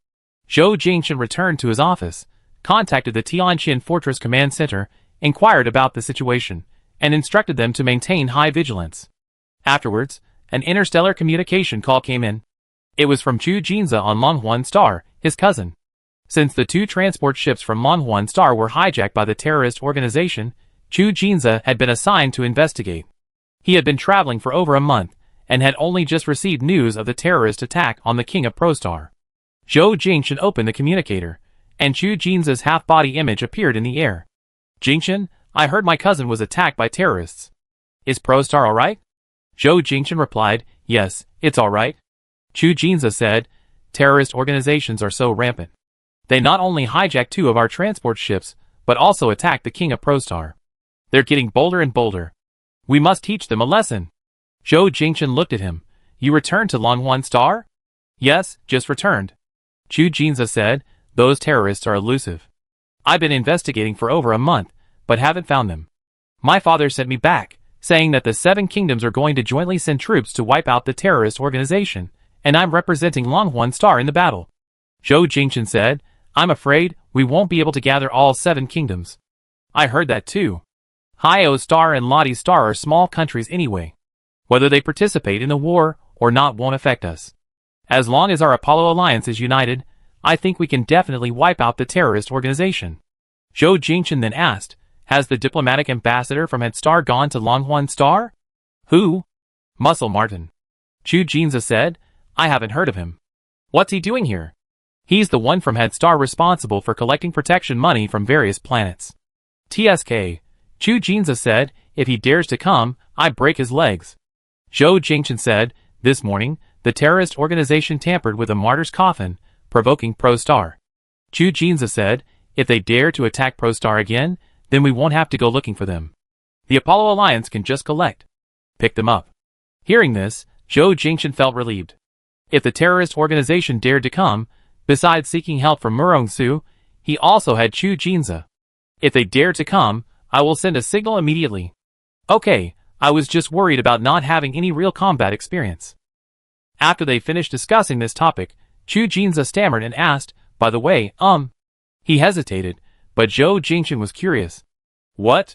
Zhou Jingchen returned to his office, contacted the Tianjin Fortress Command Center, inquired about the situation, and instructed them to maintain high vigilance. Afterwards, an interstellar communication call came in. It was from Chu Jinza on Longhuan Star, his cousin. Since the two transport ships from Longhuan Star were hijacked by the terrorist organization, Chu Jinza had been assigned to investigate. He had been traveling for over a month, and had only just received news of the terrorist attack on the King of ProStar. Zhou Jingchen opened the communicator, and Chu Jinza's half-body image appeared in the air. Jingchen, I heard my cousin was attacked by terrorists. Is ProStar alright? Zhou Jingchen replied, yes, it's alright. Chu Jinza said, terrorist organizations are so rampant. They not only hijacked two of our transport ships, but also attacked the King of ProStar. They're getting bolder and bolder. We must teach them a lesson. Zhou Jingchen looked at him. You returned to Longhuan Star? Yes, just returned. Chu Jinza said, those terrorists are elusive. I've been investigating for over a month, but haven't found them. My father sent me back, saying that the Seven Kingdoms are going to jointly send troops to wipe out the terrorist organization, and I'm representing Longhuan Star in the battle. Zhou Jingchen said, I'm afraid we won't be able to gather all 7 kingdoms. I heard that too. Hyo Star and Lottie Star are small countries anyway. Whether they participate in the war or not won't affect us. As long as our Apollo Alliance is united, I think we can definitely wipe out the terrorist organization. Zhou Jingchen then asked, has the diplomatic ambassador from Head Star gone to Longhuan Star? Who? Muscle Martin. Chu Jinza said, I haven't heard of him. What's he doing here? He's the one from Head Star responsible for collecting protection money from various planets. TSK. Chu Jinza said, if he dares to come, I break his legs. Zhou Jingchen said, this morning, the terrorist organization tampered with a martyr's coffin, provoking ProStar. Chu Jinza said, if they dare to attack ProStar again, then we won't have to go looking for them. The Apollo Alliance can just pick them up. Hearing this, Zhou Jingchen felt relieved. If the terrorist organization dared to come, besides seeking help from Murongsu, he also had Chu Jinza. If they dare to come, I will send a signal immediately. Okay, I was just worried about not having any real combat experience. After they finished discussing this topic, Chu Jinza stammered and asked, by the way, He hesitated, but Zhou Jingchen was curious. What?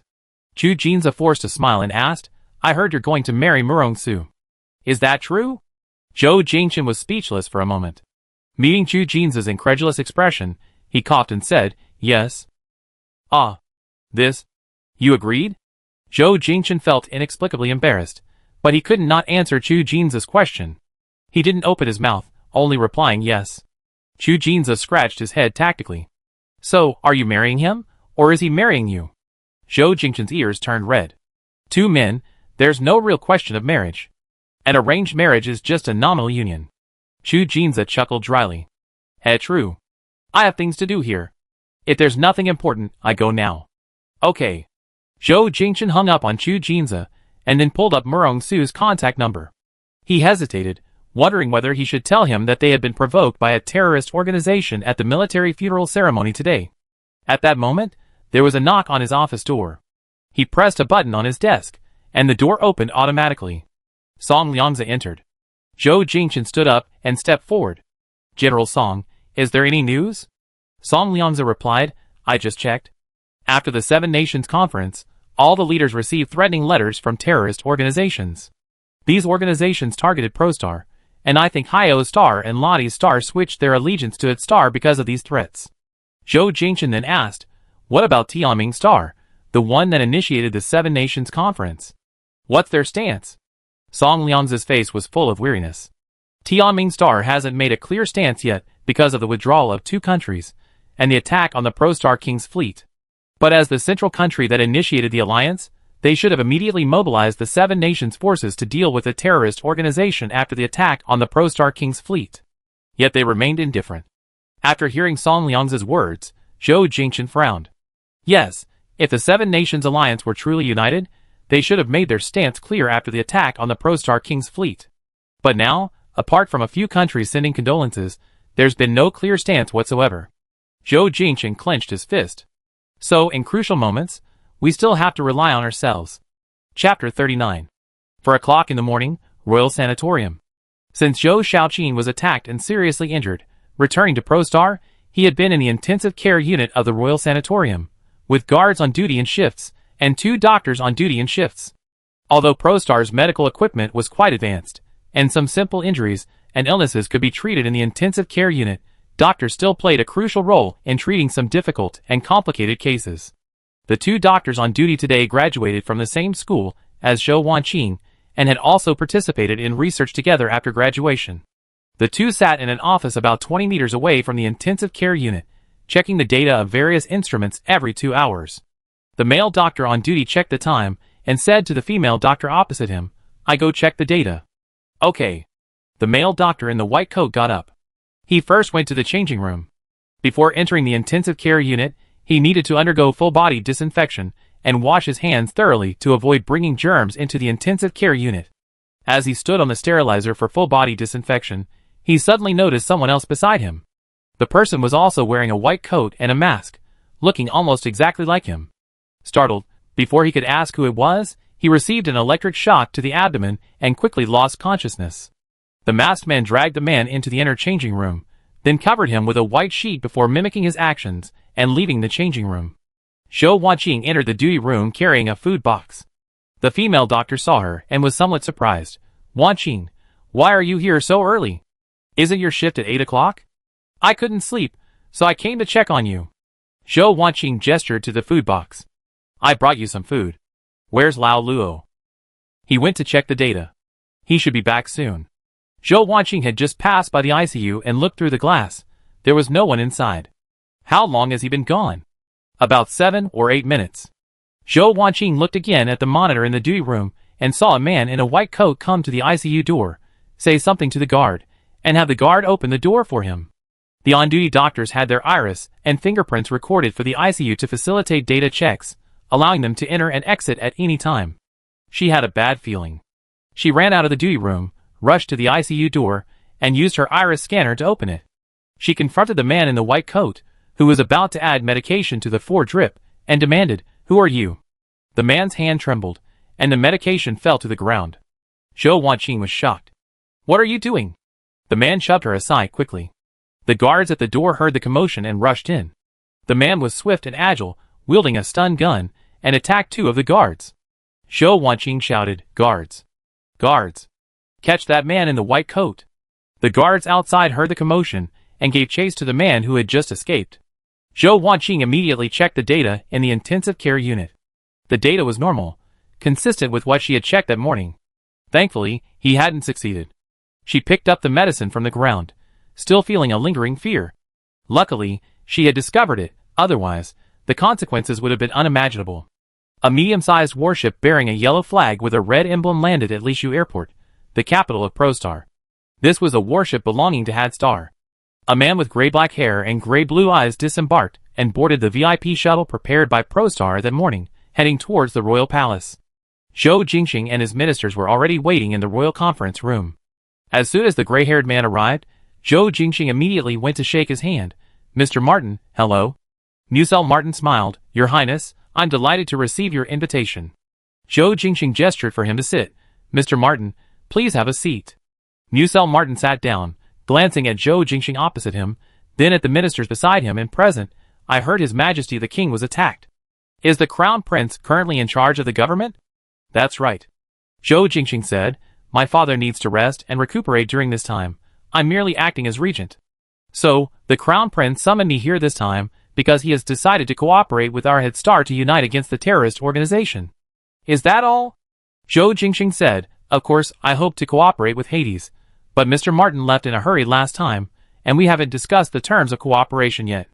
Chu Jinza forced a smile and asked, I heard you're going to marry Murongsu. Is that true? Zhou Jingchen was speechless for a moment. Meeting Chu Jinza's incredulous expression, he coughed and said, yes. This? You agreed? Zhou Jingchen felt inexplicably embarrassed, but he couldn't not answer Chu Jinza's question. He didn't open his mouth, only replying yes. Chu Jinza scratched his head tactically. So, are you marrying him, or is he marrying you? Zhou Jingchen's ears turned red. 2 men, there's no real question of marriage. An arranged marriage is just a nominal union. Chu Jinza chuckled dryly. True. I have things to do here. If there's nothing important, I go now. Okay. Zhou Jingchen hung up on Chu Jinza, and then pulled up Murongsu's contact number. He hesitated, wondering whether he should tell him that they had been provoked by a terrorist organization at the military funeral ceremony today. At that moment, there was a knock on his office door. He pressed a button on his desk, and the door opened automatically. Song Liangza entered. Zhou Jingchen stood up and stepped forward. General Song, is there any news? Song Liangza replied, I just checked. After the 7 Nations Conference, all the leaders received threatening letters from terrorist organizations. These organizations targeted ProStar, and I think Hyo Star and Lottie Star switched their allegiance to its star because of these threats. Zhou Jingchen then asked, what about Tianming Star, the one that initiated the 7 Nations Conference? What's their stance? Song Liangza's face was full of weariness. Tianming Star hasn't made a clear stance yet because of the withdrawal of 2 countries, and the attack on the ProStar King's fleet. But as the central country that initiated the alliance, they should have immediately mobilized the 7 Nations forces to deal with the terrorist organization after the attack on the ProStar King's fleet. Yet they remained indifferent. After hearing Song Liangza's words, Zhou Jingchen frowned. Yes, if the 7 Nations alliance were truly united, They should have made their stance clear after the attack on the Prostar King's fleet. But now, apart from a few countries sending condolences, there's been no clear stance whatsoever. Zhou Jingxing clenched his fist. So, in crucial moments, we still have to rely on ourselves. Chapter 39. 4 o'clock in the morning, Royal Sanatorium. Since Zhou Shaoqin was attacked and seriously injured, returning to Prostar, he had been in the intensive care unit of the Royal Sanatorium, with guards on duty in shifts, and 2 doctors on duty in shifts. Although Prostar's medical equipment was quite advanced, and some simple injuries and illnesses could be treated in the intensive care unit, doctors still played a crucial role in treating some difficult and complicated cases. The 2 doctors on duty today graduated from the same school as Zhou Wanqing, and had also participated in research together after graduation. The 2 sat in an office about 20 meters away from the intensive care unit, checking the data of various instruments every 2 hours. The male doctor on duty checked the time, and said to the female doctor opposite him, "I go check the data." "Okay." The male doctor in the white coat got up. He first went to the changing room. Before entering the intensive care unit, he needed to undergo full-body disinfection, and wash his hands thoroughly to avoid bringing germs into the intensive care unit. As he stood on the sterilizer for full-body disinfection, he suddenly noticed someone else beside him. The person was also wearing a white coat and a mask, looking almost exactly like him. Startled, before he could ask who it was, he received an electric shock to the abdomen and quickly lost consciousness. The masked man dragged the man into the inner changing room, then covered him with a white sheet before mimicking his actions and leaving the changing room. Zhou Wanqing entered the duty room carrying a food box. The female doctor saw her and was somewhat surprised. "Wanqing, why are you here so early? Isn't your shift at 8 o'clock? "I couldn't sleep, so I came to check on you." Zhou Wanqing gestured to the food box. "I brought you some food. Where's Lao Luo?" "He went to check the data. He should be back soon." Zhou Wanqing had just passed by the ICU and looked through the glass. There was no one inside. "How long has he been gone?" "About 7 or 8 minutes." Zhou Wanqing looked again at the monitor in the duty room and saw a man in a white coat come to the ICU door, say something to the guard, and have the guard open the door for him. The on-duty doctors had their iris and fingerprints recorded for the ICU to facilitate data checks, allowing them to enter and exit at any time. She had a bad feeling. She ran out of the duty room, rushed to the ICU door, and used her iris scanner to open it. She confronted the man in the white coat, who was about to add medication to the 4 drip, and demanded, "Who are you?" The man's hand trembled, and the medication fell to the ground. Zhou Wanqing was shocked. "What are you doing?" The man shoved her aside quickly. The guards at the door heard the commotion and rushed in. The man was swift and agile, wielding a stun gun, and attacked 2 of the guards. Zhou Wanqing shouted, "Guards! Guards! Catch that man in the white coat!" The guards outside heard the commotion, and gave chase to the man who had just escaped. Zhou Wanqing immediately checked the data in the intensive care unit. The data was normal, consistent with what she had checked that morning. Thankfully, he hadn't succeeded. She picked up the medicine from the ground, still feeling a lingering fear. Luckily, she had discovered it, otherwise, the consequences would have been unimaginable. A medium-sized warship bearing a yellow flag with a red emblem landed at Lishu Airport, the capital of Prostar. This was a warship belonging to Hadstar. A man with gray-black hair and gray-blue eyes disembarked and boarded the VIP shuttle prepared by Prostar that morning, heading towards the royal palace. Zhou Jingxing and his ministers were already waiting in the royal conference room. As soon as the gray-haired man arrived, Zhou Jingxing immediately went to shake his hand. "Mr. Martin, hello." Musel Martin smiled. "Your Highness, I'm delighted to receive your invitation." Zhou Jingxing gestured for him to sit. "Mr. Martin, please have a seat." Musel Martin sat down, glancing at Zhou Jingxing opposite him, then at the ministers beside him and present. "I heard His Majesty the King was attacked. Is the Crown Prince currently in charge of the government?" "That's right," Zhou Jingxing said. "My father needs to rest and recuperate during this time. I'm merely acting as regent. So, the Crown Prince summoned me here this time because he has decided to cooperate with our Hadstar to unite against the terrorist organization." "Is that all?" Zhou Jingxing said. "Of course, I hope to cooperate with Hades, but Mr. Martin left in a hurry last time, and we haven't discussed the terms of cooperation yet.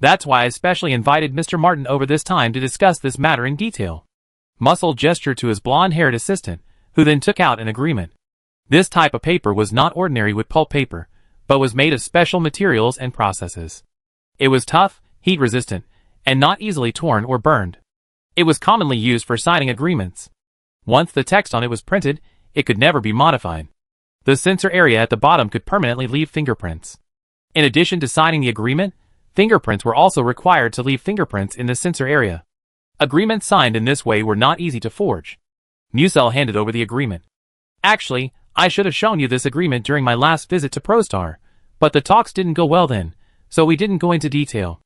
That's why I especially invited Mr. Martin over this time to discuss this matter in detail." Muscle gestured to his blonde-haired assistant, who then took out an agreement. This type of paper was not ordinary wood pulp paper, but was made of special materials and processes. It was tough, heat-resistant, and not easily torn or burned. It was commonly used for signing agreements. Once the text on it was printed, it could never be modified. The censor area at the bottom could permanently leave fingerprints. In addition to signing the agreement, fingerprints were also required to leave fingerprints in the censor area. Agreements signed in this way were not easy to forge. Musel handed over the agreement. Actually, I should have shown you this agreement during my last visit to ProStar, but the talks didn't go well then, so we didn't go into detail.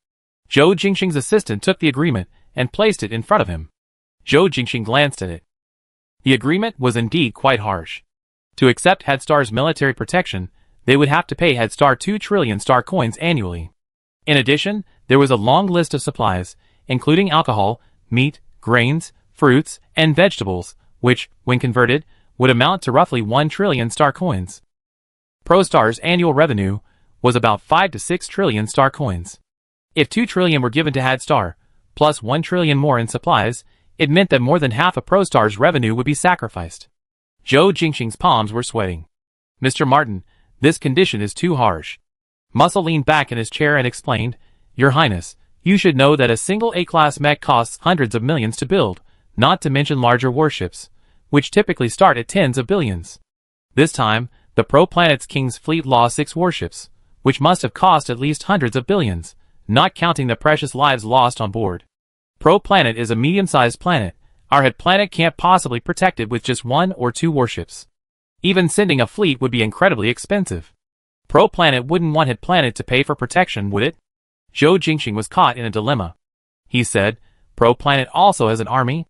Zhou Jingxing's assistant took the agreement and placed it in front of him. Zhou Jingxing glanced at it. The agreement was indeed quite harsh. To accept Headstar's military protection, they would have to pay Headstar 2 trillion star coins annually. In addition, there was a long list of supplies, including alcohol, meat, grains, fruits, and vegetables, which, when converted, would amount to roughly 1 trillion star coins. ProStar's annual revenue was about 5 to 6 trillion star coins. If 2 trillion were given to Headstar, plus 1 trillion more in supplies, it meant that more than half of ProStar's revenue would be sacrificed. Zhou Jingxing's palms were sweating. Mr. Martin, this condition is too harsh. Muscle leaned back in his chair and explained, Your Highness, you should know that a single A-class mech costs hundreds of millions to build, not to mention larger warships, which typically start at tens of billions. This time, the Pro-Planet's King's fleet lost 6 warships, which must have cost at least hundreds of billions, not counting the precious lives lost on board. Pro-Planet is a medium-sized planet. Our head planet can't possibly protect it with just 1 or 2 warships. Even sending a fleet would be incredibly expensive. Pro-Planet wouldn't want head planet to pay for protection, would it? Zhou Jingxing was caught in a dilemma. He said, Pro-Planet also has an army.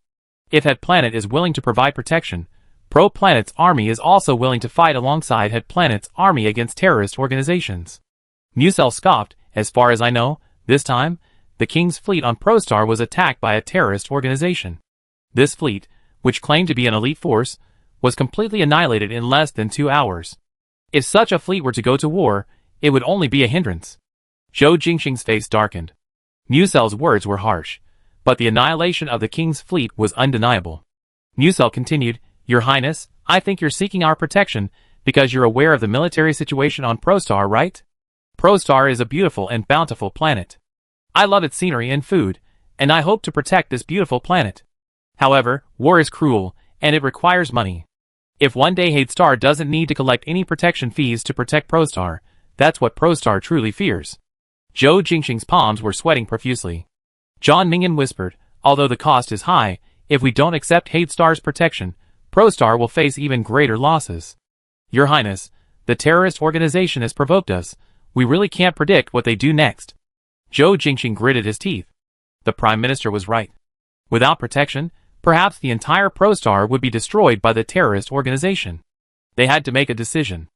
If head planet is willing to provide protection, Pro-Planet's army is also willing to fight alongside head planet's army against terrorist organizations. Musel scoffed, as far as I know, this time, the King's fleet on ProStar was attacked by a terrorist organization. This fleet, which claimed to be an elite force, was completely annihilated in less than 2 hours. If such a fleet were to go to war, it would only be a hindrance. Zhou Jingxing's face darkened. Musel's words were harsh, but the annihilation of the King's fleet was undeniable. Musel continued, Your Highness, I think you're seeking our protection because you're aware of the military situation on ProStar, right? ProStar is a beautiful and bountiful planet. I love its scenery and food, and I hope to protect this beautiful planet. However, war is cruel, and it requires money. If one day Headstar doesn't need to collect any protection fees to protect ProStar, that's what ProStar truly fears. Zhou Jingxing's palms were sweating profusely. John Mingyan whispered, Although the cost is high, if we don't accept Headstar's protection, ProStar will face even greater losses. Your Highness, the terrorist organization has provoked us. We really can't predict what they do next. Zhou Jingxing gritted his teeth. The Prime Minister was right. Without protection, perhaps the entire ProStar would be destroyed by the terrorist organization. They had to make a decision.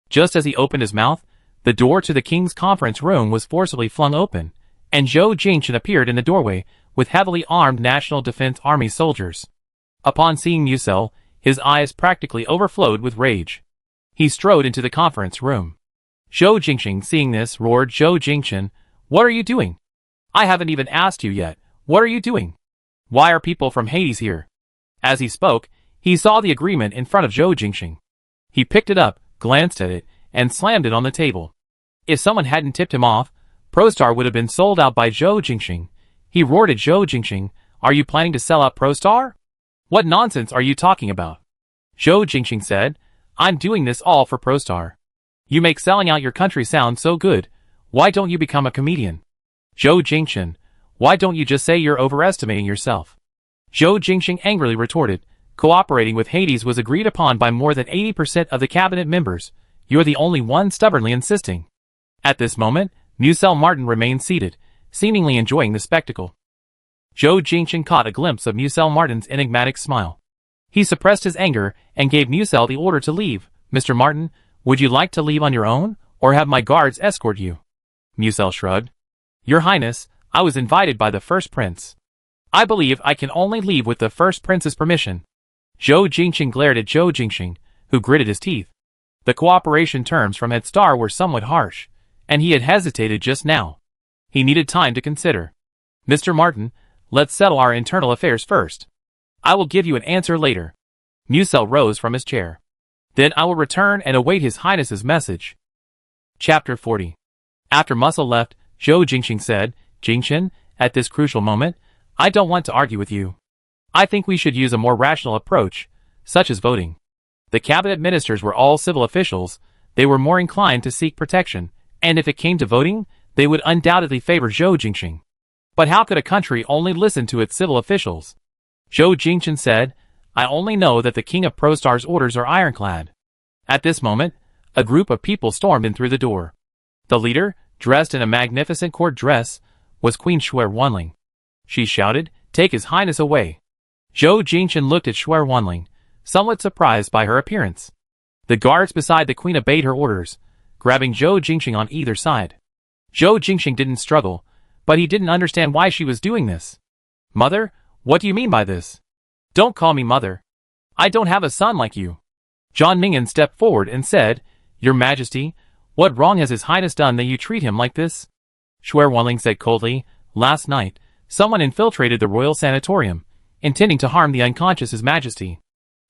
Just as he opened his mouth, the door to the King's conference room was forcibly flung open, and Zhou Jingxing appeared in the doorway with heavily armed National Defense Army soldiers. Upon seeing Musel, his eyes practically overflowed with rage. He strode into the conference room. Zhou Jingxing, seeing this, roared, Zhou Jingxing, What are you doing? I haven't even asked you yet. What are you doing? Why are people from Hades here? As he spoke, he saw the agreement in front of Zhou Jingxing. He picked it up, glanced at it, and slammed it on the table. If someone hadn't tipped him off, ProStar would have been sold out by Zhou Jingxing. He roared at Zhou Jingxing, Are you planning to sell out ProStar? What nonsense are you talking about? Zhou Jingxing said, I'm doing this all for ProStar. You make selling out your country sound so good. Why don't you become a comedian? Zhou Jingxing, why don't you just say you're overestimating yourself? Zhou Jingxing angrily retorted, Cooperating with Hades was agreed upon by more than 80% of the cabinet members. You're the only one stubbornly insisting. At this moment, Musel Martin remained seated, seemingly enjoying the spectacle. Zhou Jingxing caught a glimpse of Musel Martin's enigmatic smile. He suppressed his anger and gave Musel the order to leave. Mr. Martin, would you like to leave on your own, or have my guards escort you? Musel shrugged. Your Highness, I was invited by the First Prince. I believe I can only leave with the First Prince's permission. Zhou Jingxing glared at Zhou Jingxing, who gritted his teeth. The cooperation terms from Headstar were somewhat harsh, and he had hesitated just now. He needed time to consider. Mr. Martin, let's settle our internal affairs first. I will give you an answer later. Musel rose from his chair. Then I will return and await His Highness's message. Chapter 40. After Muscle left, Zhou Jingxing said, Jingxin, at this crucial moment, I don't want to argue with you. I think we should use a more rational approach, such as voting. The cabinet ministers were all civil officials. They were more inclined to seek protection, and if it came to voting, they would undoubtedly favor Zhou Jingxing. But how could a country only listen to its civil officials? Zhou Jingxing said, I only know that the king of Prostar's orders are ironclad. At this moment, a group of people stormed in through the door. The leader, dressed in a magnificent court dress, was Queen Shuer Wanling. She shouted, Take his highness away. Zhou Jingxing looked at Shuer Wanling, somewhat surprised by her appearance. The guards beside the queen obeyed her orders, grabbing Zhou Jingxing on either side. Zhou Jingxing didn't struggle, but he didn't understand why she was doing this. Mother, what do you mean by this? Don't call me mother. I don't have a son like you. Zhang Mingyan stepped forward and said, Your Majesty, what wrong has His Highness done that you treat him like this? Shuer Wanling said coldly, Last night, someone infiltrated the royal sanatorium, intending to harm the unconscious His Majesty.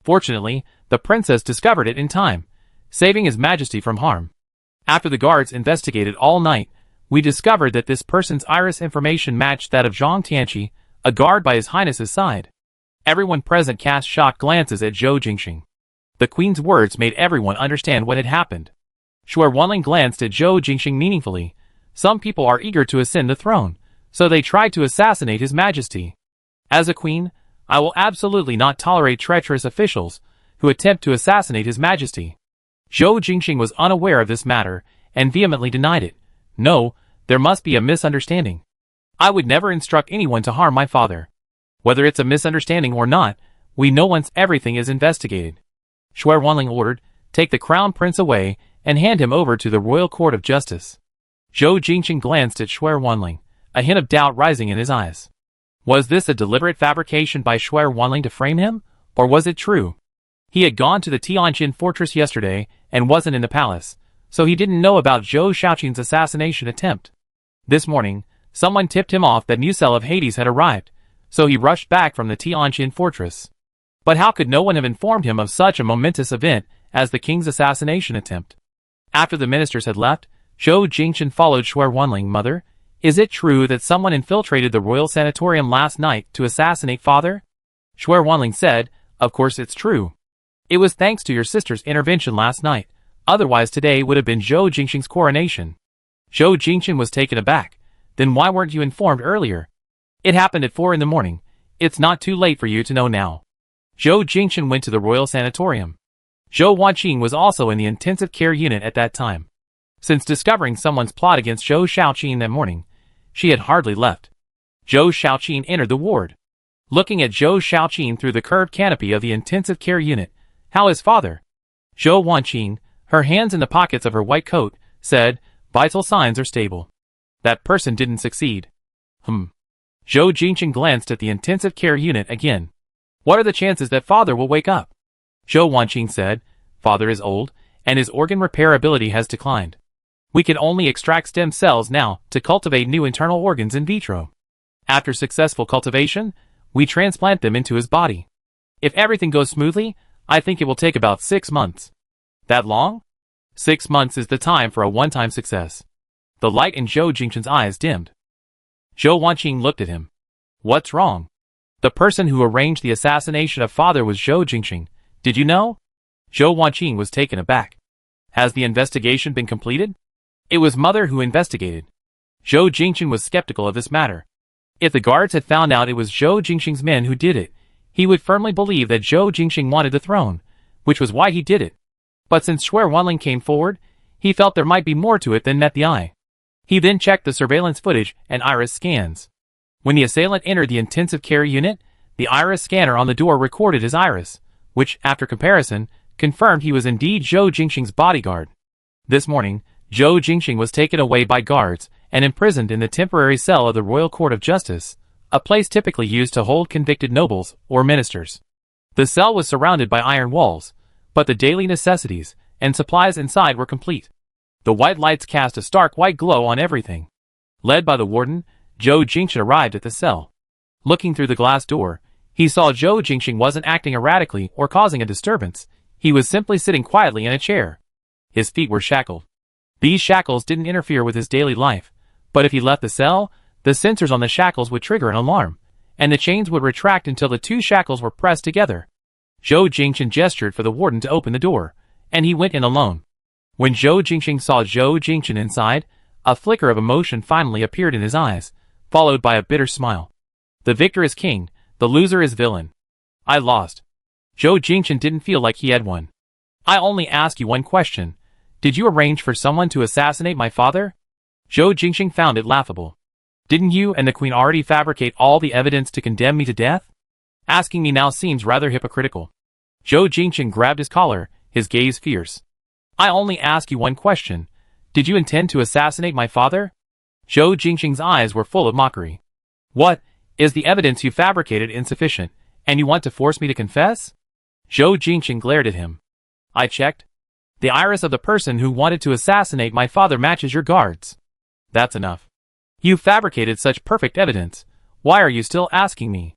Fortunately, the princess discovered it in time, saving His Majesty from harm. After the guards investigated all night, we discovered that this person's iris information matched that of Zhang Tianqi, a guard by His Highness's side. Everyone present cast shocked glances at Zhou Jingxing. The queen's words made everyone understand what had happened. Shuer Wanling glanced at Zhou Jingxing meaningfully. Some people are eager to ascend the throne, so they tried to assassinate His Majesty. As a queen, I will absolutely not tolerate treacherous officials who attempt to assassinate His Majesty. Zhou Jingxing was unaware of this matter and vehemently denied it. No, there must be a misunderstanding. I would never instruct anyone to harm my father. Whether it's a misunderstanding or not, we know once everything is investigated. Shuer Wanling ordered, Take the crown prince away and hand him over to the royal court of justice. Zhou Jingxing glanced at Shuer Wanling, a hint of doubt rising in his eyes. Was this a deliberate fabrication by Shuer Wanling to frame him, or was it true? He had gone to the Tianjin fortress yesterday and wasn't in the palace, so he didn't know about Zhou Shaoqing's assassination attempt. This morning, someone tipped him off that Musel of Hades had arrived, so he rushed back from the Tianjin fortress. But how could no one have informed him of such a momentous event as the king's assassination attempt? After the ministers had left, Zhou Jingxing followed Shuer Wanling. Mother, is it true that someone infiltrated the royal sanatorium last night to assassinate father? Shuer Wanling said, Of course it's true. It was thanks to your sister's intervention last night, otherwise today would have been Zhou Jingxing's coronation. Zhou Jingxing was taken aback. Then why weren't you informed earlier? It happened at 4 in the morning. It's not too late for you to know now. Zhou Jingxing went to the royal sanatorium. Zhou Wanqing was also in the intensive care unit at that time. Since discovering someone's plot against Zhou Shaoqing that morning, she had hardly left. Zhou Shaoqing entered the ward. Looking at Zhou Shaoqing through the curved canopy of the intensive care unit, How is father? Zhou Wanqing, her hands in the pockets of her white coat, said, Vital signs are stable. That person didn't succeed. Zhou Jingxing glanced at the intensive care unit again. What are the chances that father will wake up? Zhou Wanqing said, Father is old, and his organ repair ability has declined. We can only extract stem cells now to cultivate new internal organs in vitro. After successful cultivation, we transplant them into his body. If everything goes smoothly, I think it will take about 6 months. That long? 6 months is the time for a one-time success. The light in Zhou Jingxing's eyes dimmed. Zhou Wanqing looked at him. What's wrong? The person who arranged the assassination of father was Zhou Jingxing. Did you know? Zhou Wanqing was taken aback. Has the investigation been completed? It was mother who investigated. Zhou Jingxing was skeptical of this matter. If the guards had found out it was Zhou Jingxing's men who did it, he would firmly believe that Zhou Jingxing wanted the throne, which was why he did it. But since Shuer Wanling came forward, he felt there might be more to it than met the eye. He then checked the surveillance footage and iris scans. When the assailant entered the intensive care unit, the iris scanner on the door recorded his iris, which, after comparison, confirmed he was indeed Zhou Jingxing's bodyguard. This morning, Zhou Jingxing was taken away by guards and imprisoned in the temporary cell of the Royal Court of Justice, a place typically used to hold convicted nobles or ministers. The cell was surrounded by iron walls, but the daily necessities and supplies inside were complete. The white lights cast a stark white glow on everything. Led by the warden, Zhou Jingxing arrived at the cell. Looking through the glass door, he saw Zhou Jingxing wasn't acting erratically or causing a disturbance. He was simply sitting quietly in a chair. His feet were shackled. These shackles didn't interfere with his daily life, but if he left the cell, the sensors on the shackles would trigger an alarm, and the chains would retract until the two shackles were pressed together. Zhou Jingchen gestured for the warden to open the door, and he went in alone. When Zhou Jingchen saw Zhou Jingchen inside, a flicker of emotion finally appeared in his eyes, followed by a bitter smile. The victor is king, the loser is villain. I lost. Zhou Jingchen didn't feel like he had won. I only ask you one question. Did you arrange for someone to assassinate my father? Zhou Jingchen found it laughable. Didn't you and the queen already fabricate all the evidence to condemn me to death? Asking me now seems rather hypocritical. Zhou Jingchen grabbed his collar, his gaze fierce. I only ask you one question. Did you intend to assassinate my father? Zhou Jingchen's eyes were full of mockery. What, is the evidence you fabricated insufficient, and you want to force me to confess? Zhou Jingchen glared at him. I checked. The iris of the person who wanted to assassinate my father matches your guards. That's enough. You fabricated such perfect evidence. Why are you still asking me?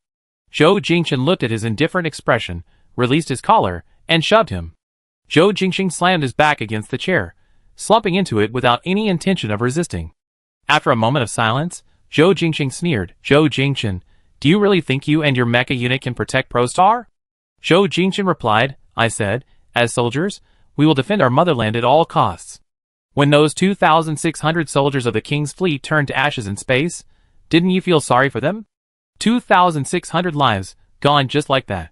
Zhou Jingchen looked at his indifferent expression, released his collar, and shoved him. Zhou Jingchen slammed his back against the chair, slumping into it without any intention of resisting. After a moment of silence, Zhou Jingchen sneered. Zhou Jingchen, do you really think you and your mecha unit can protect Prostar? Zhou Jingchen replied, I said, as soldiers, we will defend our motherland at all costs. When those 2,600 soldiers of the king's fleet turned to ashes in space, didn't you feel sorry for them? 2,600 lives, gone just like that.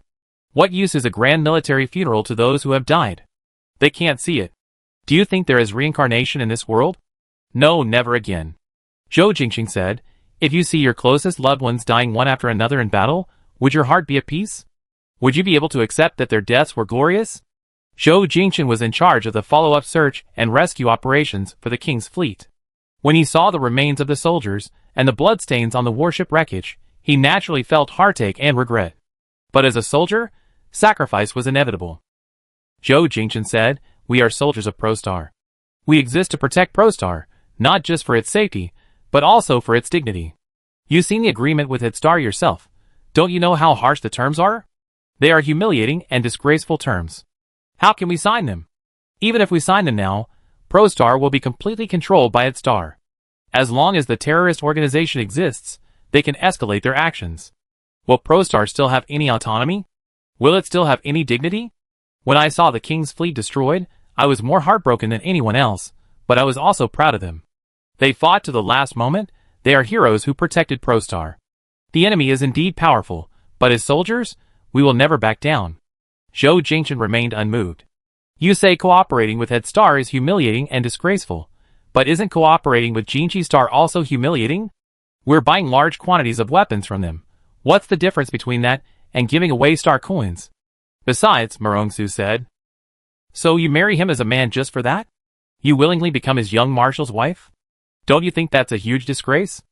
What use is a grand military funeral to those who have died? They can't see it. Do you think there is reincarnation in this world? No, never again. Zhou Jingchen said, if you see your closest loved ones dying one after another in battle, would your heart be at peace? Would you be able to accept that their deaths were glorious? Zhou Jingchen was in charge of the follow-up search and rescue operations for the king's fleet. When he saw the remains of the soldiers and the bloodstains on the warship wreckage, he naturally felt heartache and regret. But as a soldier, sacrifice was inevitable. Zhou Jingchen said, we are soldiers of Prostar. We exist to protect Prostar, not just for its safety, but also for its dignity. You've seen the agreement with Headstar yourself. Don't you know how harsh the terms are? They are humiliating and disgraceful terms. How can we sign them? Even if we sign them now, Prostar will be completely controlled by Headstar. As long as the terrorist organization exists, they can escalate their actions. Will Prostar still have any autonomy? Will it still have any dignity? When I saw the king's fleet destroyed, I was more heartbroken than anyone else, but I was also proud of them. They fought to the last moment. They are heroes who protected Prostar. The enemy is indeed powerful, but as soldiers, we will never back down. Zhou Jingchen remained unmoved. You say cooperating with Headstar is humiliating and disgraceful, but isn't cooperating with Jinchi Star also humiliating? We're buying large quantities of weapons from them. What's the difference between that and giving away star coins? Besides, Marongsu said. So you marry him as a man just for that? You willingly become his young marshal's wife? Don't you think that's a huge disgrace?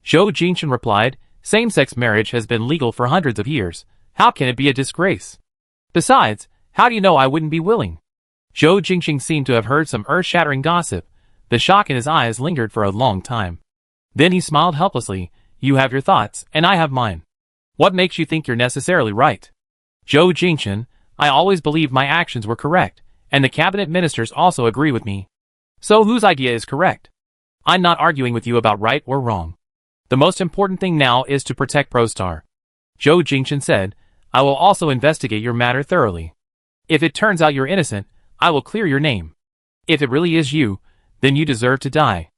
Zhou Jingchen replied, same-sex marriage has been legal for hundreds of years. How can it be a disgrace? Besides, how do you know I wouldn't be willing? Zhou Jingchen seemed to have heard some earth-shattering gossip. The shock in his eyes lingered for a long time. Then he smiled helplessly. You have your thoughts, and I have mine. What makes you think you're necessarily right? Zhou Jingchen, I always believed my actions were correct, and the cabinet ministers also agree with me. So whose idea is correct? I'm not arguing with you about right or wrong. The most important thing now is to protect Prostar. Zhou Jingchen said, I will also investigate your matter thoroughly. If it turns out you're innocent, I will clear your name. If it really is you, then you deserve to die.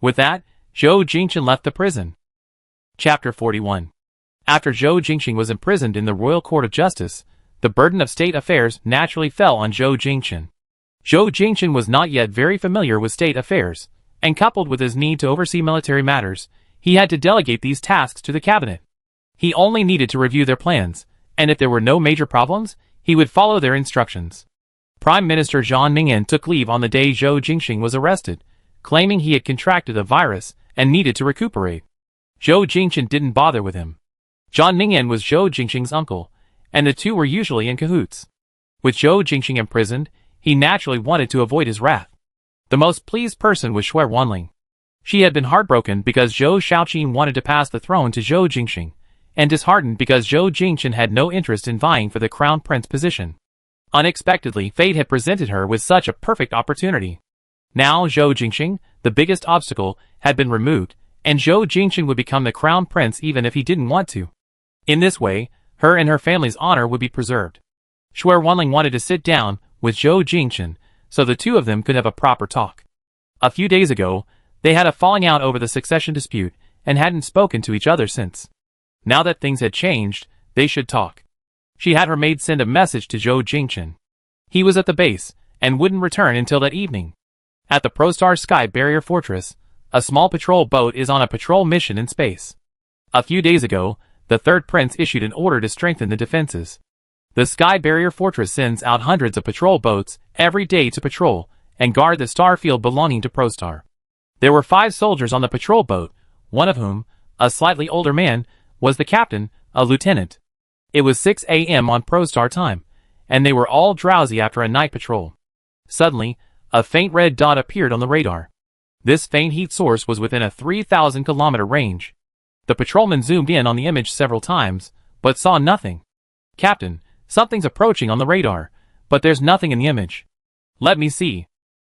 With that, Zhou Jingchen left the prison. Chapter 41. After Zhou Jingchen was imprisoned in the Royal Court of Justice, the burden of state affairs naturally fell on Zhou Jingchen. Zhou Jingchen was not yet very familiar with state affairs, and coupled with his need to oversee military matters, he had to delegate these tasks to the cabinet. He only needed to review their plans, and if there were no major problems, he would follow their instructions. Prime Minister Zhang Ningyan took leave on the day Zhou Jingchen was arrested, claiming he had contracted a virus and needed to recuperate. Zhou Jingchen didn't bother with him. Zhang Ningyan was Zhou Jingchen's uncle, and the two were usually in cahoots. With Zhou Jingchen imprisoned, he naturally wanted to avoid his wrath. The most pleased person was Shui Wanling. She had been heartbroken because Zhou Shaoqin wanted to pass the throne to Zhou Jingchen, and disheartened because Zhou Jingchen had no interest in vying for the crown prince position. Unexpectedly, fate had presented her with such a perfect opportunity. Now Zhou Jingchen, the biggest obstacle, had been removed, and Zhou Jingchen would become the crown prince even if he didn't want to. In this way, her and her family's honor would be preserved. Shuai Wanling wanted to sit down with Zhou Jingchen so the two of them could have a proper talk. A few days ago, they had a falling out over the succession dispute and hadn't spoken to each other since. Now that things had changed, they should talk. She had her maid send a message to Zhou Jingchen. He was at the base and wouldn't return until that evening. At the Prostar Sky Barrier Fortress, a small patrol boat is on a patrol mission in space. A few days ago, the third prince issued an order to strengthen the defenses. The Sky Barrier Fortress sends out hundreds of patrol boats every day to patrol and guard the star field belonging to Prostar. There were 5 soldiers on the patrol boat, one of whom, a slightly older man, was the captain, a lieutenant. It was 6 a.m. on Prostar time, and they were all drowsy after a night patrol. Suddenly, a faint red dot appeared on the radar. This faint heat source was within a 3,000-kilometer range. The patrolman zoomed in on the image several times, but saw nothing. "Captain, something's approaching on the radar, but there's nothing in the image." "Let me see."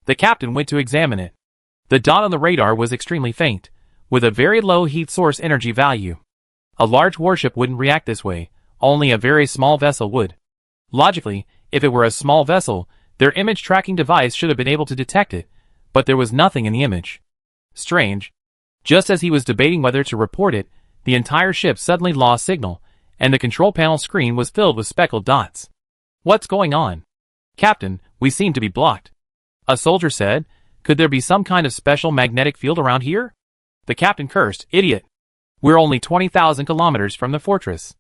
The captain went to examine it. The dot on the radar was extremely faint, with a very low heat source energy value. A large warship wouldn't react this way, only a very small vessel would. Logically, if it were a small vessel, their image tracking device should have been able to detect it, but there was nothing in the image. Strange. Just as he was debating whether to report it, the entire ship suddenly lost signal, and the control panel screen was filled with speckled dots. "What's going on?" "Captain, we seem to be blocked." A soldier said. "Could there be some kind of special magnetic field around here?" The captain cursed. "Idiot. We're only 20,000 kilometers from the fortress.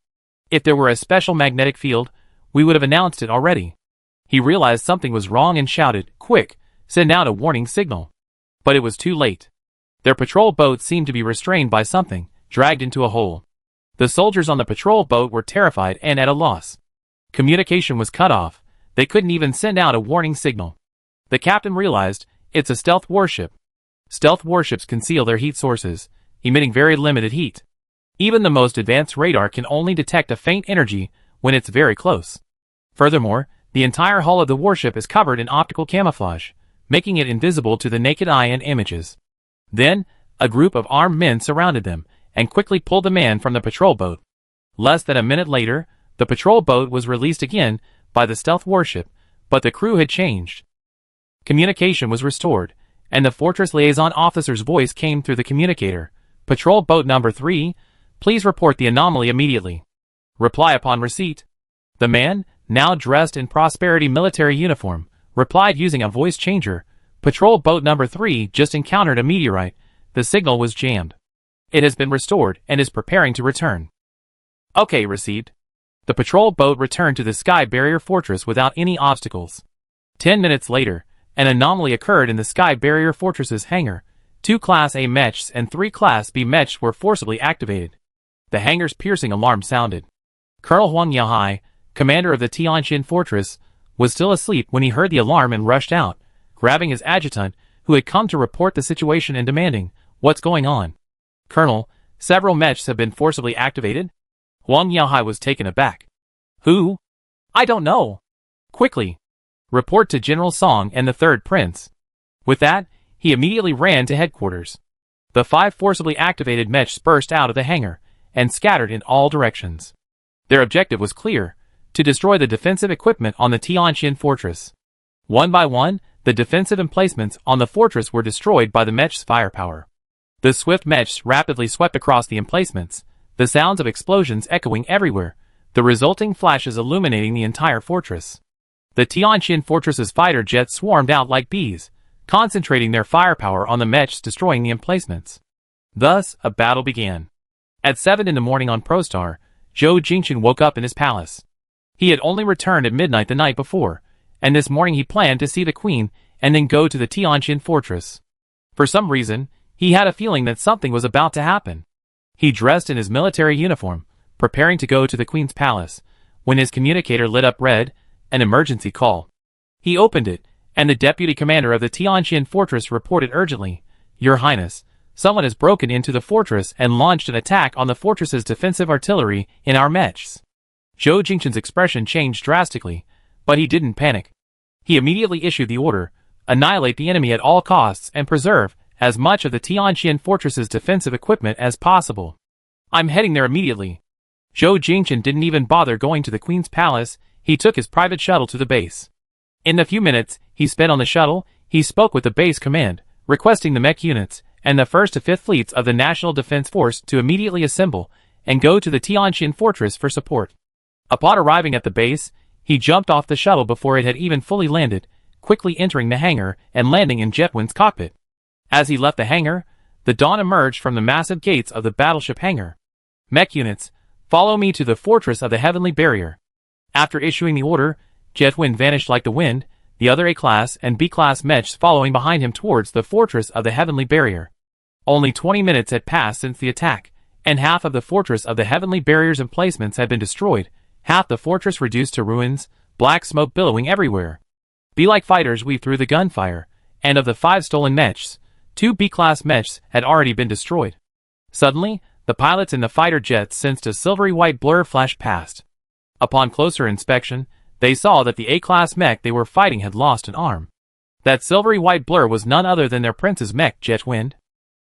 If there were a special magnetic field, we would have announced it already." He realized something was wrong and shouted, "Quick, send out a warning signal." But it was too late. Their patrol boat seemed to be restrained by something, dragged into a hole. The soldiers on the patrol boat were terrified and at a loss. Communication was cut off. They couldn't even send out a warning signal. The captain realized, it's a stealth warship. Stealth warships conceal their heat sources, emitting very limited heat. Even the most advanced radar can only detect a faint energy when it's very close. Furthermore, the entire hull of the warship is covered in optical camouflage, making it invisible to the naked eye and images. Then, a group of armed men surrounded them and quickly pulled the man from the patrol boat. Less than a minute later, the patrol boat was released again by the stealth warship, but the crew had changed. Communication was restored, and the fortress liaison officer's voice came through the communicator. "Patrol boat number 3, please report the anomaly immediately. Reply upon receipt." The man, now dressed in Prosperity military uniform, replied using a voice changer. "Patrol boat number 3 just encountered a meteorite. The signal was jammed. It has been restored and is preparing to return." "Okay, received." The patrol boat returned to the Sky Barrier Fortress without any obstacles. 10 minutes later, an anomaly occurred in the Sky Barrier Fortress's hangar. 2 Class A Mechs and 3 Class B Mechs were forcibly activated. The hangar's piercing alarm sounded. Colonel Huang Yaohai, commander of the Tianjin Fortress, was still asleep when he heard the alarm and rushed out, grabbing his adjutant, who had come to report the situation and demanding, "What's going on?" "Colonel, several Mechs have been forcibly activated." Huang Yaohai was taken aback. "Who?" "I don't know." "Quickly. Report to General Song and the third prince." With that, he immediately ran to headquarters. The 5 forcibly activated Mechs burst out of the hangar and scattered in all directions. Their objective was clear: to destroy the defensive equipment on the Tianjin Fortress. One by one, the defensive emplacements on the fortress were destroyed by the Mech's firepower. The swift Mechs rapidly swept across the emplacements, the sounds of explosions echoing everywhere, the resulting flashes illuminating the entire fortress. The Tianjin Fortress's fighter jets swarmed out like bees, concentrating their firepower on the Mechs destroying the emplacements. Thus, a battle began. At 7 in the morning on Prostar, Zhou Jingchen woke up in his palace. He had only returned at midnight the night before, and this morning he planned to see the queen and then go to the Tianjin Fortress. For some reason, he had a feeling that something was about to happen. He dressed in his military uniform, preparing to go to the queen's palace, when his communicator lit up red, an emergency call. He opened it, and the deputy commander of the Tianjin Fortress reported urgently, "Your Highness, someone has broken into the fortress and launched an attack on the fortress's defensive artillery in our Mechs." Zhou Jingchen's expression changed drastically, but he didn't panic. He immediately issued the order, annihilate the enemy at all costs and preserve as much of the Tianjin Fortress's defensive equipment as possible. "I'm heading there immediately." Zhou Jingchen didn't even bother going to the Queen's palace, he took his private shuttle to the base. In the few minutes he spent on the shuttle, he spoke with the base command, requesting the mech units and the 1st to 5th fleets of the National Defense Force to immediately assemble and go to the Tianjin fortress for support. Upon arriving at the base, he jumped off the shuttle before it had even fully landed, quickly entering the hangar and landing in Jetwin's cockpit. As he left the hangar, the Dawn emerged from the massive gates of the battleship hangar. Mech units, follow me to the fortress of the Heavenly Barrier. After issuing the order, Jetwin vanished like the wind, the other A-class and B-class mechs following behind him towards the fortress of the Heavenly Barrier. Only 20 minutes had passed since the attack, and half of the fortress of the Heavenly Barrier's emplacements had been destroyed, half the fortress reduced to ruins, black smoke billowing everywhere. B-like fighters weaved through the gunfire, and of the 5 stolen mechs, 2 B-class mechs had already been destroyed. Suddenly, the pilots in the fighter jets sensed a silvery white blur flash past. Upon closer inspection, they saw that the A-class mech they were fighting had lost an arm. That silvery white blur was none other than their prince's mech, Jetwind.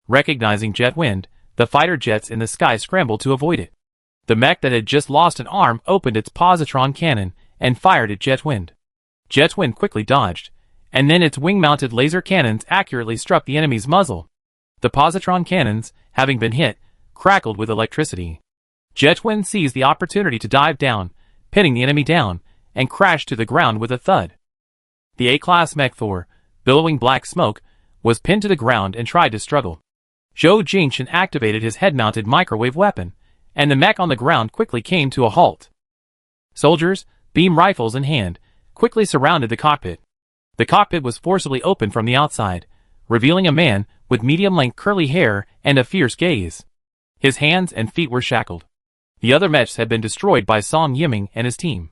Recognizing Jetwind, the fighter jets in the sky scrambled to avoid it. The mech that had just lost an arm opened its positron cannon and fired at Jetwind. Jetwind quickly dodged, and then its wing-mounted laser cannons accurately struck the enemy's muzzle. The positron cannons, having been hit, crackled with electricity. Jetwind seized the opportunity to dive down, pinning the enemy down, and crashed to the ground with a thud. The A-class mech Thor, billowing black smoke, was pinned to the ground and tried to struggle. Zhou Jingchen activated his head-mounted microwave weapon, and the mech on the ground quickly came to a halt. Soldiers, beam rifles in hand, quickly surrounded the cockpit. The cockpit was forcibly opened from the outside, revealing a man with medium-length curly hair and a fierce gaze. His hands and feet were shackled. The other mechs had been destroyed by Song Yiming and his team.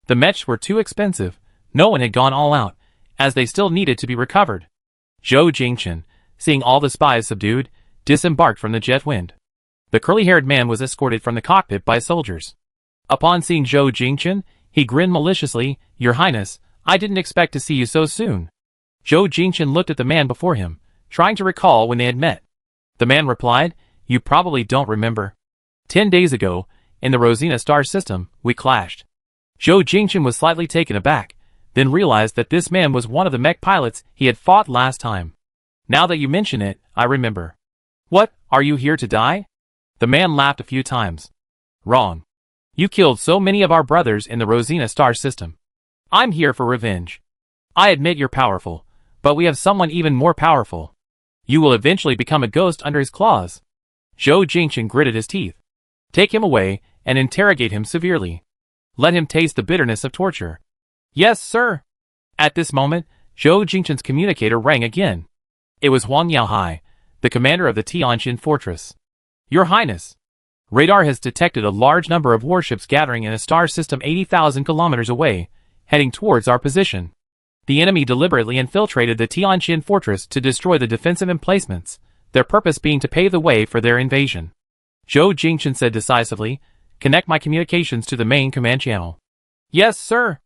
The mechs were too expensive, no one had gone all out, as they still needed to be recovered. Zhou Jingchen, seeing all the spies subdued, disembarked from the Jetwind. The curly-haired man was escorted from the cockpit by soldiers. Upon seeing Zhou Jingchen, he grinned maliciously, "Your Highness, I didn't expect to see you so soon." Zhou Jingchen looked at the man before him, trying to recall when they had met. The man replied, "You probably don't remember. 10 days ago, in the Rosina star system, we clashed." Zhou Jingchen was slightly taken aback, then realized that this man was one of the mech pilots he had fought last time. "Now that you mention it, I remember." "What, are you here to die?" The man laughed a few times. "Wrong. You killed so many of our brothers in the Rosina star system. I'm here for revenge. I admit you're powerful, but we have someone even more powerful. You will eventually become a ghost under his claws." Zhou Jingchen gritted his teeth. "Take him away and interrogate him severely. Let him taste the bitterness of torture." "Yes, sir." At this moment, Zhou Jingchen's communicator rang again. It was Huang Yaohai, the commander of the Tianjin fortress. "Your Highness, radar has detected a large number of warships gathering in a star system 80,000 kilometers away, heading towards our position. The enemy deliberately infiltrated the Tianjin fortress to destroy the defensive emplacements, their purpose being to pave the way for their invasion." Zhou Jingchen said decisively, "Connect my communications to the main command channel." "Yes, sir."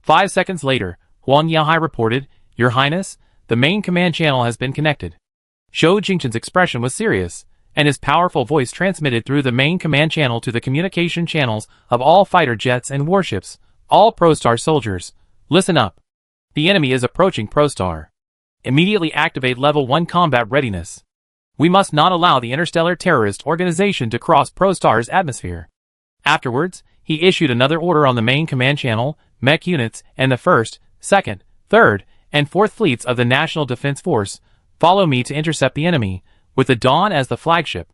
5 seconds later, Huang Yaohai reported, "Your Highness, the main command channel has been connected." Zhou Jingchen's expression was serious, and his powerful voice transmitted through the main command channel to the communication channels of all fighter jets and warships. "All Prostar soldiers, listen up. The enemy is approaching Prostar. Immediately activate Level 1 combat readiness. We must not allow the interstellar terrorist organization to cross Prostar's atmosphere." Afterwards, he issued another order on the main command channel, mech units, and the 1st, 2nd, 3rd, and 4th fleets of the National Defense Force, follow me to intercept the enemy, with the Dawn as the flagship.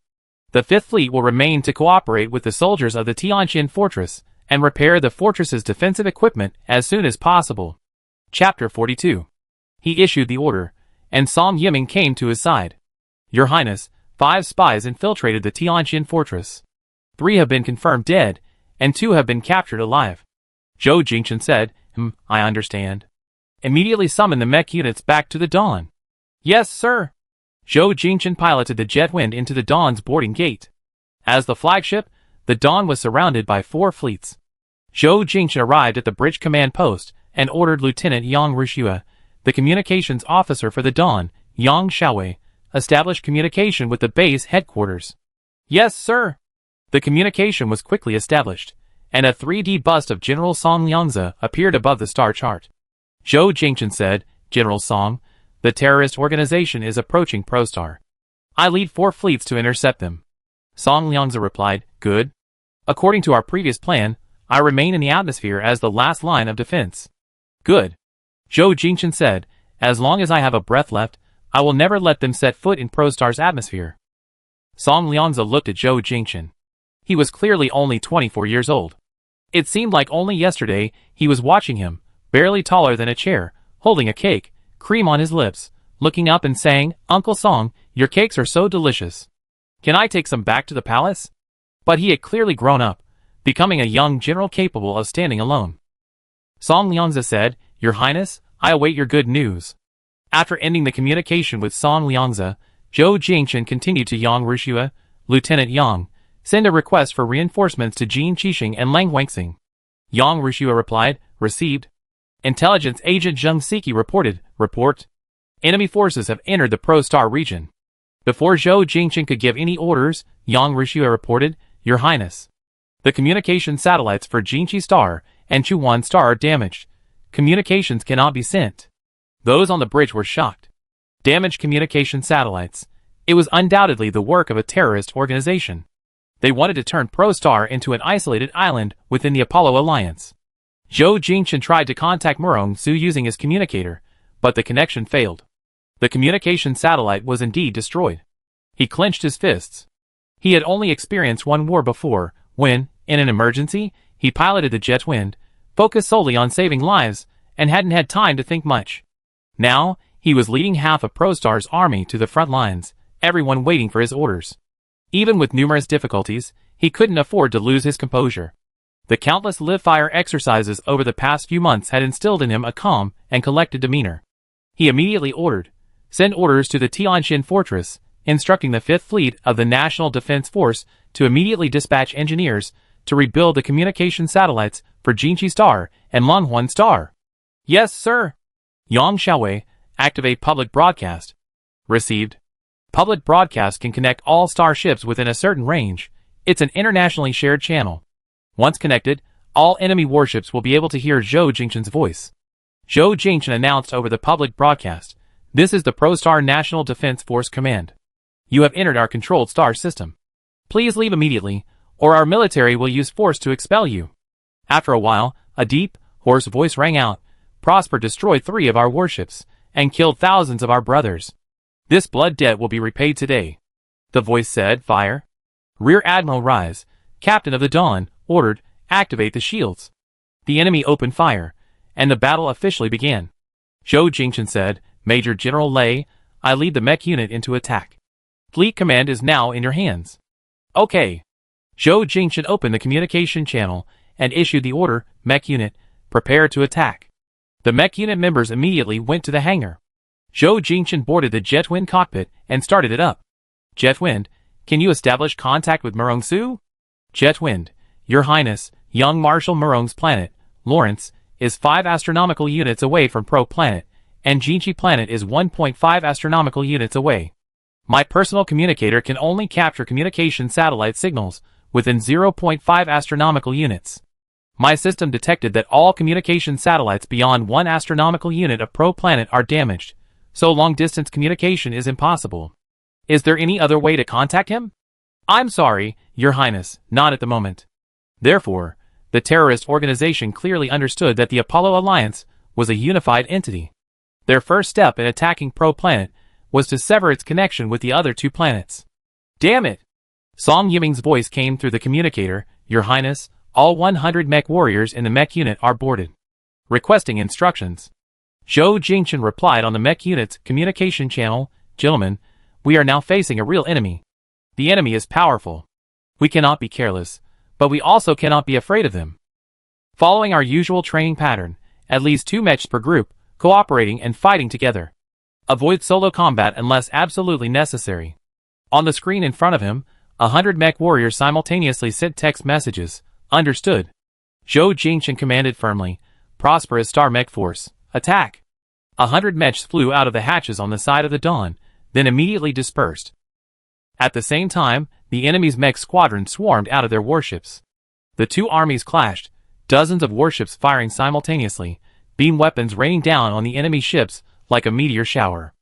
The 5th fleet will remain to cooperate with the soldiers of the Tianjin fortress, and repair the fortress's defensive equipment as soon as possible. Chapter 42. He issued the order, and Song Yiming came to his side. "Your Highness, 5 spies infiltrated the Tianjin fortress. 3 have been confirmed dead, and 2 have been captured alive." Zhou Jingchen said, I understand. Immediately summon the mech units back to the Dawn." "Yes, sir." Zhou Jingchen piloted the Jetwind into the Dawn's boarding gate. As the flagship, the Dawn was surrounded by 4 fleets. Zhou Jingchen arrived at the bridge command post and ordered Lieutenant Yang Rushua, the communications officer for the Dawn, Yang Xiaowei, establish communication with the base headquarters. "Yes, sir." The communication was quickly established, and a 3D bust of General Song Liangzi appeared above the star chart. Zhou Jingchen said, General Song, the terrorist organization is approaching ProStar. I lead 4 fleets to intercept them. Song Liangzi replied, good. According to our previous plan, I remain in the atmosphere as the last line of defense. Good. Zhou Jingchen said, as long as I have a breath left, I will never let them set foot in ProStar's atmosphere. Song Liangzi looked at Zhou Jingchen. He was clearly only 24 years old. It seemed like only yesterday he was watching him, barely taller than a chair, holding a cake, cream on his lips, looking up and saying, Uncle Song, your cakes are so delicious. Can I take some back to the palace? But he had clearly grown up, becoming a young general capable of standing alone. Song Liangzi said, Your Highness, I await your good news. After ending the communication with Song Liangzi, Zhou Jingchen continued to Yang Rushua, Lieutenant Yang, send a request for reinforcements to Jin Qixing and Lang Wangxing. Yang Rushua replied, received. Intelligence Agent Zheng Siki reported, report. Enemy forces have entered the ProStar region. Before Zhou Jingchen could give any orders, Yang Rushua reported, Your Highness. The communication satellites for Jinqi Star and Chuan Star are damaged. Communications cannot be sent. Those on the bridge were shocked. Damaged communication satellites. It was undoubtedly the work of a terrorist organization. They wanted to turn ProStar into an isolated island within the Apollo Alliance. Zhou Jingchen tried to contact Murong Su using his communicator, but the connection failed. The communication satellite was indeed destroyed. He clenched his fists. He had only experienced one war before, when, in an emergency, he piloted the Jetwind, focused solely on saving lives, and hadn't had time to think much. Now, he was leading half of ProStar's army to the front lines, everyone waiting for his orders. Even with numerous difficulties, he couldn't afford to lose his composure. The countless live-fire exercises over the past few months had instilled in him a calm and collected demeanor. He immediately ordered, send orders to the Tianjin fortress, instructing the 5th Fleet of the National Defense Force to immediately dispatch engineers to rebuild the communication satellites for Jinqi Star and Longhuan Star. Yes, sir. Yang Xiaowei, activate public broadcast. Received. Public broadcast can connect all starships within a certain range. It's an internationally shared channel. Once connected, all enemy warships will be able to hear Zhou Jingchen's voice. Zhou Jingchen announced over the public broadcast, This is the ProStar National Defense Force Command. You have entered our controlled star system. Please leave immediately, or our military will use force to expel you. After a while, a deep, hoarse voice rang out, Prosper destroyed 3 of our warships, and killed thousands of our brothers. This blood debt will be repaid today. The voice said, fire. Rear Admiral Rise, Captain of the Dawn, ordered, activate the shields. The enemy opened fire, and the battle officially began. Zhou Jingchen said, Major General Lei, I lead the Mech unit into attack. Fleet command is now in your hands. Okay. Zhou Jingchen opened the communication channel and issued the order, Mech unit, prepare to attack. The Mech unit members immediately went to the hangar. Zhou Jingchen boarded the Jetwind cockpit and started it up. Jetwind, can you establish contact with Murong Su? Jetwind, Your Highness, young Marshal Murong's planet, Lawrence, is 5 astronomical units away from Pro Planet, and Jinqi Planet is 1.5 astronomical units away. My personal communicator can only capture communication satellite signals within 0.5 astronomical units. My system detected that all communication satellites beyond 1 astronomical unit of Pro Planet are damaged, so long-distance communication is impossible. Is there any other way to contact him? I'm sorry, Your Highness, not at the moment. Therefore, the terrorist organization clearly understood that the Apollo Alliance was a unified entity. Their first step in attacking Pro Planet was to sever its connection with the other 2 planets. Damn it! Song Yiming's voice came through the communicator, Your Highness, all 100 Mech warriors in the Mech unit are boarded. Requesting instructions. Zhou Jingchen replied on the Mech unit's communication channel, Gentlemen, we are now facing a real enemy. The enemy is powerful. We cannot be careless, but we also cannot be afraid of them. Following our usual training pattern, at least 2 mechs per group, cooperating and fighting together. Avoid solo combat unless absolutely necessary. On the screen in front of him, 100 mech warriors simultaneously sent text messages. Understood. Zhou Jingchen commanded firmly, Prosperous Star Mech Force, attack. 100 mechs flew out of the hatches on the side of the Dawn, then immediately dispersed. At the same time, the enemy's mech squadron swarmed out of their warships. The two armies clashed, dozens of warships firing simultaneously, beam weapons raining down on the enemy ships like a meteor shower.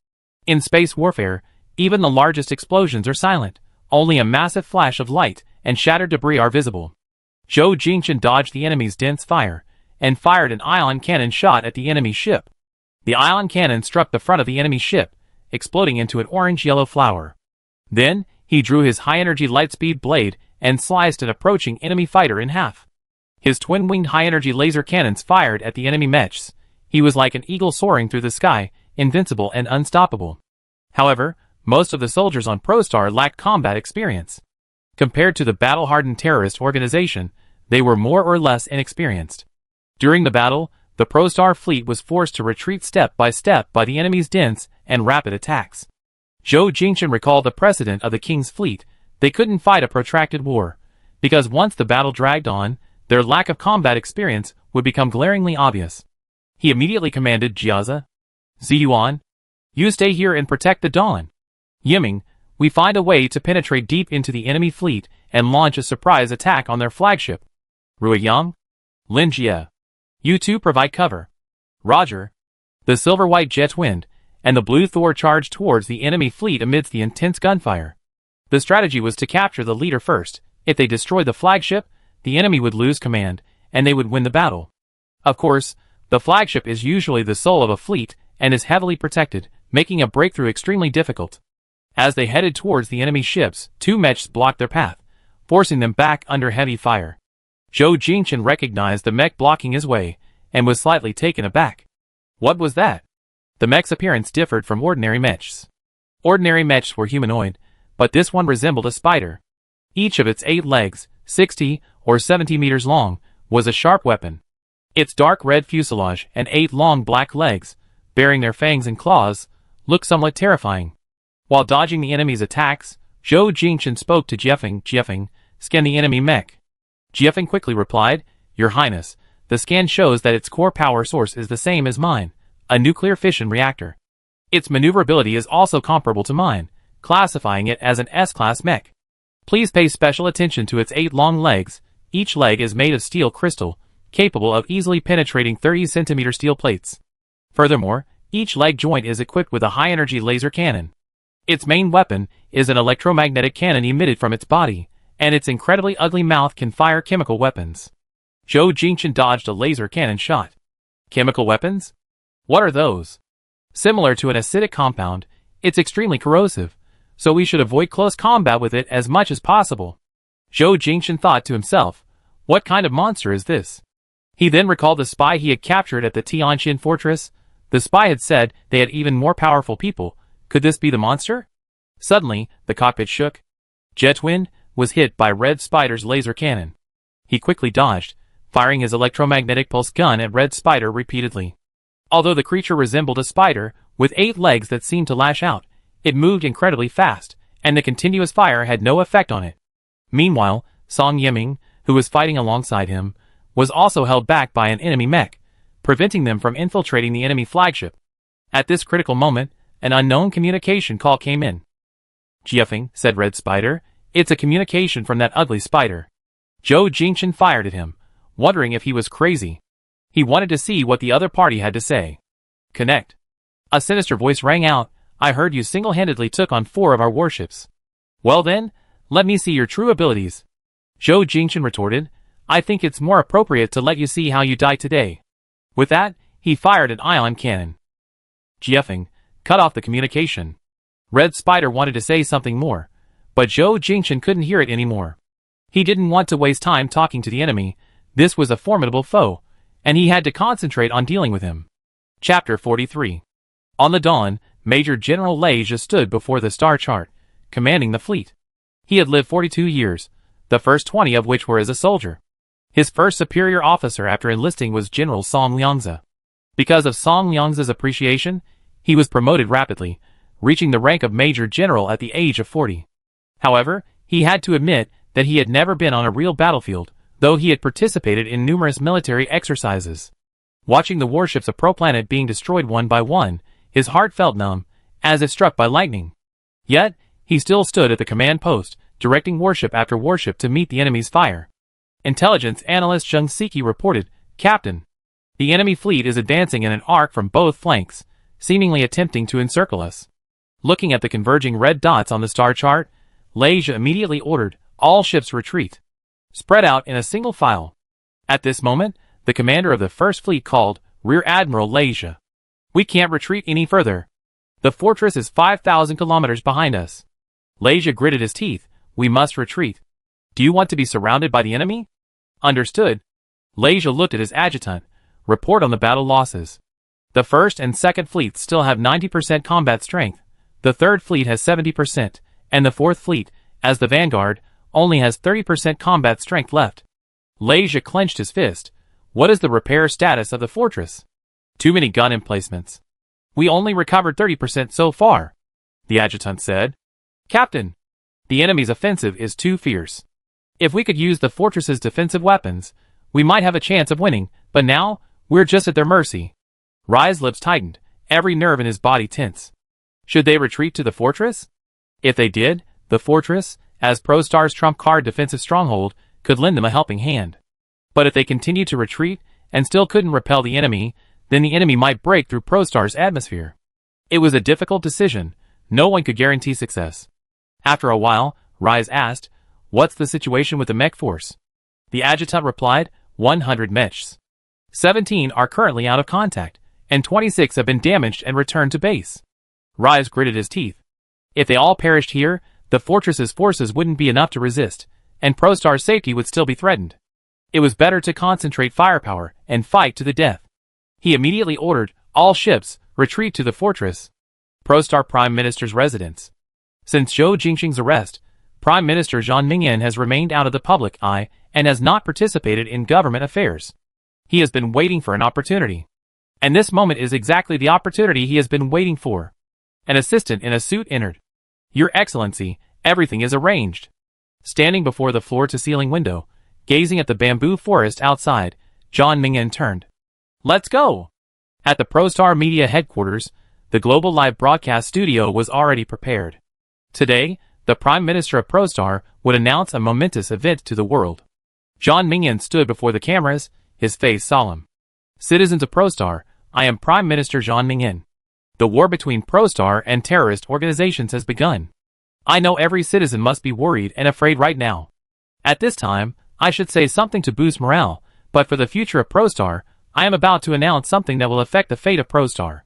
In space warfare, even the largest explosions are silent, only a massive flash of light and shattered debris are visible. Zhou Jingchen dodged the enemy's dense fire, and fired an ion cannon shot at the enemy ship. The ion cannon struck the front of the enemy ship, exploding into an orange-yellow flower. Then, he drew his high-energy lightspeed blade and sliced an approaching enemy fighter in half. His twin-winged high-energy laser cannons fired at the enemy mechs. He was like an eagle soaring through the sky, invincible and unstoppable. However, most of the soldiers on ProStar lacked combat experience. Compared to the battle-hardened terrorist organization, they were more or less inexperienced. During the battle, the ProStar fleet was forced to retreat step by the enemy's dense and rapid attacks. Zhou Jingchen recalled the precedent of the King's fleet. They couldn't fight a protracted war, because once the battle dragged on, their lack of combat experience would become glaringly obvious. He immediately commanded Jiazi, Ziyuan, "You stay here and protect the Dawn. Yiming, we find a way to penetrate deep into the enemy fleet and launch a surprise attack on their flagship. Ruiyang, Lin Jie, you two provide cover." Roger. The silver-white jet wind and the blue Thor charged towards the enemy fleet amidst the intense gunfire. The strategy was to capture the leader first. If they destroyed the flagship, the enemy would lose command, and they would win the battle. Of course, the flagship is usually the soul of a fleet and is heavily protected, making a breakthrough extremely difficult. As they headed towards the enemy ships, two mechs blocked their path, forcing them back under heavy fire. Zhou Jingchen recognized the mech blocking his way, and was slightly taken aback. What was that? The mech's appearance differed from ordinary mechs. Ordinary mechs were humanoid, but this one resembled a spider. Each of its 8 legs, 60 or 70 meters long, was a sharp weapon. Its dark red fuselage and 8 long black legs, bearing their fangs and claws, looked somewhat terrifying. While dodging the enemy's attacks, Zhou Jingchen spoke to Jiefeng. "Jiefeng, scan the enemy mech." Jiefeng quickly replied, "Your Highness, the scan shows that its core power source is the same as mine, a nuclear fission reactor. Its maneuverability is also comparable to mine, classifying it as an S-class mech. Please pay special attention to its 8 long legs. Each leg is made of steel crystal, capable of easily penetrating 30-centimeter steel plates. Furthermore, each leg joint is equipped with a high-energy laser cannon. Its main weapon is an electromagnetic cannon emitted from its body, and its incredibly ugly mouth can fire chemical weapons." Zhou Jingchen dodged a laser cannon shot. Chemical weapons? What are those? Similar to an acidic compound, it's extremely corrosive, so we should avoid close combat with it as much as possible. Zhou Jingchen thought to himself, what kind of monster is this? He then recalled the spy he had captured at the Tianjin fortress. The spy had said they had even more powerful people. Could this be the monster? Suddenly, the cockpit shook. Jetwind was hit by Red Spider's laser cannon. He quickly dodged, firing his electromagnetic pulse gun at Red Spider repeatedly. Although the creature resembled a spider, with 8 legs that seemed to lash out, it moved incredibly fast, and the continuous fire had no effect on it. Meanwhile, Song Yiming, who was fighting alongside him, was also held back by an enemy mech, preventing them from infiltrating the enemy flagship. At this critical moment, an unknown communication call came in. "Jiefeng," said Red Spider, "it's a communication from that ugly spider." Zhou Jingchen fired at him, wondering if he was crazy. He wanted to see what the other party had to say. "Connect." A sinister voice rang out, "I heard you single-handedly took on 4 of our warships. Well then, let me see your true abilities." Zhou Jingchen retorted, "I think it's more appropriate to let you see how you die today." With that, he fired an ion cannon. Jiefeng cut off the communication. Red Spider wanted to say something more, but Zhou Jingchen couldn't hear it anymore. He didn't want to waste time talking to the enemy. This was a formidable foe, and he had to concentrate on dealing with him. Chapter 43. On the dawn, Major General Leija stood before the star chart, commanding the fleet. He had lived 42 years, the first 20 of which were as a soldier. His first superior officer after enlisting was General Song Liangzi. Because of Song Liangzi's appreciation, he was promoted rapidly, reaching the rank of Major General at the age of 40. However, he had to admit that he had never been on a real battlefield, though he had participated in numerous military exercises. Watching the warships of ProPlanet being destroyed one by one, his heart felt numb, as if struck by lightning. Yet, he still stood at the command post, directing warship after warship to meet the enemy's fire. Intelligence analyst Zheng Siki reported, "Captain, the enemy fleet is advancing in an arc from both flanks, seemingly attempting to encircle us." Looking at the converging red dots on the star chart, Leisha immediately ordered all ships retreat. Spread out in a single file. At this moment, the commander of the First Fleet called, "Rear Admiral Leisha. We can't retreat any further. The fortress is 5,000 kilometers behind us." Leisha gritted his teeth. "We must retreat. Do you want to be surrounded by the enemy?" "Understood." Leisha looked at his adjutant. "Report on the battle losses." The First and Second Fleets still have 90% combat strength. The Third Fleet has 70%, and the Fourth Fleet, as the vanguard, only has 30% combat strength left. Leisha clenched his fist. "What is the repair status of the fortress?" "Too many gun emplacements. We only recovered 30% so far," the adjutant said. "Captain, the enemy's offensive is too fierce. If we could use the fortress's defensive weapons, we might have a chance of winning, but now, we're just at their mercy." Rai's lips tightened, every nerve in his body tense. Should they retreat to the fortress? If they did, the fortress, as ProStar's trump card defensive stronghold, could lend them a helping hand. But if they continued to retreat, and still couldn't repel the enemy, then the enemy might break through ProStar's atmosphere. It was a difficult decision. No one could guarantee success. After a while, Rise asked, "What's the situation with the Mech force?" The adjutant replied, 100 Mechs. 17 are currently out of contact, and 26 have been damaged and returned to base. Rise gritted his teeth. If they all perished here, the fortress's forces wouldn't be enough to resist, and ProStar's safety would still be threatened. It was better to concentrate firepower and fight to the death. He immediately ordered all ships retreat to the fortress. ProStar Prime Minister's residence. Since Zhou Jingxing's arrest, Prime Minister Zhang Mingyan has remained out of the public eye and has not participated in government affairs. He has been waiting for an opportunity. And this moment is exactly the opportunity he has been waiting for. An assistant in a suit entered. "Your Excellency, everything is arranged." Standing before the floor-to-ceiling window, gazing at the bamboo forest outside, Zhang Mingyan turned. "Let's go!" At the ProStar Media headquarters, the global live broadcast studio was already prepared. Today, the Prime Minister of ProStar would announce a momentous event to the world. Zhang Mingyan stood before the cameras, his face solemn. "Citizens of ProStar, I am Prime Minister Zhang Mingyan. The war between ProStar and terrorist organizations has begun. I know every citizen must be worried and afraid right now. At this time, I should say something to boost morale, but for the future of ProStar, I am about to announce something that will affect the fate of ProStar.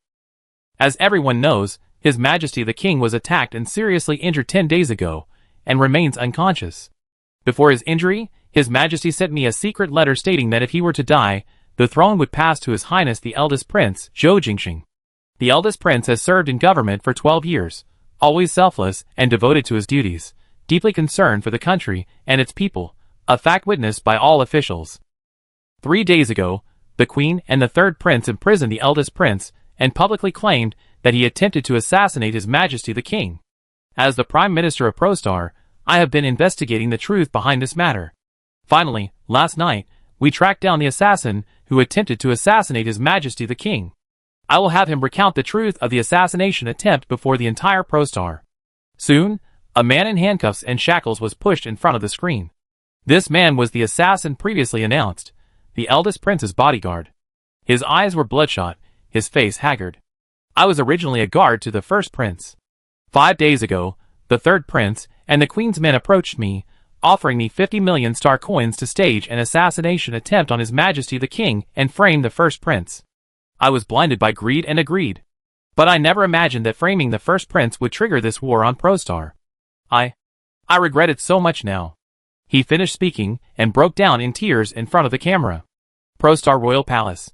As everyone knows, His Majesty the King was attacked and seriously injured 10 days ago, and remains unconscious. Before his injury, His Majesty sent me a secret letter stating that if he were to die, the throne would pass to His Highness the eldest prince, Zhou Jingxing. The eldest prince has served in government for 12 years, always selfless and devoted to his duties, deeply concerned for the country and its people, a fact witnessed by all officials. 3 days ago, the Queen and the third prince imprisoned the eldest prince and publicly claimed that he attempted to assassinate His Majesty the King. As the Prime Minister of ProStar, I have been investigating the truth behind this matter. Finally, last night, we tracked down the assassin who attempted to assassinate His Majesty the King. I will have him recount the truth of the assassination attempt before the entire ProStar. Soon, a man in handcuffs and shackles was pushed in front of the screen. This man was the assassin previously announced, the eldest prince's bodyguard. His eyes were bloodshot, his face haggard. I was originally a guard to the first prince. 5 days ago, the third prince and the queen's men approached me, offering me 50 million star coins to stage an assassination attempt on His Majesty the King and frame the first prince. I was blinded by greed and agreed. But I never imagined that framing the first prince would trigger this war on ProStar. I regret it so much now. He finished speaking and broke down in tears in front of the camera. ProStar Royal Palace.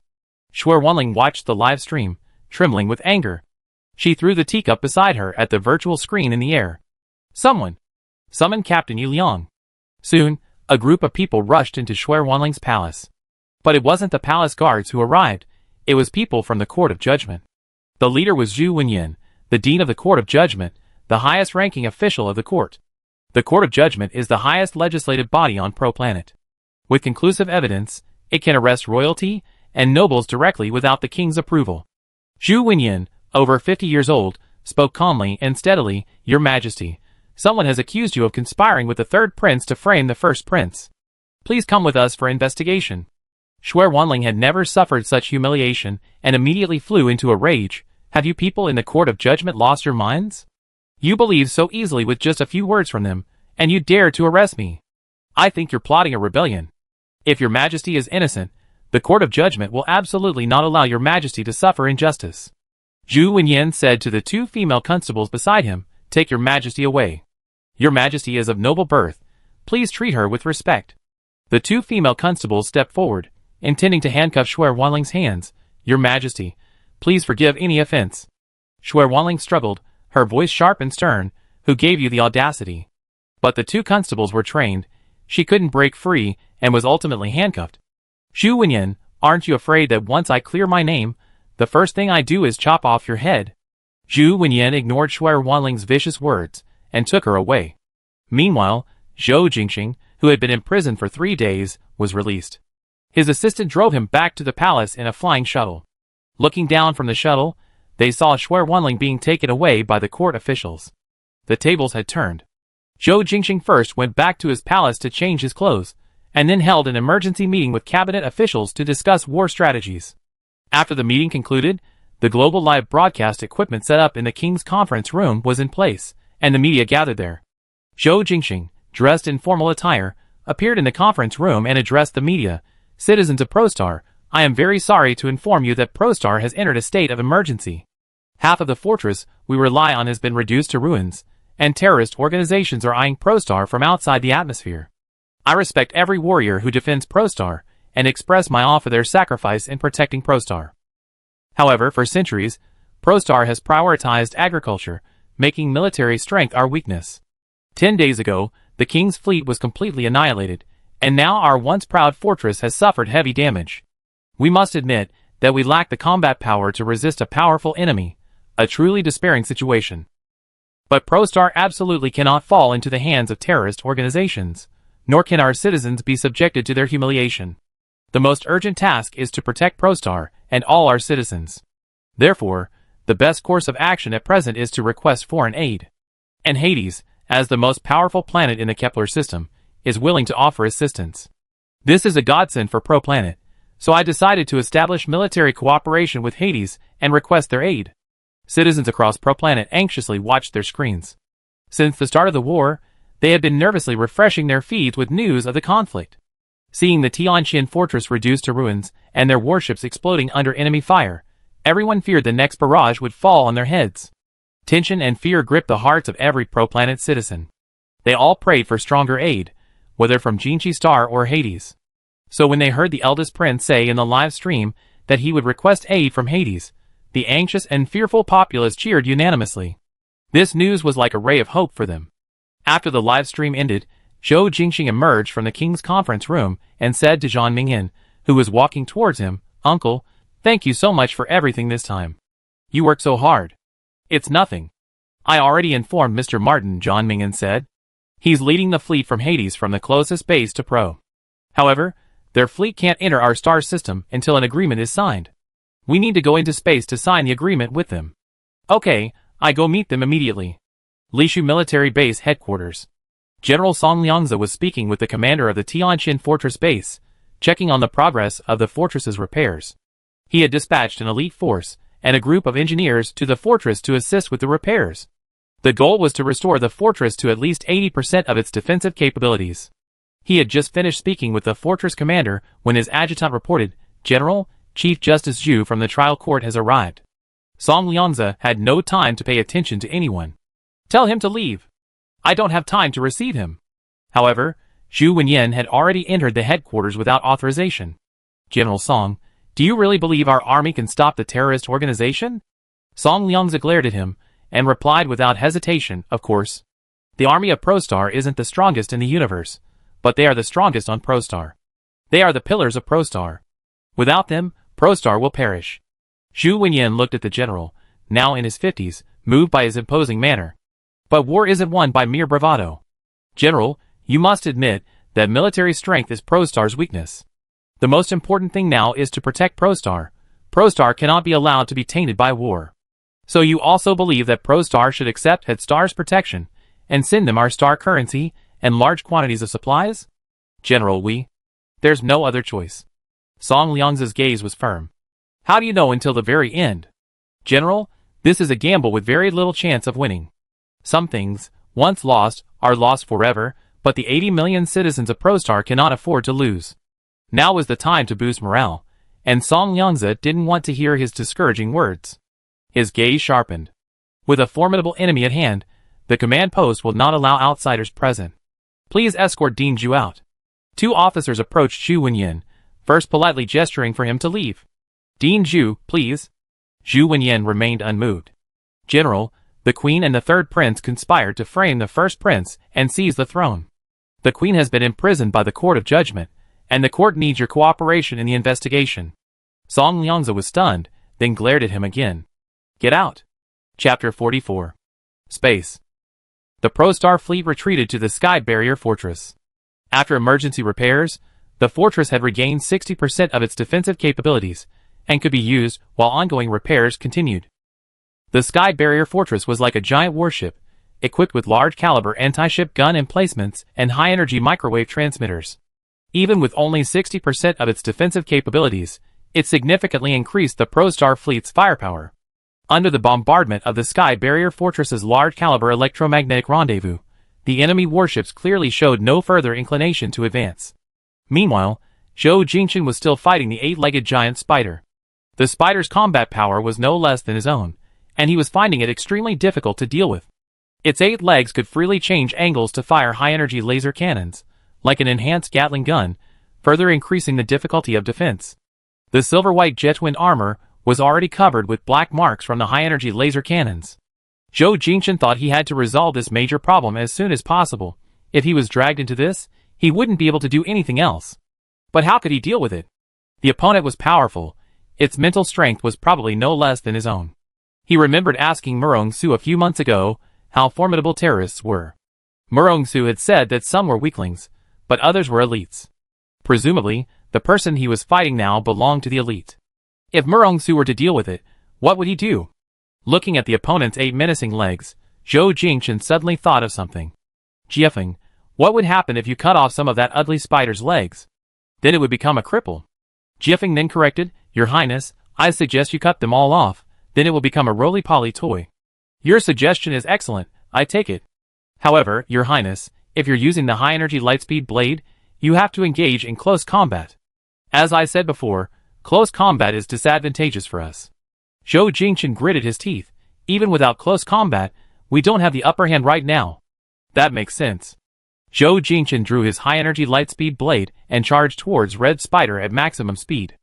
Shui Wanling watched the live stream, trembling with anger. She threw the teacup beside her at the virtual screen in the air. Someone! Summon Captain Yu Liang. Soon, a group of people rushed into Shui Wanling's palace. But it wasn't the palace guards who arrived, it was people from the Court of Judgment. The leader was Zhu Wenyan, the Dean of the Court of Judgment, the highest-ranking official of the court. The Court of Judgment is the highest legislative body on ProPlanet. With conclusive evidence, it can arrest royalty and nobles directly without the king's approval. Zhu Wenyan, over 50 years old, spoke calmly and steadily, "Your Majesty, someone has accused you of conspiring with the third prince to frame the first prince. Please come with us for investigation. Shuai Wanling had never suffered such humiliation and immediately flew into a rage. Have you people in the court of judgment lost your minds? You believe so easily with just a few words from them, and you dare to arrest me. I think you're plotting a rebellion. If your majesty is innocent, the court of judgment will absolutely not allow your majesty to suffer injustice. Zhu Wenyan said to the two female constables beside him, take your majesty away. Your majesty is of noble birth. Please treat her with respect. The two female constables stepped forward, intending to handcuff Shuai Wanling's hands. Your majesty, please forgive any offense. Shuai Wanling struggled, her voice sharp and stern. Who gave you the audacity? But the two constables were trained. She couldn't break free and was ultimately handcuffed. Zhu Wenyan, aren't you afraid that once I clear my name, the first thing I do is chop off your head? Zhu Wenyan ignored Shuai Wanling's vicious words and took her away. Meanwhile, Zhou Jingxing, who had been imprisoned for 3 days, was released. His assistant drove him back to the palace in a flying shuttle. Looking down from the shuttle, they saw Shuai Wanling being taken away by the court officials. The tables had turned. Zhou Jingxing first went back to his palace to change his clothes, and then held an emergency meeting with cabinet officials to discuss war strategies. After the meeting concluded, the global live broadcast equipment set up in the king's conference room was in place, and the media gathered there. Zhou Jingxing, dressed in formal attire, appeared in the conference room and addressed the media. Citizens of Prostar, I am very sorry to inform you that Prostar has entered a state of emergency. Half of the fortress we rely on has been reduced to ruins, and terrorist organizations are eyeing Prostar from outside the atmosphere. I respect every warrior who defends Prostar, and express my awe for their sacrifice in protecting Prostar. However, for centuries, Prostar has prioritized agriculture, making military strength our weakness. 10 days ago, the king's fleet was completely annihilated, and now our once proud fortress has suffered heavy damage. We must admit that we lack the combat power to resist a powerful enemy, a truly despairing situation. But Prostar absolutely cannot fall into the hands of terrorist organizations, nor can our citizens be subjected to their humiliation. The most urgent task is to protect Prostar and all our citizens. Therefore, the best course of action at present is to request foreign aid. And Hades, as the most powerful planet in the Kepler system, is willing to offer assistance. This is a godsend for ProPlanet, so I decided to establish military cooperation with Hades and request their aid. Citizens across ProPlanet anxiously watched their screens. Since the start of the war, they had been nervously refreshing their feeds with news of the conflict. Seeing the Tianjin fortress reduced to ruins and their warships exploding under enemy fire, everyone feared the next barrage would fall on their heads. Tension and fear gripped the hearts of every ProPlanet citizen. They all prayed for stronger aid, whether from Jinchi Star or Hades. So when they heard the eldest prince say in the live stream that he would request aid from Hades, the anxious and fearful populace cheered unanimously. This news was like a ray of hope for them. After the live stream ended, Zhou Jingxing emerged from the king's conference room and said to Zhang Mingyan, who was walking towards him, Uncle, thank you so much for everything this time. You worked so hard. It's nothing. I already informed Mr. Martin, Zhang Mingyan said. He's leading the fleet from Hades from the closest base to Pro. However, their fleet can't enter our star system until an agreement is signed. We need to go into space to sign the agreement with them. Okay, I go meet them immediately. Lishu Military Base Headquarters. General Song Liangzi was speaking with the commander of the Tianjin Fortress Base, checking on the progress of the fortress's repairs. He had dispatched an elite force and a group of engineers to the fortress to assist with the repairs. The goal was to restore the fortress to at least 80% of its defensive capabilities. He had just finished speaking with the fortress commander when his adjutant reported, General, Chief Justice Zhu from the trial court has arrived. Song Liangzi had no time to pay attention to anyone. Tell him to leave. I don't have time to receive him. However, Zhu Wenyan had already entered the headquarters without authorization. General Song, do you really believe our army can stop the terrorist organization? Song Liangzi glared at him and replied without hesitation, of course. The army of Prostar isn't the strongest in the universe, but they are the strongest on Prostar. They are the pillars of Prostar. Without them, Prostar will perish. Zhu Wenyan looked at the general, now in his 50s, moved by his imposing manner. But war isn't won by mere bravado. General, you must admit that military strength is Prostar's weakness. The most important thing now is to protect Prostar. Prostar cannot be allowed to be tainted by war. So you also believe that Prostar should accept Headstar's protection and send them our star currency and large quantities of supplies? General, there's no other choice. Song Liang's gaze was firm. How do you know until the very end? General, this is a gamble with very little chance of winning. Some things, once lost, are lost forever, but the 80 million citizens of Prostar cannot afford to lose. Now is the time to boost morale, and Song Liangza didn't want to hear his discouraging words. His gaze sharpened. With a formidable enemy at hand, the command post will not allow outsiders present. Please escort Dean Zhu out. 2 officers approached Zhu Wenyan, first politely gesturing for him to leave. Dean Zhu, please. Zhu Wenyan remained unmoved. General, the Queen and the 3rd Prince conspired to frame the 1st Prince and seize the throne. The Queen has been imprisoned by the Court of Judgment, and the court needs your cooperation in the investigation. Song Liangza was stunned, then glared at him again. Get out. Chapter 44. Space. The Prostar fleet retreated to the Sky Barrier Fortress. After emergency repairs, the fortress had regained 60% of its defensive capabilities, and could be used while ongoing repairs continued. The Sky Barrier Fortress was like a giant warship, equipped with large-caliber anti-ship gun emplacements and high-energy microwave transmitters. Even with only 60% of its defensive capabilities, it significantly increased the Prostar fleet's firepower. Under the bombardment of the Sky Barrier Fortress's large-caliber electromagnetic rendezvous, the enemy warships clearly showed no further inclination to advance. Meanwhile, Zhou Jingchen was still fighting the 8-legged giant spider. The spider's combat power was no less than his own, and he was finding it extremely difficult to deal with. Its 8 legs could freely change angles to fire high-energy laser cannons, like an enhanced Gatling gun, further increasing the difficulty of defense. The silver-white Jetwind armor was already covered with black marks from the high-energy laser cannons. Zhou Jingchen thought he had to resolve this major problem as soon as possible. If he was dragged into this, he wouldn't be able to do anything else. But how could he deal with it? The opponent was powerful. Its mental strength was probably no less than his own. He remembered asking Murong Su a few months ago how formidable terrorists were. Murong Su had said that some were weaklings, but others were elites. Presumably, the person he was fighting now belonged to the elite. If Murong Su were to deal with it, what would he do? Looking at the opponent's 8 menacing legs, Zhou Jingchen suddenly thought of something. Jiefeng, what would happen if you cut off some of that ugly spider's legs? Then it would become a cripple. Jiefeng then corrected, Your Highness, I suggest you cut them all off, then it will become a roly-poly toy. Your suggestion is excellent, I take it. However, Your Highness, if you're using the high-energy lightspeed blade, you have to engage in close combat. As I said before, close combat is disadvantageous for us. Zhou Jingchen gritted his teeth. Even without close combat, we don't have the upper hand right now. That makes sense. Zhou Jingchen drew his high-energy lightspeed blade and charged towards Red Spider at maximum speed.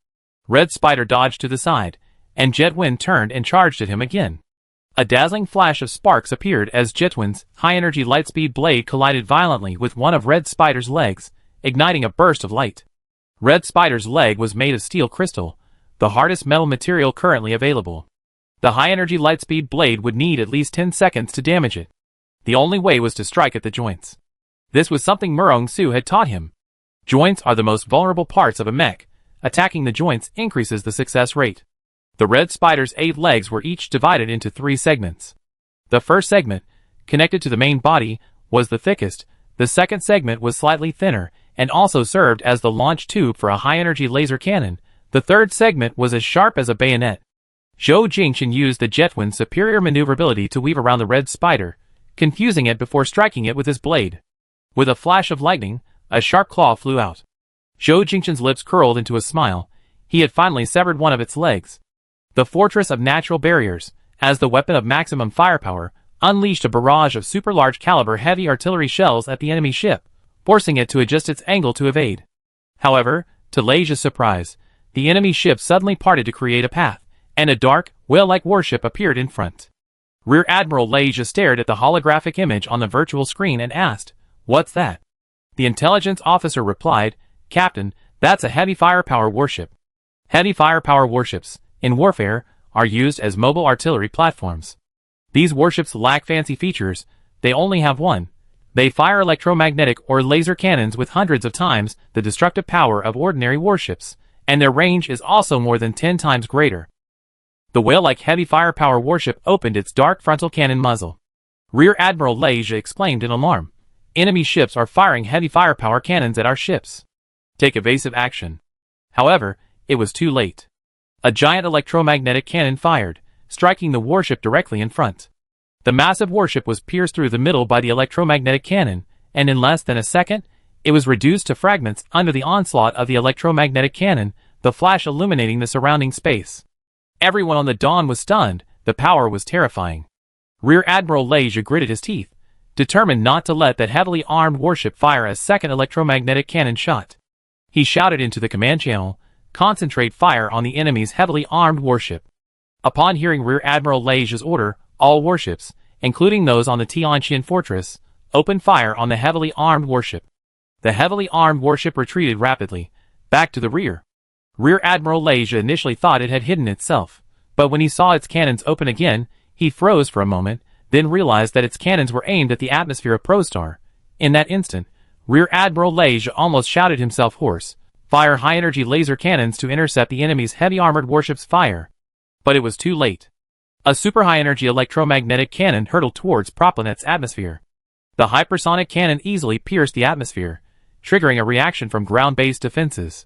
Red Spider dodged to the side, and Jetwind turned and charged at him again. A dazzling flash of sparks appeared as Jetwind's high-energy lightspeed blade collided violently with one of Red Spider's legs, igniting a burst of light. Red Spider's leg was made of steel crystal, the hardest metal material currently available. The high-energy lightspeed blade would need at least 10 seconds to damage it. The only way was to strike at the joints. This was something Murong Su had taught him. Joints are the most vulnerable parts of a mech. Attacking the joints increases the success rate. The Red Spider's 8 legs were each divided into 3 segments. The first segment, connected to the main body, was the thickest. The second segment was slightly thinner, and also served as the launch tube for a high-energy laser cannon. The third segment was as sharp as a bayonet. Zhou Jingchen used the Jetwind's superior maneuverability to weave around the Red Spider, confusing it before striking it with his blade. With a flash of lightning, a sharp claw flew out. Zhou Jingchen's lips curled into a smile. He had finally severed one of its legs. The Fortress of Natural Barriers, as the weapon of maximum firepower, unleashed a barrage of super-large caliber heavy artillery shells at the enemy ship, forcing it to adjust its angle to evade. However, to Leija's surprise, the enemy ship suddenly parted to create a path, and a dark, whale-like warship appeared in front. Rear Admiral Leija stared at the holographic image on the virtual screen and asked, "What's that?" The intelligence officer replied, "Captain, that's a heavy firepower warship." Heavy firepower warships, in warfare, are used as mobile artillery platforms. These warships lack fancy features, they only have one. They fire electromagnetic or laser cannons with hundreds of times the destructive power of ordinary warships, and their range is also more than 10 times greater. The whale-like heavy firepower warship opened its dark frontal cannon muzzle. Rear Admiral Leja exclaimed in alarm. Enemy ships are firing heavy firepower cannons at our ships. Take evasive action. However, it was too late. A giant electromagnetic cannon fired, striking the warship directly in front. The massive warship was pierced through the middle by the electromagnetic cannon, and in less than a second, it was reduced to fragments under the onslaught of the electromagnetic cannon, the flash illuminating the surrounding space. Everyone on the Dawn was stunned. The power was terrifying. Rear Admiral Leja gritted his teeth, determined not to let that heavily armed warship fire a second electromagnetic cannon shot. He shouted into the command channel, "Concentrate fire on the enemy's heavily armed warship." Upon hearing Rear Admiral Leja's order, all warships, including those on the Tianqian fortress, opened fire on the heavily armed warship. The heavily armed warship retreated rapidly, back to the rear. Rear Admiral Leja initially thought it had hidden itself, but when he saw its cannons open again, he froze for a moment, then realized that its cannons were aimed at the atmosphere of Prostar. In that instant, Rear Admiral Leja almost shouted himself hoarse, "Fire high-energy laser cannons to intercept the enemy's heavy armored warship's fire." But it was too late. A super high-energy electromagnetic cannon hurtled towards Proplanet's atmosphere. The hypersonic cannon easily pierced the atmosphere, triggering a reaction from ground-based defenses.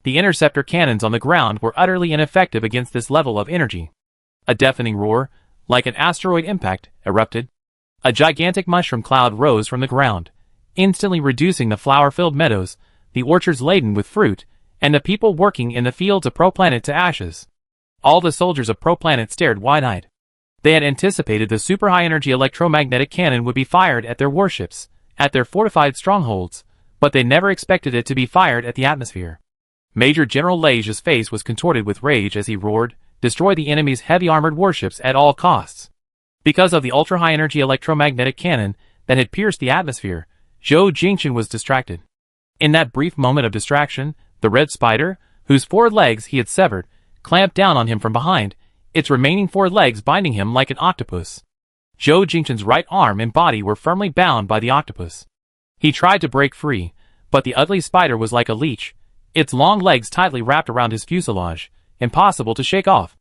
The interceptor cannons on the ground were utterly ineffective against this level of energy. A deafening roar, like an asteroid impact, erupted. A gigantic mushroom cloud rose from the ground, instantly reducing the flower-filled meadows, the orchards laden with fruit, and the people working in the fields of Proplanet to ashes. All the soldiers of Proplanet stared wide-eyed. They had anticipated the super high-energy electromagnetic cannon would be fired at their warships, at their fortified strongholds, but they never expected it to be fired at the atmosphere. Major General Leja's face was contorted with rage as he roared, "Destroy the enemy's heavy armored warships at all costs." Because of the ultra-high-energy electromagnetic cannon that had pierced the atmosphere, Zhou Jingchen was distracted. In that brief moment of distraction, the red spider, whose 4 legs he had severed, clamped down on him from behind, its remaining 4 legs binding him like an octopus. Zhou Jingchen's right arm and body were firmly bound by the octopus. He tried to break free, but the ugly spider was like a leech, its long legs tightly wrapped around his fuselage, impossible to shake off.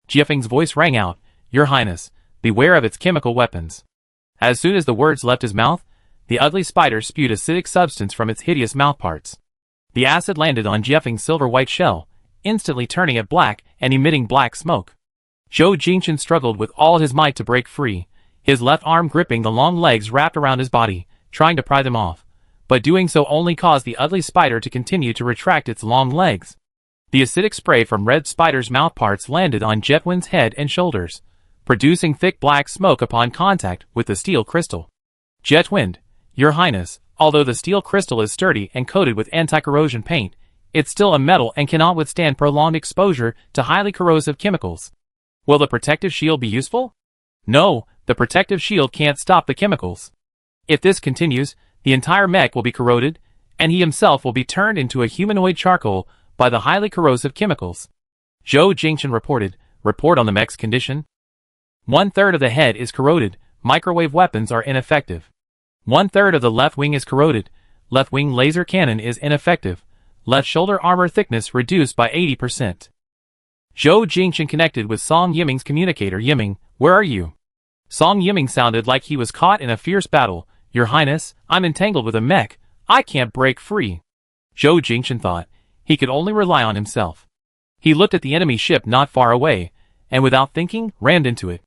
Jiefeng's voice rang out, "Your Highness, beware of its chemical weapons." As soon as the words left his mouth, the ugly spider spewed acidic substance from its hideous mouthparts. The acid landed on Jiefeng's silver-white shell, instantly turning it black and emitting black smoke. Zhou Jingchen struggled with all his might to break free, his left arm gripping the long legs wrapped around his body, trying to pry them off. But doing so only caused the ugly spider to continue to retract its long legs. The acidic spray from Red Spider's mouthparts landed on Jetwin's head and shoulders, producing thick black smoke upon contact with the steel crystal. "Jetwind, Your Highness, although the steel crystal is sturdy and coated with anti-corrosion paint, it's still a metal and cannot withstand prolonged exposure to highly corrosive chemicals. Will the protective shield be useful?" "No, the protective shield can't stop the chemicals. If this continues, the entire mech will be corroded, and he himself will be turned into a humanoid charcoal by the highly corrosive chemicals." Zhou Jingchen reported, "Report on the mech's condition." 1/3 of the head is corroded, microwave weapons are ineffective. 1/3 of the left wing is corroded, left wing laser cannon is ineffective, left shoulder armor thickness reduced by 80%. Zhou Jingchen connected with Song Yiming's communicator. "Yiming, where are you?" Song Yiming sounded like he was caught in a fierce battle. "Your Highness, I'm entangled with a mech. I can't break free." Zhou Jingchen thought. He could only rely on himself. He looked at the enemy ship not far away, and without thinking, rammed into it.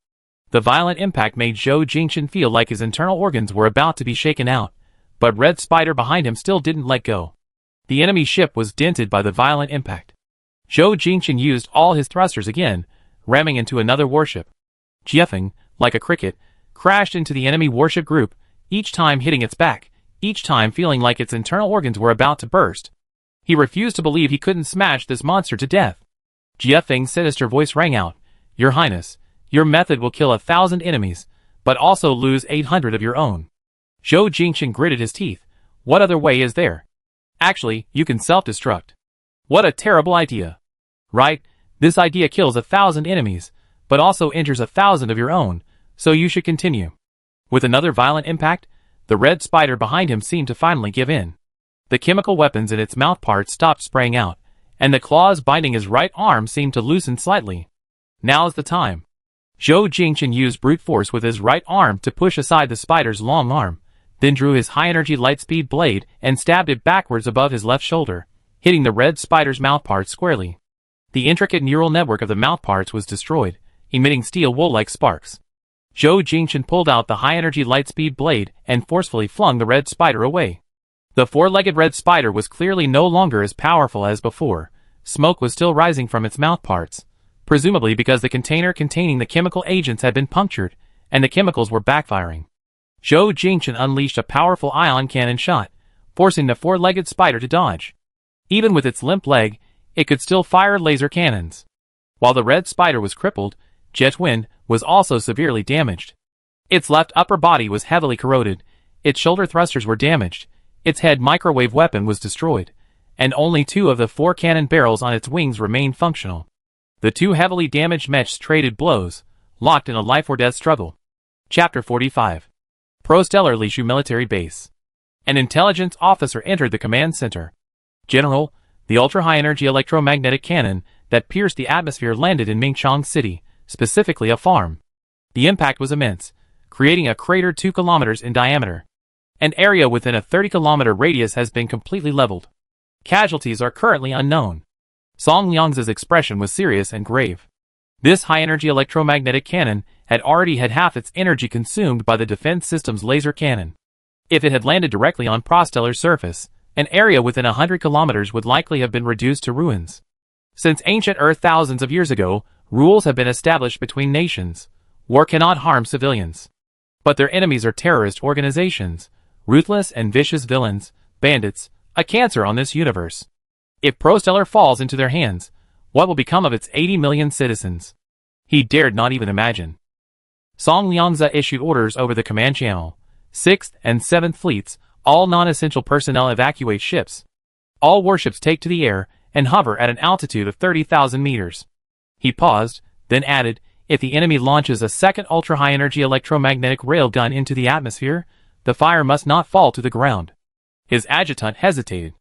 The violent impact made Zhou Jingchen feel like his internal organs were about to be shaken out, but Red Spider behind him still didn't let go. The enemy ship was dented by the violent impact. Zhou Jingchen used all his thrusters again, ramming into another warship. Jiefeng, like a cricket, crashed into the enemy warship group, each time hitting its back, each time feeling like its internal organs were about to burst. He refused to believe he couldn't smash this monster to death. Jiefeng's sinister voice rang out, "Your Highness, your method will kill 1,000 enemies, but also lose 800 of your own." Zhou Jingchen gritted his teeth. "What other way is there? Actually, you can self-destruct." "What a terrible idea." "Right, this idea kills 1,000 enemies, but also injures 1,000 of your own, so you should continue." With another violent impact, the red spider behind him seemed to finally give in. The chemical weapons in its mouthparts stopped spraying out, and the claws binding his right arm seemed to loosen slightly. "Now's the time." Zhou Jingchen used brute force with his right arm to push aside the spider's long arm, then drew his high-energy lightspeed blade and stabbed it backwards above his left shoulder, hitting the red spider's mouthparts squarely. The intricate neural network of the mouthparts was destroyed, emitting steel wool-like sparks. Zhou Jingchen pulled out the high-energy lightspeed blade and forcefully flung the red spider away. The four-legged red spider was clearly no longer as powerful as before. Smoke was still rising from its mouthparts, presumably because the container containing the chemical agents had been punctured, and the chemicals were backfiring. Zhou Jingchen unleashed a powerful ion cannon shot, forcing the four-legged spider to dodge. Even with its limp leg, it could still fire laser cannons. While the red spider was crippled, Jetwind was also severely damaged. Its left upper body was heavily corroded, its shoulder thrusters were damaged, its head microwave weapon was destroyed, and only 2 of the 4 cannon barrels on its wings remained functional. The 2 heavily damaged mechs traded blows, locked in a life-or-death struggle. Chapter 45. Pro-Stellar Lishu Military Base. An intelligence officer entered the command center. General, the ultra-high-energy electromagnetic cannon that pierced the atmosphere landed in Mingchang City, specifically a farm. The impact was immense, creating a crater 2 kilometers in diameter. An area within a 30-kilometer radius has been completely leveled. Casualties are currently unknown. Song Liang's expression was serious and grave. This high-energy electromagnetic cannon had already had half its energy consumed by the defense system's laser cannon. If it had landed directly on Prostellar's surface, an area within 100 kilometers would likely have been reduced to ruins. Since ancient Earth thousands of years ago, rules have been established between nations. War cannot harm civilians. But their enemies are terrorist organizations, ruthless and vicious villains, bandits, a cancer on this universe. If Prostellar falls into their hands, what will become of its 80 million citizens? He dared not even imagine. Song Liangza issued orders over the command channel. 6th and 7th fleets, all non-essential personnel evacuate ships. All warships take to the air and hover at an altitude of 30,000 meters. He paused, then added, if the enemy launches a second ultra-high-energy electromagnetic railgun into the atmosphere, the fire must not fall to the ground. His adjutant hesitated.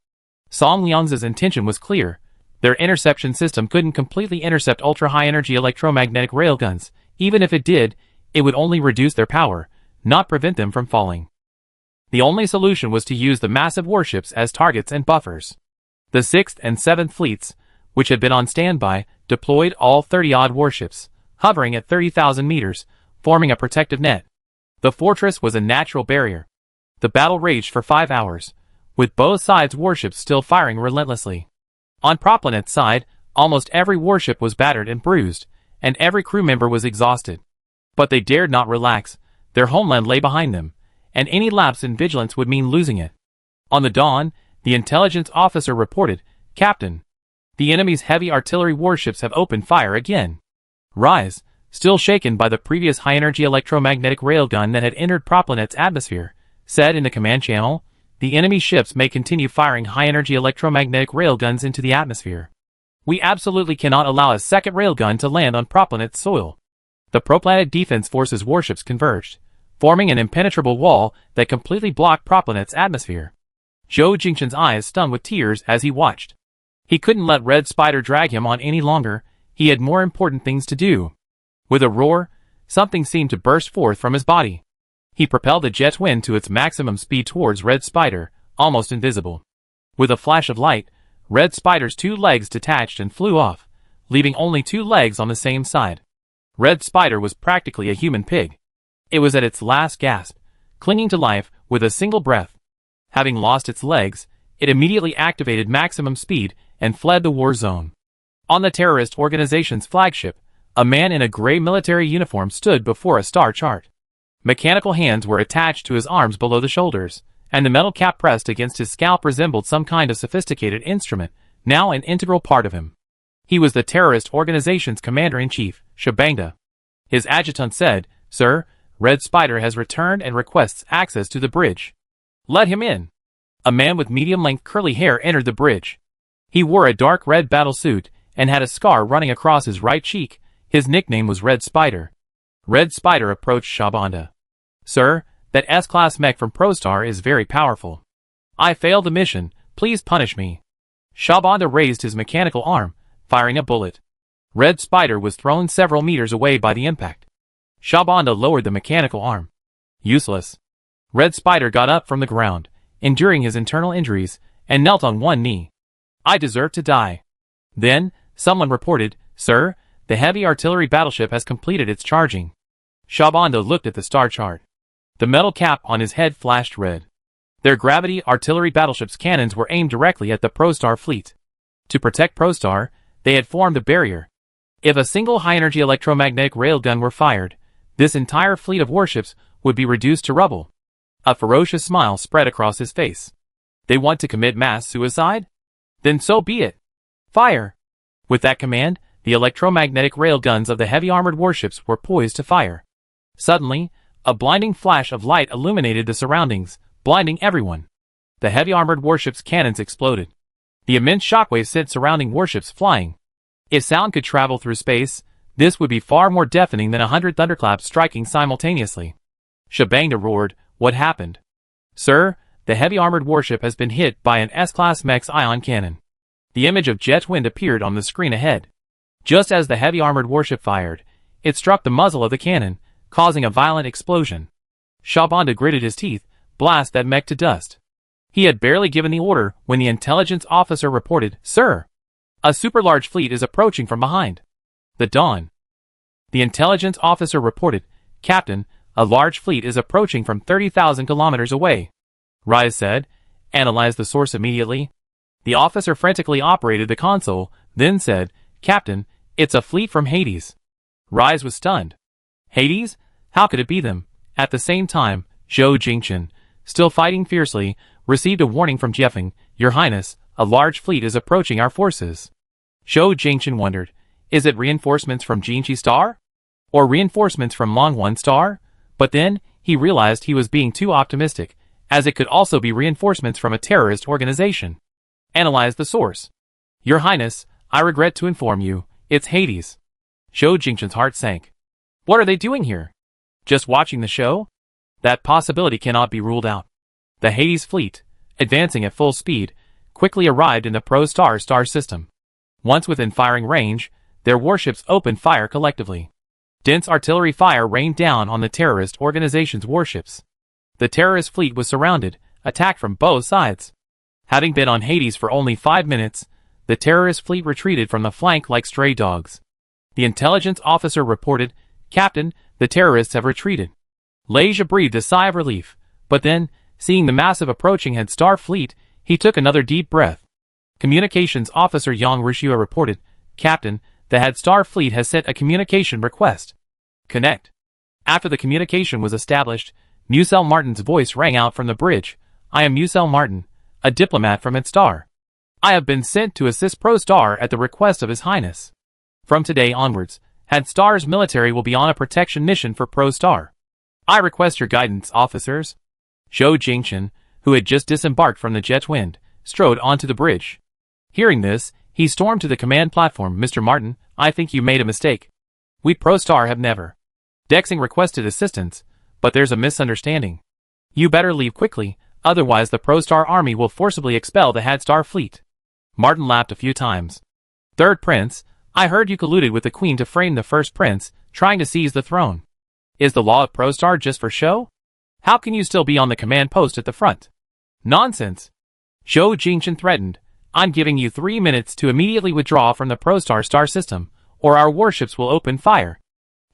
Song Liang's intention was clear. Their interception system couldn't completely intercept ultra-high-energy electromagnetic railguns. Even if it did, it would only reduce their power, not prevent them from falling. The only solution was to use the massive warships as targets and buffers. The 6th and 7th fleets, which had been on standby, deployed all 30-odd warships, hovering at 30,000 meters, forming a protective net. The fortress was a natural barrier. The battle raged for 5 hours, with both sides' warships still firing relentlessly. On Proplanet's side, almost every warship was battered and bruised, and every crew member was exhausted. But they dared not relax. Their homeland lay behind them, and any lapse in vigilance would mean losing it. On the dawn, the intelligence officer reported, Captain, the enemy's heavy artillery warships have opened fire again. Rise, still shaken by the previous high-energy electromagnetic railgun that had entered Proplanet's atmosphere, said in the command channel, the enemy ships may continue firing high-energy electromagnetic railguns into the atmosphere. We absolutely cannot allow a second railgun to land on Proplanet's soil. The Proplanet Defense Force's warships converged, forming an impenetrable wall that completely blocked Proplanet's atmosphere. Zhou Jingchen's eyes stung with tears as he watched. He couldn't let Red Spider drag him on any longer. He had more important things to do. With a roar, something seemed to burst forth from his body. He propelled the Jetwind to its maximum speed towards Red Spider, almost invisible. With a flash of light, Red Spider's 2 legs detached and flew off, leaving only 2 legs on the same side. Red Spider was practically a human pig. It was at its last gasp, clinging to life with a single breath. Having lost its legs, it immediately activated maximum speed and fled the war zone. On the terrorist organization's flagship, a man in a gray military uniform stood before a star chart. Mechanical hands were attached to his arms below the shoulders, and the metal cap pressed against his scalp resembled some kind of sophisticated instrument, now an integral part of him. He was the terrorist organization's commander-in-chief, Shabangda. His adjutant said, Sir, Red Spider has returned and requests access to the bridge. Let him in. A man with medium-length curly hair entered the bridge. He wore a dark red battle suit and had a scar running across his right cheek. His nickname was Red Spider. Red Spider approached Shabanda. Sir, that S-Class mech from ProStar is very powerful. I failed the mission, please punish me. Shabanda raised his mechanical arm, firing a bullet. Red Spider was thrown several meters away by the impact. Shabanda lowered the mechanical arm. Useless. Red Spider got up from the ground, enduring his internal injuries, and knelt on one knee. I deserve to die. Then, someone reported, Sir, the heavy artillery battleship has completed its charging. Shabanda looked at the star chart. The metal cap on his head flashed red. Their gravity artillery battleship's cannons were aimed directly at the ProStar fleet. To protect ProStar, they had formed a barrier. If a single high-energy electromagnetic railgun were fired, this entire fleet of warships would be reduced to rubble. A ferocious smile spread across his face. They want to commit mass suicide? Then so be it. Fire! With that command, the electromagnetic railguns of the heavy armored warships were poised to fire. Suddenly, a blinding flash of light illuminated the surroundings, blinding everyone. The heavy armored warship's cannons exploded. The immense shockwaves sent surrounding warships flying. If sound could travel through space, this would be far more deafening than 100 thunderclaps striking simultaneously. Shabanda roared, What happened? Sir, the heavy armored warship has been hit by an S-class Mech's ion cannon. The image of jet wind appeared on the screen ahead. Just as the heavy armored warship fired, it struck the muzzle of the cannon, causing a violent explosion. Shabanda gritted his teeth, blast that Mech to dust. He had barely given the order when the intelligence officer reported, Sir, a super-large fleet is approaching from behind. The dawn. The intelligence officer reported, Captain, a large fleet is approaching from 30,000 kilometers away. Rise said, Analyze the source immediately. The officer frantically operated the console, then said, Captain, it's a fleet from Hades. Rise was stunned. Hades? How could it be them? At the same time, Zhou Jingchen, still fighting fiercely, received a warning from Jiefeng, Your Highness, a large fleet is approaching our forces. Zhou Jingchen wondered, is it reinforcements from Jinchi Star? Or reinforcements from Longhuan Star? But then, he realized he was being too optimistic, as it could also be reinforcements from a terrorist organization. Analyze the source. Your Highness, I regret to inform you, it's Hades. Zhou Jingchen's heart sank. What are they doing here? Just watching the show? That possibility cannot be ruled out. The Hades fleet, advancing at full speed, quickly arrived in the ProStar star system. Once within firing range, their warships opened fire collectively. Dense artillery fire rained down on the terrorist organization's warships. The terrorist fleet was surrounded, attacked from both sides. Having been on Hades for only 5 minutes, the terrorist fleet retreated from the flank like stray dogs. The intelligence officer reported, Captain, the terrorists have retreated. Leja breathed a sigh of relief, but then, seeing the massive approaching Head Star fleet, he took another deep breath. Communications officer Yang Rishua reported, Captain, the Head Star fleet has sent a communication request. Connect. After the communication was established, Musel Martin's voice rang out from the bridge. I am Musel Martin, a diplomat from Head Star. I have been sent to assist ProStar at the request of His Highness. From today onwards, Head Star's military will be on a protection mission for ProStar. I request your guidance, officers. Zhou Jingchen, who had just disembarked from the jet wind, strode onto the bridge. Hearing this, he stormed to the command platform. Mr. Martin, I think you made a mistake. We ProStar have never. Dexing requested assistance, but there's a misunderstanding. You better leave quickly, otherwise the ProStar army will forcibly expel the Head Star fleet. Martin laughed a few times. Third Prince, I heard you colluded with the Queen to frame the first Prince, trying to seize the throne. Is the law of ProStar just for show? How can you still be on the command post at the front? Nonsense. Zhou Jingchen threatened, I'm giving you 3 minutes to immediately withdraw from the ProStar star system, or our warships will open fire.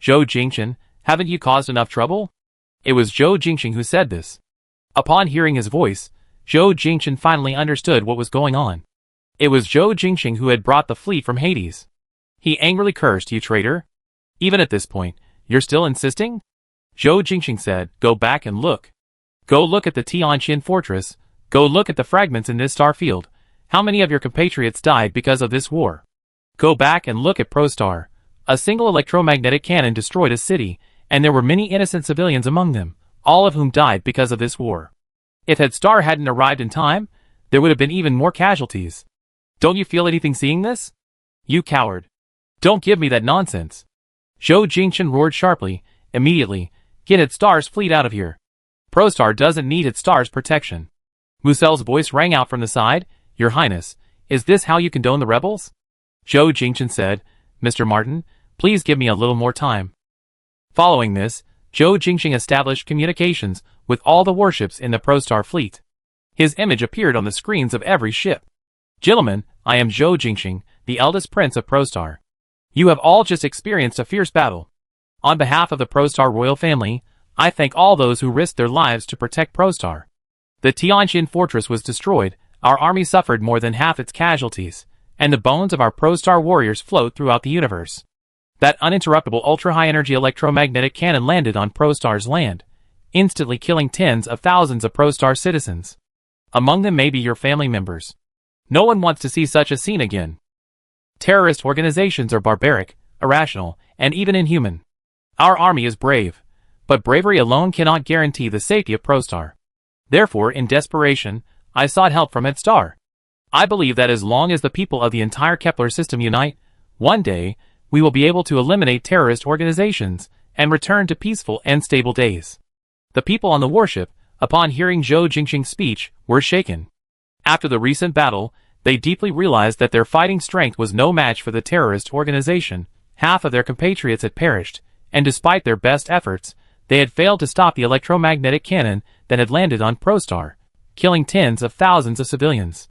Zhou Jingchen, haven't you caused enough trouble? It was Zhou Jingchen who said this. Upon hearing his voice, Zhou Jingchen finally understood what was going on. It was Zhou Jingchen who had brought the fleet from Hades. He angrily cursed, you traitor. Even at this point, you're still insisting? Zhou Jingchen said, go back and look. Go look at the Tianjin fortress. Go look at the fragments in this star field. How many of your compatriots died because of this war? Go back and look at ProStar. A single electromagnetic cannon destroyed a city, and there were many innocent civilians among them, all of whom died because of this war. If Head Star hadn't arrived in time, there would have been even more casualties. Don't you feel anything seeing this? You coward. Don't give me that nonsense. Zhou Jingchen roared sharply, immediately, get Head Star's fleet out of here. ProStar doesn't need Head Star's protection. Musel's voice rang out from the side, Your Highness, is this how you condone the rebels? Zhou Jingchen said, Mr. Martin, please give me a little more time. Following this, Zhou Jingxing established communications with all the warships in the ProStar fleet. His image appeared on the screens of every ship. Gentlemen, I am Zhou Jingxing, the eldest prince of ProStar. You have all just experienced a fierce battle. On behalf of the ProStar royal family, I thank all those who risked their lives to protect ProStar. The Tianjin fortress was destroyed, our army suffered more than half its casualties, and the bones of our ProStar warriors float throughout the universe. That uninterruptible ultra-high-energy electromagnetic cannon landed on ProStar's land, instantly killing tens of thousands of ProStar citizens. Among them may be your family members. No one wants to see such a scene again. Terrorist organizations are barbaric, irrational, and even inhuman. Our army is brave, but bravery alone cannot guarantee the safety of ProStar. Therefore, in desperation, I sought help from Headstar. I believe that as long as the people of the entire Kepler system unite, one day, we will be able to eliminate terrorist organizations and return to peaceful and stable days. The people on the warship, upon hearing Zhou Jingxing's speech, were shaken. After the recent battle, they deeply realized that their fighting strength was no match for the terrorist organization. Half of their compatriots had perished, and despite their best efforts, they had failed to stop the electromagnetic cannon that had landed on ProStar, killing tens of thousands of civilians.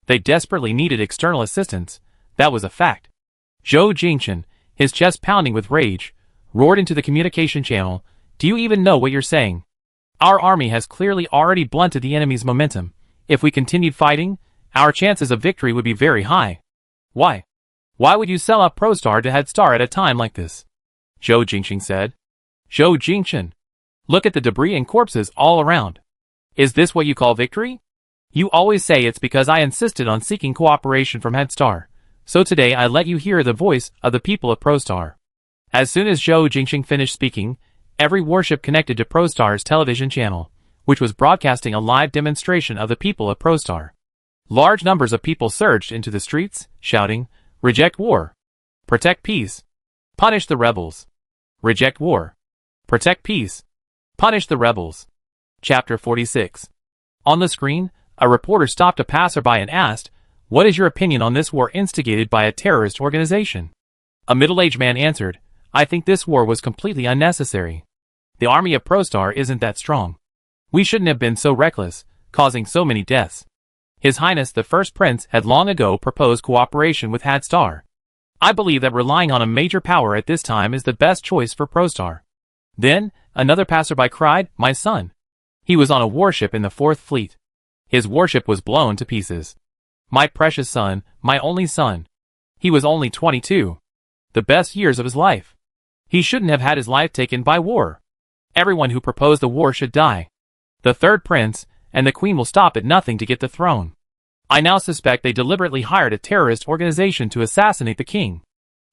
They desperately needed external assistance, that was a fact. Zhou Jingxing, his chest pounding with rage, roared into the communication channel, "Do you even know what you're saying? Our army has clearly already blunted the enemy's momentum. If we continued fighting, our chances of victory would be very high. Why? Why would you sell out ProStar to Headstar at a time like this?" Zhou Jingxing said. "Zhou Jingxing, look at the debris and corpses all around. Is this what you call victory? You always say it's because I insisted on seeking cooperation from Headstar. So today I let you hear the voice of the people of ProStar." As soon as Zhou Jingxing finished speaking, every warship connected to ProStar's television channel, which was broadcasting a live demonstration of the people of ProStar. Large numbers of people surged into the streets, shouting, "Reject war! Protect peace! Punish the rebels! Reject war! Protect peace! Punish the rebels!" Chapter 46. On the screen, a reporter stopped a passerby and asked, "What is your opinion on this war instigated by a terrorist organization?" A middle-aged man answered, "I think this war was completely unnecessary. The army of ProStar isn't that strong. We shouldn't have been so reckless, causing so many deaths. His Highness the First Prince had long ago proposed cooperation with Headstar. I believe that relying on a major power at this time is the best choice for ProStar." Then, another passerby cried, "My son. He was on a warship in the 4th Fleet. His warship was blown to pieces. My precious son, my only son. He was only 22. The best years of his life. He shouldn't have had his life taken by war. Everyone who proposed the war should die. The 3rd prince and the queen will stop at nothing to get the throne. I now suspect they deliberately hired a terrorist organization to assassinate the king.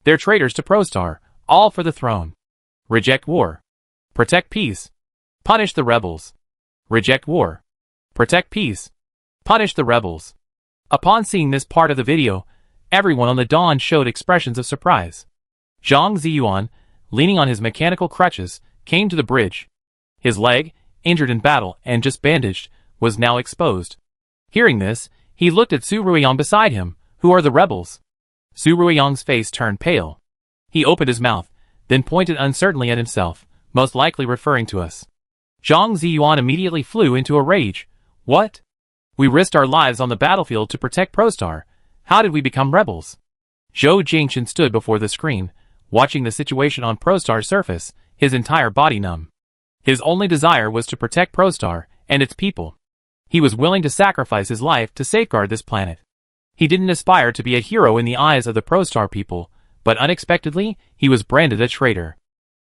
They're traitors to ProStar, all for the throne. Reject war. Protect peace. Punish the rebels. Reject war. Protect peace. Punish the rebels." Upon seeing this part of the video, everyone on the Dawn showed expressions of surprise. Zhang Ziyuan, leaning on his mechanical crutches, came to the bridge. His leg, injured in battle and just bandaged, was now exposed. Hearing this, he looked at Su Ruiyang beside him. "Who are the rebels?" Su Ruiyang's face turned pale. He opened his mouth, then pointed uncertainly at himself, most likely referring to us. Zhang Ziyuan immediately flew into a rage. "What? We risked our lives on the battlefield to protect ProStar. How did we become rebels?" Zhou Jingxing stood before the screen, watching the situation on ProStar's surface, his entire body numb. His only desire was to protect ProStar and its people. He was willing to sacrifice his life to safeguard this planet. He didn't aspire to be a hero in the eyes of the ProStar people, but unexpectedly, he was branded a traitor.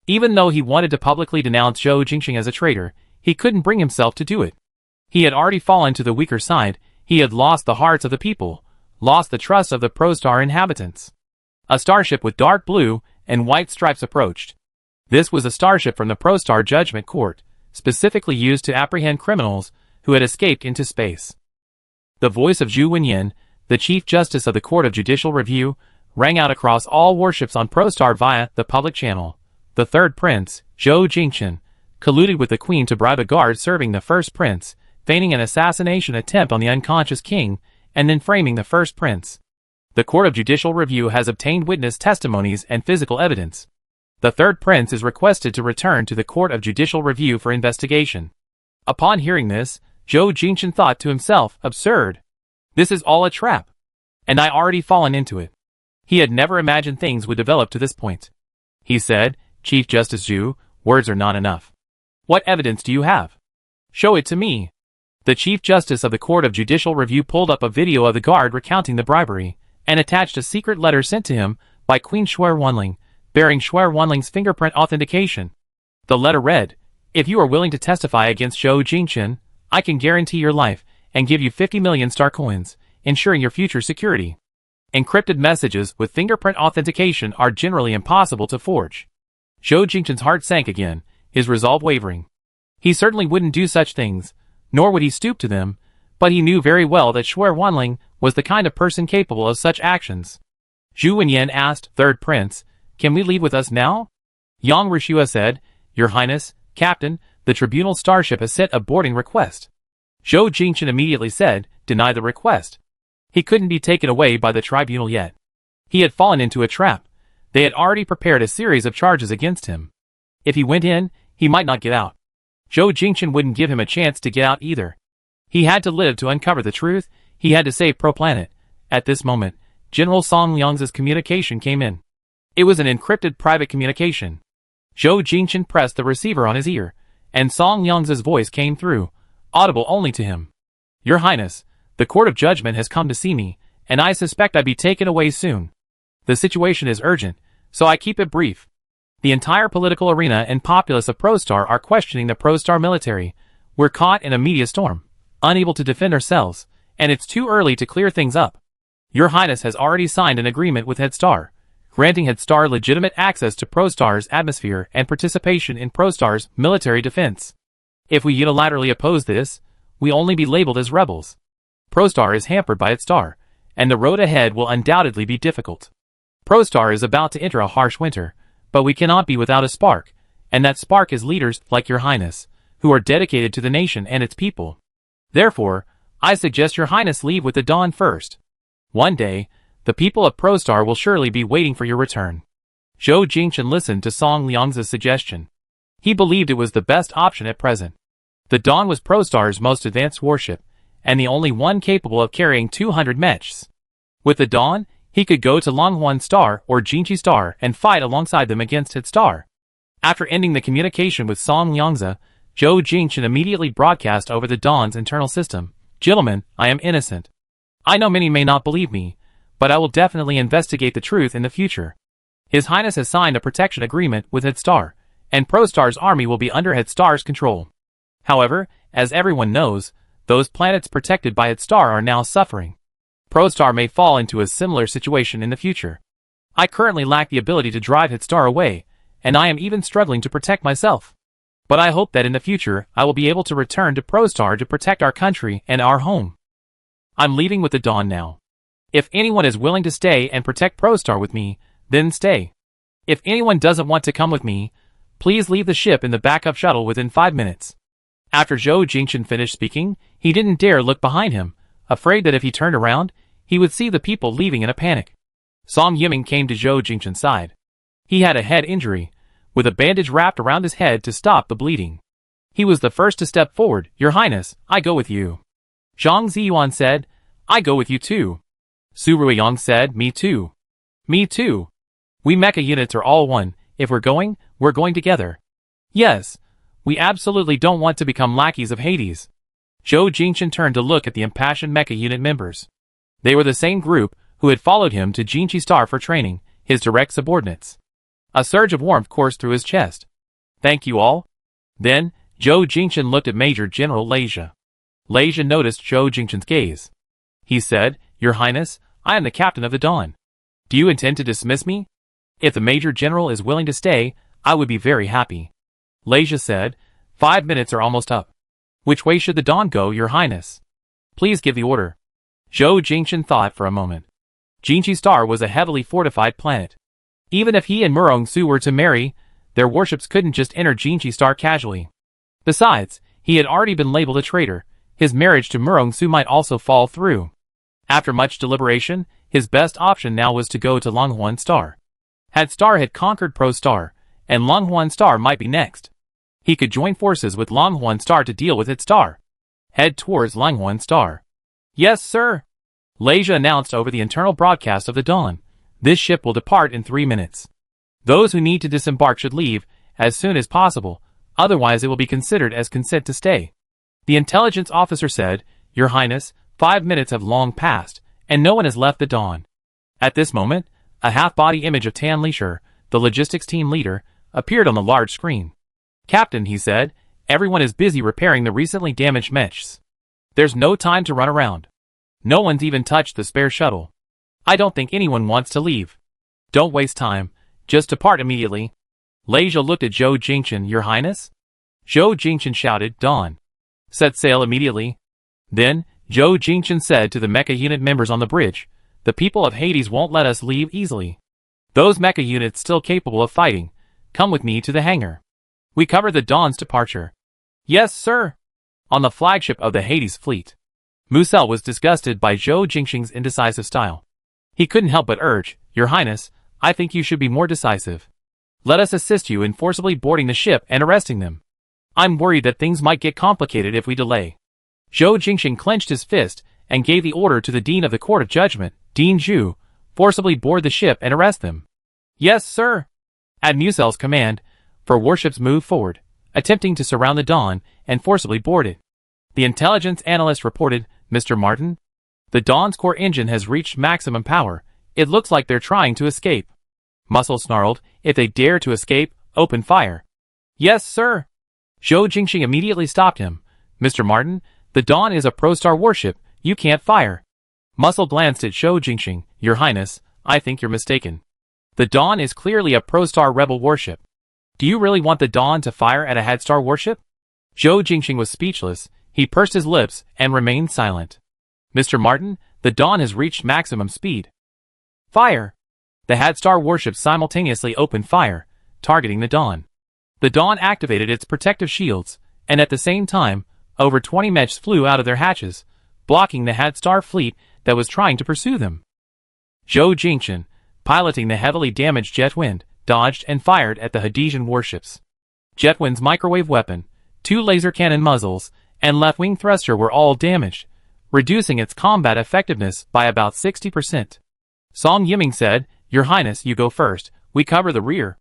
Even though he wanted to publicly denounce Zhou Jingxing as a traitor, he couldn't bring himself to do it. He had already fallen to the weaker side, he had lost the hearts of the people, lost the trust of the ProStar inhabitants. A starship with dark blue and white stripes approached. This was a starship from the ProStar Judgment Court, specifically used to apprehend criminals who had escaped into space. The voice of Zhu Wenyan, the Chief Justice of the Court of Judicial Review, rang out across all warships on ProStar via the public channel. The 3rd prince, Zhou Jingxing, colluded with the queen to bribe a guard serving the 1st prince, feigning an assassination attempt on the unconscious king, and then framing the 1st prince. The Court of Judicial Review has obtained witness testimonies and physical evidence. The third prince is requested to return to the Court of Judicial Review for investigation. Upon hearing this, Zhou Jingchen thought to himself, absurd. This is all a trap. And I already fallen into it. He had never imagined things would develop to this point. He said, Chief Justice Zhu, words are not enough. What evidence do you have? Show it to me. The Chief Justice of the Court of Judicial Review pulled up a video of the guard recounting the bribery, and attached a secret letter sent to him by Queen Shuer Wanling, bearing Shuer Wanling's fingerprint authentication. The letter read, If you are willing to testify against Zhou Jingchen, I can guarantee your life and give you 50 million star coins, ensuring your future security. Encrypted messages with fingerprint authentication are generally impossible to forge. Zhou Jingchen's heart sank again, his resolve wavering. He certainly wouldn't do such things, nor would he stoop to them, but he knew very well that Shuer Wanling was the kind of person capable of such actions. Zhu Wenyan asked, Third Prince, can we leave with us now? Yang Rishua said, Your Highness, Captain, the tribunal starship has sent a boarding request. Zhou Jingchen immediately said, Deny the request. He couldn't be taken away by the tribunal yet. He had fallen into a trap. They had already prepared a series of charges against him. If he went in, he might not get out. Zhou Jingchen wouldn't give him a chance to get out either. He had to live to uncover the truth. He had to save Pro-Planet. At this moment, General Song Liang's communication came in. It was an encrypted private communication. Zhou Jingchen pressed the receiver on his ear, and Song Liang's voice came through, audible only to him. Your Highness, the Court of Judgment has come to see me, and I suspect I'd be taken away soon. The situation is urgent, so I keep it brief. The entire political arena and populace of ProStar are questioning the ProStar military. We're caught in a media storm, unable to defend ourselves, and it's too early to clear things up. Your Highness has already signed an agreement with Headstar, granting Headstar legitimate access to ProStar's atmosphere and participation in ProStar's military defense. If we unilaterally oppose this, we only be labeled as rebels. ProStar is hampered by Headstar, and the road ahead will undoubtedly be difficult. ProStar is about to enter a harsh winter, but we cannot be without a spark, and that spark is leaders like Your Highness, who are dedicated to the nation and its people. Therefore, I suggest Your Highness leave with the dawn first. One day, the people of ProStar will surely be waiting for your return. Zhou Jingchen listened to Song Liang's suggestion. He believed it was the best option at present. The Dawn was ProStar's most advanced warship, and the only one capable of carrying 200 Mechs. With the Dawn, he could go to Longhuan Star or Jinchi Star and fight alongside them against Headstar. After ending the communication with Song Liangza, Zhou Jingchen immediately broadcast over the Dawn's internal system. Gentlemen, I am innocent. I know many may not believe me, but I will definitely investigate the truth in the future. His Highness has signed a protection agreement with Headstar, and ProStar's army will be under Headstar's control. However, as everyone knows, those planets protected by Headstar are now suffering. ProStar may fall into a similar situation in the future. I currently lack the ability to drive Headstar away, and I am even struggling to protect myself. But I hope that in the future I will be able to return to ProStar to protect our country and our home. I'm leaving with the Dawn now. If anyone is willing to stay and protect ProStar with me, then stay. If anyone doesn't want to come with me, please leave the ship in the backup shuttle within 5 minutes. After Zhou Jingchen finished speaking, he didn't dare look behind him, afraid that if he turned around, he would see the people leaving in a panic. Song Yiming came to Zhou Jingchen's side. He had a head injury, with a bandage wrapped around his head to stop the bleeding. He was the first to step forward. Your Highness, I go with you. Zhang Ziyuan said, I go with you too. Su Ruiyang said, Me too. Me too. We mecha units are all one. If we're going together. Yes. We absolutely don't want to become lackeys of Hades. Zhou Jingchen turned to look at the impassioned mecha unit members. They were the same group who had followed him to Jinchi Star for training, his direct subordinates. A surge of warmth coursed through his chest. Thank you all. Then, Zhou Jingchen looked at Major General Leisha. Leisha noticed Zhou Jingchen's gaze. He said, Your Highness, I am the captain of the Dawn. Do you intend to dismiss me? If the Major General is willing to stay, I would be very happy. Leisha said, 5 minutes are almost up. Which way should the Dawn go, Your Highness? Please give the order. Zhou Jingchen thought for a moment. Jinchi Star was a heavily fortified planet. Even if he and Murong Su were to marry, their warships couldn't just enter Jinchi Star casually. Besides, he had already been labeled a traitor. His marriage to Murong Su might also fall through. After much deliberation, His best option now was to go to Longhorn Star. Star had conquered Pro Star, and Longhorn Star might be next. He could join forces with Longhorn Star to deal with its star. Head towards Longhorn Star. Yes, sir. Leisha announced over the internal broadcast of the Dawn. This ship will depart in 3 minutes. Those who need to disembark should leave as soon as possible, otherwise it will be considered as consent to stay. The intelligence officer said, Your Highness, 5 minutes have long passed, and no one has left the Dawn. At this moment, a half-body image of Tan Leisure, the logistics team leader, appeared on the large screen. Captain, he said, everyone is busy repairing the recently damaged mechs. There's no time to run around. No one's even touched the spare shuttle. I don't think anyone wants to leave. Don't waste time, just depart immediately. Leisha looked at Zhou Jingchen. Your Highness? Zhou Jingchen shouted, Dawn. Set sail immediately. Then, Zhou Jingchen said to the mecha unit members on the bridge, the people of Hades won't let us leave easily. Those mecha units still capable of fighting, come with me to the hangar. We cover the Dawn's departure. Yes, sir. On the flagship of the Hades fleet. Musel was disgusted by Zhou Jingchen's indecisive style. He couldn't help but urge, Your Highness, I think you should be more decisive. Let us assist you in forcibly boarding the ship and arresting them. I'm worried that things might get complicated if we delay. Zhou Jingchen clenched his fist and gave the order to the Dean of the Court of Judgment, Dean Zhu, forcibly board the ship and arrest them. Yes, sir. At Musel's command, 4 warships moved forward, attempting to surround the Dawn and forcibly board it. The intelligence analyst reported, Mr. Martin, the Dawn's core engine has reached maximum power. It looks like they're trying to escape. Muscle snarled, if they dare to escape, open fire. Yes, sir. Zhou Jingchen immediately stopped him. Mr. Martin, the Dawn is a Pro-Star warship. You can't fire. Muscle glanced at Zhou Jingchen. Your Highness, I think you're mistaken. The Dawn is clearly a Pro-Star rebel warship. Do you really want the Dawn to fire at a Had-Star warship? Zhou Jingchen was speechless. He pursed his lips and remained silent. Mr. Martin, the Dawn has reached maximum speed. Fire! The Had-Star warships simultaneously opened fire, targeting the Dawn. The Dawn activated its protective shields, and at the same time, over 20 mechs flew out of their hatches, blocking the Had-Star fleet that was trying to pursue them. Zhou Jingchen, piloting the heavily damaged Jetwind, dodged and fired at the Hadesian warships. Jetwind's microwave weapon, 2 laser cannon muzzles, and left wing thruster were all damaged, reducing its combat effectiveness by about 60%. Song Yiming said, Your Highness, you go first, we cover the rear.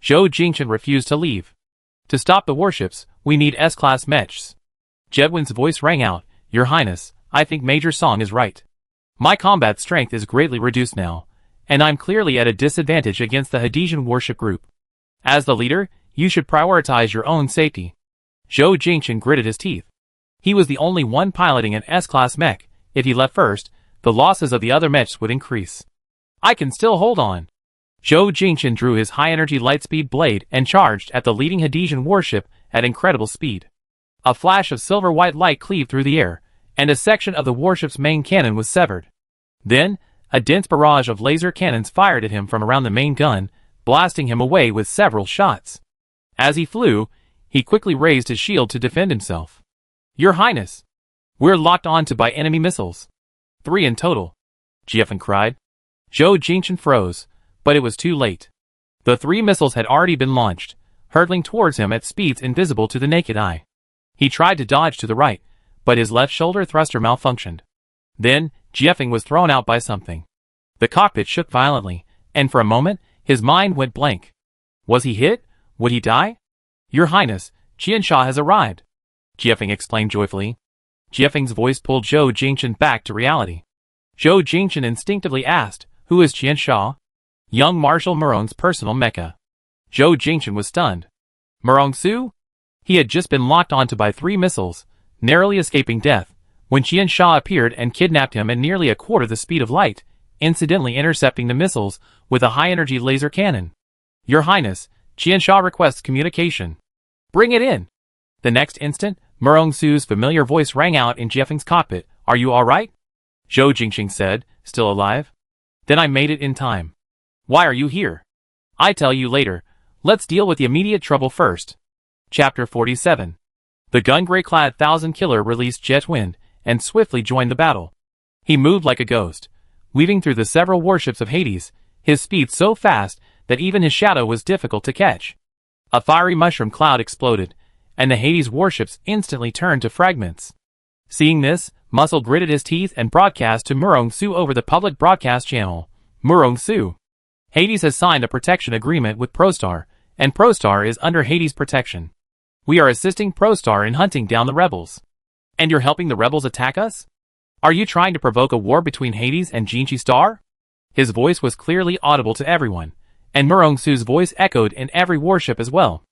Zhou Jingchen refused to leave. To stop the warships, we need S-class mechs. Jetwind's voice rang out, Your Highness, I think Major Song is right. My combat strength is greatly reduced now, and I'm clearly at a disadvantage against the Hadesian warship group. As the leader, you should prioritize your own safety. Zhou Jingchen gritted his teeth. He was the only one piloting an S-class mech. If he left first, the losses of the other mechs would increase. I can still hold on. Zhou Jingchen drew his high-energy lightspeed blade and charged at the leading Hadesian warship at incredible speed. A flash of silver-white light cleaved through the air, and a section of the warship's main cannon was severed. Then, a dense barrage of laser cannons fired at him from around the main gun, blasting him away with several shots. As he flew, he quickly raised his shield to defend himself. Your Highness! We're locked onto by enemy missiles. 3 in total. Jiefeng cried. Zhou Jingchen froze, but it was too late. The 3 missiles had already been launched, hurtling towards him at speeds invisible to the naked eye. He tried to dodge to the right, but his left shoulder thruster malfunctioned. Then, Jiefeng was thrown out by something. The cockpit shook violently, and for a moment, his mind went blank. Was he hit? Would he die? Your Highness, Qiansha has arrived. Jiefeng explained joyfully. Jiefeng's voice pulled Zhou Jingchen back to reality. Zhou Jingchen instinctively asked, Who is Qiansha? Young Marshal Murong's personal mecha. Zhou Jingchen was stunned. Murong Su? He had just been locked onto by 3 missiles, narrowly escaping death, when Qiansha appeared and kidnapped him at nearly a quarter the speed of light, incidentally intercepting the missiles with a high-energy laser cannon. Your Highness, Qiansha requests communication. Bring it in. The next instant, Murong Su's familiar voice rang out in Jiefeng's cockpit. Are you all right? Zhou Jingchen said, still alive? Then I made it in time. Why are you here? I tell you later. Let's deal with the immediate trouble first. Chapter 47. The gun-gray-clad Thousand Killer released Jetwind and swiftly joined the battle. He moved like a ghost, weaving through the several warships of Hades, his speed so fast that even his shadow was difficult to catch. A fiery mushroom cloud exploded, and the Hades warships instantly turned to fragments. Seeing this, Muscle gritted his teeth and broadcast to Murong-Su over the public broadcast channel. Murong-Su. Hades has signed a protection agreement with Prostar, and Prostar is under Hades' protection. We are assisting Prostar in hunting down the rebels. And you're helping the rebels attack us? Are you trying to provoke a war between Hades and Jinchi Star? His voice was clearly audible to everyone, and Murong-Su's voice echoed in every warship as well.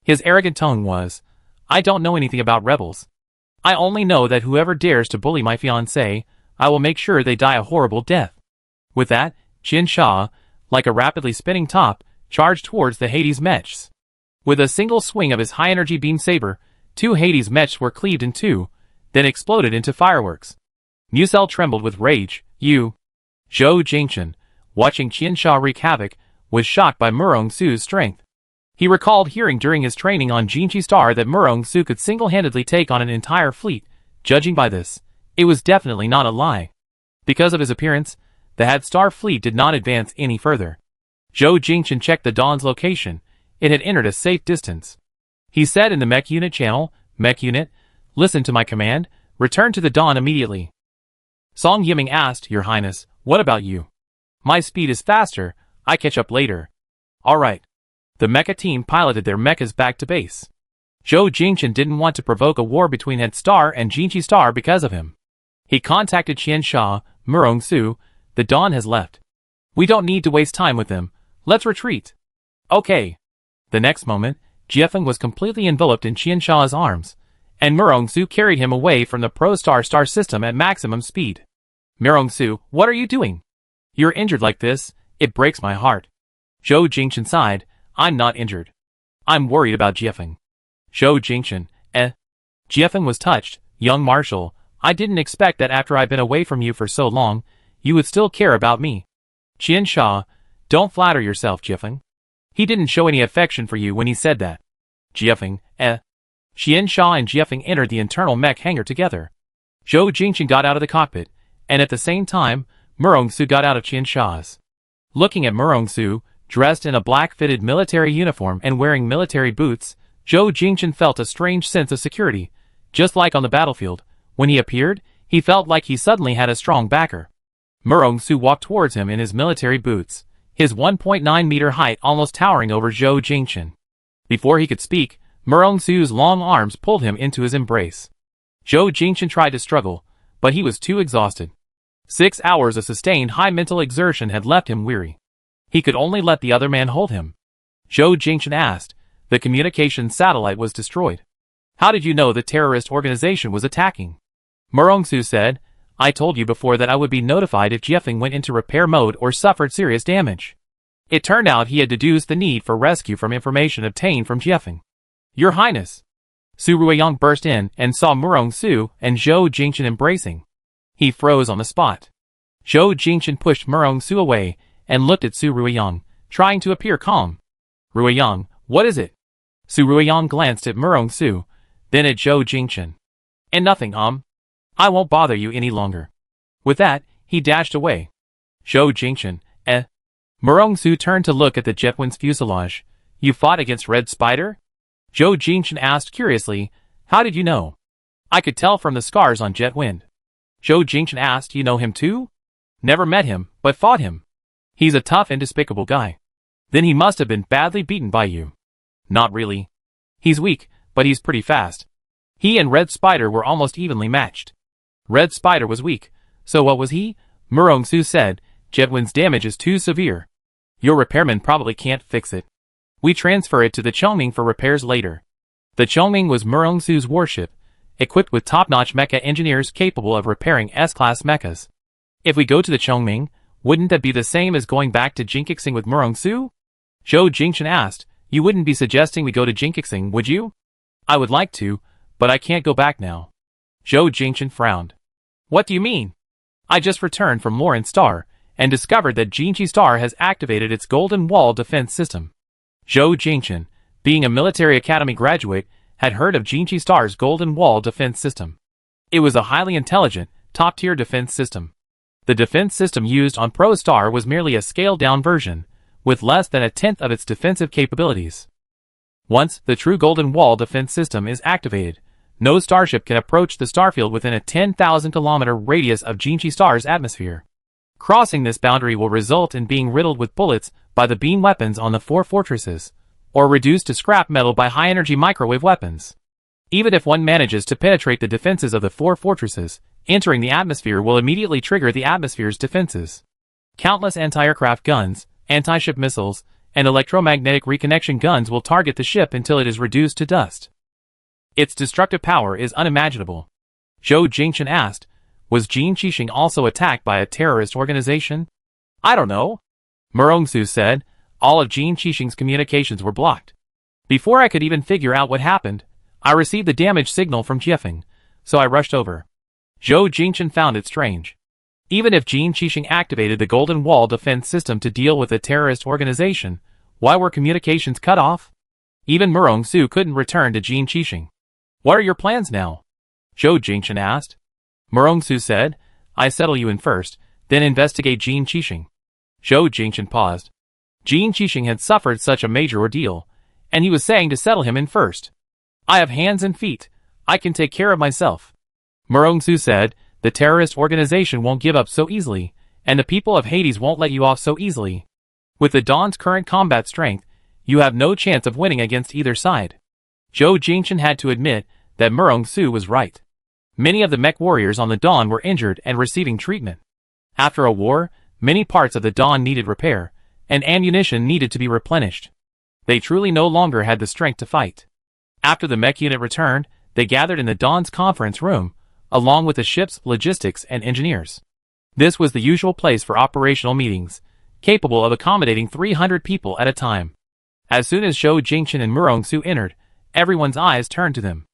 His arrogant tone was, I don't know anything about rebels. I only know that whoever dares to bully my fiancée, I will make sure they die a horrible death. With that, Qian Sha, like a rapidly spinning top, charged towards the Hades mechs. With a single swing of his high-energy beam saber, 2 Hades mechs were cleaved in 2, then exploded into fireworks. Musel trembled with rage. Zhou Jingchen, watching Qian Sha wreak havoc, was shocked by Murong-Su's strength. He recalled hearing during his training on Jinchi Star that Murong-Su could single-handedly take on an entire fleet. Judging by this, it was definitely not a lie. Because of his appearance, the Had Star fleet did not advance any further. Zhou Jingchen checked the Dawn's location. It had entered a safe distance. He said in the Mech Unit channel, Mech Unit, listen to my command, return to the Dawn immediately. Song Yiming asked, Your Highness, what about you? My speed is faster, I catch up later. Alright. The mecha team piloted their mechas back to base. Zhou Jingchen didn't want to provoke a war between Had Star and Jinchi Star because of him. He contacted Qian Sha, Murong-Su, the Dawn has left. We don't need to waste time with them, let's retreat. Okay. The next moment, Jiefeng was completely enveloped in Qian Sha's arms, and Murong-Su carried him away from the Prostar star system at maximum speed. Murong-Su, what are you doing? You're injured like this, it breaks my heart. Zhou Jingchen sighed, I'm not injured. I'm worried about Jiefeng. Zhou Jingchen, Jiefeng was touched, young marshal, I didn't expect that after I've been away from you for so long, you would still care about me. Qian Sha, don't flatter yourself, Jiefeng. He didn't show any affection for you when he said that. Jiefeng, Qian Sha and Jiefeng entered the internal mech hangar together. Zhou Jingchen got out of the cockpit, and at the same time, Murong-Su got out of Qian Sha's. Looking at Murong-Su, dressed in a black-fitted military uniform and wearing military boots, Zhou Jingchen felt a strange sense of security. Just like on the battlefield, when he appeared, he felt like he suddenly had a strong backer. Murong-Su walked towards him in his military boots, his 1.9-meter height almost towering over Zhou Jingchen. Before he could speak, Murong-Su's long arms pulled him into his embrace. Zhou Jingchen tried to struggle, but he was too exhausted. 6 hours of sustained high mental exertion had left him weary. He could only let the other man hold him. Zhou Jingchen asked, the communications satellite was destroyed. How did you know the terrorist organization was attacking? Murong-Su said, I told you before that I would be notified if Jiefeng went into repair mode or suffered serious damage. It turned out he had deduced the need for rescue from information obtained from Jiefeng. Your Highness! Su Ruiyang burst in and saw Murong-Su and Zhou Jingchen embracing. He froze on the spot. Zhou Jingchen pushed Murong-Su away and looked at Su Ruiyang, trying to appear calm. Ruiyang, what is it? Su Ruiyang glanced at Murong-Su, then at Zhou Jingchen. And nothing, I won't bother you any longer. With that, he dashed away. Zhou Jingchen, Murong-Su turned to look at the Jetwind's fuselage. You fought against Red Spider? Zhou Jingchen asked curiously, how did you know? I could tell from the scars on Jetwind. Zhou Jingchen asked, you know him too? Never met him, but fought him. He's a tough and despicable guy. Then he must have been badly beaten by you. Not really. He's weak, but he's pretty fast. He and Red Spider were almost evenly matched. Red Spider was weak, so what was he? Murong-Su said, Jetwind's damage is too severe. Your repairman probably can't fix it. We transfer it to the Chongming for repairs later. The Chongming was Murong-Su's warship, equipped with top-notch mecha engineers capable of repairing S-class mechas. If we go to the Chongming, wouldn't that be the same as going back to Jinkixing with Murong-Su? Zhou Jingchen asked, you wouldn't be suggesting we go to Jinkixing, would you? I would like to, but I can't go back now. Zhou Jingchen frowned. What do you mean? I just returned from Lauren Star, and discovered that Jinchi Star has activated its Golden Wall defense system. Zhou Jingchen, being a military academy graduate, had heard of Jinchi Star's Golden Wall defense system. It was a highly intelligent, top-tier defense system. The defense system used on ProStar was merely a scaled-down version, with less than a tenth of its defensive capabilities. Once the true Golden Wall defense system is activated, no starship can approach the starfield within a 10,000-kilometer radius of Jinchi Star's atmosphere. Crossing this boundary will result in being riddled with bullets by the beam weapons on the 4 fortresses, or reduced to scrap metal by high-energy microwave weapons. Even if one manages to penetrate the defenses of the 4 fortresses, entering the atmosphere will immediately trigger the atmosphere's defenses. Countless anti-aircraft guns, anti-ship missiles, and electromagnetic reconnection guns will target the ship until it is reduced to dust. Its destructive power is unimaginable. Zhou Jingchen asked, was Jin Qixing also attacked by a terrorist organization? I don't know. Murongsu said, all of Jin Qixing's communications were blocked. Before I could even figure out what happened, I received the damage signal from Jiefeng, so I rushed over. Zhou Jingchen found it strange. Even if Jin Qixing activated the Golden Wall defense system to deal with a terrorist organization, why were communications cut off? Even Murongsu couldn't return to Jin Qixing. What are your plans now? Zhou Jingchen asked. Murongsu said, I settle you in first, then investigate Jin Qixing. Zhou Jingchen paused. Jin Qixing had suffered such a major ordeal, and he was saying to settle him in first. I have hands and feet. I can take care of myself. Murongsu said, the terrorist organization won't give up so easily, and the people of Hades won't let you off so easily. With the Dawn's current combat strength, you have no chance of winning against either side. Zhou Jingchen had to admit that Murongsu was right. Many of the mech warriors on the Dawn were injured and receiving treatment. After a war, many parts of the Dawn needed repair, and ammunition needed to be replenished. They truly no longer had the strength to fight. After the mech unit returned, they gathered in the Dawn's conference room, along with the ship's logistics and engineers. This was the usual place for operational meetings, capable of accommodating 300 people at a time. As soon as Zhou Jingchen and Murongsu entered, everyone's eyes turned to them.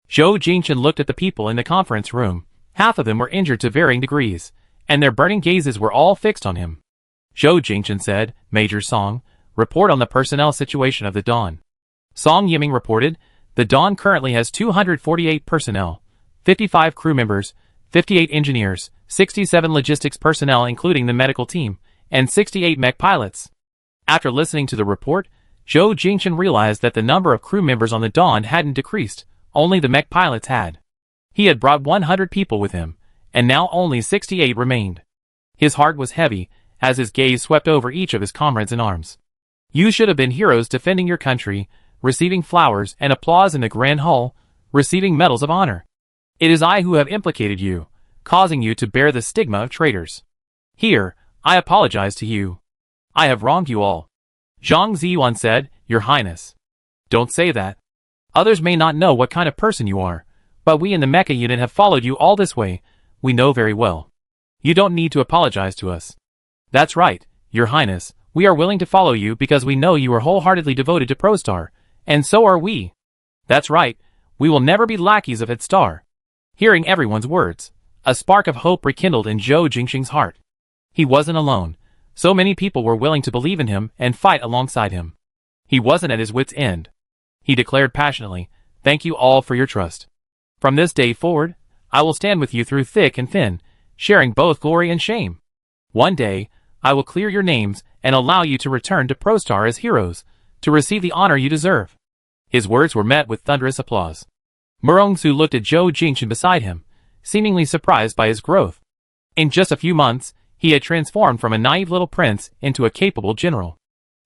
Zhou Jingchen looked at the people in the conference room. Half of them were injured to varying degrees, and their burning gazes were all fixed on him. Zhou Jingchen said, Major Song, report on the personnel situation of the Dawn. Song Yiming reported, the Dawn currently has 248 personnel, 55 crew members, 58 engineers, 67 logistics personnel including the medical team, and 68 mech pilots. After listening to the report, Zhou Jingchen realized that the number of crew members on the Dawn hadn't decreased, only the mech pilots had. He had brought 100 people with him, and now only 68 remained. His heart was heavy, as his gaze swept over each of his comrades in arms. You should have been heroes defending your country, receiving flowers and applause in the Grand Hall, receiving medals of honor. It is I who have implicated you, causing you to bear the stigma of traitors. Here, I apologize to you. I have wronged you all. Zhang Ziyuan said, Your Highness. Don't say that. Others may not know what kind of person you are, but we in the Mecha unit have followed you all this way, we know very well. You don't need to apologize to us. That's right, Your Highness, we are willing to follow you because we know you are wholeheartedly devoted to ProStar, and so are we. That's right, we will never be lackeys of its star. Hearing everyone's words, a spark of hope rekindled in Zhou Jingxing's heart. He wasn't alone. So many people were willing to believe in him and fight alongside him. He wasn't at his wit's end. He declared passionately, Thank you all for your trust. From this day forward, I will stand with you through thick and thin, sharing both glory and shame. One day, I will clear your names and allow you to return to ProStar as heroes, to receive the honor you deserve. His words were met with thunderous applause. Murongsu looked at Zhou Jingchen beside him, seemingly surprised by his growth. In just a few months, he had transformed from a naive little prince into a capable general.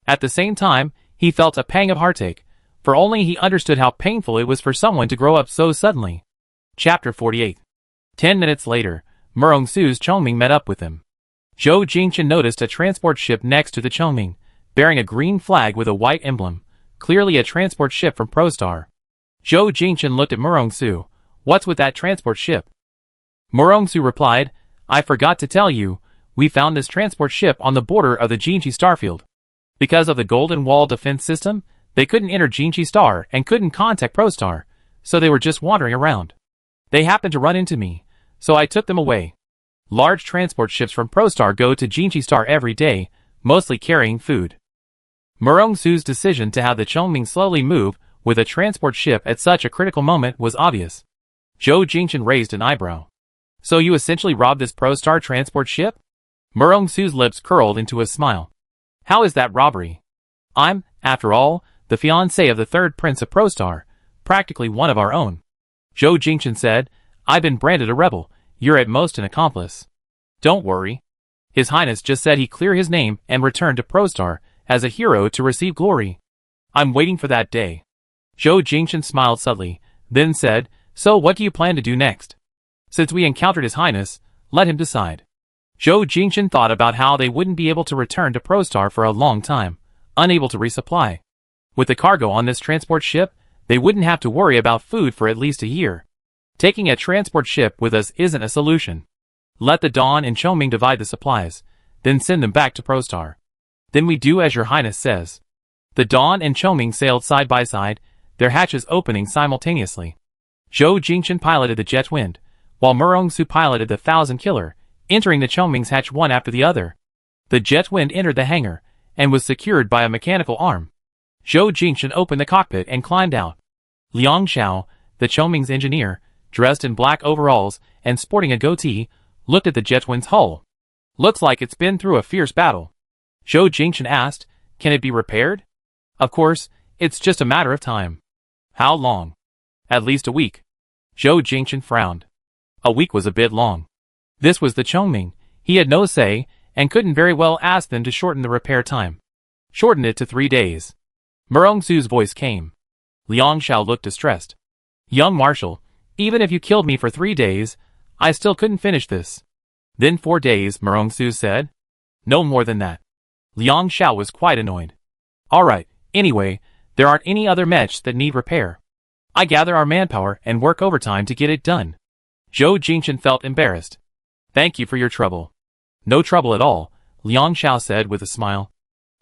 At the same time, he felt a pang of heartache, for only he understood how painful it was for someone to grow up so suddenly. Chapter 48. 10 minutes later, Murongsu's Chongming met up with him. Zhou Jingchen noticed a transport ship next to the Chongming, bearing a green flag with a white emblem, clearly a transport ship from ProStar. Zhou Jingchen looked at Murongsu. What's with that transport ship? Murongsu replied, I forgot to tell you, we found this transport ship on the border of the Jinchi Starfield. Because of the Golden Wall defense system, they couldn't enter Jinchi Star and couldn't contact ProStar, so they were just wandering around. They happened to run into me, so I took them away. Large transport ships from ProStar go to Jinchi Star every day, mostly carrying food. Murongsu's decision to have the Chongming slowly move with a transport ship at such a critical moment was obvious. Zhou Jingchen raised an eyebrow. So you essentially robbed this ProStar transport ship? Murong Su's lips curled into a smile. How is that robbery? I'm, after all, the fiancé of the third prince of Prostar, practically one of our own. Zhou Jingchen said, I've been branded a rebel, you're at most an accomplice. Don't worry. His Highness just said he'd clear his name and return to Prostar as a hero to receive glory. I'm waiting for that day. Zhou Jingchen smiled subtly, then said, so what do you plan to do next? Since we encountered His Highness, let him decide. Zhou Jingchen thought about how they wouldn't be able to return to Prostar for a long time, unable to resupply. With the cargo on this transport ship, they wouldn't have to worry about food for at least a year. Taking a transport ship with us isn't a solution. Let the Dawn and Choming divide the supplies, then send them back to Prostar. Then we do as your Highness says. The Dawn and Choming sailed side by side, their hatches opening simultaneously. Zhou Jingchen piloted the Jet Wind, while Murong Su piloted the Thousand Killer, entering the Choming's hatch one after the other. The Jet Wind entered the hangar, and was secured by a mechanical arm. Zhou Jingchen opened the cockpit and climbed out. Liang Xiao, the Choming's engineer, dressed in black overalls and sporting a goatee, looked at the Jet Wind's hull. Looks like it's been through a fierce battle. Zhou Jingchen asked, can it be repaired? Of course, it's just a matter of time. How long? At least a week. Zhou Jingchen frowned. A week was a bit long. This was the Chongming, he had no say, and couldn't very well ask them to shorten the repair time. Shorten it to 3 days. Murong Su's voice came. Liang Xiao looked distressed. Young Marshal, even if you killed me for 3 days, I still couldn't finish this. Then 4 days, Murong Su said. No more than that. Liang Xiao was quite annoyed. Alright, anyway, there aren't any other mechs that need repair. I gather our manpower and work overtime to get it done. Zhou Jingchen felt embarrassed. Thank you for your trouble. No trouble at all, Liang Xiao said with a smile.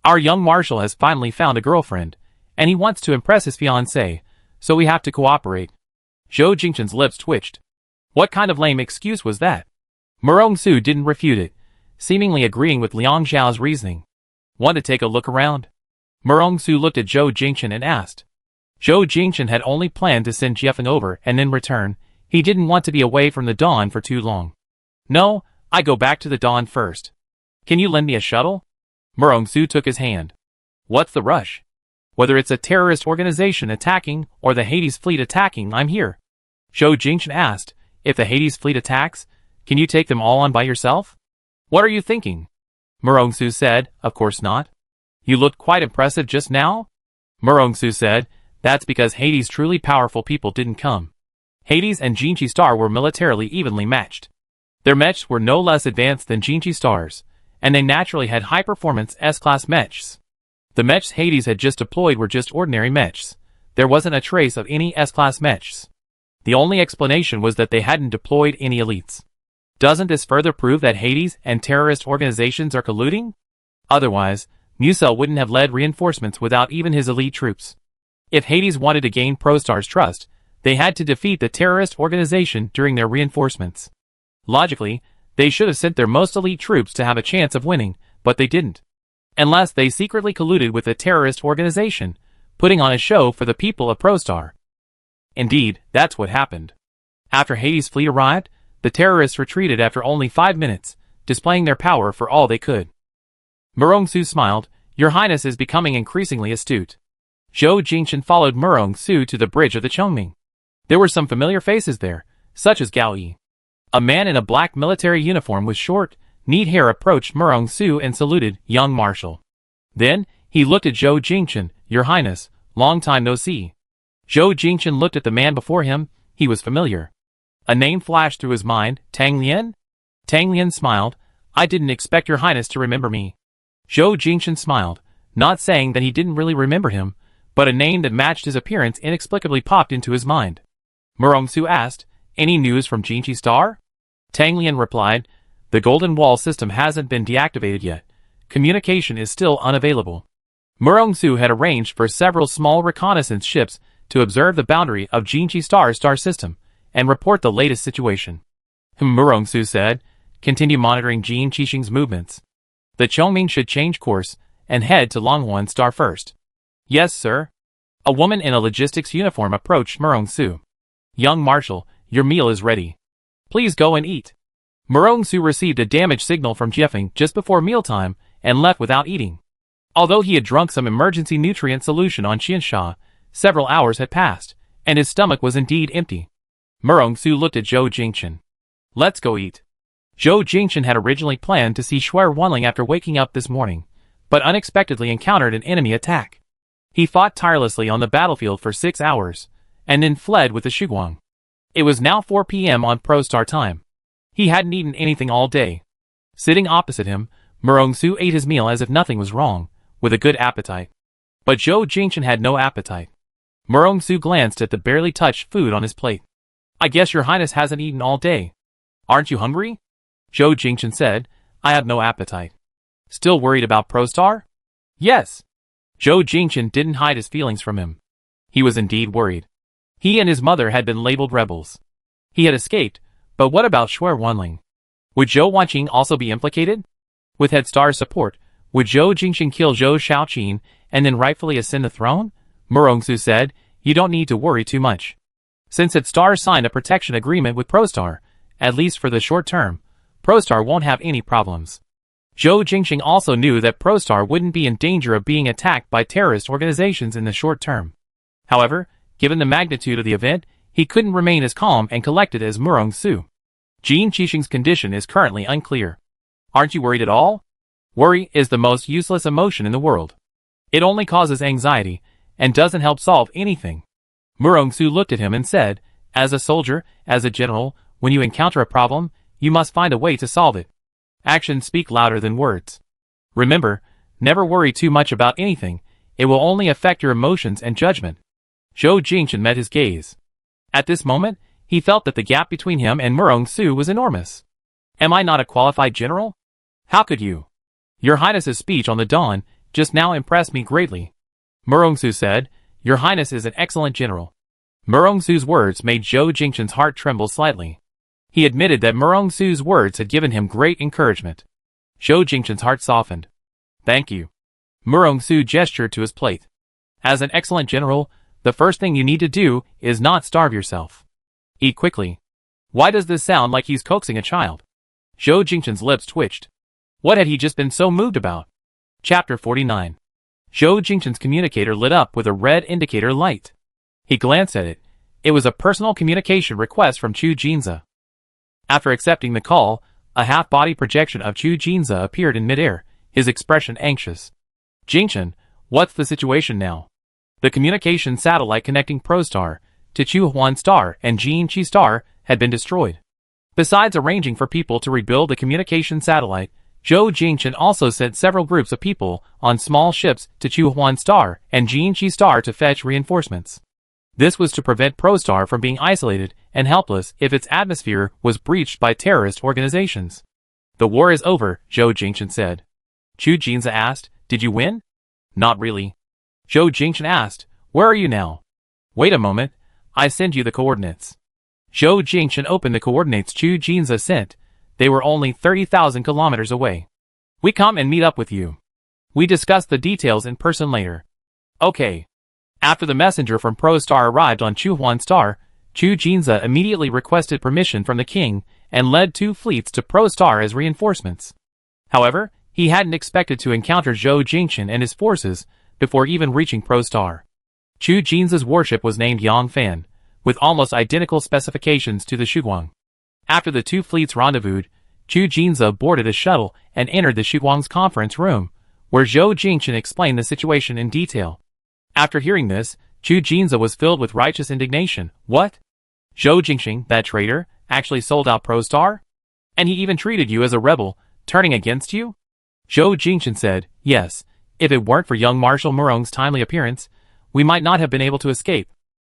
Our young marshal has finally found a girlfriend, and he wants to impress his fiancée, so we have to cooperate. Zhou Jingchen's lips twitched. What kind of lame excuse was that? Murong Su didn't refute it, seemingly agreeing with Liang Xiao's reasoning. Want to take a look around? Murong Su looked at Zhou Jingchen and asked. Zhou Jingchen had only planned to send Jiefeng over and then return. He didn't want to be away from the Dawn for too long. No, I go back to the Dawn first. Can you lend me a shuttle? Murong Su took his hand. What's the rush? Whether it's a terrorist organization attacking or the Hades fleet attacking, I'm here. Zhou Jingchen asked, if the Hades fleet attacks, can you take them all on by yourself? What are you thinking? Murong Su said, of course not. You looked quite impressive just now? Murong Su said, that's because Hades' truly powerful people didn't come. Hades and Jinchi Star were militarily evenly matched. Their mechs were no less advanced than Jinchi Star's, and they naturally had high-performance S-class mechs. The mechs Hades had just deployed were just ordinary mechs. There wasn't a trace of any S-class mechs. The only explanation was that they hadn't deployed any elites. Doesn't this further prove that Hades and terrorist organizations are colluding? Otherwise, Musel wouldn't have led reinforcements without even his elite troops. If Hades wanted to gain Prostar's trust, they had to defeat the terrorist organization during their reinforcements. Logically, they should have sent their most elite troops to have a chance of winning, but they didn't. Unless they secretly colluded with the terrorist organization, putting on a show for the people of Prostar. Indeed, that's what happened. After Hades' fleet arrived, the terrorists retreated after only 5 minutes, displaying their power for all they could. Murong Su smiled, Your Highness is becoming increasingly astute. Zhou Jingchen followed Murong Su to the bridge of the Chongming. There were some familiar faces there, such as Gao Yi. A man in a black military uniform with short, neat hair approached Murong Su and saluted, Young Marshal. Then, he looked at Zhou Jingchen, Your Highness, long time no see. Zhou Jingchen looked at the man before him, he was familiar. A name flashed through his mind, Tang Lian? Tang Lian smiled, I didn't expect Your Highness to remember me. Zhou Jingchen smiled, not saying that he didn't really remember him, but a name that matched his appearance inexplicably popped into his mind. Murong Su asked, Any news from Jinchi Star? Tang Lian replied, The Golden Wall system hasn't been deactivated yet. Communication is still unavailable. Murong Su had arranged for several small reconnaissance ships to observe the boundary of Jinchi Star's star system and report the latest situation. Murong Su said, Continue monitoring Jin Qixing's movements. The Chongming should change course and head to Longhuan Star first. Yes, sir. A woman in a logistics uniform approached Murong Su. Young Marshal, your meal is ready. Please go and eat. Murong-su received a damage signal from Jiefeng just before mealtime and left without eating. Although he had drunk some emergency nutrient solution on Qiansha, several hours had passed, and his stomach was indeed empty. Murong-su looked at Zhou Jingchen. Let's go eat. Zhou Jingchen had originally planned to see Shuai Wanling after waking up this morning, but unexpectedly encountered an enemy attack. He fought tirelessly on the battlefield for 6 hours, and then fled with the Shuguang. It was now 4 p.m. on Prostar time. He hadn't eaten anything all day. Sitting opposite him, Murong-su ate his meal as if nothing was wrong, with a good appetite. But Zhou Jingchen had no appetite. Murong-su glanced at the barely touched food on his plate. I guess your highness hasn't eaten all day. Aren't you hungry? Zhou Jingchen said, I have no appetite. Still worried about Prostar? Yes. Zhou Jingchen didn't hide his feelings from him. He was indeed worried. He and his mother had been labeled rebels. He had escaped, but what about Shuai Wanling? Would Zhou Wanqing also be implicated? With Head Star's support, would Zhou Jingchen kill Zhou Shaoqin and then rightfully ascend the throne? Murong-su said, you don't need to worry too much. Since Head Star signed a protection agreement with Prostar, at least for the short term, Prostar won't have any problems. Zhou Jingchen also knew that Prostar wouldn't be in danger of being attacked by terrorist organizations in the short term. However, given the magnitude of the event, he couldn't remain as calm and collected as Murong-su. Jin Qixing's condition is currently unclear. Aren't you worried at all? Worry is the most useless emotion in the world. It only causes anxiety, and doesn't help solve anything. Murong-su looked at him and said, as a soldier, as a general, when you encounter a problem, you must find a way to solve it. Actions speak louder than words. Remember, never worry too much about anything, it will only affect your emotions and judgment. Zhou Jingchen met his gaze. At this moment, he felt that the gap between him and Murong-su was enormous. Am I not a qualified general? How could you? Your Highness's speech on the dawn just now impressed me greatly. Murong-su said, Your Highness is an excellent general. Murong-su's words made Zhou Jingchen's heart tremble slightly. He admitted that Murong-su's words had given him great encouragement. Zhou Jingchen's heart softened. Thank you. Murong-su gestured to his plate. As an excellent general, the first thing you need to do is not starve yourself. Eat quickly. Why does this sound like he's coaxing a child? Zhou Jingchen's lips twitched. What had he just been so moved about? Chapter 49. Zhou Jingchen's communicator lit up with a red indicator light. He glanced at it. It was a personal communication request from Chu Jinza. After accepting the call, a half-body projection of Chu Jinza appeared in midair, his expression anxious. Jingchen, what's the situation now? The communication satellite connecting Prostar to Chuhuan Star and Jinqi Star had been destroyed. Besides arranging for people to rebuild the communication satellite, Zhou Jingchen also sent several groups of people on small ships to Chuhuan Star and Jinqi Star to fetch reinforcements. This was to prevent Prostar from being isolated and helpless if its atmosphere was breached by terrorist organizations. The war is over, Zhou Jingchen said. Chu Jinza asked, did you win? Not really. Zhou Jingchen asked, where are you now? Wait a moment, I send you the coordinates. Zhou Jingchen opened the coordinates Chu Jinza sent. They were only 30,000 kilometers away. We come and meet up with you. We discuss the details in person later. Okay. After the messenger from Prostar arrived on Chuhuan Star, Chu Jinza immediately requested permission from the king and led 2 fleets to Prostar as reinforcements. However, he hadn't expected to encounter Zhou Jingchen and his forces before even reaching Prostar. Chu Jinza's warship was named Yangfan, with almost identical specifications to the Shuguang. After the 2 fleets rendezvoused, Chu Jinza boarded a shuttle and entered the Shuguang's conference room, where Zhou Jingchen explained the situation in detail. After hearing this, Chu Jinza was filled with righteous indignation. What? Zhou Jingchen, that traitor, actually sold out Prostar? And he even treated you as a rebel, turning against you? Zhou Jingchen said, yes, if it weren't for young Marshal Murong's timely appearance, we might not have been able to escape.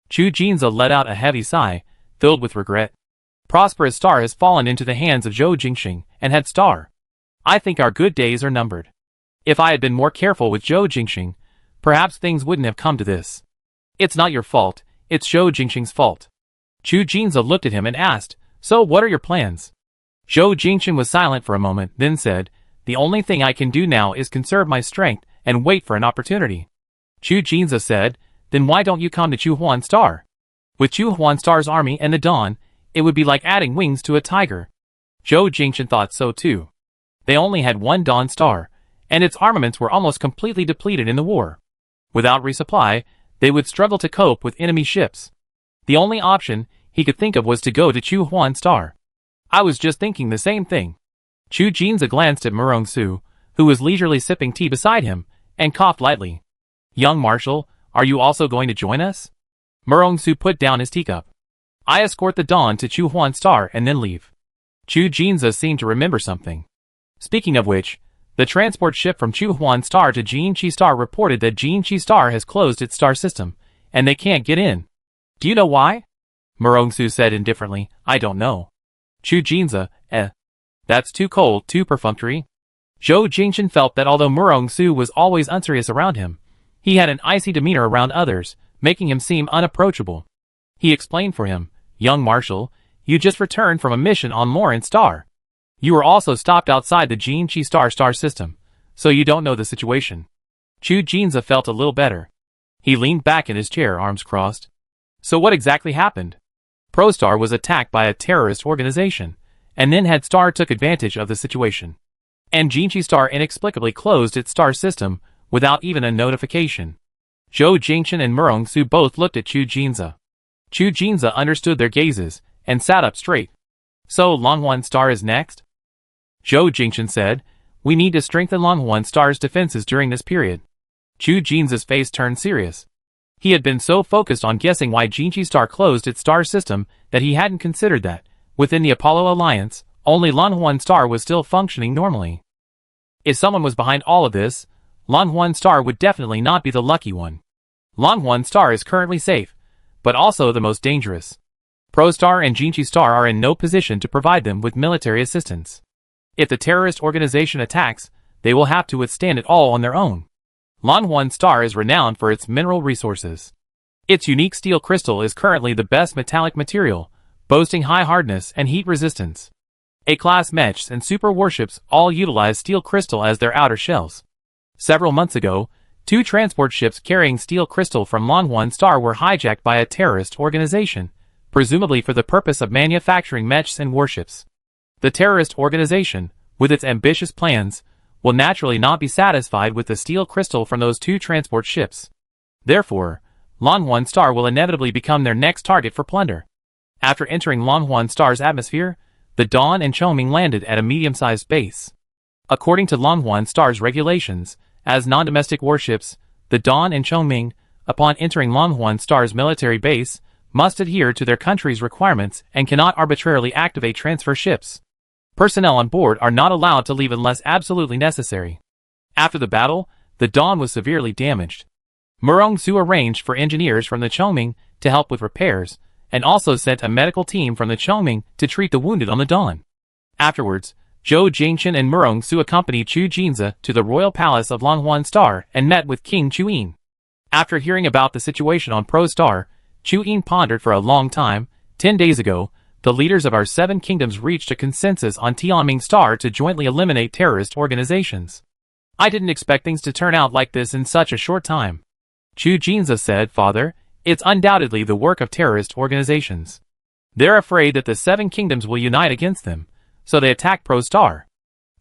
Chu Jinza let out a heavy sigh, filled with regret. Prosperous Star has fallen into the hands of Zhou Jingchen and Head Star. I think our good days are numbered. If I had been more careful with Zhou Jingchen, perhaps things wouldn't have come to this. It's not your fault, it's Zhou Jingchen's fault. Chu Jinza looked at him and asked, so what are your plans? Zhou Jingchen was silent for a moment, then said, the only thing I can do now is conserve my strength and wait for an opportunity. Chu Jinza said, then why don't you come to Chuhuan Star? With Chuhuan Star's army and the dawn, it would be like adding wings to a tiger. Zhou Jingchen thought so too. They only had one Dawn Star, and its armaments were almost completely depleted in the war. Without resupply, they would struggle to cope with enemy ships. The only option he could think of was to go to Chu Huan Star. I was just thinking the same thing. Chu Jinza glanced at Murong Su, who was leisurely sipping tea beside him, and coughed lightly. Young Marshal, are you also going to join us? Murong Su put down his teacup. I escort the Dawn to Chu Huan Star and then leave. Chu Jinza seemed to remember something. Speaking of which, the transport ship from Chu Huan Star to Jinqi Star reported that Jinqi Star has closed its star system, and they can't get in. Do you know why? Murong Su said indifferently, I don't know. Chu Jinza, that's too cold, too perfunctory. Zhou Jingchen felt that although Murong Su was always unserious around him, he had an icy demeanor around others, making him seem unapproachable. He explained for him, Young Marshal, you just returned from a mission on Morin Star. You were also stopped outside the Jinqi star system, so you don't know the situation. Chu Jinza felt a little better. He leaned back in his chair, arms crossed. So what exactly happened? ProStar was attacked by a terrorist organization, and then Head Star took advantage of the situation. And Jinqi Star inexplicably closed its star system without even a notification. Zhou Jingchen and Murong Su both looked at Chu Jinza. Chu Jinza understood their gazes and sat up straight. So Longhuan Star is next? Zhou Jingchen said, we need to strengthen Longhuan Star's defenses during this period. Chu Jinza's face turned serious. He had been so focused on guessing why Jinqi Star closed its star system that he hadn't considered that, within the Apollo Alliance, only Longhuan Star was still functioning normally. If someone was behind all of this, Longhuan Star would definitely not be the lucky one. Longhuan Star is currently safe, but also the most dangerous. ProStar and Jinqi Star are in no position to provide them with military assistance. If the terrorist organization attacks, they will have to withstand it all on their own. Longhuan Star is renowned for its mineral resources. Its unique steel crystal is currently the best metallic material, boasting high hardness and heat resistance. A-class mechs and super warships all utilize steel crystal as their outer shells. Several months ago, 2 transport ships carrying steel crystal from Longhuan Star were hijacked by a terrorist organization, presumably for the purpose of manufacturing mechs and warships. The terrorist organization, with its ambitious plans, will naturally not be satisfied with the steel crystal from those 2 transport ships. Therefore, Longhuan Star will inevitably become their next target for plunder. After entering Longhuan Star's atmosphere, the Dawn and Chongming landed at a medium-sized base. According to Longhuan Star's regulations, as non-domestic warships, the Dawn and Chongming, upon entering Longhuan Star's military base, must adhere to their country's requirements and cannot arbitrarily activate transfer ships. Personnel on board are not allowed to leave unless absolutely necessary. After the battle, the Dawn was severely damaged. Murong Su arranged for engineers from the Chongming to help with repairs, and also sent a medical team from the Chongming to treat the wounded on the Dawn. Afterwards, Zhou Jingchen and Murong Su accompanied Chu Jinza to the royal palace of Longhuan Star and met with King Chuyin. After hearing about the situation on ProStar, Chuyin pondered for a long time. 10 days ago, the leaders of our 7 kingdoms reached a consensus on Tianming Star to jointly eliminate terrorist organizations. I didn't expect things to turn out like this in such a short time. Chu Jinza said, Father, it's undoubtedly the work of terrorist organizations. They're afraid that the 7 kingdoms will unite against them, so they attack ProStar.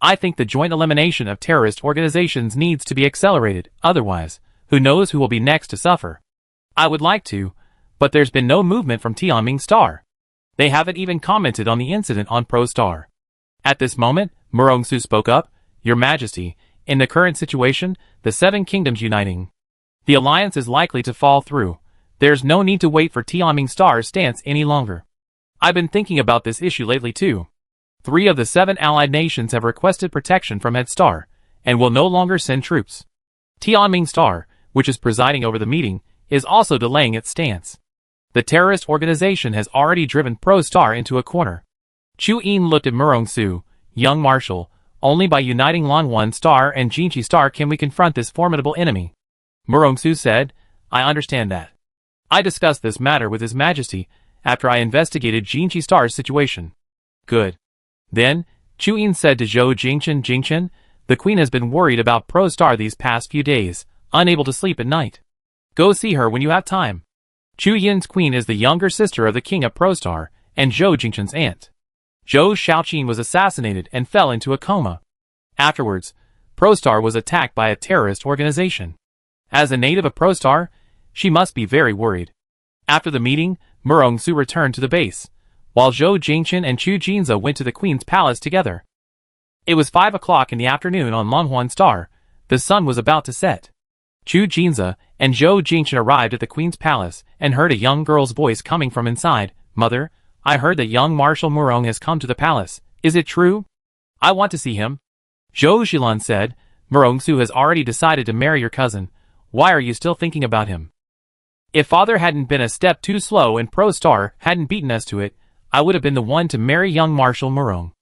I think the joint elimination of terrorist organizations needs to be accelerated, otherwise, who knows who will be next to suffer. I would like to, but there's been no movement from Tianming Star. They haven't even commented on the incident on ProStar. At this moment, Murong Su spoke up, Your Majesty, in the current situation, the 7 kingdoms uniting. The alliance is likely to fall through. There's no need to wait for Tianming Star's stance any longer. I've been thinking about this issue lately too. 3 of the 7 allied nations have requested protection from Head Star, and will no longer send troops. Tianming Star, which is presiding over the meeting, is also delaying its stance. The terrorist organization has already driven ProStar into a corner. Chu Yin looked at Murong Su, Young Marshal, only by uniting Longhuan Star and Jinqi Star can we confront this formidable enemy. Murong Su said, I understand that. I discussed this matter with His Majesty after I investigated Jinqi Star's situation. Good. Then, Chu Yin said to Zhou Jingchen, Jingchen, the Queen has been worried about ProStar these past few days, unable to sleep at night. Go see her when you have time. Chu Yin's queen is the younger sister of the king of ProStar, and Zhou Jingchen's aunt. Zhou Xiaoqin was assassinated and fell into a coma. Afterwards, Prostar was attacked by a terrorist organization. As a native of Prostar, she must be very worried. After the meeting, Murongsu returned to the base, while Zhou Jingchen and Chu Jinza went to the Queen's palace together. It was 5 o'clock in the afternoon on Longhuan Star. The sun was about to set. Chu Jinza and Zhou Jingchen arrived at the Queen's palace and heard a young girl's voice coming from inside. "Mother, I heard that young Marshal Murong has come to the palace. Is it true? I want to see him." Zhou Zhilan said, "Murongsu has already decided to marry your cousin. Why are you still thinking about him? If father hadn't been a step too slow and Prostar hadn't beaten us to it, I would have been the one to marry young Marshal Murong."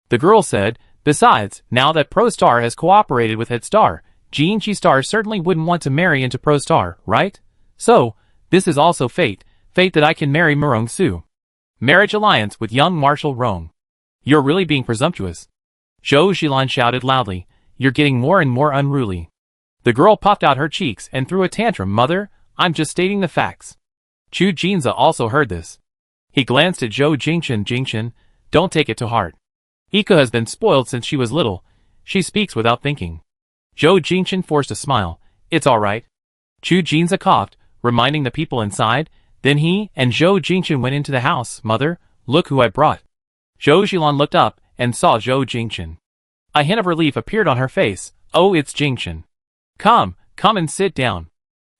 The girl said, "Besides, now that Prostar has cooperated with Head Star, Jinchi Star certainly wouldn't want to marry into Prostar, right? So, this is also fate that I can marry Murongsu. Marriage alliance with young Marshal Rong. You're really being presumptuous." Zhou Zhilan shouted loudly, "You're getting more and more unruly." The girl puffed out her cheeks and threw a tantrum. "Mother, I'm just stating the facts." Chu Jinza also heard this. He glanced at Zhou Jingchen. "Jingchen, don't take it to heart. Ika has been spoiled since she was little. She speaks without thinking." Zhou Jingchen forced a smile. "It's all right." Chu Jinza coughed, reminding the people inside. Then he and Zhou Jingchen went into the house. "Mother, look who I brought." Zhou Zhilan looked up and saw Zhou Jingchen. A hint of relief appeared on her face. "Oh, it's Jingchen. Come and sit down."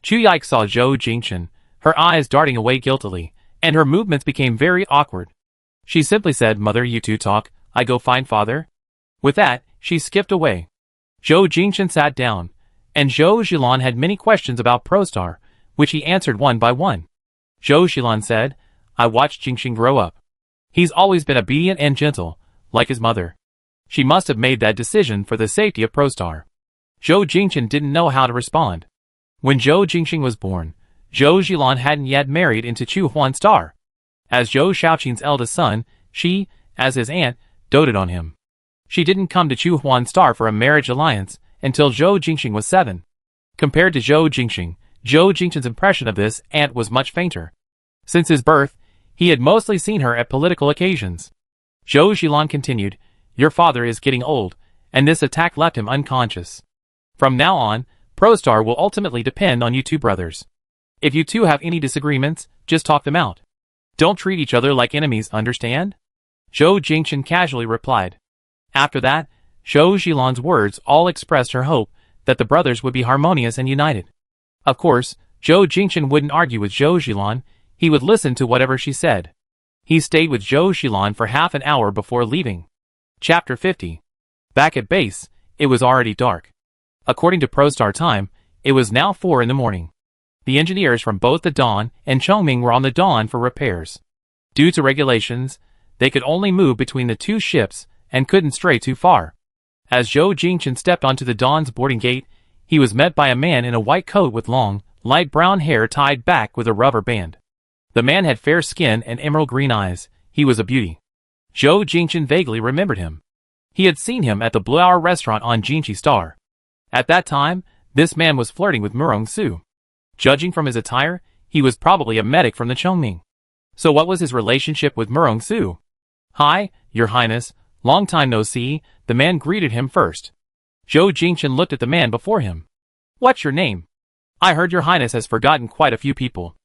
Chu Yike saw Zhou Jingchen, her eyes darting away guiltily, and her movements became very awkward. She simply said, "Mother, you two talk, I go find father." With that, she skipped away. Zhou Jingchen sat down, and Zhou Zhilan had many questions about Prostar, which he answered one by one. Zhou Zhilan said, "I watched Jingchen grow up. He's always been obedient and gentle, like his mother. She must have made that decision for the safety of Prostar." Zhou Jingchen didn't know how to respond. When Zhou Jingchen was born, Zhou Zhilan hadn't yet married into Chu Huan Star. As Zhou Xiaoqin's eldest son, she, as his aunt, doted on him. She didn't come to Chu Huan Star for a marriage alliance until Zhou Jingchen was 7. Compared to Zhou Jingchen's impression of this aunt was much fainter. Since his birth, he had mostly seen her at political occasions. Zhou Zhilan continued, "Your father is getting old, and this attack left him unconscious. From now on, Prostar will ultimately depend on you two brothers. If you two have any disagreements, just talk them out. Don't treat each other like enemies, understand?" Zhou Jingchen casually replied. After that, Zhou Zhilan's words all expressed her hope that the brothers would be harmonious and united. Of course, Zhou Jingchen wouldn't argue with Zhou Zhilan, he would listen to whatever she said. He stayed with Zhou Zhilan for half an hour before leaving. Chapter 50. Back at base, it was already dark. According to Prostar time, it was now 4 in the morning. The engineers from both the Dawn and Chongming were on the Dawn for repairs. Due to regulations, they could only move between the two ships and couldn't stray too far. As Zhou Jingchen stepped onto the Dawn's boarding gate, he was met by a man in a white coat with long, light brown hair tied back with a rubber band. The man had fair skin and emerald green eyes. He was a beauty. Zhou Jingchen vaguely remembered him. He had seen him at the Blue Hour restaurant on Jinchi Star. At that time, this man was flirting with Murongsu. Judging from his attire, he was probably a medic from the Chongming. So what was his relationship with Murongsu? "Hi, Your Highness, long time no see," the man greeted him first. Zhou Jingchen looked at the man before him. "What's your name? I heard Your Highness has forgotten quite a few people."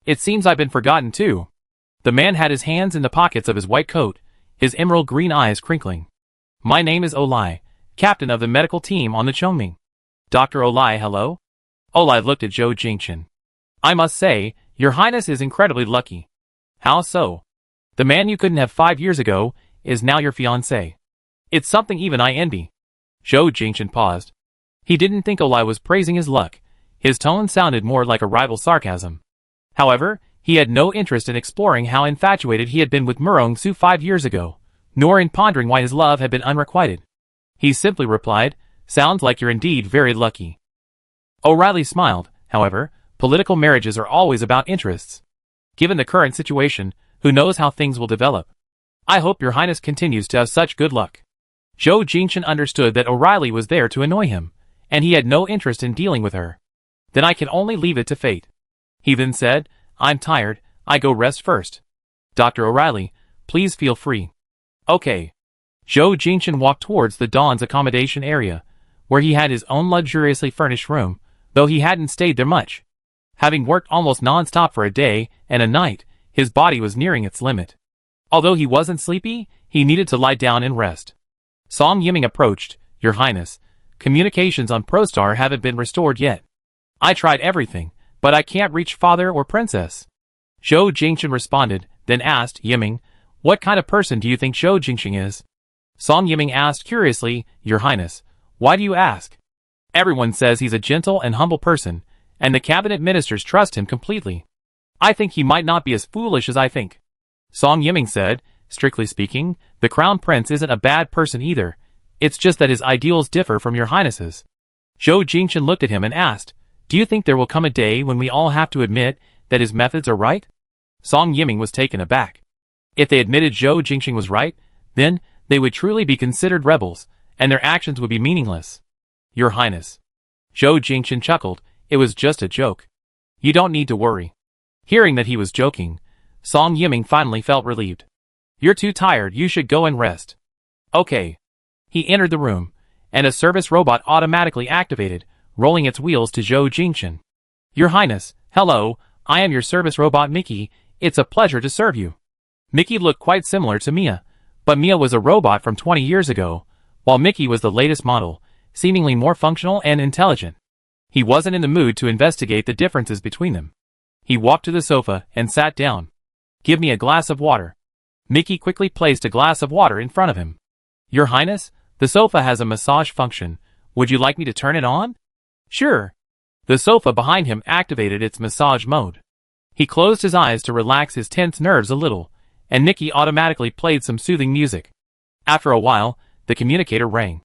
"It seems I've been forgotten too." The man had his hands in the pockets of his white coat, his emerald green eyes crinkling. "My name is Olai, captain of the medical team on the Chongming." "Dr. Olai, hello?" Olai looked at Zhou Jingchen. "I must say, Your Highness is incredibly lucky." "How so?" "The man you couldn't have 5 years ago is now your fiancé. It's something even I envy." Zhou Jingchen paused. He didn't think Olai was praising his luck. His tone sounded more like a rival sarcasm. However, he had no interest in exploring how infatuated he had been with Murongsu 5 years ago, nor in pondering why his love had been unrequited. He simply replied, "Sounds like you're indeed very lucky." O'Reilly smiled. However, political marriages are always about interests. Given the current situation, who knows how things will develop? "I hope Your Highness continues to have such good luck." Zhou Jingchen understood that O'Reilly was there to annoy him, and he had no interest in dealing with her. "Then I can only leave it to fate." He then said, "I'm tired, I go rest first. Dr. O'Reilly, please feel free." Okay. Zhou Jingchen walked towards the Dawn's accommodation area, where he had his own luxuriously furnished room, though he hadn't stayed there much. Having worked almost non-stop for a day and a night, his body was nearing its limit. Although he wasn't sleepy, he needed to lie down and rest. Song Yiming approached. Your Highness, communications on ProStar haven't been restored yet. I tried everything, but I can't reach Father or Princess. Zhou Jingchen responded, then asked Yiming, what kind of person do you think Zhou Jingchen is? Song Yiming asked curiously, Your Highness, why do you ask? Everyone says he's a gentle and humble person, and the cabinet ministers trust him completely. I think he might not be as foolish as I think. Song Yiming said, strictly speaking, the Crown Prince isn't a bad person either. It's just that his ideals differ from your Highness's. Zhou Jingchen looked at him and asked, do you think there will come a day when we all have to admit that his methods are right? Song Yiming was taken aback. If they admitted Zhou Jingchen was right, then they would truly be considered rebels, and their actions would be meaningless. Your Highness. Zhou Jingchen chuckled, it was just a joke. You don't need to worry. Hearing that he was joking, Song Yiming finally felt relieved. You're too tired, you should go and rest. Okay. He entered the room, and a service robot automatically activated, rolling its wheels to Zhou Jingchen. Your Highness, hello, I am your service robot Mickey, it's a pleasure to serve you. Mickey looked quite similar to Mia, but Mia was a robot from 20 years ago, while Mickey was the latest model, seemingly more functional and intelligent. He wasn't in the mood to investigate the differences between them. He walked to the sofa and sat down. Give me a glass of water. Mickey quickly placed a glass of water in front of him. Your Highness, the sofa has a massage function. Would you like me to turn it on? Sure. The sofa behind him activated its massage mode. He closed his eyes to relax his tense nerves a little, and Mickey automatically played some soothing music. After a while, the communicator rang.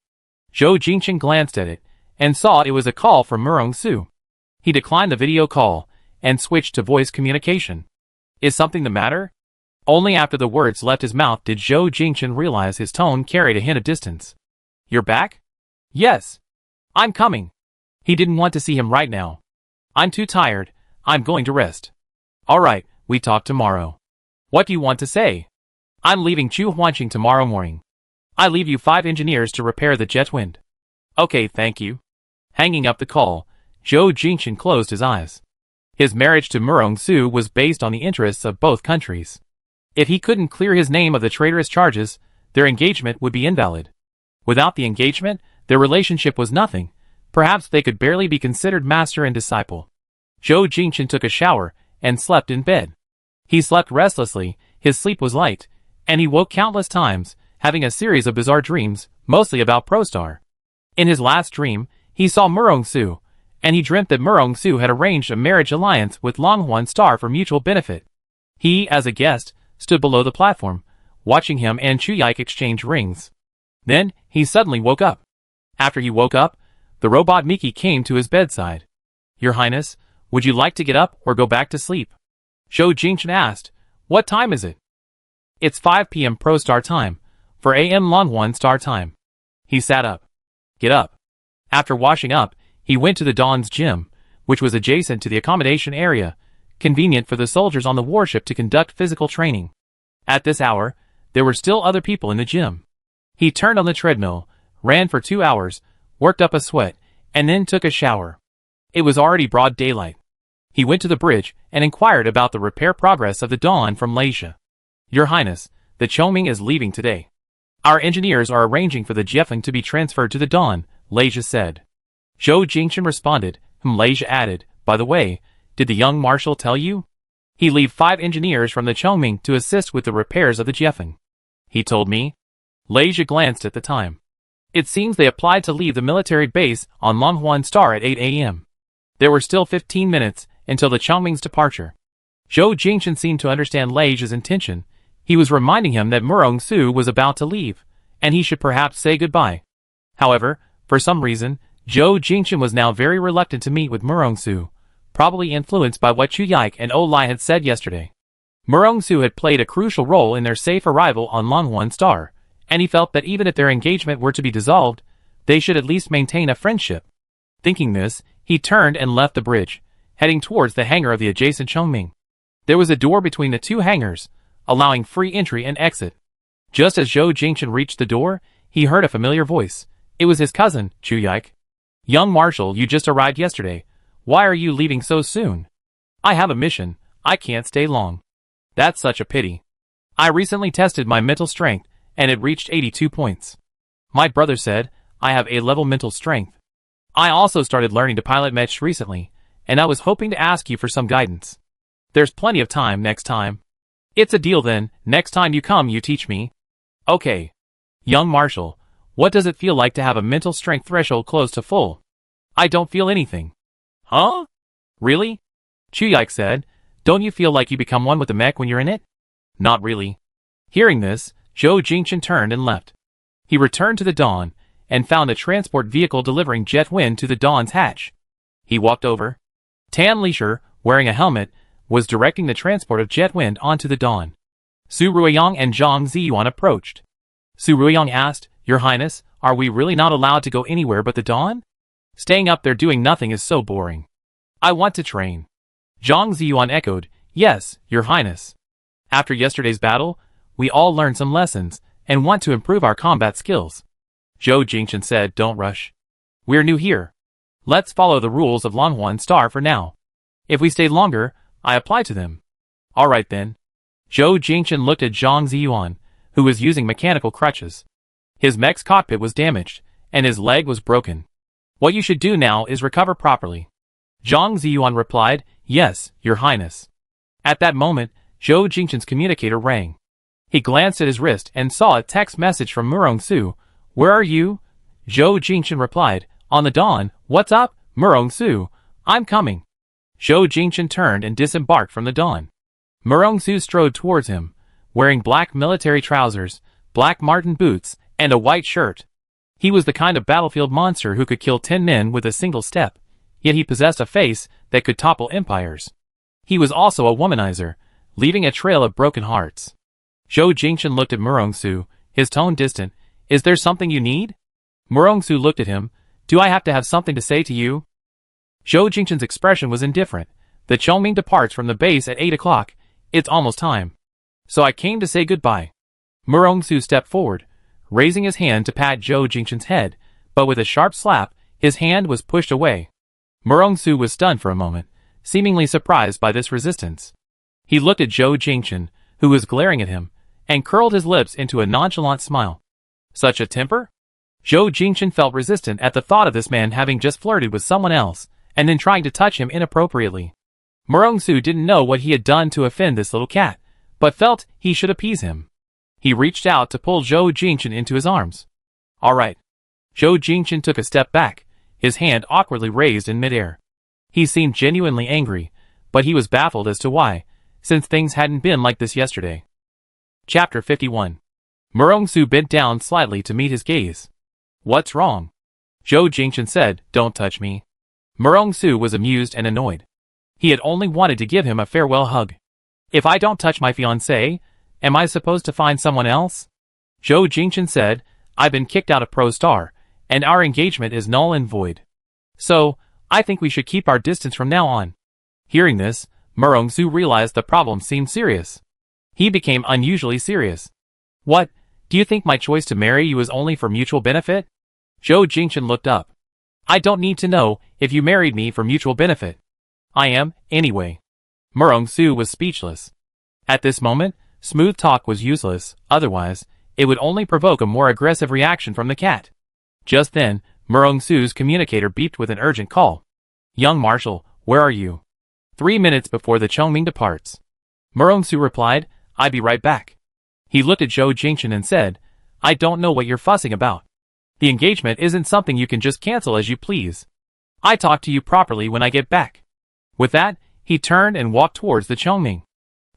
Zhou Jingchen glanced at it, and saw it was a call from Murong Su. He declined the video call, and switched to voice communication. Is something the matter? Only after the words left his mouth did Zhou Jingchen realize his tone carried a hint of distance. You're back? Yes. I'm coming. He didn't want to see him right now. I'm too tired, I'm going to rest. Alright, we talk tomorrow. What do you want to say? I'm leaving Chuhuanqing tomorrow morning. I leave you 5 engineers to repair the jet wind. Okay, thank you. Hanging up the call, Zhou Jingchen closed his eyes. His marriage to Murong Su was based on the interests of both countries. If he couldn't clear his name of the traitorous charges, their engagement would be invalid. Without the engagement, their relationship was nothing. Perhaps they could barely be considered master and disciple. Zhou Jingchen took a shower and slept in bed. He slept restlessly, his sleep was light, and he woke countless times, having a series of bizarre dreams, mostly about ProStar. In his last dream, he saw Murong Su, and he dreamt that Murong Su had arranged a marriage alliance with Longhorn Star for mutual benefit. He, as a guest, stood below the platform, watching him and Chuyike exchange rings. Then, he suddenly woke up. After he woke up, the robot Mickey came to his bedside. Your Highness, would you like to get up or go back to sleep? Zhou Jingchen asked, what time is it? It's 5 p.m. ProStar time, 4 a.m. Longhorn Star time. He sat up. Get up. After washing up, he went to the Dawn's gym, which was adjacent to the accommodation area, convenient for the soldiers on the warship to conduct physical training. At this hour, there were still other people in the gym. He turned on the treadmill, ran for 2 hours, worked up a sweat, and then took a shower. It was already broad daylight. He went to the bridge and inquired about the repair progress of the Dawn from Malaysia. Your Highness, the Chongming is leaving today. Our engineers are arranging for the Jiefeng to be transferred to the Dawn, Malaysia said. Zhou Jingchen responded, Malaysia added, by the way, did the young marshal tell you? He leave 5 engineers from the Chongming to assist with the repairs of the Jiefeng. He told me. Malaysia glanced at the time. It seems they applied to leave the military base on Longhorn Star at 8 a.m. There were still 15 minutes until the Chongming's departure. Zhou Jingchen seemed to understand Malaysia's intention. He was reminding him that Murong Su was about to leave, and he should perhaps say goodbye. However, for some reason, Zhou Jingchen was now very reluctant to meet with Murong Su, probably influenced by what Chuyike and Olai had said yesterday. Murong Su had played a crucial role in their safe arrival on Longhorn Star, and he felt that even if their engagement were to be dissolved, they should at least maintain a friendship. Thinking this, he turned and left the bridge, heading towards the hangar of the adjacent Chongming. There was a door between the 2 hangars, allowing free entry and exit. Just as Zhou Jingchen reached the door, he heard a familiar voice. It was his cousin, Chu Yike. Young Marshal, you just arrived yesterday. Why are you leaving so soon? I have a mission. I can't stay long. That's such a pity. I recently tested my mental strength, and it reached 82 points. My brother said, I have A-level mental strength. I also started learning to pilot Mech recently, and I was hoping to ask you for some guidance. There's plenty of time next time. It's a deal then, next time you come you teach me. Okay. Young Marshal, what does it feel like to have a mental strength threshold close to full? I don't feel anything. Huh? Really? Chu Yike said, don't you feel like you become one with the mech when you're in it? Not really. Hearing this, Zhou Jingchen turned and left. He returned to the Dawn, and found a transport vehicle delivering jet wind to the Dawn's hatch. He walked over. Tan Lisher, wearing a helmet, was directing the transport of jet wind onto the Dawn. Su Ruiyang and Zhang Ziyuan approached. Su Ruiyang asked, Your Highness, are we really not allowed to go anywhere but the Dawn? Staying up there doing nothing is so boring. I want to train. Zhang Ziyuan echoed, Yes, Your Highness. After yesterday's battle, we all learned some lessons, and want to improve our combat skills. Zhou Jingchen said, Don't rush. We're new here. Let's follow the rules of Longhorn Star for now. If we stay longer, I apply to them. Alright then. Zhou Jingchen looked at Zhang Ziyuan, who was using mechanical crutches. His mech's cockpit was damaged, and his leg was broken. What you should do now is recover properly. Zhang Ziyuan replied, Yes, Your Highness. At that moment, Zhou Jingchen's communicator rang. He glanced at his wrist and saw a text message from Murong Su. Where are you? Zhou Jingchen replied, On the Dawn. What's up, Murong Su? I'm coming. Zhou Jingchen turned and disembarked from the Dawn. Murong Su strode towards him, wearing black military trousers, black marten boots, and a white shirt. He was the kind of battlefield monster who could kill 10 men with a single step, yet he possessed a face that could topple empires. He was also a womanizer, leaving a trail of broken hearts. Zhou Jingchen looked at Murong Su, his tone distant. Is there something you need? Murong Su looked at him. Do I have to have something to say to you? Zhou Jingchen's expression was indifferent. The Chongming departs from the base at 8 o'clock. It's almost time. So I came to say goodbye. Murong Su stepped forward, raising his hand to pat Zhou Jingchen's head, but with a sharp slap, his hand was pushed away. Murong Su was stunned for a moment, seemingly surprised by this resistance. He looked at Zhou Jingchen, who was glaring at him, and curled his lips into a nonchalant smile. Such a temper? Zhou Jingchen felt resistant at the thought of this man having just flirted with someone else, and then trying to touch him inappropriately. Murong Su didn't know what he had done to offend this little cat, but felt he should appease him. He reached out to pull Zhou Jingchen into his arms. Alright. Zhou Jingchen took a step back, his hand awkwardly raised in midair. He seemed genuinely angry, but he was baffled as to why, since things hadn't been like this yesterday. Chapter 51. Murong Su bent down slightly to meet his gaze. What's wrong? Zhou Jingchen said, Don't touch me. Murong Su was amused and annoyed. He had only wanted to give him a farewell hug. If I don't touch my fiancée, am I supposed to find someone else? Zhou Jingchen said, I've been kicked out of Pro Star, and our engagement is null and void. So, I think we should keep our distance from now on. Hearing this, Murong Su realized the problem seemed serious. He became unusually serious. What, do you think my choice to marry you is only for mutual benefit? Zhou Jingchen looked up. I don't need to know if you married me for mutual benefit. I am, anyway. Murong Su was speechless. At this moment, smooth talk was useless, otherwise, it would only provoke a more aggressive reaction from the cat. Just then, Murong Su's communicator beeped with an urgent call. Young Marshal, where are you? 3 minutes before the Chongming departs. Murong Su replied, I'll be right back. He looked at Zhou Jingchen and said, I don't know what you're fussing about. The engagement isn't something you can just cancel as you please. I talk to you properly when I get back. With that, he turned and walked towards the Chongming.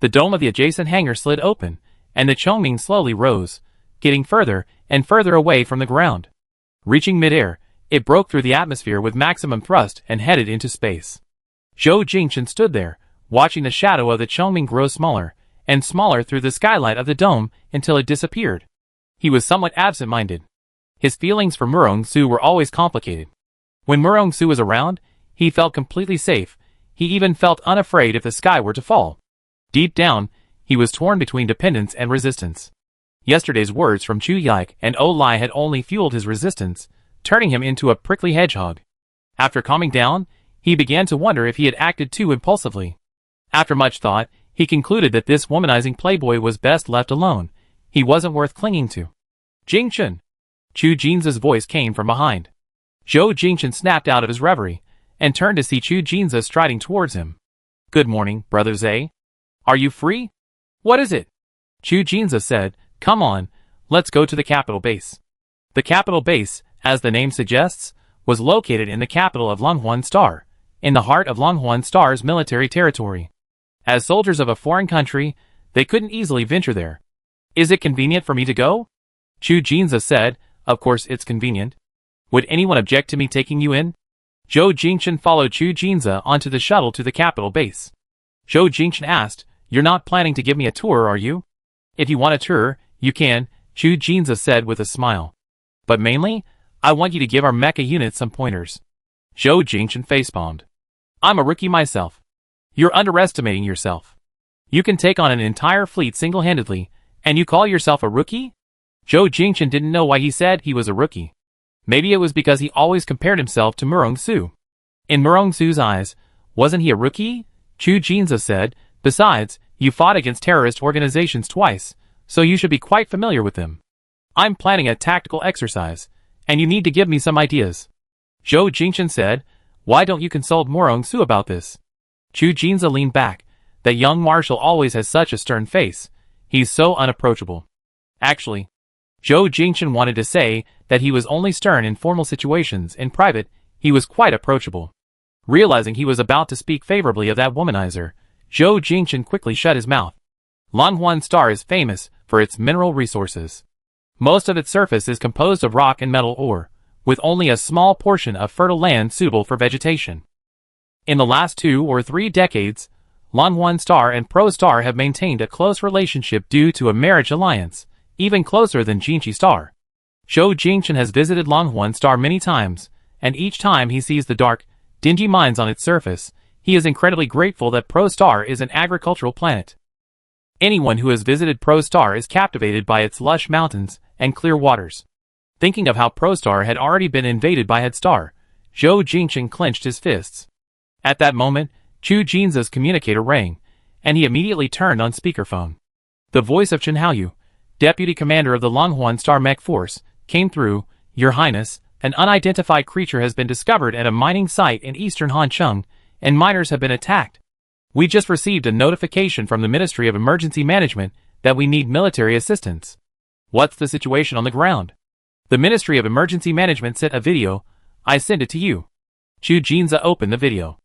The dome of the adjacent hangar slid open, and the Chongming slowly rose, getting further and further away from the ground. Reaching midair, it broke through the atmosphere with maximum thrust and headed into space. Zhou Jingchen stood there, watching the shadow of the Chongming grow smaller and smaller through the skylight of the dome until it disappeared. He was somewhat absent-minded. His feelings for Murong Su were always complicated. When Murong Su was around, he felt completely safe. He even felt unafraid if the sky were to fall. Deep down, he was torn between dependence and resistance. Yesterday's words from Chu Yike and O Lai had only fueled his resistance, turning him into a prickly hedgehog. After calming down, he began to wonder if he had acted too impulsively. After much thought, he concluded that this womanizing playboy was best left alone. He wasn't worth clinging to. Jingchen! Chu Jinza's voice came from behind. Zhou Jingchen snapped out of his reverie, and turned to see Chu Jinza striding towards him. Good morning, Brother Zhe. Are you free? What is it? Chu Jinza said, come on, let's go to the capital base. The capital base, as the name suggests, was located in the capital of Longhuan Star, in the heart of Longhuan Star's military territory. As soldiers of a foreign country, they couldn't easily venture there. Is it convenient for me to go? Chu Jinza said, of course it's convenient. Would anyone object to me taking you in? Zhou Jingchen followed Chu Jinza onto the shuttle to the capital base. Zhou Jingchen asked, you're not planning to give me a tour, are you? If you want a tour, you can, Chu Jinza said with a smile. But mainly, I want you to give our mecha unit some pointers. Zhou Jingchen facepalmed. I'm a rookie myself. You're underestimating yourself. You can take on an entire fleet single-handedly, and you call yourself a rookie? Zhou Jingchen didn't know why he said he was a rookie. Maybe it was because he always compared himself to Murong Su. In Murong Su's eyes, wasn't he a rookie? Chu Jinza said, besides, you fought against terrorist organizations twice, so you should be quite familiar with them. I'm planning a tactical exercise, and you need to give me some ideas. Zhou Jingchen said, why don't you consult Murong Su about this? Chu Jinza leaned back. That young marshal always has such a stern face. He's so unapproachable. Actually, Zhou Jingchen wanted to say that he was only stern in formal situations. In private, he was quite approachable. Realizing he was about to speak favorably of that womanizer, Zhou Jingchen quickly shut his mouth. Longhuan Star is famous for its mineral resources. Most of its surface is composed of rock and metal ore, with only a small portion of fertile land suitable for vegetation. In the last 2 or 3 decades, Longhuan Star and Pro Star have maintained a close relationship due to a marriage alliance, even closer than Jinchi Star. Zhou Jingchen has visited Longhuan Star many times, and each time he sees the dark, dingy mines on its surface, he is incredibly grateful that Pro Star is an agricultural planet. Anyone who has visited Pro Star is captivated by its lush mountains and clear waters. Thinking of how Pro Star had already been invaded by Head Star, Zhou Jingchen clenched his fists. At that moment, Chu Jinza's communicator rang, and he immediately turned on speakerphone. The voice of Chen Haoyu, deputy commander of the Longhuan Star Mech Force, came through. Your Highness, an unidentified creature has been discovered at a mining site in eastern Hancheng, and miners have been attacked. We just received a notification from the Ministry of Emergency Management that we need military assistance. What's the situation on the ground? The Ministry of Emergency Management sent a video. I sent it to you. Chu Jinza opened the video.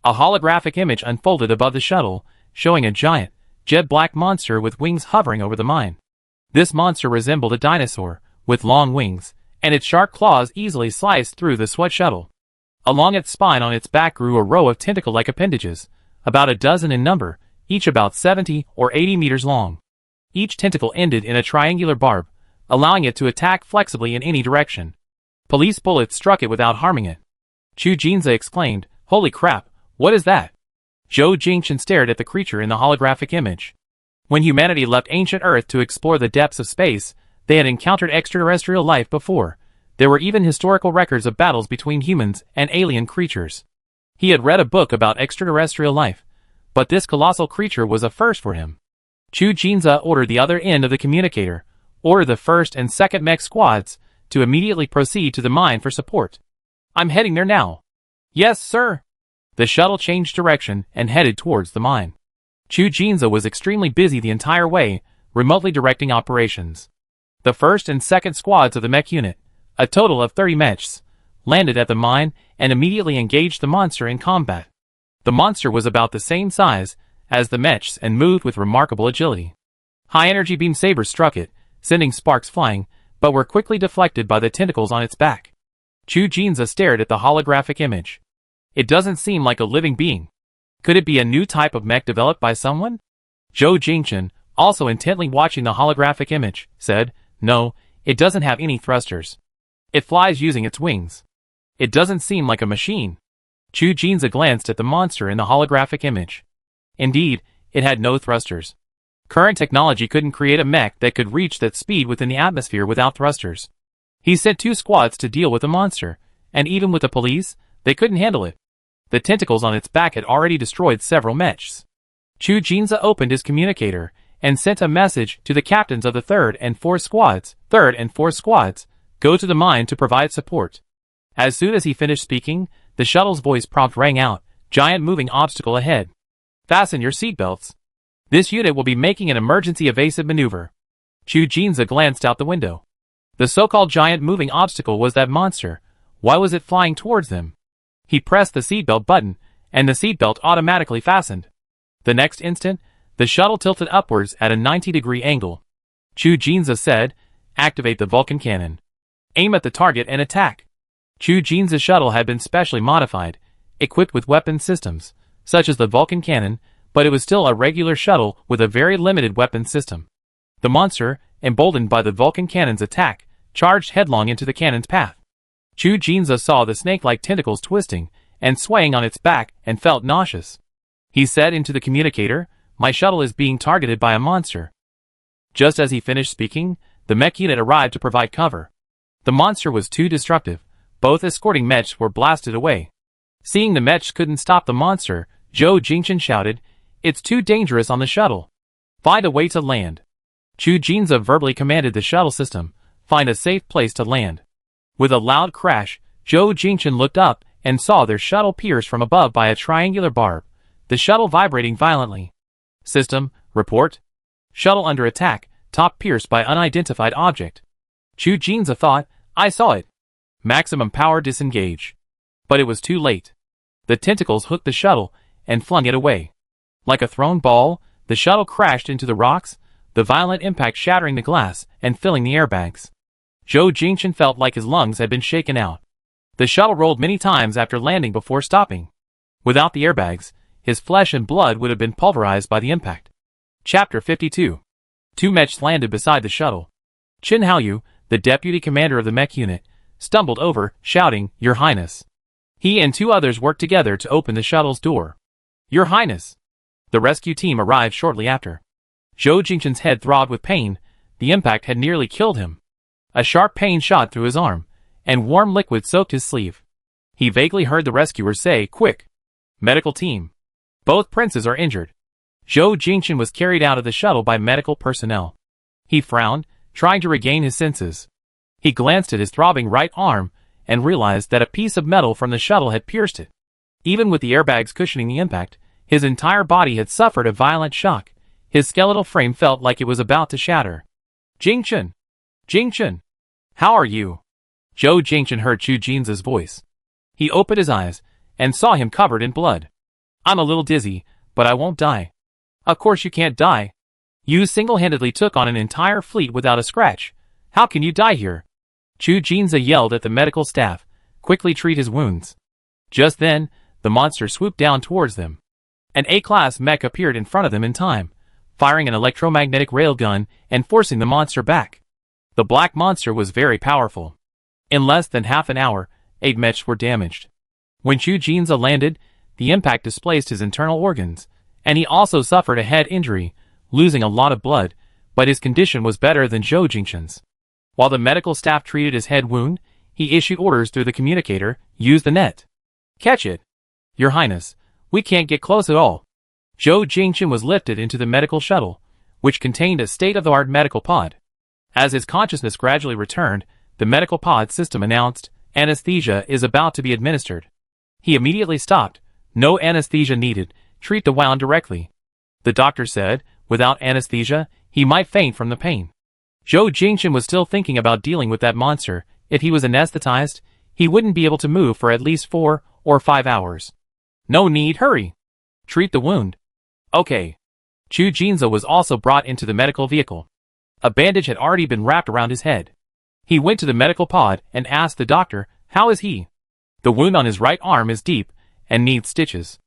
A holographic image unfolded above the shuttle, showing a giant, jet-black monster with wings hovering over the mine. This monster resembled a dinosaur, with long wings, and its sharp claws easily sliced through the SWAT shuttle. Along its spine on its back grew a row of tentacle-like appendages, about a dozen in number, each about 70 or 80 meters long. Each tentacle ended in a triangular barb, allowing it to attack flexibly in any direction. Police bullets struck it without harming it. Chu Jinza exclaimed, holy crap, what is that? Zhou Jingchen stared at the creature in the holographic image. When humanity left ancient Earth to explore the depths of space, they had encountered extraterrestrial life before. There were even historical records of battles between humans and alien creatures. He had read a book about extraterrestrial life, but this colossal creature was a first for him. Chu Jinza ordered the other end of the communicator, ordered the 1st and 2nd mech squads, to immediately proceed to the mine for support. I'm heading there now. Yes, sir. The shuttle changed direction and headed towards the mine. Chu Jinza was extremely busy the entire way, remotely directing operations. The 1st and 2nd squads of the mech unit, a total of 30 mechs, landed at the mine and immediately engaged the monster in combat. The monster was about the same size as the mechs and moved with remarkable agility. High-energy beam sabers struck it, sending sparks flying, but were quickly deflected by the tentacles on its back. Chu Jinza stared at the holographic image. It doesn't seem like a living being. Could it be a new type of mech developed by someone? Zhou Jingchen, also intently watching the holographic image, said, no, it doesn't have any thrusters. It flies using its wings. It doesn't seem like a machine. Chu Jinza glanced at the monster in the holographic image. Indeed, it had no thrusters. Current technology couldn't create a mech that could reach that speed within the atmosphere without thrusters. He sent 2 squads to deal with the monster, and even with the police, they couldn't handle it. The tentacles on its back had already destroyed several mechs. Chu Jinza opened his communicator and sent a message to the captains of the 3rd and 4th squads. 3rd and 4th squads, go to the mine to provide support. As soon as he finished speaking, the shuttle's voice prompt rang out, giant moving obstacle ahead. Fasten your seatbelts. This unit will be making an emergency evasive maneuver. Chu Jinza glanced out the window. The so-called giant moving obstacle was that monster. Why was it flying towards them? He pressed the seatbelt button, and the seatbelt automatically fastened. The next instant, the shuttle tilted upwards at a 90-degree angle. Chu Jinza said, activate the Vulcan cannon. Aim at the target and attack. Chu Jinza's shuttle had been specially modified, equipped with weapon systems, such as the Vulcan cannon, but it was still a regular shuttle with a very limited weapon system. The monster, emboldened by the Vulcan cannon's attack, charged headlong into the cannon's path. Chu Jinza saw the snake-like tentacles twisting and swaying on its back and felt nauseous. He said into the communicator, my shuttle is being targeted by a monster. Just as he finished speaking, the mech unit arrived to provide cover. The monster was too destructive. Both escorting mechs were blasted away. Seeing the mechs couldn't stop the monster, Zhou Jingchen shouted, it's too dangerous on the shuttle. Find a way to land. Chu Jinza verbally commanded the shuttle system, find a safe place to land. With a loud crash, Zhou Jingchen looked up and saw their shuttle pierced from above by a triangular barb, the shuttle vibrating violently. System, report. Shuttle under attack, top pierced by unidentified object. Chu Jinza thought, I saw it. Maximum power disengage. But it was too late. The tentacles hooked the shuttle and flung it away. Like a thrown ball, the shuttle crashed into the rocks, the violent impact shattering the glass and filling the airbags. Zhou Jingchen felt like his lungs had been shaken out. The shuttle rolled many times after landing before stopping. Without the airbags, his flesh and blood would have been pulverized by the impact. Chapter 52. 2 mechs landed beside the shuttle. Qin Haoyu, the deputy commander of the mech unit, stumbled over, shouting, Your Highness. He and 2 others worked together to open the shuttle's door. Your Highness. The rescue team arrived shortly after. Zhou Jingchen's head throbbed with pain. The impact had nearly killed him. A sharp pain shot through his arm, and warm liquid soaked his sleeve. He vaguely heard the rescuers say, Quick! Medical team. Both princes are injured. Zhou Jingchen was carried out of the shuttle by medical personnel. He frowned, trying to regain his senses. He glanced at his throbbing right arm, and realized that a piece of metal from the shuttle had pierced it. Even with the airbags cushioning the impact, his entire body had suffered a violent shock. His skeletal frame felt like it was about to shatter. Jingchen! Jingchen! How are you? Zhou Jingchen heard Chu Jinza's voice. He opened his eyes, and saw him covered in blood. I'm a little dizzy, but I won't die. Of course you can't die. You single-handedly took on an entire fleet without a scratch. How can you die here? Chu Jinza yelled at the medical staff, quickly treat his wounds. Just then, the monster swooped down towards them. An A-class mech appeared in front of them in time, firing an electromagnetic railgun and forcing the monster back. The black monster was very powerful. In less than half an hour, 8 mechs were damaged. When Chu Jinza landed, the impact displaced his internal organs, and he also suffered a head injury, losing a lot of blood, but his condition was better than Zhou Jingchen's. While the medical staff treated his head wound, he issued orders through the communicator, use the net. Catch it. Your Highness, we can't get close at all. Zhou Jingchen was lifted into the medical shuttle, which contained a state-of-the-art medical pod. As his consciousness gradually returned, the medical pod system announced, anesthesia is about to be administered. He immediately stopped. No anesthesia needed, treat the wound directly. The doctor said, without anesthesia, he might faint from the pain. Zhou Jingchen was still thinking about dealing with that monster. If he was anesthetized, he wouldn't be able to move for at least 4 or 5 hours. No need, hurry. Treat the wound. Okay. Chu Jinza was also brought into the medical vehicle. A bandage had already been wrapped around his head. He went to the medical pod and asked the doctor, how is he? The wound on his right arm is deep and needs stitches.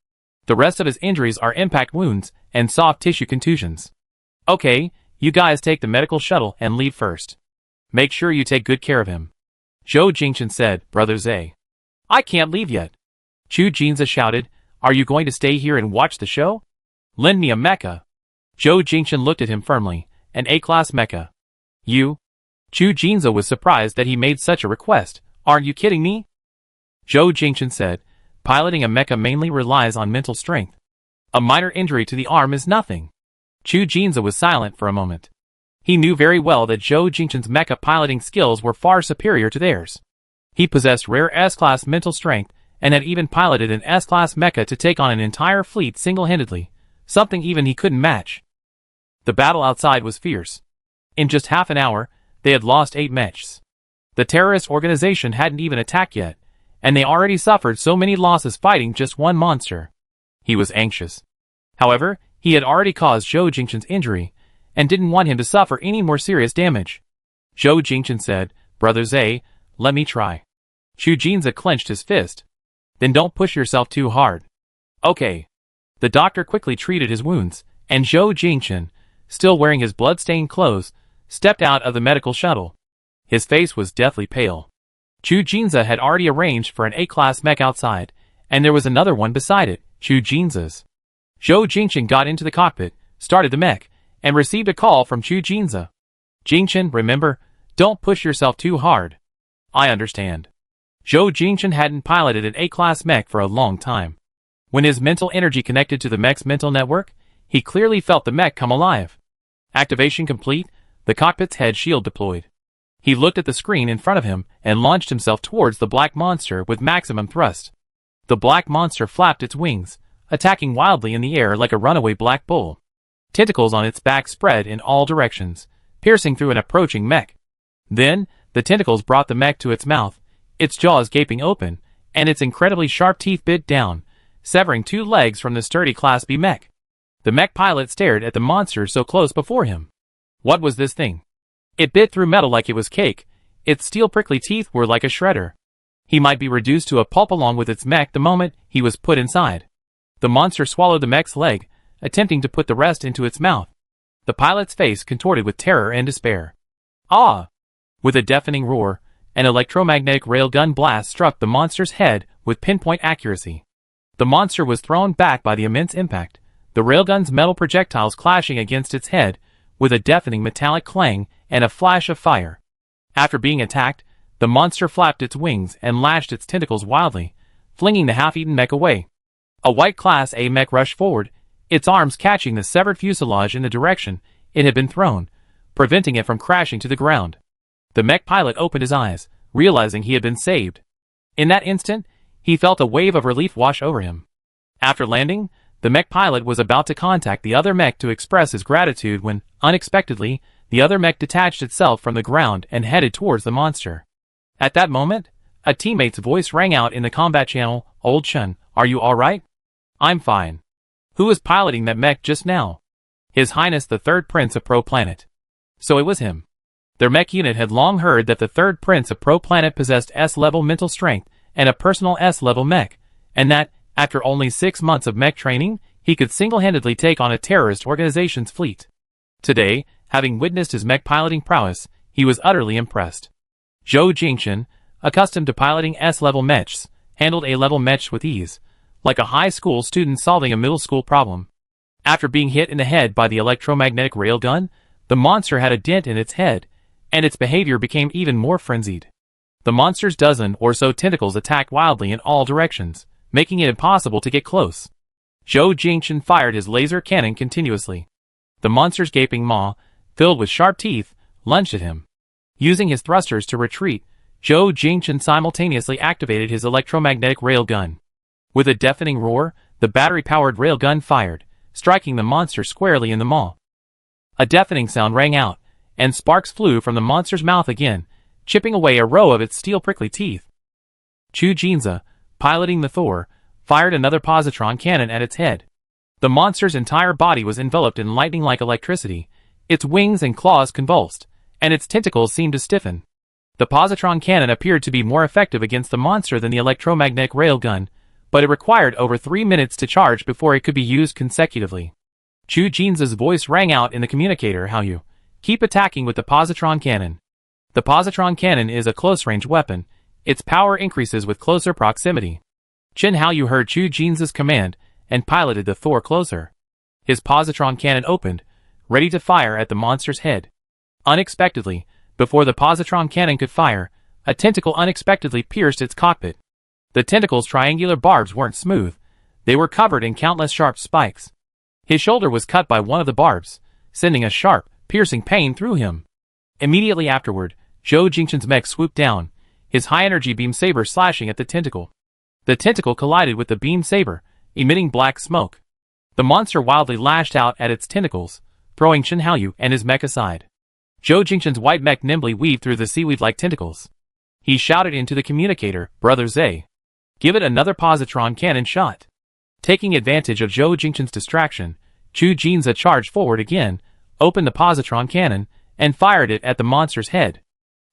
The rest of his injuries are impact wounds and soft tissue contusions. Okay, you guys take the medical shuttle and leave first. Make sure you take good care of him. Zhou Jingchen said, Brother Zhe. I can't leave yet. Chu Jinza shouted, are you going to stay here and watch the show? Lend me a mecha. Zhou Jingchen looked at him firmly. An A-class mecha. You? Zhu Jinza was surprised that he made such a request. Aren't you kidding me? Zhou Jingchen said, piloting a mecha mainly relies on mental strength. A minor injury to the arm is nothing. Zhu Jinza was silent for a moment. He knew very well that Zhou Jingchen's mecha piloting skills were far superior to theirs. He possessed rare S-class mental strength and had even piloted an S-class mecha to take on an entire fleet single-handedly, something even he couldn't match. The battle outside was fierce. In just half an hour, they had lost 8 mechs. The terrorist organization hadn't even attacked yet, and they already suffered so many losses fighting just one monster. He was anxious. However, he had already caused Zhou Jingchen's injury, and didn't want him to suffer any more serious damage. Zhou Jingchen said, Brother Zhe, let me try. Zhu Jinza clenched his fist. Then don't push yourself too hard. Okay. The doctor quickly treated his wounds, and Zhou Jingchen, still wearing his blood-stained clothes, stepped out of the medical shuttle. His face was deathly pale. Zhu Jinza had already arranged for an A-class mech outside, and there was another one beside it, Zhu Jinza's. Zhou Jingchen got into the cockpit, started the mech, and received a call from Zhu Jinza. Jingchen, remember, don't push yourself too hard. I understand. Zhou Jingchen hadn't piloted an A-class mech for a long time. When his mental energy connected to the mech's mental network, he clearly felt the mech come alive. Activation complete, the cockpit's head shield deployed. He looked at the screen in front of him and launched himself towards the black monster with maximum thrust. The black monster flapped its wings, attacking wildly in the air like a runaway black bull. Tentacles on its back spread in all directions, piercing through an approaching mech. Then, the tentacles brought the mech to its mouth, its jaws gaping open, and its incredibly sharp teeth bit down, severing 2 legs from the sturdy Class B mech. The mech pilot stared at the monster so close before him. What was this thing? It bit through metal like it was cake. Its steel prickly teeth were like a shredder. He might be reduced to a pulp along with its mech the moment he was put inside. The monster swallowed the mech's leg, attempting to put the rest into its mouth. The pilot's face contorted with terror and despair. Ah! With a deafening roar, an electromagnetic railgun blast struck the monster's head with pinpoint accuracy. The monster was thrown back by the immense impact, the railgun's metal projectiles clashing against its head with a deafening metallic clang and a flash of fire. After being attacked, the monster flapped its wings and lashed its tentacles wildly, flinging the half-eaten mech away. A white Class A mech rushed forward, its arms catching the severed fuselage in the direction it had been thrown, preventing it from crashing to the ground. The mech pilot opened his eyes, realizing he had been saved. In that instant, he felt a wave of relief wash over him. After landing, the mech pilot was about to contact the other mech to express his gratitude when, unexpectedly, the other mech detached itself from the ground and headed towards the monster. At that moment, a teammate's voice rang out in the combat channel, Old Chun, are you alright? I'm fine. Who was piloting that mech just now? His Highness the Third Prince of Pro Planet. So it was him. Their mech unit had long heard that the Third Prince of Pro Planet possessed S-level mental strength and a personal S-level mech, and that, after only 6 months of mech training, he could single-handedly take on a terrorist organization's fleet. Today, having witnessed his mech piloting prowess, he was utterly impressed. Zhou Jingchen, accustomed to piloting S-level mechs, handled A-level mechs with ease, like a high school student solving a middle school problem. After being hit in the head by the electromagnetic railgun, the monster had a dent in its head, and its behavior became even more frenzied. The monster's dozen or so tentacles attacked wildly in all directions, making it impossible to get close. Zhou Jingchen fired his laser cannon continuously. The monster's gaping maw, filled with sharp teeth, lunged at him. Using his thrusters to retreat, Zhou Jingchen simultaneously activated his electromagnetic railgun. With a deafening roar, the battery-powered railgun fired, striking the monster squarely in the maw. A deafening sound rang out, and sparks flew from the monster's mouth again, chipping away a row of its steel prickly teeth. Zhu Jinza, piloting the Thor, fired another positron cannon at its head. The monster's entire body was enveloped in lightning-like electricity, its wings and claws convulsed, and its tentacles seemed to stiffen. The positron cannon appeared to be more effective against the monster than the electromagnetic railgun, but it required over 3 minutes to charge before it could be used consecutively. Zhu Jinza's voice rang out in the communicator, how you keep attacking with the positron cannon. The positron cannon is a close-range weapon. Its power increases with closer proximity. Chen Hao Yu heard Zhu Jinza's command and piloted the Thor closer. His positron cannon opened, ready to fire at the monster's head. Unexpectedly, before the positron cannon could fire, a tentacle unexpectedly pierced its cockpit. The tentacle's triangular barbs weren't smooth. They were covered in countless sharp spikes. His shoulder was cut by one of the barbs, sending a sharp, piercing pain through him. Immediately afterward, Zhou Jingchen's mech swooped down, his high-energy beam saber slashing at the tentacle. The tentacle collided with the beam saber, emitting black smoke. The monster wildly lashed out at its tentacles, throwing Chen Haoyu and his mech aside. Zhou Jingchen's white mech nimbly weaved through the seaweed-like tentacles. He shouted into the communicator, "Brother Zay, give it another positron cannon shot." Taking advantage of Zhou Jingchen's distraction, Chu Jinza charged forward again, opened the positron cannon, and fired it at the monster's head.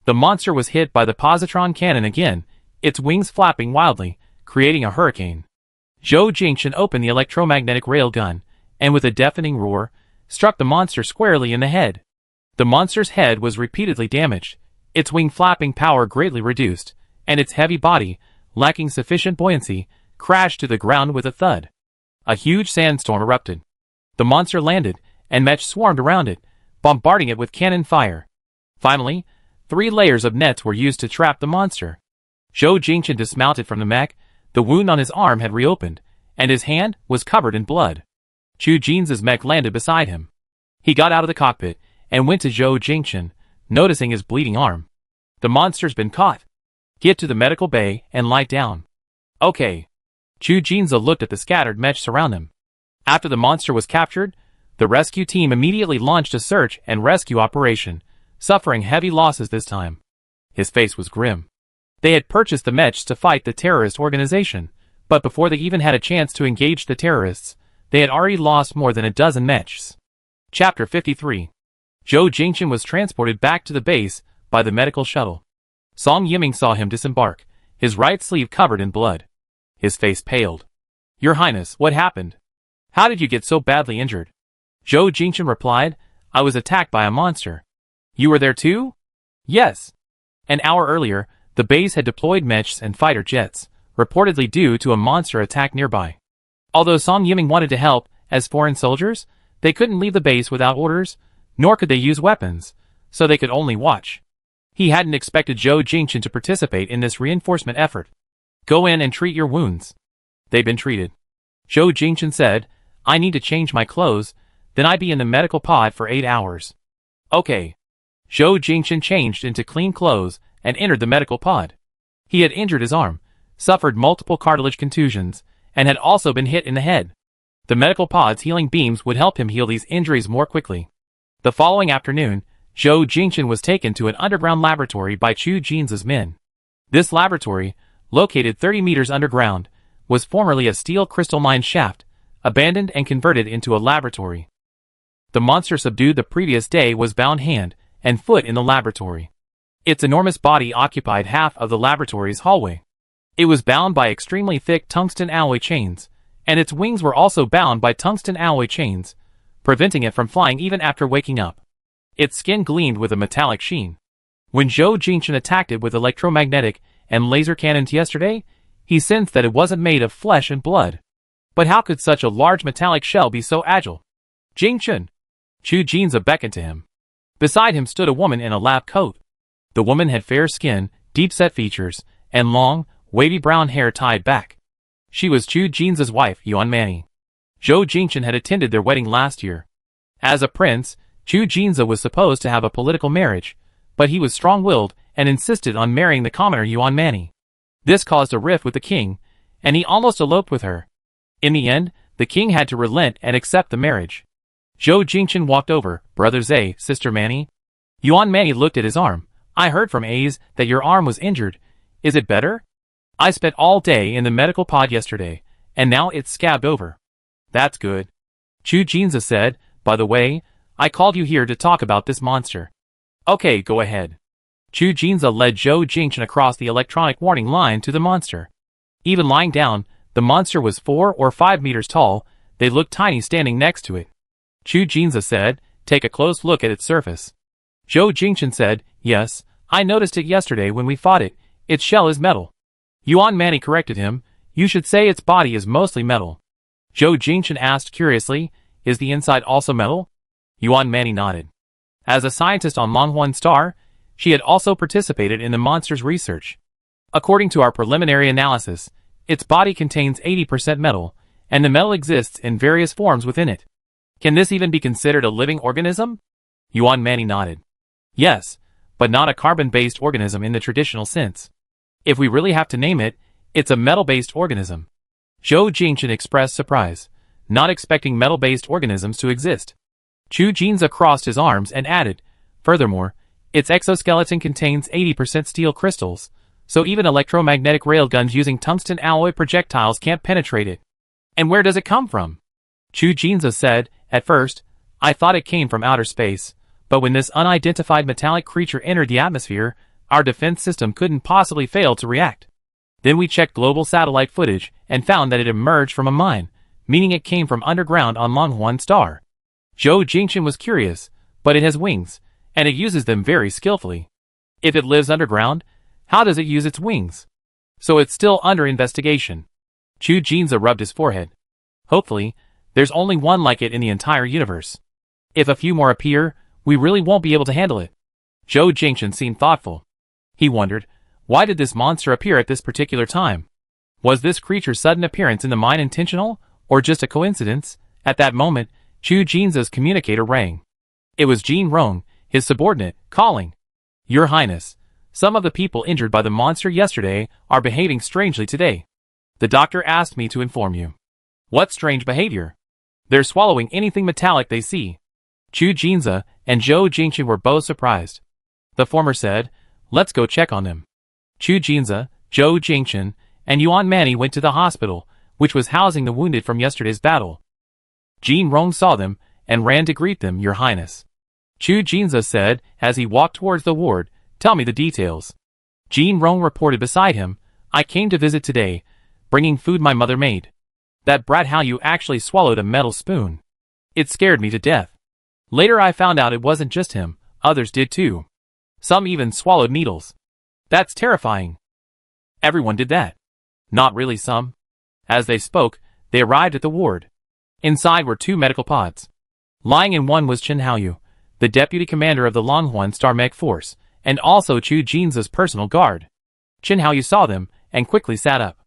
The monster was hit by the positron cannon again, its wings flapping wildly, creating a hurricane. Zhou Jingchen opened the electromagnetic railgun, and with a deafening roar, struck the monster squarely in the head. The monster's head was repeatedly damaged, its wing flapping power greatly reduced, and its heavy body, lacking sufficient buoyancy, crashed to the ground with a thud. A huge sandstorm erupted. The monster landed, and Mech swarmed around it, bombarding it with cannon fire. Finally, 3 layers of nets were used to trap the monster. Zhou Jingchen dismounted from the mech, the wound on his arm had reopened, and his hand was covered in blood. Chu Jinza's mech landed beside him. He got out of the cockpit, and went to Zhou Jingchen, noticing his bleeding arm. "The monster's been caught. Get to the medical bay and lie down." "Okay." Chu Jinza looked at the scattered mech surround him. After the monster was captured, the rescue team immediately launched a search and rescue operation, suffering heavy losses this time. His face was grim. They had purchased the mechs to fight the terrorist organization, but before they even had a chance to engage the terrorists, they had already lost more than a dozen mechs. Chapter 53. Zhou Jingchen was transported back to the base by the medical shuttle. Song Yiming saw him disembark, his right sleeve covered in blood. His face paled. "Your Highness, what happened? How did you get so badly injured?" Zhou Jingchen replied, "I was attacked by a monster." "You were there too?" "Yes." An hour earlier, the base had deployed mechs and fighter jets, reportedly due to a monster attack nearby. Although Song Yiming wanted to help, as foreign soldiers, they couldn't leave the base without orders, nor could they use weapons, so they could only watch. He hadn't expected Zhou Jingchen to participate in this reinforcement effort. "Go in and treat your wounds." "They've been treated." Zhou Jingchen said, "I need to change my clothes, then I'd be in the medical pod for 8 hours. "Okay." Zhou Jingchen changed into clean clothes and entered the medical pod. He had injured his arm, suffered multiple cartilage contusions, and had also been hit in the head. The medical pod's healing beams would help him heal these injuries more quickly. The following afternoon, Zhou Jingchen was taken to an underground laboratory by Chu Jinza's men. This laboratory, located 30 meters underground, was formerly a steel crystal mine shaft, abandoned and converted into a laboratory. The monster subdued the previous day was bound hand and foot in the laboratory. Its enormous body occupied half of the laboratory's hallway. It was bound by extremely thick tungsten alloy chains, and its wings were also bound by tungsten alloy chains, preventing it from flying even after waking up. Its skin gleamed with a metallic sheen. When Zhou Jingchen attacked it with electromagnetic and laser cannons yesterday, he sensed that it wasn't made of flesh and blood. But how could such a large metallic shell be so agile? "Jingchen!" Chu Jinza beckoned to him. Beside him stood a woman in a lab coat. The woman had fair skin, deep-set features, and long, wavy brown hair tied back. She was Chu Jinza's wife, Yuan Mani. Zhou Jingchen had attended their wedding last year. As a prince, Chu Jinza was supposed to have a political marriage, but he was strong-willed and insisted on marrying the commoner Yuan Mani. This caused a rift with the king, and he almost eloped with her. In the end, the king had to relent and accept the marriage. Zhou Jingchen walked over. "Brother Zay, Sister Mani." Yuan Mani looked at his arm. "I heard from A's that your arm was injured. Is it better?" "I spent all day in the medical pod yesterday, and now it's scabbed over." "That's good." Chu Jinza said, "By the way, I called you here to talk about this monster." "Okay, go ahead." Chu Jinza led Zhou Jingchen across the electronic warning line to the monster. Even lying down, the monster was 4 or 5 meters tall. They looked tiny standing next to it. Chu Jinza said, "Take a close look at its surface." Zhou Jingchen said, "Yes, I noticed it yesterday when we fought it. Its shell is metal." Yuan Mani corrected him, "You should say its body is mostly metal." Zhou Jingchen asked curiously, "Is the inside also metal?" Yuan Mani nodded. As a scientist on Longhorn Star, she had also participated in the monster's research. According to our preliminary analysis, its body contains 80% metal, and the metal exists in various forms within it. Can this even be considered a living organism? Yuan Mani nodded. Yes, but not a carbon-based organism in the traditional sense. If we really have to name it, it's a metal-based organism. Zhou Jingchen expressed surprise, not expecting metal-based organisms to exist. Chu Jinza crossed his arms and added, furthermore, its exoskeleton contains 80% steel crystals, so even electromagnetic railguns using tungsten alloy projectiles can't penetrate it. And where does it come from? Chu Jinza said, at first, I thought it came from outer space, but when this unidentified metallic creature entered the atmosphere, our defense system couldn't possibly fail to react. Then we checked global satellite footage and found that it emerged from a mine, meaning it came from underground on Longhorn Star. Zhou Jingchen was curious, but it has wings, and it uses them very skillfully. If it lives underground, how does it use its wings? So it's still under investigation. Chu Jinza rubbed his forehead. Hopefully, there's only one like it in the entire universe. If a few more appear, we really won't be able to handle it. Zhou Jingchen seemed thoughtful. He wondered, why did this monster appear at this particular time? Was this creature's sudden appearance in the mine intentional, or just a coincidence? At that moment, Chu Jinza's communicator rang. It was Jin Rong, his subordinate, calling. Your Highness, some of the people injured by the monster yesterday are behaving strangely today. The doctor asked me to inform you. What strange behavior? They're swallowing anything metallic they see. Chu Jinza and Zhou Jingchen were both surprised. The former said, let's go check on them. Chu Jinza, Zhou Jingchen, and Yuan Mani went to the hospital, which was housing the wounded from yesterday's battle. Jin Rong saw them and ran to greet them, Your Highness. Chu Jinza said as he walked towards the ward, tell me the details. Jin Rong reported beside him, I came to visit today, bringing food my mother made. That brat Hao Yu actually swallowed a metal spoon. It scared me to death. Later I found out it wasn't just him, others did too. Some even swallowed needles. That's terrifying. Everyone did that. Not really some. As they spoke, they arrived at the ward. Inside were 2 medical pods. Lying in one was Chen Haoyu, the deputy commander of the Longhorn Star Mech Force, and also Chu Jinza's personal guard. Chen Haoyu saw them and quickly sat up.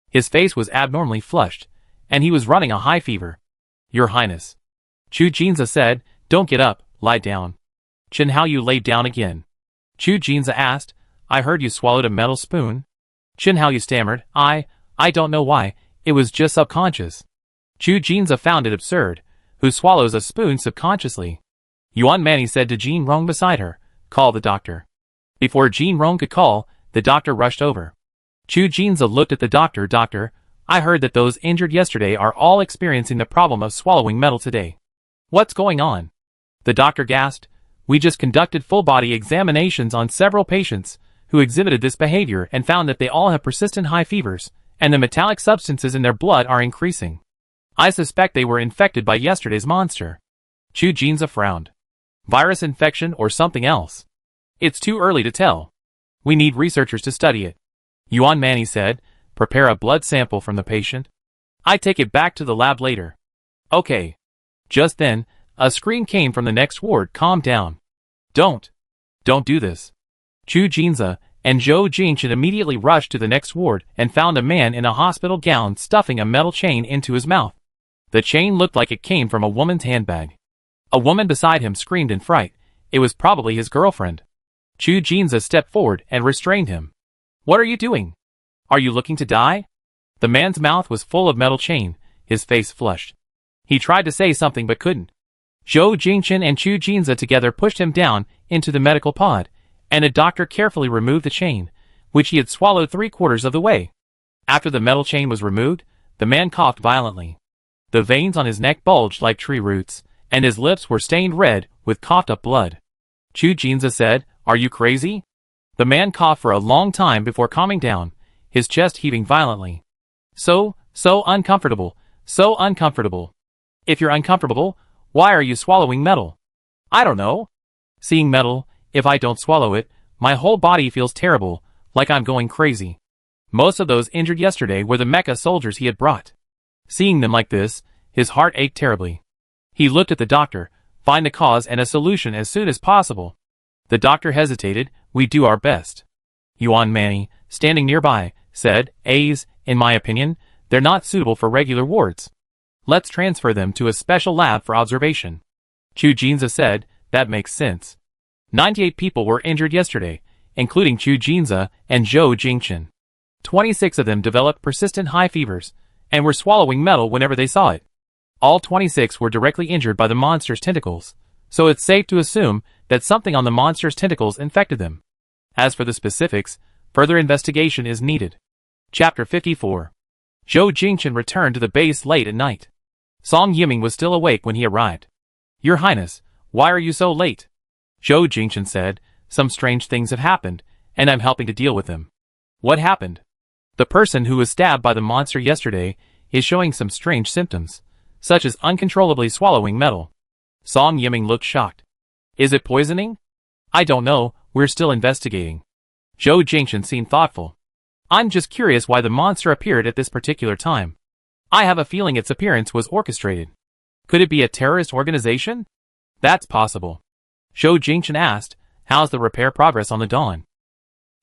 His face was abnormally flushed, and he was running a high fever. Your Highness. Chu Jinza said, don't get up, lie down. Chen Haoyu laid down again. Chu Jinza asked, I heard you swallowed a metal spoon. Chen Haoyu stammered, I don't know why, it was just subconscious. Chu Jinza found it absurd. Who swallows a spoon subconsciously? Yuan Mani said to Jin Rong beside her, call the doctor. Before Jin Rong could call, the doctor rushed over. Chu Jinza looked at the doctor. Doctor, I heard that those injured yesterday are all experiencing the problem of swallowing metal today. What's going on? The doctor gasped. We just conducted full-body examinations on several patients who exhibited this behavior and found that they all have persistent high fevers, and the metallic substances in their blood are increasing. I suspect they were infected by yesterday's monster. Chu Jinza frowned. Virus infection or something else? It's too early to tell. We need researchers to study it. Yuan Mani said, prepare a blood sample from the patient. I take it back to the lab later. Okay. Just then, a scream came from the next ward. Calm down. Don't do this. Chu Jinza and Zhou Jingchen immediately rushed to the next ward and found a man in a hospital gown stuffing a metal chain into his mouth. The chain looked like it came from a woman's handbag. A woman beside him screamed in fright. It was probably his girlfriend. Chu Jinza stepped forward and restrained him. What are you doing? Are you looking to die? The man's mouth was full of metal chain, his face flushed. He tried to say something but couldn't. Zhou Jingchen and Chu Jinza together pushed him down into the medical pod, and a doctor carefully removed the chain, which he had swallowed 3/4 of the way. After the metal chain was removed, the man coughed violently. The veins on his neck bulged like tree roots, and his lips were stained red with coughed-up blood. Chu Jinza said, are you crazy? The man coughed for a long time before calming down, his chest heaving violently. So uncomfortable, so uncomfortable. If you're uncomfortable, why are you swallowing metal? I don't know. Seeing metal, if I don't swallow it, my whole body feels terrible, like I'm going crazy. Most of those injured yesterday were the mecha soldiers he had brought. Seeing them like this, his heart ached terribly. He looked at the doctor, Find the cause and a solution as soon as possible. The doctor hesitated. We do our best. Yuan Manny, standing nearby, said, A's, in my opinion, they're not suitable for regular wards. Let's transfer them to a special lab for observation. Chu Jinza said, that makes sense. 98 people were injured yesterday, including Chu Jinza and Zhou Jingchen. 26 of them developed persistent high fevers, and were swallowing metal whenever they saw it. All 26 were directly injured by the monster's tentacles, so it's safe to assume that something on the monster's tentacles infected them. As for the specifics, further investigation is needed. Chapter 54. Zhou Jingchen returned to the base late at night. Song Yiming was still awake when he arrived. Your Highness, why are you so late? Zhou Jingchen said, some strange things have happened, and I'm helping to deal with them. What happened? The person who was stabbed by the monster yesterday is showing some strange symptoms, such as uncontrollably swallowing metal. Song Yiming looked shocked. Is it poisoning? I don't know, we're still investigating. Zhou Jingchen seemed thoughtful. I'm just curious why the monster appeared at this particular time. I have a feeling its appearance was orchestrated. Could it be a terrorist organization? That's possible. Zhou Jingchen asked, how's the repair progress on the Dawn?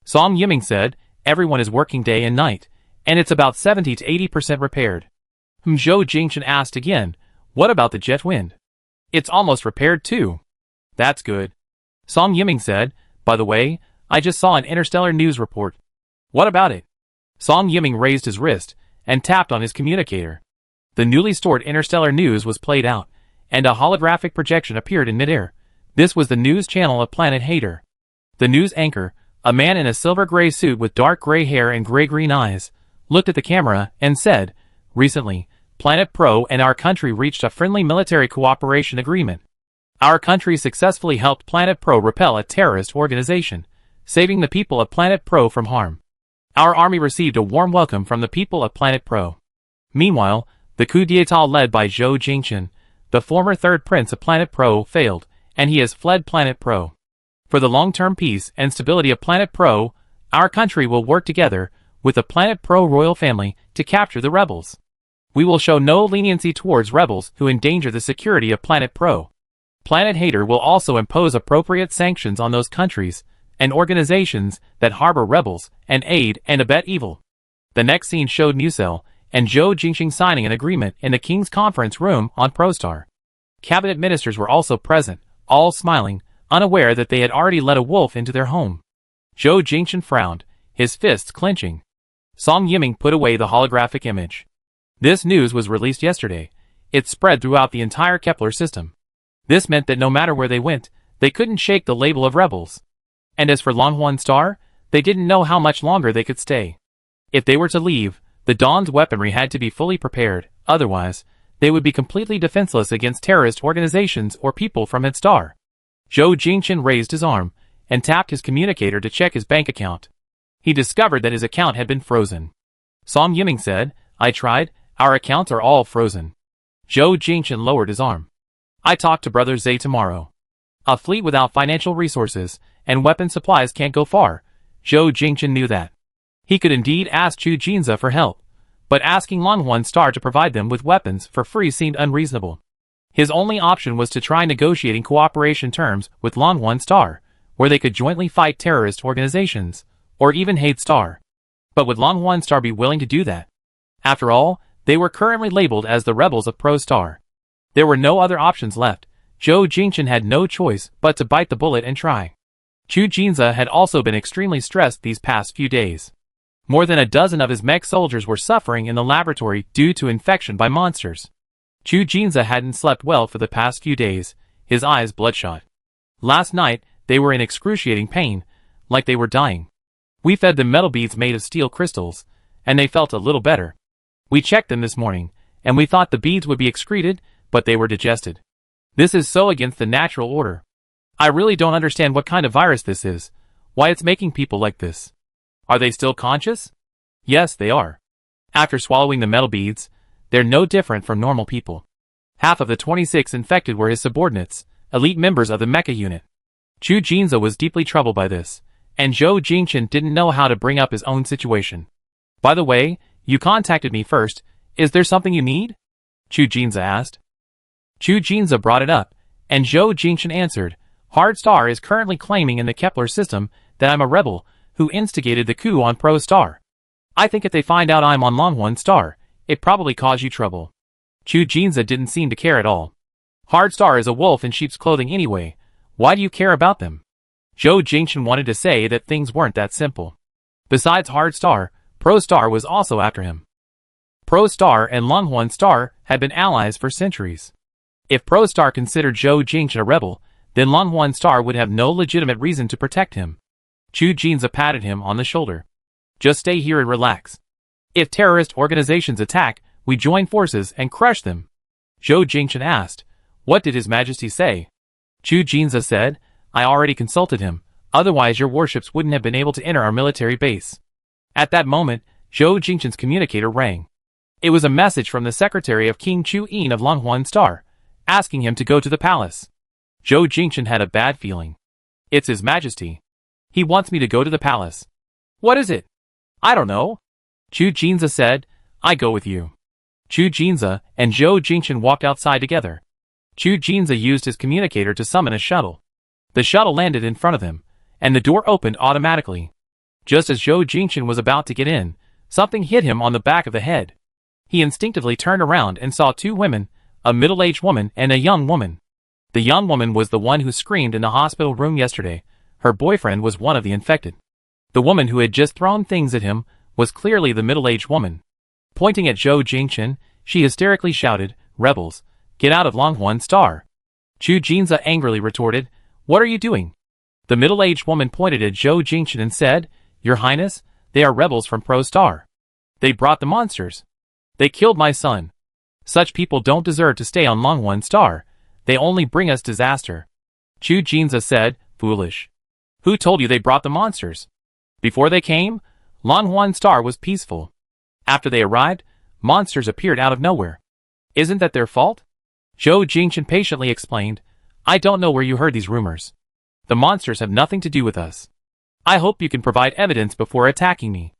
Song Yiming said, everyone is working day and night, and it's about 70 to 80% repaired. Zhou Jingchen asked again, what about the jet wind? It's almost repaired too. That's good. Song Yiming said, by the way, I just saw an interstellar news report. What about it? Song Yiming raised his wrist and tapped on his communicator. The newly stored interstellar news was played out, and a holographic projection appeared in midair. This was the news channel of Planet Hater. The news anchor, a man in a silver-gray suit with dark gray hair and gray-green eyes, looked at the camera and said, recently, Planet Pro and our country reached a friendly military cooperation agreement. Our country successfully helped Planet Pro repel a terrorist organization, saving the people of Planet Pro from harm. Our army received a warm welcome from the people of Planet Pro. Meanwhile, the coup d'etat led by Zhou Jingchen, the former third prince of Planet Pro, failed, and he has fled Planet Pro. For the long-term peace and stability of Planet Pro, our country will work together with the Planet Pro royal family to capture the rebels. We will show no leniency towards rebels who endanger the security of Planet Pro. Planet Hater will also impose appropriate sanctions on those countries and organizations that harbor rebels and aid and abet evil. The next scene showed Musel and Zhou Jingchen signing an agreement in the King's conference room on ProStar. Cabinet ministers were also present, all smiling, unaware that they had already let a wolf into their home. Zhou Jingchen frowned, his fists clenching. Song Yiming put away the holographic image. This news was released yesterday. It spread throughout the entire Kepler system. This meant that no matter where they went, they couldn't shake the label of rebels. And as for Longhorn Star, they didn't know how much longer they could stay. If they were to leave, the Dawn's weaponry had to be fully prepared, otherwise, they would be completely defenseless against terrorist organizations or people from its star. Zhou Jingchen raised his arm and tapped his communicator to check his bank account. He discovered that his account had been frozen. Song Yiming said, I tried, our accounts are all frozen. Zhou Jingchen lowered his arm. I talked to Brother Zay tomorrow. A fleet without financial resources and weapon supplies can't go far. Zhou Jingchen knew that. He could indeed ask Chu Jinza for help, but asking Longhorn Star to provide them with weapons for free seemed unreasonable. His only option was to try negotiating cooperation terms with Longhorn Star, where they could jointly fight terrorist organizations, or even hate Star. But would Longhorn Star be willing to do that? After all, they were currently labeled as the rebels of ProStar. There were no other options left. Zhou Jingchen had no choice but to bite the bullet and try. Chu Jinza had also been extremely stressed these past few days. More than a dozen of his mech soldiers were suffering in the laboratory due to infection by monsters. Chu Jinza hadn't slept well for the past few days, his eyes bloodshot. Last night, they were in excruciating pain, like they were dying. We fed them metal beads made of steel crystals, and they felt a little better. We checked them this morning, and we thought the beads would be excreted, but they were digested. This is so against the natural order. I really don't understand what kind of virus this is, why it's making people like this. Are they still conscious? Yes, they are. After swallowing the metal beads, they're no different from normal people. Half of the 26 infected were his subordinates, elite members of the Mecha unit. Chu Jinza was deeply troubled by this, and Zhou Jingchen didn't know how to bring up his own situation. By the way, you contacted me first. Is there something you need? Chu Jinza asked. Chu Jinza brought it up, and Zhou Jingshan answered, Hard Star is currently claiming in the Kepler system that I'm a rebel who instigated the coup on Pro Star. I think if they find out I'm on Longhorn Star, it probably cause you trouble. Chu Jinza didn't seem to care at all. Hard Star is a wolf in sheep's clothing anyway. Why do you care about them? Zhou Jingshan wanted to say that things weren't that simple. Besides Hard Star, Pro Star was also after him. Pro Star and Longhorn Star had been allies for centuries. If Pro Star considered Zhou Jingshan a rebel, then Longhorn Star would have no legitimate reason to protect him. Chu Jinza patted him on the shoulder. Just stay here and relax. If terrorist organizations attack, we join forces and crush them. Zhou Jingshan asked, What did His Majesty say? Chu Jinza said, I already consulted him, otherwise your warships wouldn't have been able to enter our military base. At that moment, Zhou Jingshan's communicator rang. It was a message from the secretary of King Chu Yin of Longhorn Star, asking him to go to the palace. Zhou Jingshan had a bad feeling. It's His Majesty. He wants me to go to the palace. What is it? I don't know. Chu Jinza said, I go with you. Chu Jinza and Zhou Jingshan walked outside together. Chu Jinza used his communicator to summon a shuttle. The shuttle landed in front of him, and the door opened automatically. Just as Zhou Jingshan was about to get in, something hit him on the back of the head. He instinctively turned around and saw two women, a middle-aged woman and a young woman. The young woman was the one who screamed in the hospital room yesterday. Her boyfriend was one of the infected. The woman who had just thrown things at him was clearly the middle-aged woman. Pointing at Zhou Jingshan, she hysterically shouted, Rebels, get out of Longhorn Star. Chu Jinza angrily retorted, What are you doing? The middle-aged woman pointed at Zhou Jingshan and said, Your Highness, they are rebels from Pro Star. They brought the monsters. They killed my son. Such people don't deserve to stay on Longhorn Star. They only bring us disaster. Chu Jinza said, Foolish. Who told you they brought the monsters? Before they came, Longhorn Star was peaceful. After they arrived, monsters appeared out of nowhere. Isn't that their fault? Zhou Jingshan patiently explained, I don't know where you heard these rumors. The monsters have nothing to do with us. I hope you can provide evidence before attacking me.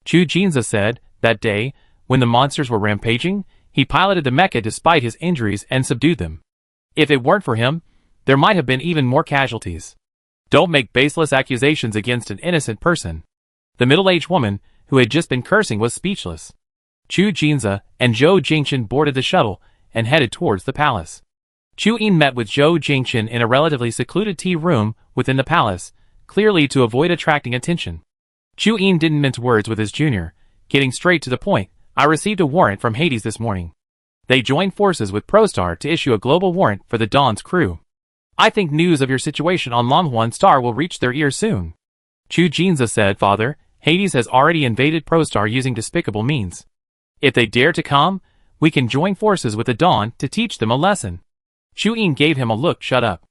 Chu Jinza said, that day, when the monsters were rampaging, he piloted the mecha despite his injuries and subdued them. If it weren't for him, there might have been even more casualties. Don't make baseless accusations against an innocent person. The middle-aged woman, who had just been cursing, was speechless. Chu Jinza and Zhou Jingshan boarded the shuttle and headed towards the palace. Chu Yin met with Zhou Jingshan in a relatively secluded tea room within the palace, clearly to avoid attracting attention. Chu Yin didn't mince words with his junior, getting straight to the point. I received a warrant from Hades this morning. They joined forces with ProStar to issue a global warrant for the Dawn's crew. I think news of your situation on Longhorn Star will reach their ears soon. Chu Jinza said, Father, Hades has already invaded ProStar using despicable means. If they dare to come, we can join forces with the Dawn to teach them a lesson. Chu Yin gave him a look. Shut up.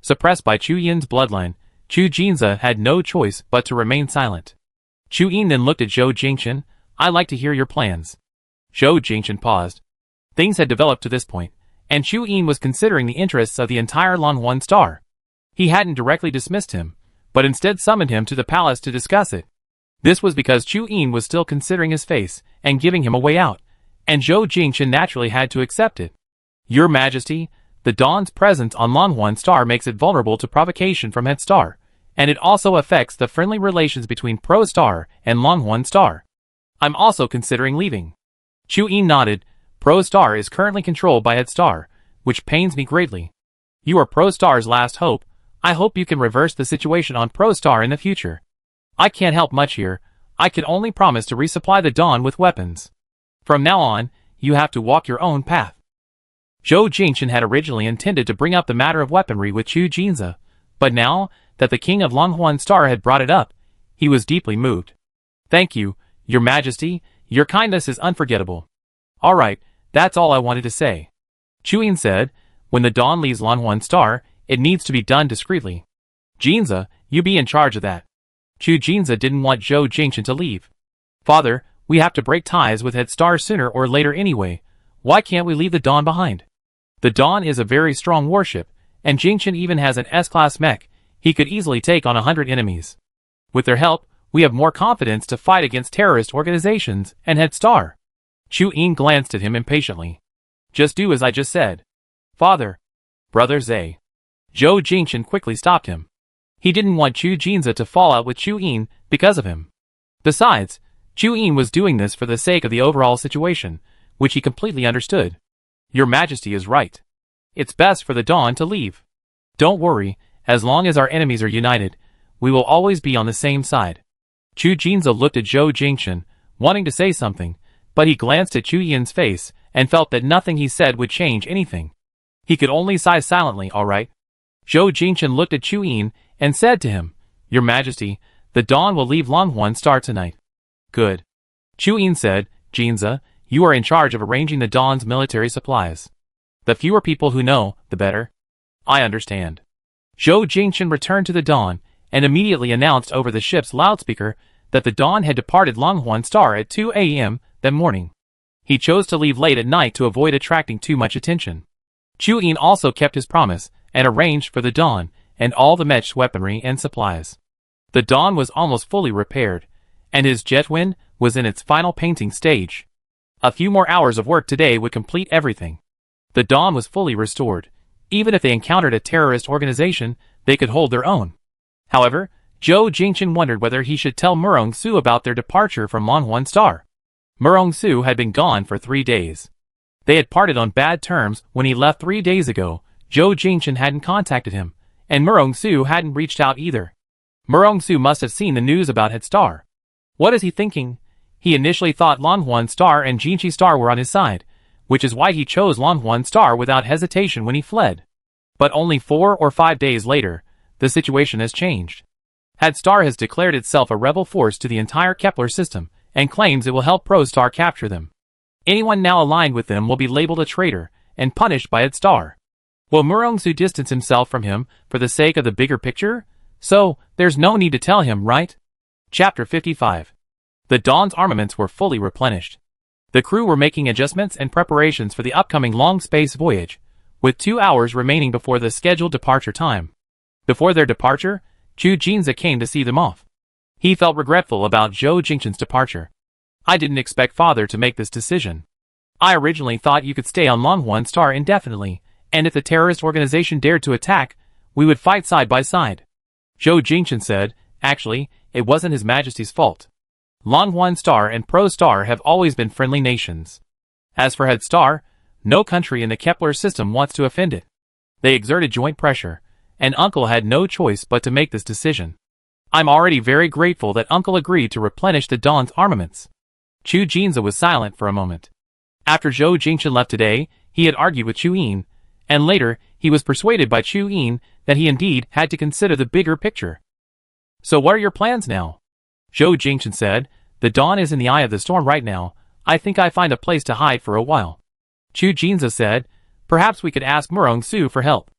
Suppressed by Chu Yin's bloodline, Chu Jinza had no choice but to remain silent. Chu Yin then looked at Zhou Jingshan. I'd like to hear your plans. Zhou Jingshan paused. Things had developed to this point, and Chu Yin was considering the interests of the entire Longhorn Star. He hadn't directly dismissed him, but instead summoned him to the palace to discuss it. This was because Chu Yin was still considering his face and giving him a way out, and Zhou Jingshan naturally had to accept it. Your Majesty, the Dawn's presence on Longhorn Star makes it vulnerable to provocation from Head Star, and it also affects the friendly relations between Pro Star and Longhorn Star. I'm also considering leaving. Chu Yin nodded. Pro Star is currently controlled by Head Star, which pains me greatly. You are Pro Star's last hope. I hope you can reverse the situation on Pro Star in the future. I can't help much here. I can only promise to resupply the Dawn with weapons. From now on, you have to walk your own path. Zhou Jingshan had originally intended to bring up the matter of weaponry with Chu Jinza, but now that the King of Longhorn Star had brought it up, he was deeply moved. Thank you, Your Majesty, your kindness is unforgettable. Alright, that's all I wanted to say. Chu Yin said, when the Dawn leaves Longhorn Star, it needs to be done discreetly. Jinza, you be in charge of that. Chu Jinza didn't want Zhou Jingshan to leave. Father, we have to break ties with Head Star sooner or later anyway. Why can't we leave the Dawn behind? The Dawn is a very strong warship, and Jingshan even has an S-class mech. He could easily take on 100 enemies. With their help, we have more confidence to fight against terrorist organizations and Head Star. Chu Yin glanced at him impatiently. Just do as I just said. Father. Brother Zay. Zhou Jingchen quickly stopped him. He didn't want Chu Jinza to fall out with Chu Yin because of him. Besides, Chu Yin was doing this for the sake of the overall situation, which he completely understood. Your Majesty is right. It's best for the Dawn to leave. Don't worry, as long as our enemies are united, we will always be on the same side. Chu Jinza looked at Zhou Jingchen, wanting to say something, but he glanced at Chu Yin's face and felt that nothing he said would change anything. He could only sigh silently. All right. Zhou Jingchen looked at Chu Yin and said to him, Your Majesty, the Dawn will leave Longhorn Star tonight. Good. Chu Yin said, Jinza, you are in charge of arranging the Dawn's military supplies. The fewer people who know, the better. I understand. Zhou Jingchen returned to the Dawn and immediately announced over the ship's loudspeaker that the Dawn had departed Longhorn Star at 2 a.m. that morning. He chose to leave late at night to avoid attracting too much attention. Chu Yin also kept his promise and arranged for the Dawn and all the Mech's weaponry and supplies. The Dawn was almost fully repaired, and his Jetwind was in its final painting stage. A few more hours of work today would complete everything. The Dawn was fully restored. Even if they encountered a terrorist organization, they could hold their own. However, Zhou Jingchen wondered whether he should tell Murong Su about their departure from Longhorn Star. Murong Su had been gone for 3 days. They had parted on bad terms when he left 3 days ago. Zhou Jingchen hadn't contacted him, and Murong Su hadn't reached out either. Murong Su must have seen the news about Het Star. What is he thinking? He initially thought Longhorn Star and Jinchi Star were on his side, which is why he chose Longhorn Star without hesitation when he fled. But only 4 or 5 days later, the situation has changed. Het Star has declared itself a rebel force to the entire Kepler system, and claims it will help ProStar capture them. Anyone now aligned with them will be labeled a traitor, and punished by Het Star. Will Murong Su distance himself from him for the sake of the bigger picture? So, there's no need to tell him, right? Chapter 55. The Dawn's armaments were fully replenished. The crew were making adjustments and preparations for the upcoming long space voyage, with 2 hours remaining before the scheduled departure time. Before their departure, Chu Jinza came to see them off. He felt regretful about Zhou Jingchen's departure. I didn't expect Father to make this decision. I originally thought you could stay on Longhorn Star indefinitely, and if the terrorist organization dared to attack, we would fight side by side. Zhou Jingchen said, actually, it wasn't His Majesty's fault. Longhorn Star and ProStar have always been friendly nations. As for Het Star, no country in the Kepler system wants to offend it. They exerted joint pressure, and Uncle had no choice but to make this decision. I'm already very grateful that Uncle agreed to replenish the Dawn's armaments. Chu Jinza was silent for a moment. After Zhou Jingchen left today, he had argued with Chu Yin, and later, he was persuaded by Chu Yin that he indeed had to consider the bigger picture. So what are your plans now? Zhou Jingchen said, the Dawn is in the eye of the storm right now. I think I find a place to hide for a while. Chu Jinza said, perhaps we could ask Murong Su for help.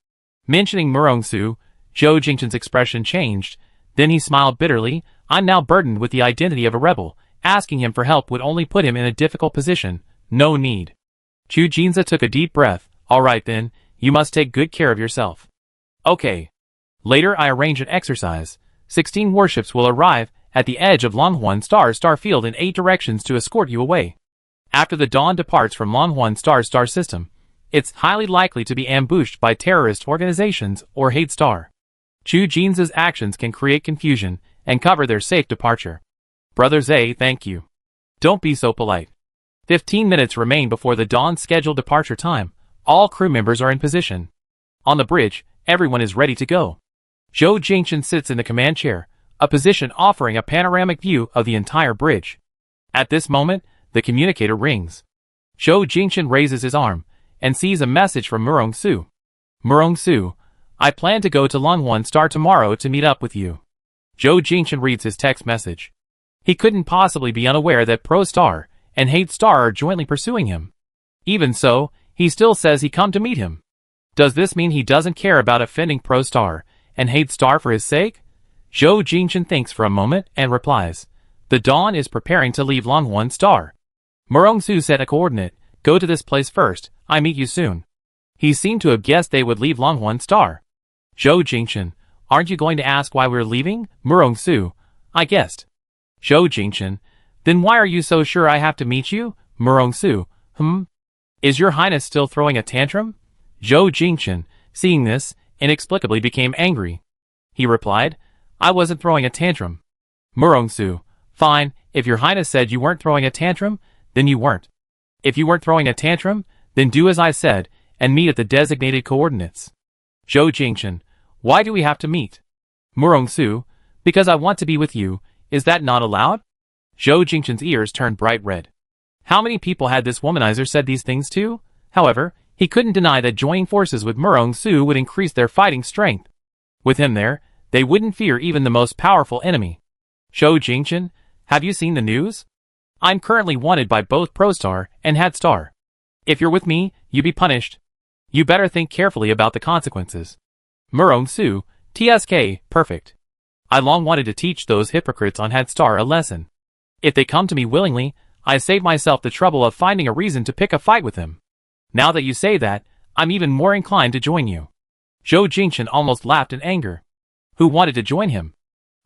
Mentioning Murong Su, Zhou Jingchen's expression changed. Then he smiled bitterly. I'm now burdened with the identity of a rebel. Asking him for help would only put him in a difficult position. No need. Chu Jinza took a deep breath. All right then, you must take good care of yourself. Okay. Later I arrange an exercise. 16 warships will arrive at the edge of Longhorn Star Starfield in 8 directions to escort you away. After the Dawn departs from Longhorn Star star system, it's highly likely to be ambushed by terrorist organizations or Het Star. Chu Jinza's actions can create confusion and cover their safe departure. Brother Zay, thank you. Don't be so polite. 15 minutes remain before the Dawn's scheduled departure time. All crew members are in position. On the bridge, everyone is ready to go. Zhou Jingchen sits in the command chair, a position offering a panoramic view of the entire bridge. At this moment, the communicator rings. Zhou Jingchen raises his arm and sees a message from Murong Su. Murong Su, I plan to go to Longhorn Star tomorrow to meet up with you. Zhou Jingchen reads his text message. He couldn't possibly be unaware that ProStar and Het Star are jointly pursuing him. Even so, he still says he come to meet him. Does this mean he doesn't care about offending ProStar and Het Star for his sake? Zhou Jingchen thinks for a moment and replies, the Dawn is preparing to leave Longhorn Star. Murong Su set a coordinate, go to this place first, I meet you soon. He seemed to have guessed they would leave Longhorn Star. Zhou Jingchen, aren't you going to ask why we're leaving? Murong Su, I guessed. Zhou Jingchen, then why are you so sure I have to meet you? Murong Su, Is your Highness still throwing a tantrum? Zhou Jingchen, seeing this, inexplicably became angry. He replied, "I wasn't throwing a tantrum." Murongsu, "Fine, if your highness said you weren't throwing a tantrum, then you weren't. If you weren't throwing a tantrum, then do as I said, and meet at the designated coordinates." Zhou Jingchen, "Why do we have to meet?" Murongsu, "Because I want to be with you, is that not allowed?" Zhou Jingchen's ears turned bright red. How many people had this womanizer said these things to? However, he couldn't deny that joining forces with Murongsu would increase their fighting strength. With him there, they wouldn't fear even the most powerful enemy. Zhou Jingchen, have you seen the news? I'm currently wanted by both ProStar and Hadstar. If you're with me, you be punished. You better think carefully about the consequences. Murongsu, TSK, perfect. I long wanted to teach those hypocrites on Hadstar a lesson. If they come to me willingly, I save myself the trouble of finding a reason to pick a fight with them. Now that you say that, I'm even more inclined to join you. Zhou Jingchen almost laughed in anger. Who wanted to join him?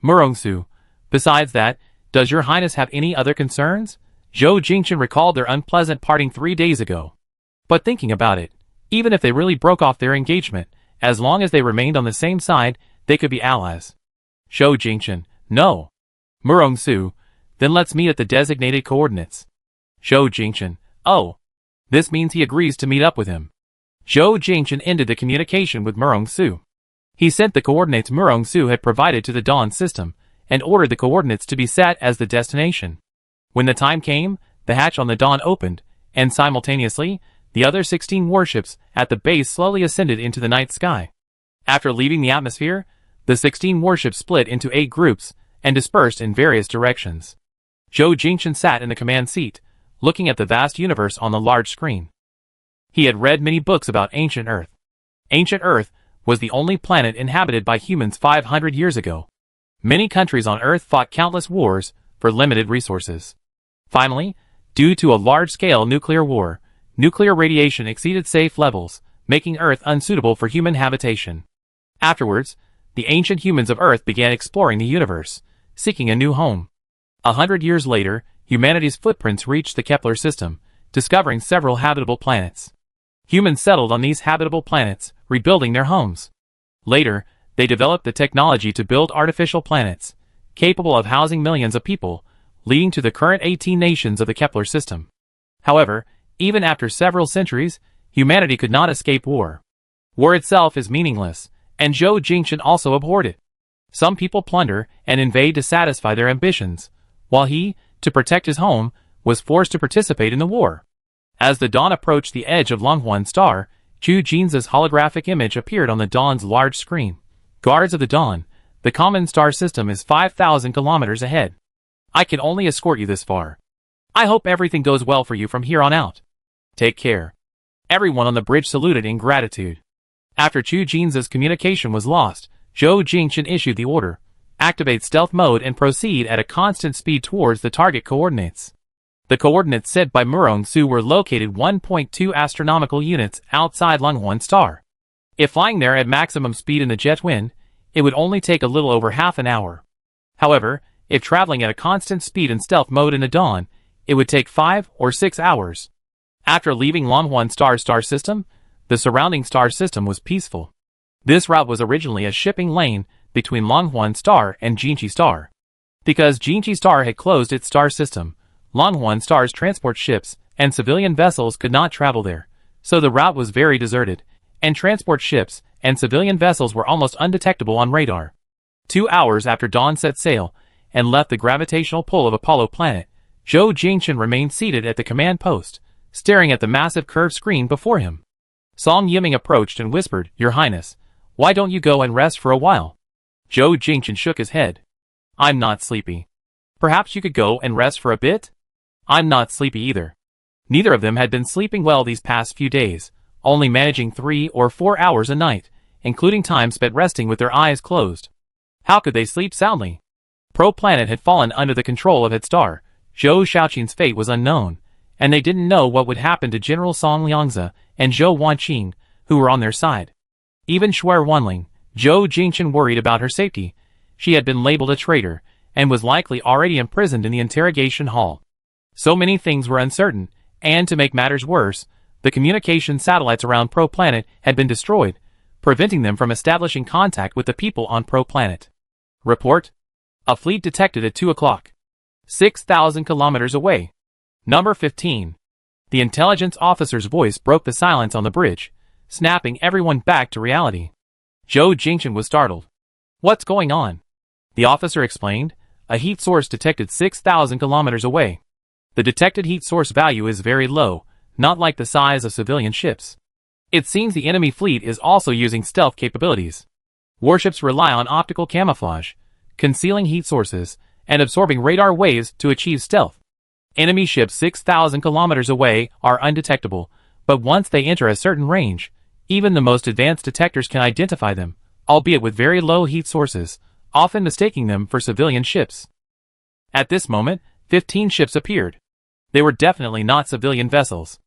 Murongsu, besides that, does your highness have any other concerns? Zhou Jingchen recalled their unpleasant parting 3 days ago. But thinking about it, even if they really broke off their engagement, as long as they remained on the same side, they could be allies. Zhou Jingchen, no. Murongsu, then let's meet at the designated coordinates. Zhou Jingchen, oh. This means he agrees to meet up with him. Zhou Jingchen ended the communication with Murongsu. He sent the coordinates Murongsu had provided to the Dawn system, and ordered the coordinates to be set as the destination. When the time came, the hatch on the Dawn opened, and simultaneously, the other 16 warships at the base slowly ascended into the night sky. After leaving the atmosphere, the 16 warships split into 8 groups, and dispersed in various directions. Zhou Jingchen sat in the command seat, looking at the vast universe on the large screen. He had read many books about ancient Earth. Ancient Earth was the only planet inhabited by humans 500 years ago. Many countries on Earth fought countless wars for limited resources. Finally, due to a large-scale nuclear war, nuclear radiation exceeded safe levels, making Earth unsuitable for human habitation. Afterwards, the ancient humans of Earth began exploring the universe, seeking a new home. 100 years later, humanity's footprints reached the Kepler system, discovering several habitable planets. Humans settled on these habitable planets, rebuilding their homes. Later, they developed the technology to build artificial planets, capable of housing millions of people, leading to the current 18 nations of the Kepler system. However, even after several centuries, humanity could not escape war. War itself is meaningless, and Zhou Jingchen also abhorred it. Some people plunder and invade to satisfy their ambitions, while he, to protect his home, was forced to participate in the war. As the Dawn approached the edge of Longhorn Star, Zhu Jin's holographic image appeared on the Dawn's large screen. Guards of the Dawn, the common star system is 5,000 kilometers ahead. I can only escort you this far. I hope everything goes well for you from here on out. Take care. Everyone on the bridge saluted in gratitude. After Zhu Jin's communication was lost, Zhou Jingchen issued the order, activate stealth mode and proceed at a constant speed towards the target coordinates. The coordinates set by Murongsu were located 1.2 astronomical units outside Longhorn Star. If flying there at maximum speed in the jet wind, it would only take a little over half an hour. However, if traveling at a constant speed in stealth mode in the Dawn, it would take 5 or 6 hours. After leaving Longhorn star system, the surrounding star system was peaceful. This route was originally a shipping lane between Longhorn Star and Jinchi Star. Because Jinchi Star had closed its star system, Longhorn Star's transport ships and civilian vessels could not travel there, so the route was very deserted, and transport ships and civilian vessels were almost undetectable on radar. 2 hours after Dawn set sail and left the gravitational pull of Apollo planet, Zhou Jingchen remained seated at the command post, staring at the massive curved screen before him. Song Yiming approached and whispered, "Your Highness, why don't you go and rest for a while?" Zhou Jingchen shook his head. "I'm not sleepy. Perhaps you could go and rest for a bit?" "I'm not sleepy either." Neither of them had been sleeping well these past few days, only managing 3 or 4 hours a night, including time spent resting with their eyes closed. How could they sleep soundly? Pro-Planet had fallen under the control of Hadstar. Zhou Shaoqing's fate was unknown, and they didn't know what would happen to General Song Liangzi and Zhou Wanqing, who were on their side. Even Shuer Wanling, Zhou Jingchen worried about her safety. She had been labeled a traitor, and was likely already imprisoned in the interrogation hall. So many things were uncertain, and to make matters worse, the communication satellites around Pro-Planet had been destroyed, preventing them from establishing contact with the people on Pro-Planet. Report. A fleet detected at 2 o'clock. 6,000 kilometers away. Number 15. The intelligence officer's voice broke the silence on the bridge, snapping everyone back to reality. Zhou Jingchen was startled. What's going on? The officer explained. A heat source detected 6,000 kilometers away. The detected heat source value is very low, not like the size of civilian ships. It seems the enemy fleet is also using stealth capabilities. Warships rely on optical camouflage, concealing heat sources, and absorbing radar waves to achieve stealth. Enemy ships 6,000 kilometers away are undetectable, but once they enter a certain range, even the most advanced detectors can identify them, albeit with very low heat sources, often mistaking them for civilian ships. At this moment, 15 ships appeared. They were definitely not civilian vessels.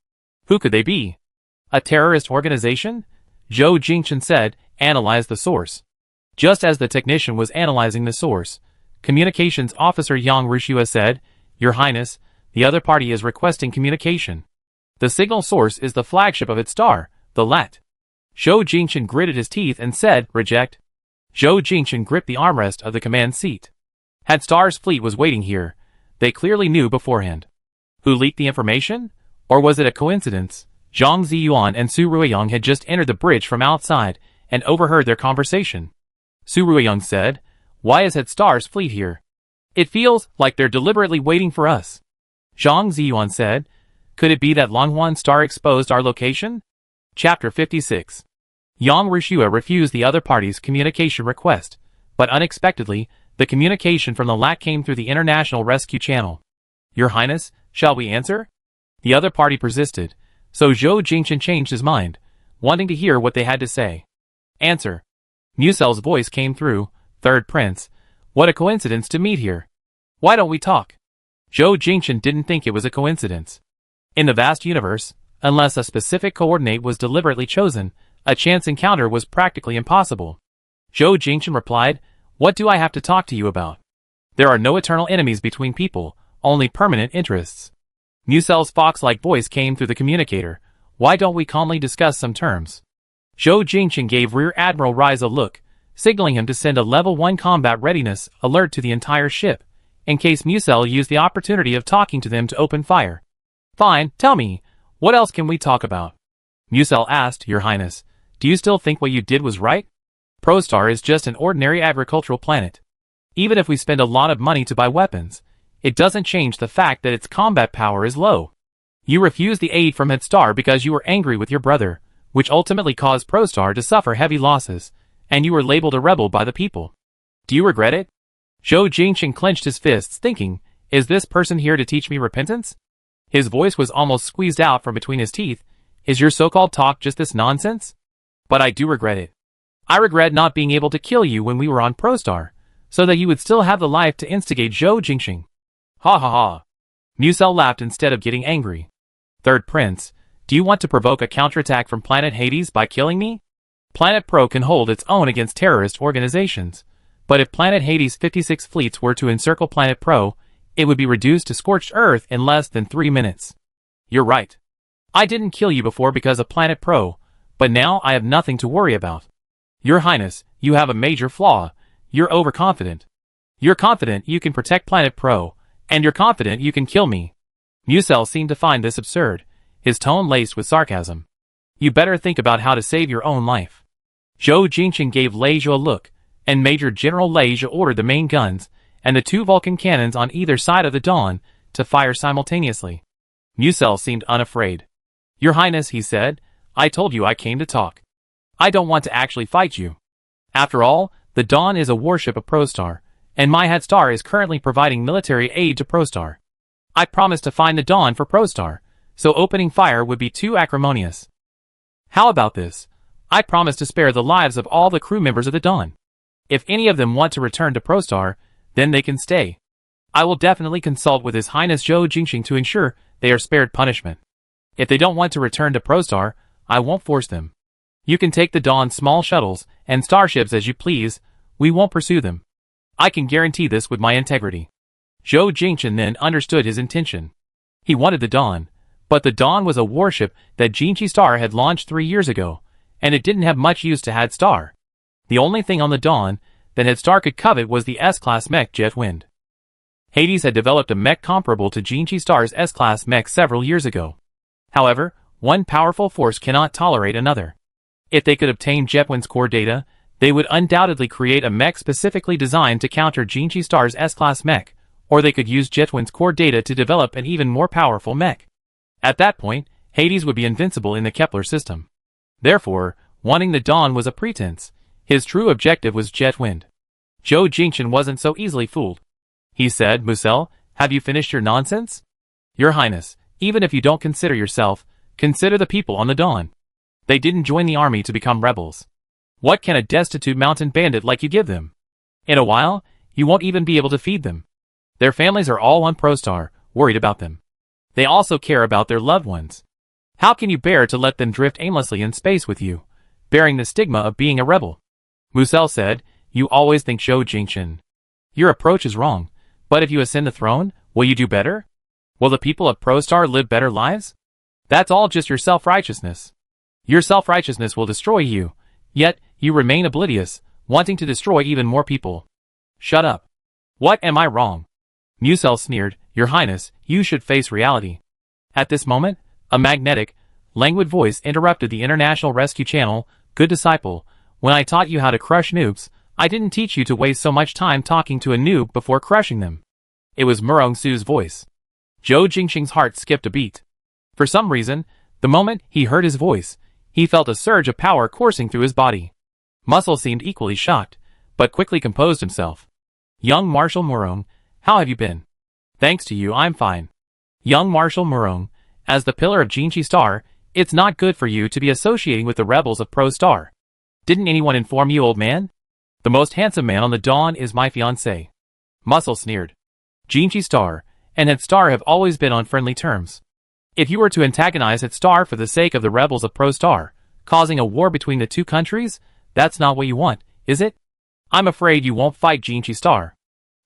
Who could they be? A terrorist organization? Zhou Jingchen said, analyze the source. Just as the technician was analyzing the source, Communications Officer Yang Rushua said, Your Highness, the other party is requesting communication. The signal source is the flagship of its star, the LAT. Zhou Jingchen gritted his teeth and said, Reject. Zhou Jingchen gripped the armrest of the command seat. Had Star's fleet was waiting here, they clearly knew beforehand. Who leaked the information? Or was it a coincidence? Zhang Ziyuan and Su Ruiyang had just entered the bridge from outside and overheard their conversation. Su Ruiyang said, Why is Head Star's fleet here? It feels like they're deliberately waiting for us. Zhang Ziyuan said, Could it be that Longhuan Star exposed our location? Chapter 56. Yang Rushua refused the other party's communication request, but unexpectedly, the communication from the LAT came through the International Rescue Channel. Your Highness, shall we answer? The other party persisted, so Zhou Jingchen changed his mind, wanting to hear what they had to say. Answer. Musel's voice came through. Third Prince, what a coincidence to meet here. Why don't we talk? Zhou Jingchen didn't think it was a coincidence. In the vast universe, unless a specific coordinate was deliberately chosen, a chance encounter was practically impossible. Zhou Jingchen replied, What do I have to talk to you about? There are no eternal enemies between people, only permanent interests. Musel's fox-like voice came through the communicator. Why don't we calmly discuss some terms? Zhou Jingchen gave Rear Admiral Rise a look, signaling him to send a Level 1 combat readiness alert to the entire ship, in case Musel used the opportunity of talking to them to open fire. Fine, tell me, what else can we talk about? Musel asked, Your Highness, do you still think what you did was right? Prostar is just an ordinary agricultural planet. Even if we spend a lot of money to buy weapons, it doesn't change the fact that its combat power is low. You refused the aid from Headstar because you were angry with your brother, which ultimately caused Prostar to suffer heavy losses, and you were labeled a rebel by the people. Do you regret it? Zhou Jingchen clenched his fists, thinking, Is this person here to teach me repentance? His voice was almost squeezed out from between his teeth. Is your so-called talk just this nonsense? But I do regret it. I regret not being able to kill you when we were on Prostar, so that you would still have the life to instigate Zhou Jingchen. Ha ha ha. Musel laughed instead of getting angry. Third Prince, do you want to provoke a counterattack from Planet Hades by killing me? Planet Pro can hold its own against terrorist organizations, but if Planet Hades' 56 fleets were to encircle Planet Pro, it would be reduced to scorched earth in less than 3 minutes. You're right. I didn't kill you before because of Planet Pro, but now I have nothing to worry about. Your Highness, you have a major flaw. You're overconfident. You're confident you can protect Planet Pro, and you're confident you can kill me. Musel seemed to find this absurd, his tone laced with sarcasm. You better think about how to save your own life. Zhou Jingchen gave Lei Zhou a look, and Major General Lei Zhou ordered the main guns, and the 2 Vulcan cannons on either side of the Dawn, to fire simultaneously. Musel seemed unafraid. Your Highness, he said, I told you I came to talk. I don't want to actually fight you. After all, the Dawn is a warship of Prostar, and my Head Star is currently providing military aid to Prostar. I promised to find the Dawn for Prostar, so opening fire would be too acrimonious. How about this? I promise to spare the lives of all the crew members of the Dawn. If any of them want to return to Prostar, then they can stay. I will definitely consult with His Highness Zhou Jingchen to ensure they are spared punishment. If they don't want to return to Prostar, I won't force them. You can take the Dawn's small shuttles and starships as you please, we won't pursue them. I can guarantee this with my integrity. Zhou Jingchen then understood his intention. He wanted the Dawn, but the Dawn was a warship that Jinchi Star had launched 3 years ago, and it didn't have much use to Hadstar. The only thing on the Dawn that Hadstar could covet was the S-Class Mech Jetwind. Hades had developed a mech comparable to Genji Star's S-Class Mech several years ago. However, one powerful force cannot tolerate another. If they could obtain Jetwind's core data, they would undoubtedly create a mech specifically designed to counter Genji Star's S-Class Mech, or they could use Jetwind's core data to develop an even more powerful mech. At that point, Hades would be invincible in the Kepler system. Therefore, wanting the Dawn was a pretense. His true objective was Jetwind. Zhou Jingchen wasn't so easily fooled. He said, "Musel, have you finished your nonsense? Your Highness, even if you don't consider yourself, consider the people on the Dawn. They didn't join the army to become rebels. What can a destitute mountain bandit like you give them? In a while, you won't even be able to feed them. Their families are all on Prostar, worried about them. They also care about their loved ones. How can you bear to let them drift aimlessly in space with you, bearing the stigma of being a rebel?" Musel said, "You always think Zhou Jingchen. Your approach is wrong, but if you ascend the throne, will you do better? Will the people of Prostar live better lives? That's all just your self-righteousness. Your self-righteousness will destroy you, yet you remain oblivious, wanting to destroy even more people. Shut up. What am I wrong?" Musel sneered, "Your Highness, you should face reality." At this moment, a magnetic, languid voice interrupted the International Rescue Channel. "Good disciple, when I taught you how to crush noobs, I didn't teach you to waste so much time talking to a noob before crushing them." It was Murong Su's voice. Zhou Jingchen's heart skipped a beat. For some reason, the moment he heard his voice, he felt a surge of power coursing through his body. Muscle seemed equally shocked, but quickly composed himself. "Young Marshal Murong, how have you been?" "Thanks to you, I'm fine." "Young Marshal Murong, as the pillar of Genji Star, it's not good for you to be associating with the rebels of Prostar. Didn't anyone inform you, old man? The most handsome man on the Dawn is my fiancé." Muscle sneered. Genji Star and Hadstar have always been on friendly terms. If you were to antagonize Hadstar for the sake of the rebels of Prostar, causing a war between the two countries, that's not what you want, is it? I'm afraid you won't fight Genji Star.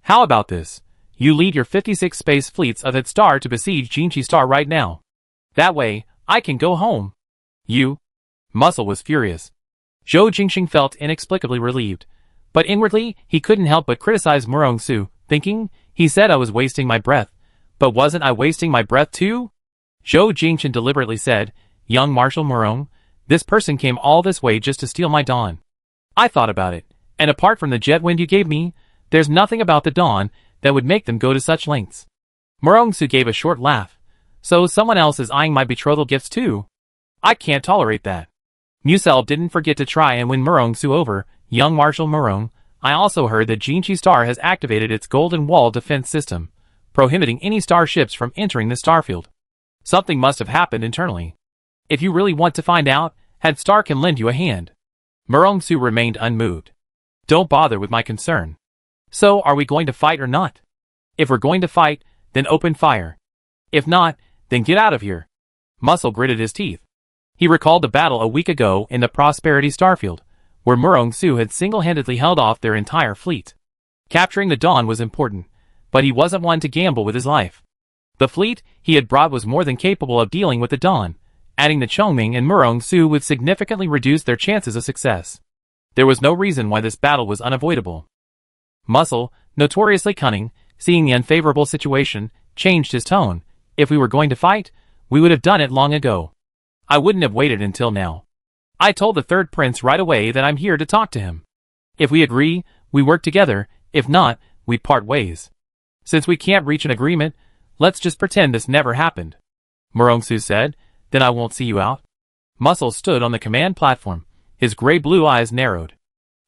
How about this? You lead your 56 space fleets of Hadstar to besiege Genji Star right now. That way, I can go home. You? Muscle was furious. Zhou Jingxing felt inexplicably relieved, but inwardly he couldn't help but criticize Murong Su, thinking, he said I was wasting my breath, but wasn't I wasting my breath too? Zhou Jingchen deliberately said, "Young Marshal Murong, this person came all this way just to steal my Dawn. I thought about it, and apart from the Jetwind you gave me, there's nothing about the Dawn that would make them go to such lengths." Murong Su gave a short laugh. "So someone else is eyeing my betrothal gifts too? I can't tolerate that." Musel didn't forget to try and win Murong Su over. "Young Marshal Murong, I also heard that Genji Star has activated its Golden Wall defense system, prohibiting any starships from entering the starfield. Something must have happened internally. If you really want to find out, Hadstar can lend you a hand." Murong Su remained unmoved. "Don't bother with my concern. So, are we going to fight or not? If we're going to fight, then open fire. If not, then get out of here." Muscle gritted his teeth. He recalled the battle a week ago in the Prosperity Starfield, where Murong Su had single-handedly held off their entire fleet. Capturing the Dawn was important, but he wasn't one to gamble with his life. The fleet he had brought was more than capable of dealing with the Dawn. Adding the Chongming and Murong Su would significantly reduce their chances of success. There was no reason why this battle was unavoidable. Muscle, notoriously cunning, seeing the unfavorable situation, changed his tone. "If we were going to fight, we would have done it long ago. I wouldn't have waited until now. I told the third prince right away that I'm here to talk to him. If we agree, we work together. If not, we part ways. Since we can't reach an agreement, let's just pretend this never happened." Murong Su said, "Then I won't see you out." Muscle stood on the command platform. His gray-blue eyes narrowed.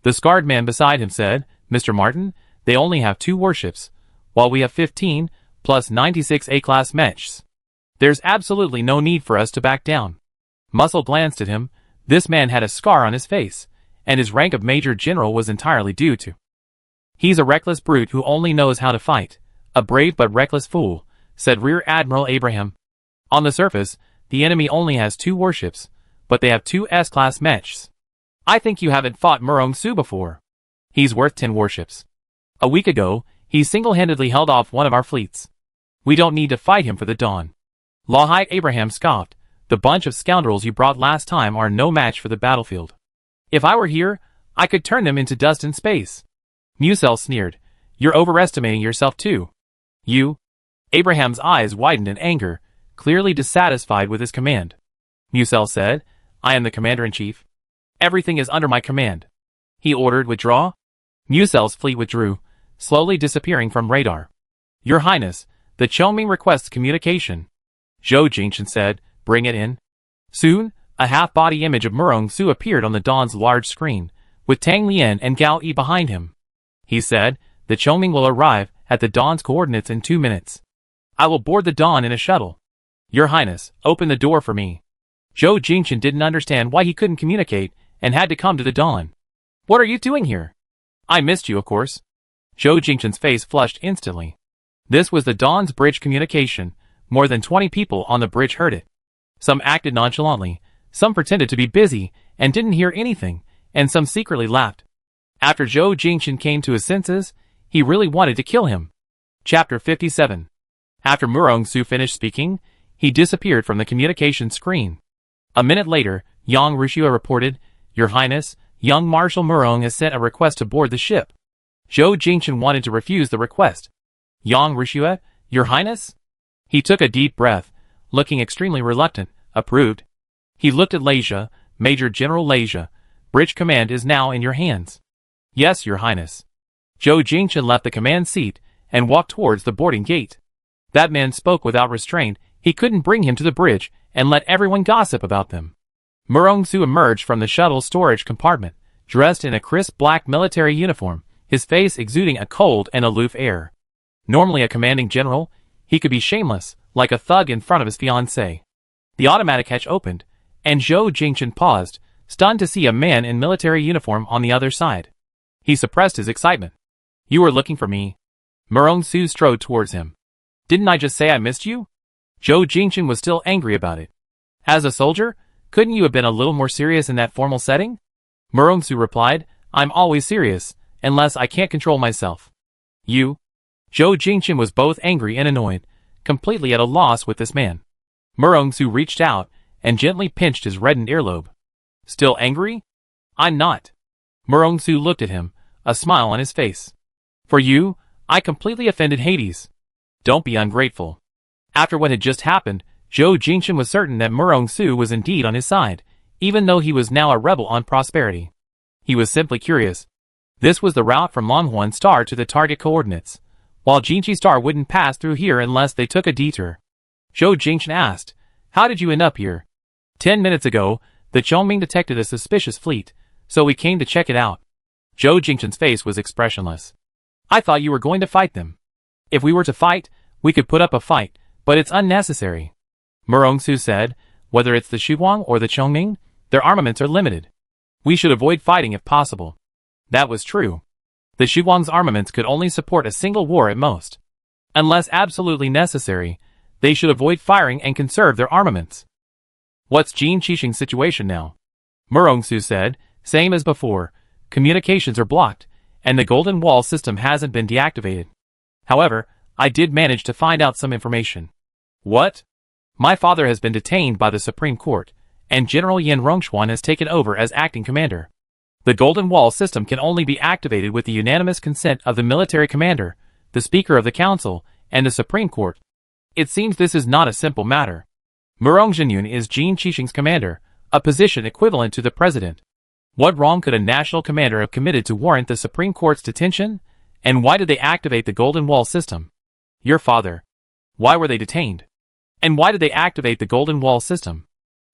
The scarred man beside him said, "Mr. Martin, they only have 2 warships, while we have 15, plus 96 A-class mechs. There's absolutely no need for us to back down." Muscle glanced at him. This man had a scar on his face, and his rank of Major General was entirely due to. "He's a reckless brute who only knows how to fight. A brave but reckless fool," said Rear Admiral Abraham. "On the surface, the enemy only has 2 warships, but they have 2 S-class mechs. I think you haven't fought Murong Su before. He's worth 10 warships. A week ago, he single-handedly held off one of our fleets. We don't need to fight him for the Dawn." Lawhite Abraham scoffed. The bunch of scoundrels you brought last time are no match for the battlefield. If I were here, I could turn them into dust in space. Musel sneered. You're overestimating yourself too. You? Abraham's eyes widened in anger, clearly dissatisfied with his command. Musel said, I am the commander-in-chief. Everything is under my command. He ordered withdraw. Musel's fleet withdrew, slowly disappearing from radar. Your Highness, the Chongming requests communication. Zhou Jingchen said, bring it in. Soon, a half-body image of Murong Su appeared on the Dawn's large screen, with Tang Lian and Gao Yi behind him. He said, the Chongming will arrive at the Dawn's coordinates in 2 minutes. I will board the Dawn in a shuttle. Your Highness, open the door for me. Zhou Jingchen didn't understand why he couldn't communicate and had to come to the Dawn. What are you doing here? I missed you, of course. Zhou Jingchen's face flushed instantly. This was the Dawn's bridge communication. More than 20 people on the bridge heard it. Some acted nonchalantly, some pretended to be busy and didn't hear anything, and some secretly laughed. After Zhou Jingchen came to his senses, he really wanted to kill him. Chapter 57. After Murong Su finished speaking, he disappeared from the communication screen. A minute later, Yang Rushua reported, Your Highness, young Marshal Murong has sent a request to board the ship. Zhou Jingchen wanted to refuse the request. Yang Rushua, Your Highness? He took a deep breath, looking extremely reluctant, approved. He looked at Leisha, Major General Leisha. Bridge command is now in your hands. Yes, Your Highness. Zhou Jingchen left the command seat and walked towards the boarding gate. That man spoke without restraint. He couldn't bring him to the bridge and let everyone gossip about them. Murong Su emerged from the shuttle storage compartment, dressed in a crisp black military uniform, his face exuding a cold and aloof air. Normally a commanding general, he could be shameless, like a thug in front of his fiancée. The automatic hatch opened, and Zhou Jingchen paused, stunned to see a man in military uniform on the other side. He suppressed his excitement. You were looking for me. Murong Su strode towards him. Didn't I just say I missed you? Zhou Jingchen was still angry about it. As a soldier, couldn't you have been a little more serious in that formal setting? Murong Su replied, I'm always serious, unless I can't control myself. You? Zhou Jingchen was both angry and annoyed, completely at a loss with this man. Murong Su reached out and gently pinched his reddened earlobe. Still angry? I'm not. Murong Su looked at him, a smile on his face. For you, I completely offended Hades. Don't be ungrateful. After what had just happened, Zhou Jingchen was certain that Murong Su was indeed on his side, even though he was now a rebel on prosperity. He was simply curious. This was the route from Longhuan Star to the target coordinates, while Jinchi Star wouldn't pass through here unless they took a detour. Zhou Jingchen asked, How did you end up here? 10 minutes ago, the Chongming detected a suspicious fleet, so we came to check it out. Zhou Jingchen's face was expressionless. I thought you were going to fight them. If we were to fight, we could put up a fight, but it's unnecessary. Murong Su said, whether it's the Shuguang or the Chongming, their armaments are limited. We should avoid fighting if possible. That was true. The Shuguang's armaments could only support a single war at most. Unless absolutely necessary, they should avoid firing and conserve their armaments. What's Jin Qixing's situation now? Murong Su said, same as before, communications are blocked, and the Golden Wall system hasn't been deactivated. However, I did manage to find out some information. What? My father has been detained by the Supreme Court, and General Yan Rongxuan has taken over as acting commander. The Golden Wall system can only be activated with the unanimous consent of the military commander, the Speaker of the Council, and the Supreme Court. It seems this is not a simple matter. Murong Zhenyun is Jin Qixing's commander, a position equivalent to the president. What wrong could a national commander have committed to warrant the Supreme Court's detention? And why did they activate the Golden Wall system? Your father. Why were they detained? And why did they activate the Golden Wall system?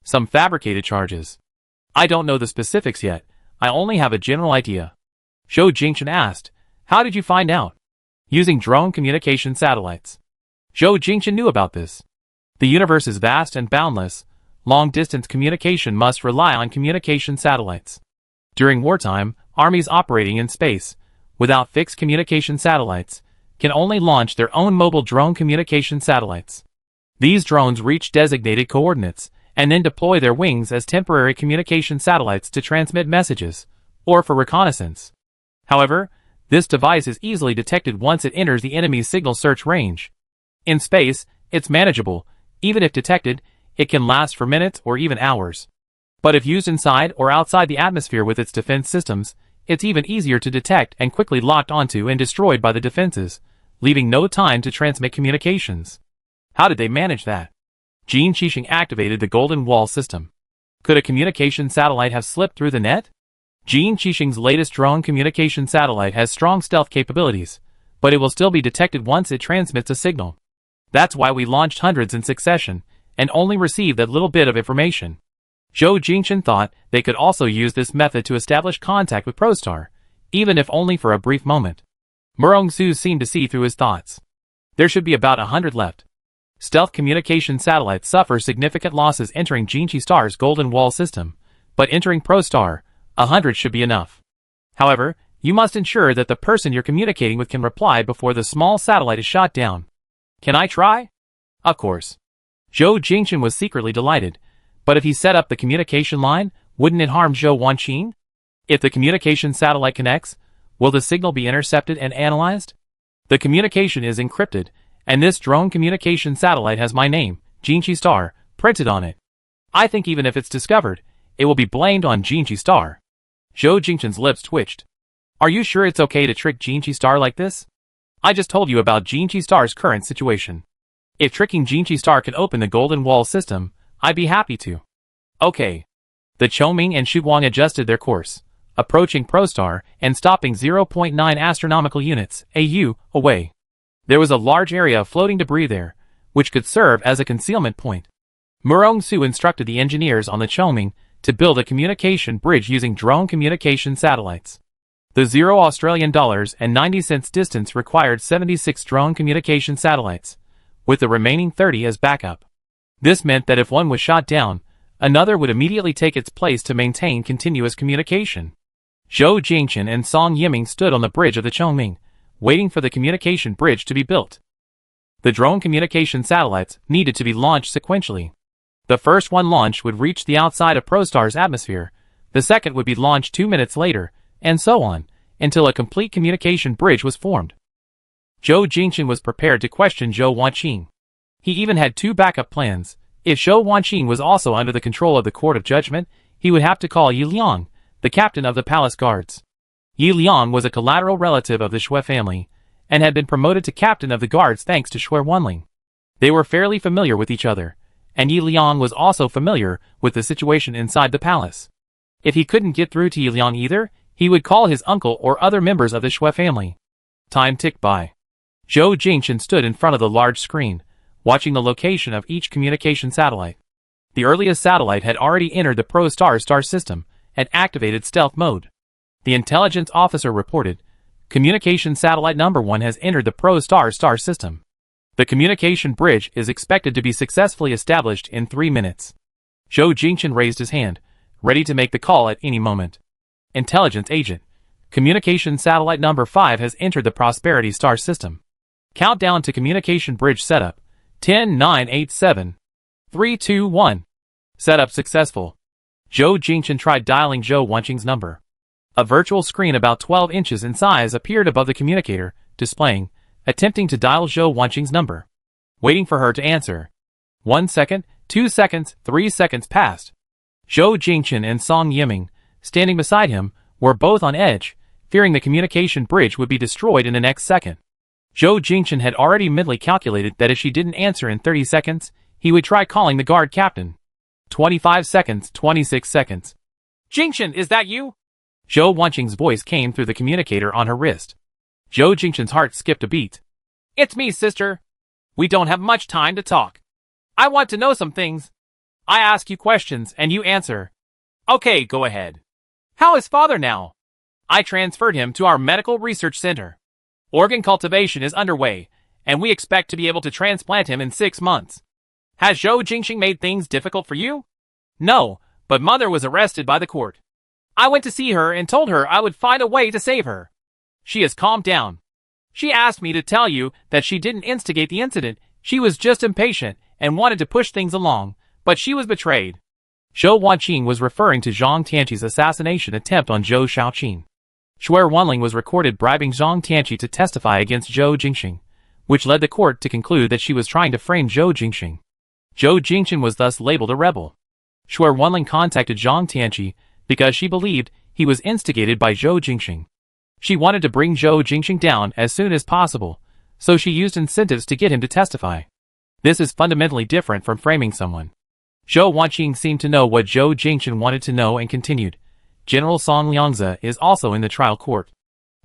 Some fabricated charges. I don't know the specifics yet. I only have a general idea. Zhou Jingchen asked, How did you find out? Using drone communication satellites. Zhou Jingchen knew about this. The universe is vast and boundless. Long-distance communication must rely on communication satellites. During wartime, armies operating in space, without fixed communication satellites, can only launch their own mobile drone communication satellites. These drones reach designated coordinates, and then deploy their wings as temporary communication satellites to transmit messages, or for reconnaissance. However, this device is easily detected once it enters the enemy's signal search range. In space, it's manageable. Even if detected, it can last for minutes or even hours. But if used inside or outside the atmosphere with its defense systems, it's even easier to detect and quickly locked onto and destroyed by the defenses, leaving no time to transmit communications. How did they manage that? Gene Qixing activated the Golden Wall system. Could a communication satellite have slipped through the net? Gene Qixing's latest drone communication satellite has strong stealth capabilities, but it will still be detected once it transmits a signal. That's why we launched hundreds in succession, and only received that little bit of information. Zhou Jingchen thought they could also use this method to establish contact with ProStar, even if only for a brief moment. Murong-Su seemed to see through his thoughts. There should be about 100 left. Stealth communication satellites suffer significant losses entering Jinchi Star's Golden Wall system, but entering ProStar, 100 should be enough. However, you must ensure that the person you're communicating with can reply before the small satellite is shot down. Can I try? Of course. Zhou Jingchen was secretly delighted, but if he set up the communication line, wouldn't it harm Zhou Wanqing? If the communication satellite connects, will the signal be intercepted and analyzed? The communication is encrypted, and this drone communication satellite has my name, Jinchi Star, printed on it. I think even if it's discovered, it will be blamed on Jinchi Star. Zhou Jingchen's lips twitched. Are you sure it's okay to trick Jinchi Star like this? I just told you about Jinchi Star's current situation. If tricking Jinchi Star can open the Golden Wall system, I'd be happy to. Okay. The Chongming and Shuguang adjusted their course, approaching ProStar and stopping 0.9 astronomical units, AU, away. There was a large area of floating debris there, which could serve as a concealment point. Murong-Su instructed the engineers on the Chongming to build a communication bridge using drone communication satellites. The 0 Australian dollars and 90 cents distance required 76 drone communication satellites, with the remaining 30 as backup. This meant that if one was shot down, another would immediately take its place to maintain continuous communication. Zhou Jingchen and Song Yiming stood on the bridge of the Chongming, waiting for the communication bridge to be built. The drone communication satellites needed to be launched sequentially. The first one launched would reach the outside of ProStar's atmosphere, the second would be launched 2 minutes later, and so on, until a complete communication bridge was formed. Zhou Jingchen was prepared to question Zhou Wanqing. He even had 2 backup plans. If Zhou Wanqing was also under the control of the Court of Judgment, he would have to call Yi Liang, the captain of the palace guards. Yi Liang was a collateral relative of the Xue family, and had been promoted to captain of the guards thanks to Xue Wanling. They were fairly familiar with each other, and Yi Liang was also familiar with the situation inside the palace. If he couldn't get through to Yi Liang either, he would call his uncle or other members of the Xue family. Time ticked by. Zhou Jingchen stood in front of the large screen, watching the location of each communication satellite. The earliest satellite had already entered the ProStar star system and activated stealth mode. The intelligence officer reported, communication satellite number 1 has entered the ProStar star system. The communication bridge is expected to be successfully established in 3 minutes. Zhou Jingchen raised his hand, ready to make the call at any moment. Intelligence agent, communication satellite number 5 has entered the Prosperity star system. Countdown to communication bridge setup, 10, 9, 8, 7, 3, 2, 1. Setup successful. Zhou Jingchen tried dialing Zhou Wanqing's number. A virtual screen about 12 inches in size appeared above the communicator, displaying, attempting to dial Zhou Wanqing's number. Waiting for her to answer. 1 second, 2 seconds, 3 seconds passed. Zhou Jingchen and Song Yiming, standing beside him, were both on edge, fearing the communication bridge would be destroyed in the next second. Zhou Jingchen had already mentally calculated that if she didn't answer in 30 seconds, he would try calling the guard captain. 25 seconds, 26 seconds. Jingchen, is that you? Zhou Wanqing's voice came through the communicator on her wrist. Zhou Jingchen's heart skipped a beat. It's me, sister. We don't have much time to talk. I want to know some things. I ask you questions and you answer. Okay, go ahead. How is father now? I transferred him to our medical research center. Organ cultivation is underway, and we expect to be able to transplant him in 6 months. Has Zhou Jingxing made things difficult for you? No, but mother was arrested by the court. I went to see her and told her I would find a way to save her. She has calmed down. She asked me to tell you that she didn't instigate the incident, she was just impatient and wanted to push things along, but she was betrayed. Zhou Wanqing was referring to Zhang Tianqi's assassination attempt on Zhou Shaoqin. Xue Wanling was recorded bribing Zhang Tianqi to testify against Zhou Jingxing, which led the court to conclude that she was trying to frame Zhou Jingxing. Zhou Jingchen was thus labeled a rebel. Shuai Wenling contacted Zhang Tianqi because she believed he was instigated by Zhou Jingxing. She wanted to bring Zhou Jingxing down as soon as possible, so she used incentives to get him to testify. This is fundamentally different from framing someone. Zhou Wanqing seemed to know what Zhou Jingchen wanted to know and continued. General Song Liangzi is also in the trial court.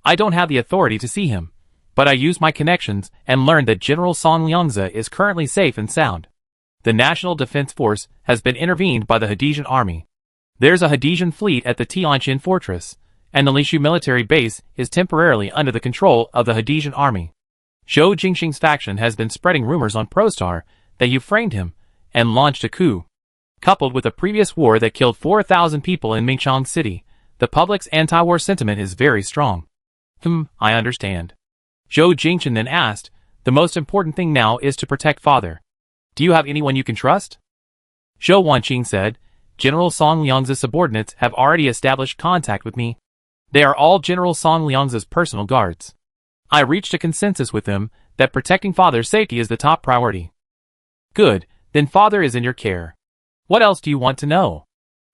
I don't have the authority to see him, but I used my connections and learned that General Song Liangzi is currently safe and sound. The National Defense Force has been intervened by the Hadesian Army. There's a Hadesian fleet at the Tianjin Fortress, and the Lishu military base is temporarily under the control of the Hadesian Army. Zhou Jingxing's faction has been spreading rumors on ProStar that you framed him and launched a coup. Coupled with a previous war that killed 4,000 people in Mingchang City, the public's anti-war sentiment is very strong. I understand. Zhou Jingchen then asked, the most important thing now is to protect father. Do you have anyone you can trust? Zhou Wanqing said, General Song Liangzi's subordinates have already established contact with me. They are all General Song Liangzi's personal guards. I reached a consensus with them that protecting father's safety is the top priority. Good, then father is in your care. What else do you want to know?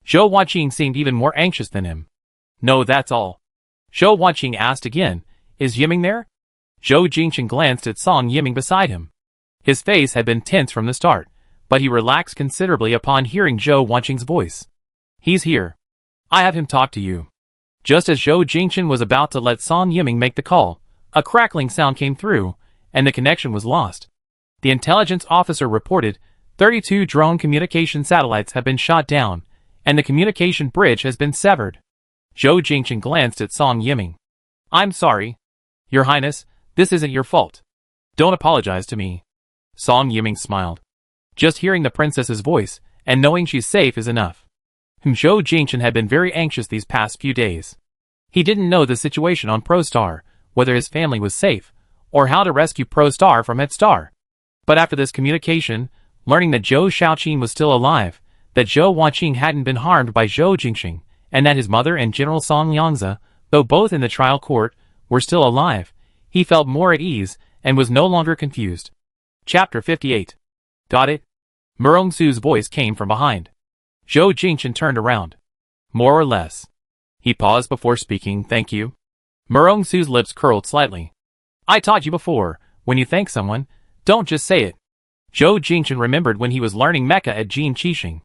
Zhou Wanqing seemed even more anxious than him. No, that's all. Zhou Wanqing asked again, is Yiming there? Zhou Jingchen glanced at Song Yiming beside him. His face had been tense from the start, but he relaxed considerably upon hearing Zhou Wanqing's voice. He's here. I have him talk to you. Just as Zhou Jingchen was about to let Song Yiming make the call, a crackling sound came through, and the connection was lost. The intelligence officer reported 32 drone communication satellites have been shot down, and the communication bridge has been severed. Zhou Jingchen glanced at Song Yiming. I'm sorry. Your Highness, this isn't your fault. Don't apologize to me. Song Yiming smiled. Just hearing the princess's voice, and knowing she's safe is enough. Zhou Jingchen had been very anxious these past few days. He didn't know the situation on ProStar, whether his family was safe, or how to rescue ProStar from its star. But after this communication, learning that Zhou Shaoqin was still alive, that Zhou Wanqing hadn't been harmed by Zhou Jingxing, and that his mother and General Song Liangzi, though both in the trial court, were still alive, he felt more at ease and was no longer confused. Chapter 58. Got it? Murong Su's voice came from behind. Zhou Jingchen turned around. More or less. He paused before speaking, thank you. Murong Su's lips curled slightly. I taught you before, when you thank someone, don't just say it. Zhou Jingchen remembered when he was learning Mecha at Jin Qixing.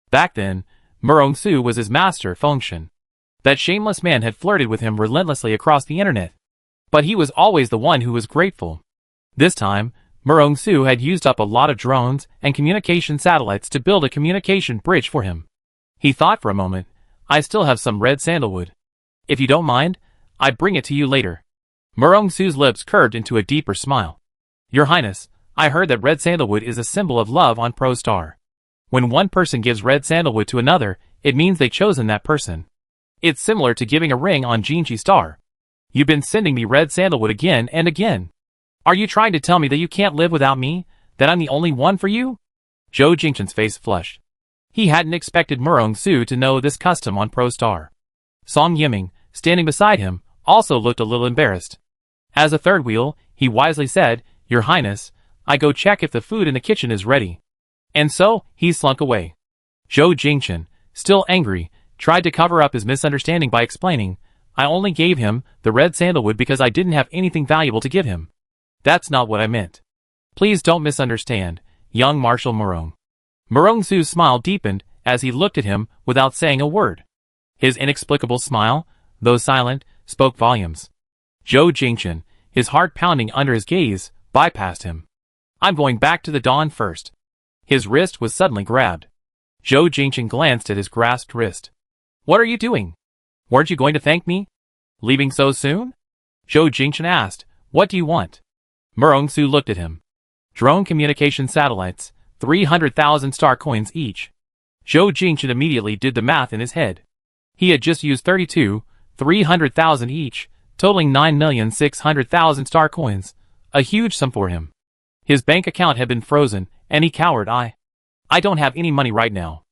Back then, Murong Su was his master Fengshen. That shameless man had flirted with him relentlessly across the internet. But he was always the one who was grateful. This time, Murong Su had used up a lot of drones and communication satellites to build a communication bridge for him. He thought for a moment, I still have some red sandalwood. If you don't mind, I'd bring it to you later. Murong Su's lips curved into a deeper smile. Your Highness, I heard that red sandalwood is a symbol of love on ProStar. When one person gives red sandalwood to another, it means they've chosen that person. It's similar to giving a ring on Jinchi Star. You've been sending me red sandalwood again and again. Are you trying to tell me that you can't live without me? That I'm the only one for you? Zhou Jingchen's face flushed. He hadn't expected Murong Su to know this custom on ProStar. Song Yiming, standing beside him, also looked a little embarrassed. As a third wheel, he wisely said, Your Highness, I go check if the food in the kitchen is ready. And so, he slunk away. Zhou Jingchen, still angry, tried to cover up his misunderstanding by explaining, I only gave him the red sandalwood because I didn't have anything valuable to give him. That's not what I meant. Please don't misunderstand, young Marshal Murong. Murong Su's smile deepened as he looked at him without saying a word. His inexplicable smile, though silent, spoke volumes. Zhou Jingchen, his heart pounding under his gaze, bypassed him. I'm going back to the dawn first. His wrist was suddenly grabbed. Zhou Jingchen glanced at his grasped wrist. What are you doing? Weren't you going to thank me? Leaving so soon? Zhou Jingchen asked, What do you want? Murong Su looked at him. Drone communication satellites, 300,000 star coins each. Zhou Jingchen immediately did the math in his head. He had just used 32, 300,000 each, totaling 9,600,000 star coins, a huge sum for him. His bank account had been frozen, and he cowered. I don't have any money right now.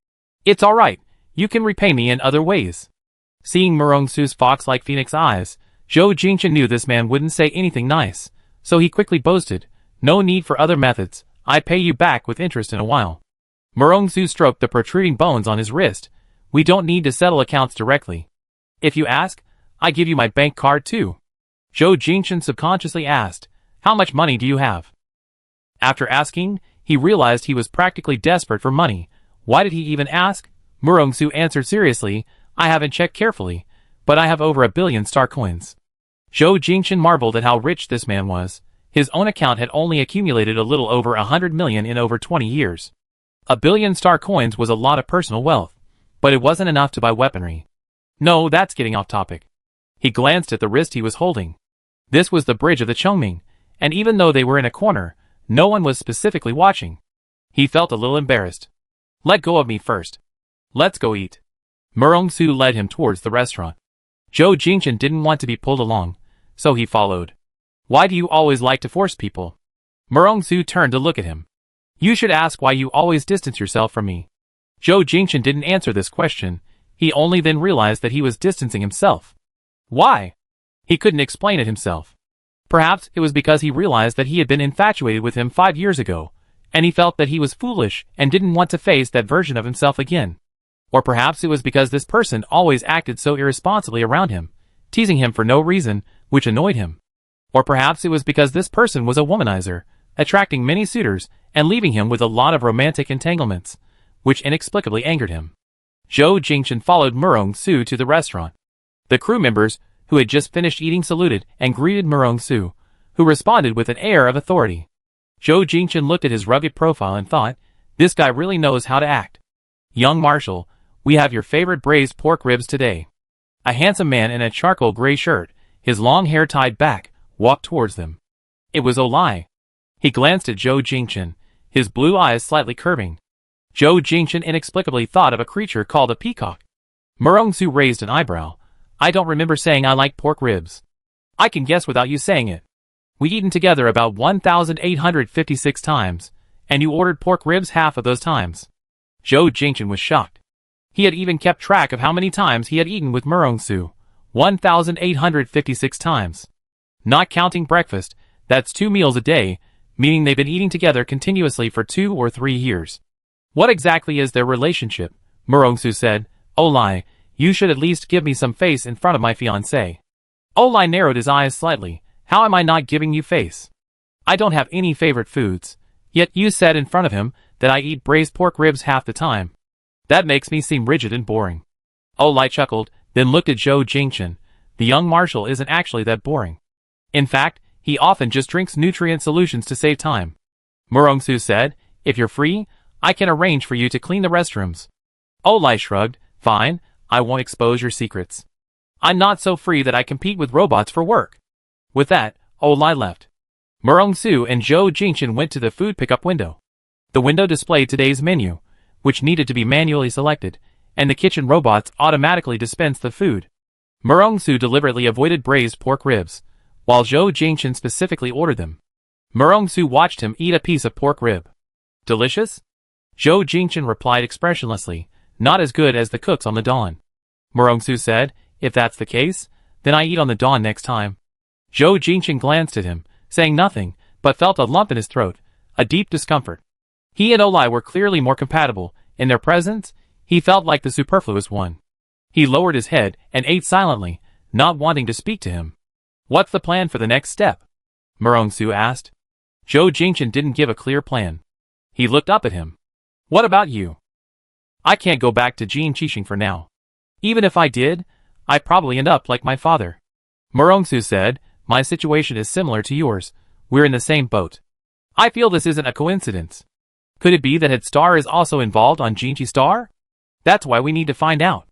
It's all right, you can repay me in other ways. Seeing Murong Su's fox-like phoenix eyes, Zhou Jingchen knew this man wouldn't say anything nice, so he quickly boasted, No need for other methods, I pay you back with interest in a while. Murong-su stroked the protruding bones on his wrist. We don't need to settle accounts directly. If you ask, I give you my bank card too. Zhou Jingchen subconsciously asked, how much money do you have? After asking, he realized he was practically desperate for money. Why did he even ask? Murong-su answered seriously, I haven't checked carefully, but I have over 1 billion star coins. Zhou Jingchen marveled at how rich this man was. His own account had only accumulated a little over 100 million in over 20 years. 1 billion star coins was a lot of personal wealth, but it wasn't enough to buy weaponry. No, that's getting off topic. He glanced at the wrist he was holding. This was the bridge of the Chongming, and even though they were in a corner, no one was specifically watching. He felt a little embarrassed. Let go of me first. Let's go eat. Murong-su led him towards the restaurant. Zhou Jingchen didn't want to be pulled along, so he followed. Why do you always like to force people? Murong-su turned to look at him. You should ask why you always distance yourself from me. Zhou Jingchen didn't answer this question. He only then realized that he was distancing himself. Why? He couldn't explain it himself. Perhaps it was because he realized that he had been infatuated with him 5 years ago, and he felt that he was foolish and didn't want to face that version of himself again. Or perhaps it was because this person always acted so irresponsibly around him, teasing him for no reason, which annoyed him. Or perhaps it was because this person was a womanizer, attracting many suitors and leaving him with a lot of romantic entanglements, which inexplicably angered him. Zhou Jingchen followed Murong-su to the restaurant. The crew members, who had just finished eating, saluted and greeted Murong-su, who responded with an air of authority. Zhou Jingchen looked at his rugged profile and thought, this guy really knows how to act. Young Marshal, we have your favorite braised pork ribs today. A handsome man in a charcoal gray shirt, his long hair tied back, walked towards them. It was Olai. He glanced at Zhou Jingchen, his blue eyes slightly curving. Zhou Jingchen inexplicably thought of a creature called a peacock. Murong-su raised an eyebrow. I don't remember saying I like pork ribs. I can guess without you saying it. We eaten together about 1,856 times, and you ordered pork ribs half of those times. Zhou Jingchen was shocked. He had even kept track of how many times he had eaten with Murong-su. 1,856 times. Not counting breakfast, that's 2 meals a day, meaning they've been eating together continuously for 2 or 3 years. What exactly is their relationship? Murong-su said. Olai, you should at least give me some face in front of my fiancé. Olai narrowed his eyes slightly. How am I not giving you face? I don't have any favorite foods. Yet you said in front of him that I eat braised pork ribs half the time. That makes me seem rigid and boring. Olai chuckled, then looked at Zhou Jingchen. The young marshal isn't actually that boring. In fact, he often just drinks nutrient solutions to save time. Murong-su said, if you're free, I can arrange for you to clean the restrooms. Olai shrugged, fine, I won't expose your secrets. I'm not so free that I compete with robots for work. With that, Olai left. Murong-su and Zhou Jingchen went to the food pickup window. The window displayed today's menu, which needed to be manually selected, and the kitchen robots automatically dispensed the food. Murong-su deliberately avoided braised pork ribs, while Zhou Jingchen specifically ordered them. Murong-su watched him eat a piece of pork rib. Delicious? Zhou Jingchen replied expressionlessly, not as good as the cooks on the Dawn. Murong-su said, if that's the case, then I eat on the Dawn next time. Zhou Jingchen glanced at him, saying nothing, but felt a lump in his throat, a deep discomfort. He and Olai were clearly more compatible. In their presence, he felt like the superfluous one. He lowered his head and ate silently, not wanting to speak to him. What's the plan for the next step? Murong-su asked. Zhou Jingchen didn't give a clear plan. He looked up at him. What about you? I can't go back to Jin Qixing for now. Even if I did, I'd probably end up like my father. Murong-su said, my situation is similar to yours. We're in the same boat. I feel this isn't a coincidence. Could it be that Head Star is also involved on Jinchi Star? That's why we need to find out.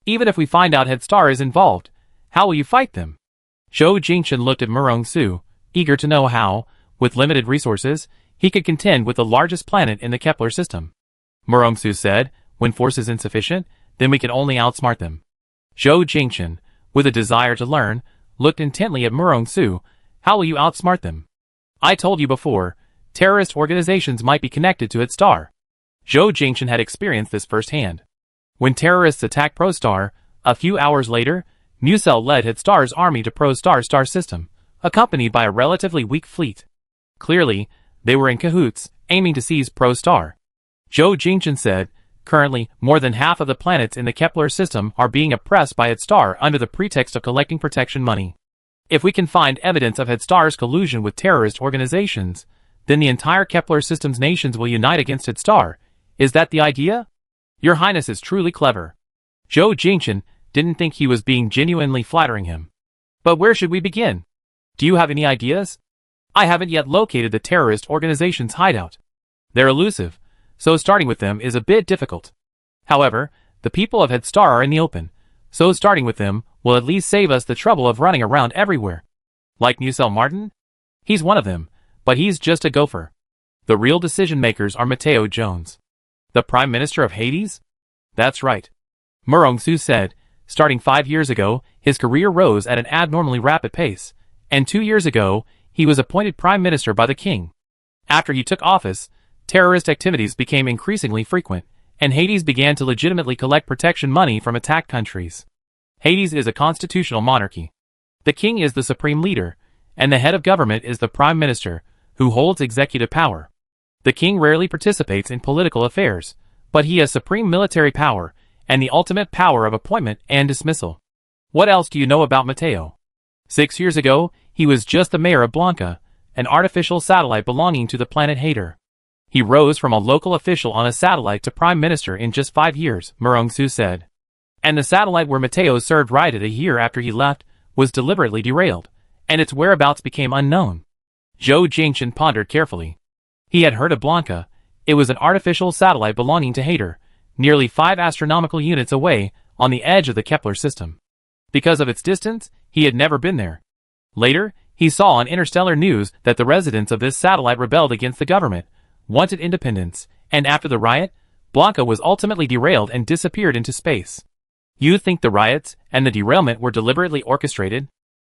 Even if we find out Head Star is involved, how will you fight them? Zhou Jingchen looked at Murong-su, eager to know how, with limited resources, he could contend with the largest planet in the Kepler system. Murong-su said, when force is insufficient, then we can only outsmart them. Zhou Jingchen, with a desire to learn, looked intently at Murong-su. How will you outsmart them? I told you before, terrorist organizations might be connected to Head Star. Zhou Jingchen had experienced this firsthand. When terrorists attacked ProStar, a few hours later, Musel led Head Star's army to ProStar star system, accompanied by a relatively weak fleet. Clearly, they were in cahoots, aiming to seize ProStar. Zhou Jingchen said, currently, more than half of the planets in the Kepler system are being oppressed by its star under the pretext of collecting protection money. If we can find evidence of its star's collusion with terrorist organizations, then the entire Kepler system's nations will unite against its star. Is that the idea? Your Highness is truly clever. Zhou Jingchen didn't think he was being genuinely flattering him. But where should we begin? Do you have any ideas? I haven't yet located the terrorist organization's hideout. They're elusive, so starting with them is a bit difficult. However, the people of Head Star are in the open, so starting with them will at least save us the trouble of running around everywhere. Like Musel Martin? He's one of them, but he's just a gopher. The real decision makers are Mateo Jones. The Prime Minister of Hades? That's right. Murongsu said, starting 5 years ago, his career rose at an abnormally rapid pace, and 2 years ago, he was appointed Prime Minister by the King. After he took office, terrorist activities became increasingly frequent, and Hades began to legitimately collect protection money from attacked countries. Hades is a constitutional monarchy. The king is the supreme leader, and the head of government is the prime minister, who holds executive power. The king rarely participates in political affairs, but he has supreme military power, and the ultimate power of appointment and dismissal. What else do you know about Mateo? 6 years ago, he was just the mayor of Blanca, an artificial satellite belonging to the planet Hader. He rose from a local official on a satellite to prime minister in just 5 years, Murongsu said. And the satellite where Mateo served right at a year after he left was deliberately derailed, and its whereabouts became unknown. Zhou Jingchen pondered carefully. He had heard of Blanca. It was an artificial satellite belonging to Hader, nearly 5 astronomical units away, on the edge of the Kepler system. Because of its distance, he had never been there. Later, he saw on interstellar news that the residents of this satellite rebelled against the government, wanted independence, and after the riot, Blanca was ultimately derailed and disappeared into space. You think the riots and the derailment were deliberately orchestrated?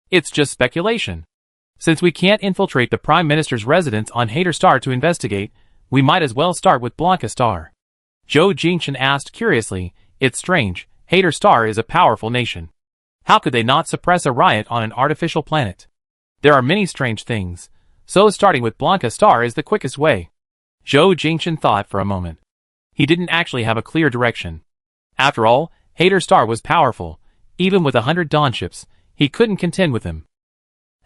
It's just speculation. Since we can't infiltrate the Prime Minister's residence on Hader Star to investigate, we might as well start with Blanca Star. Zhou Jingchen asked curiously, it's strange, Hader Star is a powerful nation. How could they not suppress a riot on an artificial planet? There are many strange things, so starting with Blanca Star is the quickest way. Zhou Jingchen thought for a moment. He didn't actually have a clear direction. After all, Hader Star was powerful. Even with 100 Dawn ships, he couldn't contend with him.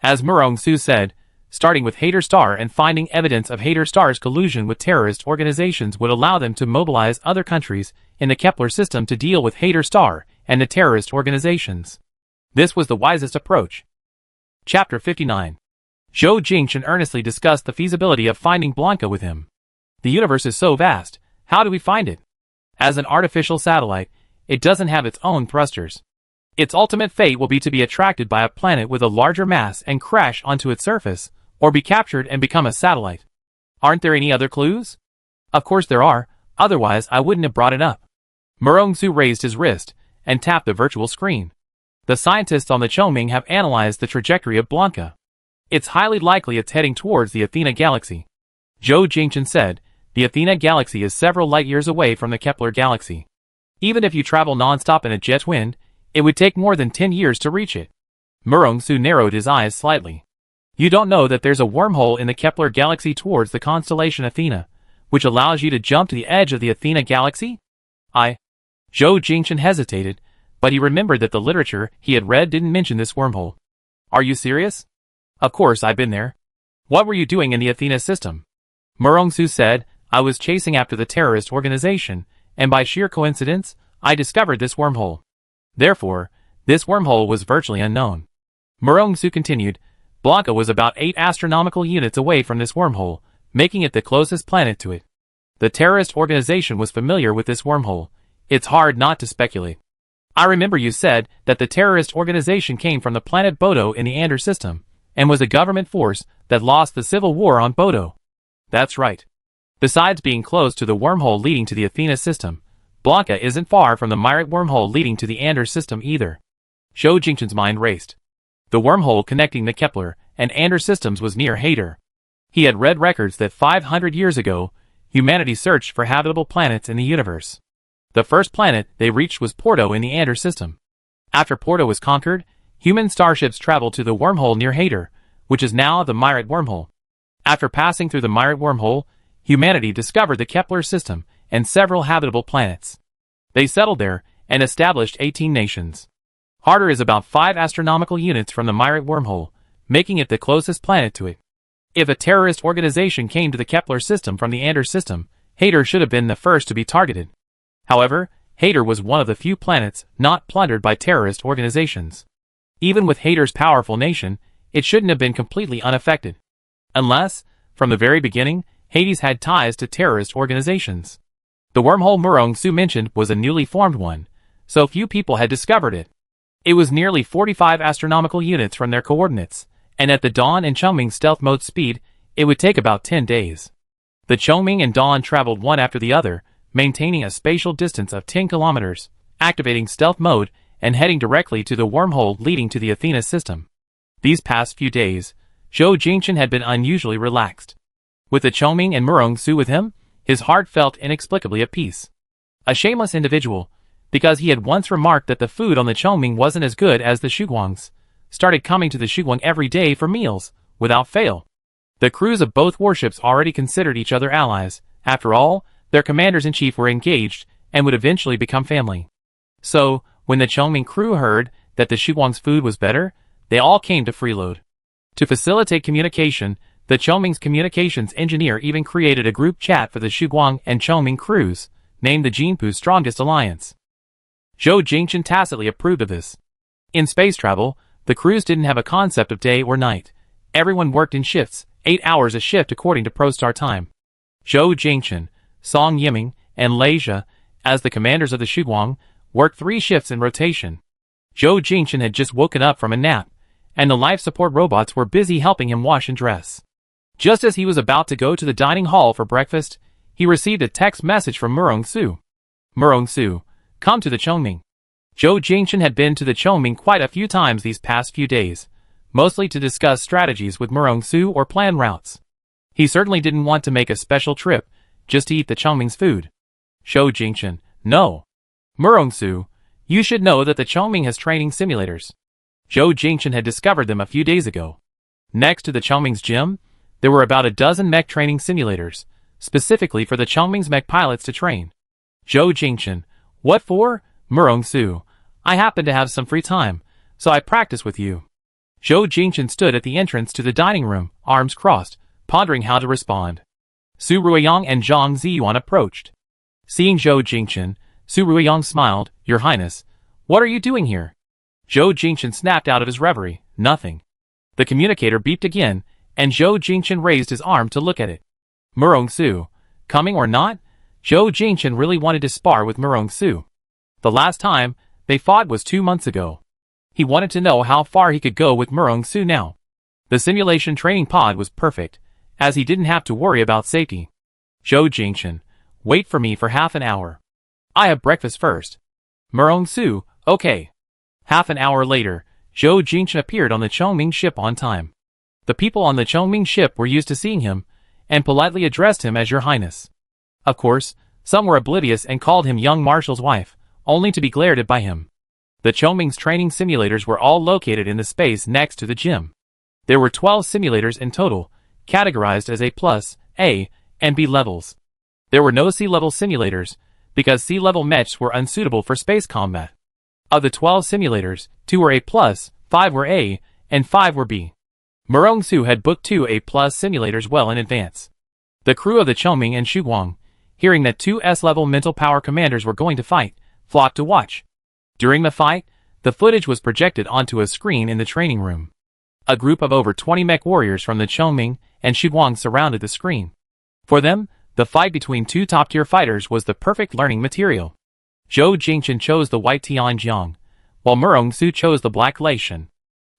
As Murongsu said, starting with Hader Star and finding evidence of Hader Star's collusion with terrorist organizations would allow them to mobilize other countries in the Kepler system to deal with Hader Star and the terrorist organizations. This was the wisest approach. Chapter 59. Zhou Jingchen earnestly discussed the feasibility of finding Blanca with him. The universe is so vast, how do we find it? As an artificial satellite, it doesn't have its own thrusters. Its ultimate fate will be to be attracted by a planet with a larger mass and crash onto its surface, or be captured and become a satellite. Aren't there any other clues? Of course there are, otherwise I wouldn't have brought it up. Murongsu raised his wrist and tapped the virtual screen. The scientists on the Chongming have analyzed the trajectory of Blanca. It's highly likely it's heading towards the Athena galaxy. Zhou Jingchen said, the Athena galaxy is several light years away from the Kepler galaxy. Even if you travel non-stop in a jet wind, it would take more than 10 years to reach it. Murongsu narrowed his eyes slightly. You don't know that there's a wormhole in the Kepler galaxy towards the constellation Athena, which allows you to jump to the edge of the Athena galaxy? Zhou Jingchen hesitated, but he remembered that the literature he had read didn't mention this wormhole. Are you serious? Of course I've been there. What were you doing in the Athena system? Murongsu said, I was chasing after the terrorist organization, and by sheer coincidence, I discovered this wormhole. Therefore, this wormhole was virtually unknown. Murongsu continued, Blanca was about 8 astronomical units away from this wormhole, making it the closest planet to it. The terrorist organization was familiar with this wormhole. It's hard not to speculate. I remember you said that the terrorist organization came from the planet Bodo in the Ander system, and was a government force that lost the civil war on Bodo. That's right. Besides being close to the wormhole leading to the Athena system, Blanca isn't far from the Myrick wormhole leading to the Ander system either. Zhou Jingchen's mind raced. The wormhole connecting the Kepler and Ander systems was near Hader. He had read records that 500 years ago, humanity searched for habitable planets in the universe. The first planet they reached was Porto in the Ander system. After Porto was conquered, human starships traveled to the wormhole near Hader, which is now the Myrick wormhole. After passing through the Myrick wormhole, humanity discovered the Kepler system and several habitable planets. They settled there and established 18 nations. Harder is about 5 astronomical units from the Myrite wormhole, making it the closest planet to it. If a terrorist organization came to the Kepler system from the Anders system, Hader should have been the first to be targeted. However, Hader was one of the few planets not plundered by terrorist organizations. Even with Hader's powerful nation, it shouldn't have been completely unaffected. Unless, from the very beginning, Hades had ties to terrorist organizations. The wormhole Murong Su mentioned was a newly formed one, so few people had discovered it. It was nearly 45 astronomical units from their coordinates, and at the Dawn and Chongming stealth mode speed, it would take about 10 days. The Chongming and Dawn traveled one after the other, maintaining a spatial distance of 10 kilometers, activating stealth mode, and heading directly to the wormhole leading to the Athena system. These past few days, Zhou Jingchen had been unusually relaxed. With the Chongming and Murong Su with him, his heart felt inexplicably at peace. A shameless individual, because he had once remarked that the food on the Chongming wasn't as good as the Shuguang's, started coming to the Shuguang every day for meals, without fail. The crews of both warships already considered each other allies. After all, their commanders-in-chief were engaged and would eventually become family. So, when the Chongming crew heard that the Shuguang's food was better, they all came to freeload. To facilitate communication, the Chongming's communications engineer even created a group chat for the Shuguang and Chongming crews, named the Jinpu's Strongest Alliance. Zhou Jingchen tacitly approved of this. In space travel, the crews didn't have a concept of day or night. Everyone worked in shifts, 8 hours a shift according to ProStar time. Zhou Jingchen, Song Yiming, and Lei Zhe, as the commanders of the Shuguang, worked 3 shifts in rotation. Zhou Jingchen had just woken up from a nap, and the life support robots were busy helping him wash and dress. Just as he was about to go to the dining hall for breakfast, he received a text message from Murong Su. Murong Su, come to the Chongming. Zhou Jingchen had been to the Chongming quite a few times these past few days, mostly to discuss strategies with Murong Su or plan routes. He certainly didn't want to make a special trip just to eat the Chongming's food. Zhou Jingchen, no. Murong Su, you should know that the Chongming has training simulators. Zhou Jingchen had discovered them a few days ago. Next to the Chongming's gym, there were about a dozen mech training simulators, specifically for the Chongming's mech pilots to train. Zhou Jingchen, what for? Murong Su, I happen to have some free time, so I practice with you. Zhou Jingchen stood at the entrance to the dining room, arms crossed, pondering how to respond. Su Ruiyang and Zhang Ziyuan approached. Seeing Zhou Jingchen, Su Ruiyang smiled, Your Highness, what are you doing here? Zhou Jingchen snapped out of his reverie, nothing. The communicator beeped again, and Zhou Jingchen raised his arm to look at it. Murong Su, coming or not? Zhou Jingchen really wanted to spar with Murong Su. The last time they fought was 2 months ago. He wanted to know how far he could go with Murong Su now. The simulation training pod was perfect, as he didn't have to worry about safety. Zhou Jingchen, wait for me for half an hour. I have breakfast first. Murong Su, okay. Half an hour later, Zhou Jingchen appeared on the Chongming ship on time. The people on the Chongming ship were used to seeing him, and politely addressed him as Your Highness. Of course, some were oblivious and called him Young Marshal's wife, only to be glared at by him. The Chongming's training simulators were all located in the space next to the gym. There were 12 simulators in total, categorized as A+, A, and B levels. There were no C-level simulators, because C-level mechs were unsuitable for space combat. Of the 12 simulators, 2 were A+, 5 were A, and 5 were B. Murong Su had booked 2 A+ simulators well in advance. The crew of the Chongming and Shuguang, hearing that 2 S-level mental power commanders were going to fight, flocked to watch. During the fight, the footage was projected onto a screen in the training room. A group of over 20 mech warriors from the Chongming and Shuguang surrounded the screen. For them, the fight between 2 top-tier fighters was the perfect learning material. Zhou Jingchen chose the white Tianjiang, while Murong Su chose the black Lei Shen.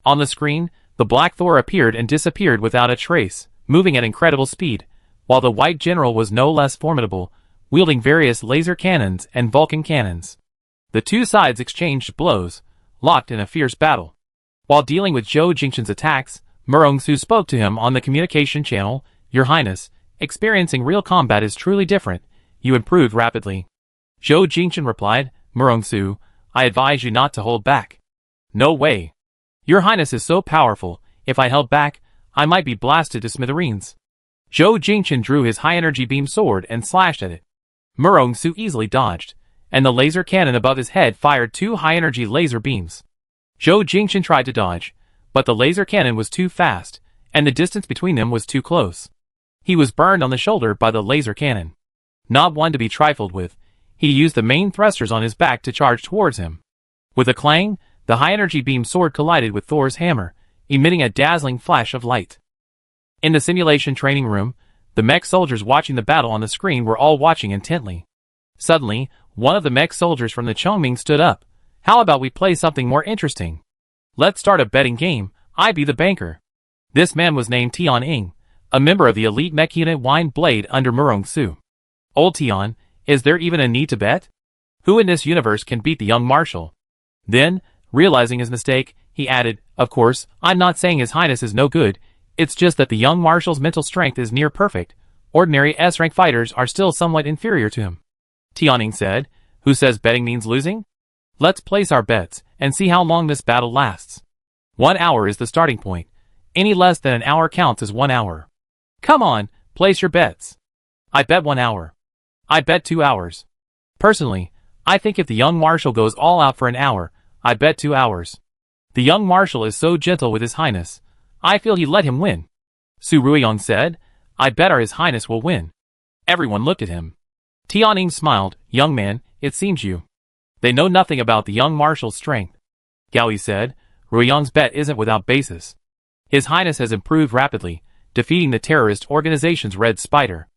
On the screen, the black Thor appeared and disappeared without a trace, moving at incredible speed, while the white general was no less formidable, wielding various laser cannons and Vulcan cannons. The 2 sides exchanged blows, locked in a fierce battle. While dealing with Zhou Jingchen's attacks, Murong Su spoke to him on the communication channel, Your Highness, experiencing real combat is truly different, you improved rapidly. Zhou Jingchen replied, Murong Su, I advise you not to hold back. No way. Your Highness is so powerful, if I held back, I might be blasted to smithereens. Zhou Jingchen drew his high-energy beam sword and slashed at it. Murong-su easily dodged, and the laser cannon above his head fired 2 high-energy laser beams. Zhou Jingchen tried to dodge, but the laser cannon was too fast, and the distance between them was too close. He was burned on the shoulder by the laser cannon. Not one to be trifled with, he used the main thrusters on his back to charge towards him. With a clang, the high-energy beam sword collided with Thor's hammer, emitting a dazzling flash of light. In the simulation training room, the mech soldiers watching the battle on the screen were all watching intently. Suddenly, one of the mech soldiers from the Chongming stood up. How about we play something more interesting? Let's start a betting game. I be the banker. This man was named Tian Ying, a member of the elite mech unit Wind Blade under Murong-su. Old Tian, is there even a need to bet? Who in this universe can beat the young marshal? Then, realizing his mistake, he added, of course, I'm not saying His Highness is no good, it's just that the young marshal's mental strength is near perfect. Ordinary S-rank fighters are still somewhat inferior to him. Tianning said, who says betting means losing? Let's place our bets, and see how long this battle lasts. 1 hour is the starting point. Any less than an hour counts as 1 hour. Come on, place your bets. I bet 1 hour. I bet 2 hours. Personally, I think if the young marshal goes all out for an hour, I bet 2 hours. The young marshal is so gentle with His Highness. I feel he let him win. Su Ruiyang said, I bet His Highness will win. Everyone looked at him. Tianning smiled, young man, it seems you. They know nothing about the young marshal's strength. Gaoyi said, Ruiyang's bet isn't without basis. His Highness has improved rapidly, defeating the terrorist organization's Red Spider.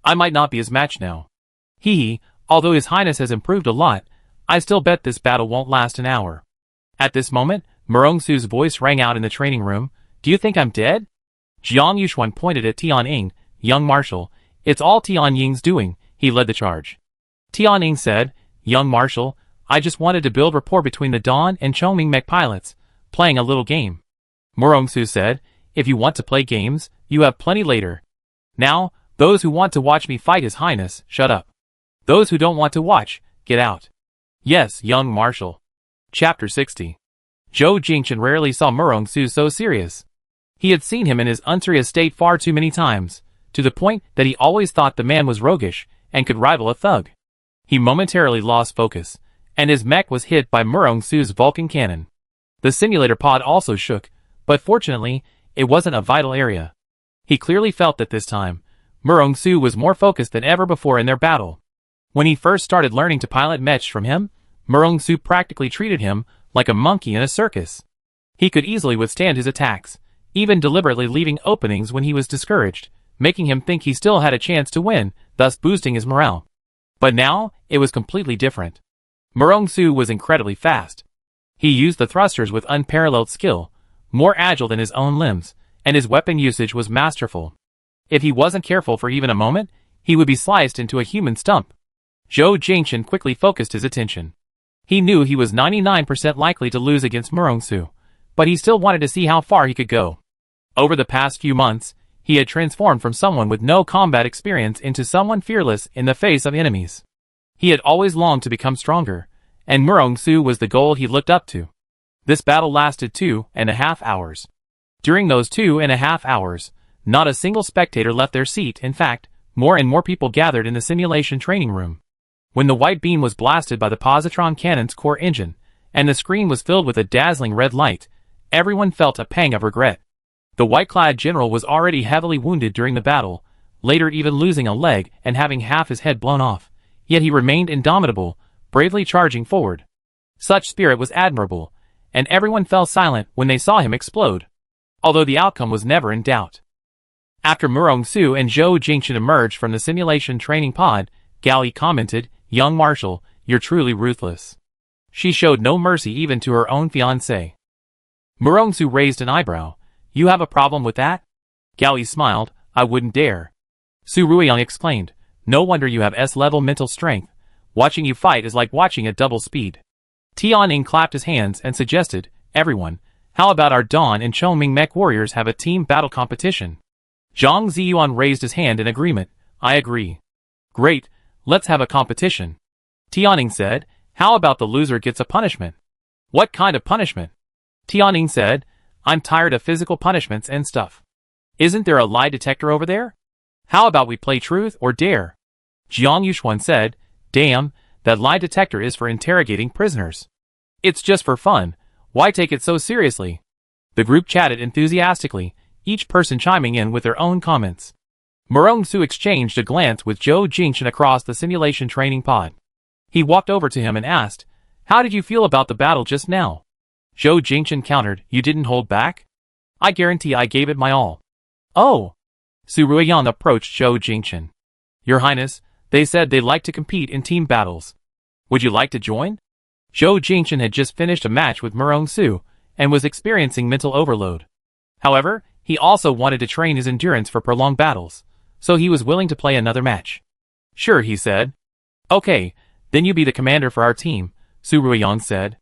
I might not be his match now. Hee, although His Highness has improved a lot, I still bet this battle won't last an hour. At this moment, Murong-su's voice rang out in the training room, do you think I'm dead? Jiang Yuxuan pointed at Tian Ying, young marshal, it's all Tian Ying's doing, he led the charge. Tian Ying said, young marshal, I just wanted to build rapport between the Dawn and Chongming mech pilots, playing a little game. Murong-su said, if you want to play games, you have plenty later. Now, those who want to watch me fight His Highness, shut up. Those who don't want to watch, get out. Yes, young marshal. Chapter 60. Zhou Jingchen rarely saw Murong-su so serious. He had seen him in his unserious state far too many times, to the point that he always thought the man was roguish and could rival a thug. He momentarily lost focus, and his mech was hit by Murong-su's Vulcan cannon. The simulator pod also shook, but fortunately, it wasn't a vital area. He clearly felt that this time, Murong-su was more focused than ever before in their battle. When he first started learning to pilot Mech from him, Murong-su practically treated him like a monkey in a circus. He could easily withstand his attacks, even deliberately leaving openings when he was discouraged, making him think he still had a chance to win, thus boosting his morale. But now, it was completely different. Murong-su was incredibly fast. He used the thrusters with unparalleled skill, more agile than his own limbs, and his weapon usage was masterful. If he wasn't careful for even a moment, he would be sliced into a human stump. Zhou Jingchen quickly focused his attention. He knew he was 99% likely to lose against Murong-su, but he still wanted to see how far he could go. Over the past few months, he had transformed from someone with no combat experience into someone fearless in the face of enemies. He had always longed to become stronger, and Murong-su was the goal he looked up to. This battle lasted 2.5 hours. During those 2.5 hours, not a single spectator left their seat. In fact, more and more people gathered in the simulation training room. When the white beam was blasted by the positron cannon's core engine, and the screen was filled with a dazzling red light, everyone felt a pang of regret. The white-clad general was already heavily wounded during the battle, later even losing a leg and having half his head blown off, yet he remained indomitable, bravely charging forward. Such spirit was admirable, and everyone fell silent when they saw him explode, although the outcome was never in doubt. After Murong-su and Zhou Jingchen emerged from the simulation training pod, Gaoyi commented, young marshal, you're truly ruthless. She showed no mercy even to her own fiancé. Murong-su raised an eyebrow. You have a problem with that? Gaoyi smiled, I wouldn't dare. Su Ruiyang exclaimed, no wonder you have S-level mental strength. Watching you fight is like watching at double speed. Tian Ying clapped his hands and suggested, everyone, how about our Dawn and Chongming mech warriors have a team battle competition? Zhang Ziyuan raised his hand in agreement, I agree. Great, let's have a competition. Tian Ying said, how about the loser gets a punishment? What kind of punishment? Tian Ying said, I'm tired of physical punishments and stuff. Isn't there a lie detector over there? How about we play truth or dare? Jiang Yuxuan said, "Damn, that lie detector is for interrogating prisoners. It's just for fun, why take it so seriously?" The group chatted enthusiastically, each person chiming in with their own comments. Murong-su exchanged a glance with Zhou Jingchen across the simulation training pod. He walked over to him and asked, "How did you feel about the battle just now?" Zhou Jingchen countered, "You didn't hold back? I guarantee I gave it my all." "Oh." Su Ruiyan approached Zhou Jingchen. "Your Highness, they said they'd like to compete in team battles. Would you like to join?" Zhou Jingchen had just finished a match with Murong-su and was experiencing mental overload. However, he also wanted to train his endurance for prolonged battles, so he was willing to play another match. "Sure," he said. "Okay, then you be the commander for our team," Su Ruiyang said.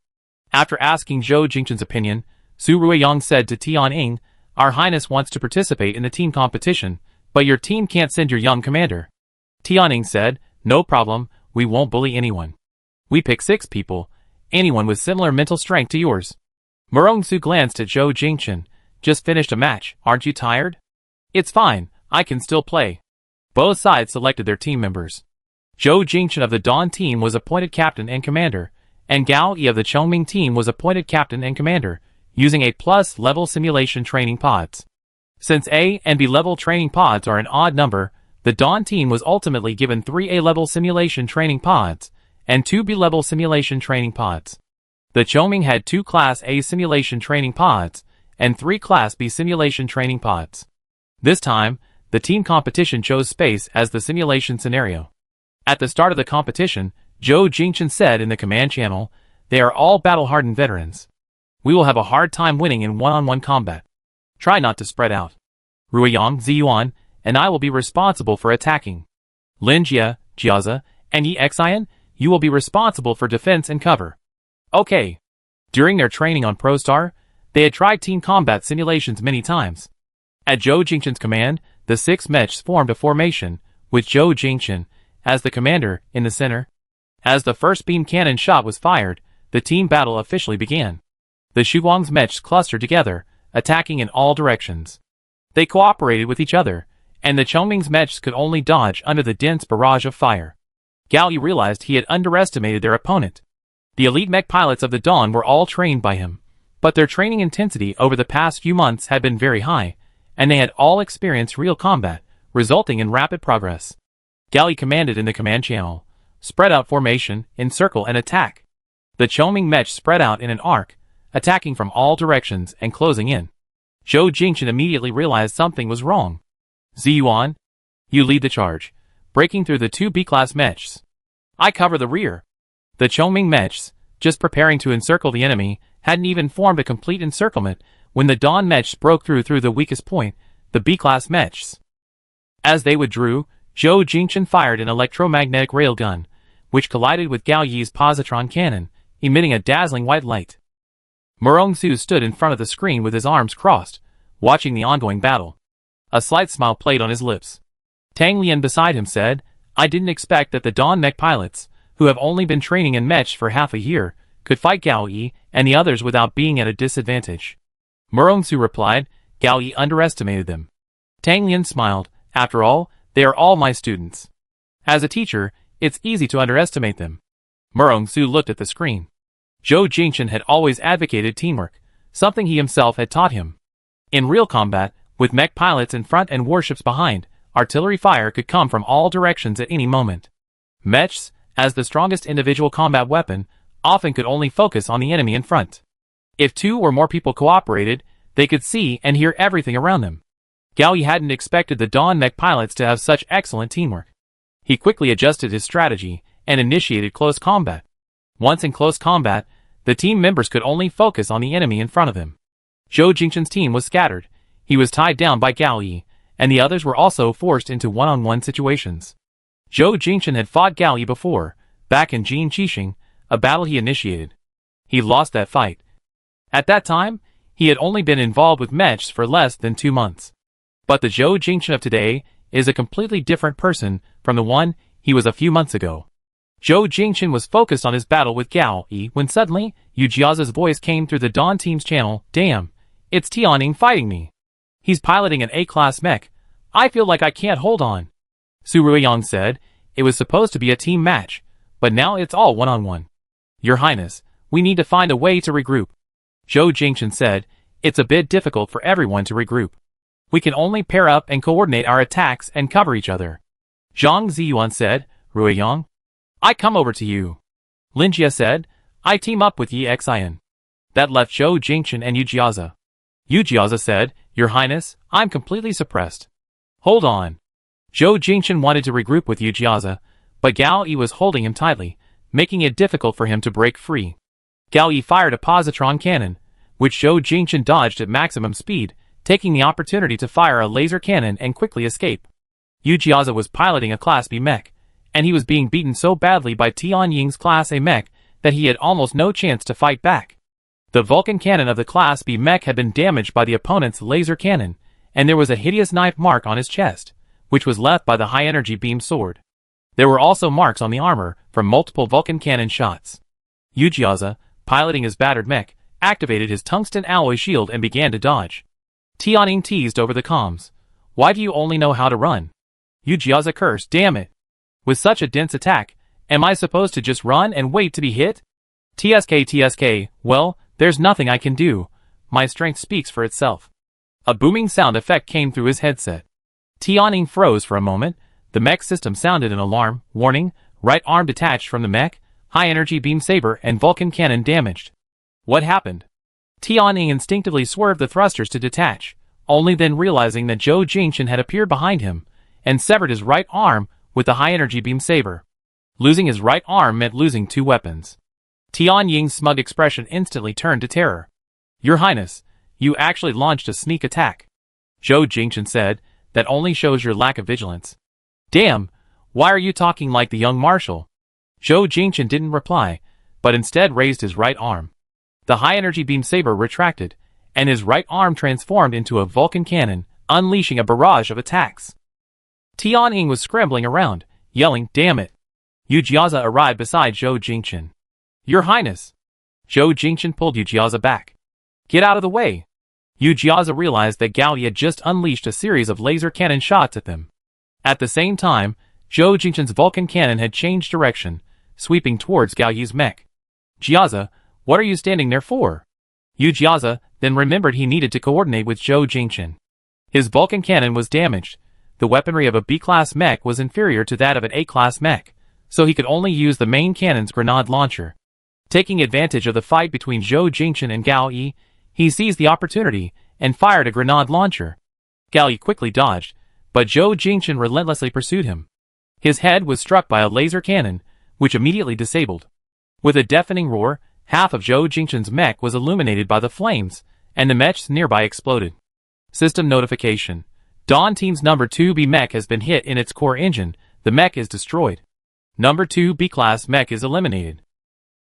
After asking Zhou Jingchen's opinion, Su Ruiyang said to Tianying, "Our Highness wants to participate in the team competition, but your team can't send your young commander." Tianying said, "No problem, we won't bully anyone. We pick 6 people, anyone with similar mental strength to yours." Murong-su glanced at Zhou Jingchen. "Just finished a match, aren't you tired?" "It's fine, I can still play." Both sides selected their team members. Zhou Jingchen of the Dawn team was appointed captain and commander, and Gao Yi of the Chongming team was appointed captain and commander, using A+ level simulation training pods. Since A and B level training pods are an odd number, the Dawn team was ultimately given 3 A-level simulation training pods, and 2 B-level simulation training pods. The Chongming had 2 Class A simulation training pods, and 3 Class B simulation training pods. This time, the team competition chose space as the simulation scenario. At the start of the competition, Zhou Jingchen said in the command channel, "They are all battle-hardened veterans. We will have a hard time winning in one-on-one combat. Try not to spread out. Ruiyang, Ziyuan, and I will be responsible for attacking. Lin Jia, Jiaza, and Yi Xian, you will be responsible for defense and cover." Okay. During their training on ProStar, they had tried team combat simulations many times. At Zhou Jingchen's command, the 6 Mechs formed a formation, with Zhou Jingchen as the commander in the center. As the first beam cannon shot was fired, the team battle officially began. The Shuguang's Mechs clustered together, attacking in all directions. They cooperated with each other, and the Chongming's Mechs could only dodge under the dense barrage of fire. Gao Yi realized he had underestimated their opponent. The elite mech pilots of the Dawn were all trained by him, but their training intensity over the past few months had been very high, and they had all experienced real combat, resulting in rapid progress. Gao Yi commanded in the command channel, "Spread out formation, encircle and attack." The Chongming Mech spread out in an arc, attacking from all directions and closing in. Zhou Jingchen immediately realized something was wrong. "Ziyuan, you lead the charge, breaking through the 2 B-class Mechs. I cover the rear." The Chongming Mechs, just preparing to encircle the enemy, hadn't even formed a complete encirclement when the Dawn Mechs broke through the weakest point, the B-class Mechs. As they withdrew, Zhou Jingchen fired an electromagnetic railgun, which collided with Gao Yi's positron cannon, emitting a dazzling white light. Murong-su stood in front of the screen with his arms crossed, watching the ongoing battle. A slight smile played on his lips. Tang Lian beside him said, "I didn't expect that the Dawn mech pilots, who have only been training in Mech for half a year, could fight Gao Yi and the others without being at a disadvantage." Murong-su replied, "Gao Yi underestimated them." Tang Lian smiled, "After all, they are all my students. As a teacher, it's easy to underestimate them." Murong-su looked at the screen. Zhou Jingchen had always advocated teamwork, something he himself had taught him. In real combat, with mech pilots in front and warships behind, artillery fire could come from all directions at any moment. Mechs, as the strongest individual combat weapon, often could only focus on the enemy in front. If 2 or more people cooperated, they could see and hear everything around them. Gao Yi hadn't expected the Dawn mech pilots to have such excellent teamwork. He quickly adjusted his strategy and initiated close combat. Once in close combat, the team members could only focus on the enemy in front of them. Zhou Jingchen's team was scattered. He was tied down by Gao Yi, and the others were also forced into one-on-one situations. Zhou Jingchen had fought Gao Yi before, back in Jin Qixing, a battle he initiated. He lost that fight. At that time, he had only been involved with Mechs for less than 2 months. But the Zhou Jingchen of today is a completely different person from the one he was a few months ago. Zhou Jingchen was focused on his battle with Gao Yi when suddenly, Yu Jiaza's voice came through the Dawn team's channel, "Damn, it's Tianying fighting me. He's piloting an A-class mech. I feel like I can't hold on." Su Ruiyang said, It was supposed to be a team match, but now it's all one-on-one. Your Highness, we need to find a way to regroup. Zhou Jingchen said, it's a bit difficult for everyone to regroup. We can only pair up and coordinate our attacks and cover each other. Zhang Ziyuan said, Ruiyang, I come over to you. Lin Jie said, I team up with Yi Xian. That left Zhou Jingchen and Yu Jiazi. Yu Jiazi said, Your Highness, I'm completely suppressed. Hold on. Zhou Jingchen wanted to regroup with Yu Jiazi, but Gao Yi was holding him tightly, making it difficult for him to break free. Gao Yi fired a positron cannon, which Zhou Jingchen dodged at maximum speed, taking the opportunity to fire a laser cannon and quickly escape. Yu Jiazi was piloting a Class B mech, and he was being beaten so badly by Tian Ying's Class A mech that he had almost no chance to fight back. The Vulcan cannon of the Class B mech had been damaged by the opponent's laser cannon, and there was a hideous knife mark on his chest, which was left by the high-energy beam sword. There were also marks on the armor from multiple Vulcan cannon shots. Yu Jiazi, piloting his battered mech, activated his tungsten alloy shield and began to dodge. Tianying teased over the comms. Why do you only know how to run? Yu Jiazi cursed, damn it. With such a dense attack, am I supposed to just run and wait to be hit? TSK, well, there's nothing I can do. My strength speaks for itself. A booming sound effect came through his headset. Tianying froze for a moment. The mech system sounded an alarm, warning, right arm detached from the mech, high energy beam saber and Vulcan cannon damaged. What happened? Tianying instinctively swerved the thrusters to detach, only then realizing that Zhou Jingchen had appeared behind him, and severed his right arm with the high energy beam saber. Losing his right arm meant losing two weapons. Tianying's smug expression instantly turned to terror. Your Highness, you actually launched a sneak attack. Zhou Jingchen said, that only shows your lack of vigilance. Damn, why are you talking like the young marshal? Zhou Jingchen didn't reply, but instead raised his right arm. The high-energy beam saber retracted, and his right arm transformed into a Vulcan cannon, unleashing a barrage of attacks. Tianying was scrambling around, yelling, damn it. Yu Jiazi arrived beside Zhou Jingchen. Your Highness. Zhou Jingchen pulled Yu Jiazi back. Get out of the way. Yu Jiazi realized that Gao Yi had just unleashed a series of laser cannon shots at them. At the same time, Zhou Jingchen's Vulcan cannon had changed direction, sweeping towards Gao Yi's mech. Jiazi, what are you standing there for? Yu Jiazi then remembered he needed to coordinate with Zhou Jingchen. His Vulcan cannon was damaged. The weaponry of a B-class mech was inferior to that of an A-class mech, so he could only use the main cannon's grenade launcher. Taking advantage of the fight between Zhou Jingchen and Gao Yi, he seized the opportunity and fired a grenade launcher. Gao Yi quickly dodged, but Zhou Jingchen relentlessly pursued him. His head was struck by a laser cannon, which immediately disabled. With a deafening roar, half of Zhou Jingchen's mech was illuminated by the flames, and the mechs nearby exploded. System notification. Dawn Team's number 2B mech has been hit in its core engine. The mech is destroyed. Number 2B class mech is eliminated.